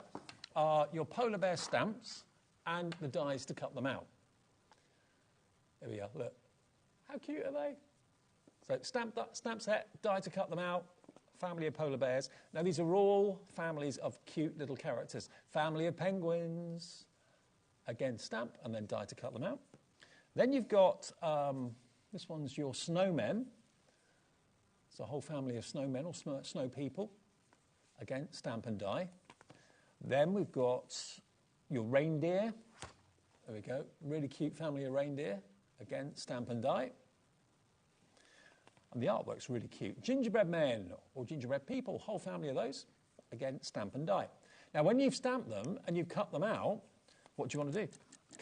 are your polar bear stamps and the dies to cut them out. There we are. Look, how cute are they? So stamp set, die to cut them out. Family of polar bears. Now, these are all families of cute little characters. Family of penguins. Again, stamp and then die to cut them out. Then you've got, this one's your snowmen. It's a whole family of snowmen or snow people. Again, stamp and die. Then we've got your reindeer. There we go. Really cute family of reindeer. Again, stamp and die. And the artwork's really cute. Gingerbread men or gingerbread people, whole family of those. Again, stamp and die. Now, when you've stamped them and you've cut them out, what do you want to do?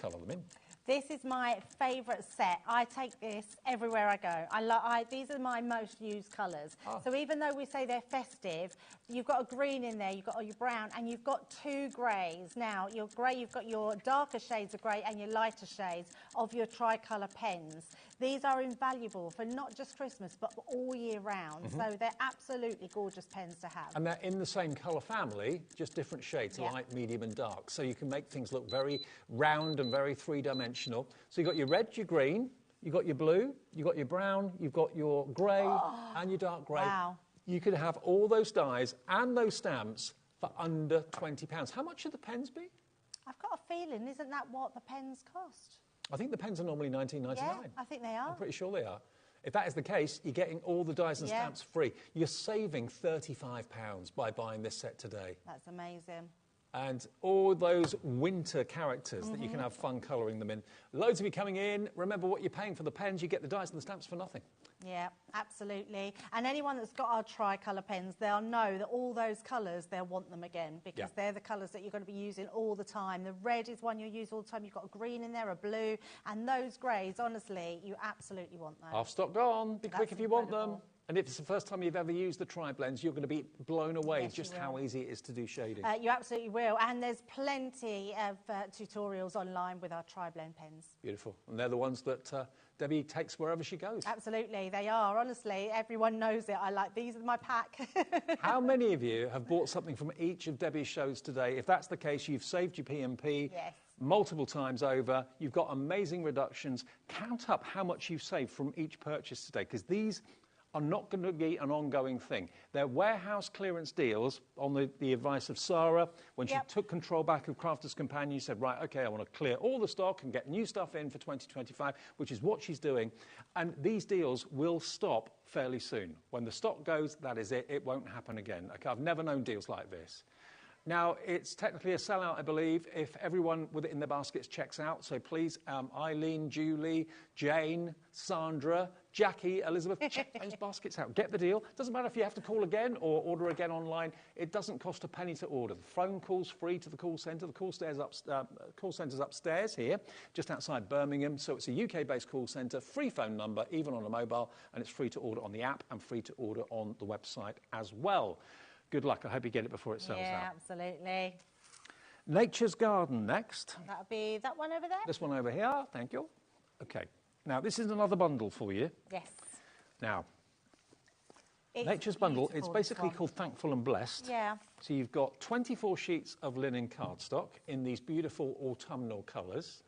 Colour them in. This is my favourite set. I take this everywhere I go. These are my most used colours. So even though we say they're festive, you've got a green in there, you've got your brown, and you've got two greys. Now, your grey, you've got your darker shades of grey and your lighter shades of your tricolour pens. These are invaluable for not just Christmas, but all year round. So they're absolutely gorgeous pens to have. And they're in the same colour family, just different shades, light, medium and dark. So you can make things look very round and very three-dimensional. So you've got your red, your green, you've got your blue, you've got your brown, you've got your grey and your dark grey. Wow. You could have all those dies and those stamps for under £20. How much should the pens be? I've got a feeling, isn't that what the pens cost? I think the pens are normally $19.99. Yeah, I think they are. I'm pretty sure they are. If that is the case, you're getting all the dies and stamps free. You're saving £35 by buying this set today. That's amazing. And all those winter characters that you can have fun colouring them in. Loads of you coming in. Remember what you're paying for the pens. You get the dies and the stamps for nothing. Yeah, absolutely. And anyone that's got our tricolour pens, they'll know that all those colours, they'll want them again because they're the colours that you're going to be using all the time. The red is one you'll use all the time. You've got a green in there, a blue, and those greys, honestly, you absolutely want those. Half stock gone. Be quick if you want them. And if it's the first time you've ever used the tri-blends, you're going to be blown away just how easy it is to do shading. You absolutely will. And there's plenty of tutorials online with our tri-blend pens. Beautiful. And they're the ones that Debbie takes wherever she goes. Absolutely, they are. Honestly, everyone knows it. I like these in my pack. How many of you have bought something from each of Debbie's shows today? If that's the case, you've saved your P&P multiple times over. You've got amazing reductions. Count up how much you've saved from each purchase today, because these are not going to be an ongoing thing. They're warehouse clearance deals on the advice of Sarah. When she took control back of Crafter's Companion, she said, right, OK, I want to clear all the stock and get new stuff in for 2025, which is what she's doing. And these deals will stop fairly soon. When the stock goes, that is it. It won't happen again. Okay, I've never known deals like this. Now, it's technically a sellout, I believe, if everyone with it in their baskets checks out. So please, Eileen, Julie, Jane, Sandra, Jackie, Elizabeth, check those baskets out. Get the deal. Doesn't matter if you have to call again or order again online. It doesn't cost a penny to order. The phone call's free to the call centre. The call centre's upstairs here, just outside Birmingham. So it's a UK-based call centre, free phone number, even on a mobile, and it's free to order on the app and free to order on the website as well. Good luck. I hope you get it before it sells out. Yeah, absolutely. Nature's Garden next. That'll be that one over there? This one over here. Thank you. OK. Now, this is another bundle for you. Yes. Now, Nature's Bundle, it's basically called Thankful and Blessed. Yeah. So you've got 24 sheets of linen cardstock in these beautiful autumnal colours.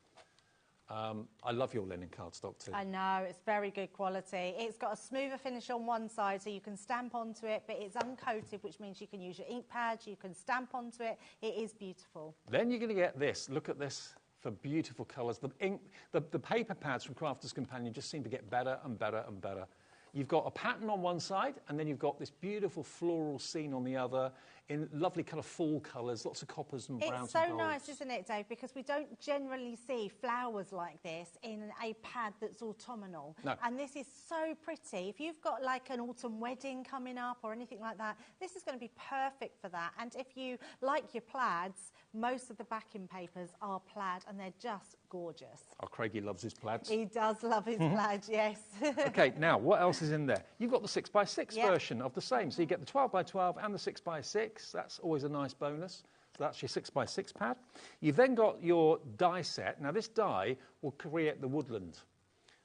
I love your linen cardstock too. I know, it's very good quality. It's got a smoother finish on one side, so you can stamp onto it, but it's uncoated, which means you can use your ink pads, you can stamp onto it. It is beautiful. Then you're going to get this. Look at this for beautiful colours. The paper pads from Crafter's Companion just seem to get better and better and better. You've got a pattern on one side, and then you've got this beautiful floral scene on the other in lovely kind of fall colours, lots of coppers and browns. It's so and golds. nice, isn't it, Dave? Because we don't generally see flowers like this in a pad that's autumnal. No. And this is so pretty. If you've got like an autumn wedding coming up or anything like that, this is going to be perfect for that. And if you like your plaids, most of the backing papers are plaid, and they're just gorgeous. Oh, Craigie loves his plaids. He does love his plaid, yes. OK, now, what else is in there? You've got the 6x6 version of the same. So you get the 12x12 and the 6x6. That's always a nice bonus. So that's your 6x6 pad. You've then got your die set. Now, this die will create the woodland.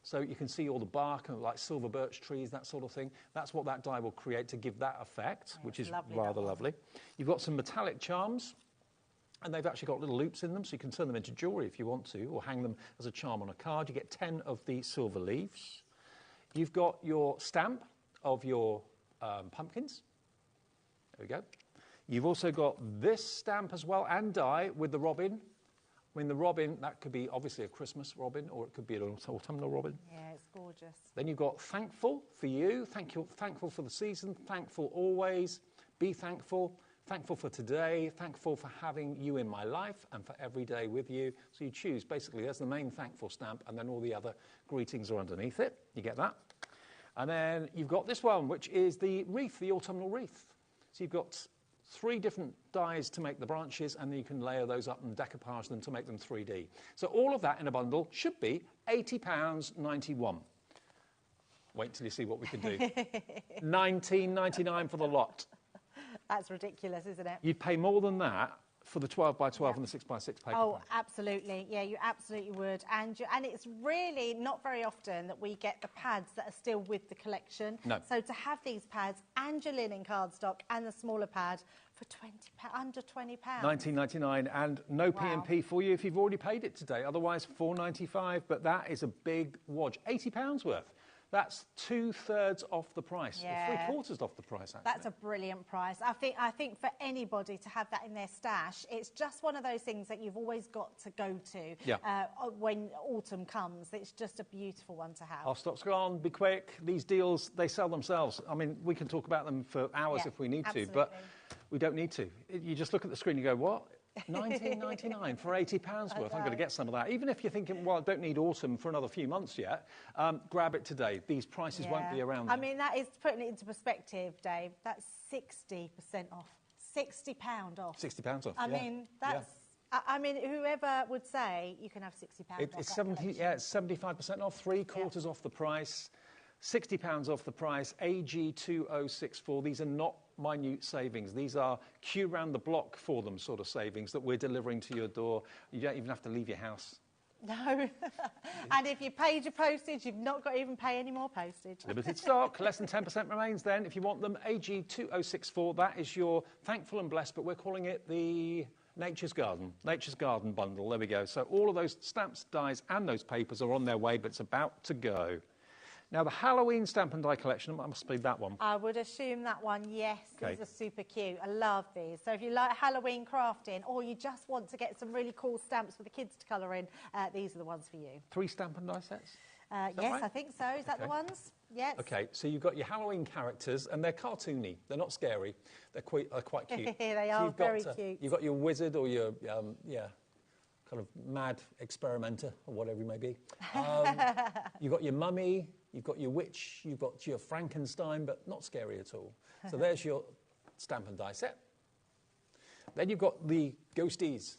So you can see all the bark and like silver birch trees, that sort of thing. That's what that die will create to give that effect, which is rather lovely. You've got some metallic charms. And they've actually got little loops in them, so you can turn them into jewellery if you want to, or hang them as a charm on a card. You get 10 of the silver leaves. You've got your stamp of your pumpkins. There we go. You've also got this stamp as well, and die with the robin. I mean, the robin, that could be obviously a Christmas robin, or it could be an autumnal robin. Yeah, it's gorgeous. Then you've got thankful for you, thankful for the season, thankful always, be thankful. Thankful for today, thankful for having you in my life and for every day with you. So you choose, basically, there's the main thankful stamp, and then all the other greetings are underneath it. You get that. And then you've got this one, which is the wreath, the autumnal wreath. So you've got 3 different dies to make the branches, and then you can layer those up and decoupage them to make them 3D. So all of that in a bundle should be £80.91. Wait till you see what we can do. £19.99 for the lot. That's ridiculous, isn't it? You'd pay more than that for the 12x12 and the 6x6 paper. Oh, absolutely. Yeah, you absolutely would. And it's really not very often that we get the pads that are still with the collection. No. So to have these pads and your linen cardstock and the smaller pad for under £20. £19.99, and no P&P for you if you've already paid it today. Otherwise, £4.95. But that is a big wodge. £80 worth. That's 2/3 off the price, or 3/4 off the price, actually. That's a brilliant price. I think for anybody to have that in their stash, it's just one of those things that you've always got to go to when autumn comes. It's just a beautiful one to have. Our stock's gone, be quick. These deals, they sell themselves. I mean, we can talk about them for hours if we need to, but we don't need to. You just look at the screen and you go, what? £19.99 for £80 worth. I'm going to get some of that. Even if you're thinking, well, I don't need autumn for another few months yet, grab it today. These prices won't be around then. I mean, that is putting it into perspective, Dave. That's 60% off. £60 off. £60 off, I mean, that's... I mean, whoever would say you can have £60 off. It's 75% off, 3/4 off the price. £60 off the price, AG2064. These are not minute savings. These are queue round the block for them sort of savings that we're delivering to your door. You don't even have to leave your house. No. And if you paid your postage, you've not got to even pay any more postage. Limited stock, less than 10% remains then. If you want them, AG2064, that is your thankful and blessed, but we're calling it the Nature's Garden bundle. There we go. So all of those stamps, dies and those papers are on their way, but it's about to go. Now, the Halloween stamp and die collection, that must be that one. I would assume that one, yes. Okay. These are super cute. I love these. So if you like Halloween crafting, or you just want to get some really cool stamps for the kids to colour in, these are the ones for you. 3 stamp and die sets? Yes, right? I think so. Is that the ones? Yes. OK, so you've got your Halloween characters, and they're cartoony. They're not scary. They're quite cute. They are very cute. You've got your wizard or your, kind of mad experimenter, or whatever you may be. You've got your mummy, you've got your witch, you've got your Frankenstein, but not scary at all. So there's your stamp and die set. Then you've got the ghosties.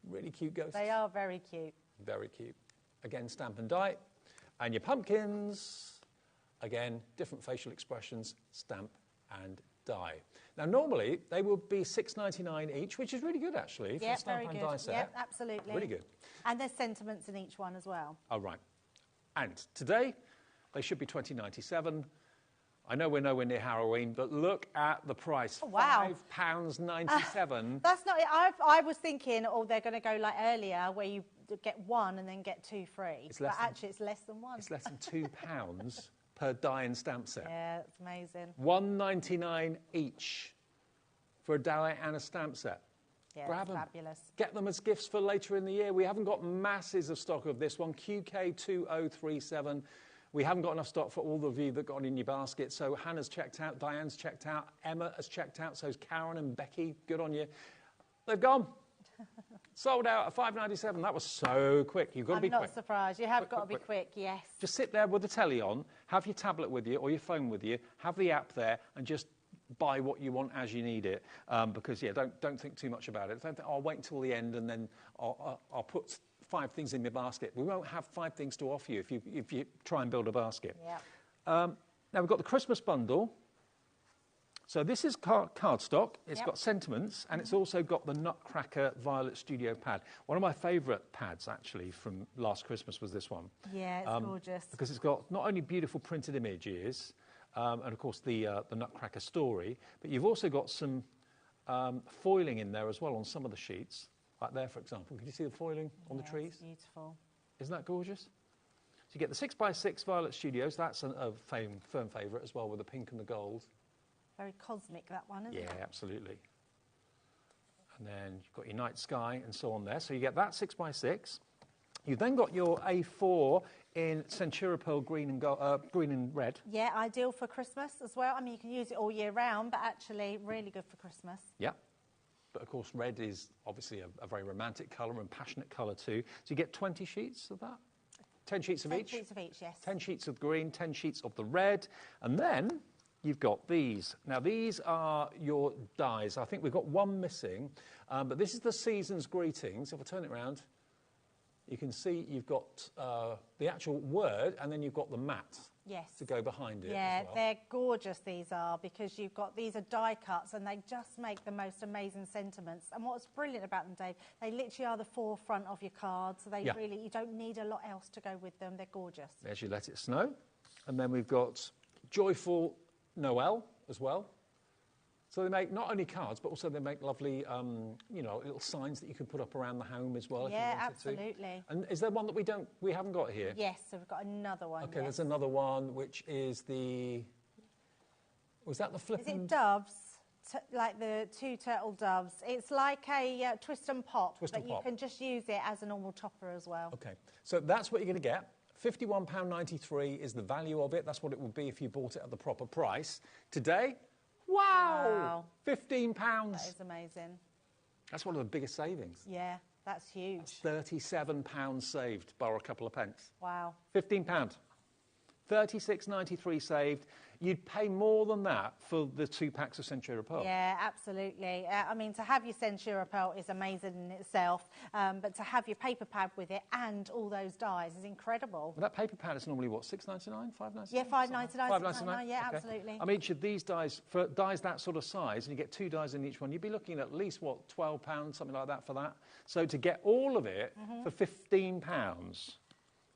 Really cute ghosts. They are very cute. Very cute. Again, stamp and die. And your pumpkins, again, different facial expressions, stamp and die. Now, normally, they would be $6.99 each, which is really good, actually, for a stamp and die set. Yep, absolutely. Really good. And there's sentiments in each one as well. Oh, right. And today, they should be $20.97. I know we're nowhere near Halloween, but look at the price. Oh, wow. £5.97. That's not it. I was thinking, they're going to go like earlier, where you get one and then get 2 free. But actually, it's less than 1. It's less than £2 per die and stamp set. Yeah, it's amazing. $1.99 each for a die and a stamp set. Yeah, Grab them. fabulous. Get them as gifts for later in the year. We haven't got masses of stock of this one, QK2037. We haven't got enough stock for all of you that got in your basket. So Hannah's checked out, Diane's checked out, Emma has checked out, so's Karen and Becky. Good on you. They've gone. Sold out at $5.97. That was so quick. You've got to be quick. I'm not surprised. You have got to be quick, yes. Just sit there with the telly on, have your tablet with you or your phone with you, have the app there, and just buy what you want as you need it. Because, yeah, don't think too much about it. Don't think, I'll wait until the end and then I'll put 5 things in my basket. We won't have 5 things to offer you if you try and build a basket. Yeah. Now, we've got the Christmas bundle. So this is cardstock. It's got sentiments, and it's also got the Nutcracker Violet Studio pad. One of my favourite pads, actually, from last Christmas was this one. Yeah, it's gorgeous. Because it's got not only beautiful printed images, and, of course, the Nutcracker story, but you've also got some foiling in there as well on some of the sheets. Like there, for example. Can you see the foiling on the trees? It's beautiful. Isn't that gorgeous? So you get the 6x6 Violet Studios. That's a firm favourite as well, with the pink and the gold. Very cosmic, that one, isn't it? Yeah, absolutely. And then you've got your night sky and so on there. So you get that 6x6. You've then got your A4 in Centura Pearl green and red. Yeah, ideal for Christmas as well. I mean, you can use it all year round, but actually really good for Christmas. Yeah. But, of course, red is obviously a very romantic colour and passionate colour too. So you get 20 sheets of that? 10 sheets of each? 10 sheets of each, yes. 10 sheets of green, 10 sheets of the red. And then you've got these. Now, these are your dies. I think we've got one missing, but this is the Season's Greetings. If I turn it around, you can see you've got the actual word, and then you've got the mat to go behind it. Yeah, as well. they're gorgeous, these are, because these are die cuts, and they just make the most amazing sentiments. And what's brilliant about them, Dave, they literally are the forefront of your card, so they really, you don't need a lot else to go with them. They're gorgeous. There's your Let It Snow. And then we've got Joyful Noel as well. So they make not only cards, but also they make lovely, little signs that you can put up around the home as well. Yeah, if you wanted absolutely. To. And is there one that we haven't got here? Yes, so we've got another one. Okay, there's another one, which is was that the flipping? Is it doves? Like the 2 turtle doves. It's like a twist and pop, but you can just use it as a normal topper as well. Okay, so that's what you're going to get. £51.93 is the value of it. That's what it would be if you bought it at the proper price. Today, wow. £15. That is amazing. That's one of the biggest savings. Yeah, that's huge. That's £37 saved, bar a couple of pence. Wow. £15. $36.93 saved. You'd pay more than that for the 2 packs of Centura Pearl. Yeah, absolutely. I mean, to have your Centura Pearl is amazing in itself, but to have your paper pad with it and all those dies is incredible. Well, that paper pad is normally, what, $6.99, $5.99? Yeah, $5.99, $5.99, yeah, okay. absolutely. I mean, each of these dies, for dies that sort of size, and you get 2 dies in each one, you'd be looking at least, what, £12, something like that for that? So to get all of it for £15...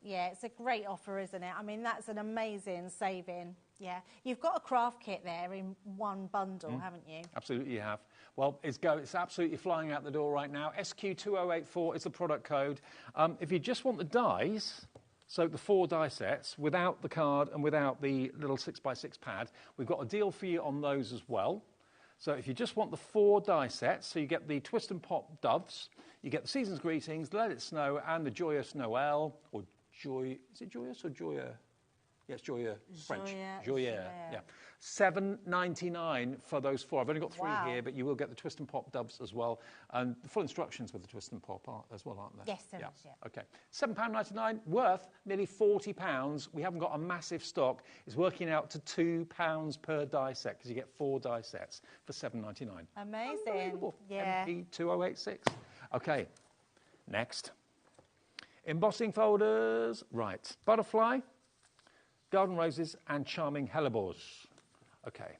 Yeah, it's a great offer, isn't it? I mean, that's an amazing saving. Yeah. You've got a craft kit there in one bundle, haven't you? Absolutely you have. Well, it's absolutely flying out the door right now. SQ2084 is the product code. If you just want the dies, so the 4 die sets, without the card and without the little 6x6 pad, we've got a deal for you on those as well. So if you just want the 4 die sets, so you get the Twist and Pop Doves, you get the Season's Greetings, Let It Snow, and the Joyous Noel, or Joy, is it Joyous or Joya? Yes, Joya, French. Joya, yeah. $7.99 for those 4. I've only got 3 here, but you will get the Twist and Pop Doves as well. And the full instructions with the Twist and Pop as well, aren't there? Yes, there is, yeah. Okay. £7.99, worth nearly £40. We haven't got a massive stock. It's working out to £2 per die set, because you get 4 die sets for $7.99. Amazing. Yeah. MP2086. Okay, next. Embossing folders, right. Butterfly, garden roses, and charming hellebores. Okay.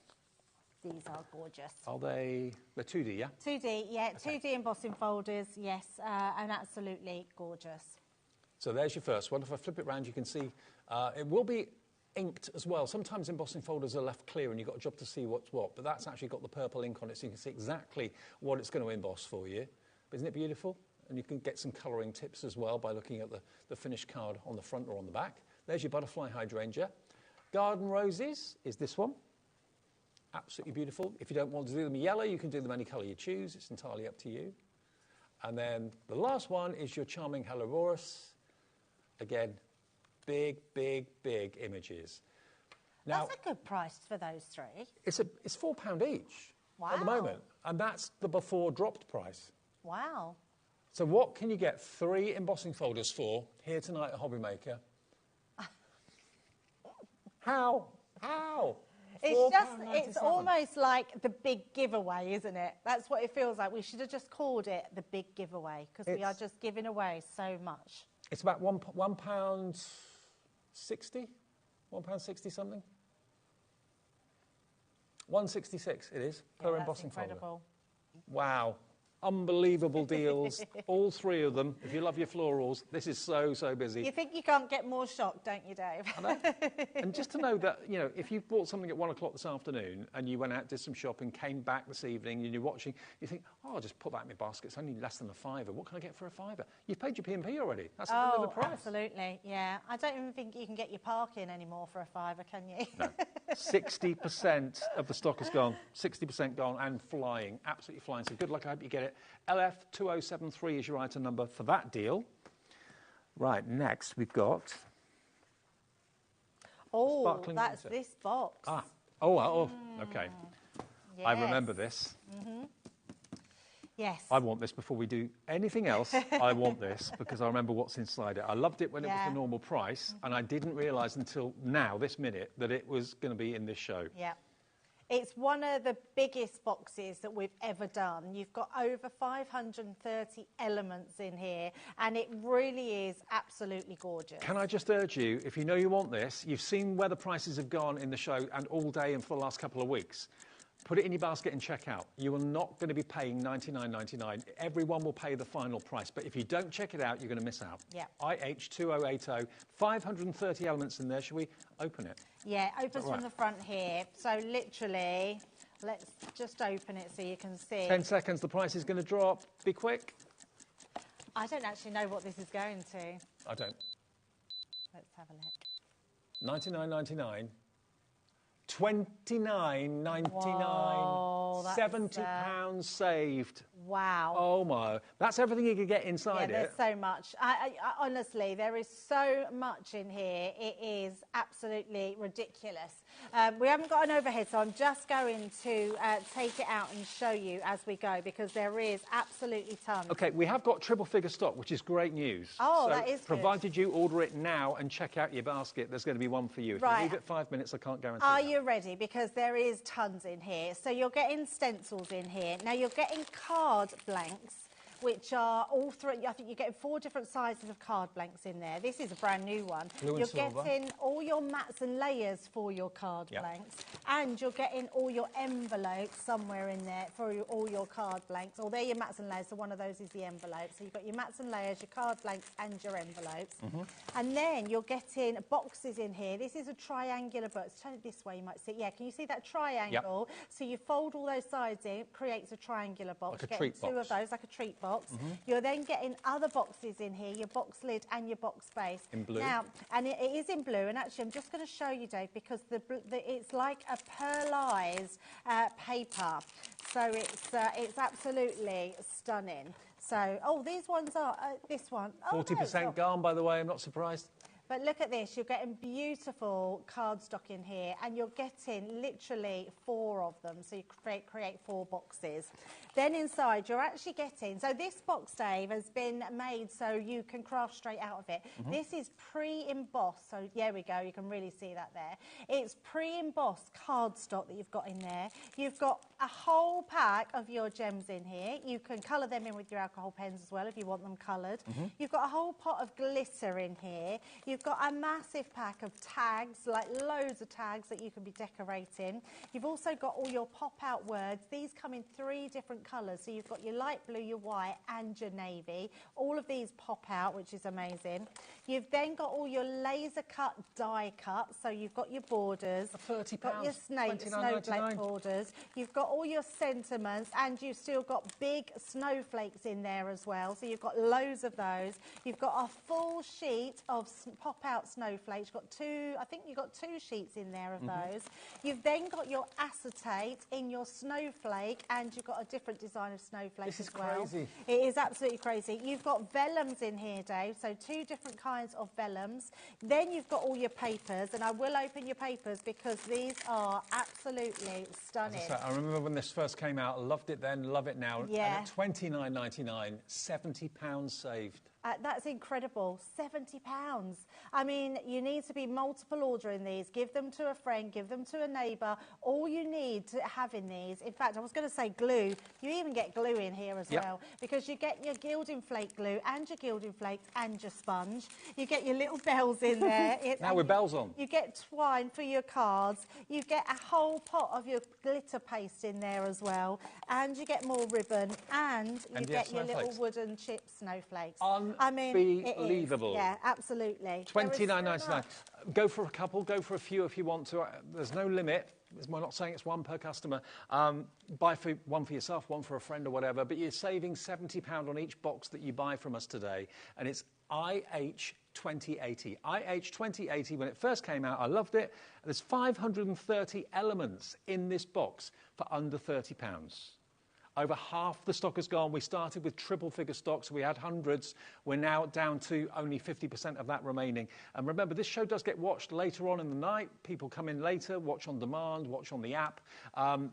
These are gorgeous. Are they? They're 2D, yeah? 2D, yeah. Okay. 2D embossing folders, yes, and absolutely gorgeous. So there's your first one. If I flip it around, you can see it will be inked as well. Sometimes embossing folders are left clear and you've got a job to see what's what, but that's actually got the purple ink on it, so you can see exactly what it's going to emboss for you. But isn't it beautiful? and you can get some colouring tips as well by looking at the finished card on the front or on the back. There's your butterfly hydrangea. Garden roses is this one. Absolutely beautiful. If you don't want to do them yellow, you can do them any colour you choose. It's entirely up to you. And then the last one is your charming Helleborus. Again, big, big, big images. Now, that's a good price for those three. It's £4 each at the Wow. moment, and that's the before dropped price. Wow. So what can you get 3 embossing folders for here tonight at HobbyMaker? How? It's almost like the big giveaway, isn't it? That's what it feels like. We should have just called it the big giveaway because we are just giving away so much. It's about £1.60, £1.60 something. 166 it is per embossing folder. Wow. Unbelievable deals, all 3 of them. If you love your florals, this is so, so busy. You think you can't get more shocked, don't you, Dave? I know. And just to know that, you know, if you bought something at 1 o'clock this afternoon and you went out, did some shopping, came back this evening and you're watching, you think, oh, I'll just put that in my basket. It's only less than a £5. What can I get for a £5? You've paid your P&P already. That's the price. Absolutely, yeah. I don't even think you can get your parking anymore for a £5, can you? No. 60% of the stock is gone. 60% gone and flying. Absolutely flying. So good luck. I hope you get it. LF2073 is your item number for that deal. Right, next we've got... Oh, that's this box. Okay. Yes. I remember this. Mm-hmm. Yes. I want this before we do anything else. I want this because I remember what's inside it. I loved it when it was the normal price, and I didn't realise until now, this minute, that it was going to be in this show. Yeah. It's one of the biggest boxes that we've ever done. You've got over 530 elements in here, and it really is absolutely gorgeous. Can I just urge you, if you know you want this, you've seen where the prices have gone in the show and all day and for the last couple of weeks. Put it in your basket and check out. You are not going to be paying $99.99. Everyone will pay the final price. But if you don't check it out, you're going to miss out. Yeah. IH2080, 530 elements in there. Shall we open it? Yeah, opens from the front here. So literally, let's just open it so you can see. 10 seconds, the price is going to drop. Be quick. I don't actually know what this is going to. I don't. Let's have a look. $99.99. $29.99. Whoa, £70 saved. Wow. Oh my! That's everything you could get inside there's so much. I honestly, there is so much in here. It is absolutely ridiculous. We haven't got an overhead, so I'm just going to take it out and show you as we go because there is absolutely tons. Okay, we have got triple figure stock, which is great news. Oh, so that is good. provided you order it now and check out your basket, there's going to be one for you. If you leave it 5 minutes, I can't guarantee Are that. you ready? Because there is tons in here. So you're getting stencils in here. Now you're getting card blanks, which are all three. I think you're getting 4 different sizes of card blanks in there. This is a brand new one. Blue and silver. You're getting all your mats and layers for your card blanks, and you're getting all your envelopes somewhere in there for all your card blanks. Oh, they're your mats and layers, so one of those is the envelope. So you've got your mats and layers, your card blanks, and your envelopes. And then you're getting boxes in here. This is a triangular box. Turn it this way, you might see. Yeah, can you see that triangle? So you fold all those sides in, it creates a triangular box. Like a You're treat getting 2 box. of those, like a treat box. You're then getting other boxes in here, your box lid and your box base. In blue. Now, and it is in blue, and actually I'm just going to show you, Dave, because it's like a pearlized paper. So it's absolutely stunning. So, these ones are, this one. 40% gone, by the way, I'm not surprised. But look at this, you're getting beautiful cardstock in here, and you're getting literally 4 of them, so you create 4 boxes. Then inside, you're actually getting, so this box, Dave, has been made so you can craft straight out of it. This is pre-embossed, so there we go, you can really see that there. It's pre-embossed cardstock that you've got in there. You've got a whole pack of your gems in here. You can colour them in with your alcohol pens as well if you want them coloured. You've got a whole pot of glitter in here. You've You've got a massive pack of tags, like loads of tags that you can be decorating. You've also got all your pop-out words. These come in 3 different colours. So you've got your light blue, your white and your navy. All of these pop out, which is amazing. You've then got all your laser cut, die cut. So you've got your borders. £30. Got your snowflake borders. You've got all your sentiments, and you've still got big snowflakes in there as well. So you've got loads of those. You've got a full sheet of pop-out snowflakes. You've got 2, I think you've got 2 sheets in there of those. You've then got your acetate in your snowflake, and you've got a different design of snowflake This is as well. crazy. It is absolutely crazy. You've got vellums in here, Dave, so 2 different kinds of vellums. Then you've got all your papers, and I will open your papers because these are absolutely stunning. As I say, I remember when this first came out, I loved it then, love it now. Yeah. And at £29.99, £70 saved. That's incredible, £70. I mean, you need to be multiple ordering these. Give them to a friend, give them to a neighbour. All you need to have in these, in fact, I was going to say glue. You even get glue in here as well, because you get your gilding flake glue and your gilding flakes and your sponge. You get your little bells in there. Now with bells on. You get twine for your cards. You get a whole pot of your glitter paste in there as well. And you get more ribbon, and you get your little wooden chip snowflakes. I mean, Unbelievable. Yeah, absolutely. £29.99. Go for a couple, go for a few if you want to. There's no limit. We're not saying it's 1 per customer. Buy one for yourself, one for a friend or whatever, but you're saving £70 on each box that you buy from us today, and it's IH2080. IH2080, when it first came out, I loved it. There's 530 elements in this box for under £30. Over half the stock has gone. We started with triple figure stock, so we had hundreds. We're now down to only 50% of that remaining. And remember, this show does get watched later on in the night. People come in later, watch on demand, watch on the app.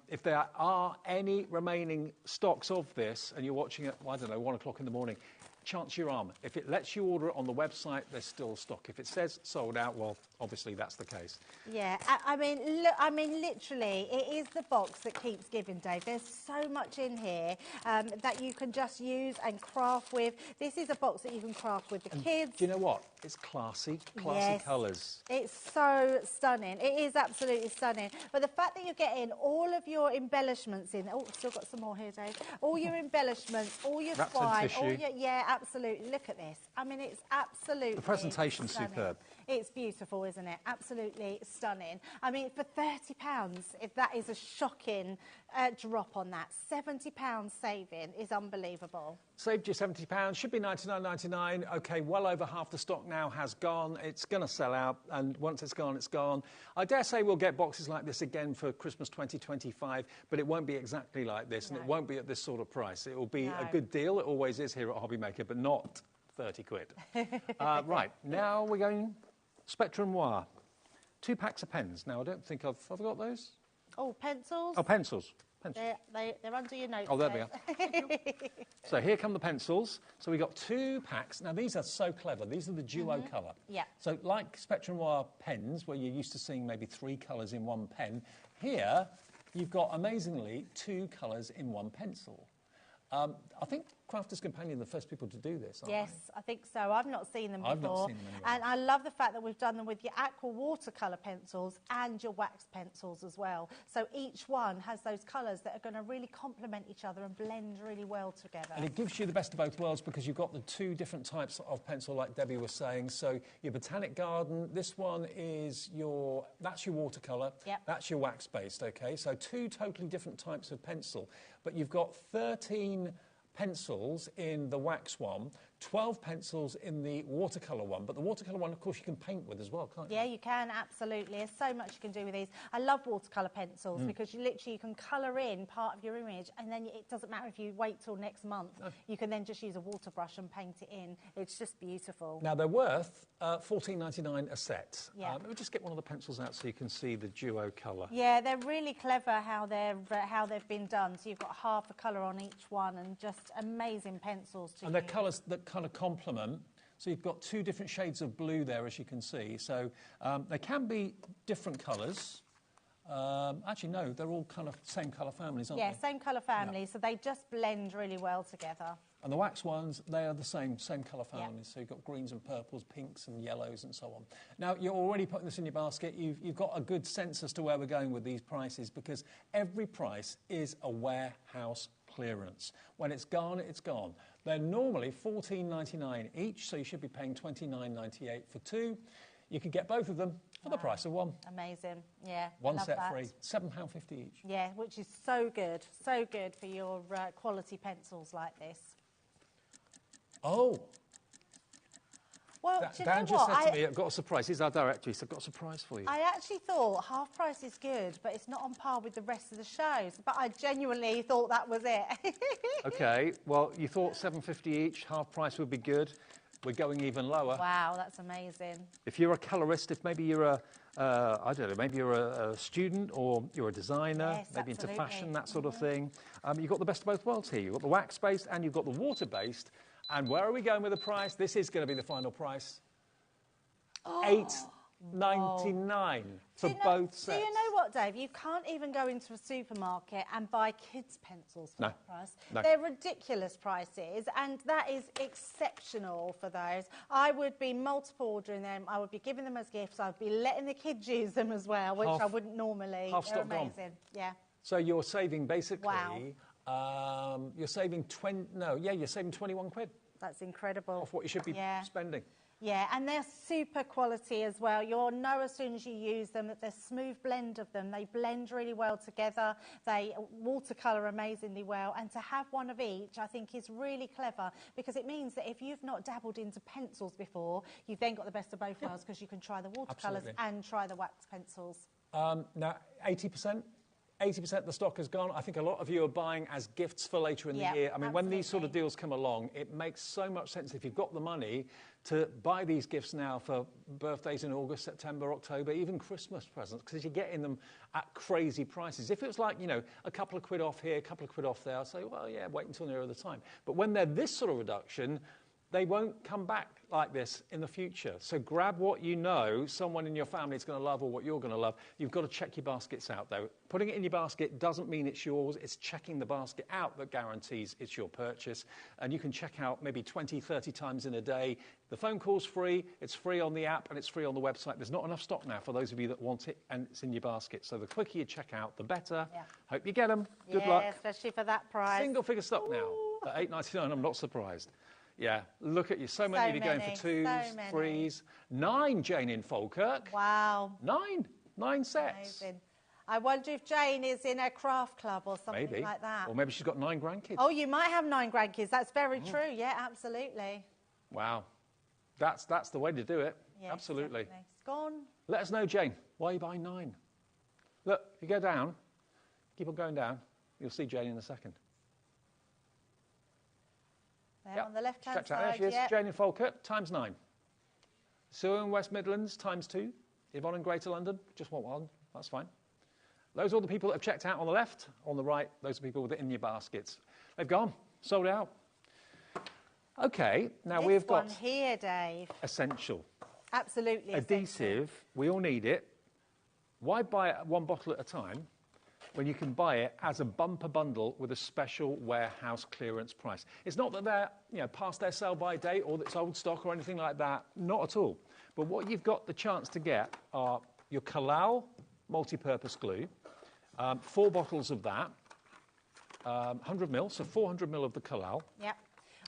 If there are any remaining stocks of this, and you're watching at, I don't know, 1 o'clock in the morning, chance your arm. If it lets you order it on the website, there's still stock. If it says sold out, well, obviously that's the case. Yeah, I mean, look, literally, it is the box that keeps giving, Dave. There's so much in here that you can just use and craft with. This is a box that you can craft with the kids. Do you know what? It's classy colours. It's so stunning. It is absolutely stunning. But the fact that you're getting all of your embellishments in, oh, still got some more here, Dave. All your embellishments, all your twine, all your, yeah, absolutely. Look at this. I mean, it's absolutely The presentation's stunning. superb. It's beautiful, isn't it? Absolutely stunning. I mean, for £30, if that is a shocking drop on that, £70 saving is unbelievable. Saved you £70, should be $99.99. OK, well over half the stock now has gone. It's going to sell out, and once it's gone, it's gone. I dare say we'll get boxes like this again for Christmas 2025, but it won't be exactly like this, and it won't be at this sort of price. It will be a good deal. It always is here at HobbyMaker, but not 30 quid. Right, now we're going Spectrum Noir. 2 packs of pens. Now, I don't think have I got those? Oh, pencils? Oh, pencils. They're under your notes. Oh, there we are. So here come the pencils. So we've got 2 packs. Now, these are so clever. These are the duo colour. Yeah. So like Spectrum Noir pens, where you're used to seeing maybe 3 colours in one pen, here you've got, amazingly, 2 colours in one pencil. I think Crafters Companion are the first people to do this, aren't Yes, I think so. I've not seen them before. I've not seen them anyway. And I love the fact that we've done them with your aqua watercolour pencils and your wax pencils as well. So each one has those colours that are going to really complement each other and blend really well together. And it gives you the best of both worlds because you've got the 2 different types of pencil, like Debbie was saying. So your Botanic Garden, this one is that's your watercolour, that's your wax-based, OK? So 2 totally different types of pencil. But you've got 13 pencils in the wax one, 12 pencils in the watercolour one. But the watercolour one, of course, you can paint with as well, can't you? Yeah, you can, absolutely. There's so much you can do with these. I love watercolour pencils because you can colour in part of your image, and then it doesn't matter if you wait till next month. You can then just use a water brush and paint it in. It's just beautiful. Now, they're worth $14.99 a set. Yeah. Let me just get one of the pencils out so you can see the duo colour. Yeah, they're really clever how they've been done. So you've got half a colour on each one, and just amazing pencils to use. And they're colours that kind of complement. So you've got 2 different shades of blue there, as you can see. So they can be different colours. Actually, no, they're all kind of same colour families, aren't they? Yeah, same colour families, so they just blend really well together. And the wax ones, they are the same colour families. So you've got greens and purples, pinks and yellows and so on. Now, you're already putting this in your basket. You've got a good sense as to where we're going with these prices because every price is a warehouse clearance. When it's gone, it's gone. They're normally $14.99 each, so you should be paying $29.98 for two. You can get both of them for the price of one. Amazing, yeah. One love set that. free, £7.50 each. Yeah, which is so good for your quality pencils like this. Oh. Well, do you know Dan just what? said to me, I've got a surprise. He's our director. He said, I've got a surprise for you. I actually thought half price is good, but it's not on par with the rest of the shows. But I genuinely thought that was it. OK, well, you thought $7.50 each, half price would be good. We're going even lower. Wow, that's amazing. If you're a colourist, if maybe you're I don't know, maybe you're a student or you're a designer, yes, maybe absolutely. into fashion, that sort of thing, you've got the best of both worlds here. You've got the wax-based and you've got the water-based. And where are we going with the price? This is going to be the final price. $8.99 for both sets. Do you know what, Dave? You can't even go into a supermarket and buy kids' pencils for that price. No. They're ridiculous prices, and that is exceptional for those. I would be multiple ordering them. I would be giving them as gifts. I would be letting the kids use them as well, which I wouldn't normally. Half They're stock gone. amazing. Yeah. So you're saving basically. Wow. You're saving you're saving 21 quid. That's incredible. Off what you should be spending. Yeah, and they're super quality as well. You'll know as soon as you use them that there's a smooth blend of them. They blend really well together. They watercolour amazingly well. And to have one of each, I think, is really clever because it means that if you've not dabbled into pencils before, you've then got the best of both worlds because you can try the watercolours and try the wax pencils. Now, 80% of the stock has gone. I think a lot of you are buying as gifts for later in the year. I mean, when these sort of deals come along, it makes so much sense if you've got the money to buy these gifts now for birthdays in August, September, October, even Christmas presents, because you're getting them at crazy prices. If it was like, you know, a couple of quid off here, a couple of quid off there, I'd say, well, yeah, wait until nearer the time. But when they're this sort of reduction, they won't come back like this in the future. So grab what you know someone in your family is going to love or what you're going to love. You've got to check your baskets out, though. Putting it in your basket doesn't mean it's yours. It's checking the basket out that guarantees it's your purchase. And you can check out maybe 20, 30 times in a day. The phone call's free. It's free on the app and it's free on the website. There's not enough stock now for those of you that want it, and it's in your basket. So the quicker you check out, the better. Yeah. Hope you get them. Good luck. Especially for that price. Single figure stock now at $8.99. I'm not surprised. Yeah, look at you. So many you're going for twos, threes. 9, Jane in Falkirk. Wow. 9 sets. Amazing. I wonder if Jane is in a craft club or something like that. Or maybe she's got 9 grandkids. Oh, you might have 9 grandkids. That's very true. Yeah, absolutely. Wow. That's the way to do it. Yes, absolutely. Definitely. It's gone. Let us know, Jane, why you buy 9. Look, if you go down, keep on going down, you'll see Jane in a second. There on the left-hand side. There she is. Jane in Falkirk, times 9. Sue in West Midlands, times 2. Yvonne in Greater London, just want 1. That's fine. Those are all the people that have checked out on the left. On the right, those are people with it in your baskets. They've gone. Sold out. OK, now we've got... This one here, Dave. Essential. Absolutely adhesive. Essential. We all need it. Why buy it 1 bottle at a time when you can buy it as a bumper bundle with a special warehouse clearance price? It's not that they're past their sell-by date or it's old stock or anything like that. Not at all. But what you've got the chance to get are your Kalal multi-purpose glue, 4 bottles of that, 100 ml, so 400 ml of the Kalal. Yep.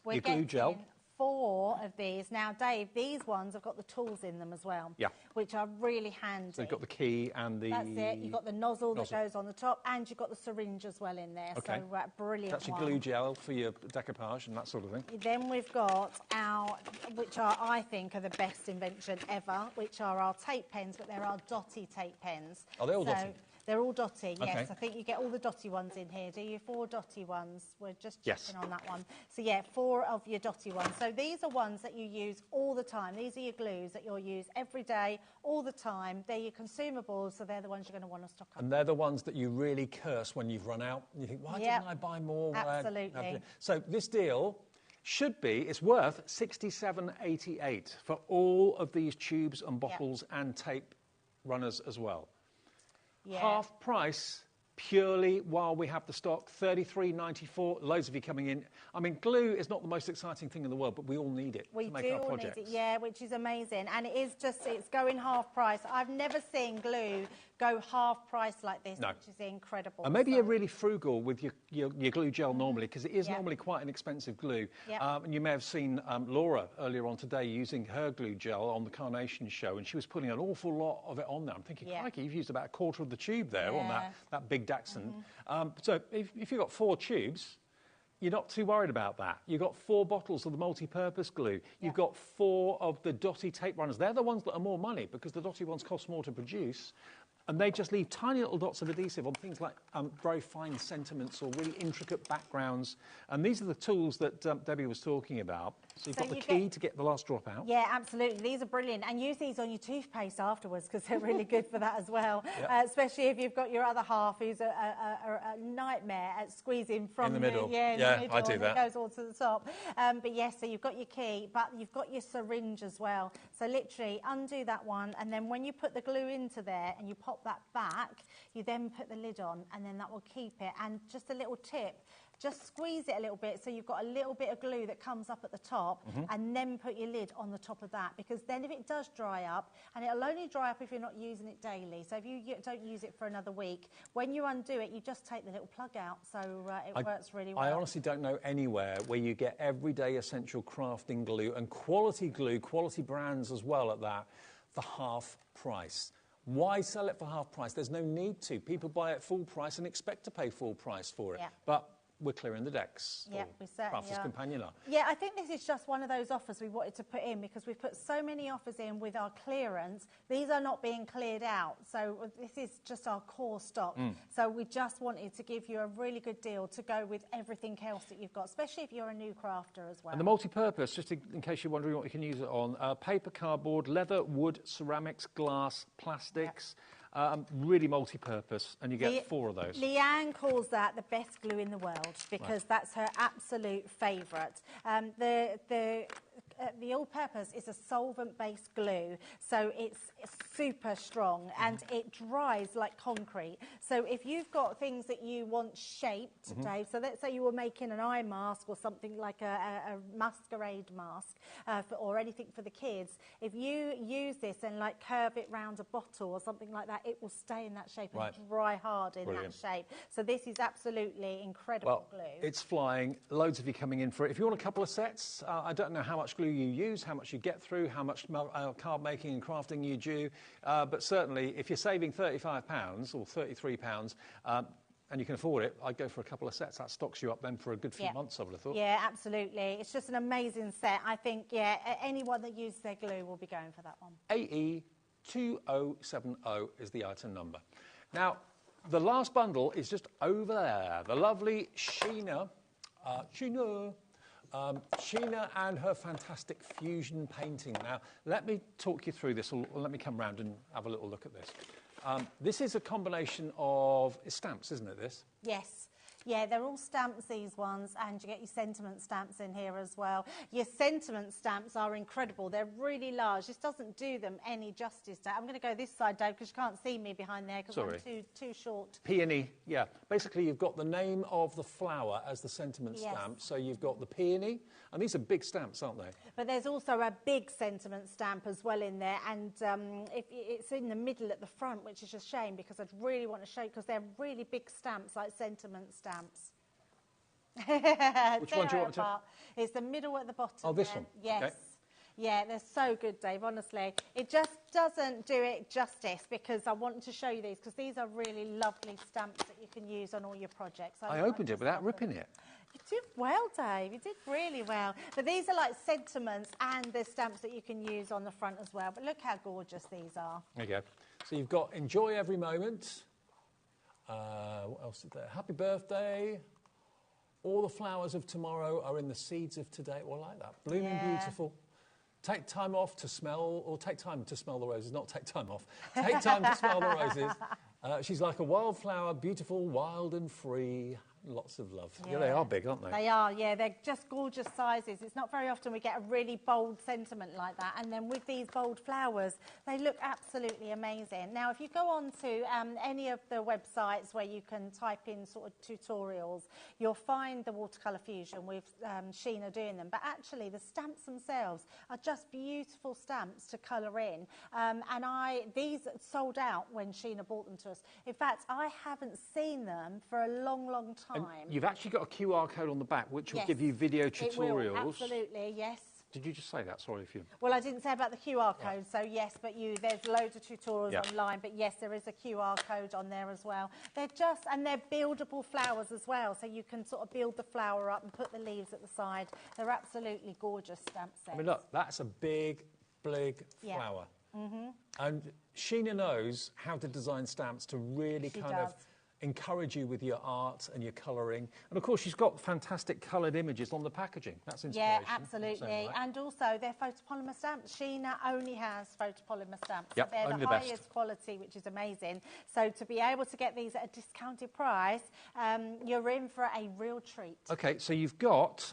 Your glue gel. 4 of these. Now, Dave, these ones have got the tools in them as well, which are really handy. So you've got the key and the... That's it. You've got the nozzle that goes on the top, and you've got the syringe as well in there. Okay. So, brilliant. That's your glue gel for your decoupage and that sort of thing. Then we've got our, which are, I think, are the best invention ever, which are our tape pens, but they're our dotty tape pens. Are they all dotty? They're all dotty, yes. Okay. I think you get all the dotty ones in here. Do you? 4 dotty ones. We're just Yes. checking on that one. So, yeah, 4 of your dotty ones. So these are ones that you use all the time. These are your glues that you'll use every day, all the time. They're your consumables, so they're the ones you're going to want to stock up. And they're the ones that you really curse when you've run out. You think, why didn't I buy more? Absolutely. So this deal should be, it's worth $67.88 for all of these tubes and bottles and tape runners as well. Yeah. Half price purely while we have the stock, $33.94. Loads of you coming in. I mean, glue is not the most exciting thing in the world, but we all need it to make our projects. Need it, yeah, which is amazing. And it is just, it's going half price. I've never seen glue go half price like this, which is incredible. And maybe you're really frugal with your glue gel normally, because it is normally quite an expensive glue. And you may have seen Laura earlier on today using her glue gel on the Carnation show, and she was putting an awful lot of it on there. I'm thinking, crikey, you've used about a quarter of the tube there on that big Dachshund. So if you've got 4 tubes, you're not too worried about that. You've got 4 bottles of the multi-purpose glue. You've got 4 of the dotty tape runners. They're the ones that are more money because the dotty ones cost more to produce. And they just leave tiny little dots of adhesive on things like very fine sentiments or really intricate backgrounds. And these are the tools that Debbie was talking about. So you've got the key to get the last drop out. Yeah, absolutely. These are brilliant. And use these on your toothpaste afterwards because they're really good for that as well. Especially if you've got your other half who's a nightmare at squeezing from in the middle. In the middle, I do that. It goes all to the top. But yes, so you've got your key, but you've got your syringe as well. So literally undo that one. And then when you put the glue into there and you pop that back, you then put the lid on and then that will keep it. And just a little tip, just squeeze it a little bit so you've got a little bit of glue that comes up at the top and then put your lid on the top of that, because then if it does dry up, and it'll only dry up if you're not using it daily, so if you don't use it for another week, when you undo it you just take the little plug out, so it works really well. I honestly don't know anywhere where you get everyday essential crafting glue and quality glue, quality brands as well at that, for half price. Why sell it for half price? There's no need to. People buy it full price and expect to pay full price for it. But we're clearing the decks. Yeah, we certainly Crafters Companion are. Yeah, I think this is just one of those offers we wanted to put in because we've put so many offers in with our clearance. These are not being cleared out. So this is just our core stock. So we just wanted to give you a really good deal to go with everything else that you've got, especially if you're a new crafter as well. And the multi-purpose, just in case you're wondering what you can use it on, paper, cardboard, leather, wood, ceramics, glass, plastics. Really multi-purpose, and you get 4 of those. Leanne calls that the best glue in the world because that's her absolute favourite. The all-purpose is a solvent-based glue, so it's super strong and it dries like concrete. So if you've got things that you want shaped, Dave, so let's say you were making an eye mask or something like a masquerade mask or anything for the kids, if you use this and like curve it round a bottle or something like that, it will stay in that shape and dry hard in that shape. So this is absolutely incredible glue. It's flying. Loads of you coming in for it. If you want a couple of sets, I don't know how much glue you use, how much you get through, how much card making and crafting you do, but certainly if you're saving £35 or £33 and you can afford it, I'd go for a couple of sets. That stocks you up then for a good few months, I would have thought. Yeah, absolutely. It's just an amazing set. I think, anyone that uses their glue will be going for that one. AE2070 is the item number. Now, the last bundle is just over there. The lovely Sheena and her fantastic fusion painting. Now, let me talk you through this, or let me come round and have a little look at this. This is a combination of stamps, isn't it, this? Yes. Yeah, they're all stamps, these ones, and you get your sentiment stamps in here as well. Your sentiment stamps are incredible. They're really large. This doesn't do them any justice, Dave. I'm going to go this side, Dave, because you can't see me behind there because I'm too short. Peony, yeah. Basically, you've got the name of the flower as the sentiment stamp. So you've got the peony, and these are big stamps, aren't they? But there's also a big sentiment stamp as well in there, and if it's in the middle at the front, which is a shame because I'd really want to show you because they're really big stamps, like sentiment stamps. Which one do you want to? It's the middle at the bottom. Oh, this one? Yes. Okay. Yeah, they're so good, Dave, honestly. It just doesn't do it justice because I want to show you these because these are really lovely stamps that you can use on all your projects. I opened it without ripping it. You did well, Dave. You did really well. But these are like sentiments and there's stamps that you can use on the front as well. But look how gorgeous these are. There you go. So you've got enjoy every moment. What else is there? Happy birthday. All the flowers of tomorrow are in the seeds of today. Well, I like that. Blooming beautiful. Take time off to smell, or take time to smell the roses, not take time off. Take time to smell the roses. She's like a wildflower, beautiful, wild and free. Lots of love. Yeah. Yeah, they are big, aren't they? They are, yeah. They're just gorgeous sizes. It's not very often we get a really bold sentiment like that. And then with these bold flowers, they look absolutely amazing. Now, if you go on to any of the websites where you can type in sort of tutorials, you'll find the watercolour fusion with Sheena doing them. But actually, the stamps themselves are just beautiful stamps to colour in. And these sold out when Sheena brought them to us. In fact, I haven't seen them for a long, long time. And you've actually got a QR code on the back which will Yes, give you video it tutorials. will, absolutely, yes. Did you just say that? Sorry if you... Well, I didn't say about the QR code, so yes, but there's loads of tutorials online, but yes, there is a QR code on there as well. They're buildable flowers as well, so you can sort of build the flower up and put the leaves at the side. They're absolutely gorgeous stamp sets. I mean, look, that's a big flower. Mm-hmm. And Sheena knows how to design stamps to really kind of encourage you with your art and your colouring. And of course, she's got fantastic coloured images on the packaging. That's inspiration. Yeah, absolutely. And also, they're photopolymer stamps. Sheena only has photopolymer stamps. Yep, they're only the the best. highest quality, which is amazing. So to be able to get these at a discounted price, you're in for a real treat. OK, so you've got...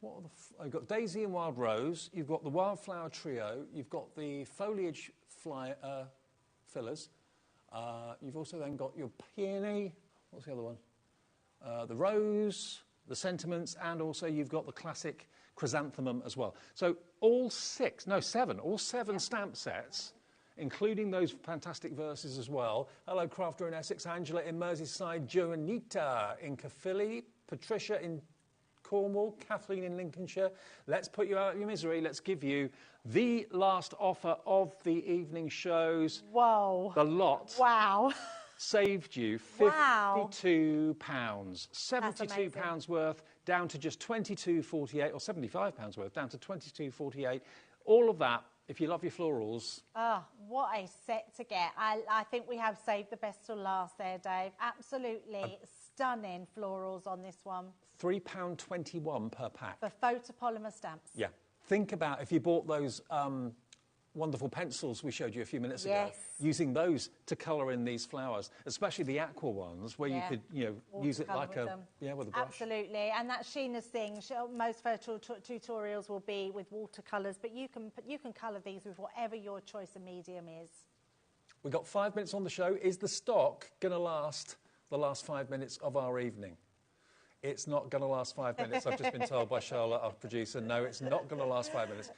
you've got Daisy and Wild Rose, you've got the Wildflower Trio, you've got the Foliage Fillers, you've also then got your Peony, what's the other one? The Rose, the Sentiments, and also you've got the classic Chrysanthemum as well. So all seven stamp sets, including those fantastic verses as well. Hello, Crafter in Essex, Angela in Merseyside, Joanita in Caerphilly, Patricia in Cornwall, Kathleen in Lincolnshire. Let's put you out of your misery. Let's give you the last offer of the evening shows. Whoa. The lot. Wow. Saved you £52. £72 worth down to just £22.48, or £75 worth down to £22.48. All of that, if you love your florals. Oh, what a set to get. I think we have saved the best till last there, Dave. Absolutely stunning florals on this one. £3.21 per pack. For photopolymer stamps. Yeah. Think about if you bought those wonderful pencils we showed you a few minutes ago, using those to colour in these flowers, especially the aqua ones, where you could, use it like with a brush. Absolutely, and that's Sheena's thing. Most photo tutorials will be with watercolours, but you can colour these with whatever your choice of medium is. We've got 5 minutes on the show. Is the stock going to last the last 5 minutes of our evening? It's not going to last 5 minutes. I've just been told by Charlotte, our producer, no, it's not going to last 5 minutes.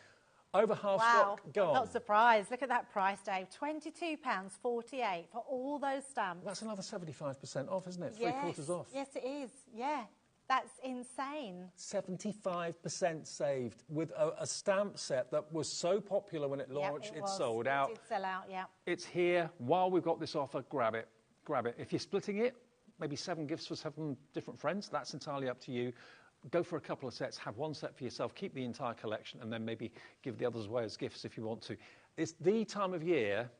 Over half stock gone. I'm not surprised. Look at that price, Dave. £22.48 for all those stamps. That's another 75% off, isn't it? Yes. 3/4 off. Yes, it is. Yeah. That's insane. 75% saved with a stamp set that was so popular when it launched. It sold out. It did sell out, yeah. It's here. While we've got this offer, grab it. Grab it. If you're splitting it, maybe 7 gifts for 7 different friends. That's entirely up to you. Go for a couple of sets, have one set for yourself, keep the entire collection, and then maybe give the others away as gifts if you want to. It's the time of year,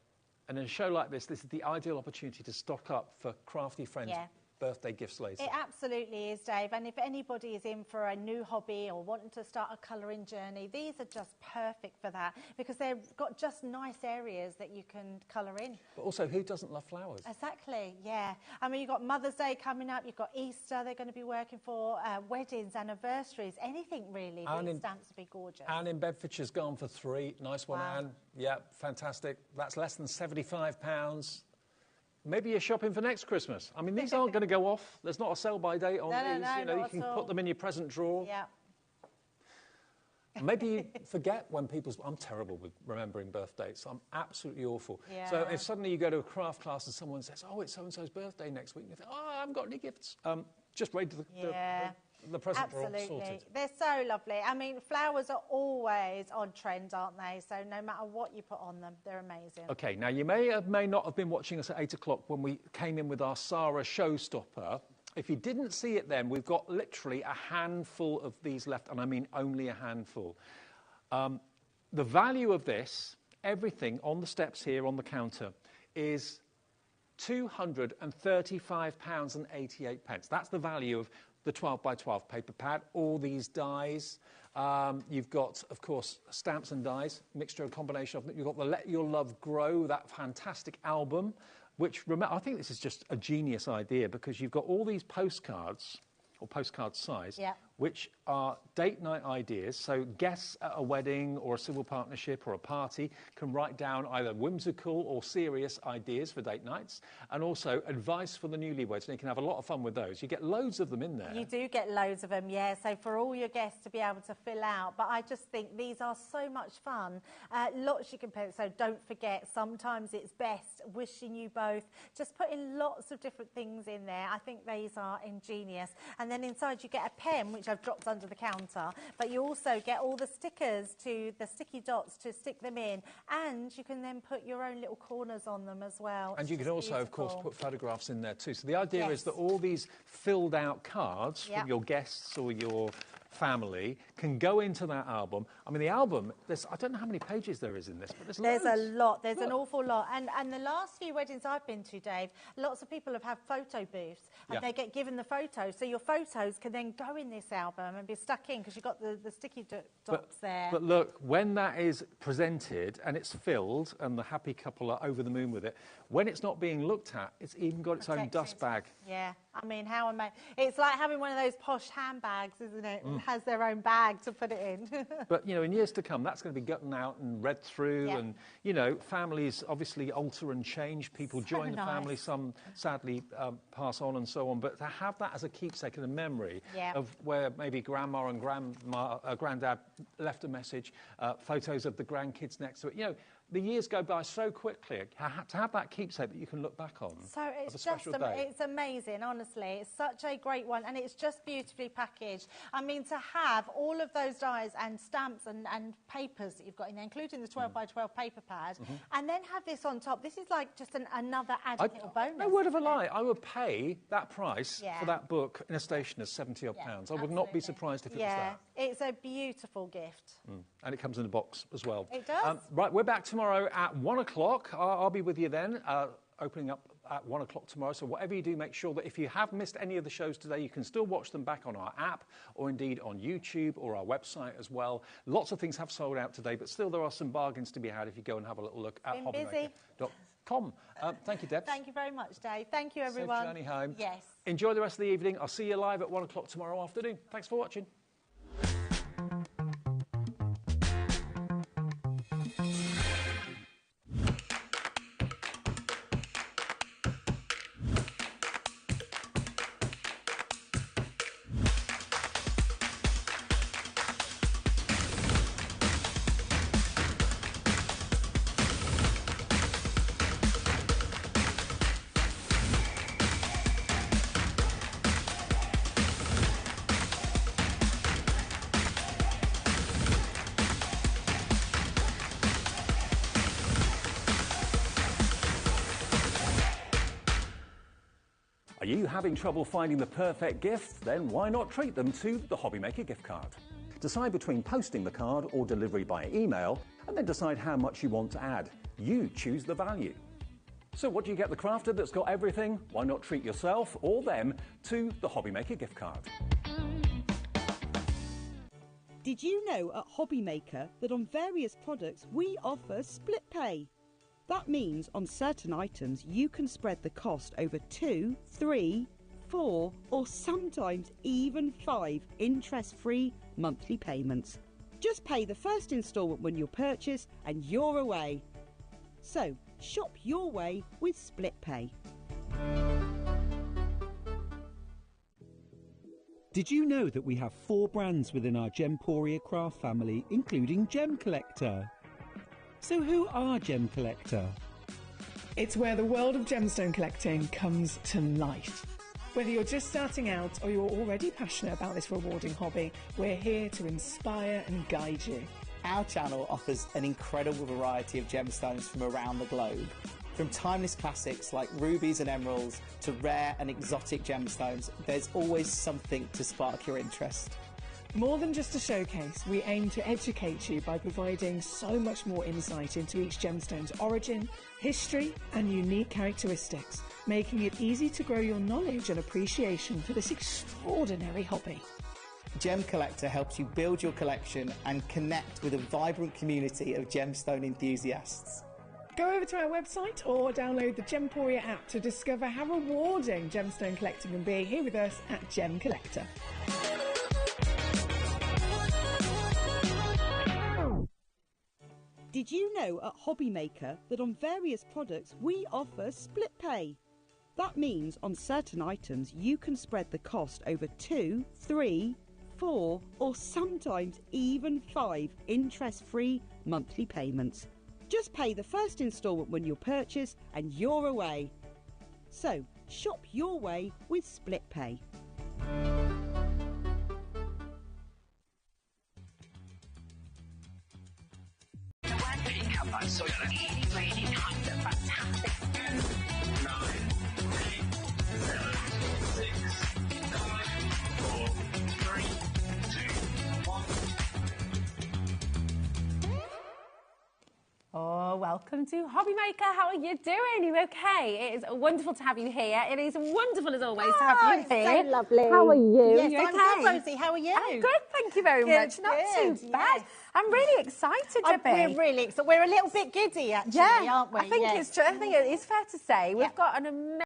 and in a show like this is the ideal opportunity to stock up for crafty friends' birthday gifts later. It absolutely is, Dave. And if anybody is in for a new hobby or wanting to start a colouring journey, these are just perfect for that because they've got just nice areas that you can colour in. But also, who doesn't love flowers? Exactly, yeah. I mean, you've got Mother's Day coming up, you've got Easter they're going to be working for, weddings, anniversaries, anything really. These stamps would be gorgeous. Anne in Bedfordshire's gone for 3. Nice one, Anne. Yeah, fantastic. That's less than £75. Maybe you're shopping for next Christmas. I mean, these aren't going to go off. There's not a sell-by date on these. No, you can put them in your present drawer. Yeah. Maybe you forget when people's... I'm terrible with remembering birth dates. I'm absolutely awful. Yeah. So if suddenly you go to a craft class and someone says, oh, it's so-and-so's birthday next week, and you think, oh, I haven't got any gifts. Just wait till the present drawer sorted. Absolutely. They're so lovely. I mean, flowers are always on trend, aren't they? So no matter what you put on them, they're amazing. OK, now you may not have been watching us at 8 o'clock when we came in with our Sarah showstopper. If you didn't see it then, we've got literally a handful of these left, and I mean only a handful. The value of this, everything on the steps here on the counter, is £235.88. That's the value of the 12 by 12 paper pad, all these dies. You've got, of course, stamps and dies, mixture, a combination of them. You've got the Let Your Love Grow, that fantastic album. which I think this is just a genius idea because you've got all these postcards, or postcard size, which are date night ideas. So guests at a wedding or a civil partnership or a party can write down either whimsical or serious ideas for date nights, and also advice for the newlyweds, and you can have a lot of fun with those. You get loads of them in there. You do get loads of them, yeah, so for all your guests to be able to fill out. But I just think these are so much fun. Lots you can put, so don't forget, sometimes it's best, wishing you both. Just putting lots of different things in there. I think these are ingenious. And then inside you get a pen, which I've dropped under the counter, but you also get all the stickers, the sticky dots to stick them in, and you can then put your own little corners on them as well. And you can also, of course, put photographs in there too. So the idea is that all these filled out cards from your guests or your family can go into that album. I mean, the album, I don't know how many pages there is in this, but there's a lot. There's an awful lot. And the last few weddings I've been to, Dave, lots of people have had photo booths, and they get given the photos. So your photos can then go in this album and be stuck in because you've got the sticky dots there. But look, when that is presented and it's filled and the happy couple are over the moon with it, when it's not being looked at, it's even got its own dust bag. Yeah, I mean, how amazing. It's like having one of those posh handbags, isn't it? It has their own bag to put it in. But, you know, in years to come, that's going to be gotten out and read through. And, you know, families obviously alter and change. People join the family. Some sadly pass on and so on. But to have that as a keepsake and a memory of where maybe grandma and granddad left a message, photos of the grandkids next to it, you know, the years go by so quickly. To have that keepsake that you can look back on. So it's just it's amazing, honestly. It's such a great one, and it's just beautifully packaged. I mean, to have all of those dies and stamps and papers that you've got in there, including the 12 by 12 paper pad, and then have this on top. This is like just another added little bonus. No word of a lie. I would pay that price for that book in a stationer's £70 odd. I would not be surprised if it was that. It's a beautiful gift. And it comes in a box as well. It does. Right, we're back tomorrow at 1 o'clock. I'll be with you then, opening up at 1 o'clock tomorrow. So whatever you do, make sure that if you have missed any of the shows today, you can still watch them back on our app or indeed on YouTube or our website as well. Lots of things have sold out today, but still there are some bargains to be had if you go and have a little look at HobbyMaker.com. Thank you, Deb. Thank you very much, Dave. Thank you, everyone. Safe journey home. Yes. Enjoy the rest of the evening. I'll see you live at 1 o'clock tomorrow afternoon. Thanks for watching. Are you having trouble finding the perfect gift? Then why not treat them to the HobbyMaker gift card? Decide between posting the card or delivery by email, and then decide how much you want to add. You choose the value. So what do you get the crafter that's got everything? Why not treat yourself or them to the HobbyMaker gift card? Did you know at HobbyMaker that on various products we offer split pay? That means on certain items you can spread the cost over 2, 3, 4 or sometimes even 5 interest-free monthly payments. Just pay the first instalment when you purchase and you're away. So shop your way with split pay. Did you know that we have 4 brands within our Gemporia craft family, including Gem Collector? So who are Gem Collector? It's where the world of gemstone collecting comes to life. Whether you're just starting out or you're already passionate about this rewarding hobby, we're here to inspire and guide you. Our channel offers an incredible variety of gemstones from around the globe. From timeless classics like rubies and emeralds to rare and exotic gemstones, there's always something to spark your interest. More than just a showcase, we aim to educate you by providing so much more insight into each gemstone's origin, history and unique characteristics, making it easy to grow your knowledge and appreciation for this extraordinary hobby. Gem Collector helps you build your collection and connect with a vibrant community of gemstone enthusiasts. Go over to our website or download the Gemporia app to discover how rewarding gemstone collecting can be here with us at Gem Collector. Did you know at HobbyMaker that on various products we offer split pay? That means on certain items you can spread the cost over 2, 3, 4 or sometimes even 5 interest-free monthly payments. Just pay the first instalment when you purchase and you're away. So shop your way with split pay. So really fantastic. 9, 8, 7, 6, 5, 4, 3, 2, 1. Oh, welcome to HobbyMaker. How are you doing? Are you okay? It is wonderful to have you here. It is wonderful, as always, to have you here. So lovely. How are you? Yes, You I'm okay? good, Rosie. How are you? I'm good, thank you very much. Not too bad. I'm really excited, Debbie. We're really excited. We're a little bit giddy, actually, aren't we? I think it's true. I think it is fair to say we've got an amazing